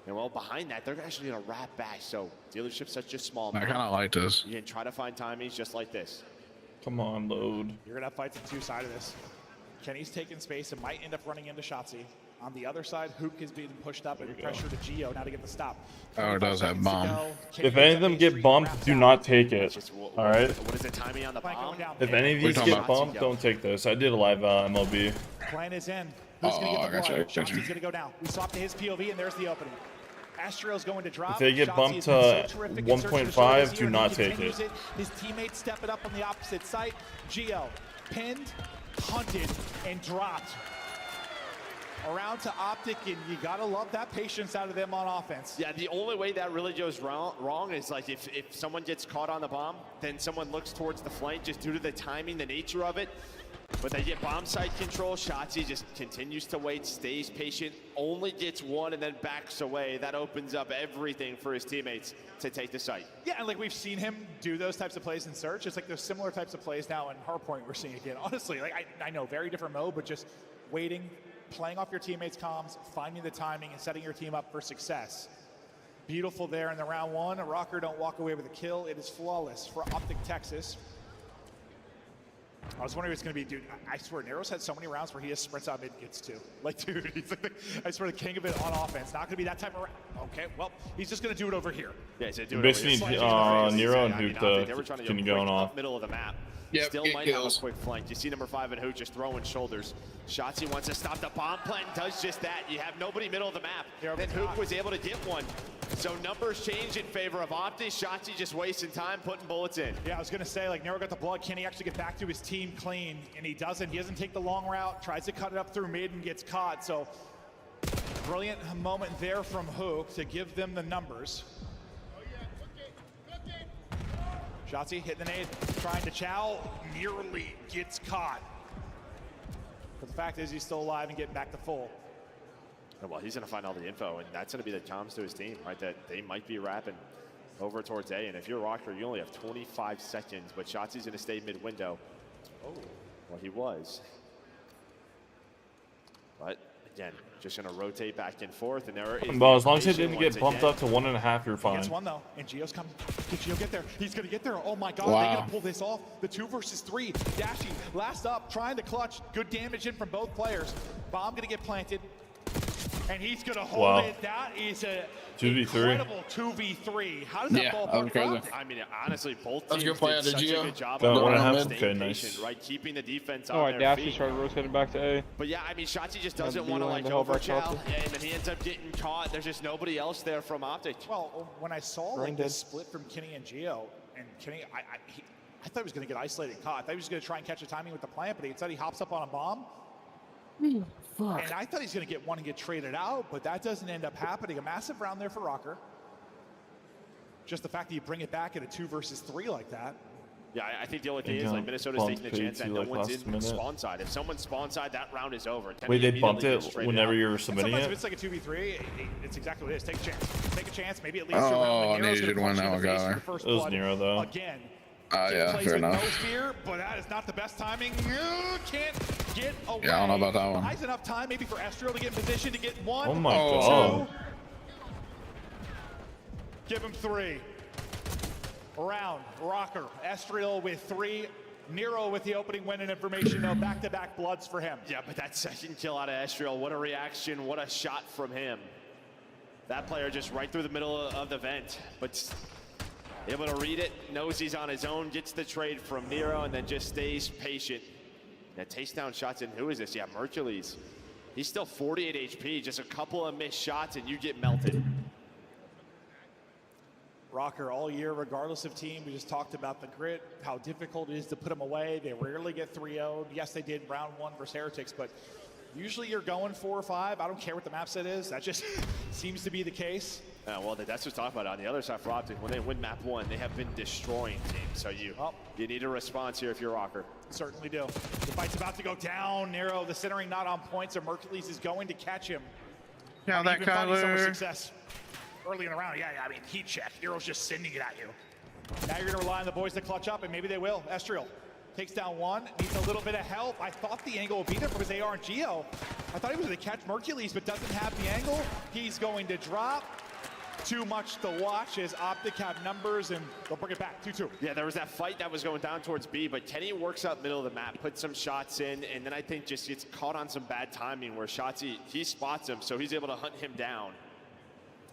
And well, behind that, they're actually going to wrap back. So dealership's such a small. I kind of like this. You can try to find timings just like this. Come on, load. You're going to have fights on 2 sides of this. Kenny's taking space and might end up running into Shotzi. On the other side, Hook is being pushed up and pressure to Gio now to get the stop. Oh, it does have bomb. If any of them get bumped, do not take it. All right? What is the timing on the bomb? If any of these get bumped, don't take this. I did a live MLB. Plan is in. Who's going to get the blood? Shotzi's going to go down. We swap to his POV, and there's the opening. Astral's going to drop. If they get bumped to 1.5, do not take it. His teammates step it up on the opposite side. Gio pinned, hunted, and dropped. Around to Optic, and you gotta love that patience out of them on offense. Yeah, the only way that really goes wrong is like if someone gets caught on the bomb, then someone looks towards the flank just due to the timing, the nature of it. But they get bomb site control. Shotzi just continues to wait, stays patient, only gets one and then backs away. That opens up everything for his teammates to take the site. Yeah, and like we've seen him do those types of plays in Search. It's like there's similar types of plays now in Hardpoint we're seeing again. Honestly, like I know, very different mode, but just waiting, playing off your teammates' comms, finding the timing, and setting your team up for success. Beautiful there in the round one. A Rocker don't walk away with a kill. It is flawless for Optic Texas. I was wondering if it's going to be, dude, I swear, Nero's had so many rounds where he just sprints out mid and gets two. Like, dude, he's like, I swear, the king of it on offense. Not going to be that type of round. Okay, well, he's just going to do it over here. Yeah, he's going to do You it basically over need here. Nero and Hoot to continue going off. Middle of the map. Yep, Still might have a quick flank. You see number 5 and Hoot just throwing shoulders. Shotzi wants to stop the bomb plant and does just that. You have nobody middle of the map. Then Hoot was able to get one. So numbers change in favor of Opti. Shotzi just wasting time putting bullets in. Yeah, I was going to say, like, Nero got the blood. Can he actually get back to his team clean? And he doesn't. He doesn't take the long route. Tries to cut it up through mid and gets caught. So brilliant moment there from Hook to give them the numbers. Shotzi hitting the nade, trying to chow, nearly gets caught. But the fact is he's still alive and getting back to full. Well, he's going to find all the info, and that's going to be the comms to his team, right? That they might be wrapping over towards A. And if you're Rocker, you only have 25 seconds, but Shotzi's going to stay mid-window. Oh, well, he was. But again, just going to rotate back and forth, and there is. Well, as long as it didn't get bumped up to 1.5, you're fine. He gets one though, and Gio's coming. Can Gio get there? He's gonna get there. Oh my God, Wow. they're gonna pull this off. The 2 versus 3. Dashy, last up, trying to clutch. Good damage in from both players. Bomb gonna get planted, and he's gonna hold it. That is a 2v3. incredible 2v3. How does that ball park out? I mean, honestly, both That's a teams good play did out of such a Gio. good job Got of 1.5. staying Okay, patient, nice. right? Keeping the defense Oh, on my their Dashy feet. started rotating back to A. But yeah, I mean, Shotzi just doesn't That'd want to be like the hell over back chow, Optic. and then he ends up getting caught. There's just nobody else there from Optic. Well, when I saw like this split from Kenny and Gio, and Kenny, I thought he was gonna get isolated and caught. I thought he was gonna try and catch the timing with the plant, but instead he hops up on a bomb. Fuck. And I thought he's going to get one and get traded out, but that doesn't end up happening. A massive round there for Rocker. Just the fact that you bring it back at a 2 versus 3 like that. Yeah, I think the only thing is like Minnesota's taking the chance that no one's in spawn side. If someone's spawn side, that round is over. Wait, they bumped it whenever you're submitting Sometimes it? if it's like a 2v3, it's exactly what it is. Take a chance. Take a chance. Maybe it leads to a round. Oh, Like Nero's needed gonna one punch you in now, the face guy. for first It was blood Nero, though. Again. Yeah, Plays fair with enough. no fear, but that is not the best timing. You can't get away. Yeah, I don't know about that one. Buys enough time maybe for Estriel to get in position to get 1. Oh my 2. God. Give him 3. Round, Rocker, Estriel with 3. Nero with the opening win and information. No back-to-back bloods for him. Yeah, but that second kill out of Estriel, what a reaction, what a shot from him. That player just right through the middle of the vent, but able to read it, knows he's on his own, gets the trade from Nero, and then just stays patient. That taste down shots, and who is this? Yeah, Mercules. He's still 48 HP, just a couple of missed shots, and you get melted. Rocker all year, regardless of team. We just talked about the grit, how difficult it is to put them away. They rarely get 3-0'd. Yes, they did round 1 versus Heretics, but usually you're going 4 or 5. I don't care what the map set is. That just seems to be the case. Well, that's what's talking about. On the other side for Optic, when they win map 1, they have been destroying teams. So you need a response here if you're Rocker. Certainly do. The fight's about to go down. Nero, the centering not on point, so Mercules is going to catch him. Yeah, that You've been finding so much Kyler. success early in the round. Yeah, I mean, heat check. Nero's just sending it at you. Now you're going to rely on the boys to clutch up, and maybe they will. Estriel takes down 1, needs a little bit of help. I thought the angle would be there because they are in Geo. I thought he was going to catch Mercules, but doesn't have the angle. He's going to drop. Too much to watch as Optic have numbers, and they'll bring it back 2-2. Yeah, there was that fight that was going down towards B, but Kenny works up middle of the map, puts some shots in, and then I think just gets caught on some bad timing where Shotzi, he spots him, so he's able to hunt him down.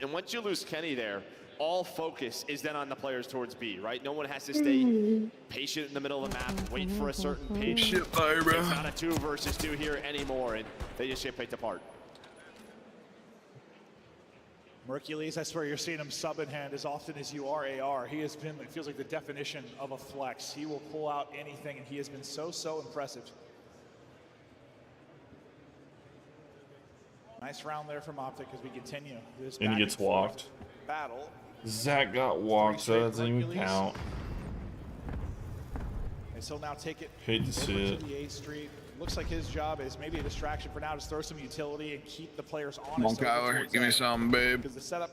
And once you lose Kenny there, all focus is then on the players towards B, right? No one has to stay patient in the middle of the map, wait for a certain pace. It's not a 2 versus 2 here anymore, and they just get picked apart. Mercules, I swear you're seeing him sub in hand as often as you are AR. He has been, it feels like the definition of a flex. He will pull out anything, and he has been so impressive. Nice round there from Optic as we continue this And he gets walked. battle. Zach got walked, so that doesn't even count. As he'll now take it Hate to see over it. to the 8th Street. Looks like his job is maybe a distraction for now, just throw some utility and keep the players honest. Come on, Kyler. Give me something, babe. Because the setup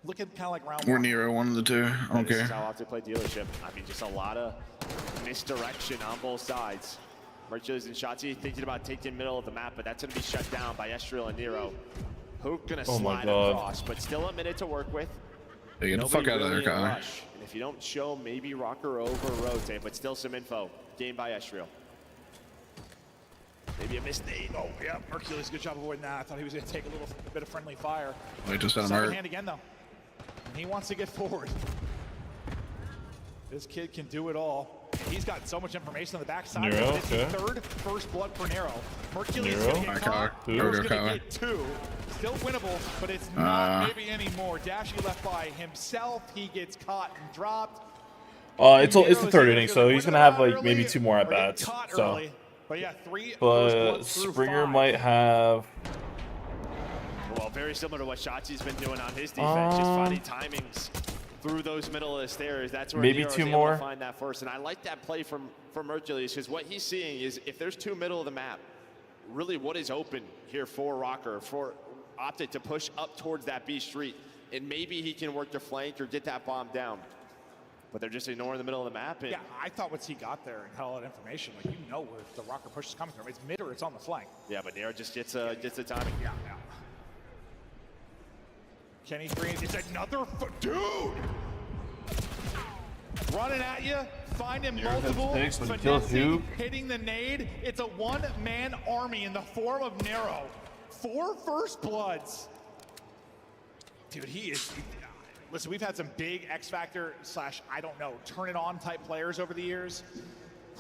looking kind of like round Or one. Nero, one of the two. I don't This care. is how Optic play dealership. I mean, just a lot of misdirection on both sides. Mercules and Shotzi thinking about taking middle of the map, but that's going to be shut down by Estriel and Nero. Hook going to Oh my slide God. across, but still a minute to work with. Hey, get the Nobody fuck out of really there, in a Kyler. rush. And if you don't show, maybe Rocker over rotate, but still some info. Gained by Estriel. Maybe a mistake. Oh, yeah, Hercules, good job avoiding that. I thought he was going to take a bit of friendly fire. Wait, just let him Second hurt. hand again, though. And he wants to get forward. This kid can do it all. He's got so much information on the backside. Nero, It's okay. the third first blood for Nero. Hercules Nero. going to get caught. Kyler. Nero's Go, going Kyler. to get 2. Still winnable, but it's not maybe anymore. Dashy left by himself. He gets caught and dropped. It's the third inning, so he's gonna have like maybe 2 more at bats. So, Early. But yeah, 3 first but bloods through Springer 5. might have. Well, very similar to what Shotzi's been doing on his defense, just finding timings through those middle of the stairs. That's where Maybe Nero's 2 able more. to find that first. And I like that play from Hercules, because what he's seeing is if there's 2 middle of the map, really what is open here for Rocker, for Optic to push up towards that B street, and maybe he can work the flank or get that bomb down. But they're just ignoring the middle of the map. And Yeah, I thought once he got there and had all that information, like you know where the Rocker push is coming from. It's mid or it's on the flank. yeah, but Nero just gets the timing. Yeah. Kenny Green, it's another dude! Running at you, finding Nero has multiple, picks, but he kills finessing, who? hitting the nade. It's a one-man army in the form of Nero. 4 first bloods. Dude, he is... Listen, we've had some big X Factor / I don't know, turn it on type players over the years.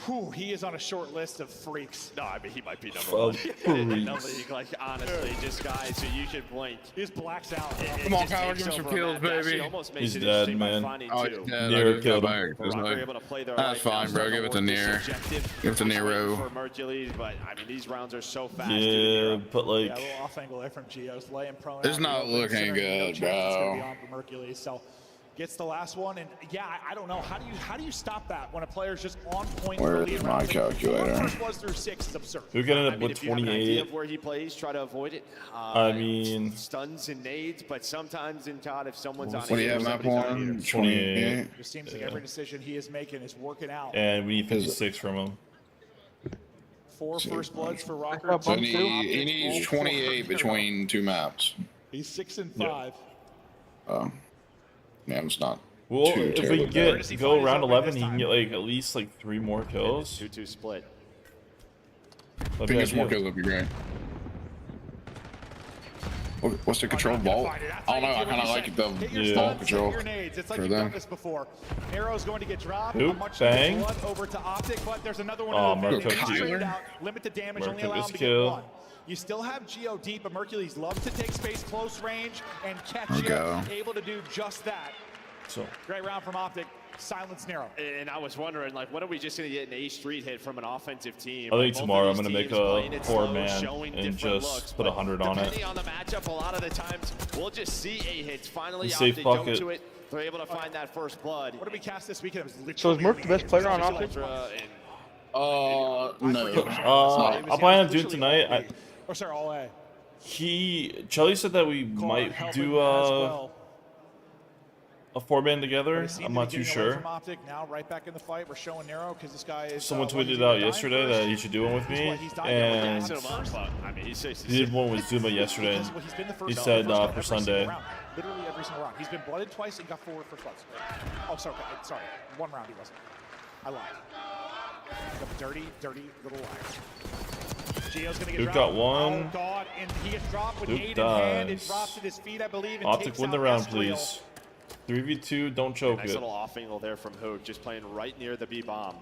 Whew, he is on a short list of freaks. No, I mean, he might be number 1 in the league. Like, honestly, Dude. just guys who you should blink. He just blacks out. Come on, Kyler, give him some kills, baby. He's dead, man. Oh, he's dead. Nero I killed got him. back. That's fine, bro. Give it to Nero. Give it to Nero. For Mercules, but I mean, these rounds are so fast. Yeah, but like. Yeah, a little off angle there from Geo's laying prone. It's not looking good, It's gonna be bro. on for Mercules, so gets the last one, and yeah, I don't know. How do you stop that when a player's just on point? Where for the is my round? calculator? 4 first bloods through 6 is absurd. Who ended I up mean, with if you have an idea 28? of where he plays, try to avoid it. I mean, stuns and nades, but sometimes in COD, if someone's on What do you have, map somebody's on one? it. 28. It seems like every decision he is making is working out. And we need 56 from him. 4 first bloods for Rocker. So he needs 28 between 2 maps. He's 6 and 5. Oh. Yeah, it's not Well, too if terrible. we go round 11, he can get like at least like 3 more kills. 2-2 split. If he gets more kills, that'd be great. What's the control ball? I don't know. I kind of like the ball control It's like for you've done them. this before. Nero's going to get dropped. Oop, A much bang. blood over to Optic, but there's another one. Oh, in the Marco advantage. killed. Straight out, limit the damage, only Marco allow is him to get killed. 1. You still have Geo deep, but Mercules loves to take space close range and catch Okay. you. Able to do just that. So Great round from Optic. Silence Nero. And I was wondering, like, when are we just going to get an A street hit from an offensive team? I think Like, both of tomorrow I'm these gonna make teams playing a it 4-man slow, showing and different just looks, put but 100 on it. Depending on the matchup, a lot of the times we'll just see A hits. Finally, Safe Optic go bucket. to it. They're able to find that first blood. What did we cast this weekend? It was literally So is Murph the best player on Ultra Optic? and No. I plan on doing tonight. Or sorry, all A. Chelly said that we might do a 4-man together. I'm not too sure. From Optic, now right back in the fight. We're showing Nero because this guy is. Someone what, tweeted he's out dying yesterday first? that he should do one with me, and I mean, he's he did one with Zuma yesterday. Well, he's been the first He said first for every Sunday. single round. Literally every single round. He's been blooded twice and got 4 first bloods. Oh, sorry. 1 round he wasn't. I lied. The dirty little liar. Geo's gonna get Luke dropped. got 1. Oh God, and he gets dropped with Luke nade in hand. It dies. drops at his feet, I believe, and Optic takes win the out round, Estriel. please. 3v2, don't choke Nice it. little off angle there from Hook, just playing right near the B bomb.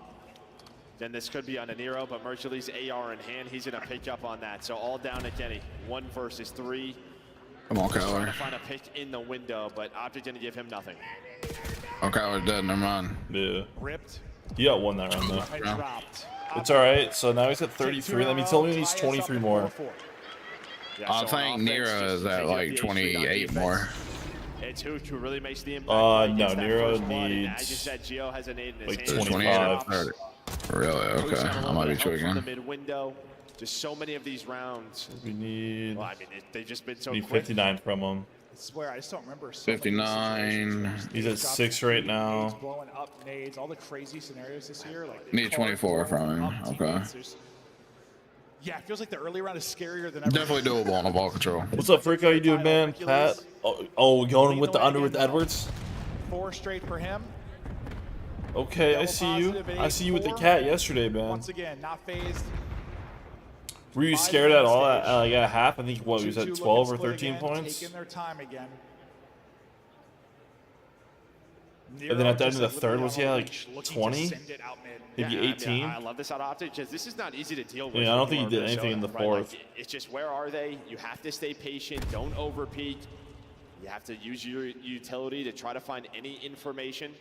Then this could be on a Nero, but Mercules AR in hand, he's gonna pick up on that. So all down to Kenny, 1 versus 3. Come on, Just trying to Kyler. find a pick in the window, but Optic gonna give him nothing. Oh, Kyler's dead. Never mind. Yeah. Ripped. He got 1 that round though. And dropped. It's alright, so now he's at 33. That means he only needs 23 more. Yeah, I so think on offense, Nero just is at taking up like the A street on 28 defense. more. It's who really makes the impact. No, He gets that Nero first blood, and needs as you said, Gio has a nade in his like hand. 25. 30. Really? Okay. I might be from the tweaking. mid window. Just so many of these rounds. We need. Well, I mean, they've just been so We need quick. 59 from him. I swear, I just don't remember. 59. He's at 6 right now. Blowing up nades, all the crazy scenarios this year. Like Need 24 from him. Okay. Yeah, it feels like the early round is scarier than ever. Definitely doable on the ball control. What's up, Freak? How you doing, man? Pat? Oh, going with the under with Edwards? 4 straight for him. Okay, I see you. I see you with the cat yesterday, man. Once again, not phased. Were you scared at all at like at half? I think what he was at 12 or 13 points. Taking their time again. And then at the end of the third, was he at like 20? Maybe 18? I love this out of Optic. Just this is not easy to deal with. Yeah, I don't think he did anything in the fourth. Like, it's just where are they? You have to stay patient. Don't overpeak. You have to use your utility to try to find any information.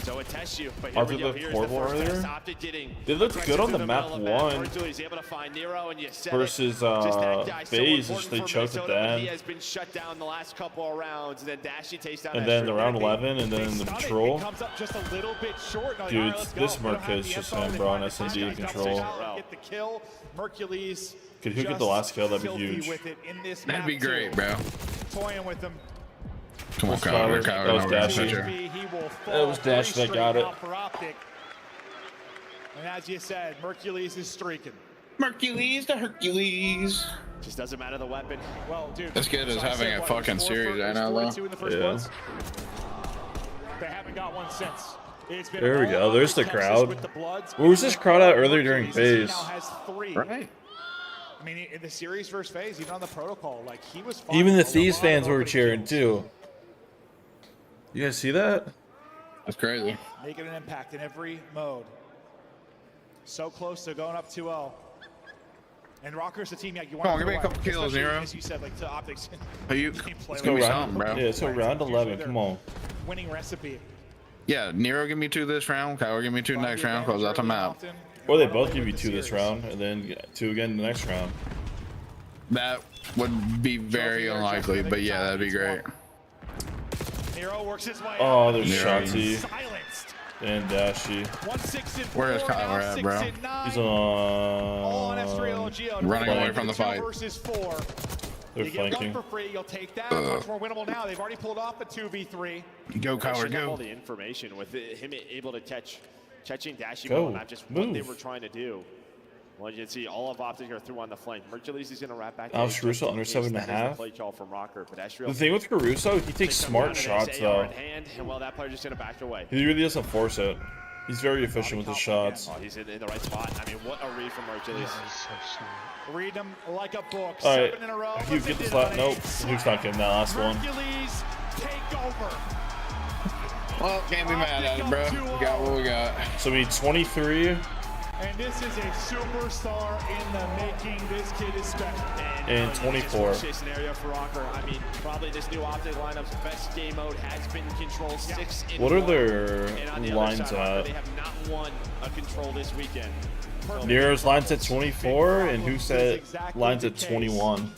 So it tests you. But here we go. Here's the first test. Optic getting they looked good on the map 1 He's able to find Nero, and you said versus FaZe, just they choked at the end. He has been shut down the last couple of rounds, and then Dashy takes down. And then the round 11, and then the patrol. Comes up just a little bit short. Like, dude, right, this Merc is just him, bro, on SMD control. Get the kill. Mercules. Could he get the last kill? That'd be huge. That'd be great, bro. Toying with him. Come on, Kyler. That was Dashy. That was Dash that got it. And as you said, Mercules is streaking. Mercules to Hercules. Just doesn't matter the weapon. Well, dude. This kid is having a fucking series right now, though. Yeah. They haven't got one since. There we go. There's the crowd. Where was this crowd at earlier during FaZe? Right. I mean, in the series versus FaZe, even on the protocol, like he was. Even the Thieves fans were cheering too. You guys see that? That's crazy. Making an impact in every mode. So close to going up 2-0. And Rocker's the team. Yeah, you want to give me a couple kills, Nero. As you said, like to Optics. It's gonna be something, bro. Yeah, so round 11. Come on. Winning recipe. Yeah, Nero give me 2 this round. Kyle give me 2 next round. Close out the map. Or they both give you 2 this round, and then 2 again the next round. That would be very unlikely, but yeah, that'd be great. Nero works his way oh, there's Shotzi and Dashy. Where is Kyler at, bro? He's on running away from the fight. They're flanking. For free, you'll take that. Much more winnable now. They've already pulled off a 2v3. Go, Kyler, go. All the information with him able to catching Dashy ball, not just what they were trying to do. Well, you can see all of Optic are through on the flank. Mercules is going to wrap back. Alex Caruso under 7.5. Play call from Rocker, but the thing with Caruso, he takes smart shots though. And well, that player just going to back away. He really doesn't force it. He's very efficient with his shots. Oh, he's in the right spot. I mean, what a read from Mercules. Read them like a book. All right, 7 in a row. you get the slap. Nope, Hugh's not getting that last one. Mercules take over. Well, can't be mad at it, bro. We got what we got. So we need 23. And this is a superstar in the making. This kid is special. And 24. Scenario for Rocker. I mean, probably this new Optic lineup's best game mode has been Control 6 in What are their lines at? They have not won a Control this weekend. Nero's lines at 24, and who said lines at 21?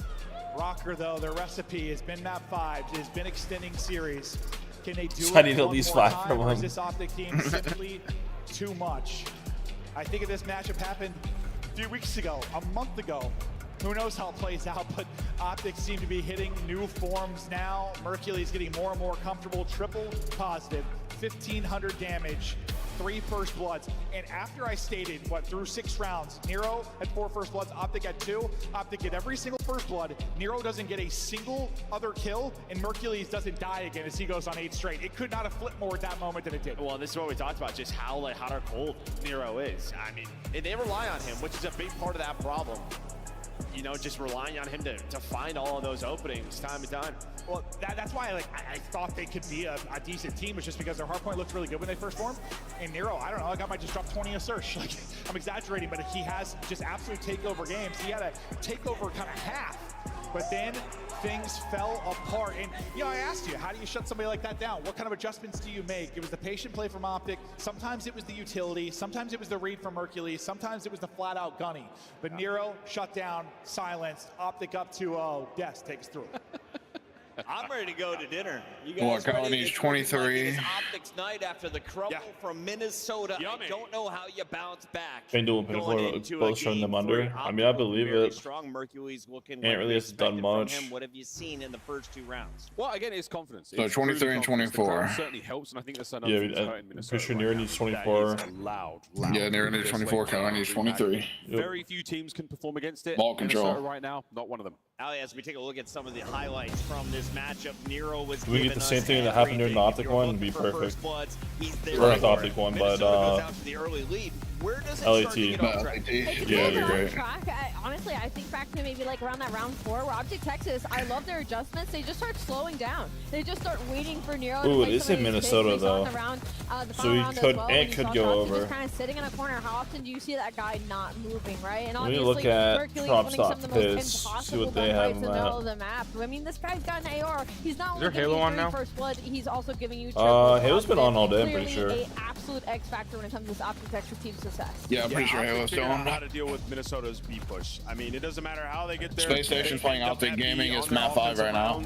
Rocker, though, their recipe has been map 5. It has been extending series. Can they do So it I need at least 5 from him. This Optic team simply too much. I think if this matchup happened a few weeks ago, a month ago, who knows how it plays out, but Optics seem to be hitting new forms now. Mercules getting more and more comfortable, triple positive, 1,500 damage, 3 first bloods. And after I stated, through 6 rounds, Nero had 4 first bloods, Optic had 2. Optic get every single first blood. Nero doesn't get a single other kill, and Mercules doesn't die again as he goes on 8 straight. It could not have flipped more at that moment than it did. Well, this is what we talked about, just how hot or cold Nero is. I mean, and they rely on him, which is a big part of that problem. You know, just relying on him to find all of those openings time to time. Well, that's why I thought they could be a decent team, was just because their hardpoint looked really good when they first formed. And Nero, I don't know, that guy might just drop 20 a search. Like, I'm exaggerating, but he has just absolute takeover games. He had a takeover kind of half, but then things fell apart. And, you know, I asked you, how do you shut somebody like that down? What kind of adjustments do you make? It was the patient play from Optic. Sometimes it was the utility. Sometimes it was the read from Mercules. Sometimes it was the flat-out gunny. But Nero shut down, silenced, Optic up 2-0. Yes, takes through. I'm ready to go to dinner. You What, guys ready? He's It's 23. Like Optics night after the crumble from Minnesota. Yummy. I don't know how you bounce back. FanDuel and Pinnacle are both showing them under. I mean, I believe it. Strong Mercury's looking Ain't really has done much. What have you seen in the first 2 rounds? Well, again, it's confidence. So It's 23 really and confidence. The 24. crowd certainly helps, and I think that's another Yeah, thing that's hurting Minnesota pretty sure right Nero now. needs 24. That is loud. Yeah, Nero needs 24. Kyle needs 23. Very few teams can perform against it. Ball control. Minnesota right now, not one of them. Ali, as we take a look at some of the highlights from this matchup, Nero was If we get the same thing that happened during the Optic one, it'd be perfect. Bloods, he's there. Or not the Optic one, but goes out to the early lead. Where does it LAT. start to get off track? Yeah, that'd be great. Honestly, I think back to maybe like around that round 4 where Object Texas, I love their adjustments. They just start slowing down. They just start waiting for Nero to Ooh, play it is some of in his Minnesota, picks. We saw in though. the round, the So final he round as could- well, and when you could saw go Shotzzy over. just kind of sitting in a corner. How often do you see that guy not moving, right? And Let me obviously, look at Mercury prop winning some of stop the most pits, see impossible what they have gunfights in him the middle at. of the map. I mean, this guy's got an AR. He's not Is only there giving Halo you on 3 now? first blood, he's also giving you triple. Halo's been on all day, I'm pretty sure. Clearly a absolute X factor when it comes to this Object Texas team success. Yeah, I'm pretty sure Optic Halo's still figured on. out how to deal with Minnesota's B push. I mean, it doesn't matter how they get there. Space Station's playing Optic Gaming. It's map 5 right now.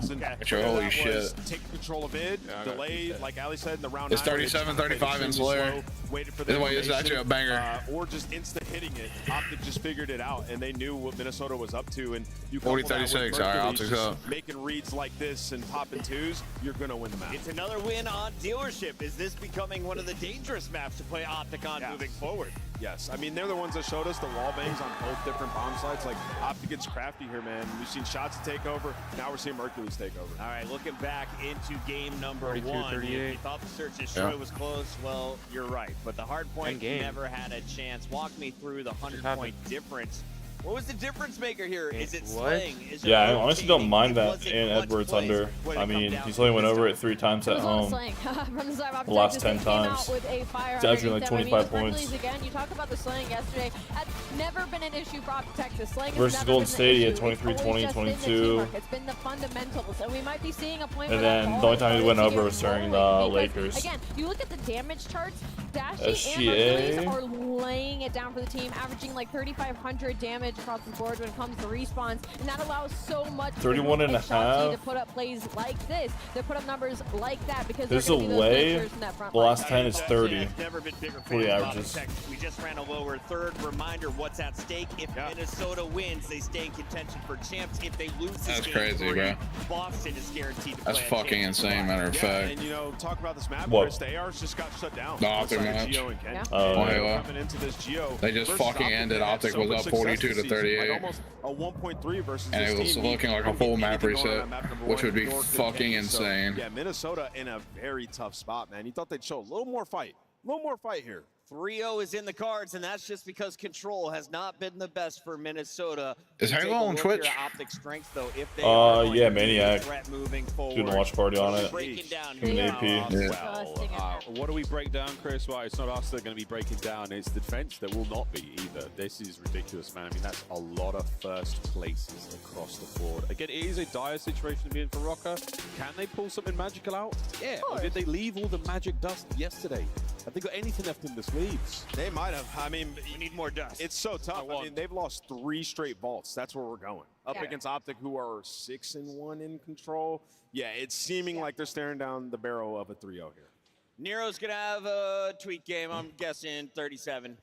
Holy shit. Take control of it, delay, like Ali said in the round It's 9, 37-35 in Slayer. Waited for Anyway, it's actually a banger. or just insta hitting it. Optic just figured it out, and they knew what Minnesota was up to. And you couple that with 40-36. All right, Mercury Optic's just up. making reads like this and popping 2s, you're gonna win the match. It's another win on dealership. Is this becoming one of the dangerous maps to play Optic on moving forward? Yes, I mean, they're the ones that showed us the wall bangs on both different bomb sites. Like, Optic gets crafty here, man. We've seen shots take over. Now we're seeing Mercury's take over. All right, looking back into game number 32, 1. 38. You thought the search and destroy Yeah. was close. Well, you're right. But the hard point game. never had a chance. Walk me through the 100-point difference. What was the difference maker here? Is it slaying? Is it Yeah, I honestly don't rotating? mind that Was it and clutch Edwards plays? under. What did I it come mean, down he's to only went this over time? it 3 times It at was all home. slaying. From the side of The last Texas, 10 they came out times. with a fire It's averaging like underneath them. I mean, 25 the points. Berkeley's again, you talked about the slaying yesterday. That's never been an issue for Optic Texas. Slaying has Versus never Golden been the State, he had issue. 23, It's 20, always just been the 22. teamwork. It's been the fundamentals, and we might be seeing a point And where that then ball the only is time he starting went to over get was during the rolling because, Lakers. Again, you look at the damage charts, Dashy SGA. and Mercury's are laying it down for the team, averaging like 3,500 damage across the board when it comes to respawns, and that allows so much 31 and a Shotzzy half. to put up plays like this, to put up numbers like that, because There's they're a going to be those way finishers in that front the line. last 10 is 30. I've never been bigger For the fan of averages. Optic Texas. We just ran a lower third. Reminder, what's at stake. If Minnesota wins, they stay in contention for champs. If they lose this That's game crazy, 3, bro. Boston is guaranteed to That's play a fucking championship insane, final. matter of Yeah, fact. and you know, talk about this map, What? Chris, the ARs just got shut down. The Optic Looks like match. Geo and Ken. Yeah. Oh, And yeah. coming into this Geo. They just versus fucking Optic, ended. they had Optic so was much up success 42 this to season, 38. Like almost a 1.3 versus And this it was team. looking like a Couldn't full get map anything going reset, on map number which 1. would be Door couldn't fucking get it. So, insane. yeah, Minnesota in a very tough spot, man. You thought they'd show a little more fight. A little more fight here. 3-0 is in the cards, and that's just because control has not been the best for Minnesota. Is Take Halo a on look Twitch? here at Optic strength, though, if they are going yeah, to be a Maniac. threat moving forward. Doing a watch party on it. Breaking down Him and here. AP. Yeah. What do we break down, Chris? Well, it's not us that are going to be breaking down. It's the defense that will not be either. This is ridiculous, man. I mean, that's a lot of first places across the board. Again, it is a dire situation to be in for Rocker. Can they pull something magical out? Yeah. Or did they leave all the magic dust yesterday? Have they got anything left in the sleeves? They might have. I mean, We need more dust. it's so tough. I mean, they've lost 3 straight vaults. That's where we're going. Up Yeah. against Optic, who are 6-1 in control. Yeah, it's seeming like they're staring down the barrel of a 3-0 here. Nero's going to have a tweet game, I'm guessing 37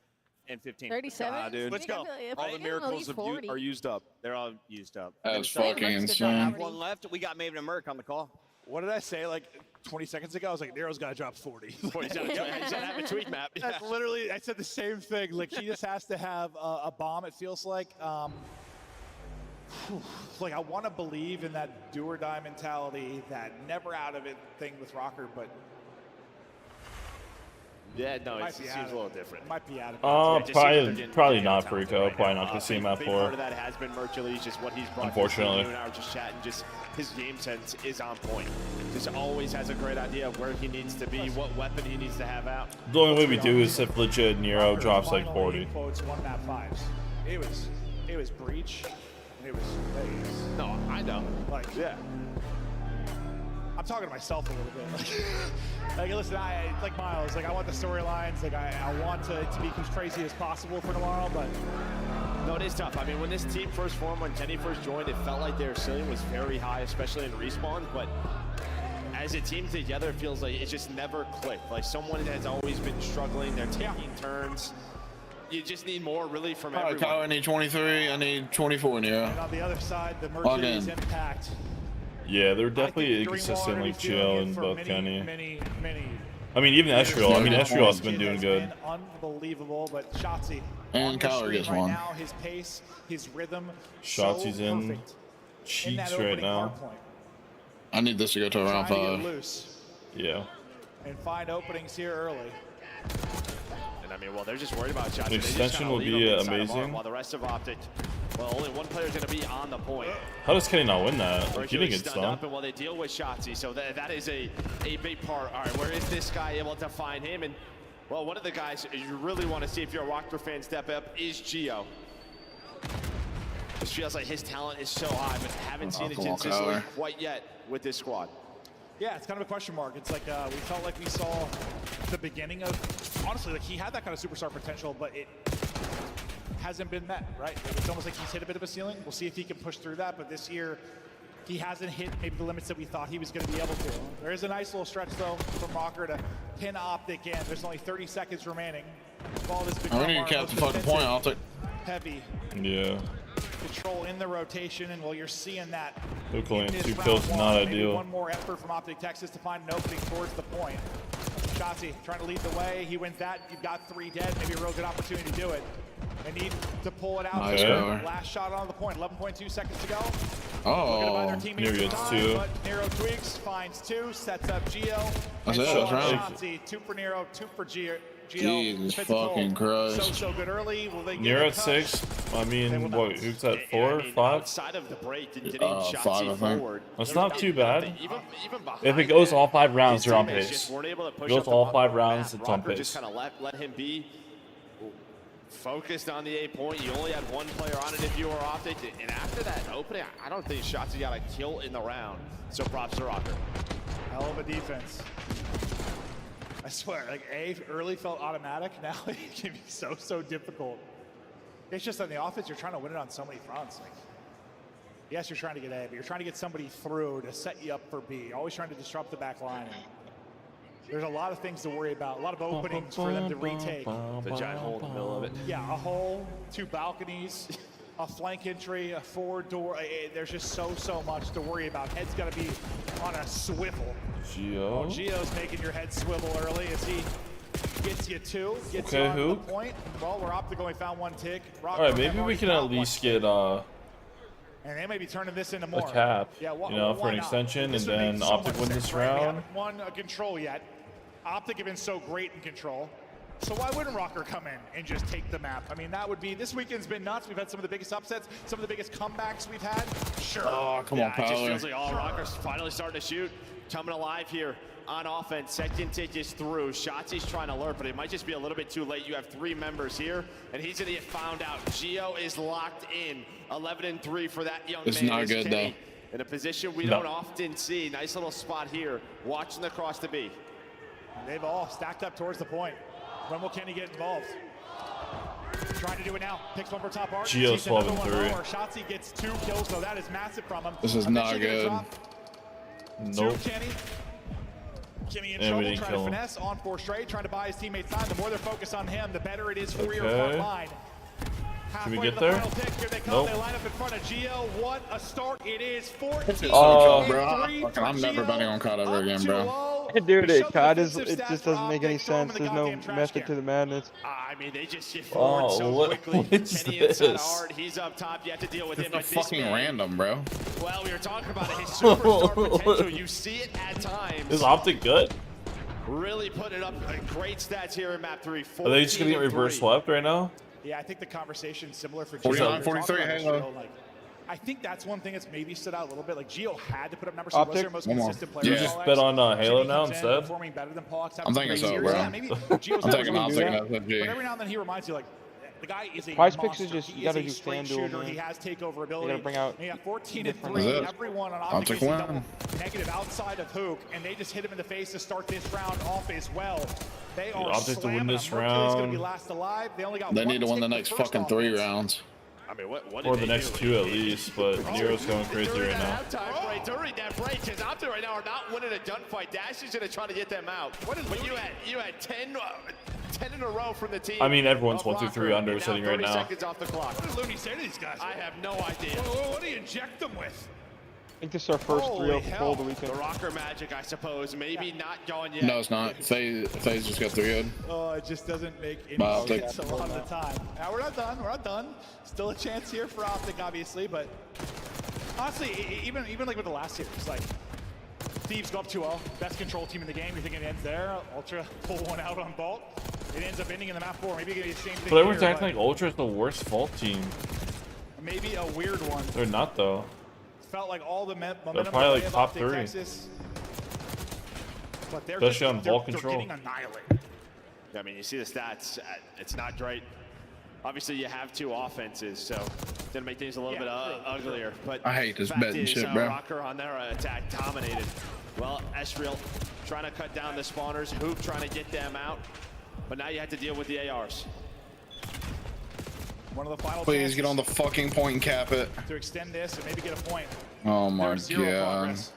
and 15. 37? Dude. Let's go. All the miracles are used up. They're all used up. That's So, fucking Merck's we have insane. one left. We got Maven and Merc on the call. What did I say like 20 seconds ago? I was like, Nero's got to drop 40. He's going to have a tweet map. That's literally, I said the same thing. Like, he just has to have a bomb, it feels like. Like, I want to believe in that do or die mentality, that never out of it thing with Rocker, but Yeah, no, might it be seems out a of little it. different. Might be out of it. Probably not Perico. Probably not going to see map Big part 4. of that has been Mercury, just what he's brought. Unfortunately. You and I were just chatting, just his game sense is on point. Just always has a great idea of where he needs to be, what weapon he needs to have out. The only way we do is if legit Nero drops like 40. Quotes 1 map 5s. It was breach. And it was phase. No, I know. Like, yeah. I'm talking to myself a little bit. Like listen, I like Miles. Like, I want the storylines. Like, I want to be as crazy as possible for tomorrow, but No, it is tough. I mean, when this team first formed, when Kenny first joined, it felt like their ceiling was very high, especially in respawn. But as a team together, it feels like it just never clicked. Like someone has always been struggling. They're taking turns. You just need more, really, from everyone. Kyle, I need 23. I need 24 in here. And on the other side, the Mercury's impact. Yeah, they're definitely consistently chill in both Kenny. Many. I mean, even Esriel. I mean, Esriel's been doing good. Unbelievable, but Shotzi. And Kyler gets right one. now, his pace, his rhythm. Shotzi's in cheeks right now. I need this to go to around 5. Yeah. And find openings here early. And I mean, well, they're just worried about shots. The extension will be amazing. While the rest of Optic, well, only one player's going to be on the point. How does Kenny not win that? Like, he didn't get stunned. Up, and while they deal with Shotzi, so that is a big part. All right, where is this guy able to find him? And well, one of the guys you really want to see if you're a Rocker fan step up is Gio. Just feels like his talent is so high, but haven't seen it consistently quite yet with this squad. Yeah, it's kind of a question mark. It's like we felt like we saw the beginning of, honestly, like he had that kind of superstar potential, but it hasn't been met, right? It's almost like he's hit a bit of a ceiling. We'll see if he can push through that, but this year he hasn't hit maybe the limits that we thought he was going to be able to. There is a nice little stretch, though, from Rocker to pin Optic in. There's only 30 seconds remaining. Ball has become I need to cap the fucking point. I'll take. Heavy. Yeah. Control in the rotation, and well, you're seeing that. Oakland, 2 kills, not ideal. One more effort from Optic Texas to find an opening towards the point. Shotzi trying to lead the way. He wins that. You've got 3 dead. Maybe a real good opportunity to do it. They need to pull it out. Nice Last shot on the point. 11.2 seconds to go. Oh, Nero gets 2. But Nero tweaks, finds 2, sets up Gio. That's it. That's right. Shotzi, 2 for Nero, 2 for Gio. Jesus fucking Christ. So good early. Will they get Nero at 6. I mean, what? Who's at 4, 5? Outside of the break and getting Shotzi forward. That's not too bad. If it goes all 5 rounds, you're on pace. If it goes all 5 rounds, it's on pace. Just kind of let him be focused on the A point. You only had 1 player on it if you were Optic. And after that opening, I don't think Shotzi got a kill in the round. So props to Rocker. Hell of a defense. I swear, like A early felt automatic. Now it can be so difficult. It's just on the offense, you're trying to win it on so many fronts. Like, yes, you're trying to get A, but you're trying to get somebody through to set you up for B. You're always trying to disrupt the back line. There's a lot of things to worry about, a lot of openings for them to retake. The giant hole in the middle of it. Yeah, a hole, 2 balconies, a flank entry, a forward door. There's just so much to worry about. Head's got to be on a swivel. Gio. Gio's making your head swivel early as he gets you 2, gets you on the point. Well, we're Optic only found 1 tick. All right, maybe we can at least get and they may be turning this into more. a cap, yeah, you know, for an extension, and then Optic win this round. We haven't won a control yet. Optic have been so great in control. So why wouldn't Rocker come in and just take the map? I mean, that would be, this weekend's been nuts. We've had some of the biggest upsets, some of the biggest comebacks we've had. Sure. Oh, come on, It just Kyler. feels like all Rockers finally starting to shoot. Coming alive here on offense. Second tick is through. Shotzi's trying to alert, but it might just be a little bit too late. You have 3 members here, and he's going to get found out. Gio is locked in. 11-3 for that young man. It's not good, though. In a position we don't often see. Nice little spot here. Watching the cross to B. They've all stacked up towards the point. When will Kenny get involved? Trying to do it now. Picks one for top art. Gio's 12-3. Shotzi gets 2 kills, though. That is massive from him. This is not good. Nope. Kenny in trouble, trying to finesse on 4 straight, trying to buy his teammates time. The more they're focused on him, the better it is for your front line. Can we get there? Here they come. Nope. They line up in front of Gio. What a start it is. 14 bro. I'm never betting on COD ever again, bro. Dude, COD is, it just doesn't make any sense. There's no method to the madness. I mean, they just get forward so quickly. Kenny inside hard. He's up top. You have to deal with him. It's fucking random, bro. Well, we were talking about it. His superstar potential. You see it at times. Is Optic good? Really putting up great stats here in map 3. Are they just gonna get reverse swept right now? Yeah, I think the conversation's similar for 49, 43, Halo. I think that's one thing that's maybe stood out a little bit. Like Gio had to put up numbers. He was their most consistent player. You just bet on Halo now instead? Performing better than Paul. I'm thinking so, bro. Yeah, maybe Gio's I'm taking but SFG. every now and then he reminds you, like, the guy is a Prize monster. Picks is just, He you gotta is do a straight FanDuel, shooter. man. He has takeover ability. You gotta bring out. And he got 14-3. That's it. Everyone on I'll Optic take is one. negative outside of Hook, and they just hit him in the face to start this round off as well. They are Optic to win slamming this him. Mercury's gonna round. be last alive. They only got They one need to win tick the in next first fucking 3 offense. rounds. I mean, what Or the next two at least, but Nero's going crazy right now. During that break, because Optic right now are not winning a gunfight. Dash is going to try to get them out. But you had 10 in a row from the team. I mean, everyone's 1, 2, 3 under sitting right now. Seconds off the clock. What does Looney say to these guys? I have no idea. What do you inject them with? I think this is our first 3-0 of the weekend. The rocker magic, I suppose. Maybe not going yet. No, it's not. FaZe just got 3 good. Oh, it just doesn't make any Optic. sense a lot of the time. Now, we're not done. We're not done. Still a chance here for Optic, obviously, but honestly, even like with the last series, like Thieves go up 2-0, best control team in the game. You think it ends there? Ultra pull one out on Bolt. It ends up ending in the map 4. Maybe it can be the same thing. But everyone's acting like Ultra is the worst fault team. Maybe a weird one. They're not though. Felt like all the momentum. They're probably like top 3. Texas, but they're especially on ball they're control. getting annihilated. I mean, you see the stats. It's not great. Obviously, you have 2 offenses, so it's gonna make things a little bit uglier. But I hate this fact betting is, shit, bro. Rocker on their attack dominated. Well, Esriel trying to cut down the spawners. Hoop trying to get them out. But now you have to deal with the ARs. One of the final Please get on the fucking point and cap it. to extend this and maybe get a point. Oh my There's 0 god. progress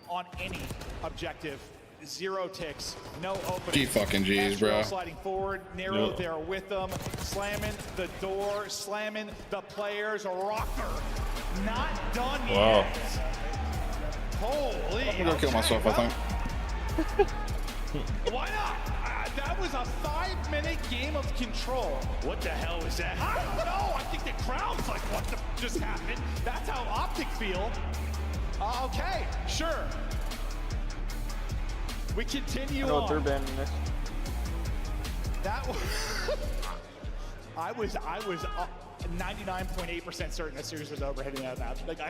on any objective. 0 ticks, no opening. G fucking G's, bro. Sliding forward, Nero there with them, slamming the door, slamming the players. Rocker, not done Wow. yet. Holy! I'm gonna go kill myself, I think. Why not? That was a 5-minute game of control. What the hell was that? I don't know. I think the crowd's like, what the just happened? That's how Optic feel. Okay, sure. We continue on. They're banning this. That was I was 99.8% certain that series was over heading out of that. Like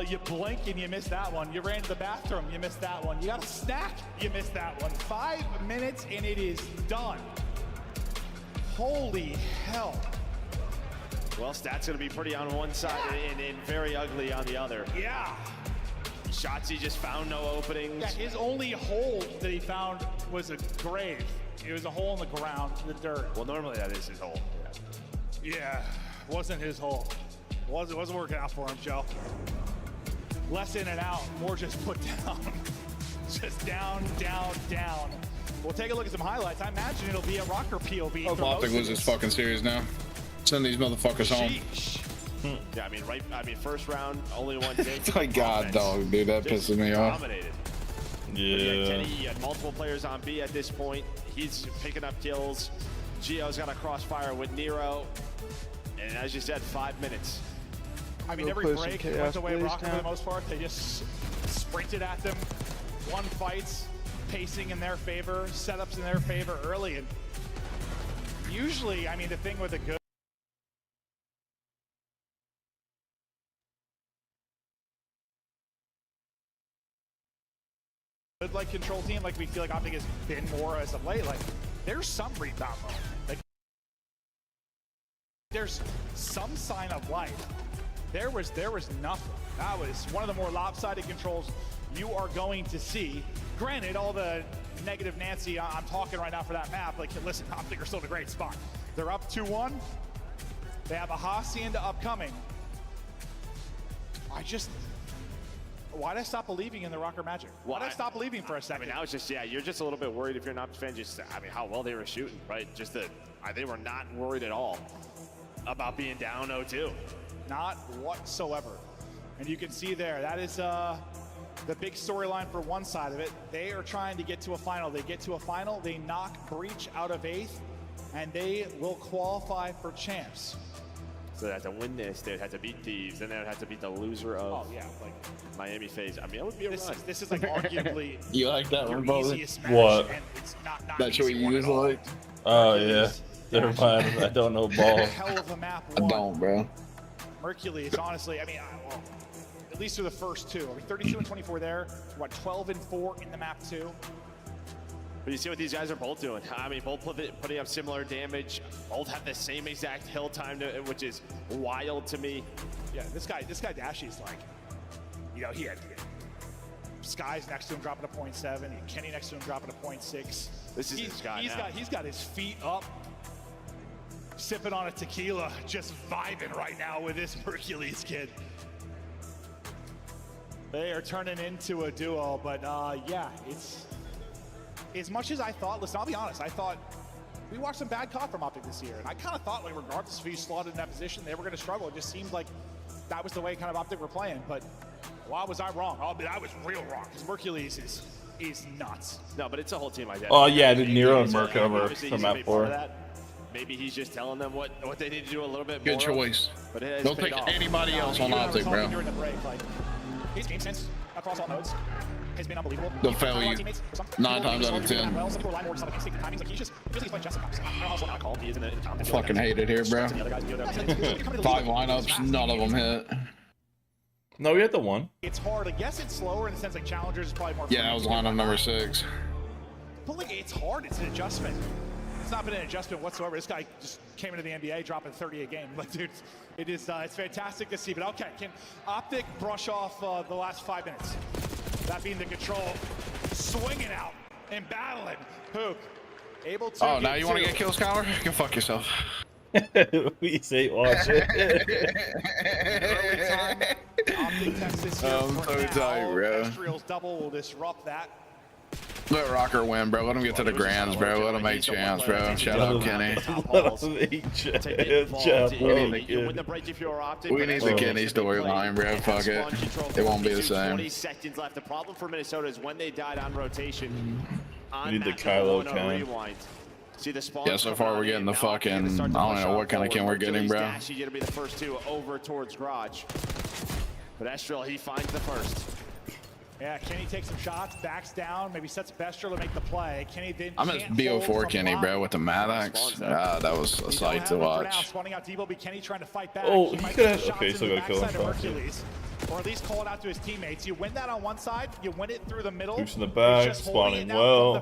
you blink and you miss that one. You ran to the bathroom, you missed that one. You got a snack, you missed that one. 5 minutes and it is done. Holy hell. Well, stats gonna be pretty on one side and very ugly on the other. Yeah. Shotzi just found no openings. Yeah, his only hole that he found was a grave. It was a hole in the ground, the dirt. Well, normally that is his hole. Yeah, wasn't his hole. Wasn't working out for him, Joe. Less in and out, more just put down. Just down, down, down. We'll take a look at some highlights. I imagine it'll be a Rocker POV. Hope Optic loses fucking series now. Send these motherfuckers home. Yeah, I mean, first round, only one take. My god, dog, dude, that pisses me off. Dominated. Yeah. Kenny, he had multiple players on B at this point. He's picking up kills. Gio's got a crossfire with Nero. And as you said, 5 minutes. I mean, every break went away Rocker for the most part. They just sprinted at them. Won fights, pacing in their favor, setups in their favor early. And usually, I mean, the thing with a good like control team, like we feel like Optic has been more as of late, like there's some rebound mode. Like there's some sign of life. There was nothing. That was one of the more lopsided controls you are going to see. Granted, all the negative Nancy I'm talking right now for that map, like listen, Optic are still in a great spot. They're up 2-1. They have a Hacienda upcoming. Why did I stop believing in the Rocker magic? Why did I stop believing for a second? I mean, now it's just, you're just a little bit worried if you're not a fan. Just, I mean, how well they were shooting, right? Just that they were not worried at all about being down 0-2. Not whatsoever. And you can see there, that is the big storyline for one side of it. They are trying to get to a final. They get to a final, they knock Breach out of 8th, and they will qualify for champs. So they had to win this, they would have to beat Thieves, then they would have to beat the loser of Miami FaZe. I mean, it would be a run. This is like arguably you like that one, brother? What? That's what you just like? Oh, yeah. Never mind. I don't know ball. Hell of a map I one. don't, bro. Hercules, honestly, I mean, well, at least through the first 2. I mean, 32 and 24 there. What, 12 and 4 in the map 2. But you see what these guys are both doing. I mean, both putting up similar damage. Both have the same exact hill time, which is wild to me. Yeah, this guy Dashy's like, you know, he had Sky's next to him dropping a 0.7. Kenny next to him dropping a 0.6. This is this guy now. He's got his feet up. sipping on a tequila, just vibing right now with this Hercules kid. They are turning into a duo, but yeah, it's as much as I thought. Listen, I'll be honest, I thought we watched some bad COD from Optic this year, and I kind of thought, like, regardless of who you slotted in that position, they were going to struggle. It just seemed like that was the way kind of Optic were playing, but why was I wrong? I was real wrong, because Hercules is nuts. No, but it's a whole team identity. Oh yeah, the Nero and Merc over from map 4. Maybe he's just telling them what they need to do a little bit Good more. choice. But it has Don't paid pick off. anybody else on Optic, bro. During the break, like, his game sense across all nodes has been unbelievable. They'll fail you 9 times out of 10. I fucking hate it here, bro. 5 lineups, none of them hit. No, we had the one. It's hard. I guess it's slower in the sense like Challengers is probably more. Yeah, that was lineup number 6. But like, it's hard. It's an adjustment. It's not been an adjustment whatsoever. This guy just came into the NBA dropping 30 a game. Like, dude, it is it's fantastic to see. But okay, can Optic brush off the last 5 minutes? That being the control, swinging out and battling. Hook able to. Oh, now you want to get kills, Kyler? Go fuck yourself. We say watch it. Optic Texas here I'm so tight, bro. Israel's double will disrupt that. Let Rocker win, bro. Let him get to the grands, bro. Let him make chance, bro. Shout out Kenny. We need the Kenny storyline, bro. Fuck it. It won't be the same. 20 seconds left. The problem for Minnesota is when they died on rotation. We need the Kylo cam. See the spawn. Yeah, so far we're getting the fucking, I don't know what kind of cam we're getting, bro. Actually going to be the first 2 over towards Garage. But Estrel, he finds the first. Yeah, Kenny takes some shots, backs down, maybe sets Bestro to make the play. Kenny then I'm at BO4 Kenny, bro, with the Maddox. That was a sight to watch. Spawning out Debo, but Kenny trying to fight back. Oh, he could have. Okay, so gotta kill him. Or at least call it out to his teammates. You win that on one side, you win it through the middle. Boots in the back, spawning well.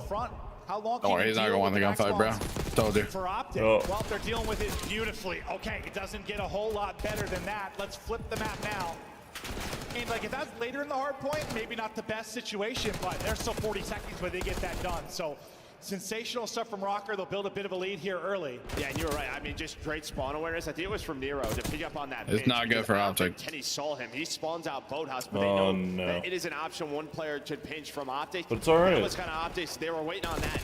How long Don't worry, he's not gonna win the gunfight, bro. Told you. For Optic, well, they're dealing with it beautifully. Okay, it doesn't get a whole lot better than that. Let's flip the map now. And like, if that's later in the hard point, maybe not the best situation, but there's still 40 seconds where they get that done. So sensational stuff from Rocker. They'll build a bit of a lead here early. Yeah, and you were right. I mean, just great spawn awareness. I think it was from Nero to pick up on that. It's not good for Optic. Kenny saw him. He spawns out Boathouse, but they know that it is an option one player should pinch from Optic. But it's all right. That was kind of Optics. They were waiting on that.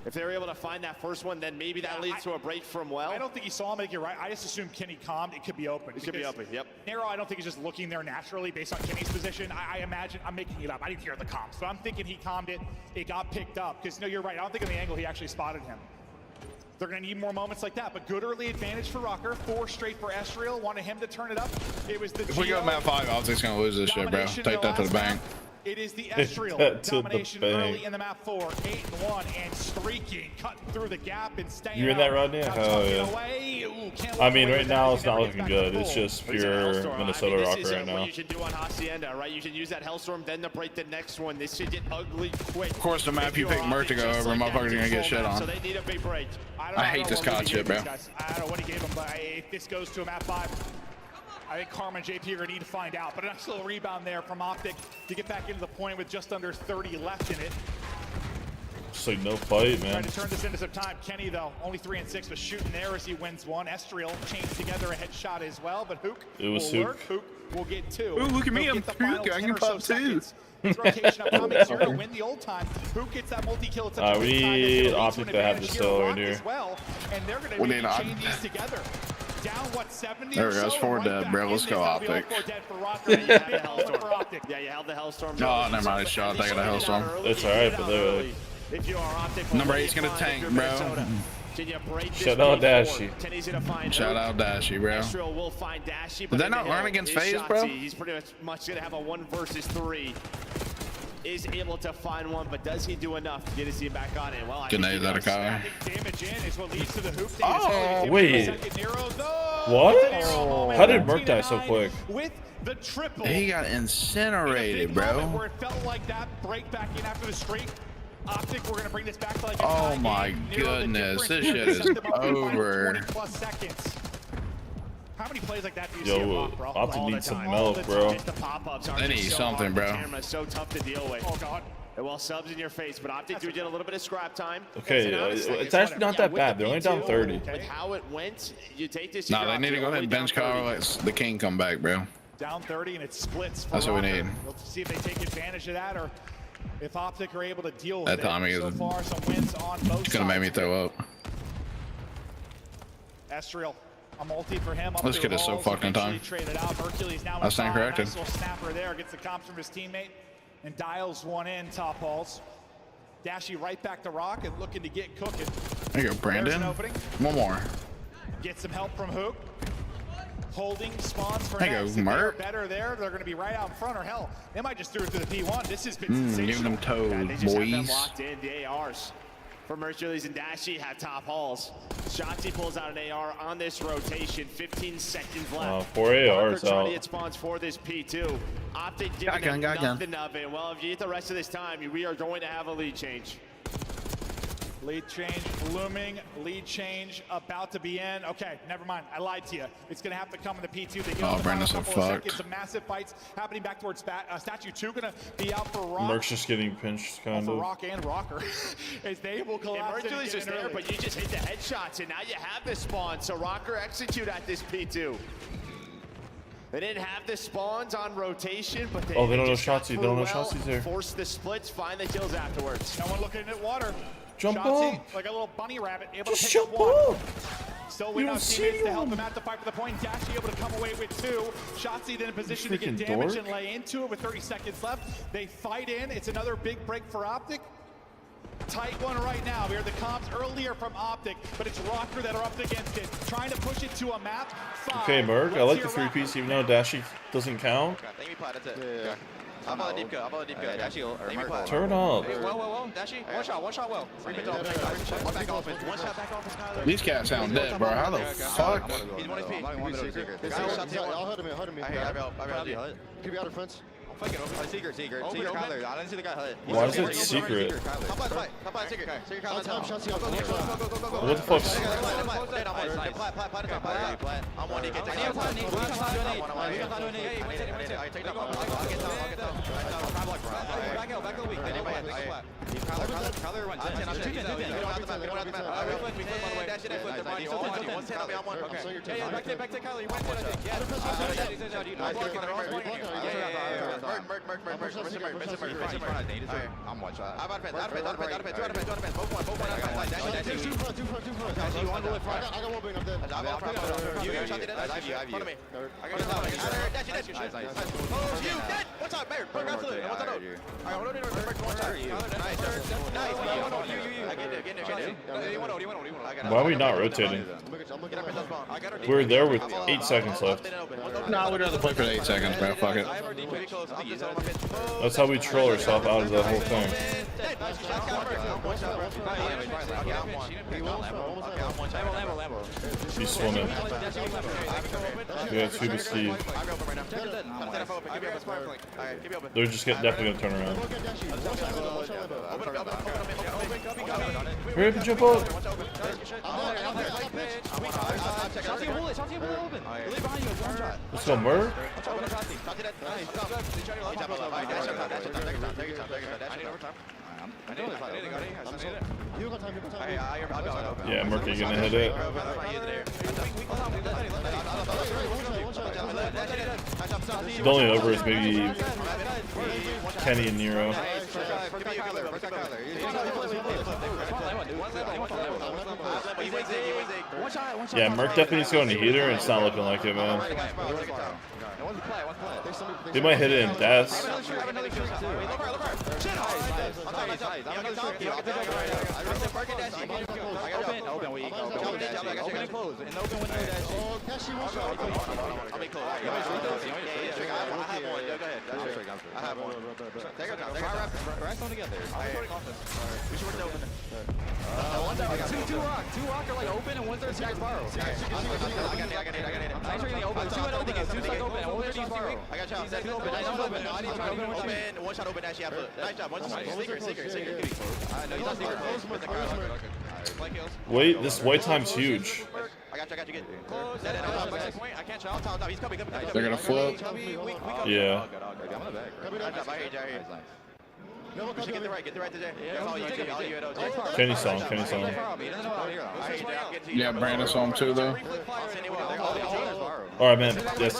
If they were able to find that first one, then maybe that leads to a break from well. I don't think he saw him. I think you're right. I just assumed Kenny calmed. It could be open. It could be open, yep. Nero, I don't think he's just looking there naturally based on Kenny's position. I imagine, I'm making it up. I didn't hear the comms, but I'm thinking he calmed it. It got picked up. Because, no, you're right. I don't think on the angle he actually spotted him. They're going to need more moments like that. But good early advantage for Rocker. 4 straight for Estriel. Wanted him to turn it up. It was the If we go map 5, Optic's going to lose this shit, bro. Take that to the bank. It is the Estriel domination early in the map 4, 8-1, and streaking, cutting through the gap and staying. You're in that round, yeah? Hell yeah. Ooh, I mean, right now it's not looking good. It's just pure Minnesota Rocker right now. What you should do on Hacienda, right? You should use that Hellstorm, then to break the next one. This should get ugly quick. Of course, the map you pick Merc to go over, motherfuckers are going to get shit on. So they need a big break. I hate this COD shit, bro. I don't know what he gave him, but if this goes to a map 5, I think Karma and JP are going to need to find out. But a nice little rebound there from Optic to get back into the point with just under 30 left in it. It's like no fight, man. Trying to turn this into some time. Kenny, though, only 3 and 6, but shooting there as he wins one. Estriel chains together a headshot as well, but Hook will work. Hook will get 2. Ooh, look at me, I'm Hook. I can pop 2. His rotation upcoming 0 to win the old time. Hook gets that multi-kill. It's we need Optic to have the solo right here. Well, and they're going to chain these together. Down, what, 70 there goes 4 dead, bro. Let's go Optic. Yeah, you held the Hellstorm. No, never mind. Shot. I got a Hellstorm. It's alright, but literally. If you are Optic, number 8's gonna tank, bro. Shout out Dashy. Shout out Dashy, bro. Will find Dashy, did they not learn against FaZe, bro? He's pretty much gonna have a 1 versus 3. Is able to find one, but does he do enough to get his team back on it? Well, I think that a car. Damage in is what leads to the hoop. Oh, wait. What? How did Merc die so quick? With the triple. He got incinerated, bro. Where it felt like that break back in after the streak. Optic, we're gonna bring this back to like a oh my goodness, this shit is over. 20+ seconds. How many plays like that do you see Yo, unlock, bro? Optic needs some milk, bro. They need something, bro. So tough to deal with. Oh god. And well, subs in your face, but Optic do get a little bit of scrap time. Okay, it's actually not that bad. They're only down 30. With how it went, you take this. Nah, they need to go ahead and bench Kyle. Let the king come back, bro. Down 30 and it splits. That's what we need. We'll see if they take advantage of that or if Optic are able to deal with that it. timing So far, some wins on both it's gonna make me throw up. Estriel, a multi for him. This kid is so fucking time. I stand corrected. Nice little snapper there, gets the comps from his teammate and dials one in. Top halls. Dashy right back to Rock and looking to get cooking. There you go, Brandon. One more. Get some help from Hook. Holding spawns for there you go, Mark. Better there. They're going to be right out in front, or hell, they might just do it through the P1. This has been sensational. Giving them toes, They just have them boys. locked in. The ARs for Mercules and Dashy have top halls. Shotzi pulls out an AR on this rotation. 15 seconds left. 4 ARs Parker out. trying to get spawns for this P2. Optic giving them nothing of it. Well, if you get the rest of this time, we are going to have a lead change. Lead change looming, lead change about to be in. Okay, never mind, I lied to you. It's gonna have to come in the P2. They Oh, Brandon's so fucked. Some massive fights happening back towards Statue 2, gonna be out for Rock. Merc's just getting pinched, kind for of. Rock and Rocker. As they will collapse. And Mercules is there, but you just hit the headshots, and now you have the spawn. So Rocker execute at this P2. They didn't have the spawns on rotation, but they don't know just got Shotzi. through They don't know well, Shotzi's there. Force the splits, find the kills afterwards. No one looking at water. Jump Shotzi, up. like a little bunny rabbit, able Just to pick jump up one. up. Still You waiting don't on see teammates to help anyone. them out to fight for the point. Dashy able to come away with 2. Shotzi then in position to get freaking damage dork. and lay into it with 30 seconds left. They fight in. It's another big break for Optic. Tight one right now. We heard the comps earlier from Optic, but it's Rocker that are up against it. Trying to push it to a map. 5. Okay, Merc, I Let's like the hear 3-piece, even though Dashy doesn't count. Thank me, Plat. That's it. Yeah. I'll follow deep go. I'll follow deep go. Dashy or Merc. Turn up. Hey, well. Dashy, one shot, well. One back offense. One shot back offense, Kyler. These cats sound dead, bro. How the fuck? He's 1 HP. I'll hurt him. I hear you. Keep you out of fence. Secret, Kyler. I didn't see the guy hit. Why is it secret? Come by, secret. Secret, Kyler. Go. What the fuck's... I'm 1 DK. I'm watching. I'm out of fence. Why are we not rotating? We're there with 8 seconds left. Nah, we'd rather play for 8 seconds, bro. Fuck it. That's how we troll ourselves out of the whole thing. He's swimming. Yeah, Scuba Steve. They're just definitely gonna turn around. Hurry up and jump up! Let's go, Murr. Yeah, Murky gonna hit it. The only over is maybe Kenny and Nero. Yeah, Merc definitely needs to go on the heater, and it's not looking like it, man. They might hit it in deaths. Two rock are like open and one's there secret borrow. I got one shot open, Dashy. Nice job. One shot. Secret. No, he's not secret. Wait, this white time's huge. I got you. Get close. I can't shot. He's coming. They're gonna flip. Yeah. Get the right today. Yeah, all you at OJ. Kenny saw him. Kenny saw him. Yeah, Brandon saw him too, though. All right, man. Yes,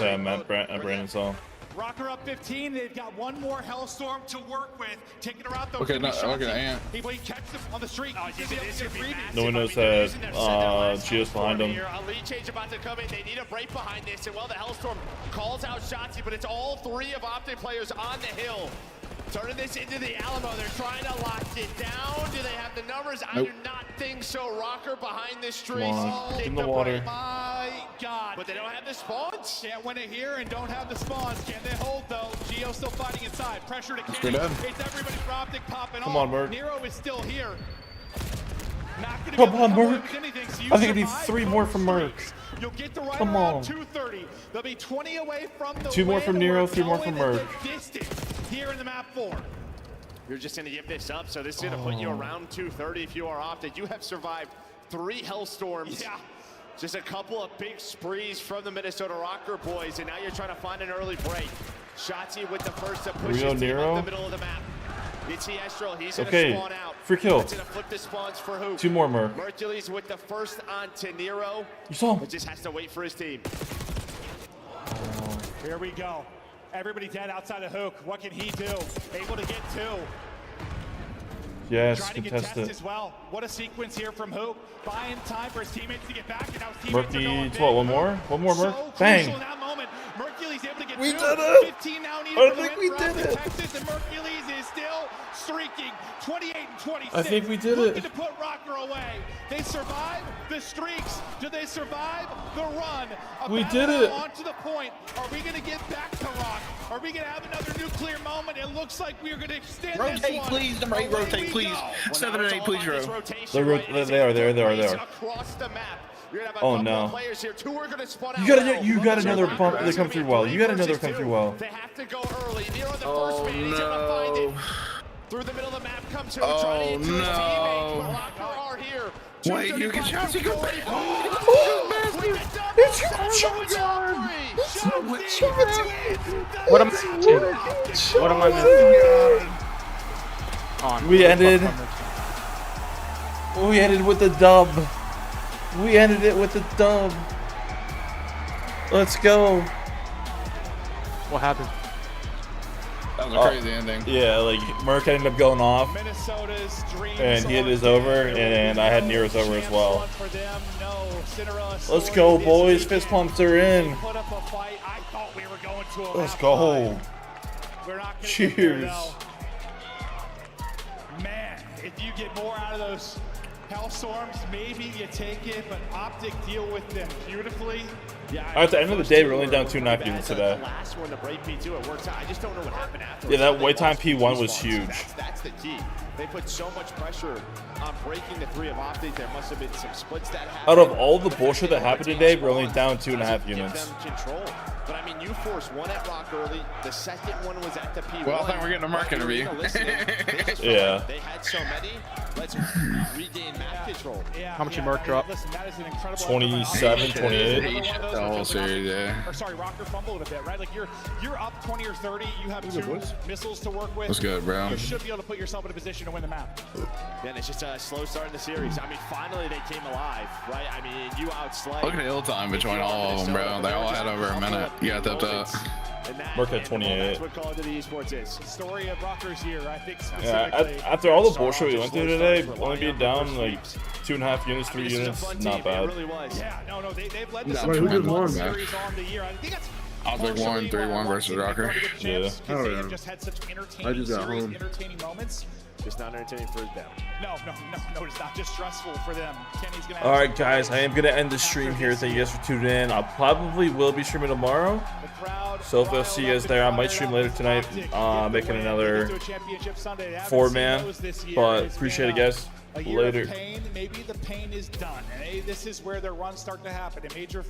Brandon saw him. Rocker up 15. They've got one more Hellstorm to work with. Taking her out though. Okay, no, okay, Ant. He catches him on the street. No one knows that Gio's behind him. A lead change about to come in. They need a break behind this. And well, the Hellstorm calls out Shotzi, but it's all three of Optic players on the hill. Turning this into the Alamo. They're trying to lock it down. Do they have the numbers? I do not think so. Rocker behind this tree. In the water. My God. But they don't have the spawns. Can't win it here and don't have the spawns. Can they hold though? Gio still fighting inside. Pressure to Kenny. It's everybody for Optic popping Come on, Merc. Nero is still here. Come on, Merc. I think I need 3 more from Merc. You'll get to right Come on. 230. They'll be 20 away from the 2 more from Nero, 3 more from Merc. Here in the map 4. You're just going to give this up, so this is going to put you around 230 if you are Optic. You have survived 3 Hellstorms. Yeah. Just a couple of big sprees from the Minnesota Rocker boys, and now you're trying to find an early break. Shotzi with the first to push his team up the middle of the map. It's Astro. He's going to spawn out. Free kill. It's going to flip the spawns for who? 2 more, Merc. Mercury's with the first on to Nero. You saw him. But just has to wait for his team. Here we go. Everybody dead outside of Hook. What can he do? Able to get 2. Yes, trying to get contest test it. as well. What a sequence here from Hook. Buying time for his teammates to get back, and now his teammates are going Murky, what, one more? One more, Merc? So Bang! crucial in that moment. Mercules able to get We 2. did it! 15 now needed I for the think win we for did Optic it. Texas, and Mercules is still streaking. 28 and 26. I think we did it. Looking to put Rocker away. They survive the streaks. Do they survive the run? We did it. On to the point. Are we going to get back to Rock? Are we going to have another nuclear moment? It looks like we are going to extend this Rotate, one. please. Number 8, rotate, please. 7 and 8, please, Ro. They are. Across the map. Oh no! You got another bump that come through well. You got another come through well. They have to go early. Nero the Oh, first man. He's gonna find it. no. Through the middle of the map comes who? Oh, Trying to get to his no. teammates. But Rocker are here. Wait, you can Shotzi go back. It's What am I missing? What am I missing? On. We ended with the dub. We ended it with the dub. Let's go. What happened? That was a crazy ending. Yeah, like Merc ended up going off, Minnesota's dreams and he had his over, and I had Nero's over as well. Let's go, boys. Fist pumps are in. Put up a fight. I thought we were going to a Let's map go. fight. We're not gonna Cheers. get there, though. Man, if you get more out of those Hellstorms, maybe you take it, but Optic deal with them beautifully. Yeah, At the end of the day, we're only down 2.5 units today. The last one, the break P2, it works out. I just don't know what happened after. Yeah, that wait time P1 was huge. That's the key. They put so much pressure on breaking the 3 of Optic. There must have been some splits that happened. Out of all the bullshit that happened today, we're only down 2.5 units. Give them control. But I mean, you forced one at Rock early. The second one was at the P1. Well, I think we're getting a Merc interview. Yeah. They had so many. Let's regain map control. How much you Merc drop? Listen, that is an incredible 27, 28. The whole series, yeah. Or sorry, Rocker fumbled a bit, right? Like you're up 20 or 30. You have 2 missiles to work with. What's good, bro? You should be able to put yourself in a position to win the map. Then it's just a slow start in the series. I mean, finally they came alive, right? I mean, you outslay. Look at the ill time between all of them, bro. They all had over a minute. You got that. Merc at 28. That's what Call of Duty Esports is. The story of Rocker's year, I think. Yeah, after all the bullshit we went through today, only being down like 2.5 units, 3 units, not bad. Yeah, no, they've led Not this bad. series on the year. I think that's Optic won 3-1 versus Rocker. Yeah. They have just had such entertaining series, entertaining moments. Just not entertaining for them. No, it's not just stressful for them. Kenny's gonna. All right, guys, I am gonna end the stream here. Thank you guys for tuning in. I probably will be streaming tomorrow, so if I'll see you guys there, I might stream later tonight, making another 4-man. But appreciate it, guys. Later. Maybe the pain is done, and this is where their runs start to happen. A major